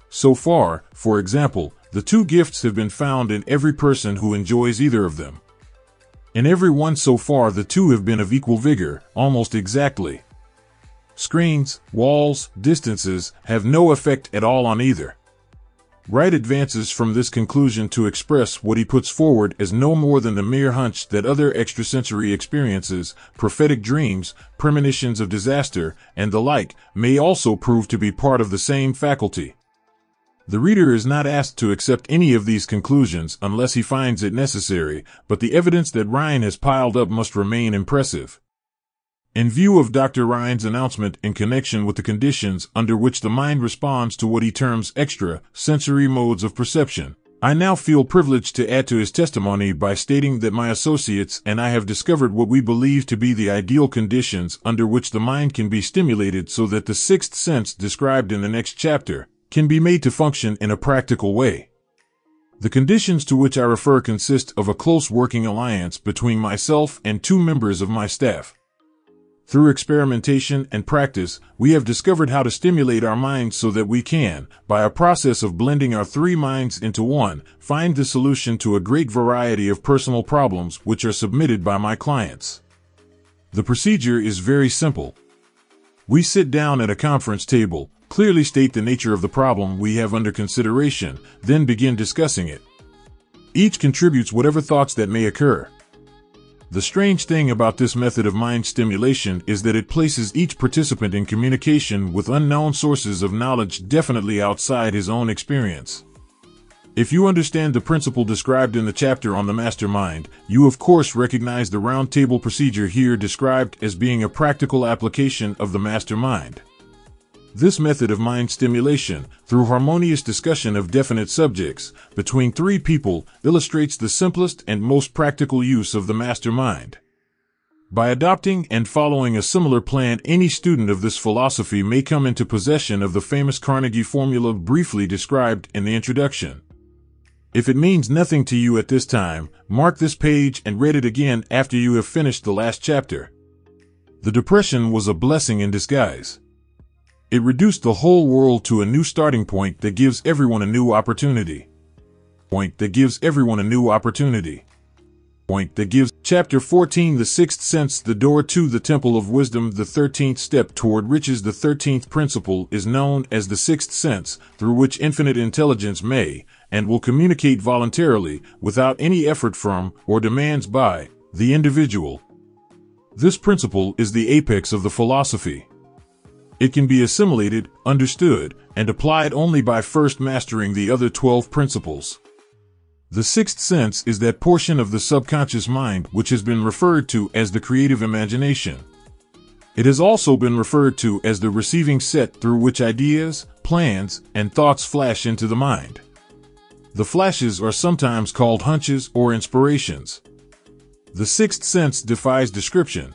So far, for example, the two gifts have been found in every person who enjoys either of them. In every one so far the two have been of equal vigor, almost exactly. Screens, walls, distances have no effect at all on either. Wright advances from this conclusion to express what he puts forward as no more than the mere hunch that other extrasensory experiences, prophetic dreams, premonitions of disaster, and the like, may also prove to be part of the same faculty. The reader is not asked to accept any of these conclusions unless he finds it necessary, but the evidence that Rhine has piled up must remain impressive. In view of Dr. Rhine's announcement in connection with the conditions under which the mind responds to what he terms extra-sensory modes of perception, I now feel privileged to add to his testimony by stating that my associates and I have discovered what we believe to be the ideal conditions under which the mind can be stimulated so that the sixth sense described in the next chapter can be made to function in a practical way. The conditions to which I refer consist of a close working alliance between myself and two members of my staff. Through experimentation and practice, we have discovered how to stimulate our minds so that we can, by a process of blending our three minds into one, find the solution to a great variety of personal problems which are submitted by my clients. The procedure is very simple. We sit down at a conference table, clearly state the nature of the problem we have under consideration, then begin discussing it. Each contributes whatever thoughts that may occur. The strange thing about this method of mind stimulation is that it places each participant in communication with unknown sources of knowledge definitely outside his own experience. If you understand the principle described in the chapter on the mastermind, you of course recognize the round table procedure here described as being a practical application of the mastermind. This method of mind stimulation, through harmonious discussion of definite subjects between three people, illustrates the simplest and most practical use of the mastermind. By adopting and following a similar plan, any student of this philosophy may come into possession of the famous Carnegie formula briefly described in the introduction. If it means nothing to you at this time, mark this page and read it again after you have finished the last chapter. The Depression was a blessing in disguise. It reduced the whole world to a new starting point that gives everyone a new opportunity. Chapter 14, The Sixth Sense, the door to the Temple of Wisdom. The 13th step toward riches. The 13th principle is known as the sixth sense, through which infinite intelligence may and will communicate voluntarily, without any effort from or demands by the individual. This principle is the apex of the philosophy. It can be assimilated, understood, and applied only by first mastering the other 12 principles. The sixth sense is that portion of the subconscious mind which has been referred to as the creative imagination. It has also been referred to as the receiving set through which ideas, plans, and thoughts flash into the mind. The flashes are sometimes called hunches or inspirations. The sixth sense defies description.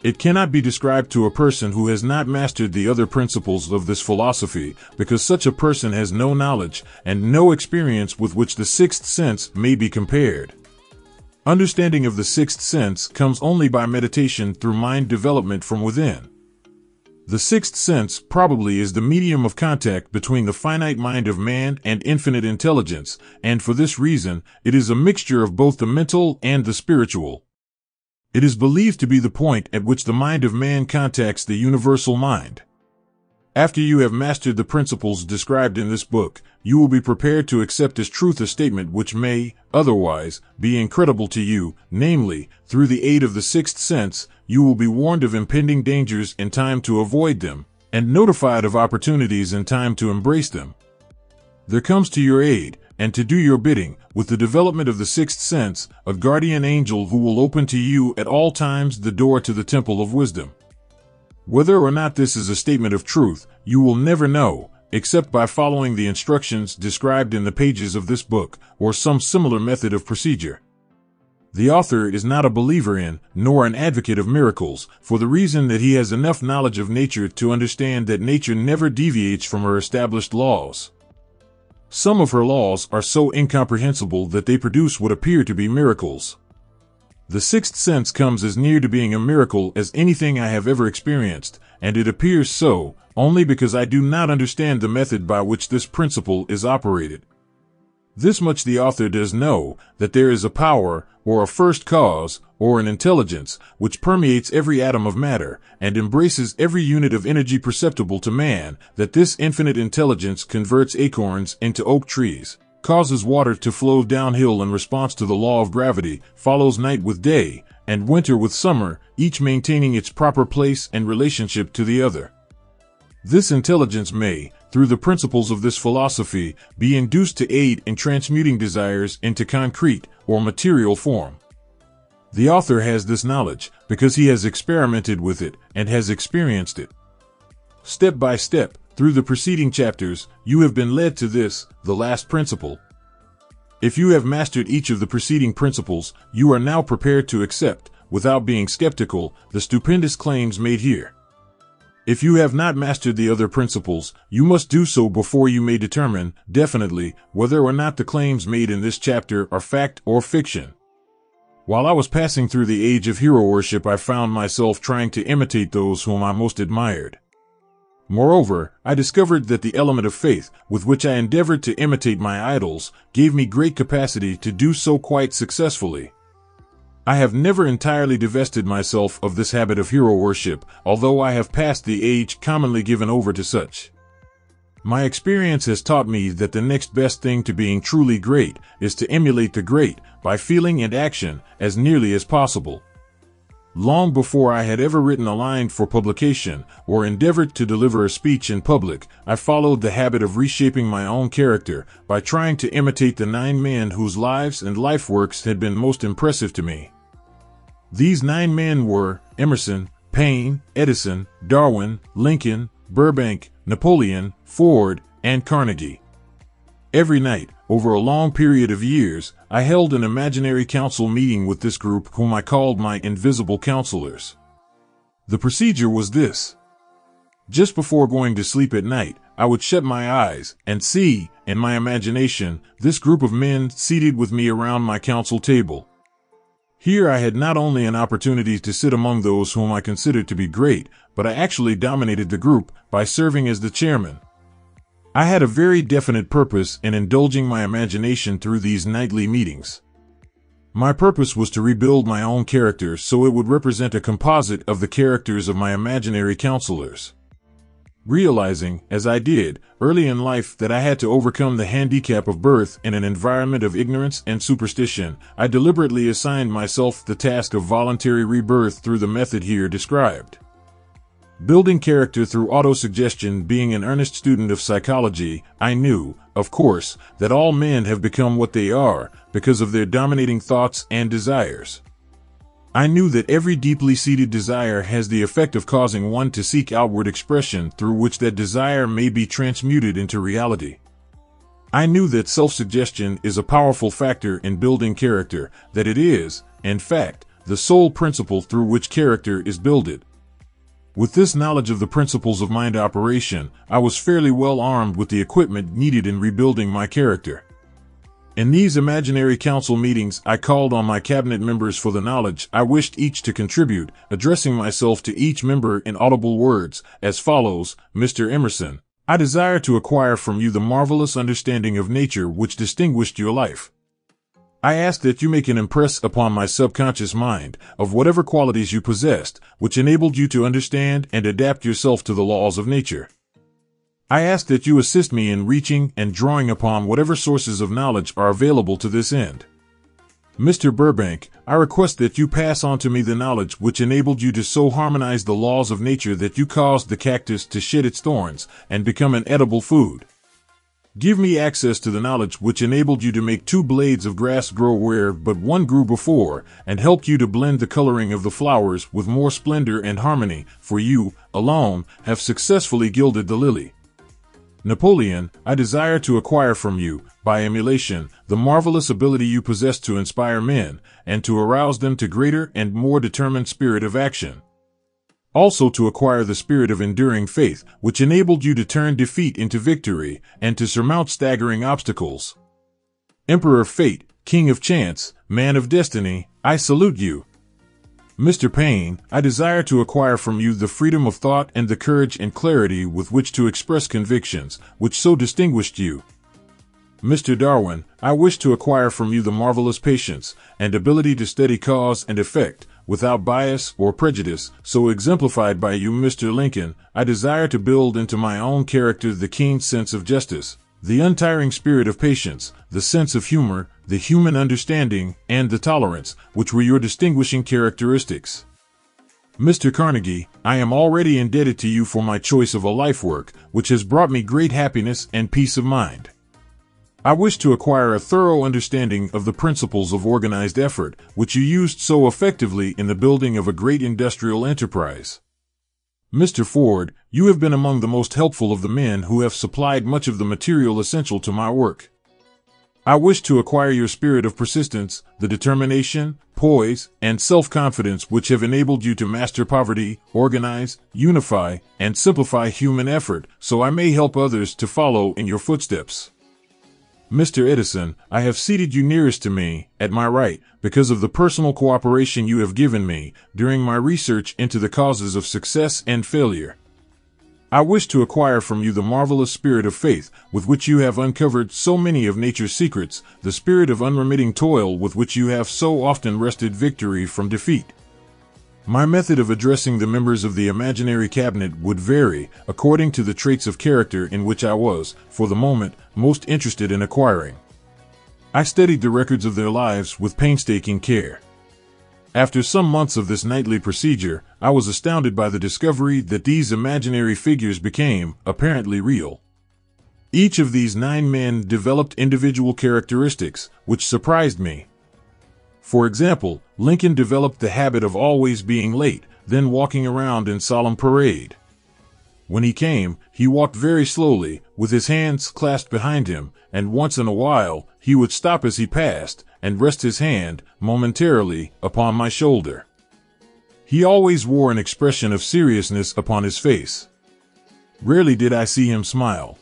It cannot be described to a person who has not mastered the other principles of this philosophy, because such a person has no knowledge and no experience with which the sixth sense may be compared. Understanding of the sixth sense comes only by meditation through mind development from within. The sixth sense probably is the medium of contact between the finite mind of man and infinite intelligence, and for this reason, it is a mixture of both the mental and the spiritual. It is believed to be the point at which the mind of man contacts the universal mind. After you have mastered the principles described in this book, you will be prepared to accept as truth a statement which may, otherwise, be incredible to you, namely, through the aid of the sixth sense, you will be warned of impending dangers in time to avoid them, and notified of opportunities in time to embrace them. There comes to your aid, and to do your bidding, with the development of the sixth sense, a guardian angel who will open to you at all times the door to the temple of wisdom. Whether or not this is a statement of truth, you will never know, except by following the instructions described in the pages of this book, or some similar method of procedure. The author is not a believer in, nor an advocate of miracles, for the reason that he has enough knowledge of nature to understand that nature never deviates from her established laws. Some of her laws are so incomprehensible that they produce what appear to be miracles. The sixth sense comes as near to being a miracle as anything I have ever experienced, and it appears so, only because I do not understand the method by which this principle is operated. This much the author does know, that there is a power, or a first cause, or an intelligence, which permeates every atom of matter, and embraces every unit of energy perceptible to man, that this infinite intelligence converts acorns into oak trees, causes water to flow downhill in response to the law of gravity, follows night with day, and winter with summer, each maintaining its proper place and relationship to the other. This intelligence may, through the principles of this philosophy, be induced to aid in transmuting desires into concrete or material form. The author has this knowledge because he has experimented with it and has experienced it. Step by step, through the preceding chapters, you have been led to this, the last principle. If you have mastered each of the preceding principles, you are now prepared to accept, without being skeptical, the stupendous claims made here. If you have not mastered the other principles, you must do so before you may determine, definitely, whether or not the claims made in this chapter are fact or fiction. While I was passing through the age of hero worship, I found myself trying to imitate those whom I most admired. Moreover, I discovered that the element of faith, with which I endeavored to imitate my idols, gave me great capacity to do so quite successfully. I have never entirely divested myself of this habit of hero worship, although I have passed the age commonly given over to such. My experience has taught me that the next best thing to being truly great is to emulate the great by feeling and action as nearly as possible. Long before I had ever written a line for publication or endeavored to deliver a speech in public, I followed the habit of reshaping my own character by trying to imitate the 9 men whose lives and life works had been most impressive to me. These 9 men were Emerson, Paine, Edison, Darwin, Lincoln, Burbank, Napoleon, Ford, and Carnegie. Every night, over a long period of years, I held an imaginary council meeting with this group whom I called my invisible counselors. The procedure was this. Just before going to sleep at night, I would shut my eyes and see, in my imagination, this group of men seated with me around my council table. Here I had not only an opportunity to sit among those whom I considered to be great, but I actually dominated the group by serving as the chairman. I had a very definite purpose in indulging my imagination through these nightly meetings. My purpose was to rebuild my own character so it would represent a composite of the characters of my imaginary counselors. Realizing, as I did, early in life that I had to overcome the handicap of birth in an environment of ignorance and superstition, I deliberately assigned myself the task of voluntary rebirth through the method here described. Building character through autosuggestion. Being an earnest student of psychology, I knew, of course, that all men have become what they are because of their dominating thoughts and desires. I knew that every deeply seated desire has the effect of causing one to seek outward expression through which that desire may be transmuted into reality. I knew that self-suggestion is a powerful factor in building character, that it is, in fact, the sole principle through which character is builded. With this knowledge of the principles of mind operation, I was fairly well armed with the equipment needed in rebuilding my character. In these imaginary council meetings, I called on my cabinet members for the knowledge I wished each to contribute, addressing myself to each member in audible words, as follows: Mr. Emerson, I desire to acquire from you the marvelous understanding of nature which distinguished your life. I ask that you make an impress upon my subconscious mind of whatever qualities you possessed, which enabled you to understand and adapt yourself to the laws of nature. I ask that you assist me in reaching and drawing upon whatever sources of knowledge are available to this end. Mr. Burbank, I request that you pass on to me the knowledge which enabled you to so harmonize the laws of nature that you caused the cactus to shed its thorns and become an edible food. Give me access to the knowledge which enabled you to make 2 blades of grass grow where but one grew before, and helped you to blend the coloring of the flowers with more splendor and harmony, for you, alone, have successfully gilded the lily. Napoleon, I desire to acquire from you, by emulation, the marvelous ability you possess to inspire men, and to arouse them to greater and more determined spirit of action. Also to acquire the spirit of enduring faith, which enabled you to turn defeat into victory, and to surmount staggering obstacles. Emperor Fate, King of Chance, Man of Destiny, I salute you. Mr. Paine, I desire to acquire from you the freedom of thought and the courage and clarity with which to express convictions, which so distinguished you. Mr. Darwin, I wish to acquire from you the marvelous patience and ability to study cause and effect, without bias or prejudice, so exemplified by you. Mr. Lincoln, I desire to build into my own character the keen sense of justice, the untiring spirit of patience, the sense of humor, the human understanding, and the tolerance, which were your distinguishing characteristics. Mr. Carnegie, I am already indebted to you for my choice of a life work, which has brought me great happiness and peace of mind. I wish to acquire a thorough understanding of the principles of organized effort, which you used so effectively in the building of a great industrial enterprise. Mr. Ford, you have been among the most helpful of the men who have supplied much of the material essential to my work. I wish to acquire your spirit of persistence, the determination, poise, and self-confidence which have enabled you to master poverty, organize, unify, and simplify human effort, so I may help others to follow in your footsteps. Mr. Edison, I have seated you nearest to me, at my right, because of the personal cooperation you have given me during my research into the causes of success and failure. I wish to acquire from you the marvelous spirit of faith with which you have uncovered so many of nature's secrets, the spirit of unremitting toil with which you have so often wrested victory from defeat. My method of addressing the members of the imaginary cabinet would vary according to the traits of character in which I was, for the moment, most interested in acquiring. I studied the records of their lives with painstaking care. After some months of this nightly procedure, I was astounded by the discovery that these imaginary figures became, apparently, real. Each of these 9 men developed individual characteristics, which surprised me. For example, Lincoln developed the habit of always being late, then walking around in solemn parade. When he came, he walked very slowly, with his hands clasped behind him, and once in a while, he would stop as he passed, and rest his hand, momentarily, upon my shoulder. He always wore an expression of seriousness upon his face. Rarely did I see him smile.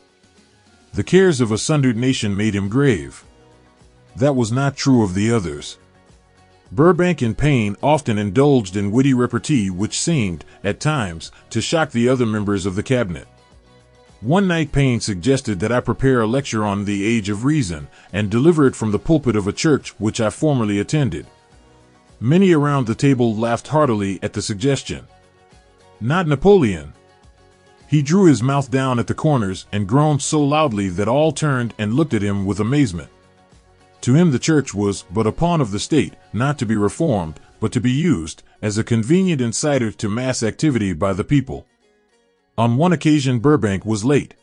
The cares of a sundered nation made him grave. That was not true of the others. Burbank and Paine often indulged in witty repartee which seemed, at times, to shock the other members of the cabinet. One night Paine suggested that I prepare a lecture on the Age of Reason and deliver it from the pulpit of a church which I formerly attended. Many around the table laughed heartily at the suggestion. Not Napoleon. He drew his mouth down at the corners and groaned so loudly that all turned and looked at him with amazement. To him the church was but a pawn of the state, not to be reformed, but to be used as a convenient inciter to mass activity by the people. On one occasion Burbank was late.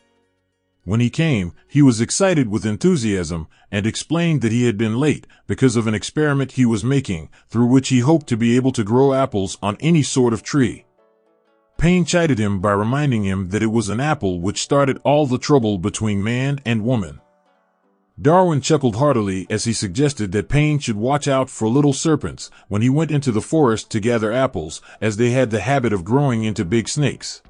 When he came, he was excited with enthusiasm and explained that he had been late because of an experiment he was making, through which he hoped to be able to grow apples on any sort of tree. Paine chided him by reminding him that it was an apple which started all the trouble between man and woman. Darwin chuckled heartily as he suggested that Paine should watch out for little serpents when he went into the forest to gather apples, as they had the habit of growing into big snakes.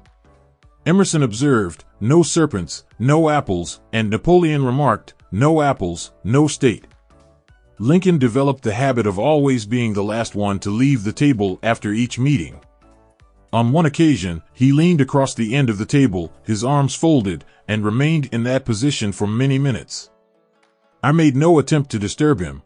Emerson observed, "No serpents, no apples," and Napoleon remarked, "No apples, no state." Lincoln developed the habit of always being the last one to leave the table after each meeting. On one occasion, he leaned across the end of the table, his arms folded, and remained in that position for many minutes. I made no attempt to disturb him.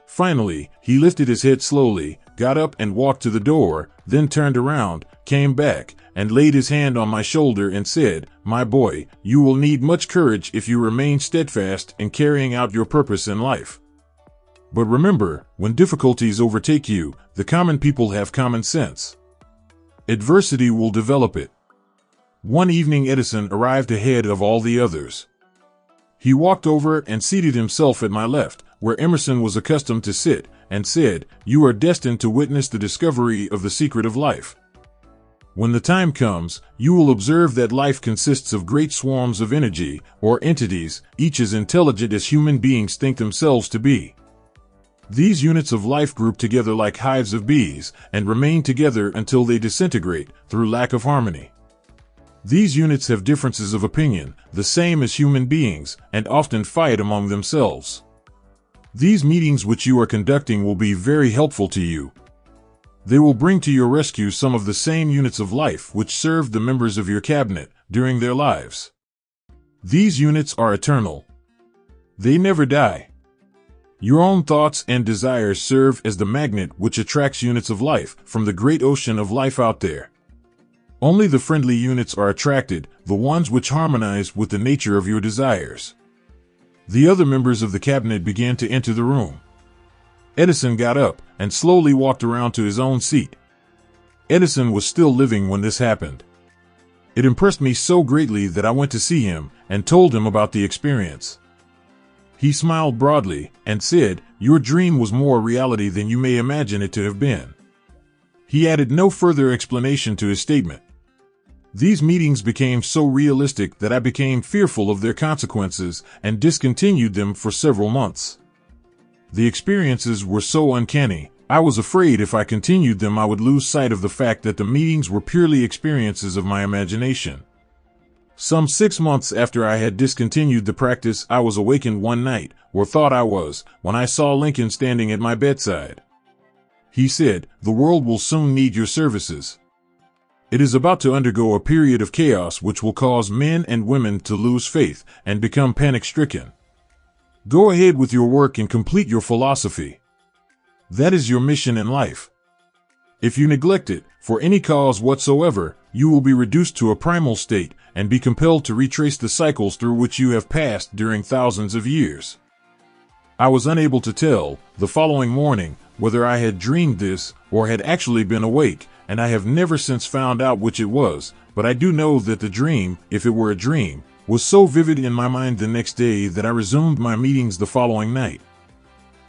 Finally, he lifted his head slowly, got up and walked to the door, then turned around, came back, and laid his hand on my shoulder and said, "My boy, you will need much courage if you remain steadfast in carrying out your purpose in life. But remember, when difficulties overtake you, the common people have common sense. Adversity will develop it." One evening Edison arrived ahead of all the others. He walked over and seated himself at my left, where Emerson was accustomed to sit, and said, "You are destined to witness the discovery of the secret of life. When the time comes, you will observe that life consists of great swarms of energy, or entities, each as intelligent as human beings think themselves to be. These units of life group together like hives of bees, and remain together until they disintegrate, through lack of harmony. These units have differences of opinion, the same as human beings, and often fight among themselves. These meetings which you are conducting will be very helpful to you. They will bring to your rescue some of the same units of life which served the members of your cabinet during their lives. These units are eternal. They never die. Your own thoughts and desires serve as the magnet which attracts units of life from the great ocean of life out there. Only the friendly units are attracted, the ones which harmonize with the nature of your desires. The other members of the cabinet began to enter the room. Edison got up and slowly walked around to his own seat. Edison was still living when this happened. It impressed me so greatly that I went to see him and told him about the experience. He smiled broadly and said, "Your dream was more reality than you may imagine it to have been." He added no further explanation to his statement. These meetings became so realistic that I became fearful of their consequences and discontinued them for several months. The experiences were so uncanny, I was afraid if I continued them I would lose sight of the fact that the meetings were purely experiences of my imagination. Some 6 months after I had discontinued the practice, I was awakened one night, or thought I was, when I saw Lincoln standing at my bedside. He said, "The world will soon need your services. It is about to undergo a period of chaos which will cause men and women to lose faith and become panic-stricken. Go ahead with your work and complete your philosophy. That is your mission in life. If you neglect it, for any cause whatsoever, you will be reduced to a primal state and be compelled to retrace the cycles through which you have passed during thousands of years." I was unable to tell, the following morning, whether I had dreamed this or had actually been awake, and I have never since found out which it was, but I do know that the dream, if it were a dream, was so vivid in my mind the next day that I resumed my meetings the following night.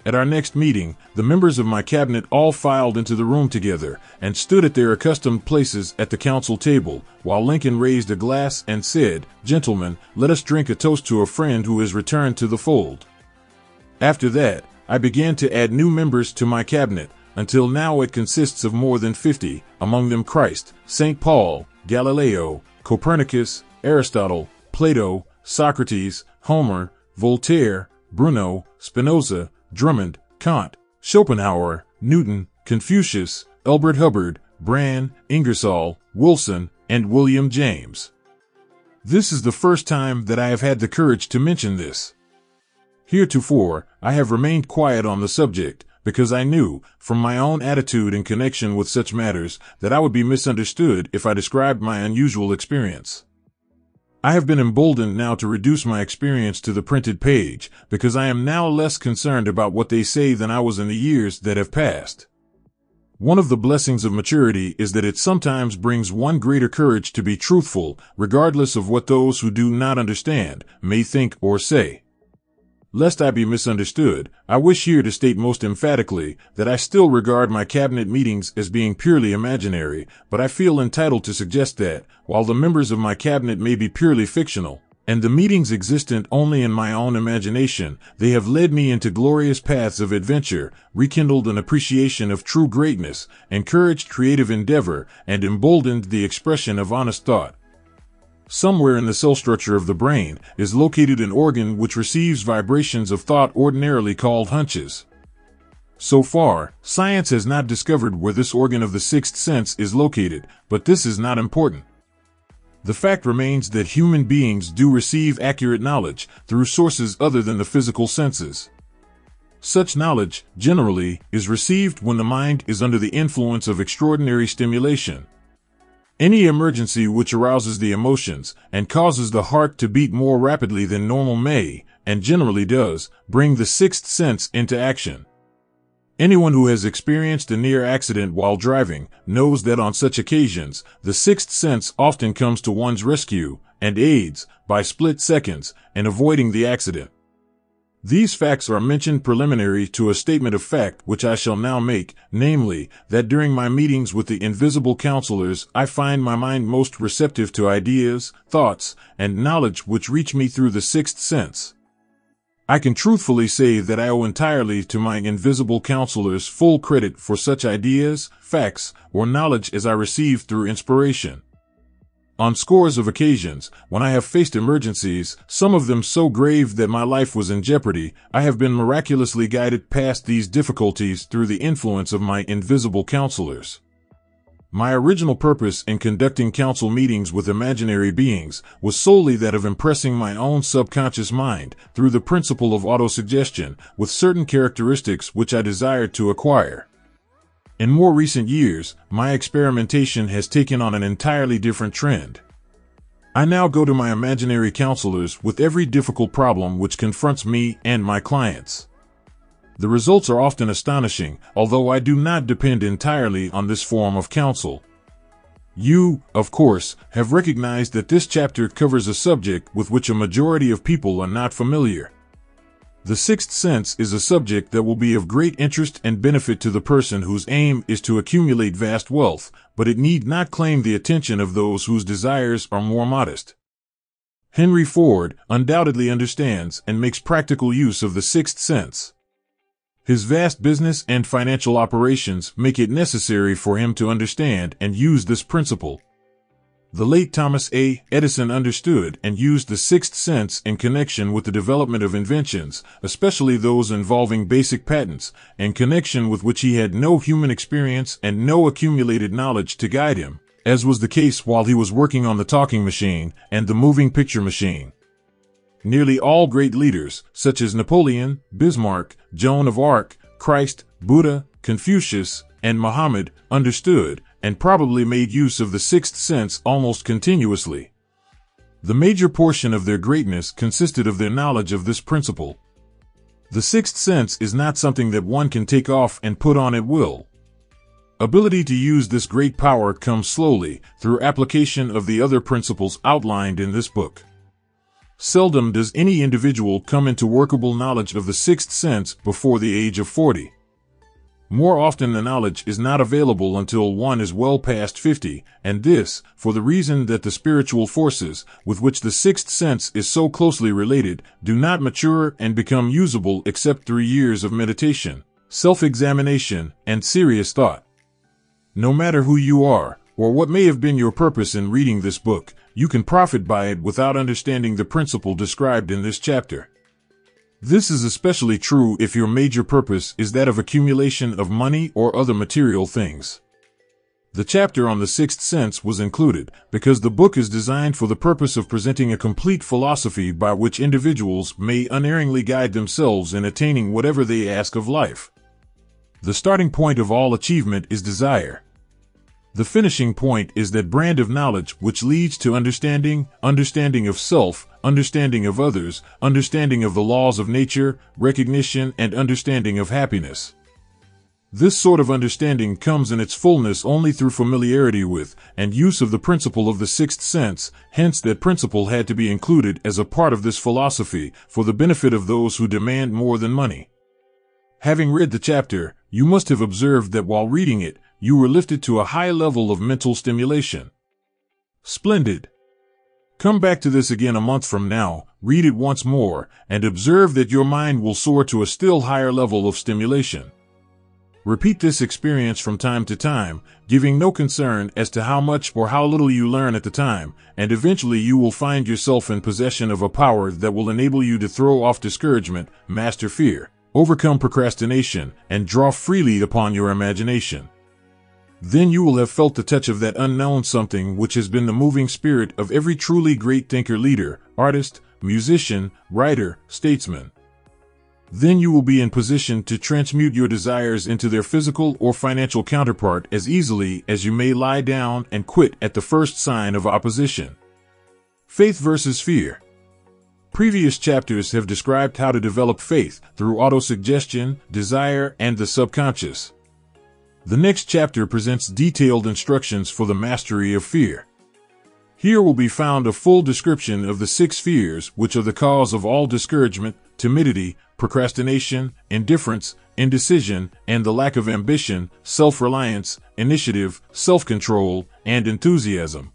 At our next meeting, the members of my cabinet all filed into the room together and stood at their accustomed places at the council table, while Lincoln raised a glass and said, "Gentlemen, let us drink a toast to a friend who has returned to the fold." After that, I began to add new members to my cabinet, until now it consists of more than 50, among them Christ, St. Paul, Galileo, Copernicus, Aristotle, Plato, Socrates, Homer, Voltaire, Bruno, Spinoza, Drummond, Kant, Schopenhauer, Newton, Confucius, Elbert Hubbard, Brand, Ingersoll, Wilson, and William James. This is the first time that I have had the courage to mention this. Heretofore, I have remained quiet on the subject, because I knew, from my own attitude in connection with such matters, that I would be misunderstood if I described my unusual experience. I have been emboldened now to reduce my experience to the printed page, because I am now less concerned about what they say than I was in the years that have passed. One of the blessings of maturity is that it sometimes brings one greater courage to be truthful, regardless of what those who do not understand may think or say. Lest I be misunderstood, I wish here to state most emphatically that I still regard my cabinet meetings as being purely imaginary, but I feel entitled to suggest that, while the members of my cabinet may be purely fictional, and the meetings existent only in my own imagination, they have led me into glorious paths of adventure, rekindled an appreciation of true greatness, encouraged creative endeavor, and emboldened the expression of honest thought. Somewhere in the cell structure of the brain is located an organ which receives vibrations of thought ordinarily called hunches. So far, science has not discovered where this organ of the sixth sense is located, but this is not important. The fact remains that human beings do receive accurate knowledge through sources other than the physical senses. Such knowledge, generally, is received when the mind is under the influence of extraordinary stimulation. Any emergency which arouses the emotions and causes the heart to beat more rapidly than normal may, and generally does, bring the sixth sense into action. Anyone who has experienced a near accident while driving knows that on such occasions, the sixth sense often comes to one's rescue and aids, by split seconds, in avoiding the accident. These facts are mentioned preliminary to a statement of fact which I shall now make, namely, that during my meetings with the invisible counselors I find my mind most receptive to ideas, thoughts, and knowledge which reach me through the sixth sense. I can truthfully say that I owe entirely to my invisible counselors full credit for such ideas, facts, or knowledge as I receive through inspiration. On scores of occasions, when I have faced emergencies, some of them so grave that my life was in jeopardy, I have been miraculously guided past these difficulties through the influence of my invisible counselors. My original purpose in conducting council meetings with imaginary beings was solely that of impressing my own subconscious mind, through the principle of autosuggestion, with certain characteristics which I desired to acquire. In more recent years, my experimentation has taken on an entirely different trend. I now go to my imaginary counselors with every difficult problem which confronts me and my clients. The results are often astonishing, although I do not depend entirely on this form of counsel. You, of course, have recognized that this chapter covers a subject with which a majority of people are not familiar. The sixth sense is a subject that will be of great interest and benefit to the person whose aim is to accumulate vast wealth, but it need not claim the attention of those whose desires are more modest. Henry Ford undoubtedly understands and makes practical use of the sixth sense. His vast business and financial operations make it necessary for him to understand and use this principle. The late Thomas A. Edison understood and used the sixth sense in connection with the development of inventions, especially those involving basic patents, in connection with which he had no human experience and no accumulated knowledge to guide him, as was the case while he was working on the talking machine and the moving picture machine. Nearly all great leaders, such as Napoleon, Bismarck, Joan of Arc, Christ, Buddha, Confucius, and Muhammad, understood and probably made use of the sixth sense almost continuously. The major portion of their greatness consisted of their knowledge of this principle. The sixth sense is not something that one can take off and put on at will. Ability to use this great power comes slowly through application of the other principles outlined in this book. Seldom does any individual come into workable knowledge of the sixth sense before the age of 40. More often the knowledge is not available until one is well past 50, and this, for the reason that the spiritual forces, with which the sixth sense is so closely related, do not mature and become usable except through years of meditation, self-examination, and serious thought. No matter who you are, or what may have been your purpose in reading this book, you can profit by it without understanding the principle described in this chapter. This is especially true if your major purpose is that of accumulation of money or other material things. The chapter on the sixth sense was included because the book is designed for the purpose of presenting a complete philosophy by which individuals may unerringly guide themselves in attaining whatever they ask of life. The starting point of all achievement is desire. The finishing point is that brand of knowledge which leads to understanding of self, understanding of others, understanding of the laws of nature, recognition, and understanding of happiness. This sort of understanding comes in its fullness only through familiarity with and use of the principle of the sixth sense, hence that principle had to be included as a part of this philosophy for the benefit of those who demand more than money. Having read the chapter, you must have observed that while reading it, you were lifted to a high level of mental stimulation. Splendid! Come back to this again a month from now, read it once more, and observe that your mind will soar to a still higher level of stimulation. Repeat this experience from time to time, giving no concern as to how much or how little you learn at the time, and eventually you will find yourself in possession of a power that will enable you to throw off discouragement, master fear, overcome procrastination, and draw freely upon your imagination. Then you will have felt the touch of that unknown something which has been the moving spirit of every truly great thinker, leader, artist, musician, writer, statesman. Then you will be in position to transmute your desires into their physical or financial counterpart as easily as you may lie down and quit at the first sign of opposition. Faith versus fear. Previous chapters have described how to develop faith through autosuggestion, desire, and the subconscious. The next chapter presents detailed instructions for the mastery of fear. Here will be found a full description of the 6 fears which are the cause of all discouragement, timidity, procrastination, indifference, indecision, and the lack of ambition, self-reliance, initiative, self-control, and enthusiasm.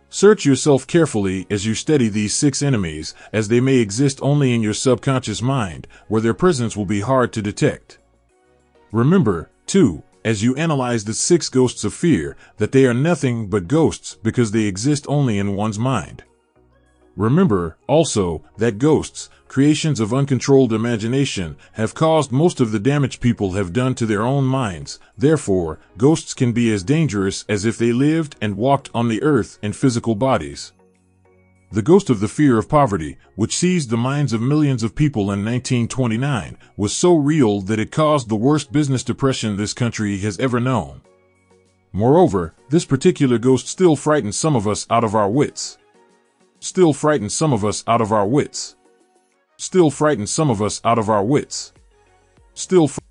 Search yourself carefully as you study these 6 enemies, as they may exist only in your subconscious mind, where their presence will be hard to detect. Remember, too, as you analyze the 6 ghosts of fear, that they are nothing but ghosts because they exist only in one's mind. Remember, also, that ghosts, creations of uncontrolled imagination, have caused most of the damage people have done to their own minds. Therefore, ghosts can be as dangerous as if they lived and walked on the earth in physical bodies. The ghost of the fear of poverty, which seized the minds of millions of people in 1929, was so real that it caused the worst business depression this country has ever known. Moreover, this particular ghost still frightens some of us out of our wits. Still frightens some of us out of our wits. Still frightens some of us out of our wits.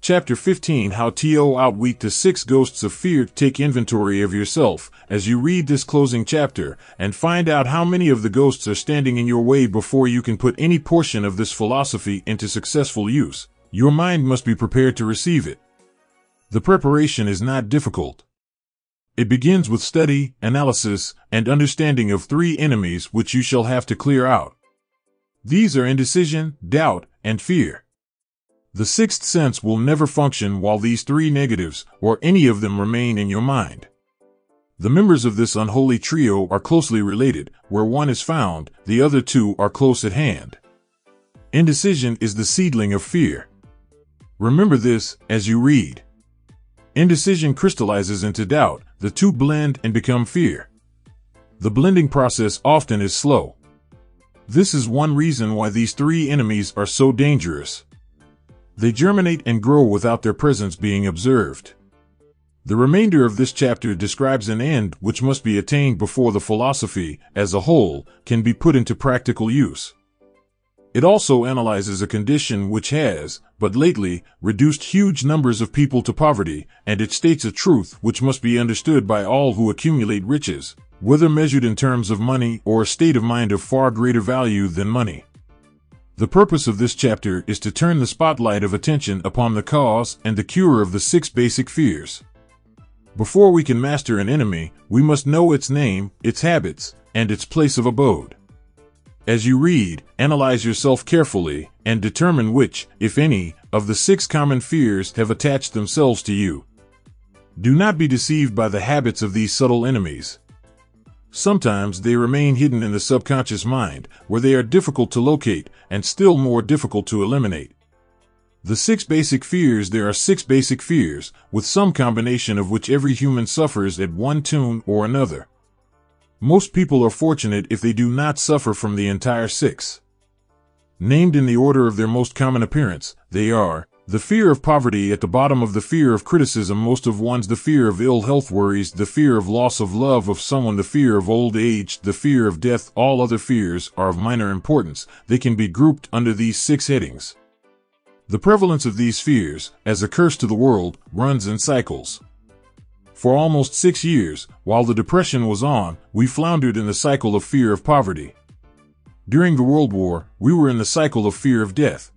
Chapter 15, How to Outwit the 6 Ghosts of Fear. Take inventory of yourself as you read this closing chapter and find out how many of the ghosts are standing in your way before you can put any portion of this philosophy into successful use. Your mind must be prepared to receive it. The preparation is not difficult. It begins with study, analysis, and understanding of 3 enemies which you shall have to clear out. These are indecision, doubt, and fear. The sixth sense will never function while these 3 negatives, or any of them, remain in your mind. The members of this unholy trio are closely related. Where one is found, the other two are close at hand. Indecision is the seedling of fear. Remember this as you read. Indecision crystallizes into doubt. The two blend and become fear. The blending process often is slow. This is one reason why these three enemies are so dangerous. They germinate and grow without their presence being observed. The remainder of this chapter describes an end which must be attained before the philosophy, as a whole, can be put into practical use. It also analyzes a condition which has, but lately, reduced huge numbers of people to poverty, and it states a truth which must be understood by all who accumulate riches, whether measured in terms of money or a state of mind of far greater value than money. The purpose of this chapter is to turn the spotlight of attention upon the cause and the cure of the 6 basic fears. Before we can master an enemy, we must know its name, its habits, and its place of abode. As you read, analyze yourself carefully, and determine which, if any, of the 6 common fears have attached themselves to you. Do not be deceived by the habits of these subtle enemies. Sometimes they remain hidden in the subconscious mind, where they are difficult to locate, and still more difficult to eliminate. The 6 basic fears. There are 6 basic fears, with some combination of which every human suffers at one tune or another. Most people are fortunate if they do not suffer from the entire 6. Named in the order of their most common appearance, they are the fear of poverty at the bottom of the fear of criticism most of one's, the fear of ill health worries, the fear of loss of love of someone, the fear of old age, the fear of death. All other fears are of minor importance. They can be grouped under these 6 headings. The prevalence of these fears, as a curse to the world, runs in cycles. For almost 6 years, while the Depression was on, we floundered in the cycle of fear of poverty. During the World War, we were in the cycle of fear of death.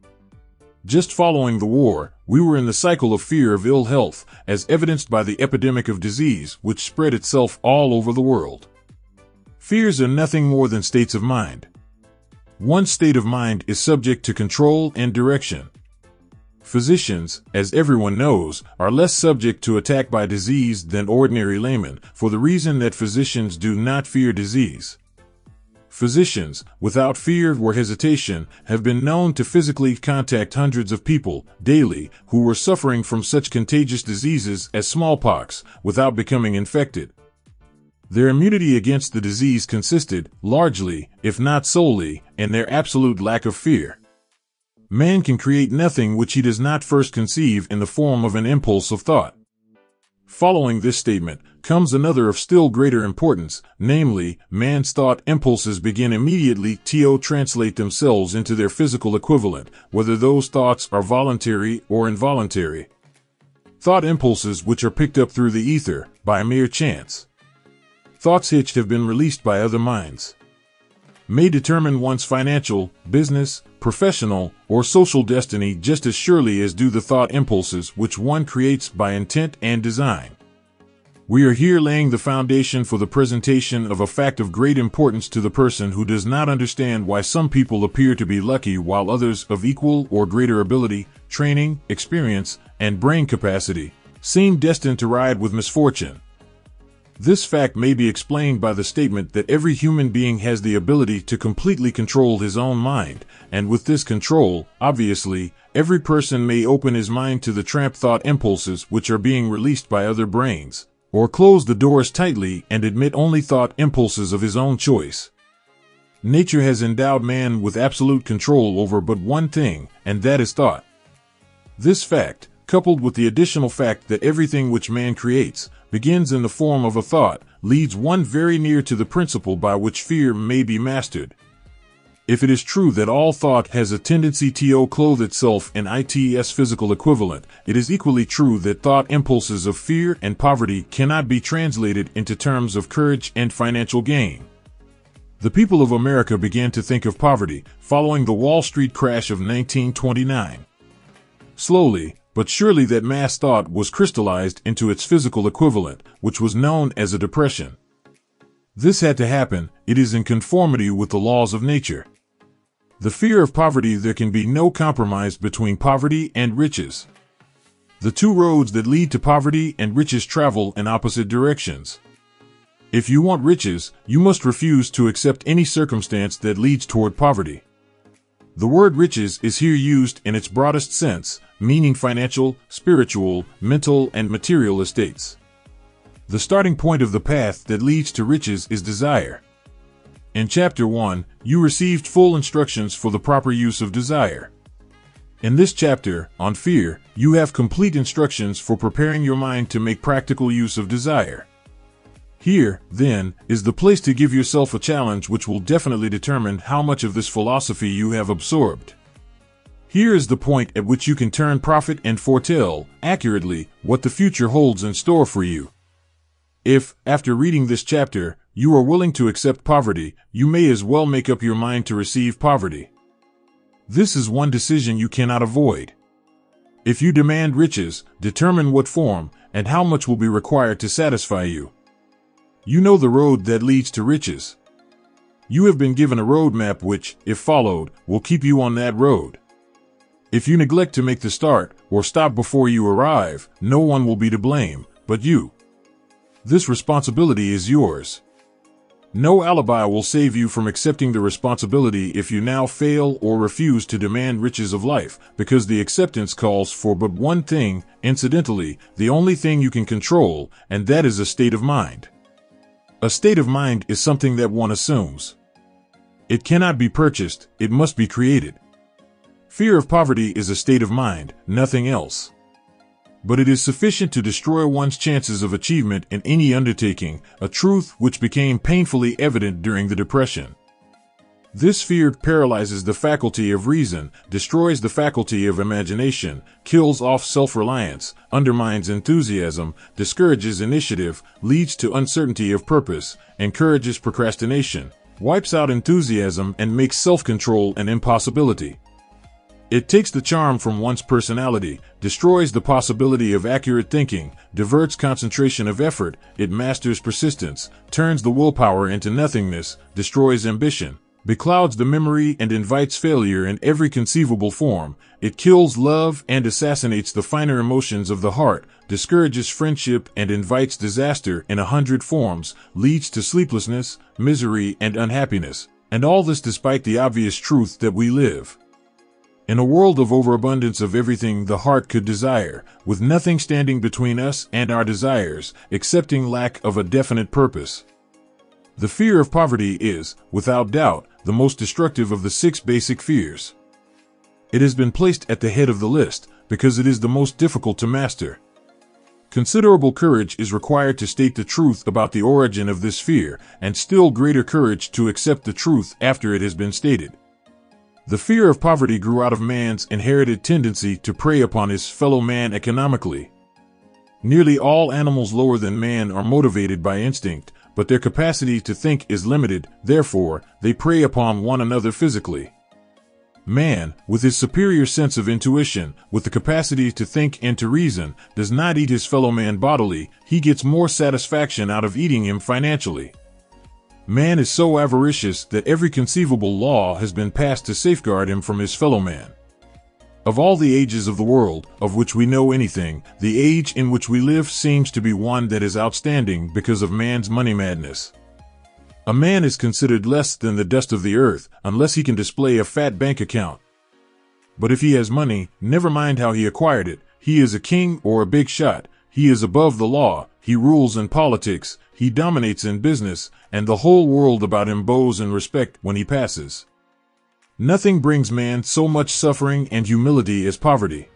Just following the war, we were in the cycle of fear of ill health, as evidenced by the epidemic of disease which spread itself all over the world. Fears are nothing more than states of mind. One state of mind is subject to control and direction. Physicians, as everyone knows, are less subject to attack by disease than ordinary laymen, for the reason that physicians do not fear disease. Physicians, without fear or hesitation, have been known to physically contact hundreds of people daily who were suffering from such contagious diseases as smallpox without becoming infected. Their immunity against the disease consisted, largely, if not solely, in their absolute lack of fear. Man can create nothing which he does not first conceive in the form of an impulse of thought. Following this statement comes another of still greater importance, namely, man's thought impulses begin immediately to translate themselves into their physical equivalent, whether those thoughts are voluntary or involuntary. Thought impulses which are picked up through the ether, by mere chance. Thoughts which have been released by other minds may determine one's financial, business, professional, or social destiny just as surely as do the thought impulses which one creates by intent and design. We are here laying the foundation for the presentation of a fact of great importance to the person who does not understand why some people appear to be lucky while others of equal or greater ability, training, experience, and brain capacity seem destined to ride with misfortune. This fact may be explained by the statement that every human being has the ability to completely control his own mind, and with this control, obviously, every person may open his mind to the tramp thought impulses which are being released by other brains, or close the doors tightly and admit only thought impulses of his own choice. Nature has endowed man with absolute control over but one thing, and that is thought. This fact, coupled with the additional fact that everything which man creates begins in the form of a thought, leads one very near to the principle by which fear may be mastered. If it is true that all thought has a tendency to clothe itself in its physical equivalent, it is equally true that thought impulses of fear and poverty cannot be translated into terms of courage and financial gain. The people of America began to think of poverty following the Wall Street crash of 1929. Slowly, but surely that mass thought was crystallized into its physical equivalent, which was known as a depression. This had to happen. It is in conformity with the laws of nature. The fear of poverty. There can be no compromise between poverty and riches. The two roads that lead to poverty and riches travel in opposite directions. If you want riches, you must refuse to accept any circumstance that leads toward poverty. The word riches is here used in its broadest sense, meaning financial, spiritual, mental, and material estates. The starting point of the path that leads to riches is desire. In Chapter 1, you received full instructions for the proper use of desire. In this chapter, on fear, you have complete instructions for preparing your mind to make practical use of desire. Here, then, is the place to give yourself a challenge which will definitely determine how much of this philosophy you have absorbed. Here is the point at which you can turn prophet and foretell, accurately, what the future holds in store for you. If, after reading this chapter, you are willing to accept poverty, you may as well make up your mind to receive poverty. This is one decision you cannot avoid. If you demand riches, determine what form and how much will be required to satisfy you. You know the road that leads to riches. You have been given a roadmap which, if followed, will keep you on that road. If you neglect to make the start or stop before you arrive, no one will be to blame but you. This responsibility is yours. No alibi will save you from accepting the responsibility if you now fail or refuse to demand riches of life, because the acceptance calls for but one thing, incidentally, the only thing you can control, and that is a state of mind. A state of mind is something that one assumes. It cannot be purchased, it must be created. Fear of poverty is a state of mind, nothing else. But it is sufficient to destroy one's chances of achievement in any undertaking, a truth which became painfully evident during the Depression. This fear paralyzes the faculty of reason, destroys the faculty of imagination, kills off self-reliance, undermines enthusiasm, discourages initiative, leads to uncertainty of purpose, encourages procrastination, wipes out enthusiasm, and makes self-control an impossibility. It takes the charm from one's personality, destroys the possibility of accurate thinking, diverts concentration of effort, it masters persistence, turns the willpower into nothingness, destroys ambition, beclouds the memory and invites failure in every conceivable form, it kills love and assassinates the finer emotions of the heart, discourages friendship and invites disaster in 100 forms, leads to sleeplessness, misery, and unhappiness, and all this despite the obvious truth that we live in a world of overabundance of everything the heart could desire, with nothing standing between us and our desires, excepting lack of a definite purpose. The fear of poverty is, without doubt, the most destructive of the 6 basic fears. It has been placed at the head of the list because it is the most difficult to master. Considerable courage is required to state the truth about the origin of this fear, and still greater courage to accept the truth after it has been stated. The fear of poverty grew out of man's inherited tendency to prey upon his fellow man economically. Nearly all animals lower than man are motivated by instinct, but their capacity to think is limited, therefore, they prey upon one another physically. Man, with his superior sense of intuition, with the capacity to think and to reason, does not eat his fellow man bodily, he gets more satisfaction out of eating him financially. Man is so avaricious that every conceivable law has been passed to safeguard him from his fellow man. Of all the ages of the world, of which we know anything, the age in which we live seems to be one that is outstanding because of man's money madness. A man is considered less than the dust of the earth unless he can display a fat bank account. But if he has money, never mind how he acquired it, he is a king or a big shot, he is above the law, he rules in politics, he dominates in business, and the whole world about him bows in respect when he passes. Nothing brings man so much suffering and humility as poverty.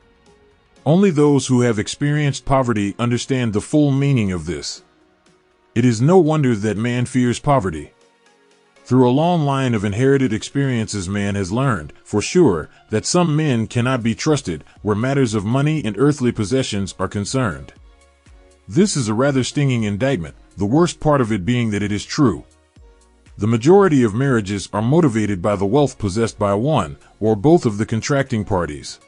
Only those who have experienced poverty understand the full meaning of this. It is no wonder that man fears poverty. Through a long line of inherited experiences, man has learned, for sure, that some men cannot be trusted where matters of money and earthly possessions are concerned. This is a rather stinging indictment, the worst part of it being that it is true. The majority of marriages are motivated by the wealth possessed by one or both of the contracting parties.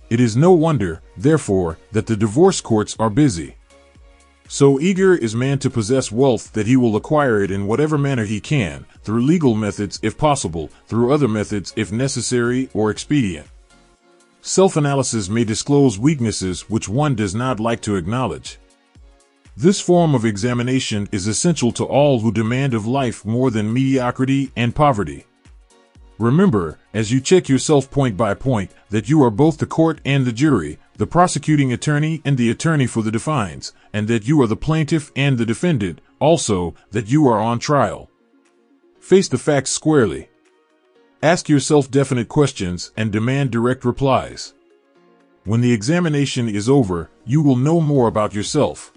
It is no wonder, therefore, that the divorce courts are busy. So eager is man to possess wealth that he will acquire it in whatever manner he can, through legal methods if possible, through other methods if necessary or expedient. Self-analysis may disclose weaknesses which one does not like to acknowledge. This form of examination is essential to all who demand of life more than mediocrity and poverty. Remember, as you check yourself point by point, that you are both the court and the jury, the prosecuting attorney and the attorney for the defense, and that you are the plaintiff and the defendant, also, that you are on trial. Face the facts squarely. Ask yourself definite questions and demand direct replies. When the examination is over, you will know more about yourself.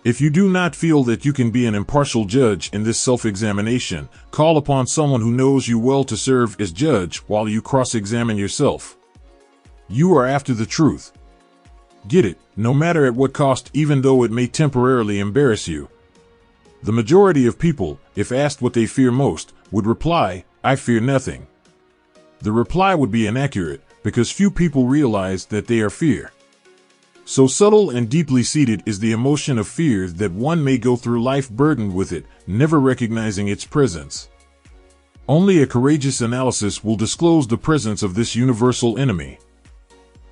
If you do not feel that you can be an impartial judge in this self-examination, call upon someone who knows you well to serve as judge while you cross-examine yourself. You are after the truth. Get it, no matter at what cost, even though it may temporarily embarrass you. The majority of people, if asked what they fear most, would reply, "I fear nothing." The reply would be inaccurate, because few people realize that they are fear. So subtle and deeply seated is the emotion of fear that one may go through life burdened with it, never recognizing its presence. Only a courageous analysis will disclose the presence of this universal enemy.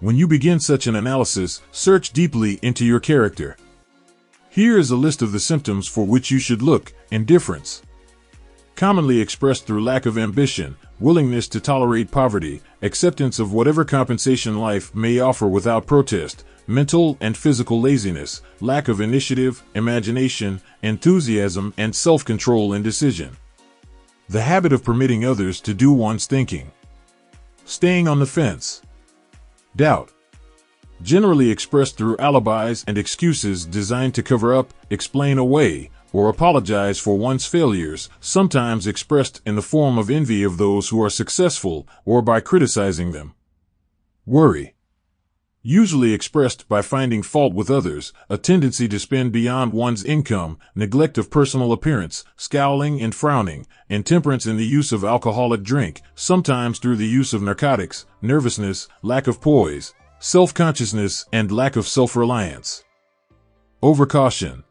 When you begin such an analysis, search deeply into your character. Here is a list of the symptoms for which you should look: indifference, commonly expressed through lack of ambition, willingness to tolerate poverty, acceptance of whatever compensation life may offer without protest, mental and physical laziness, lack of initiative, imagination, enthusiasm, and self-control and decision. The habit of permitting others to do one's thinking. Staying on the fence. Doubt, generally expressed through alibis and excuses designed to cover up, explain away, or apologize for one's failures, sometimes expressed in the form of envy of those who are successful or by criticizing them. Worry, usually expressed by finding fault with others, a tendency to spend beyond one's income, neglect of personal appearance, scowling and frowning, intemperance in the use of alcoholic drink, sometimes through the use of narcotics, nervousness, lack of poise, self-consciousness, and lack of self-reliance. Overcaution,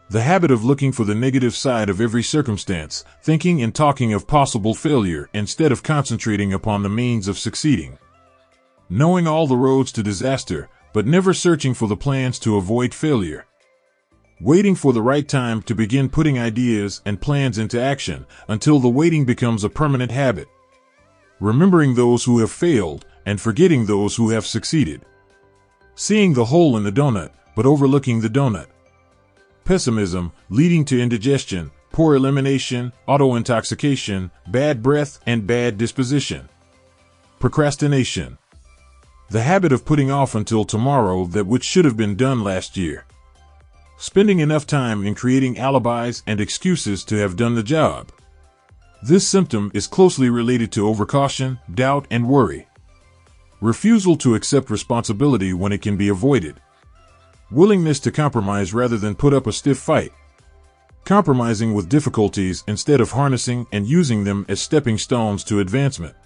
the habit of looking for the negative side of every circumstance, thinking and talking of possible failure instead of concentrating upon the means of succeeding. Knowing all the roads to disaster, but never searching for the plans to avoid failure. Waiting for the right time to begin putting ideas and plans into action until the waiting becomes a permanent habit. Remembering those who have failed and forgetting those who have succeeded. Seeing the hole in the donut, but overlooking the donut. Pessimism, leading to indigestion, poor elimination, auto-intoxication, bad breath, and bad disposition. Procrastination, the habit of putting off until tomorrow that which should have been done last year. Spending enough time in creating alibis and excuses to have done the job. This symptom is closely related to overcaution, doubt, and worry. Refusal to accept responsibility when it can be avoided. Willingness to compromise rather than put up a stiff fight. Compromising with difficulties instead of harnessing and using them as stepping stones to advancement.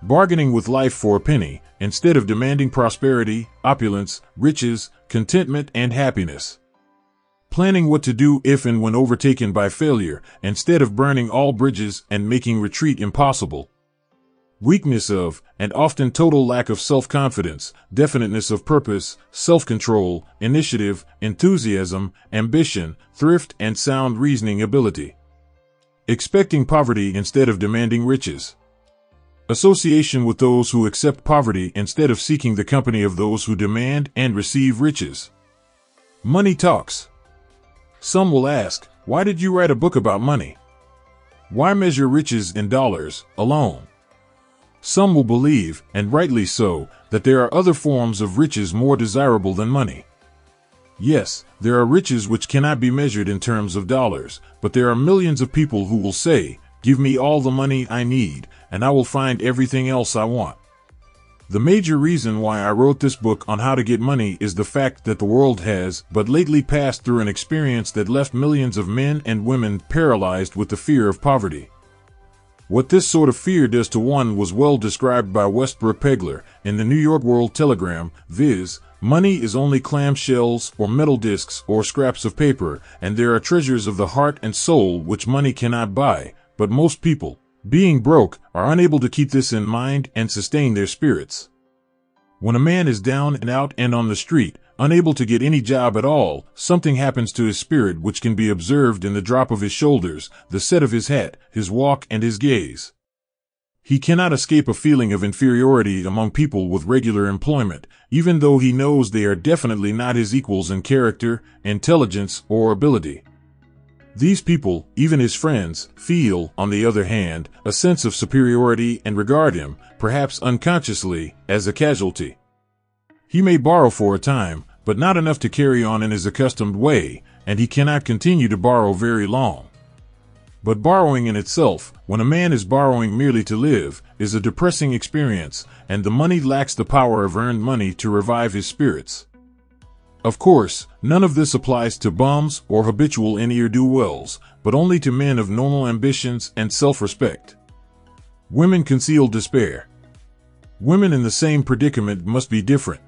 Bargaining with life for a penny, instead of demanding prosperity, opulence, riches, contentment, and happiness. Planning what to do if and when overtaken by failure, instead of burning all bridges and making retreat impossible. Weakness of, and often total lack of self-confidence, definiteness of purpose, self-control, initiative, enthusiasm, ambition, thrift, and sound reasoning ability. Expecting poverty instead of demanding riches. Association with those who accept poverty instead of seeking the company of those who demand and receive riches. Money talks. Some will ask, why did you write a book about money? Why measure riches in dollars alone? Some will believe, and rightly so, that there are other forms of riches more desirable than money. Yes, there are riches which cannot be measured in terms of dollars, but there are millions of people who will say, "Give me all the money I need, and I will find everything else I want." The major reason why I wrote this book on how to get money is the fact that the world has but lately passed through an experience that left millions of men and women paralyzed with the fear of poverty. What this sort of fear does to one was well described by Westbrook Pegler in the New York World Telegram, viz., money is only clam shells or metal discs or scraps of paper, and there are treasures of the heart and soul which money cannot buy, but most people, being broke, are unable to keep this in mind and sustain their spirits. When a man is down and out and on the street, unable to get any job at all, something happens to his spirit which can be observed in the drop of his shoulders, the set of his hat, his walk, and his gaze. He cannot escape a feeling of inferiority among people with regular employment, even though he knows they are definitely not his equals in character, intelligence, or ability. These people, even his friends, feel, on the other hand, a sense of superiority and regard him, perhaps unconsciously, as a casualty. He may borrow for a time, but not enough to carry on in his accustomed way, and he cannot continue to borrow very long. But borrowing in itself, when a man is borrowing merely to live, is a depressing experience, and the money lacks the power of earned money to revive his spirits. Of course, none of this applies to bums or habitual ne'er-do-wells, but only to men of normal ambitions and self-respect. Women conceal despair. Women in the same predicament must be different.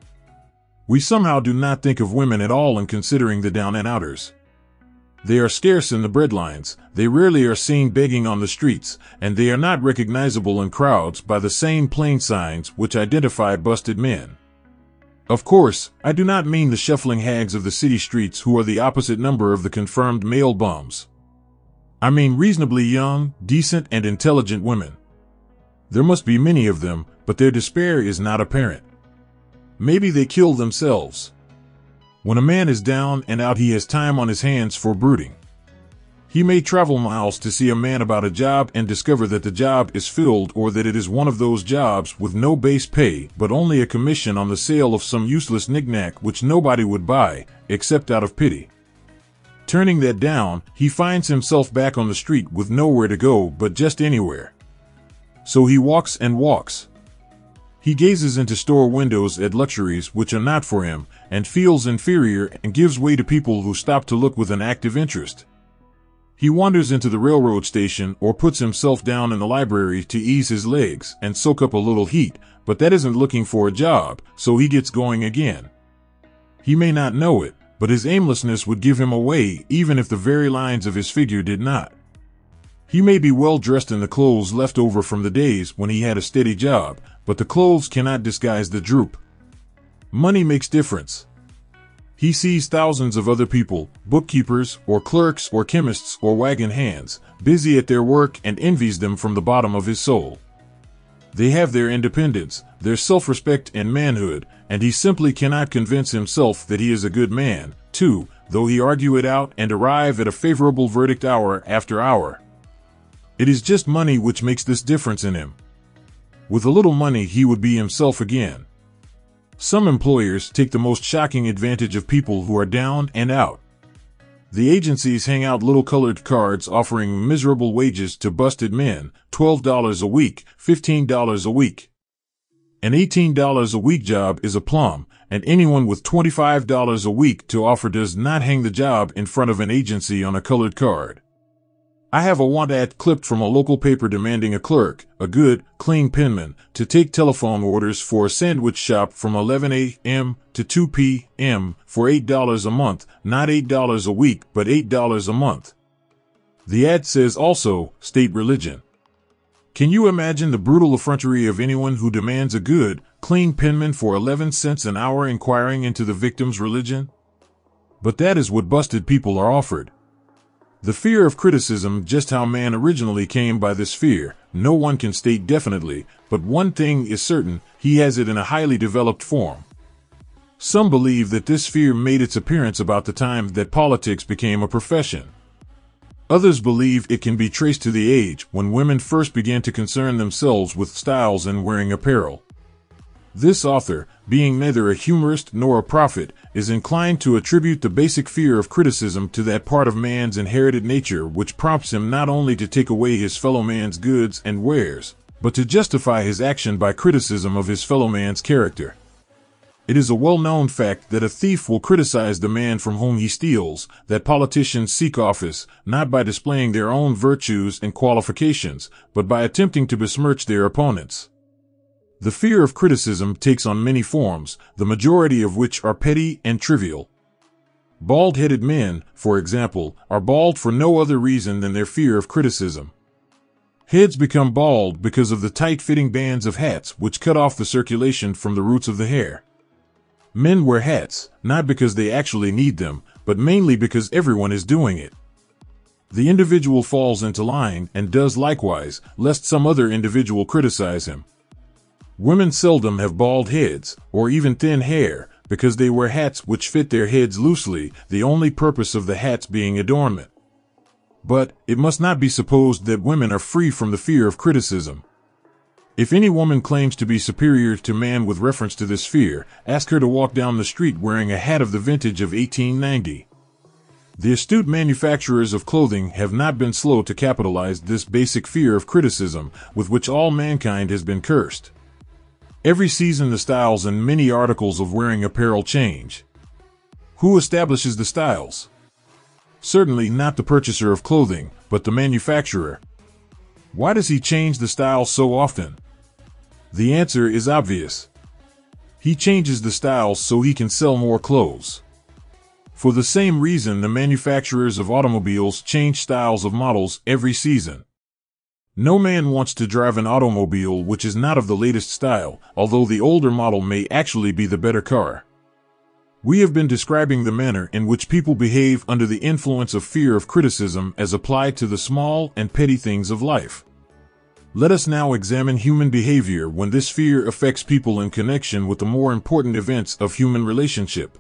We somehow do not think of women at all in considering the down-and-outers. They are scarce in the breadlines, they rarely are seen begging on the streets, and they are not recognizable in crowds by the same plain signs which identify busted men. Of course, I do not mean the shuffling hags of the city streets who are the opposite number of the confirmed male bums. I mean reasonably young, decent, and intelligent women. There must be many of them, but their despair is not apparent. Maybe they kill themselves. When a man is down and out, he has time on his hands for brooding. He may travel miles to see a man about a job and discover that the job is filled, or that it is one of those jobs with no base pay but only a commission on the sale of some useless knick-knack which nobody would buy, except out of pity. Turning that down, he finds himself back on the street with nowhere to go but just anywhere. So he walks and walks. He gazes into store windows at luxuries which are not for him, and feels inferior and gives way to people who stop to look with an active interest. He wanders into the railroad station or puts himself down in the library to ease his legs and soak up a little heat, but that isn't looking for a job, so he gets going again. He may not know it, but his aimlessness would give him away even if the very lines of his figure did not. He may be well dressed in the clothes left over from the days when he had a steady job, but the clothes cannot disguise the droop. Money makes difference. He sees thousands of other people, bookkeepers or clerks or chemists or wagon hands, busy at their work, and envies them from the bottom of his soul. They have their independence, their self-respect and manhood, and he simply cannot convince himself that he is a good man, too, though he argue it out and arrive at a favorable verdict hour after hour. It is just money which makes this difference in him. With a little money he would be himself again. Some employers take the most shocking advantage of people who are down and out. The agencies hang out little colored cards offering miserable wages to busted men, $12 a week, $15 a week. An $18 a week job is a plum, and anyone with $25 a week to offer does not hang the job in front of an agency on a colored card. I have a want ad clipped from a local paper demanding a clerk, a good, clean penman, to take telephone orders for a sandwich shop from 11 a.m. to 2 p.m. for $8 a month, not $8 a week, but $8 a month. The ad says also, state religion. Can you imagine the brutal effrontery of anyone who demands a good, clean penman for 11 cents an hour inquiring into the victim's religion? But that is what busted people are offered. The fear of criticism, just how man originally came by this fear, no one can state definitely, but one thing is certain, he has it in a highly developed form. Some believe that this fear made its appearance about the time that politics became a profession. Others believe it can be traced to the age when women first began to concern themselves with styles and wearing apparel. This author, being neither a humorist nor a prophet, is inclined to attribute the basic fear of criticism to that part of man's inherited nature which prompts him not only to take away his fellow man's goods and wares, but to justify his action by criticism of his fellow man's character. It is a well-known fact that a thief will criticize the man from whom he steals, that politicians seek office, not by displaying their own virtues and qualifications, but by attempting to besmirch their opponents. The fear of criticism takes on many forms, the majority of which are petty and trivial. Bald-headed men, for example, are bald for no other reason than their fear of criticism. Heads become bald because of the tight-fitting bands of hats which cut off the circulation from the roots of the hair. Men wear hats, not because they actually need them, but mainly because everyone is doing it. The individual falls into line and does likewise, lest some other individual criticize him. Women seldom have bald heads, or even thin hair, because they wear hats which fit their heads loosely, the only purpose of the hats being adornment. But it must not be supposed that women are free from the fear of criticism. If any woman claims to be superior to man with reference to this fear, ask her to walk down the street wearing a hat of the vintage of 1890. The astute manufacturers of clothing have not been slow to capitalize this basic fear of criticism, with which all mankind has been cursed. Every season the styles and many articles of wearing apparel change. Who establishes the styles? Certainly not the purchaser of clothing, but the manufacturer. Why does he change the style so often? The answer is obvious. He changes the styles so he can sell more clothes. For the same reason, the manufacturers of automobiles change styles of models every season. No man wants to drive an automobile which is not of the latest style, although the older model may actually be the better car. We have been describing the manner in which people behave under the influence of fear of criticism as applied to the small and petty things of life. Let us now examine human behavior when this fear affects people in connection with the more important events of human relationship.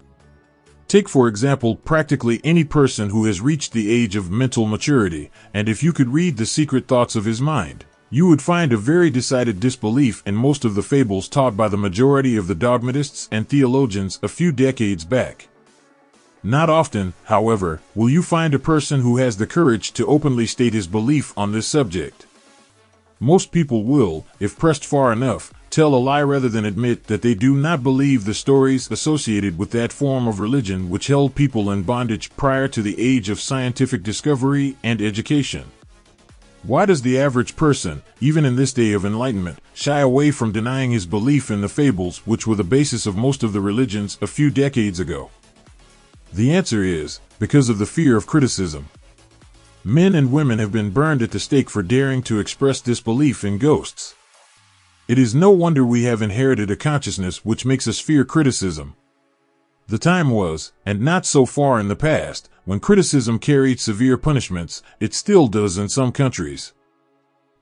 Take, for example, practically any person who has reached the age of mental maturity, and if you could read the secret thoughts of his mind, you would find a very decided disbelief in most of the fables taught by the majority of the dogmatists and theologians a few decades back. Not often, however, will you find a person who has the courage to openly state his belief on this subject. Most people will, if pressed far enough, tell a lie rather than admit that they do not believe the stories associated with that form of religion which held people in bondage prior to the age of scientific discovery and education. Why does the average person, even in this day of enlightenment, shy away from denying his belief in the fables which were the basis of most of the religions a few decades ago? The answer is, because of the fear of criticism. Men and women have been burned at the stake for daring to express disbelief in ghosts. It is no wonder we have inherited a consciousness which makes us fear criticism. The time was, and not so far in the past, when criticism carried severe punishments. It still does in some countries.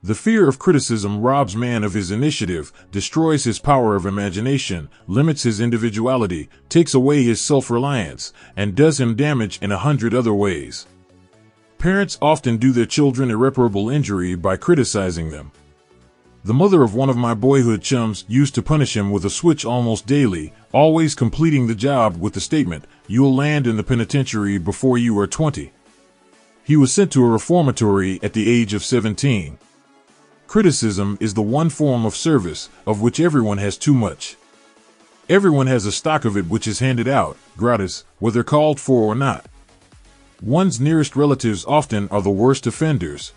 The fear of criticism robs man of his initiative, destroys his power of imagination, limits his individuality, takes away his self-reliance, and does him damage in 100 other ways. Parents often do their children irreparable injury by criticizing them. The mother of one of my boyhood chums used to punish him with a switch almost daily, always completing the job with the statement, "You'll land in the penitentiary before you are 20. He was sent to a reformatory at the age of 17. Criticism is the one form of service of which everyone has too much. Everyone has a stock of it which is handed out, gratis, whether called for or not. One's nearest relatives often are the worst offenders.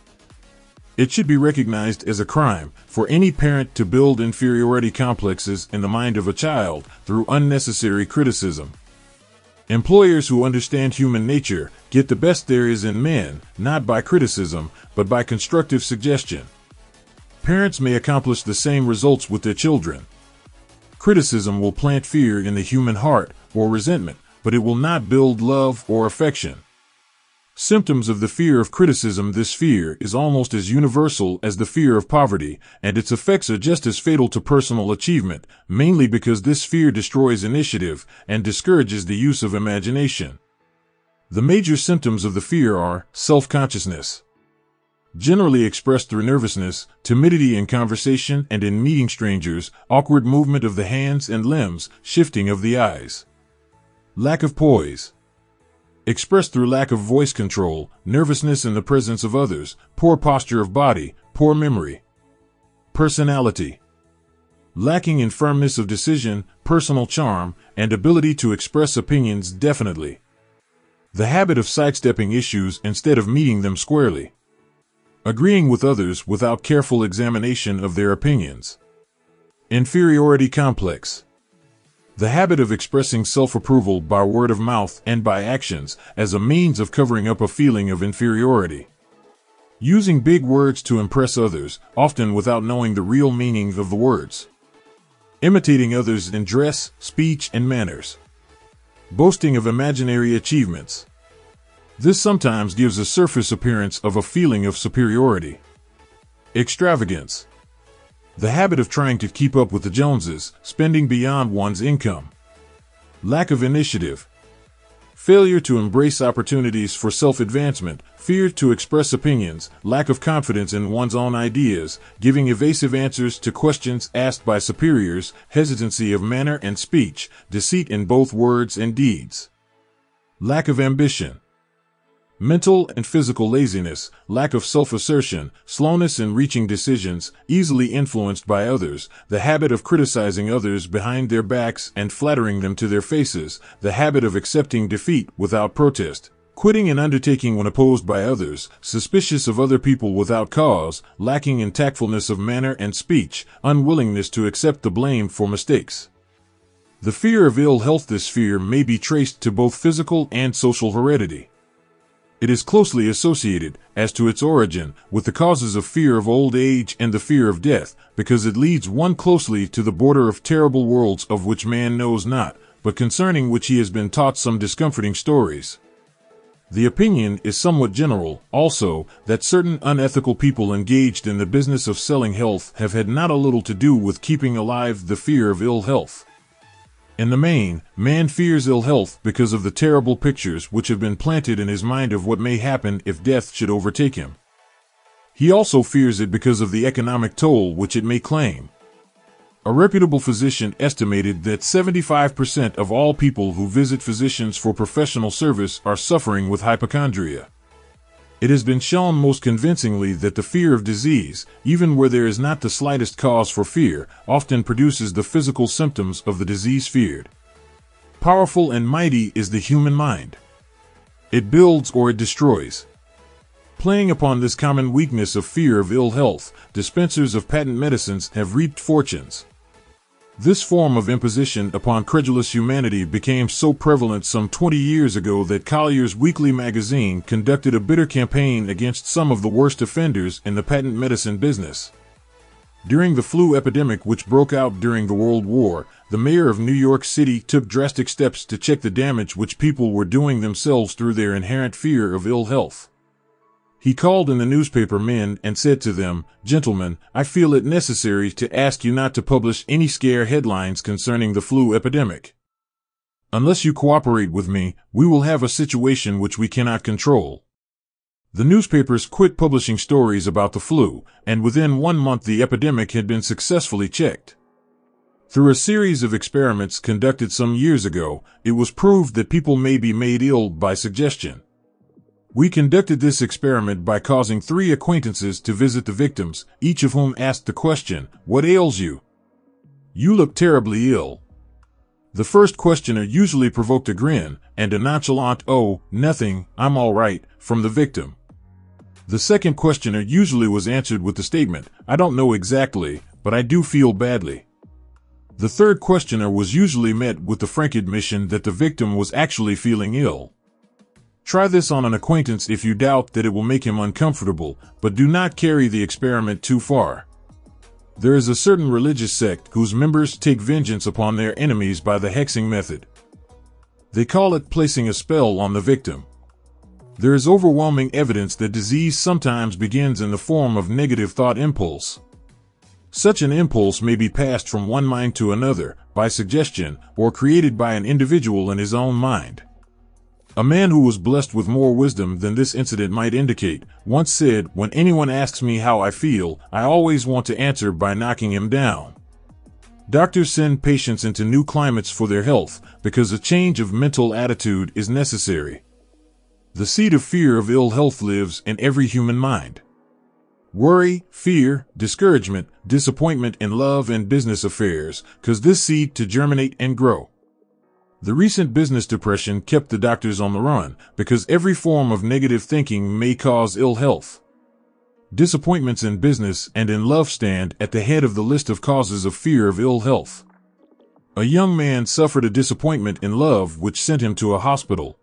It should be recognized as a crime for any parent to build inferiority complexes in the mind of a child through unnecessary criticism. Employers who understand human nature get the best there is in men, not by criticism, but by constructive suggestion. Parents may accomplish the same results with their children. Criticism will plant fear in the human heart or resentment, but it will not build love or affection. Symptoms of the fear of criticism. This fear is almost as universal as the fear of poverty, and its effects are just as fatal to personal achievement, mainly because this fear destroys initiative and discourages the use of imagination. The major symptoms of the fear are self-consciousness, generally expressed through nervousness, timidity in conversation and in meeting strangers, awkward movement of the hands and limbs, shifting of the eyes. Lack of poise, expressed through lack of voice control, nervousness in the presence of others, poor posture of body, poor memory. Personality, lacking in firmness of decision, personal charm, and ability to express opinions definitely. The habit of sidestepping issues instead of meeting them squarely. Agreeing with others without careful examination of their opinions. Inferiority complex, the habit of expressing self-approval by word of mouth and by actions as a means of covering up a feeling of inferiority. Using big words to impress others, often without knowing the real meaning of the words. Imitating others in dress, speech, and manners. Boasting of imaginary achievements. This sometimes gives a surface appearance of a feeling of superiority. Extravagance. The habit of trying to keep up with the Joneses, spending beyond one's income. Lack of initiative. Failure to embrace opportunities for self-advancement, fear to express opinions, lack of confidence in one's own ideas, giving evasive answers to questions asked by superiors, hesitancy of manner and speech, deceit in both words and deeds. Lack of ambition. Mental and physical laziness, lack of self-assertion, slowness in reaching decisions, easily influenced by others, the habit of criticizing others behind their backs and flattering them to their faces, the habit of accepting defeat without protest, quitting an undertaking when opposed by others, suspicious of other people without cause, lacking in tactfulness of manner and speech, unwillingness to accept the blame for mistakes. The fear of ill health. This fear may be traced to both physical and social heredity. It is closely associated, as to its origin, with the causes of fear of old age and the fear of death, because it leads one closely to the border of terrible worlds of which man knows not, but concerning which he has been taught some discomforting stories. The opinion is somewhat general, also, that certain unethical people engaged in the business of selling health have had not a little to do with keeping alive the fear of ill health. In the main, man fears ill health because of the terrible pictures which have been planted in his mind of what may happen if death should overtake him. He also fears it because of the economic toll which it may claim. A reputable physician estimated that 75% of all people who visit physicians for professional service are suffering with hypochondria. It has been shown most convincingly that the fear of disease, even where there is not the slightest cause for fear, often produces the physical symptoms of the disease feared. Powerful and mighty is the human mind. It builds or it destroys. Playing upon this common weakness of fear of ill health, dispensers of patent medicines have reaped fortunes. This form of imposition upon credulous humanity became so prevalent some 20 years ago that Collier's Weekly magazine conducted a bitter campaign against some of the worst offenders in the patent medicine business. During the flu epidemic which broke out during the World War, the mayor of New York City took drastic steps to check the damage which people were doing themselves through their inherent fear of ill health. He called in the newspaper men and said to them, "Gentlemen, I feel it necessary to ask you not to publish any scare headlines concerning the flu epidemic. Unless you cooperate with me, we will have a situation which we cannot control." The newspapers quit publishing stories about the flu, and within 1 month the epidemic had been successfully checked. Through a series of experiments conducted some years ago, it was proved that people may be made ill by suggestion. We conducted this experiment by causing 3 acquaintances to visit the victims, each of whom asked the question, "What ails you?" "You look terribly ill." The first questioner usually provoked a grin, and a nonchalant, "Oh, nothing, I'm all right," from the victim. The second questioner usually was answered with the statement, "I don't know exactly, but I do feel badly." The third questioner was usually met with the frank admission that the victim was actually feeling ill. Try this on an acquaintance if you doubt that it will make him uncomfortable, but do not carry the experiment too far. There is a certain religious sect whose members take vengeance upon their enemies by the hexing method. They call it placing a spell on the victim. There is overwhelming evidence that disease sometimes begins in the form of negative thought impulse. Such an impulse may be passed from one mind to another, by suggestion, or created by an individual in his own mind. A man who was blessed with more wisdom than this incident might indicate, once said, "When anyone asks me how I feel, I always want to answer by knocking him down." Doctors send patients into new climates for their health, because a change of mental attitude is necessary. The seed of fear of ill health lives in every human mind. Worry, fear, discouragement, disappointment in love and business affairs, cause this seed to germinate and grow. The recent business depression kept the doctors on the run, because every form of negative thinking may cause ill health. Disappointments in business and in love stand at the head of the list of causes of fear of ill health. A young man suffered a disappointment in love which sent him to a hospital.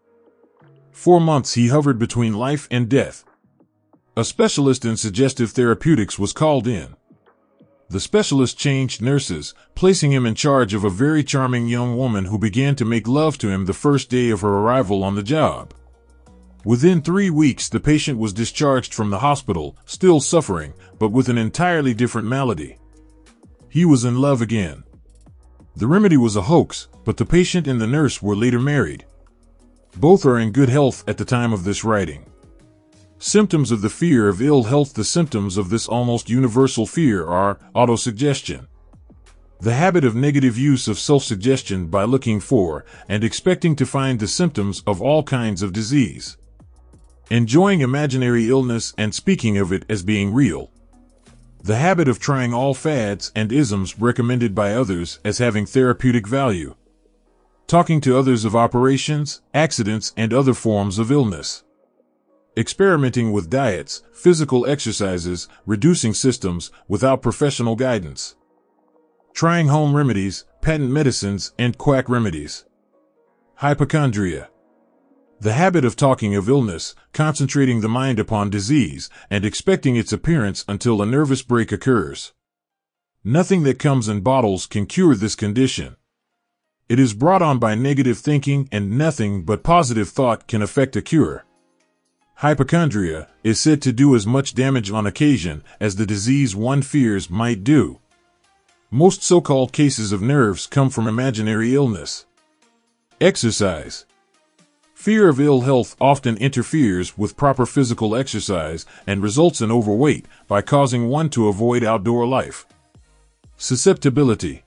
4 months he hovered between life and death. A specialist in suggestive therapeutics was called in. The specialist changed nurses, placing him in charge of a very charming young woman who began to make love to him the first day of her arrival on the job. Within 3 weeks, the patient was discharged from the hospital, still suffering, but with an entirely different malady. He was in love again. The remedy was a hoax, but the patient and the nurse were later married. Both are in good health at the time of this writing. Symptoms of the fear of ill health. The symptoms of this almost universal fear are autosuggestion, the habit of negative use of self-suggestion by looking for and expecting to find the symptoms of all kinds of disease, enjoying imaginary illness and speaking of it as being real, the habit of trying all fads and isms recommended by others as having therapeutic value, talking to others of operations, accidents, and other forms of illness, experimenting with diets, physical exercises, reducing systems without professional guidance, trying home remedies, patent medicines, and quack remedies. Hypochondria, the habit of talking of illness, concentrating the mind upon disease, and expecting its appearance until a nervous break occurs. Nothing that comes in bottles can cure this condition. It is brought on by negative thinking, and nothing but positive thought can effect a cure. Hypochondria is said to do as much damage on occasion as the disease one fears might do. Most so-called cases of nerves come from imaginary illness. Exercise. Fear of ill health often interferes with proper physical exercise and results in overweight by causing one to avoid outdoor life. Susceptibility.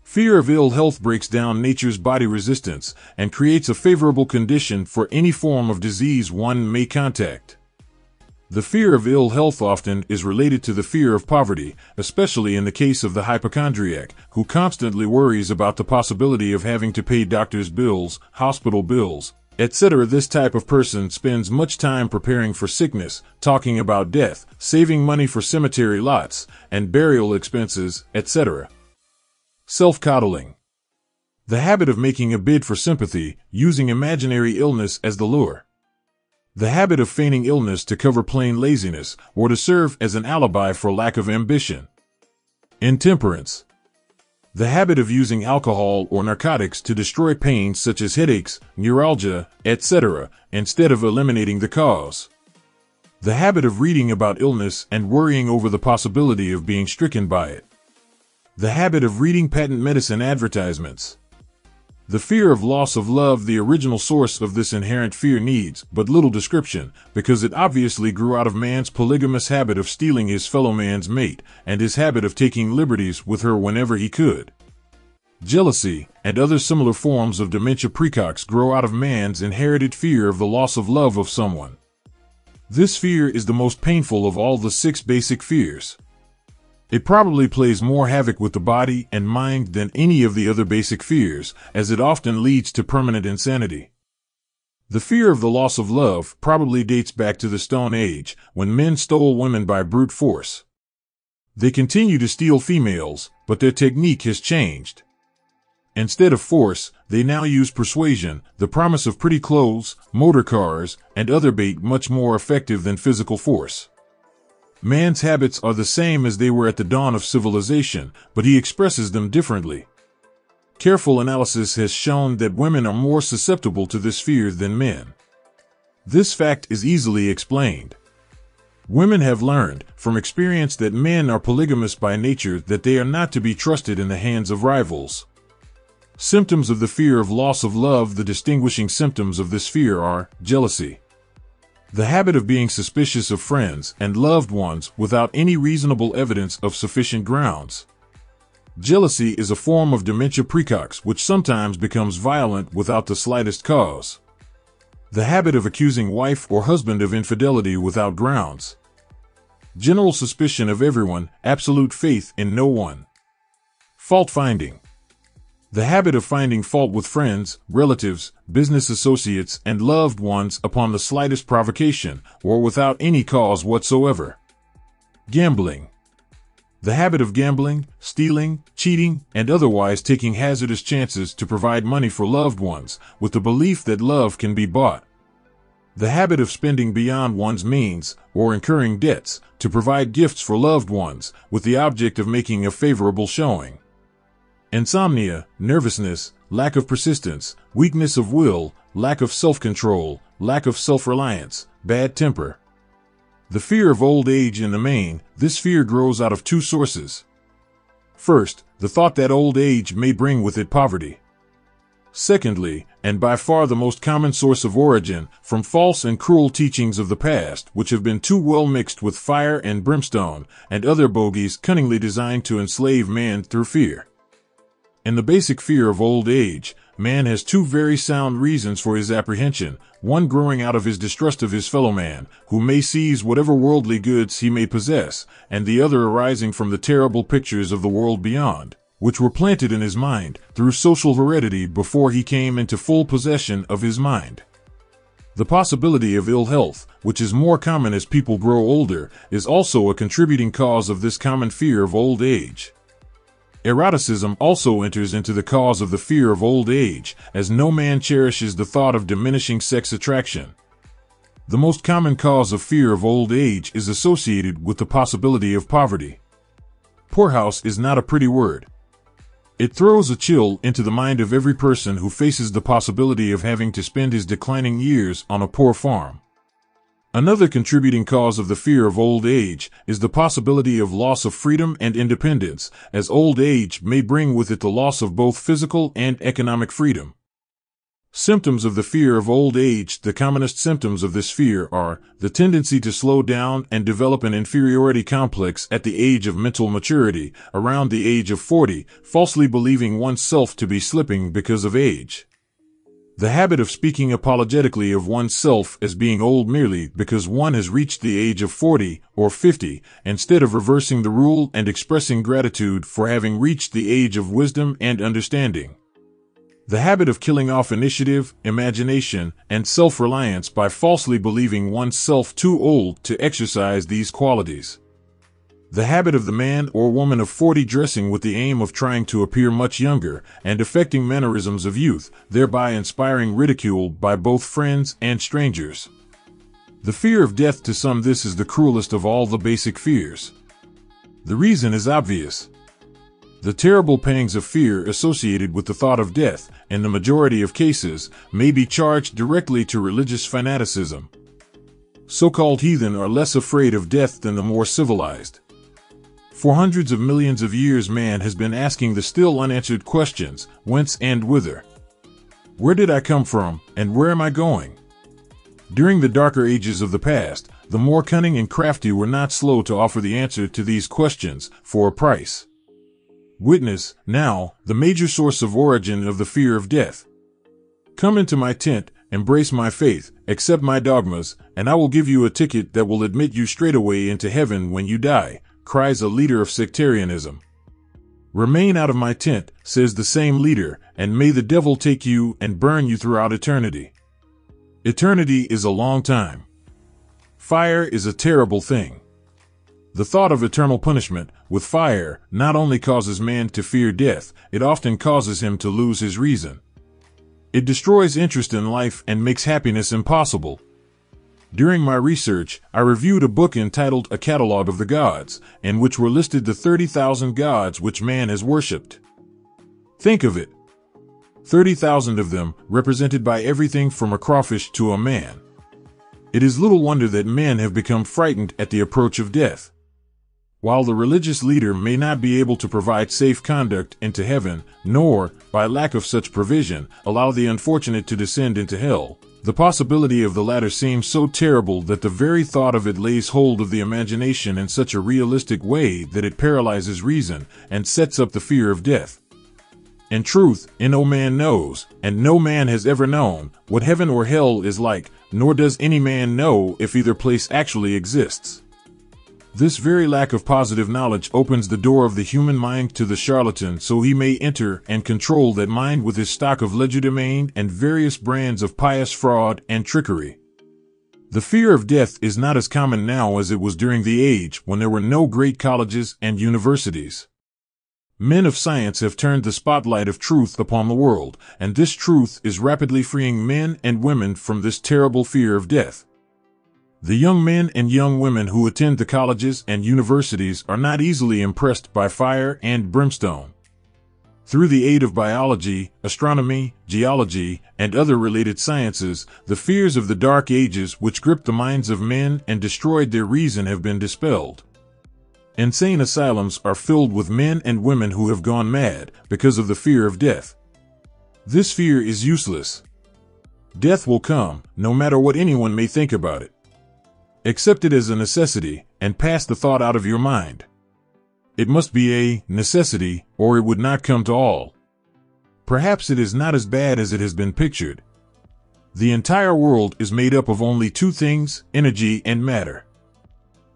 Fear of ill health breaks down nature's body resistance and creates a favorable condition for any form of disease one may contact. The fear of ill health often is related to the fear of poverty, especially in the case of the hypochondriac, who constantly worries about the possibility of having to pay doctor's bills, hospital bills, etc. This type of person spends much time preparing for sickness, talking about death, saving money for cemetery lots and burial expenses, etc. Self-coddling. The habit of making a bid for sympathy, using imaginary illness as the lure. The habit of feigning illness to cover plain laziness or to serve as an alibi for lack of ambition. Intemperance. The habit of using alcohol or narcotics to destroy pains such as headaches, neuralgia, etc., instead of eliminating the cause. The habit of reading about illness and worrying over the possibility of being stricken by it. The habit of reading patent medicine advertisements. The fear of loss of love. The original source of this inherent fear needs but little description, because it obviously grew out of man's polygamous habit of stealing his fellow man's mate, and his habit of taking liberties with her whenever he could. Jealousy, and other similar forms of dementia praecox grow out of man's inherited fear of the loss of love of someone. This fear is the most painful of all the 6 basic fears. It probably plays more havoc with the body and mind than any of the other basic fears, as it often leads to permanent insanity. The fear of the loss of love probably dates back to the Stone Age, when men stole women by brute force. They continue to steal females, but their technique has changed. Instead of force, they now use persuasion, the promise of pretty clothes, motor cars, and other bait much more effective than physical force. Man's habits are the same as they were at the dawn of civilization, but he expresses them differently. Careful analysis has shown that women are more susceptible to this fear than men. This fact is easily explained. Women have learned, from experience, that men are polygamous by nature, that they are not to be trusted in the hands of rivals. Symptoms of the fear of loss of love. The distinguishing symptoms of this fear are jealousy. The habit of being suspicious of friends and loved ones without any reasonable evidence of sufficient grounds. Jealousy is a form of dementia praecox which sometimes becomes violent without the slightest cause. The habit of accusing wife or husband of infidelity without grounds. General suspicion of everyone, absolute faith in no one. Fault finding. The habit of finding fault with friends, relatives, business associates, and loved ones upon the slightest provocation, or without any cause whatsoever. Gambling. The habit of gambling, stealing, cheating, and otherwise taking hazardous chances to provide money for loved ones, with the belief that love can be bought. The habit of spending beyond one's means, or incurring debts, to provide gifts for loved ones, with the object of making a favorable showing. Insomnia, nervousness, lack of persistence, weakness of will, lack of self-control, lack of self-reliance, bad temper. The fear of old age in the main, this fear grows out of two sources. First, the thought that old age may bring with it poverty. Secondly, and by far the most common source of origin, from false and cruel teachings of the past, which have been too well mixed with fire and brimstone, and other bogies cunningly designed to enslave man through fear. In the basic fear of old age, man has two very sound reasons for his apprehension, one growing out of his distrust of his fellow man, who may seize whatever worldly goods he may possess, and the other arising from the terrible pictures of the world beyond, which were planted in his mind through social heredity before he came into full possession of his mind. The possibility of ill health, which is more common as people grow older, is also a contributing cause of this common fear of old age. Eroticism also enters into the cause of the fear of old age, as no man cherishes the thought of diminishing sex attraction. The most common cause of fear of old age is associated with the possibility of poverty. Poorhouse is not a pretty word. It throws a chill into the mind of every person who faces the possibility of having to spend his declining years on a poor farm. Another contributing cause of the fear of old age is the possibility of loss of freedom and independence, as old age may bring with it the loss of both physical and economic freedom. Symptoms of the fear of old age. The commonest symptoms of this fear are the tendency to slow down and develop an inferiority complex at the age of mental maturity, around the age of 40, falsely believing oneself to be slipping because of age. The habit of speaking apologetically of oneself as being old merely because one has reached the age of 40 or 50, instead of reversing the rule and expressing gratitude for having reached the age of wisdom and understanding. The habit of killing off initiative, imagination, and self-reliance by falsely believing oneself too old to exercise these qualities. The habit of the man or woman of 40 dressing with the aim of trying to appear much younger and affecting mannerisms of youth, thereby inspiring ridicule by both friends and strangers. The fear of death. To some, this is the cruelest of all the basic fears. The reason is obvious. The terrible pangs of fear associated with the thought of death, in the majority of cases, may be charged directly to religious fanaticism. So-called heathen are less afraid of death than the more civilized. For hundreds of millions of years, man has been asking the still unanswered questions, whence and whither? Where did I come from, and where am I going? During the darker ages of the past, the more cunning and crafty were not slow to offer the answer to these questions, for a price. Witness, now, the major source of origin of the fear of death. Come into my tent, embrace my faith, accept my dogmas, and I will give you a ticket that will admit you straightaway into heaven when you die, cries a leader of sectarianism. Remain out of my tent, says the same leader, and may the devil take you and burn you throughout eternity. Eternity is a long time. Fire is a terrible thing. The thought of eternal punishment with fire not only causes man to fear death, it often causes him to lose his reason. It destroys interest in life and makes happiness impossible. During my research, I reviewed a book entitled A Catalogue of the Gods, in which were listed the 30,000 gods which man has worshipped. Think of it. 30,000 of them, represented by everything from a crawfish to a man. It is little wonder that men have become frightened at the approach of death. While the religious leader may not be able to provide safe conduct into heaven, nor, by lack of such provision, allow the unfortunate to descend into hell, the possibility of the latter seems so terrible that the very thought of it lays hold of the imagination in such a realistic way that it paralyzes reason and sets up the fear of death. In truth, no man knows, and no man has ever known, what heaven or hell is like, nor does any man know if either place actually exists. This very lack of positive knowledge opens the door of the human mind to the charlatan, so he may enter and control that mind with his stock of legerdemain and various brands of pious fraud and trickery. The fear of death is not as common now as it was during the age when there were no great colleges and universities. Men of science have turned the spotlight of truth upon the world, and this truth is rapidly freeing men and women from this terrible fear of death. The young men and young women who attend the colleges and universities are not easily impressed by fire and brimstone. Through the aid of biology, astronomy, geology, and other related sciences, the fears of the Dark Ages which gripped the minds of men and destroyed their reason have been dispelled. Insane asylums are filled with men and women who have gone mad because of the fear of death. This fear is useless. Death will come, no matter what anyone may think about it. Accept it as a necessity, and pass the thought out of your mind. It must be a necessity, or it would not come to all. Perhaps it is not as bad as it has been pictured. The entire world is made up of only two things, energy and matter.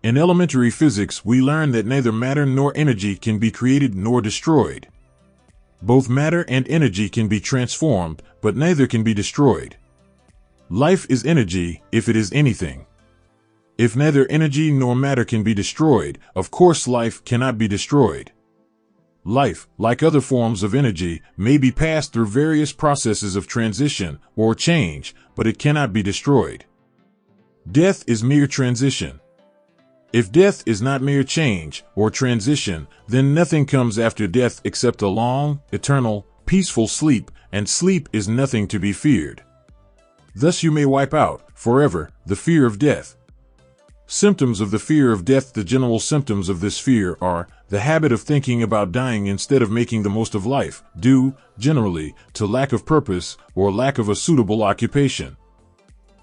In elementary physics, we learn that neither matter nor energy can be created nor destroyed. Both matter and energy can be transformed, but neither can be destroyed. Life is energy, if it is anything. If neither energy nor matter can be destroyed, of course life cannot be destroyed. Life, like other forms of energy, may be passed through various processes of transition or change, but it cannot be destroyed. Death is mere transition. If death is not mere change or transition, then nothing comes after death except a long, eternal, peaceful sleep, and sleep is nothing to be feared. Thus you may wipe out, forever, the fear of death. Symptoms of the fear of death. The general symptoms of this fear are the habit of thinking about dying instead of making the most of life, due, generally, to lack of purpose or lack of a suitable occupation.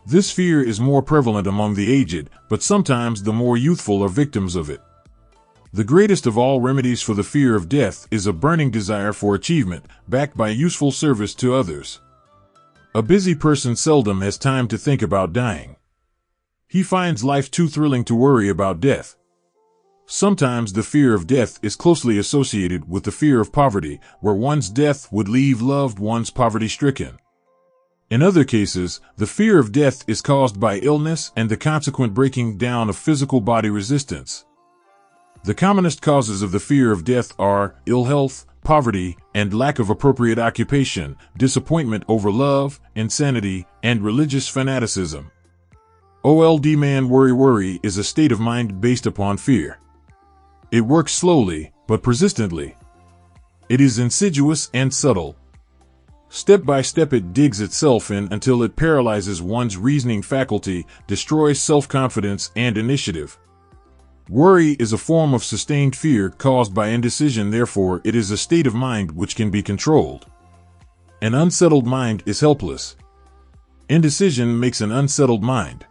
This fear is more prevalent among the aged, but sometimes the more youthful are victims of it. The greatest of all remedies for the fear of death is a burning desire for achievement, backed by useful service to others. A busy person seldom has time to think about dying. He finds life too thrilling to worry about death. Sometimes the fear of death is closely associated with the fear of poverty, where one's death would leave loved ones poverty-stricken. In other cases, the fear of death is caused by illness and the consequent breaking down of physical body resistance. The commonest causes of the fear of death are ill health, poverty, and lack of appropriate occupation, disappointment over love, insanity, and religious fanaticism. Old man worry is a state of mind based upon fear. It works slowly, but persistently. It is insidious and subtle. Step by step it digs itself in until it paralyzes one's reasoning faculty, destroys self-confidence and initiative. Worry is a form of sustained fear caused by indecision, therefore it is a state of mind which can be controlled. An unsettled mind is helpless. Indecision makes an unsettled mind.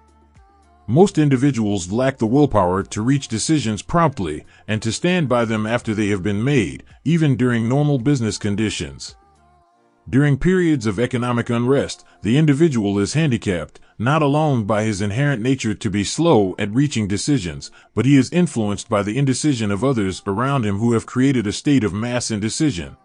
Most individuals lack the willpower to reach decisions promptly and to stand by them after they have been made, even during normal business conditions. During periods of economic unrest, the individual is handicapped, not alone by his inherent nature to be slow at reaching decisions, but he is influenced by the indecision of others around him who have created a state of mass indecision.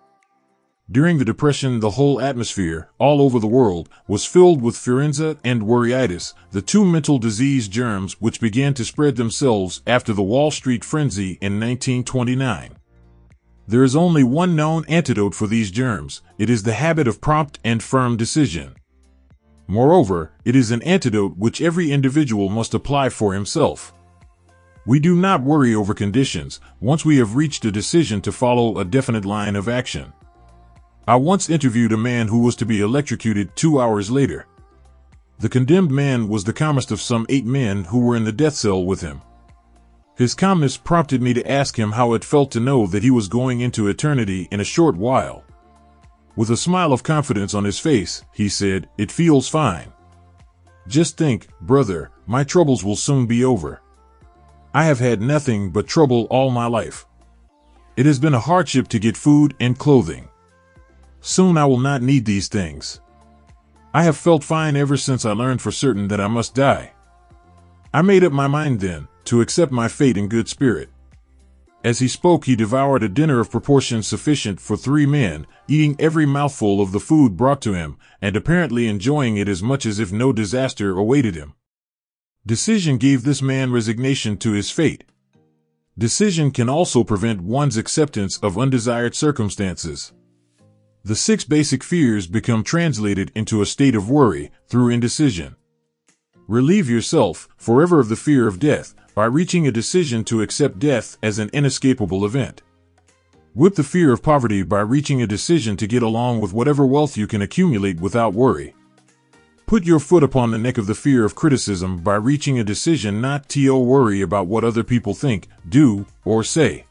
During the Depression, the whole atmosphere, all over the world, was filled with influenza and worryitis, the two mental disease germs which began to spread themselves after the Wall Street frenzy in 1929. There is only one known antidote for these germs. It is the habit of prompt and firm decision. Moreover, it is an antidote which every individual must apply for himself. We do not worry over conditions once we have reached a decision to follow a definite line of action. I once interviewed a man who was to be electrocuted 2 hours later. The condemned man was the calmest of some 8 men who were in the death cell with him. His calmness prompted me to ask him how it felt to know that he was going into eternity in a short while. With a smile of confidence on his face, he said, "It feels fine. Just think, brother, my troubles will soon be over. I have had nothing but trouble all my life. It has been a hardship to get food and clothing. Soon I will not need these things. I have felt fine ever since I learned for certain that I must die. I made up my mind then to accept my fate in good spirit." As he spoke, he devoured a dinner of proportions sufficient for 3 men, eating every mouthful of the food brought to him, and apparently enjoying it as much as if no disaster awaited him. Decision gave this man resignation to his fate. Decision can also prevent one's acceptance of undesired circumstances. The 6 basic fears become translated into a state of worry through indecision. Relieve yourself forever of the fear of death by reaching a decision to accept death as an inescapable event. Whip the fear of poverty by reaching a decision to get along with whatever wealth you can accumulate without worry. Put your foot upon the neck of the fear of criticism by reaching a decision not to worry about what other people think, do, or say.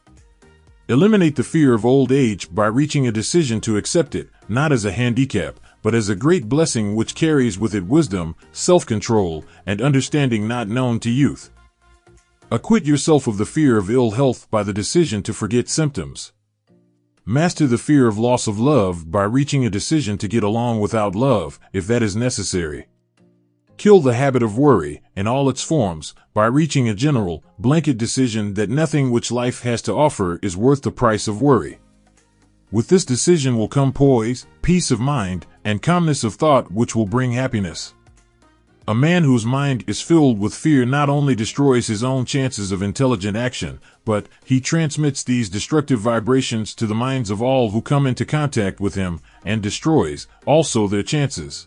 Eliminate the fear of old age by reaching a decision to accept it, not as a handicap, but as a great blessing which carries with it wisdom, self-control, and understanding not known to youth. Acquit yourself of the fear of ill health by the decision to forget symptoms. Master the fear of loss of love by reaching a decision to get along without love, if that is necessary. Kill the habit of worry, in all its forms, by reaching a general, blanket decision that nothing which life has to offer is worth the price of worry. With this decision will come poise, peace of mind, and calmness of thought which will bring happiness. A man whose mind is filled with fear not only destroys his own chances of intelligent action, but he transmits these destructive vibrations to the minds of all who come into contact with him, and destroys also their chances.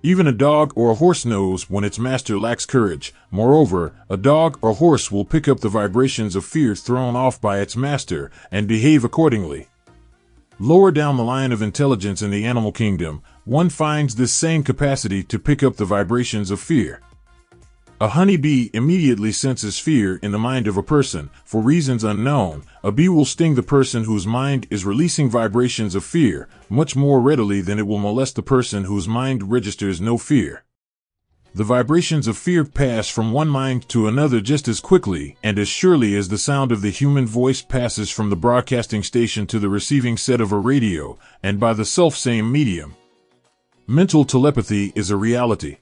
Even a dog or a horse knows when its master lacks courage. Moreover, a dog or horse will pick up the vibrations of fear thrown off by its master and behave accordingly. Lower down the line of intelligence in the animal kingdom, one finds this same capacity to pick up the vibrations of fear. A honeybee immediately senses fear in the mind of a person. For reasons unknown, a bee will sting the person whose mind is releasing vibrations of fear much more readily than it will molest the person whose mind registers no fear. The vibrations of fear pass from one mind to another just as quickly and as surely as the sound of the human voice passes from the broadcasting station to the receiving set of a radio, and by the self-same medium. Mental telepathy is a reality.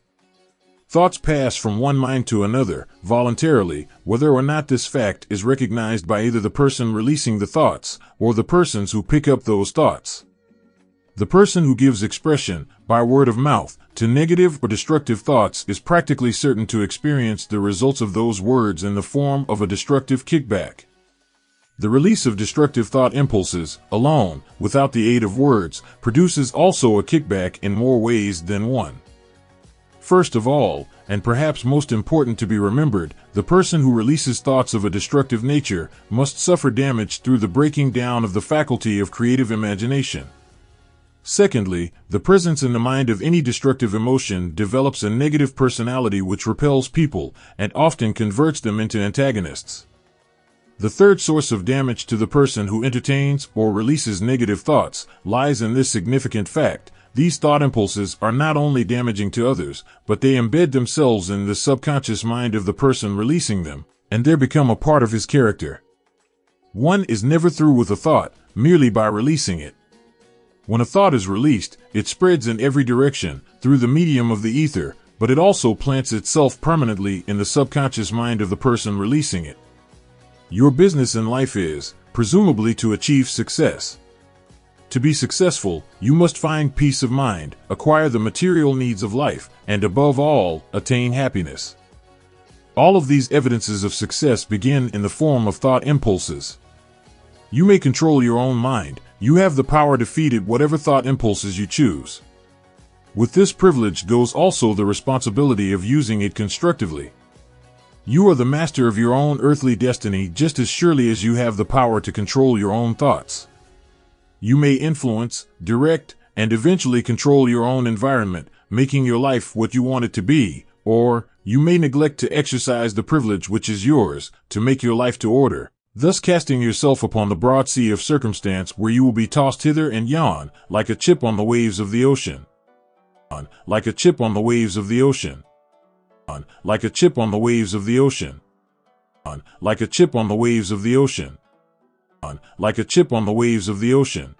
Thoughts pass from one mind to another, voluntarily, whether or not this fact is recognized by either the person releasing the thoughts, or the persons who pick up those thoughts. The person who gives expression, by word of mouth, to negative or destructive thoughts is practically certain to experience the results of those words in the form of a destructive kickback. The release of destructive thought impulses, alone, without the aid of words, produces also a kickback in more ways than one. First of all, and perhaps most important to be remembered, the person who releases thoughts of a destructive nature must suffer damage through the breaking down of the faculty of creative imagination. Secondly, the presence in the mind of any destructive emotion develops a negative personality which repels people and often converts them into antagonists. The third source of damage to the person who entertains or releases negative thoughts lies in this significant fact. These thought impulses are not only damaging to others, but they embed themselves in the subconscious mind of the person releasing them, and they become a part of his character. One is never through with a thought merely by releasing it. When a thought is released, it spreads in every direction through the medium of the ether, but it also plants itself permanently in the subconscious mind of the person releasing it. Your business in life is, presumably, to achieve success. To be successful, you must find peace of mind, acquire the material needs of life, and above all, attain happiness. All of these evidences of success begin in the form of thought impulses. You may control your own mind. You have the power to feed it whatever thought impulses you choose. With this privilege goes also the responsibility of using it constructively. You are the master of your own earthly destiny just as surely as you have the power to control your own thoughts. You may influence, direct, and eventually control your own environment, making your life what you want it to be, or you may neglect to exercise the privilege which is yours to make your life to order, thus casting yourself upon the broad sea of circumstance where you will be tossed hither and yon, like a chip on the waves of the ocean. Like a chip on the waves of the ocean. Like a chip on the waves of the ocean. Like a chip on the waves of the ocean. Like a chip on the waves of the ocean.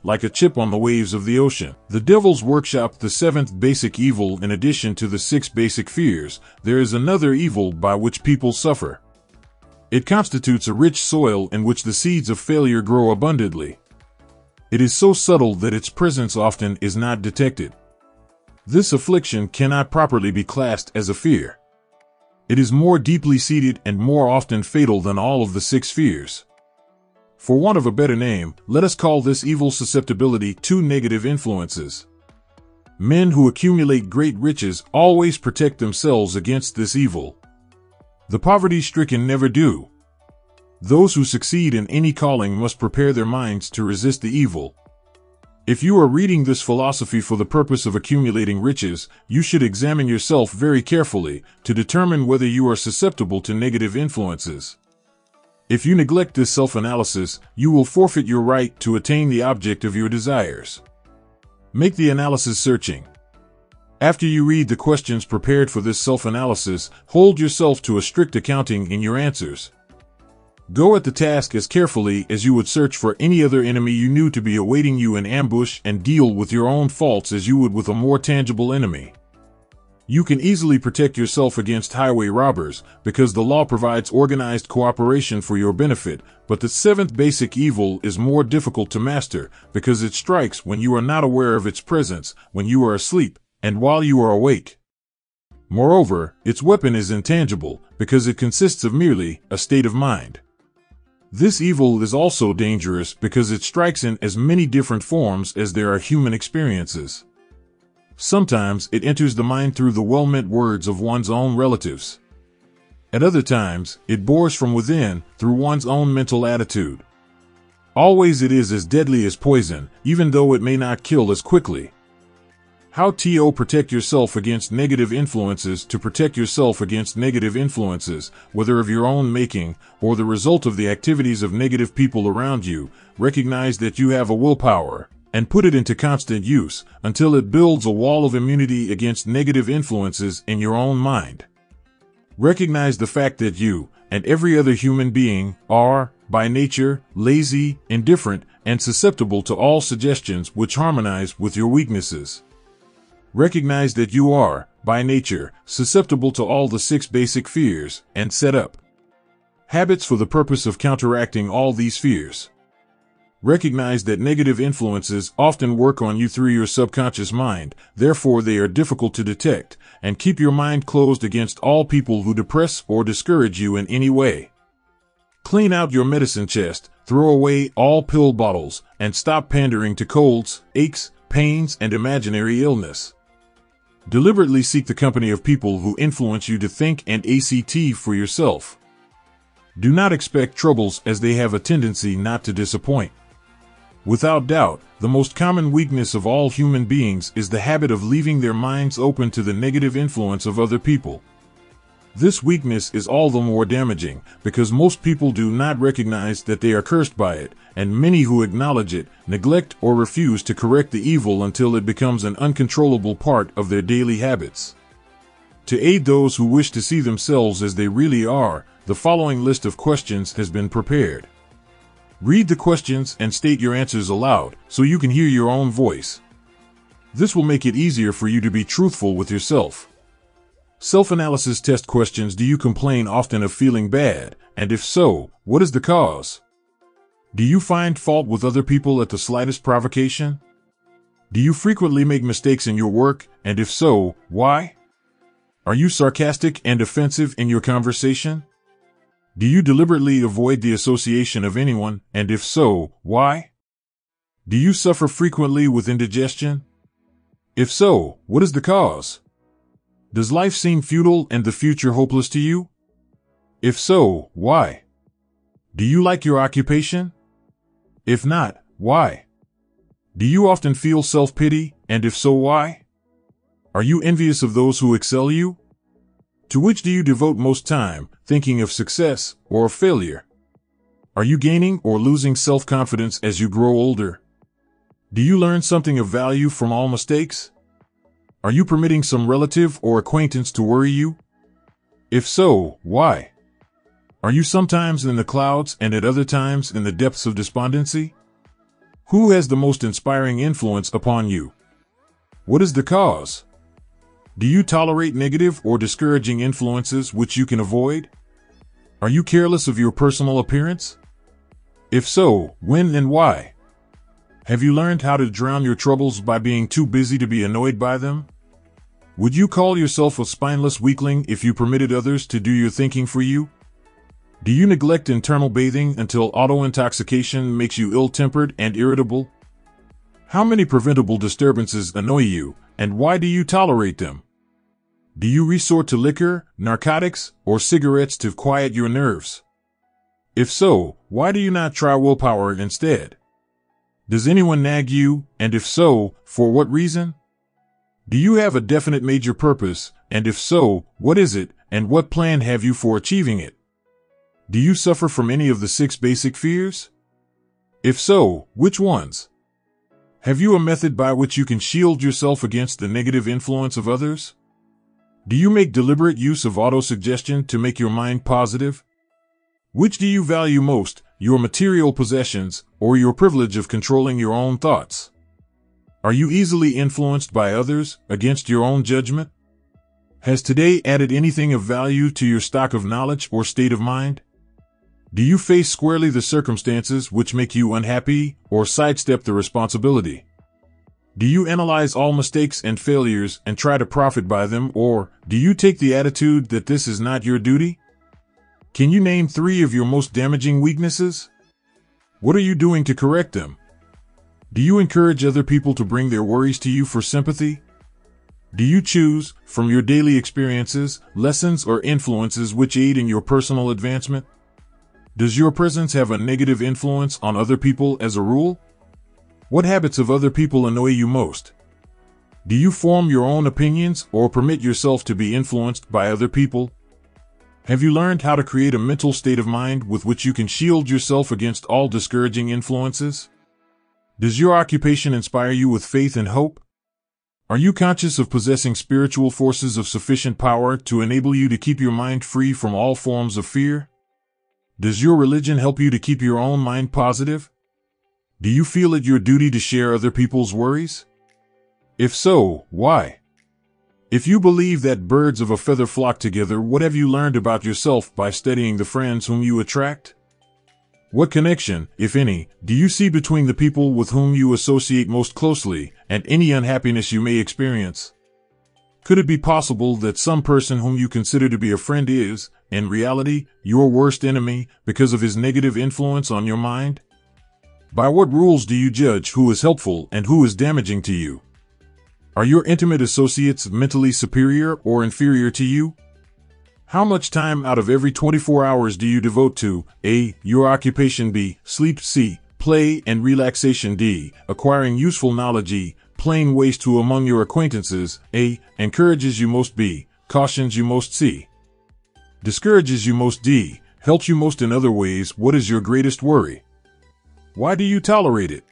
Like a chip on the waves of the ocean. The devil's workshop, the seventh basic evil. In addition to the 6 basic fears, there is another evil by which people suffer. It constitutes a rich soil in which the seeds of failure grow abundantly. It is so subtle that its presence often is not detected. This affliction cannot properly be classed as a fear. It is more deeply seated and more often fatal than all of the 6 fears. For want of a better name, let us call this evil susceptibility to negative influences. Men who accumulate great riches always protect themselves against this evil. The poverty-stricken never do. Those who succeed in any calling must prepare their minds to resist the evil. If you are reading this philosophy for the purpose of accumulating riches, you should examine yourself very carefully to determine whether you are susceptible to negative influences. If you neglect this self-analysis, you will forfeit your right to attain the object of your desires. Make the analysis searching. After you read the questions prepared for this self-analysis, hold yourself to a strict accounting in your answers. Go at the task as carefully as you would search for any other enemy you knew to be awaiting you in ambush, and deal with your own faults as you would with a more tangible enemy. You can easily protect yourself against highway robbers because the law provides organized cooperation for your benefit, but the 7th basic evil is more difficult to master because it strikes when you are not aware of its presence, when you are asleep, and while you are awake. Moreover, its weapon is intangible because it consists of merely a state of mind. This evil is also dangerous because it strikes in as many different forms as there are human experiences. Sometimes it enters the mind through the well-meant words of one's own relatives. At other times, it bores from within through one's own mental attitude. Always it is as deadly as poison, even though it may not kill as quickly. How to protect yourself against negative influences? To protect yourself against negative influences, whether of your own making or the result of the activities of negative people around you, recognize that you have a willpower, and put it into constant use until it builds a wall of immunity against negative influences in your own mind. Recognize the fact that you, and every other human being, are, by nature, lazy, indifferent, and susceptible to all suggestions which harmonize with your weaknesses. Recognize that you are, by nature, susceptible to all the 6 basic fears, and set up habits for the purpose of counteracting all these fears. Recognize that negative influences often work on you through your subconscious mind, therefore they are difficult to detect, and keep your mind closed against all people who depress or discourage you in any way. Clean out your medicine chest, throw away all pill bottles, and stop pandering to colds, aches, pains, and imaginary illness. Deliberately seek the company of people who influence you to think and act for yourself. Do not expect troubles, as they have a tendency not to disappoint. Without doubt, the most common weakness of all human beings is the habit of leaving their minds open to the negative influence of other people. This weakness is all the more damaging because most people do not recognize that they are cursed by it, and many who acknowledge it neglect or refuse to correct the evil until it becomes an uncontrollable part of their daily habits. To aid those who wish to see themselves as they really are, the following list of questions has been prepared. Read the questions and state your answers aloud so you can hear your own voice. This will make it easier for you to be truthful with yourself. Self-analysis test questions. Do you complain often of feeling bad? And if so, what is the cause? Do you find fault with other people at the slightest provocation? Do you frequently make mistakes in your work? And if so, why? Are you sarcastic and offensive in your conversation? Do you deliberately avoid the association of anyone? And if so, why? Do you suffer frequently with indigestion? If so, what is the cause? Does life seem futile and the future hopeless to you? If so, why? Do you like your occupation? If not, why? Do you often feel self-pity? And if so, why? Are you envious of those who excel you? To which do you devote most time, thinking of success or of failure? Are you gaining or losing self-confidence as you grow older? Do you learn something of value from all mistakes? Are you permitting some relative or acquaintance to worry you? If so, why? Are you sometimes in the clouds and at other times in the depths of despondency? Who has the most inspiring influence upon you? What is the cause? Do you tolerate negative or discouraging influences which you can avoid? Are you careless of your personal appearance? If so, when and why? Have you learned how to drown your troubles by being too busy to be annoyed by them? Would you call yourself a spineless weakling if you permitted others to do your thinking for you? Do you neglect internal bathing until auto-intoxication makes you ill-tempered and irritable? How many preventable disturbances annoy you, and why do you tolerate them? Do you resort to liquor, narcotics, or cigarettes to quiet your nerves? If so, why do you not try willpower instead? Does anyone nag you, and if so, for what reason? Do you have a definite major purpose, and if so, what is it, and what plan have you for achieving it? Do you suffer from any of the 6 basic fears? If so, which ones? Have you a method by which you can shield yourself against the negative influence of others? Do you make deliberate use of autosuggestion to make your mind positive? Which do you value most, your material possessions, or your privilege of controlling your own thoughts? Are you easily influenced by others, against your own judgment? Has today added anything of value to your stock of knowledge or state of mind? Do you face squarely the circumstances which make you unhappy, or sidestep the responsibility? Do you analyze all mistakes and failures and try to profit by them, or do you take the attitude that this is not your duty? Can you name 3 of your most damaging weaknesses? What are you doing to correct them? Do you encourage other people to bring their worries to you for sympathy? Do you choose, from your daily experiences, lessons or influences which aid in your personal advancement? Does your presence have a negative influence on other people as a rule? What habits of other people annoy you most? Do you form your own opinions or permit yourself to be influenced by other people? Have you learned how to create a mental state of mind with which you can shield yourself against all discouraging influences? Does your occupation inspire you with faith and hope? Are you conscious of possessing spiritual forces of sufficient power to enable you to keep your mind free from all forms of fear? Does your religion help you to keep your own mind positive? Do you feel it your duty to share other people's worries? If so, why? If you believe that birds of a feather flock together, what have you learned about yourself by studying the friends whom you attract? What connection, if any, do you see between the people with whom you associate most closely and any unhappiness you may experience? Could it be possible that some person whom you consider to be a friend is, in reality, your worst enemy because of his negative influence on your mind? By what rules do you judge who is helpful and who is damaging to you? Are your intimate associates mentally superior or inferior to you? How much time out of every 24 hours do you devote to A. Your occupation, B. Sleep, C. Play and relaxation, D. Acquiring useful knowledge, E. Playing waste who among your acquaintances, A. Encourages you most, B. Cautions you most, C. Discourages you most, D. Helps you most in other ways? What is your greatest worry? Why do you tolerate it?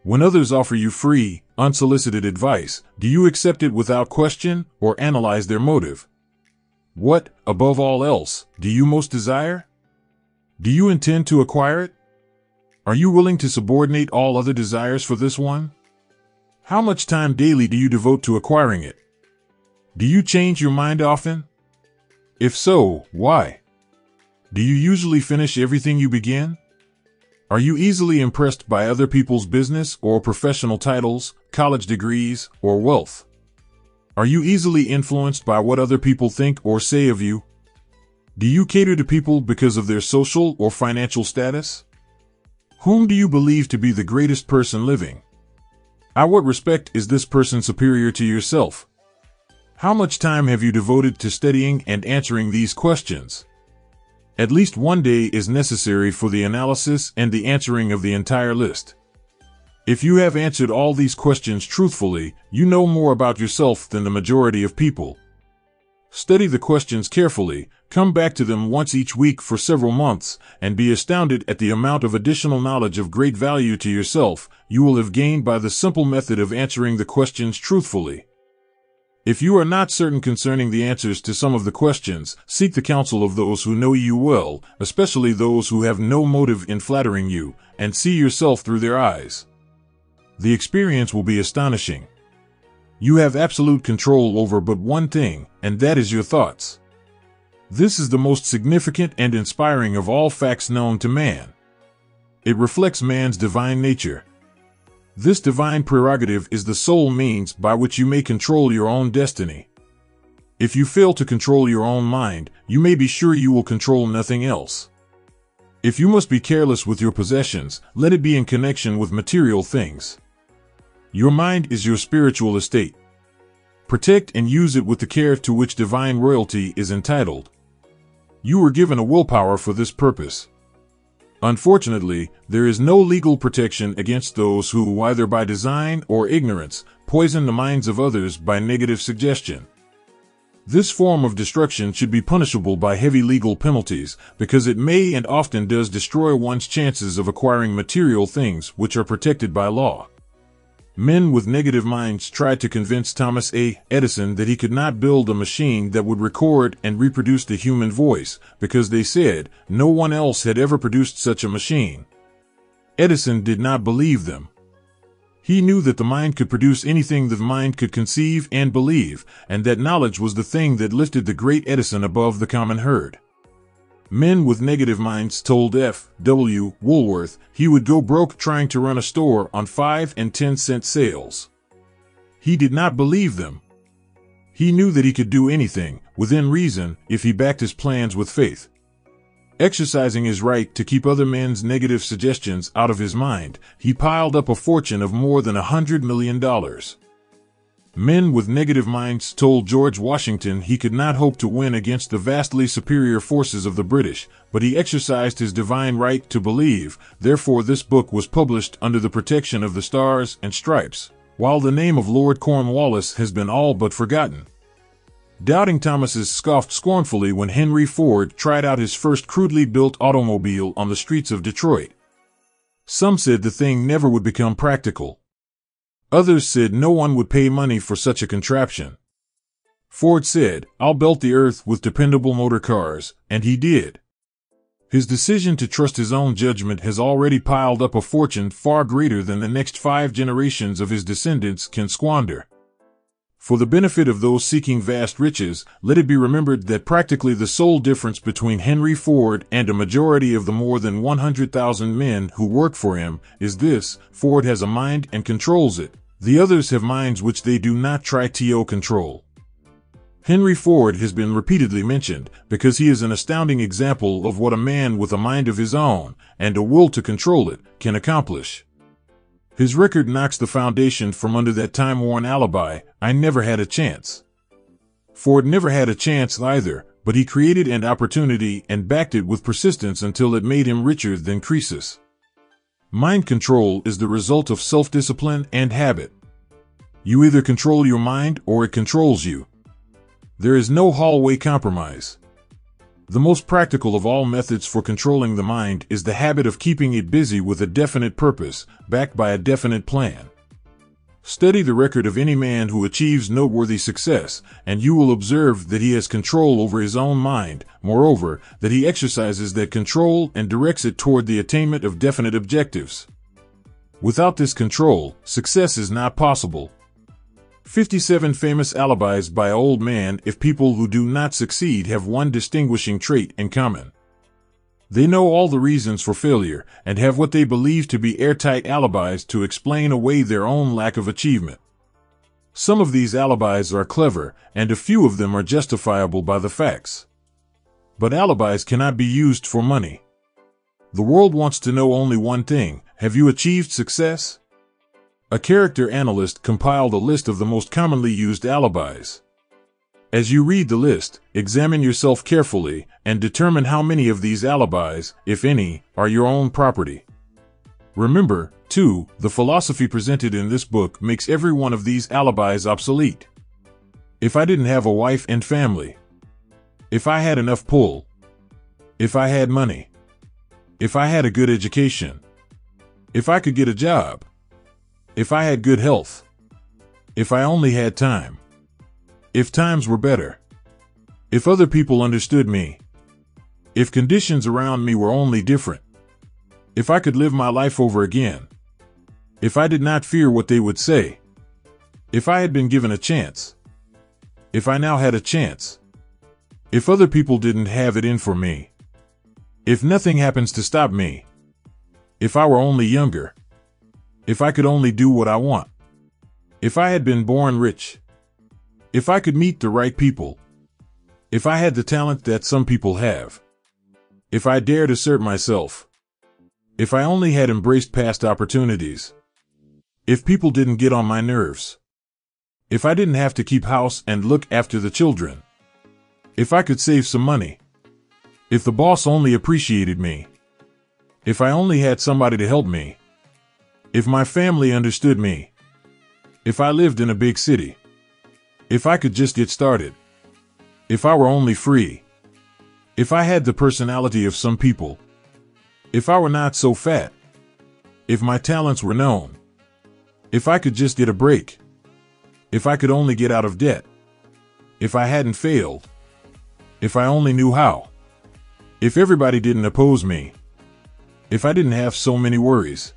When others offer you free, unsolicited advice, do you accept it without question or analyze their motive? What, above all else, do you most desire? Do you intend to acquire it? Are you willing to subordinate all other desires for this one? How much time daily do you devote to acquiring it? Do you change your mind often? If so, why? Do you usually finish everything you begin? Are you easily impressed by other people's business or professional titles, college degrees, or wealth? Are you easily influenced by what other people think or say of you? Do you cater to people because of their social or financial status? Whom do you believe to be the greatest person living? At what respect is this person superior to yourself? How much time have you devoted to studying and answering these questions? At least one day is necessary for the analysis and the answering of the entire list. If you have answered all these questions truthfully, you know more about yourself than the majority of people. Study the questions carefully, come back to them once each week for several months, and be astounded at the amount of additional knowledge of great value to yourself you will have gained by the simple method of answering the questions truthfully. If you are not certain concerning the answers to some of the questions, seek the counsel of those who know you well, especially those who have no motive in flattering you, and see yourself through their eyes. The experience will be astonishing. You have absolute control over but one thing, and that is your thoughts. This is the most significant and inspiring of all facts known to man. It reflects man's divine nature. This divine prerogative is the sole means by which you may control your own destiny. If you fail to control your own mind, you may be sure you will control nothing else. If you must be careless with your possessions, let it be in connection with material things. Your mind is your spiritual estate. Protect and use it with the care to which divine royalty is entitled. You were given a willpower for this purpose. Unfortunately, there is no legal protection against those who, either by design or ignorance, poison the minds of others by negative suggestion. This form of destruction should be punishable by heavy legal penalties, because it may and often does destroy one's chances of acquiring material things which are protected by law. Men with negative minds tried to convince Thomas A. Edison that he could not build a machine that would record and reproduce the human voice, because they said no one else had ever produced such a machine. Edison did not believe them. He knew that the mind could produce anything the mind could conceive and believe, and that knowledge was the thing that lifted the great Edison above the common herd. Men with negative minds told F. W. Woolworth he would go broke trying to run a store on 5 and 10-cent sales. He did not believe them. He knew that he could do anything, within reason, if he backed his plans with faith. Exercising his right to keep other men's negative suggestions out of his mind, he piled up a fortune of more than $100 million. Men with negative minds told George Washington he could not hope to win against the vastly superior forces of the British, but he exercised his divine right to believe. Therefore this book was published under the protection of the Stars and Stripes, while the name of Lord Cornwallis has been all but forgotten. Doubting Thomases scoffed scornfully when Henry Ford tried out his first crudely built automobile on the streets of Detroit. Some said the thing never would become practical. Others said no one would pay money for such a contraption. Ford said, "I'll belt the earth with dependable motor cars," and he did. His decision to trust his own judgment has already piled up a fortune far greater than the next 5 generations of his descendants can squander. For the benefit of those seeking vast riches, let it be remembered that practically the sole difference between Henry Ford and a majority of the more than 100,000 men who work for him is this: Ford has a mind and controls it. The others have minds which they do not try to control. Henry Ford has been repeatedly mentioned because he is an astounding example of what a man with a mind of his own and a will to control it can accomplish. His record knocks the foundation from under that time-worn alibi, "I never had a chance." Ford never had a chance either, but he created an opportunity and backed it with persistence until it made him richer than Croesus. Mind control is the result of self-discipline and habit. You either control your mind or it controls you. There is no hallway compromise. The most practical of all methods for controlling the mind is the habit of keeping it busy with a definite purpose, backed by a definite plan. Study the record of any man who achieves noteworthy success, and you will observe that he has control over his own mind, moreover, that he exercises that control and directs it toward the attainment of definite objectives. Without this control, success is not possible. 57 famous alibis by an old man. If people who do not succeed have one distinguishing trait in common. They know all the reasons for failure and have what they believe to be airtight alibis to explain away their own lack of achievement. Some of these alibis are clever, and a few of them are justifiable by the facts. But alibis cannot be used for money. The world wants to know only one thing: have you achieved success? A character analyst compiled a list of the most commonly used alibis. As you read the list, examine yourself carefully and determine how many of these alibis, if any, are your own property. Remember, too, the philosophy presented in this book makes every one of these alibis obsolete. If I didn't have a wife and family, if I had enough pull, if I had money, if I had a good education, if I could get a job, if I had good health, if I only had time, if times were better, if other people understood me, if conditions around me were only different, if I could live my life over again, if I did not fear what they would say, if I had been given a chance, if I now had a chance, if other people didn't have it in for me, if nothing happens to stop me, if I were only younger, If I could only do what I want. If I had been born rich. If I could meet the right people. If I had the talent that some people have. If I dared assert myself. If I only had embraced past opportunities. If people didn't get on my nerves. If I didn't have to keep house and look after the children. If I could save some money. If the boss only appreciated me. If I only had somebody to help me. If my family understood me. If I lived in a big city. If I could just get started. If I were only free. If I had the personality of some people. If I were not so fat. If my talents were known. If I could just get a break. If I could only get out of debt. If I hadn't failed. If I only knew how. If everybody didn't oppose me. If I didn't have so many worries.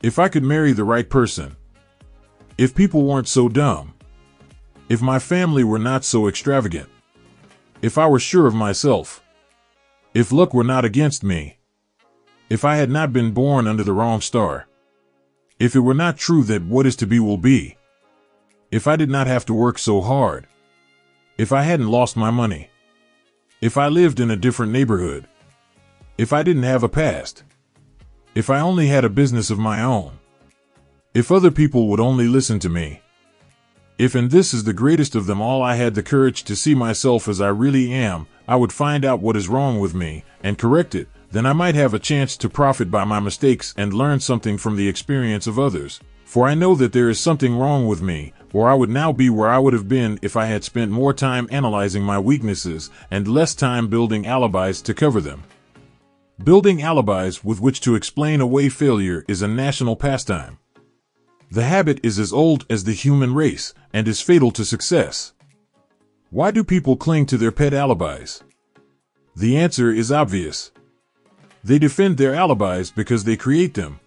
If I could marry the right person. If people weren't so dumb. If my family were not so extravagant. If I were sure of myself. If luck were not against me. If I had not been born under the wrong star. If it were not true that what is to be will be. If I did not have to work so hard. If I hadn't lost my money. If I lived in a different neighborhood. If I didn't have a past. If I only had a business of my own. If other people would only listen to me. If, and this is the greatest of them all, I had the courage to see myself as I really am, I would find out what is wrong with me and correct it, then I might have a chance to profit by my mistakes and learn something from the experience of others. For I know that there is something wrong with me, or I would now be where I would have been if I had spent more time analyzing my weaknesses and less time building alibis to cover them. Building alibis with which to explain away failure is a national pastime. The habit is as old as the human race and is fatal to success. Why do people cling to their pet alibis? The answer is obvious. They defend their alibis because they create them.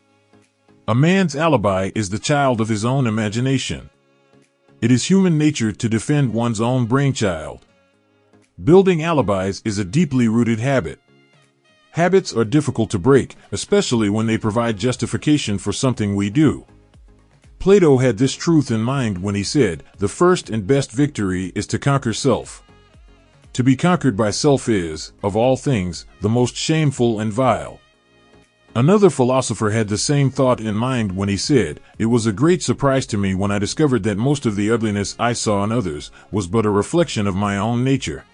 A man's alibi is the child of his own imagination. It is human nature to defend one's own brainchild. Building alibis is a deeply rooted habit. Habits are difficult to break, especially when they provide justification for something we do. Plato had this truth in mind when he said, "The first and best victory is to conquer self." To be conquered by self is, of all things, the most shameful and vile. Another philosopher had the same thought in mind when he said, "It was a great surprise to me when I discovered that most of the ugliness I saw in others was but a reflection of my own nature."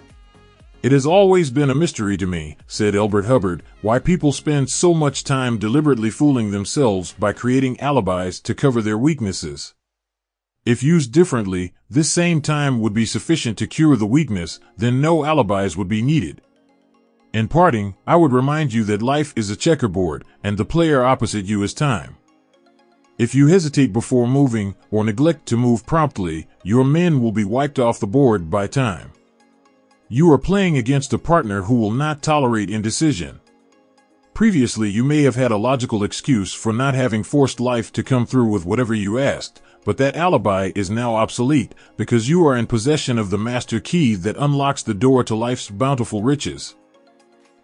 It has always been a mystery to me, said Elbert Hubbard, why people spend so much time deliberately fooling themselves by creating alibis to cover their weaknesses. If used differently, this same time would be sufficient to cure the weakness, then no alibis would be needed. In parting, I would remind you that life is a checkerboard, and the player opposite you is time. If you hesitate before moving, or neglect to move promptly, your men will be wiped off the board by time. You are playing against a partner who will not tolerate indecision. Previously, you may have had a logical excuse for not having forced life to come through with whatever you asked, but that alibi is now obsolete because you are in possession of the master key that unlocks the door to life's bountiful riches.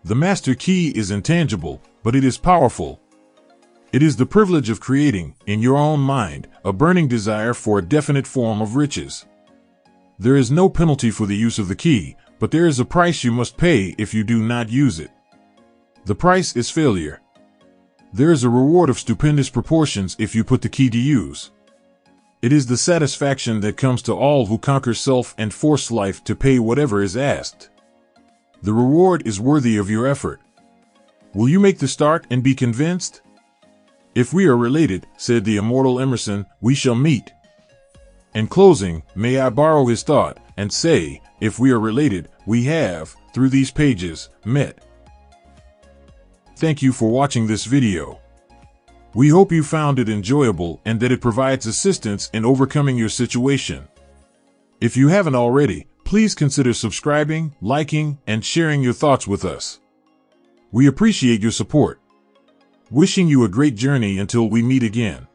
The master key is intangible, but it is powerful. It is the privilege of creating, in your own mind, a burning desire for a definite form of riches. There is no penalty for the use of the key, but there is a price you must pay if you do not use it. The price is failure. There is a reward of stupendous proportions if you put the key to use. It is the satisfaction that comes to all who conquer self and force life to pay whatever is asked. The reward is worthy of your effort. Will you make the start and be convinced? If we are related, said the immortal Emerson, we shall meet. In closing, may I borrow his thought and say, if we are related, we have, through these pages, met. Thank you for watching this video. We hope you found it enjoyable and that it provides assistance in overcoming your situation. If you haven't already, please consider subscribing, liking, and sharing your thoughts with us. We appreciate your support. Wishing you a great journey until we meet again.